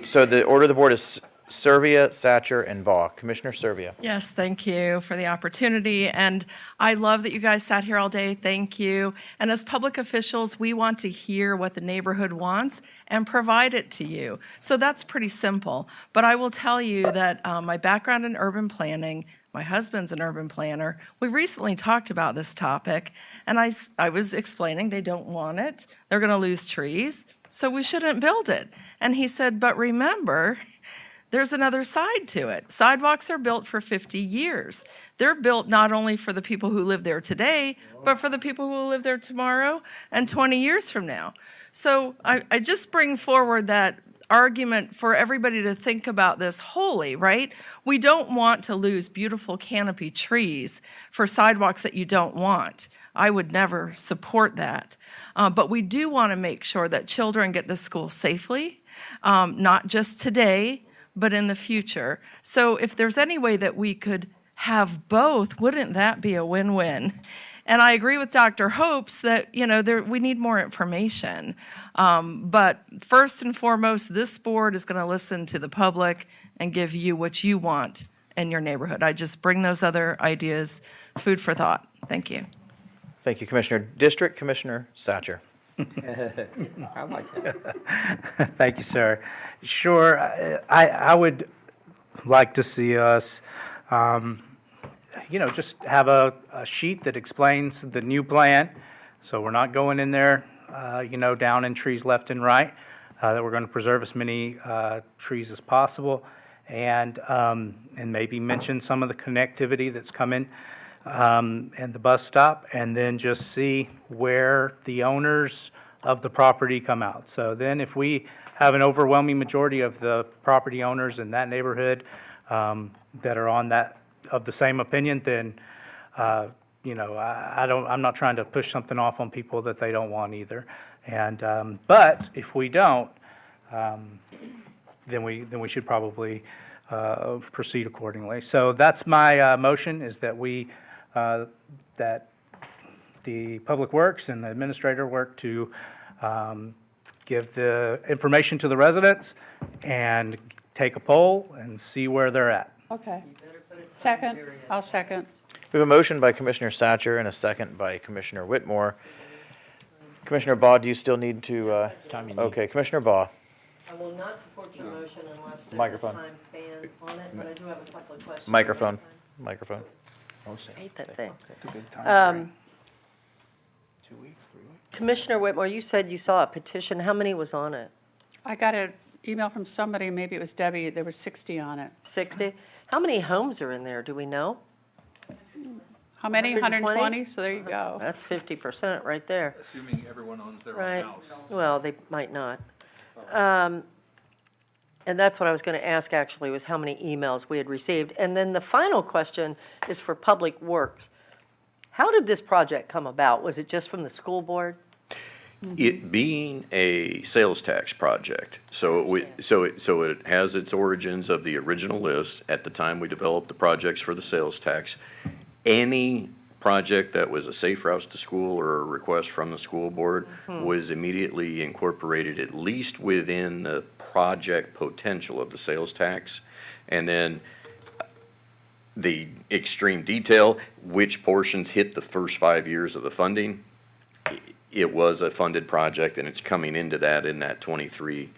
So the order of the board is Servia, Satcher, and Baugh. Commissioner Servia. Yes, thank you for the opportunity. And I love that you guys sat here all day. Thank you. And as public officials, we want to hear what the neighborhood wants and provide it to you. So that's pretty simple. But I will tell you that my background in urban planning, my husband's an urban planner. We recently talked about this topic, and I was explaining they don't want it. They're going to lose trees, so we shouldn't build it. And he said, but remember, there's another side to it. Sidewalks are built for 50 years. They're built not only for the people who live there today, but for the people who will live there tomorrow and 20 years from now. So I just bring forward that argument for everybody to think about this wholly, right? We don't want to lose beautiful canopy trees for sidewalks that you don't want. I would never support that. But we do want to make sure that children get to school safely, not just today, but in the future. So if there's any way that we could have both, wouldn't that be a win-win? And I agree with Dr. Hopes that, we need more information. But first and foremost, this board is going to listen to the public and give you what you want in your neighborhood. I just bring those other ideas, food for thought. Thank you. Thank you, Commissioner. District Commissioner Satcher. I like that. Thank you, sir. Sure, I would like to see us, just have a sheet that explains the new plan. So we're not going in there, down in trees left and right, that we're going to preserve as many trees as possible, and maybe mention some of the connectivity that's coming and the bus stop, and then just see where the owners of the property come out. So then if we have an overwhelming majority of the property owners in that neighborhood that are of the same opinion, then, I'm not trying to push something off on people that they don't want either. And, but if we don't, then we should probably proceed accordingly. So that's my motion, is that that the Public Works and the administrator work to give the information to the residents and take a poll and see where they're at. Okay. Second, I'll second. We have a motion by Commissioner Satcher and a second by Commissioner Whitmore. Commissioner Baugh, do you still need to? Okay, Commissioner Baugh. I will not support your motion unless there's Microphone. a time span on it, but I do have a couple of questions. Microphone. I hate that thing. It's a good time. 2 weeks, 3 weeks? Commissioner Whitmore, you said you saw a petition. How many was on it? I got an email from somebody, maybe it was Debbie, there were 60 on it. 60? How many homes are in there? Do we know? How many? 120? 120? So there you go. That's 50% right there. Assuming everyone owns their Right. own house. Well, they might not. And that's what I was going to ask, actually, was how many emails we had received. And then the final question is for Public Works. How did this project come about? Was it just from the school board? It being a sales tax project, so it has its origins of the original list at the time we developed the projects for the sales tax. Any project that was a safe routes to school or a request from the school board was immediately incorporated at least within the project potential of the sales tax. And then the extreme detail, which portions hit the first 5 years of the funding, it was a funded project, and it's coming into that in that 23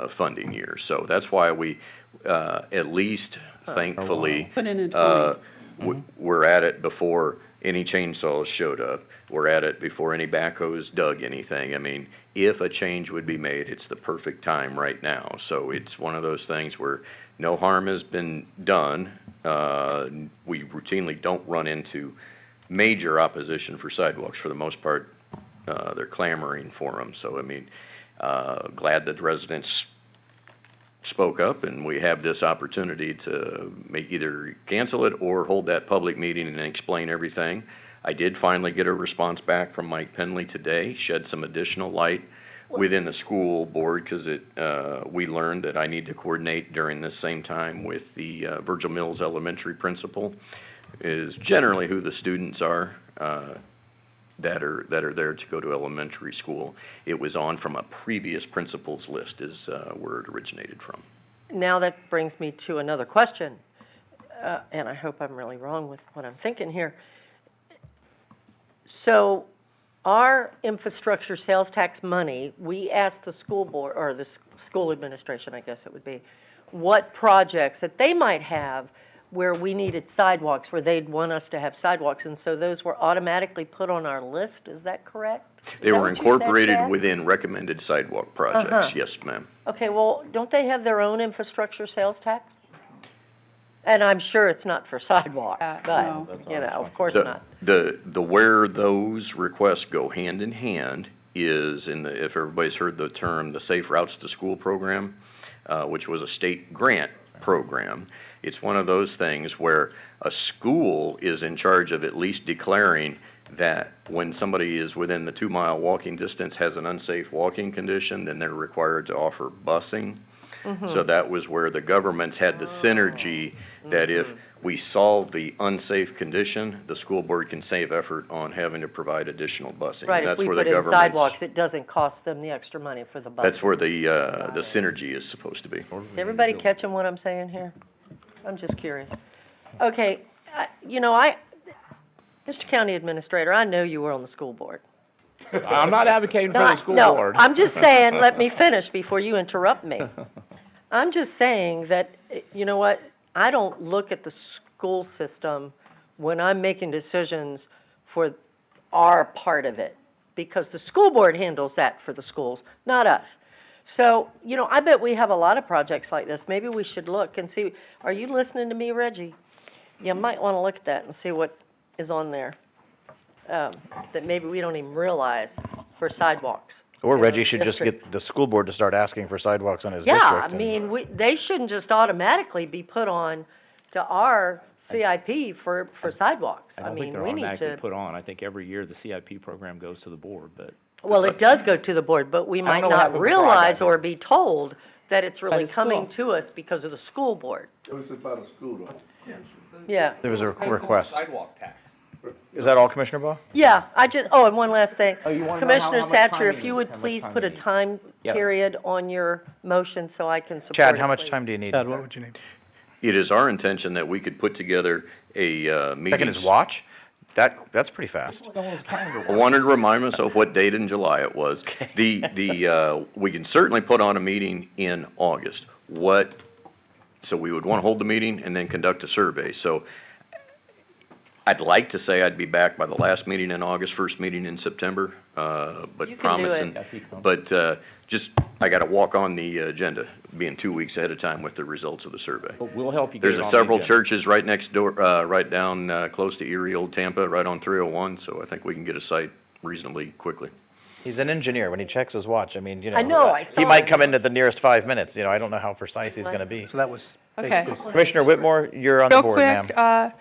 funding year. So that's why we, at least thankfully, Put in 20. we're at it before any chainsaws showed up. We're at it before any backhoes dug anything. I mean, if a change would be made, it's the perfect time right now. So it's one of those things where no harm has been done. We routinely don't run into major opposition for sidewalks. For the most part, they're clamoring for them. So, I mean, glad that residents spoke up, and we have this opportunity to either cancel it or hold that public meeting and explain everything. I did finally get a response back from Mike Penley today, shed some additional light within the school board, because we learned that I need to coordinate during this same time with the Virgil Mills Elementary principal, is generally who the students are that are there to go to elementary school. It was on from a previous principal's list is where it originated from. now that brings me to another question, and I hope I'm really wrong with what I'm thinking here. So our infrastructure sales tax money, we asked the school board, or the school administration, I guess it would be, what projects that they might have where we needed sidewalks, where they'd want us to have sidewalks, and so those were automatically put on our list, is that correct? They were incorporated within recommended sidewalk projects, yes, ma'am. Okay, well, don't they have their own infrastructure sales tax? And I'm sure it's not for sidewalks, but, you know, of course not. The where those requests go hand in hand is in the, if everybody's heard the term, the Safe Routes to School program, which was a state grant program. It's one of those things where a school is in charge of at least declaring that when somebody is within the 2-mile walking distance, has an unsafe walking condition, then they're required to offer busing. So that was where the governments had the synergy that if we solve the unsafe condition, the school board can save effort on having to provide additional busing. Right, And if that's we where put the in government's- sidewalks, it doesn't cost them the extra money for the bus. That's where the synergy is supposed to be. Is everybody catching what I'm saying here? I'm just curious. Okay, you know, Mr. County Administrator, I know you were on the school board. I'm not advocating for the school No, board. I'm just saying, let me finish before you interrupt me. I'm just saying that, you know what, I don't look at the school system when I'm making decisions for our part of it, because the school board handles that for the schools, not us. So, you know, I bet we have a lot of projects like this. Maybe we should look and see, are you listening to me, Reggie? You might want to look at that and see what is on there that maybe we don't even realize for sidewalks. Or in Reggie our should just districts. get the school board to start asking for sidewalks in his Yeah, district. I and- mean, they shouldn't just automatically be put on to our CIP for sidewalks. I I don't think mean, they're we need automatically to, put on. I think every year the CIP program goes to the board, but. well, it does go to the board, but we don't might know what not happened with realize broadband. or be told that it's really the school. coming to us because of the school board. It was about a school though. Yeah. There was a request. Sidewalk tax. Is that all, Commissioner Baugh? Yeah, oh, and one last thing. Oh, you wanna know how Commissioner much Satcher, time if you you need, would how much please time put you a need. time Yep. period on your motion so I can support Chad, it, how much please. time do you need? Chad, what would you need? It is our intention that we could put together a meeting. Checking his watch? That's pretty fast. I wanted to remind myself what date in July it was. We can certainly put on a meeting in August. So we would want to hold the meeting and then conduct a survey. So I'd like to say I'd be back by the last meeting in August, first meeting in September, You but can do promising. it. But I got to walk on the agenda, being 2 weeks ahead of time with the results of the survey. But we'll help you get There's it on the several agenda. churches right next door, right down close to Erie, Old Tampa, right on 301, so I think we can get a site reasonably quickly. He's an engineer. When he checks his watch, I mean, you know. I know, I He thought- might come in at the nearest 5 minutes, you know, I don't know how precise he's gonna be. So that was Okay. basically. Commissioner Whitmore, you're on the Real board, ma'am. quick,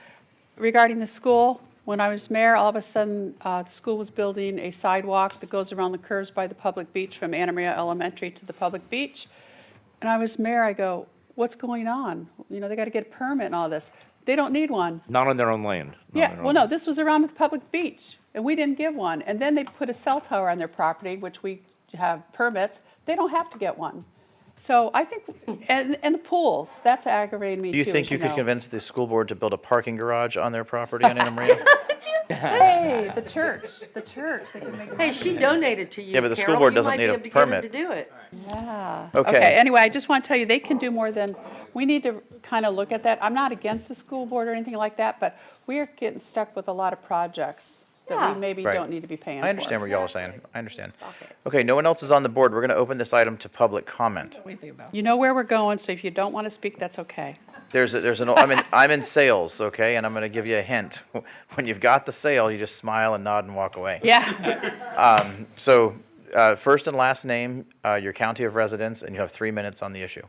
regarding the school, when I was mayor, all of a sudden, the school was building a sidewalk that goes around the curves by the public beach from Anna Maria Elementary to the public beach. And I was mayor, I go, what's going on? You know, they got to get a permit and all this. They don't need one. Not on their own land. Not on Yeah, their well, own- no, this was around the public beach, and we didn't give one. And then they put a cell tower on their property, which we have permits. They don't have to get one. So I think, and the pools, that's aggravating me too. Do you think as you could know. convince the school board to build a parking garage on their property on Anna Maria? Hey, the church, they can make. Hey, she donated to you, Yeah, but the school Carol. board You doesn't might need be a able to get 'em permit. to do it. Yeah. Okay. Anyway, I just want to tell you, they can do more than, we need to kind of look at that. I'm not against the school board or anything like that, but we are getting stuck with a lot of projects that Yeah. we maybe Right. don't need to be paying for. I understand what y'all are saying. I understand. Okay, no one else is on the board. We're gonna open this item to public comment. You know where we're going, so if you don't want to speak, that's okay. I'm in sales, okay, and I'm gonna give you a hint. When you've got the sale, you just smile and nod and walk away. Yeah. First and last name, your county of residence, and you have 3 minutes on the issue.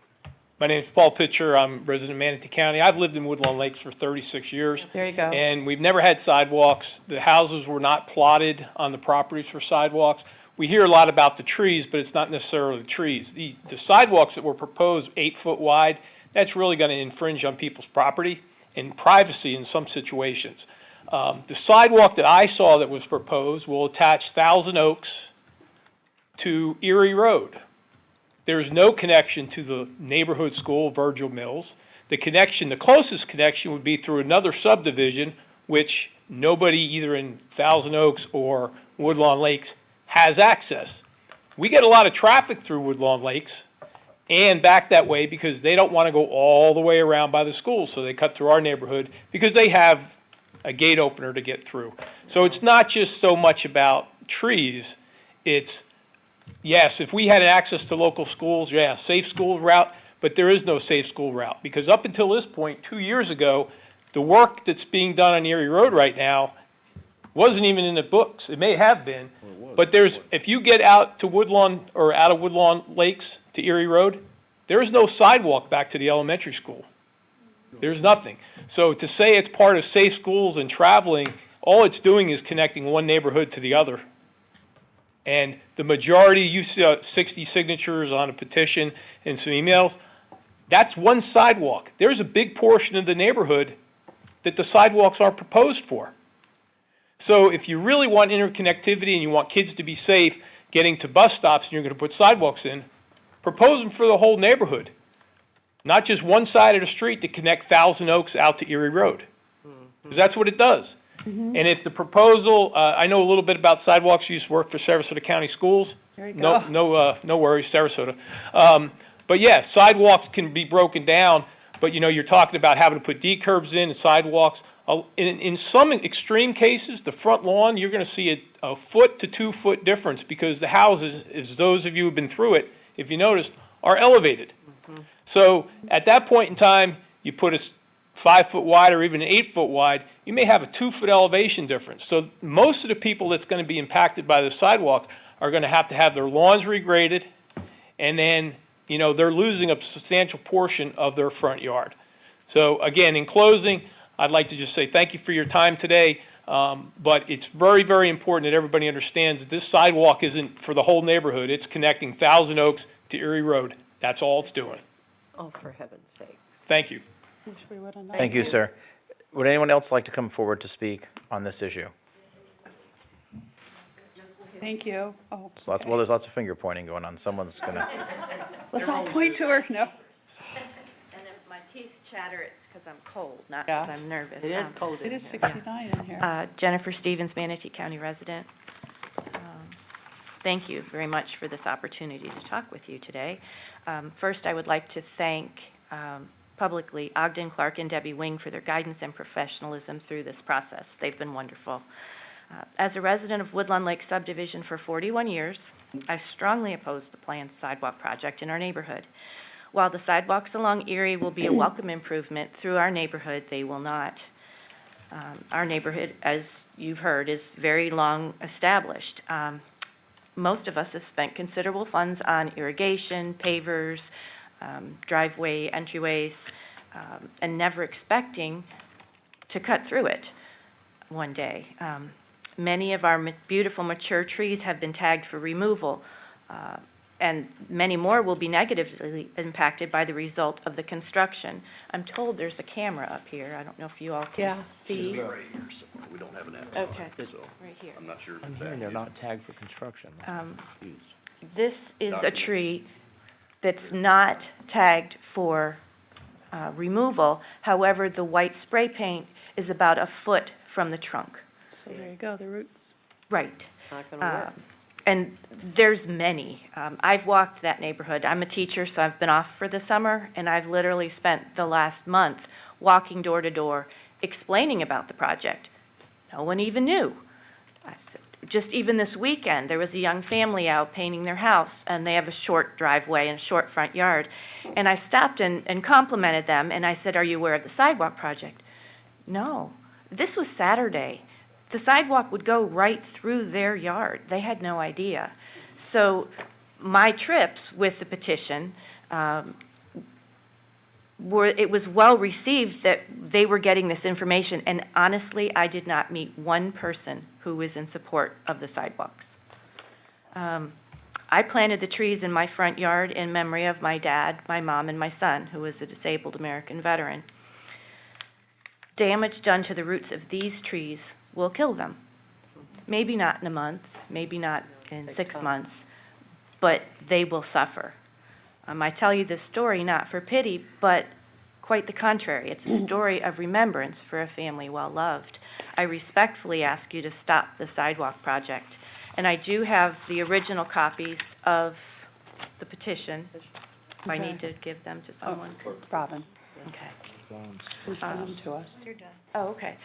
My name is Paul Pitcher. I'm resident of Manatee County. I've lived in Woodlawn Lakes for 36 years. There you go. And we've never had sidewalks. The houses were not plotted on the properties for sidewalks. We hear a lot about the trees, but it's not necessarily the trees. The sidewalks that were proposed 8 foot wide, that's really going to infringe on people's property and privacy in some situations. The sidewalk that I saw that was proposed will attach Thousand Oaks to Erie Road. There's no connection to the neighborhood school, Virgil Mills. The closest connection would be through another subdivision, which nobody either in Thousand Oaks or Woodlawn Lakes has access. We get a lot of traffic through Woodlawn Lakes and back that way because they don't want to go all the way around by the school, so they cut through our neighborhood because they have a gate opener to get through. So it's not just so much about trees, it's, yes, if we had access to local schools, yeah, safe school route, but there is no safe school route because up until this point, 2 years ago, the work that's being done on Erie Road right now wasn't even in the books. It may have been, but if you get out to Woodlawn or out of Woodlawn Lakes to Erie Road, there is no sidewalk back to the elementary school. There's nothing. So to say it's part of safe schools and traveling, all it's doing is connecting one neighborhood to the other. And the majority, you see 60 signatures on a petition and some emails, that's one sidewalk. There's a big portion of the neighborhood that the sidewalks are proposed for. So if you really want interconnectivity and you want kids to be safe getting to bus stops and you're going to put sidewalks in, propose them for the whole neighborhood. Not just one side of the street to connect Thousand Oaks out to Erie Road. Because that's what it does. And if the proposal, I know a little bit about sidewalks, I used to work for Sarasota County Schools. There you go. No worries, Sarasota. But yeah, sidewalks can be broken down, but you're talking about having to put D-curbs in and sidewalks. In some extreme cases, the front lawn, you're going to see a foot to 2 foot difference because the houses, as those of you who've been through it, if you noticed, are elevated. So at that point in time, you put a 5 foot wide or even an 8 foot wide, you may have a 2 foot elevation difference. So most of the people that's going to be impacted by the sidewalk are going to have their lawns regraded, and then, they're losing a substantial portion of their front yard. So again, in closing, I'd like to just say thank you for your time today, but it's very, very important that everybody understands that this sidewalk isn't for the whole neighborhood. It's connecting Thousand Oaks to Erie Road. That's all it's doing. Oh, for heaven's sake. Thank you. Wish we would have known. Thank you, sir. Would anyone else like to come forward to speak on this issue? Thank you. Oh, Well, there's lots of finger pointing going on. Someone's going to... let's all point to her. No. And if my teeth chatter, it's because I'm cold, not Yeah. because I'm nervous. It is cold in It is here. 69 in here. Jennifer Stevens, Manatee County resident. Thank you very much for this opportunity to talk with you today. First, I would like to thank publicly Ogden Clark and Debbie Wing for their guidance and professionalism through this process. They've been wonderful. As a resident of Woodlawn Lake subdivision for 41 years, I strongly oppose the planned sidewalk project in our neighborhood. While the sidewalks along Erie will be a welcome improvement through our neighborhood, they will not. Our neighborhood, as you've heard, is very long established. Most of us have spent considerable funds on irrigation, pavers, driveway entryways, and never expecting to cut through it one day. Many of our beautiful mature trees have been tagged for removal, and many more will be negatively impacted by the result of the construction. I'm told there's a camera up here. I don't know if you all can see. Right here somewhere. We don't have an app. Okay, So right here. I'm not sure if I'm it's hearing they're active. not tagged for construction. I'm confused. This is a tree that's not tagged for removal. However, the white spray paint is about a foot from the trunk. So there you go, the roots. Right. Not going to work. And there's many. I've walked that neighborhood. I'm a teacher, so I've been off for the summer, and I've literally spent the last month walking door to door, explaining about the project. No one even knew. Just even this weekend, there was a young family out painting their house, and they have a short driveway and a short front yard. And I stopped and complimented them, and I said, "Are you aware of the sidewalk project?" No. This was Saturday. The sidewalk would go right through their yard. They had no idea. So my trips with the petition, it was well received that they were getting this information, and honestly, I did not meet one person who was in support of the sidewalks. I planted the trees in my front yard in memory of my dad, my mom, and my son, who was a disabled American veteran. Damage done to the roots of these trees will kill them. Maybe not in a month, maybe not in 6 months, but they will suffer. I tell you this story not for pity, but quite the contrary. It's a story of remembrance for a family well-loved. I respectfully ask you to stop the sidewalk project. And I do have the original copies of the petition. If I need to give them to someone. Robin, Okay. who sent them to us? You're done. Oh, okay.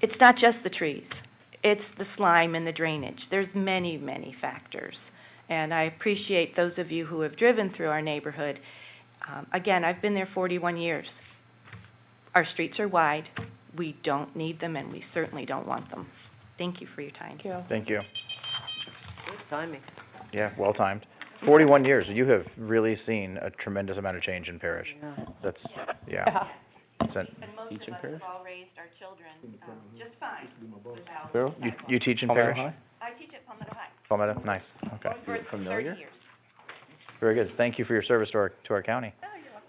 It's not just the trees. It's the slime and the drainage. There's many, many factors. And I appreciate those of you who have driven through our neighborhood. Again, I've been there 41 years. Our streets are wide. We don't need them, and we certainly don't want them. Thank you for your time. Thank you. Thank you. Good timing. Yeah, well timed. 41 years, you have really seen a tremendous amount of change in Parish. That's, yeah. It's an- And most Teach of in us Parish? have all raised our children just fine without. You teach in Palmetto Parish? High? I teach at Palmetto High. Palmetto, nice, okay. For Familiar? 30 years. Very good. Thank you for your service to our county.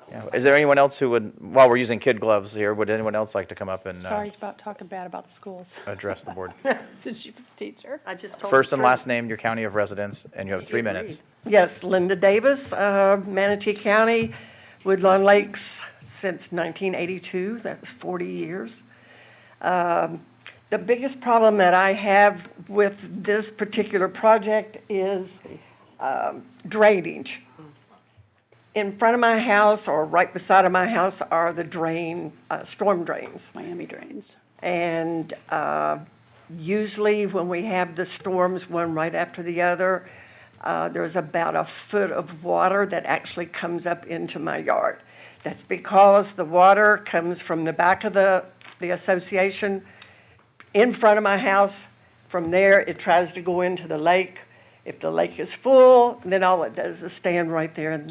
Yeah. Is there anyone else who would, while we're using kid gloves here, would anyone else like to come up and Sorry about talking bad about the schools, address the board? since she was a teacher. I just told First the and truth. last name, your county of residence, and you have 3 minutes. Yes, Linda Davis, Manatee County, Woodlawn Lakes since 1982, that's 40 years. The biggest problem that I have with this particular project is drainage. In front of my house or right beside of my house are the storm drains. Miami drains. And usually when we have the storms, one right after the other, there's about a foot of water that actually comes up into my yard. That's because the water comes from the back of the association in front of my house. From there, it tries to go into the lake. If the lake is full, then all it does is stand right there in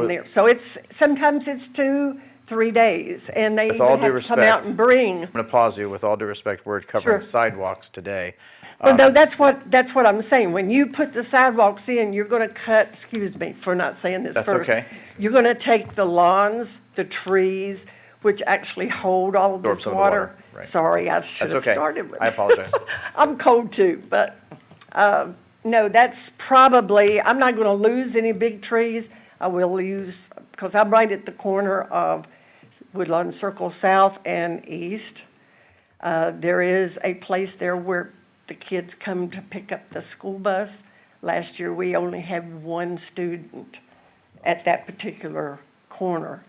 there. So sometimes it's 2-3 days, and they With all even due have to come out respect, and bring. I'm going to pause you. With all due respect, we're covering Sure. sidewalks today. Well, no, that's what I'm saying. When you put the sidewalks in, you're going to cut, excuse me for not saying this That's first. okay. You're going to take the lawns, the trees, which actually hold all of Absorb this some of the water, right. Sorry, I should That's have okay. started with I apologize. I'm cold too, but no, that's probably, I'm not going to lose any big trees. I will lose, because I'm right at the corner of Woodlawn Circle South and East. There is a place there where the kids come to pick up the school bus. Last year, we only had one student at that particular corner.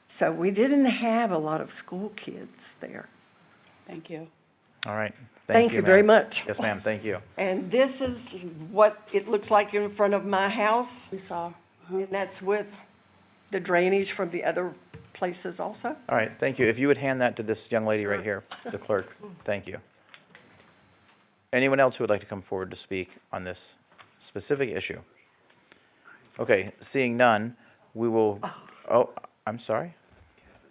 So we didn't have a lot of school kids there. Thank you. All right. Thank you very ma'am. much. Yes, ma'am. Thank you. And this is what it looks like in front of my house. We saw. And that's with the drainage from the other places also. All right. Thank you. If you would hand that to this young lady right here, the clerk. Thank you. Anyone else who would like to come forward to speak on this specific issue? Okay. Seeing none, we will. Oh, I'm sorry.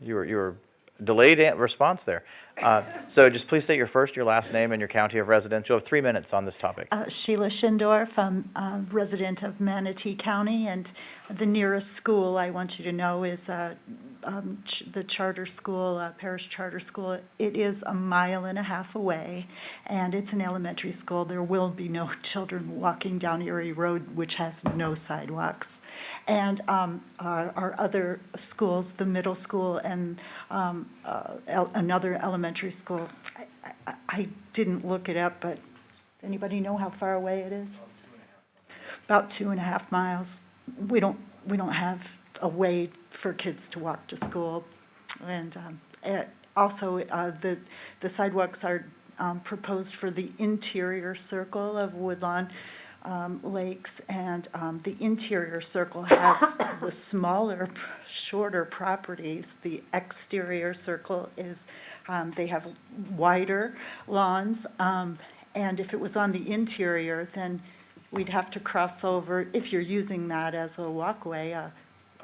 You were delayed response there. So just please state your first, your last name, and your county of residence. You'll have 3 minutes on this topic. Sheila Schindorf, I'm a resident of Manatee County, and the nearest school I want you to know is the charter school, Parish Charter School. It is 1.5 miles away, and it's an elementary school. There will be no children walking down Erie Road, which has no sidewalks. And our other schools, the middle school and another elementary school, I didn't look it up, but anybody know how far away it is? About 2.5 miles. We don't have a way for kids to walk to school. And also, the sidewalks are proposed for the interior circle of Woodlawn Lakes, and the interior circle has the smaller, shorter properties. The exterior circle is, they have wider lawns, and if it was on the interior, then we'd have to cross over, if you're using that as a walkway,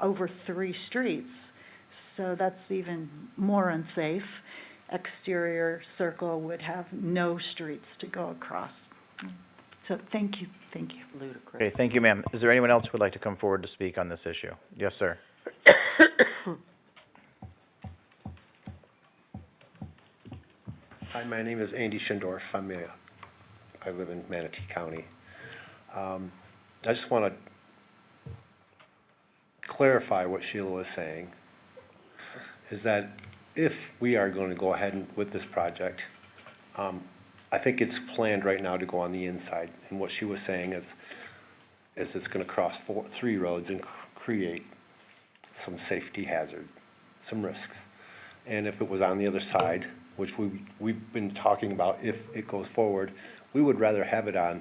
over 3 streets. So that's even more unsafe. Exterior circle would have no streets to go across. So thank you. Ludicrous. Okay, thank you, ma'am. Is there anyone else who would like to come forward to speak on this issue? Yes, sir. Hi, my name is Andy Schindorf. I live in Manatee County. I just want to clarify what Sheila was saying, is that if we are going to go ahead with this project, I think it's planned right now to go on the inside. And what she was saying is it's going to cross three roads and create some safety hazard, some risks. And if it was on the other side, which we've been talking about, if it goes forward, we would rather have it on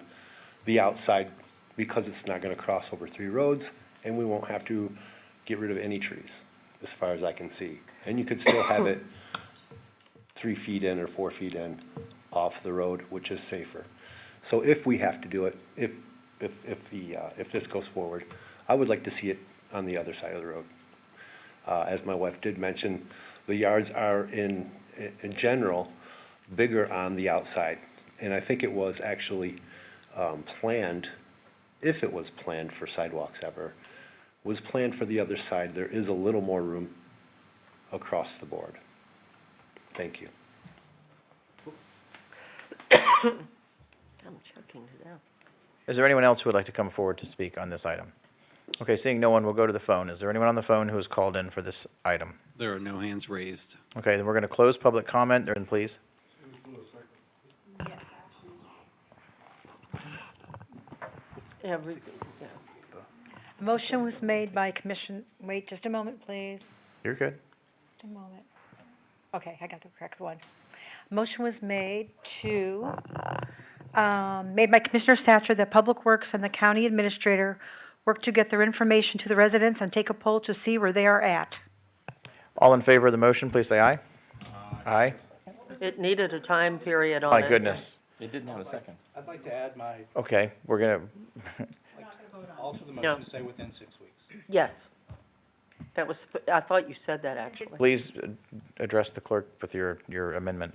the outside because it's not going to cross over three roads, and we won't have to get rid of any trees, as far as I can see. And you could still have it 3 feet in or 4 feet in off the road, which is safer. So if we have to do it, if this goes forward, I would like to see it on the other side of the road. As my wife did mention, the yards are in general bigger on the outside. And I think it was actually planned, if it was planned for sidewalks ever, was planned for the other side. There is a little more room across the board. Thank you. I'm choking to death. Is there anyone else who would like to come forward to speak on this item? Okay, seeing no one, we'll go to the phone. Is there anyone on the phone who has called in for this item? There are no hands raised. Okay, then we're going to close public comment, please. Motion was made by wait just a moment, please. You're good. Just a moment. Okay, I got the correct one. Motion was made made by Commissioner Satcher that Public Works and the county administrator work to get their information to the residents and take a poll to see where they are at. All in favor of the motion, please say aye. Aye. It needed a time period on it. My goodness. It didn't have a second. I'd like to add my, Okay, we're going to, alter the Yeah. motion to say within 6 weeks. Yes. That was, I thought you said that, actually. please address the clerk with your amendment.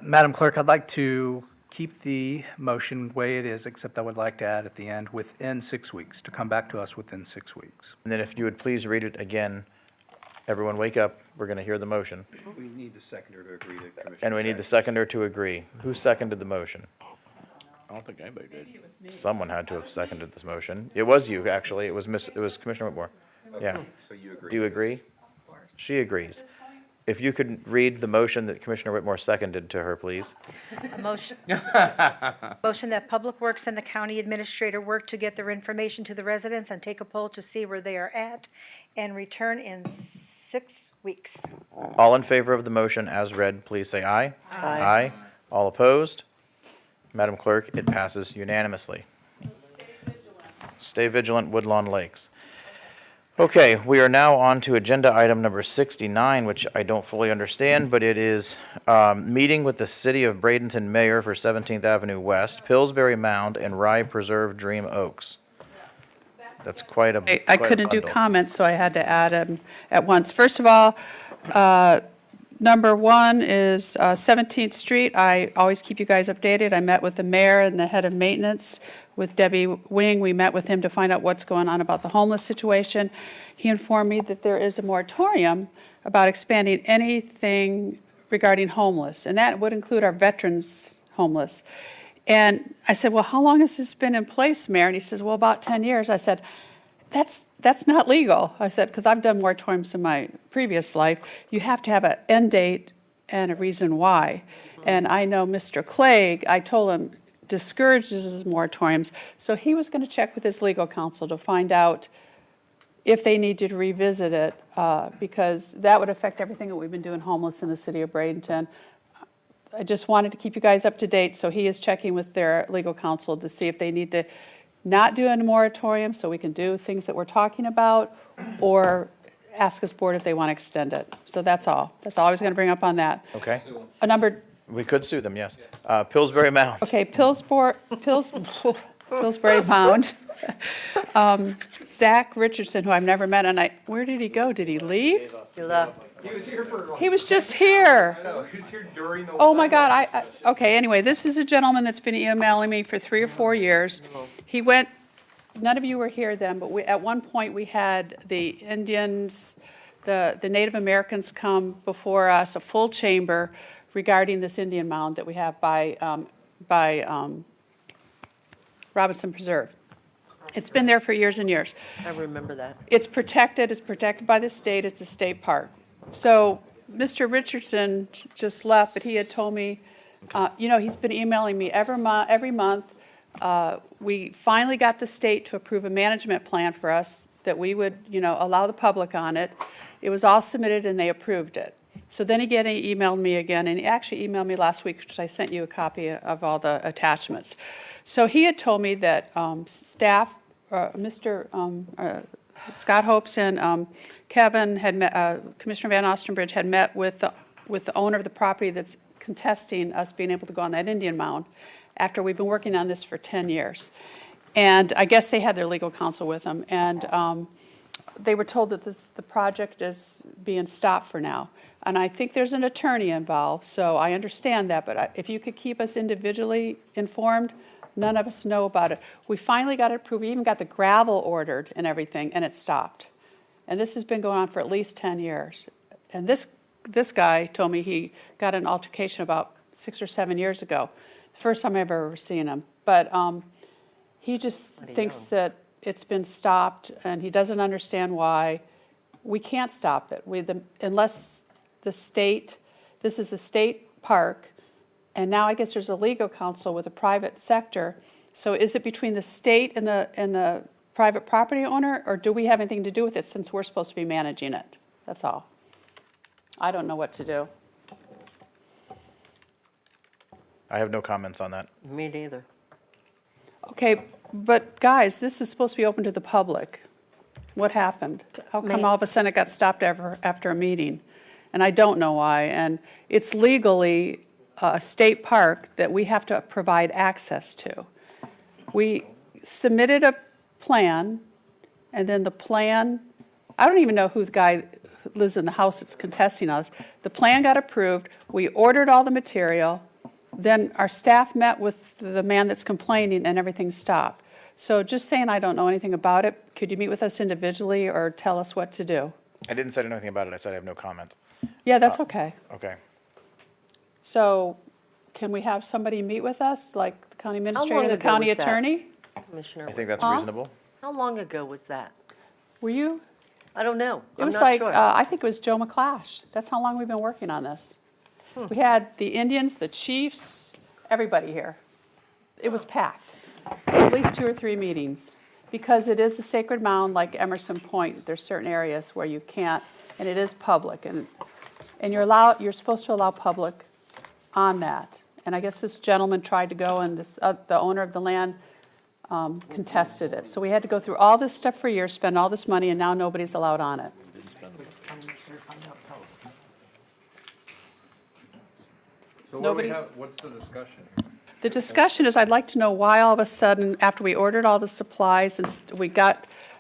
Madam Clerk, I'd like to keep the motion the way it is, except I would like to add at the end, within 6 weeks, to come back to us within 6 weeks. And then if you would please read it again. Everyone wake up, we're going to hear the motion. We need the seconder to agree to Commissioner. And we need the seconder to agree. Who seconded the motion? I don't think anybody did. Someone had to have seconded this motion. It was you, actually. It was Commissioner Whitmore. Yeah. So you agree? Do you agree? She agrees. If you could read the motion that Commissioner Whitmore seconded to her, please. A motion that Public Works and the county administrator work to get their information to the residents and take a poll to see where they are at and return in 6 weeks. All in favor of the motion as read, please say aye. Aye. All opposed? Madam Clerk, it passes unanimously. Stay vigilant, Woodlawn Lakes. Okay, we are now on to agenda item number 69, which I don't fully understand, but it is meeting with the City of Bradenton Mayor for 17th Avenue West, Pillsbury Mound, and Rye Preserve Dream Oaks. That's quite a I couldn't do comments, so I had to add them at once. First of all, number one is 17th Street. I always keep you guys updated. I met with the mayor and the head of maintenance with Debbie Wing. We met with him to find out what's going on about the homeless situation. He informed me that there is a moratorium about expanding anything regarding homeless, and that would include our veterans homeless. And I said, well, how long has this been in place, Mayor? And he says, well, about 10 years. I said, that's not legal. I said, because I've done moratoriums in my previous life. You have to have an end date and a reason why. And I know Mr. Clegg, I told him, discourages moratoriums. So he was going to check with his legal counsel to find out if they need to revisit it, because that would affect everything that we've been doing homeless in the city of Bradenton. I just wanted to keep you guys up to date, so he is checking with their legal counsel to see if they need to not do a moratorium so we can do things that we're talking about, or ask us board if they want to extend it. So that's all. That's all I was going to bring up on that. Okay? We could sue them, yes. Pillsbury Mound. Okay, Pillsbury Mound. Zach Richardson, who I've never met, and where did he go? Did he leave? He left. He was here for. He was just here. I know, he was here during the. Oh, my God. Okay, anyway, this is a gentleman that's been emailing me for 3 or 4 years. He went, none of you were here then, but at one point we had the Indians, the Native Americans come before us, a full chamber regarding this Indian mound that we have by Robinson Preserve. It's been there for years and years. I remember that. It's protected by the state, it's a state park. So Mr. Richardson just left, but he had told me, he's been emailing me every month. We finally got the state to approve a management plan for us that we would, allow the public on it. It was all submitted and they approved it. So then he emailed me again, and he actually emailed me last week, which I sent you a copy of all the attachments. So he had told me that staff, Mr. Scott Hopes and Kevin had met, Commissioner Van Ostenbridge had met with the owner of the property that's contesting us being able to go on that Indian mound after we've been working on this for 10 years. And I guess they had their legal counsel with them, and they were told that the project is being stopped for now. And I think there's an attorney involved, so I understand that, but if you could keep us individually informed, none of us know about it. We finally got it approved, we even got the gravel ordered and everything, and it stopped. And this has been going on for at least 10 years. And this guy told me he got an altercation about 6 or 7 years ago. The first time I've ever seen him. But he just thinks that it's been stopped, and he doesn't understand why. We can't stop it. Unless the state, this is a state park, and now I guess there's a legal counsel with a private sector. So is it between the state and the private property owner, or do we have anything to do with it since we're supposed to be managing it? That's all. I don't know what to do. I have no comments on that. Me neither. Okay, but guys, this is supposed to be open to the public. What happened? How come all of a sudden it got stopped after a meeting? And I don't know why. And it's legally a state park that we have to provide access to. We submitted a plan, and then the plan, I don't even know who the guy who lives in the house that's contesting us. The plan got approved. We ordered all the material. Then our staff met with the man that's complaining, and everything stopped. So just saying I don't know anything about it, could you meet with us individually or tell us what to do? I didn't say anything about it. I said I have no comment. Yeah, that's okay. Okay. So can we have somebody meet with us, like the county long administrator, the ago county was that? attorney? Commissioner. I think that's Huh? reasonable. How long ago was that? Were you? I don't know. It I'm was not like, sure. I think it was Joe McClash. That's how long we've been working on this. We had the Indians, the chiefs, everybody here. It was packed. At least 2 or 3 meetings. Because it is a sacred mound like Emerson Point. There's certain areas where you can't, and it is public. And you're supposed to allow public on that. And I guess this gentleman tried to go, and the owner of the land contested it. So we had to go through all this stuff for years, spend all this money, and now nobody's allowed on it. Nobody. What's the discussion? The discussion is, I'd like to know why all of a sudden, after we ordered all the supplies, and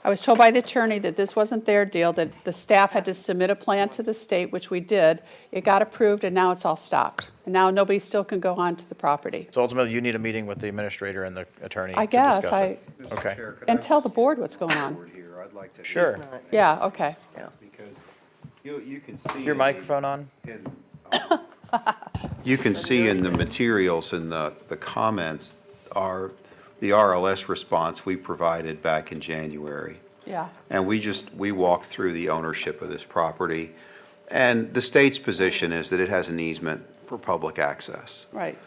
I was told by the attorney that this wasn't their deal, that the staff had to submit a plan to the state, which we did. It got approved, and now it's all stopped. And now nobody still can go onto the property. So ultimately, you need a meeting with the administrator and the attorney I to guess, discuss it. Okay. And tell the board what's going on. Sure. Yeah, okay. Because you can see. Your microphone on? You can see in the materials and the comments are the RLS response we provided back in January. Yeah. And we walked through the ownership of this property. And the state's position is that it has an easement for public access. Right.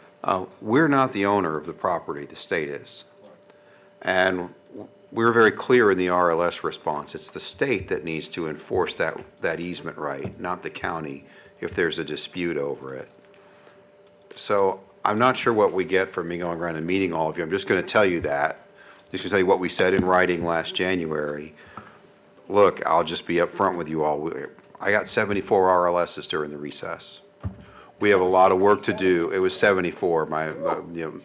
We're not the owner of the property, the state is. And we're very clear in the RLS response. It's the state that needs to enforce that easement right, not the county, if there's a dispute over it. So I'm not sure what we get from me going around and meeting all of you. I'm just going to tell you that. Just to tell you what we said in writing last January. Look, I'll just be upfront with you all. I got 74 RLSs during the recess. We have a lot of work to do. It was 74. My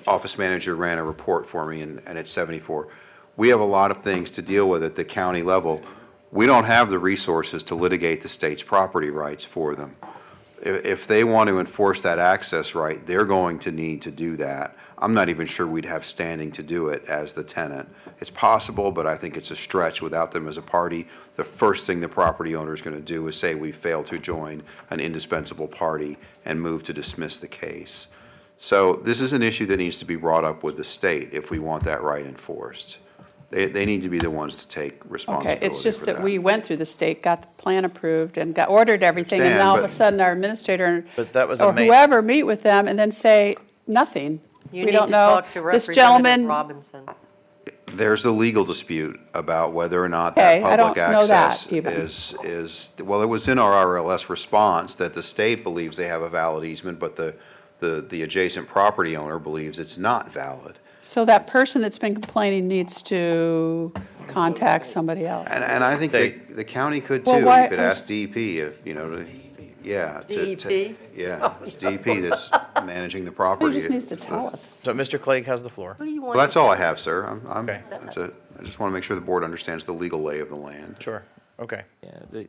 office manager ran a report for me, and it's 74. We have a lot of things to deal with at the county level. We don't have the resources to litigate the state's property rights for them. If they want to enforce that access right, they're going to need to do that. I'm not even sure we'd have standing to do it as the tenant. It's possible, but I think it's a stretch without them as a party. The first thing the property owner is going to do is say we failed to join an indispensable party and move to dismiss the case. So this is an issue that needs to be brought up with the state if we want that right enforced. They need to be the ones to take responsibility Okay, it's just for that we went through the state, got the plan approved, and ordered everything, and Understand, now all of a but- sudden our administrator But that was a or main- whoever meet with them and then say nothing. You We need don't to know. talk to This Representative gentleman, Robinson. There's a legal dispute about whether or not Okay, that I public don't know that access even. is, well, it was in our RLS response that the state believes they have a valid easement, but the adjacent property owner believes it's not valid. so that person that's been complaining needs to contact somebody else. And I think the county could too. Well, You why- could ask DEP if, yeah. DEP? Yeah, it's DEP that's managing the He property. just needs to tell us. So Mr. Clegg has the floor. What do you want? Well, that's all I have, sir. Okay. I just want to make sure the board understands the legal lay of the land. Sure, okay. Yeah,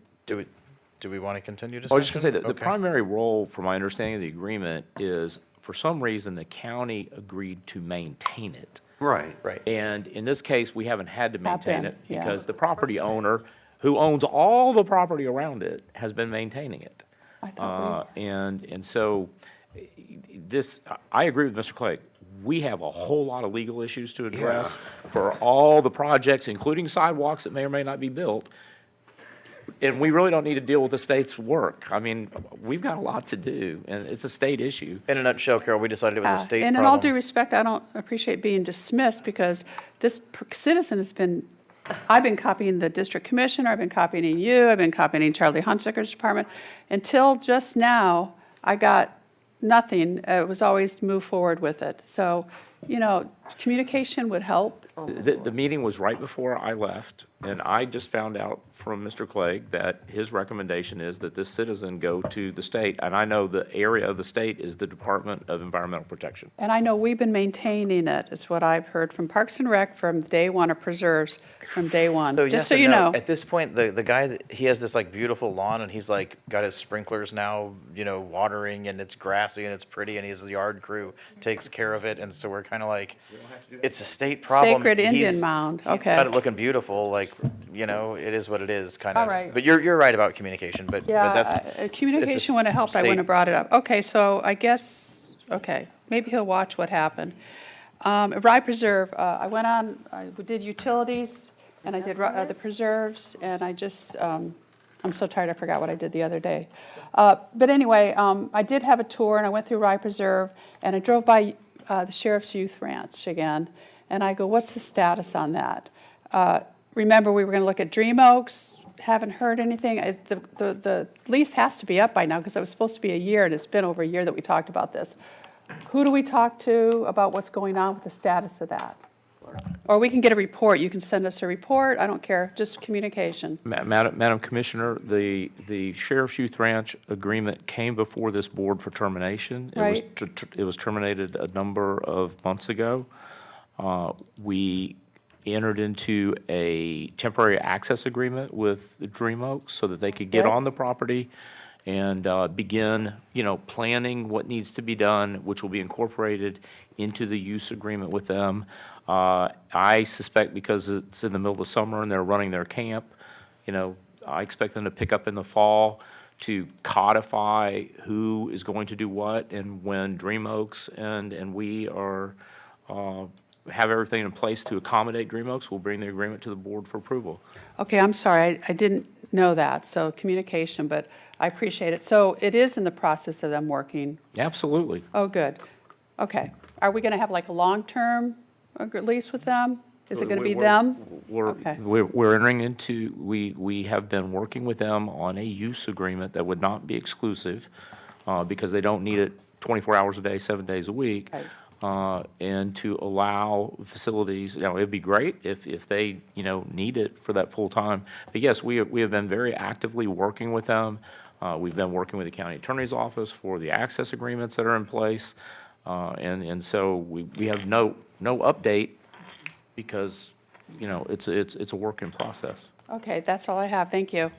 Do we want to continue I discussion? was just going to say that the Okay. primary role, from my understanding of the agreement, is for some reason the county agreed to maintain it. Right. Right. And in this case, we haven't had to maintain been, it yeah. because the property owner, who owns all the property around it, has been maintaining it. I thought And so this, I agree with Mr. Clegg. We have a whole lot of legal issues to address for all the projects, including sidewalks that may or may not be built. And we really don't need to deal with the state's work. I mean, we've got a lot to do, and it's a state issue. In a nutshell, Carol, we decided it was a state And problem. in all due respect, I don't appreciate being dismissed because this citizen has been, I've been copying the district commissioner, I've been copying you, I've been copying Charlie Hunsaker's department. Until just now, I got nothing. It was always move forward with it. So, communication would help. The meeting was right before I left, and I just found out from Mr. Clegg that his recommendation is that this citizen go to the state, and I know the area of the state is the Department of Environmental Protection. And I know we've been maintaining it, is what I've heard from Parks and Rec from day one, or Preserves from day one. So Just yes so and you no. know. At this point, the guy, he has this like beautiful lawn and he's like got his sprinklers now, watering, and it's grassy and it's pretty, and his yard crew takes care of it. And so we're kind of like, it's a state problem. Sacred Indian He's- mound, He's okay. got it looking beautiful, like, it is what it is, kind of. All right. But you're right about communication, but that's. Communication would have helped, I wouldn't have brought it up. Okay, so I guess, maybe he'll watch what happened. Rye Preserve, I went on, I did utilities, and I did the preserves, and I just, I'm so tired, I forgot what I did the other day. But anyway, I did have a tour, and I went through Rye Preserve, and I drove by the Sheriff's Youth Ranch again, and I go, what's the status on that? Remember, we were going to look at Dream Oaks, haven't heard anything. The lease has to be up by now, because it was supposed to be a year, and it's been over a year that we talked about this. Who do we talk to about what's going on with the status of that? Or we can get a report. You can send us a report. I don't care, just communication. Madam Commissioner, the Sheriff's Youth Ranch agreement came before this board for termination. Right. It was terminated a number of months ago. We entered into a temporary access agreement with the Dream Oaks so that they could get Okay. on the property and begin, planning what needs to be done, which will be incorporated into the use agreement with them. I suspect because it's in the middle of the summer and they're running their camp, I expect them to pick up in the fall to codify who is going to do what, and when Dream Oaks and we are have everything in place to accommodate Dream Oaks, we'll bring the agreement to the board for approval. Okay, I'm sorry, I didn't know that, so communication, but I appreciate it. So it is in the process of them working. Absolutely. Oh, good. Okay. Are we going to have like a long-term lease with them? Is it going to be them? Okay. We're entering into, we have been working with them on a use agreement that would not be exclusive, because they don't need it 24 hours a day, 7 days a week. Right. And to allow facilities, it'd be great if they, need it for that full time. But yes, we have been very actively working with them. We've been working with the county attorney's office for the access agreements that are in place. And so we have no update because, it's a work in process. Okay, that's all I have. Thank you.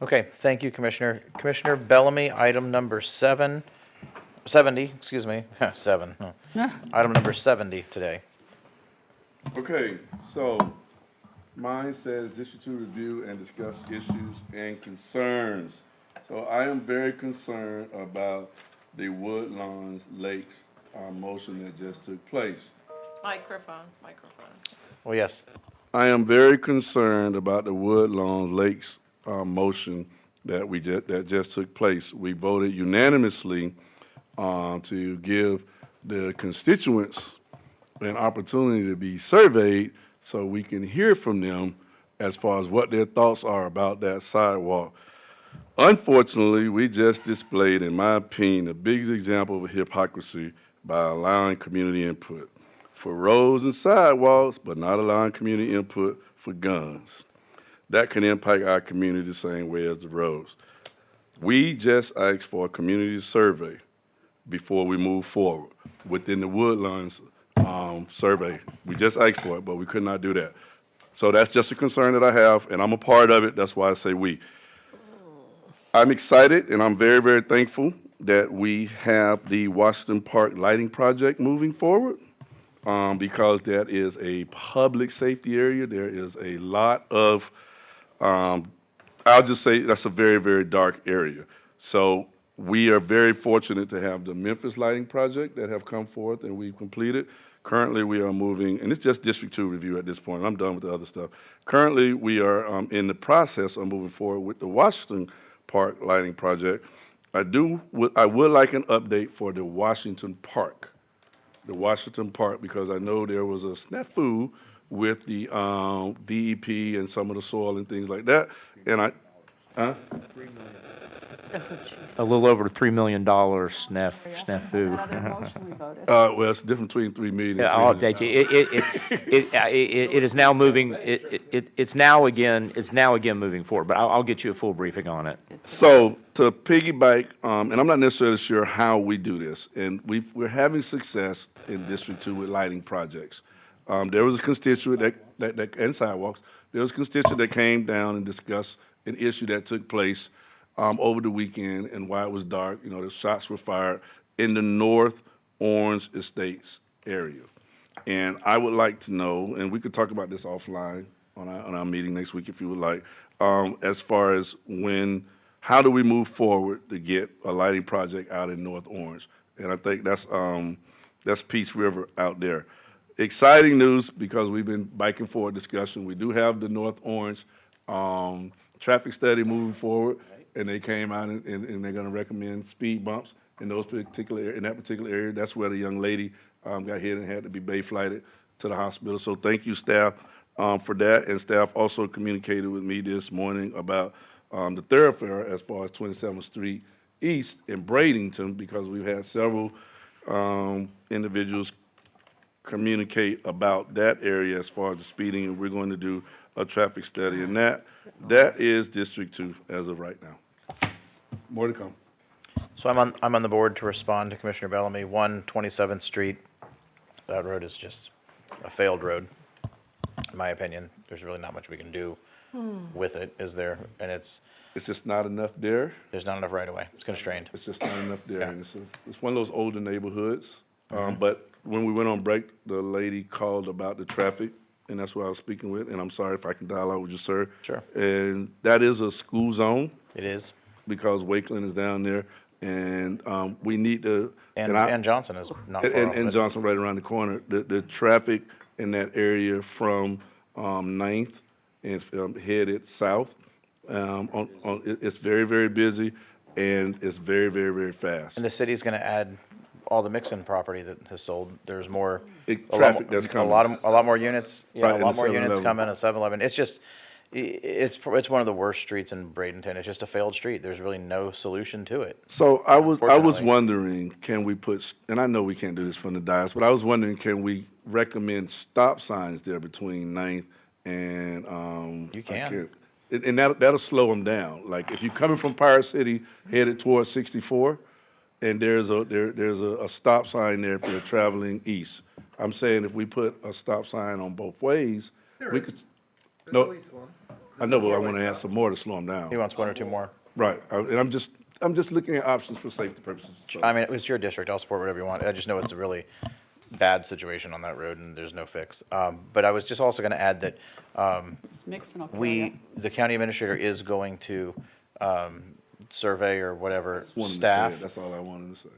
Okay, thank you, Commissioner. Commissioner Bellamy, item number 70, excuse me, 7. Item number 70 today. Okay, so mine says District 2 review and discuss issues and concerns. So I am very concerned about the Woodlands Lakes motion that just took place. Microphone. Well, yes. I am very concerned about the Woodlawn Lakes motion that just took place. We voted unanimously to give the constituents an opportunity to be surveyed so we can hear from them as far as what their thoughts are about that sidewalk. Unfortunately, we just displayed, in my opinion, the biggest example of hypocrisy by allowing community input for roads and sidewalks, but not allowing community input for guns. That can impact our community the same way as the roads. We just asked for a community survey before we move forward within the Woodlands survey. We just asked for it, but we could not do that. So that's just a concern that I have, and I'm a part of it. That's why I say we. I'm excited, and I'm very, very thankful that we have the Washington Park Lighting Project moving forward. Because that is a public safety area. There is a lot of, I'll just say that's a very, very dark area. So we are very fortunate to have the Memphis Lighting Project that have come forth and we've completed. Currently, we are moving, and it's just District 2 review at this point. I'm done with the other stuff. Currently, we are in the process of moving forward with the Washington Park Lighting Project. I would like an update for the Washington Park. Because I know there was a snafu with the DEP and some of the soil and things like that. And A little over $3 million snafu. well, it's different between 3 million and Yeah, 3 I'll million. update you. It is now moving, it's now again moving forward, but I'll get you a full briefing on it. So to piggyback, and I'm not necessarily sure how we do this, and we're having success in District 2 with lighting projects. There was a constituent that and sidewalks. There was a constituent that came down and discussed an issue that took place over the weekend and why it was dark. You know, the shots were fired in the North Orange Estates area. And I would like to know, and we could talk about this offline on our meeting next week if you would like, as far as how do we move forward to get a lighting project out in North Orange? And I think that's Peace River out there. Exciting news because we've been biking forward discussion. We do have the North Orange traffic study moving forward, and they came out and they're going to recommend speed bumps in that particular area. That's where the young lady got hit and had to be bay flighted to the hospital. So thank you, staff, for that. And staff also communicated with me this morning about the thoroughfare as far as 27th Street East in Bradenton, because we've had several individuals communicate about that area as far as the speeding, and we're going to do a traffic study. And that is District 2 as of right now. More to come. So I'm on the board to respond to Commissioner Bellamy. 27th Street, that road is just a failed road, in my opinion. There's really not much we can do with it, is there? And it's just not enough there. There's not enough right away. It's constrained. It's just not enough there. And it's one of those older neighborhoods. But when we went on break, the lady called about the traffic, and that's who I was speaking with. And I'm sorry if I can dialogue with you, sir. Sure. And that is a school zone. It is. Because Wakeland is down there, and we need to. And Johnson is not far off. And Johnson right around the corner. The traffic in that area from 9th and headed south, it's very, very busy, and it's very, very, very fast. And the city's going to add all the mixin property that has sold. There's more traffic that's coming. A lot more units. Yeah, Right, a lot more and a units 7-Eleven. coming. A 7-Eleven. It's just. It's one of the worst streets in Bradenton. It's just a failed street. There's really no solution to it. So I was Unfortunately. wondering, can we put, and I know we can't do this from the dais, but I was wondering, can we recommend stop signs there between 9th and You can. And that'll slow them down. Like if you're coming from Pirate City headed towards 64, and there's a stop sign there if you're traveling east. I'm saying if we put a stop sign on both ways, we could. No, I know, but I want to add some more to slow them down. He wants one or two more. Right, and I'm just looking at options for safety purposes. So. I mean, it's your district. I'll support whatever you want. I just know it's a really bad situation on that road, and there's no fix. But I was just also going to add that It's mixing up. the county administrator is going to survey or whatever Just wanted to say staff. it. That's all I wanted to say.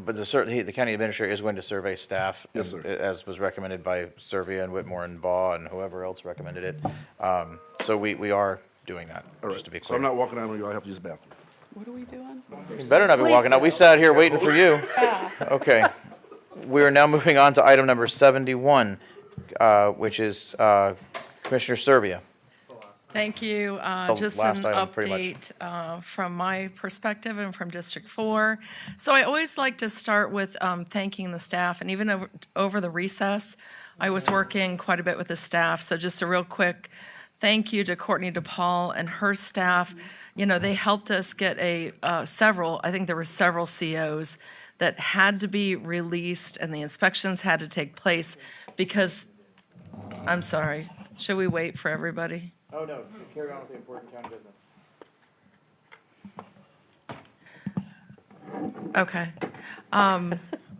But the county administrator is going to survey staff. Yes, sir. As was recommended by Servia and Whitmore and Baugh and whoever else recommended it. So we are doing that, All just to be right, so clear. I'm not walking out on you, I have to use the bathroom. What are we doing? You better not be walking out. We sat here waiting for you. Okay. We are now moving on to item number 71, which is Commissioner Servia. Thank you. The Just last an item, pretty much. update from my perspective and from District 4. So I always like to start with thanking the staff, and even over the recess, I was working quite a bit with the staff. So just a real quick thank you to Courtney DePaul and her staff. You know, they helped us get I think there were several COs that had to be released, and the inspections had to take place because, I'm sorry, should we wait for everybody? Oh, no, carry on with the important county business. Okay.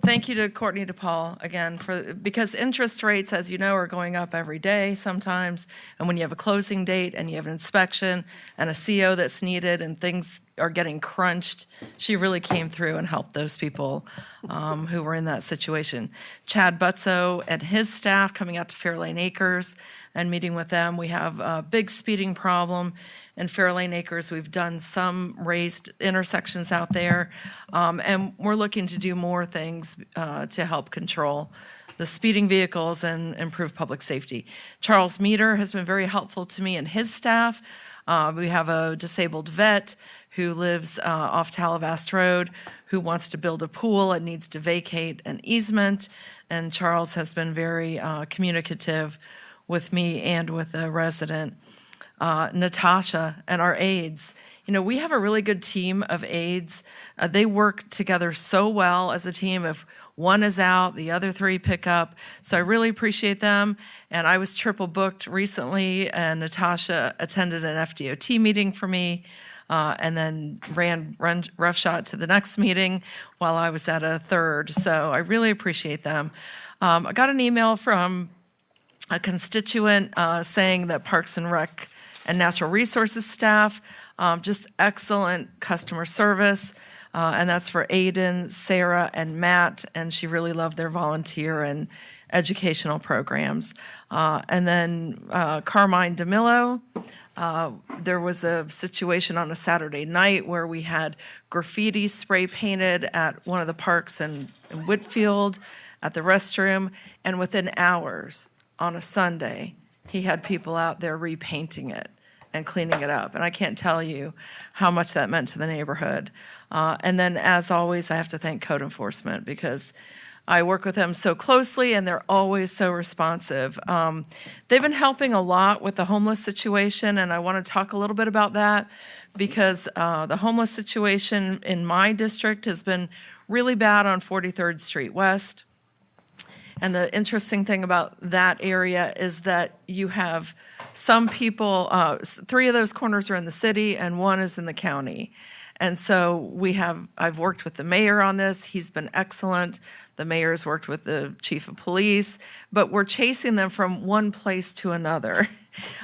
Thank you to Courtney DePaul again because interest rates, as you know, are going up every day sometimes. And when you have a closing date and you have an inspection and a CO that's needed and things are getting crunched, she really came through and helped those people who were in that situation. Chad Butzo and his staff coming out to Fairlane Acres and meeting with them. We have a big speeding problem in Fairlane Acres. We've done some raised intersections out there, and we're looking to do more things to help control the speeding vehicles and improve public safety. Charles Meter has been very helpful to me and his staff. We have a disabled vet who lives off Talavast Road who wants to build a pool and needs to vacate an easement, and Charles has been very communicative with me and with the resident. Natasha and our aides. You know, we have a really good team of aides. They work together so well as a team. If one is out, the other three pick up. So I really appreciate them. And I was triple booked recently, and Natasha attended an FDOT meeting for me, and then ran roughshod to the next meeting while I was at a third. So I really appreciate them. I got an email from a constituent saying that Parks and Rec and Natural Resources staff, just excellent customer service, and that's for Aiden, Sarah, and Matt, and she really loved their volunteer and educational programs. And then Carmine DeMillo, there was a situation on a Saturday night where we had graffiti spray painted at one of the parks in Whitfield at the restroom, and within hours, on a Sunday, he had people out there repainting it and cleaning it up. And I can't tell you how much that meant to the neighborhood. And then, as always, I have to thank code enforcement because I work with them so closely and they're always so responsive. They've been helping a lot with the homeless situation, and I want to talk a little bit about that because the homeless situation in my district has been really bad on 43rd Street West. And the interesting thing about that area is that you have some people, 3 of those corners are in the city and 1 is in the county. And so I've worked with the mayor on this. He's been excellent. The mayor's worked with the chief of police, but we're chasing them from one place to another.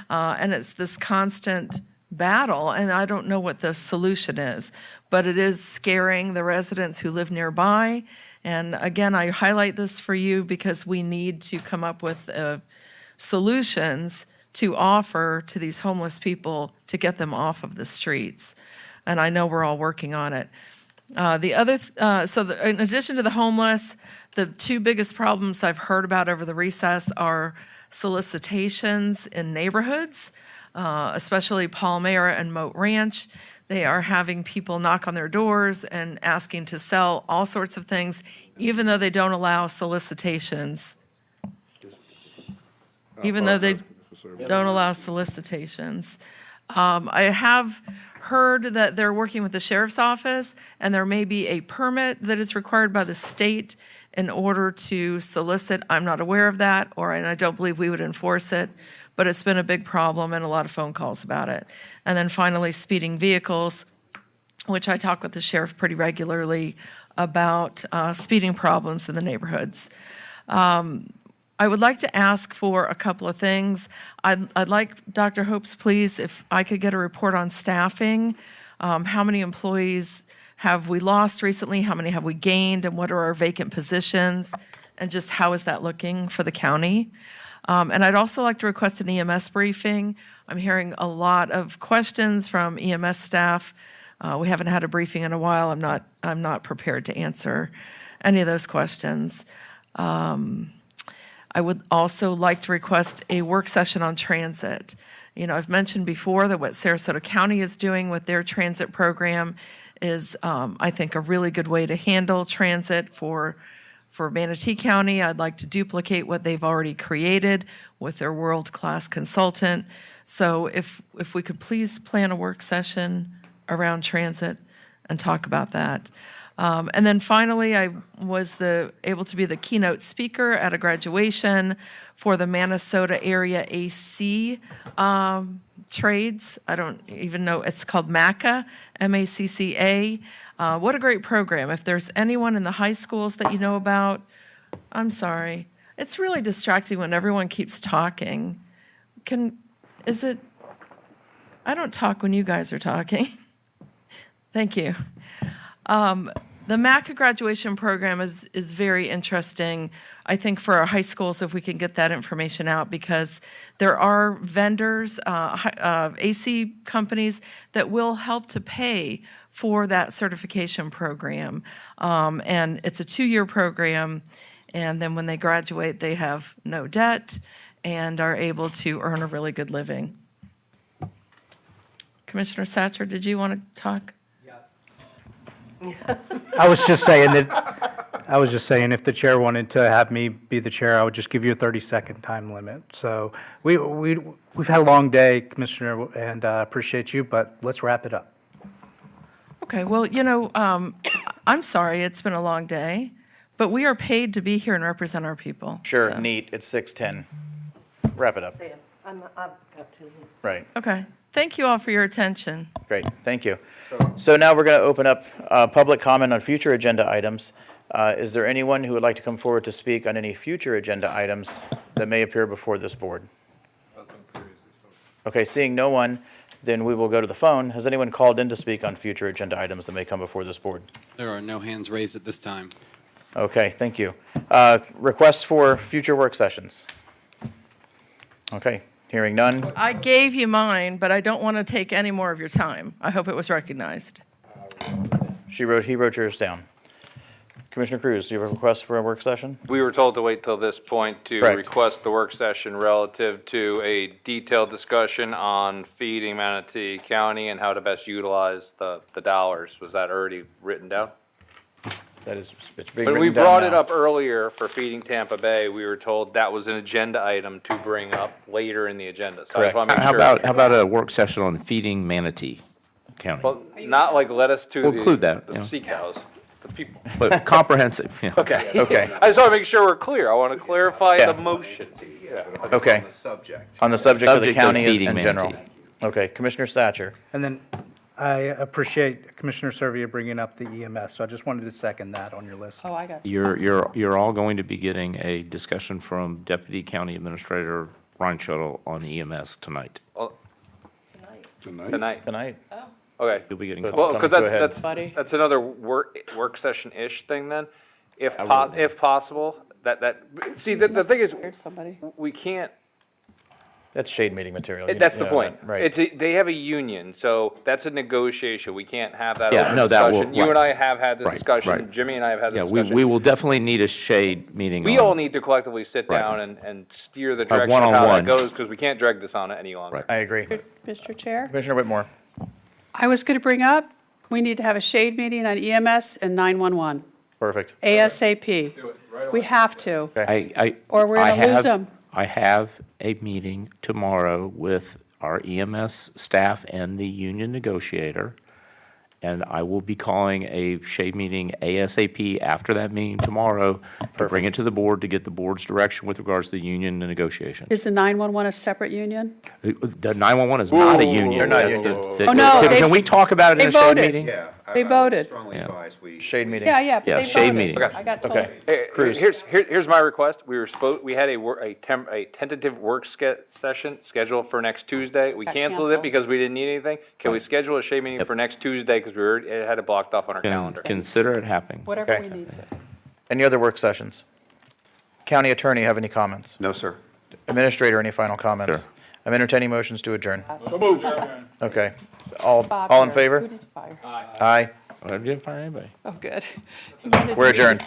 And it's this constant battle, and I don't know what the solution is, but it is scaring the residents who live nearby. And again, I highlight this for you because we need to come up with solutions to offer to these homeless people to get them off of the streets. And I know we're all working on it. In addition to the homeless, the 2 biggest problems I've heard about over the recess are solicitations in neighborhoods, especially Palmyra and Moat Ranch. They are having people knock on their doors and asking to sell all sorts of things, even though they don't allow solicitations. Even though they don't allow solicitations. I have heard that they're working with the sheriff's office, and there may be a permit that is required by the state in order to solicit. I'm not aware of that, and I don't believe we would enforce it. But it's been a big problem and a lot of phone calls about it. And then finally, speeding vehicles, which I talk with the sheriff pretty regularly about speeding problems in the neighborhoods. I would like to ask for a couple of things. I'd like, Dr. Hopes, please, if I could get a report on staffing, how many employees have we lost recently? How many have we gained? And what are our vacant positions? And just how is that looking for the county? And I'd also like to request an EMS briefing. I'm hearing a lot of questions from EMS staff. We haven't had a briefing in a while. I'm not prepared to answer any of those questions. I would also like to request a work session on transit. You know, I've mentioned before that what Sarasota County is doing with their transit program is, I think, a really good way to handle transit for Manatee County. I'd like to duplicate what they've already created with their world-class consultant. So if we could please plan a work session around transit and talk about that. And then finally, I was able to be the keynote speaker at a graduation for the Minnesota Area AC trades. I don't even know, it's called MACCA, M-A-C-C-A. What a great program. If there's anyone in the high schools that you know about, I'm sorry. It's really distracting when everyone keeps talking. I don't talk when you guys are talking. Thank you. The MACCA graduation program is very interesting, I think, for our high schools, if we can get that information out, because there are vendors, AC companies, that will help to pay for that certification program. And it's a 2-year program, and then when they graduate, they have no debt and are able to earn a really good living. Commissioner Satcher, did you want to talk? I was just saying if the chair wanted to have me be the chair, I would just give you a 30-second time limit. So we've had a long day, Commissioner, and I appreciate you, but let's wrap it up. Okay, well, you know, I'm sorry it's been a long day, but we are paid to be here and represent our people. Sure, so. neat. It's 6:10. Wrap it up. I've got to. Right. Okay, thank you all for your attention. Great, thank you. So now we're going to open up public comment on future agenda items. Is there anyone who would like to come forward to speak on any future agenda items that may appear before this board? Okay, seeing no one, then we will go to the phone. Has anyone called in to speak on future agenda items that may come before this board? There are no hands raised at this time. Okay, thank you. Requests for future work sessions? Okay, hearing none. I gave you mine, but I don't want to take any more of your time. I hope it was recognized. He wrote yours down. Commissioner Cruz, do you have a request for a work session? We were told to wait till this point to Correct. request the work session relative to a detailed discussion on feeding Manatee County and how to best utilize the dollars. Was that already written down? That is, it's being But we written down brought it now. up earlier for feeding Tampa Bay. We were told that was an agenda item to bring up later in the agenda. So I just want to make How sure. about a work session on feeding Manatee County? Well, not like let us to We'll include that, the yeah. sea cows, the people. But comprehensive, yeah. Okay. Okay. I just want to make sure we're clear. I want to clarify Yeah. the motion. Okay. On the subject. On the subject of the Subject of county feeding in general. manatee. Okay, Commissioner Satcher. And then I appreciate Commissioner Servia bringing up the EMS, so I just wanted to second that on your list. Oh, I got it. You're all going to be getting a discussion from Deputy County Administrator Ryan Shuttle on EMS tonight. Tonight. Tonight. Okay. You'll be getting. So it's Well, coming. because Go ahead. that's another work session-ish thing then. If I will- if possible, see, the thing is, Here's somebody. we can't, That's shade meeting material. that's You the know point. that, Right. They have a union, so that's a negotiation. We can't have that Yeah, open no, that will- discussion. You and I have had this Right, discussion. right. Jimmy and I have had Yeah, this we discussion. will definitely need a shade meeting. We on- all need to collectively sit Right. down and steer the direction of how one-on-one. that goes, because we can't drag this on it any longer. Right. I agree. Mr. Chair, Commissioner Whitmore. I was going to bring up, we need to have a shade meeting on EMS and 911, Perfect. ASAP. We have to. Or we're I gonna lose have- them. I have a meeting tomorrow with our EMS staff and the union negotiator, and I will be calling a shade meeting ASAP after that meeting tomorrow to bring it to the board to get the board's direction with regards to the union and negotiation. Is the 911 a separate union? The 911 is not a union. They're not That's union. Oh, no, Can they- we talk about it in they a shade voted. meeting? Yeah, They voted. Strongly advise we. Shade meeting. Yeah, but Yeah, they shade voted. meeting. I got told. Okay. Cruz. Here's my request. We had a tentative work session scheduled for next Tuesday. We Got canceled it canceled. because we didn't need anything. Can we schedule a shade meeting for next Tuesday, because it had it blocked off on our calendar? Consider it happening. Whatever Okay. we need to. Any other work sessions? County Attorney, have any comments? No, sir. Administrator, any final comments? Sure. I'm entertaining motions to adjourn. So moved. Okay. Bob All in here. favor? Who did you fire? Aye. I didn't fire anybody. Oh, good. We're adjourned.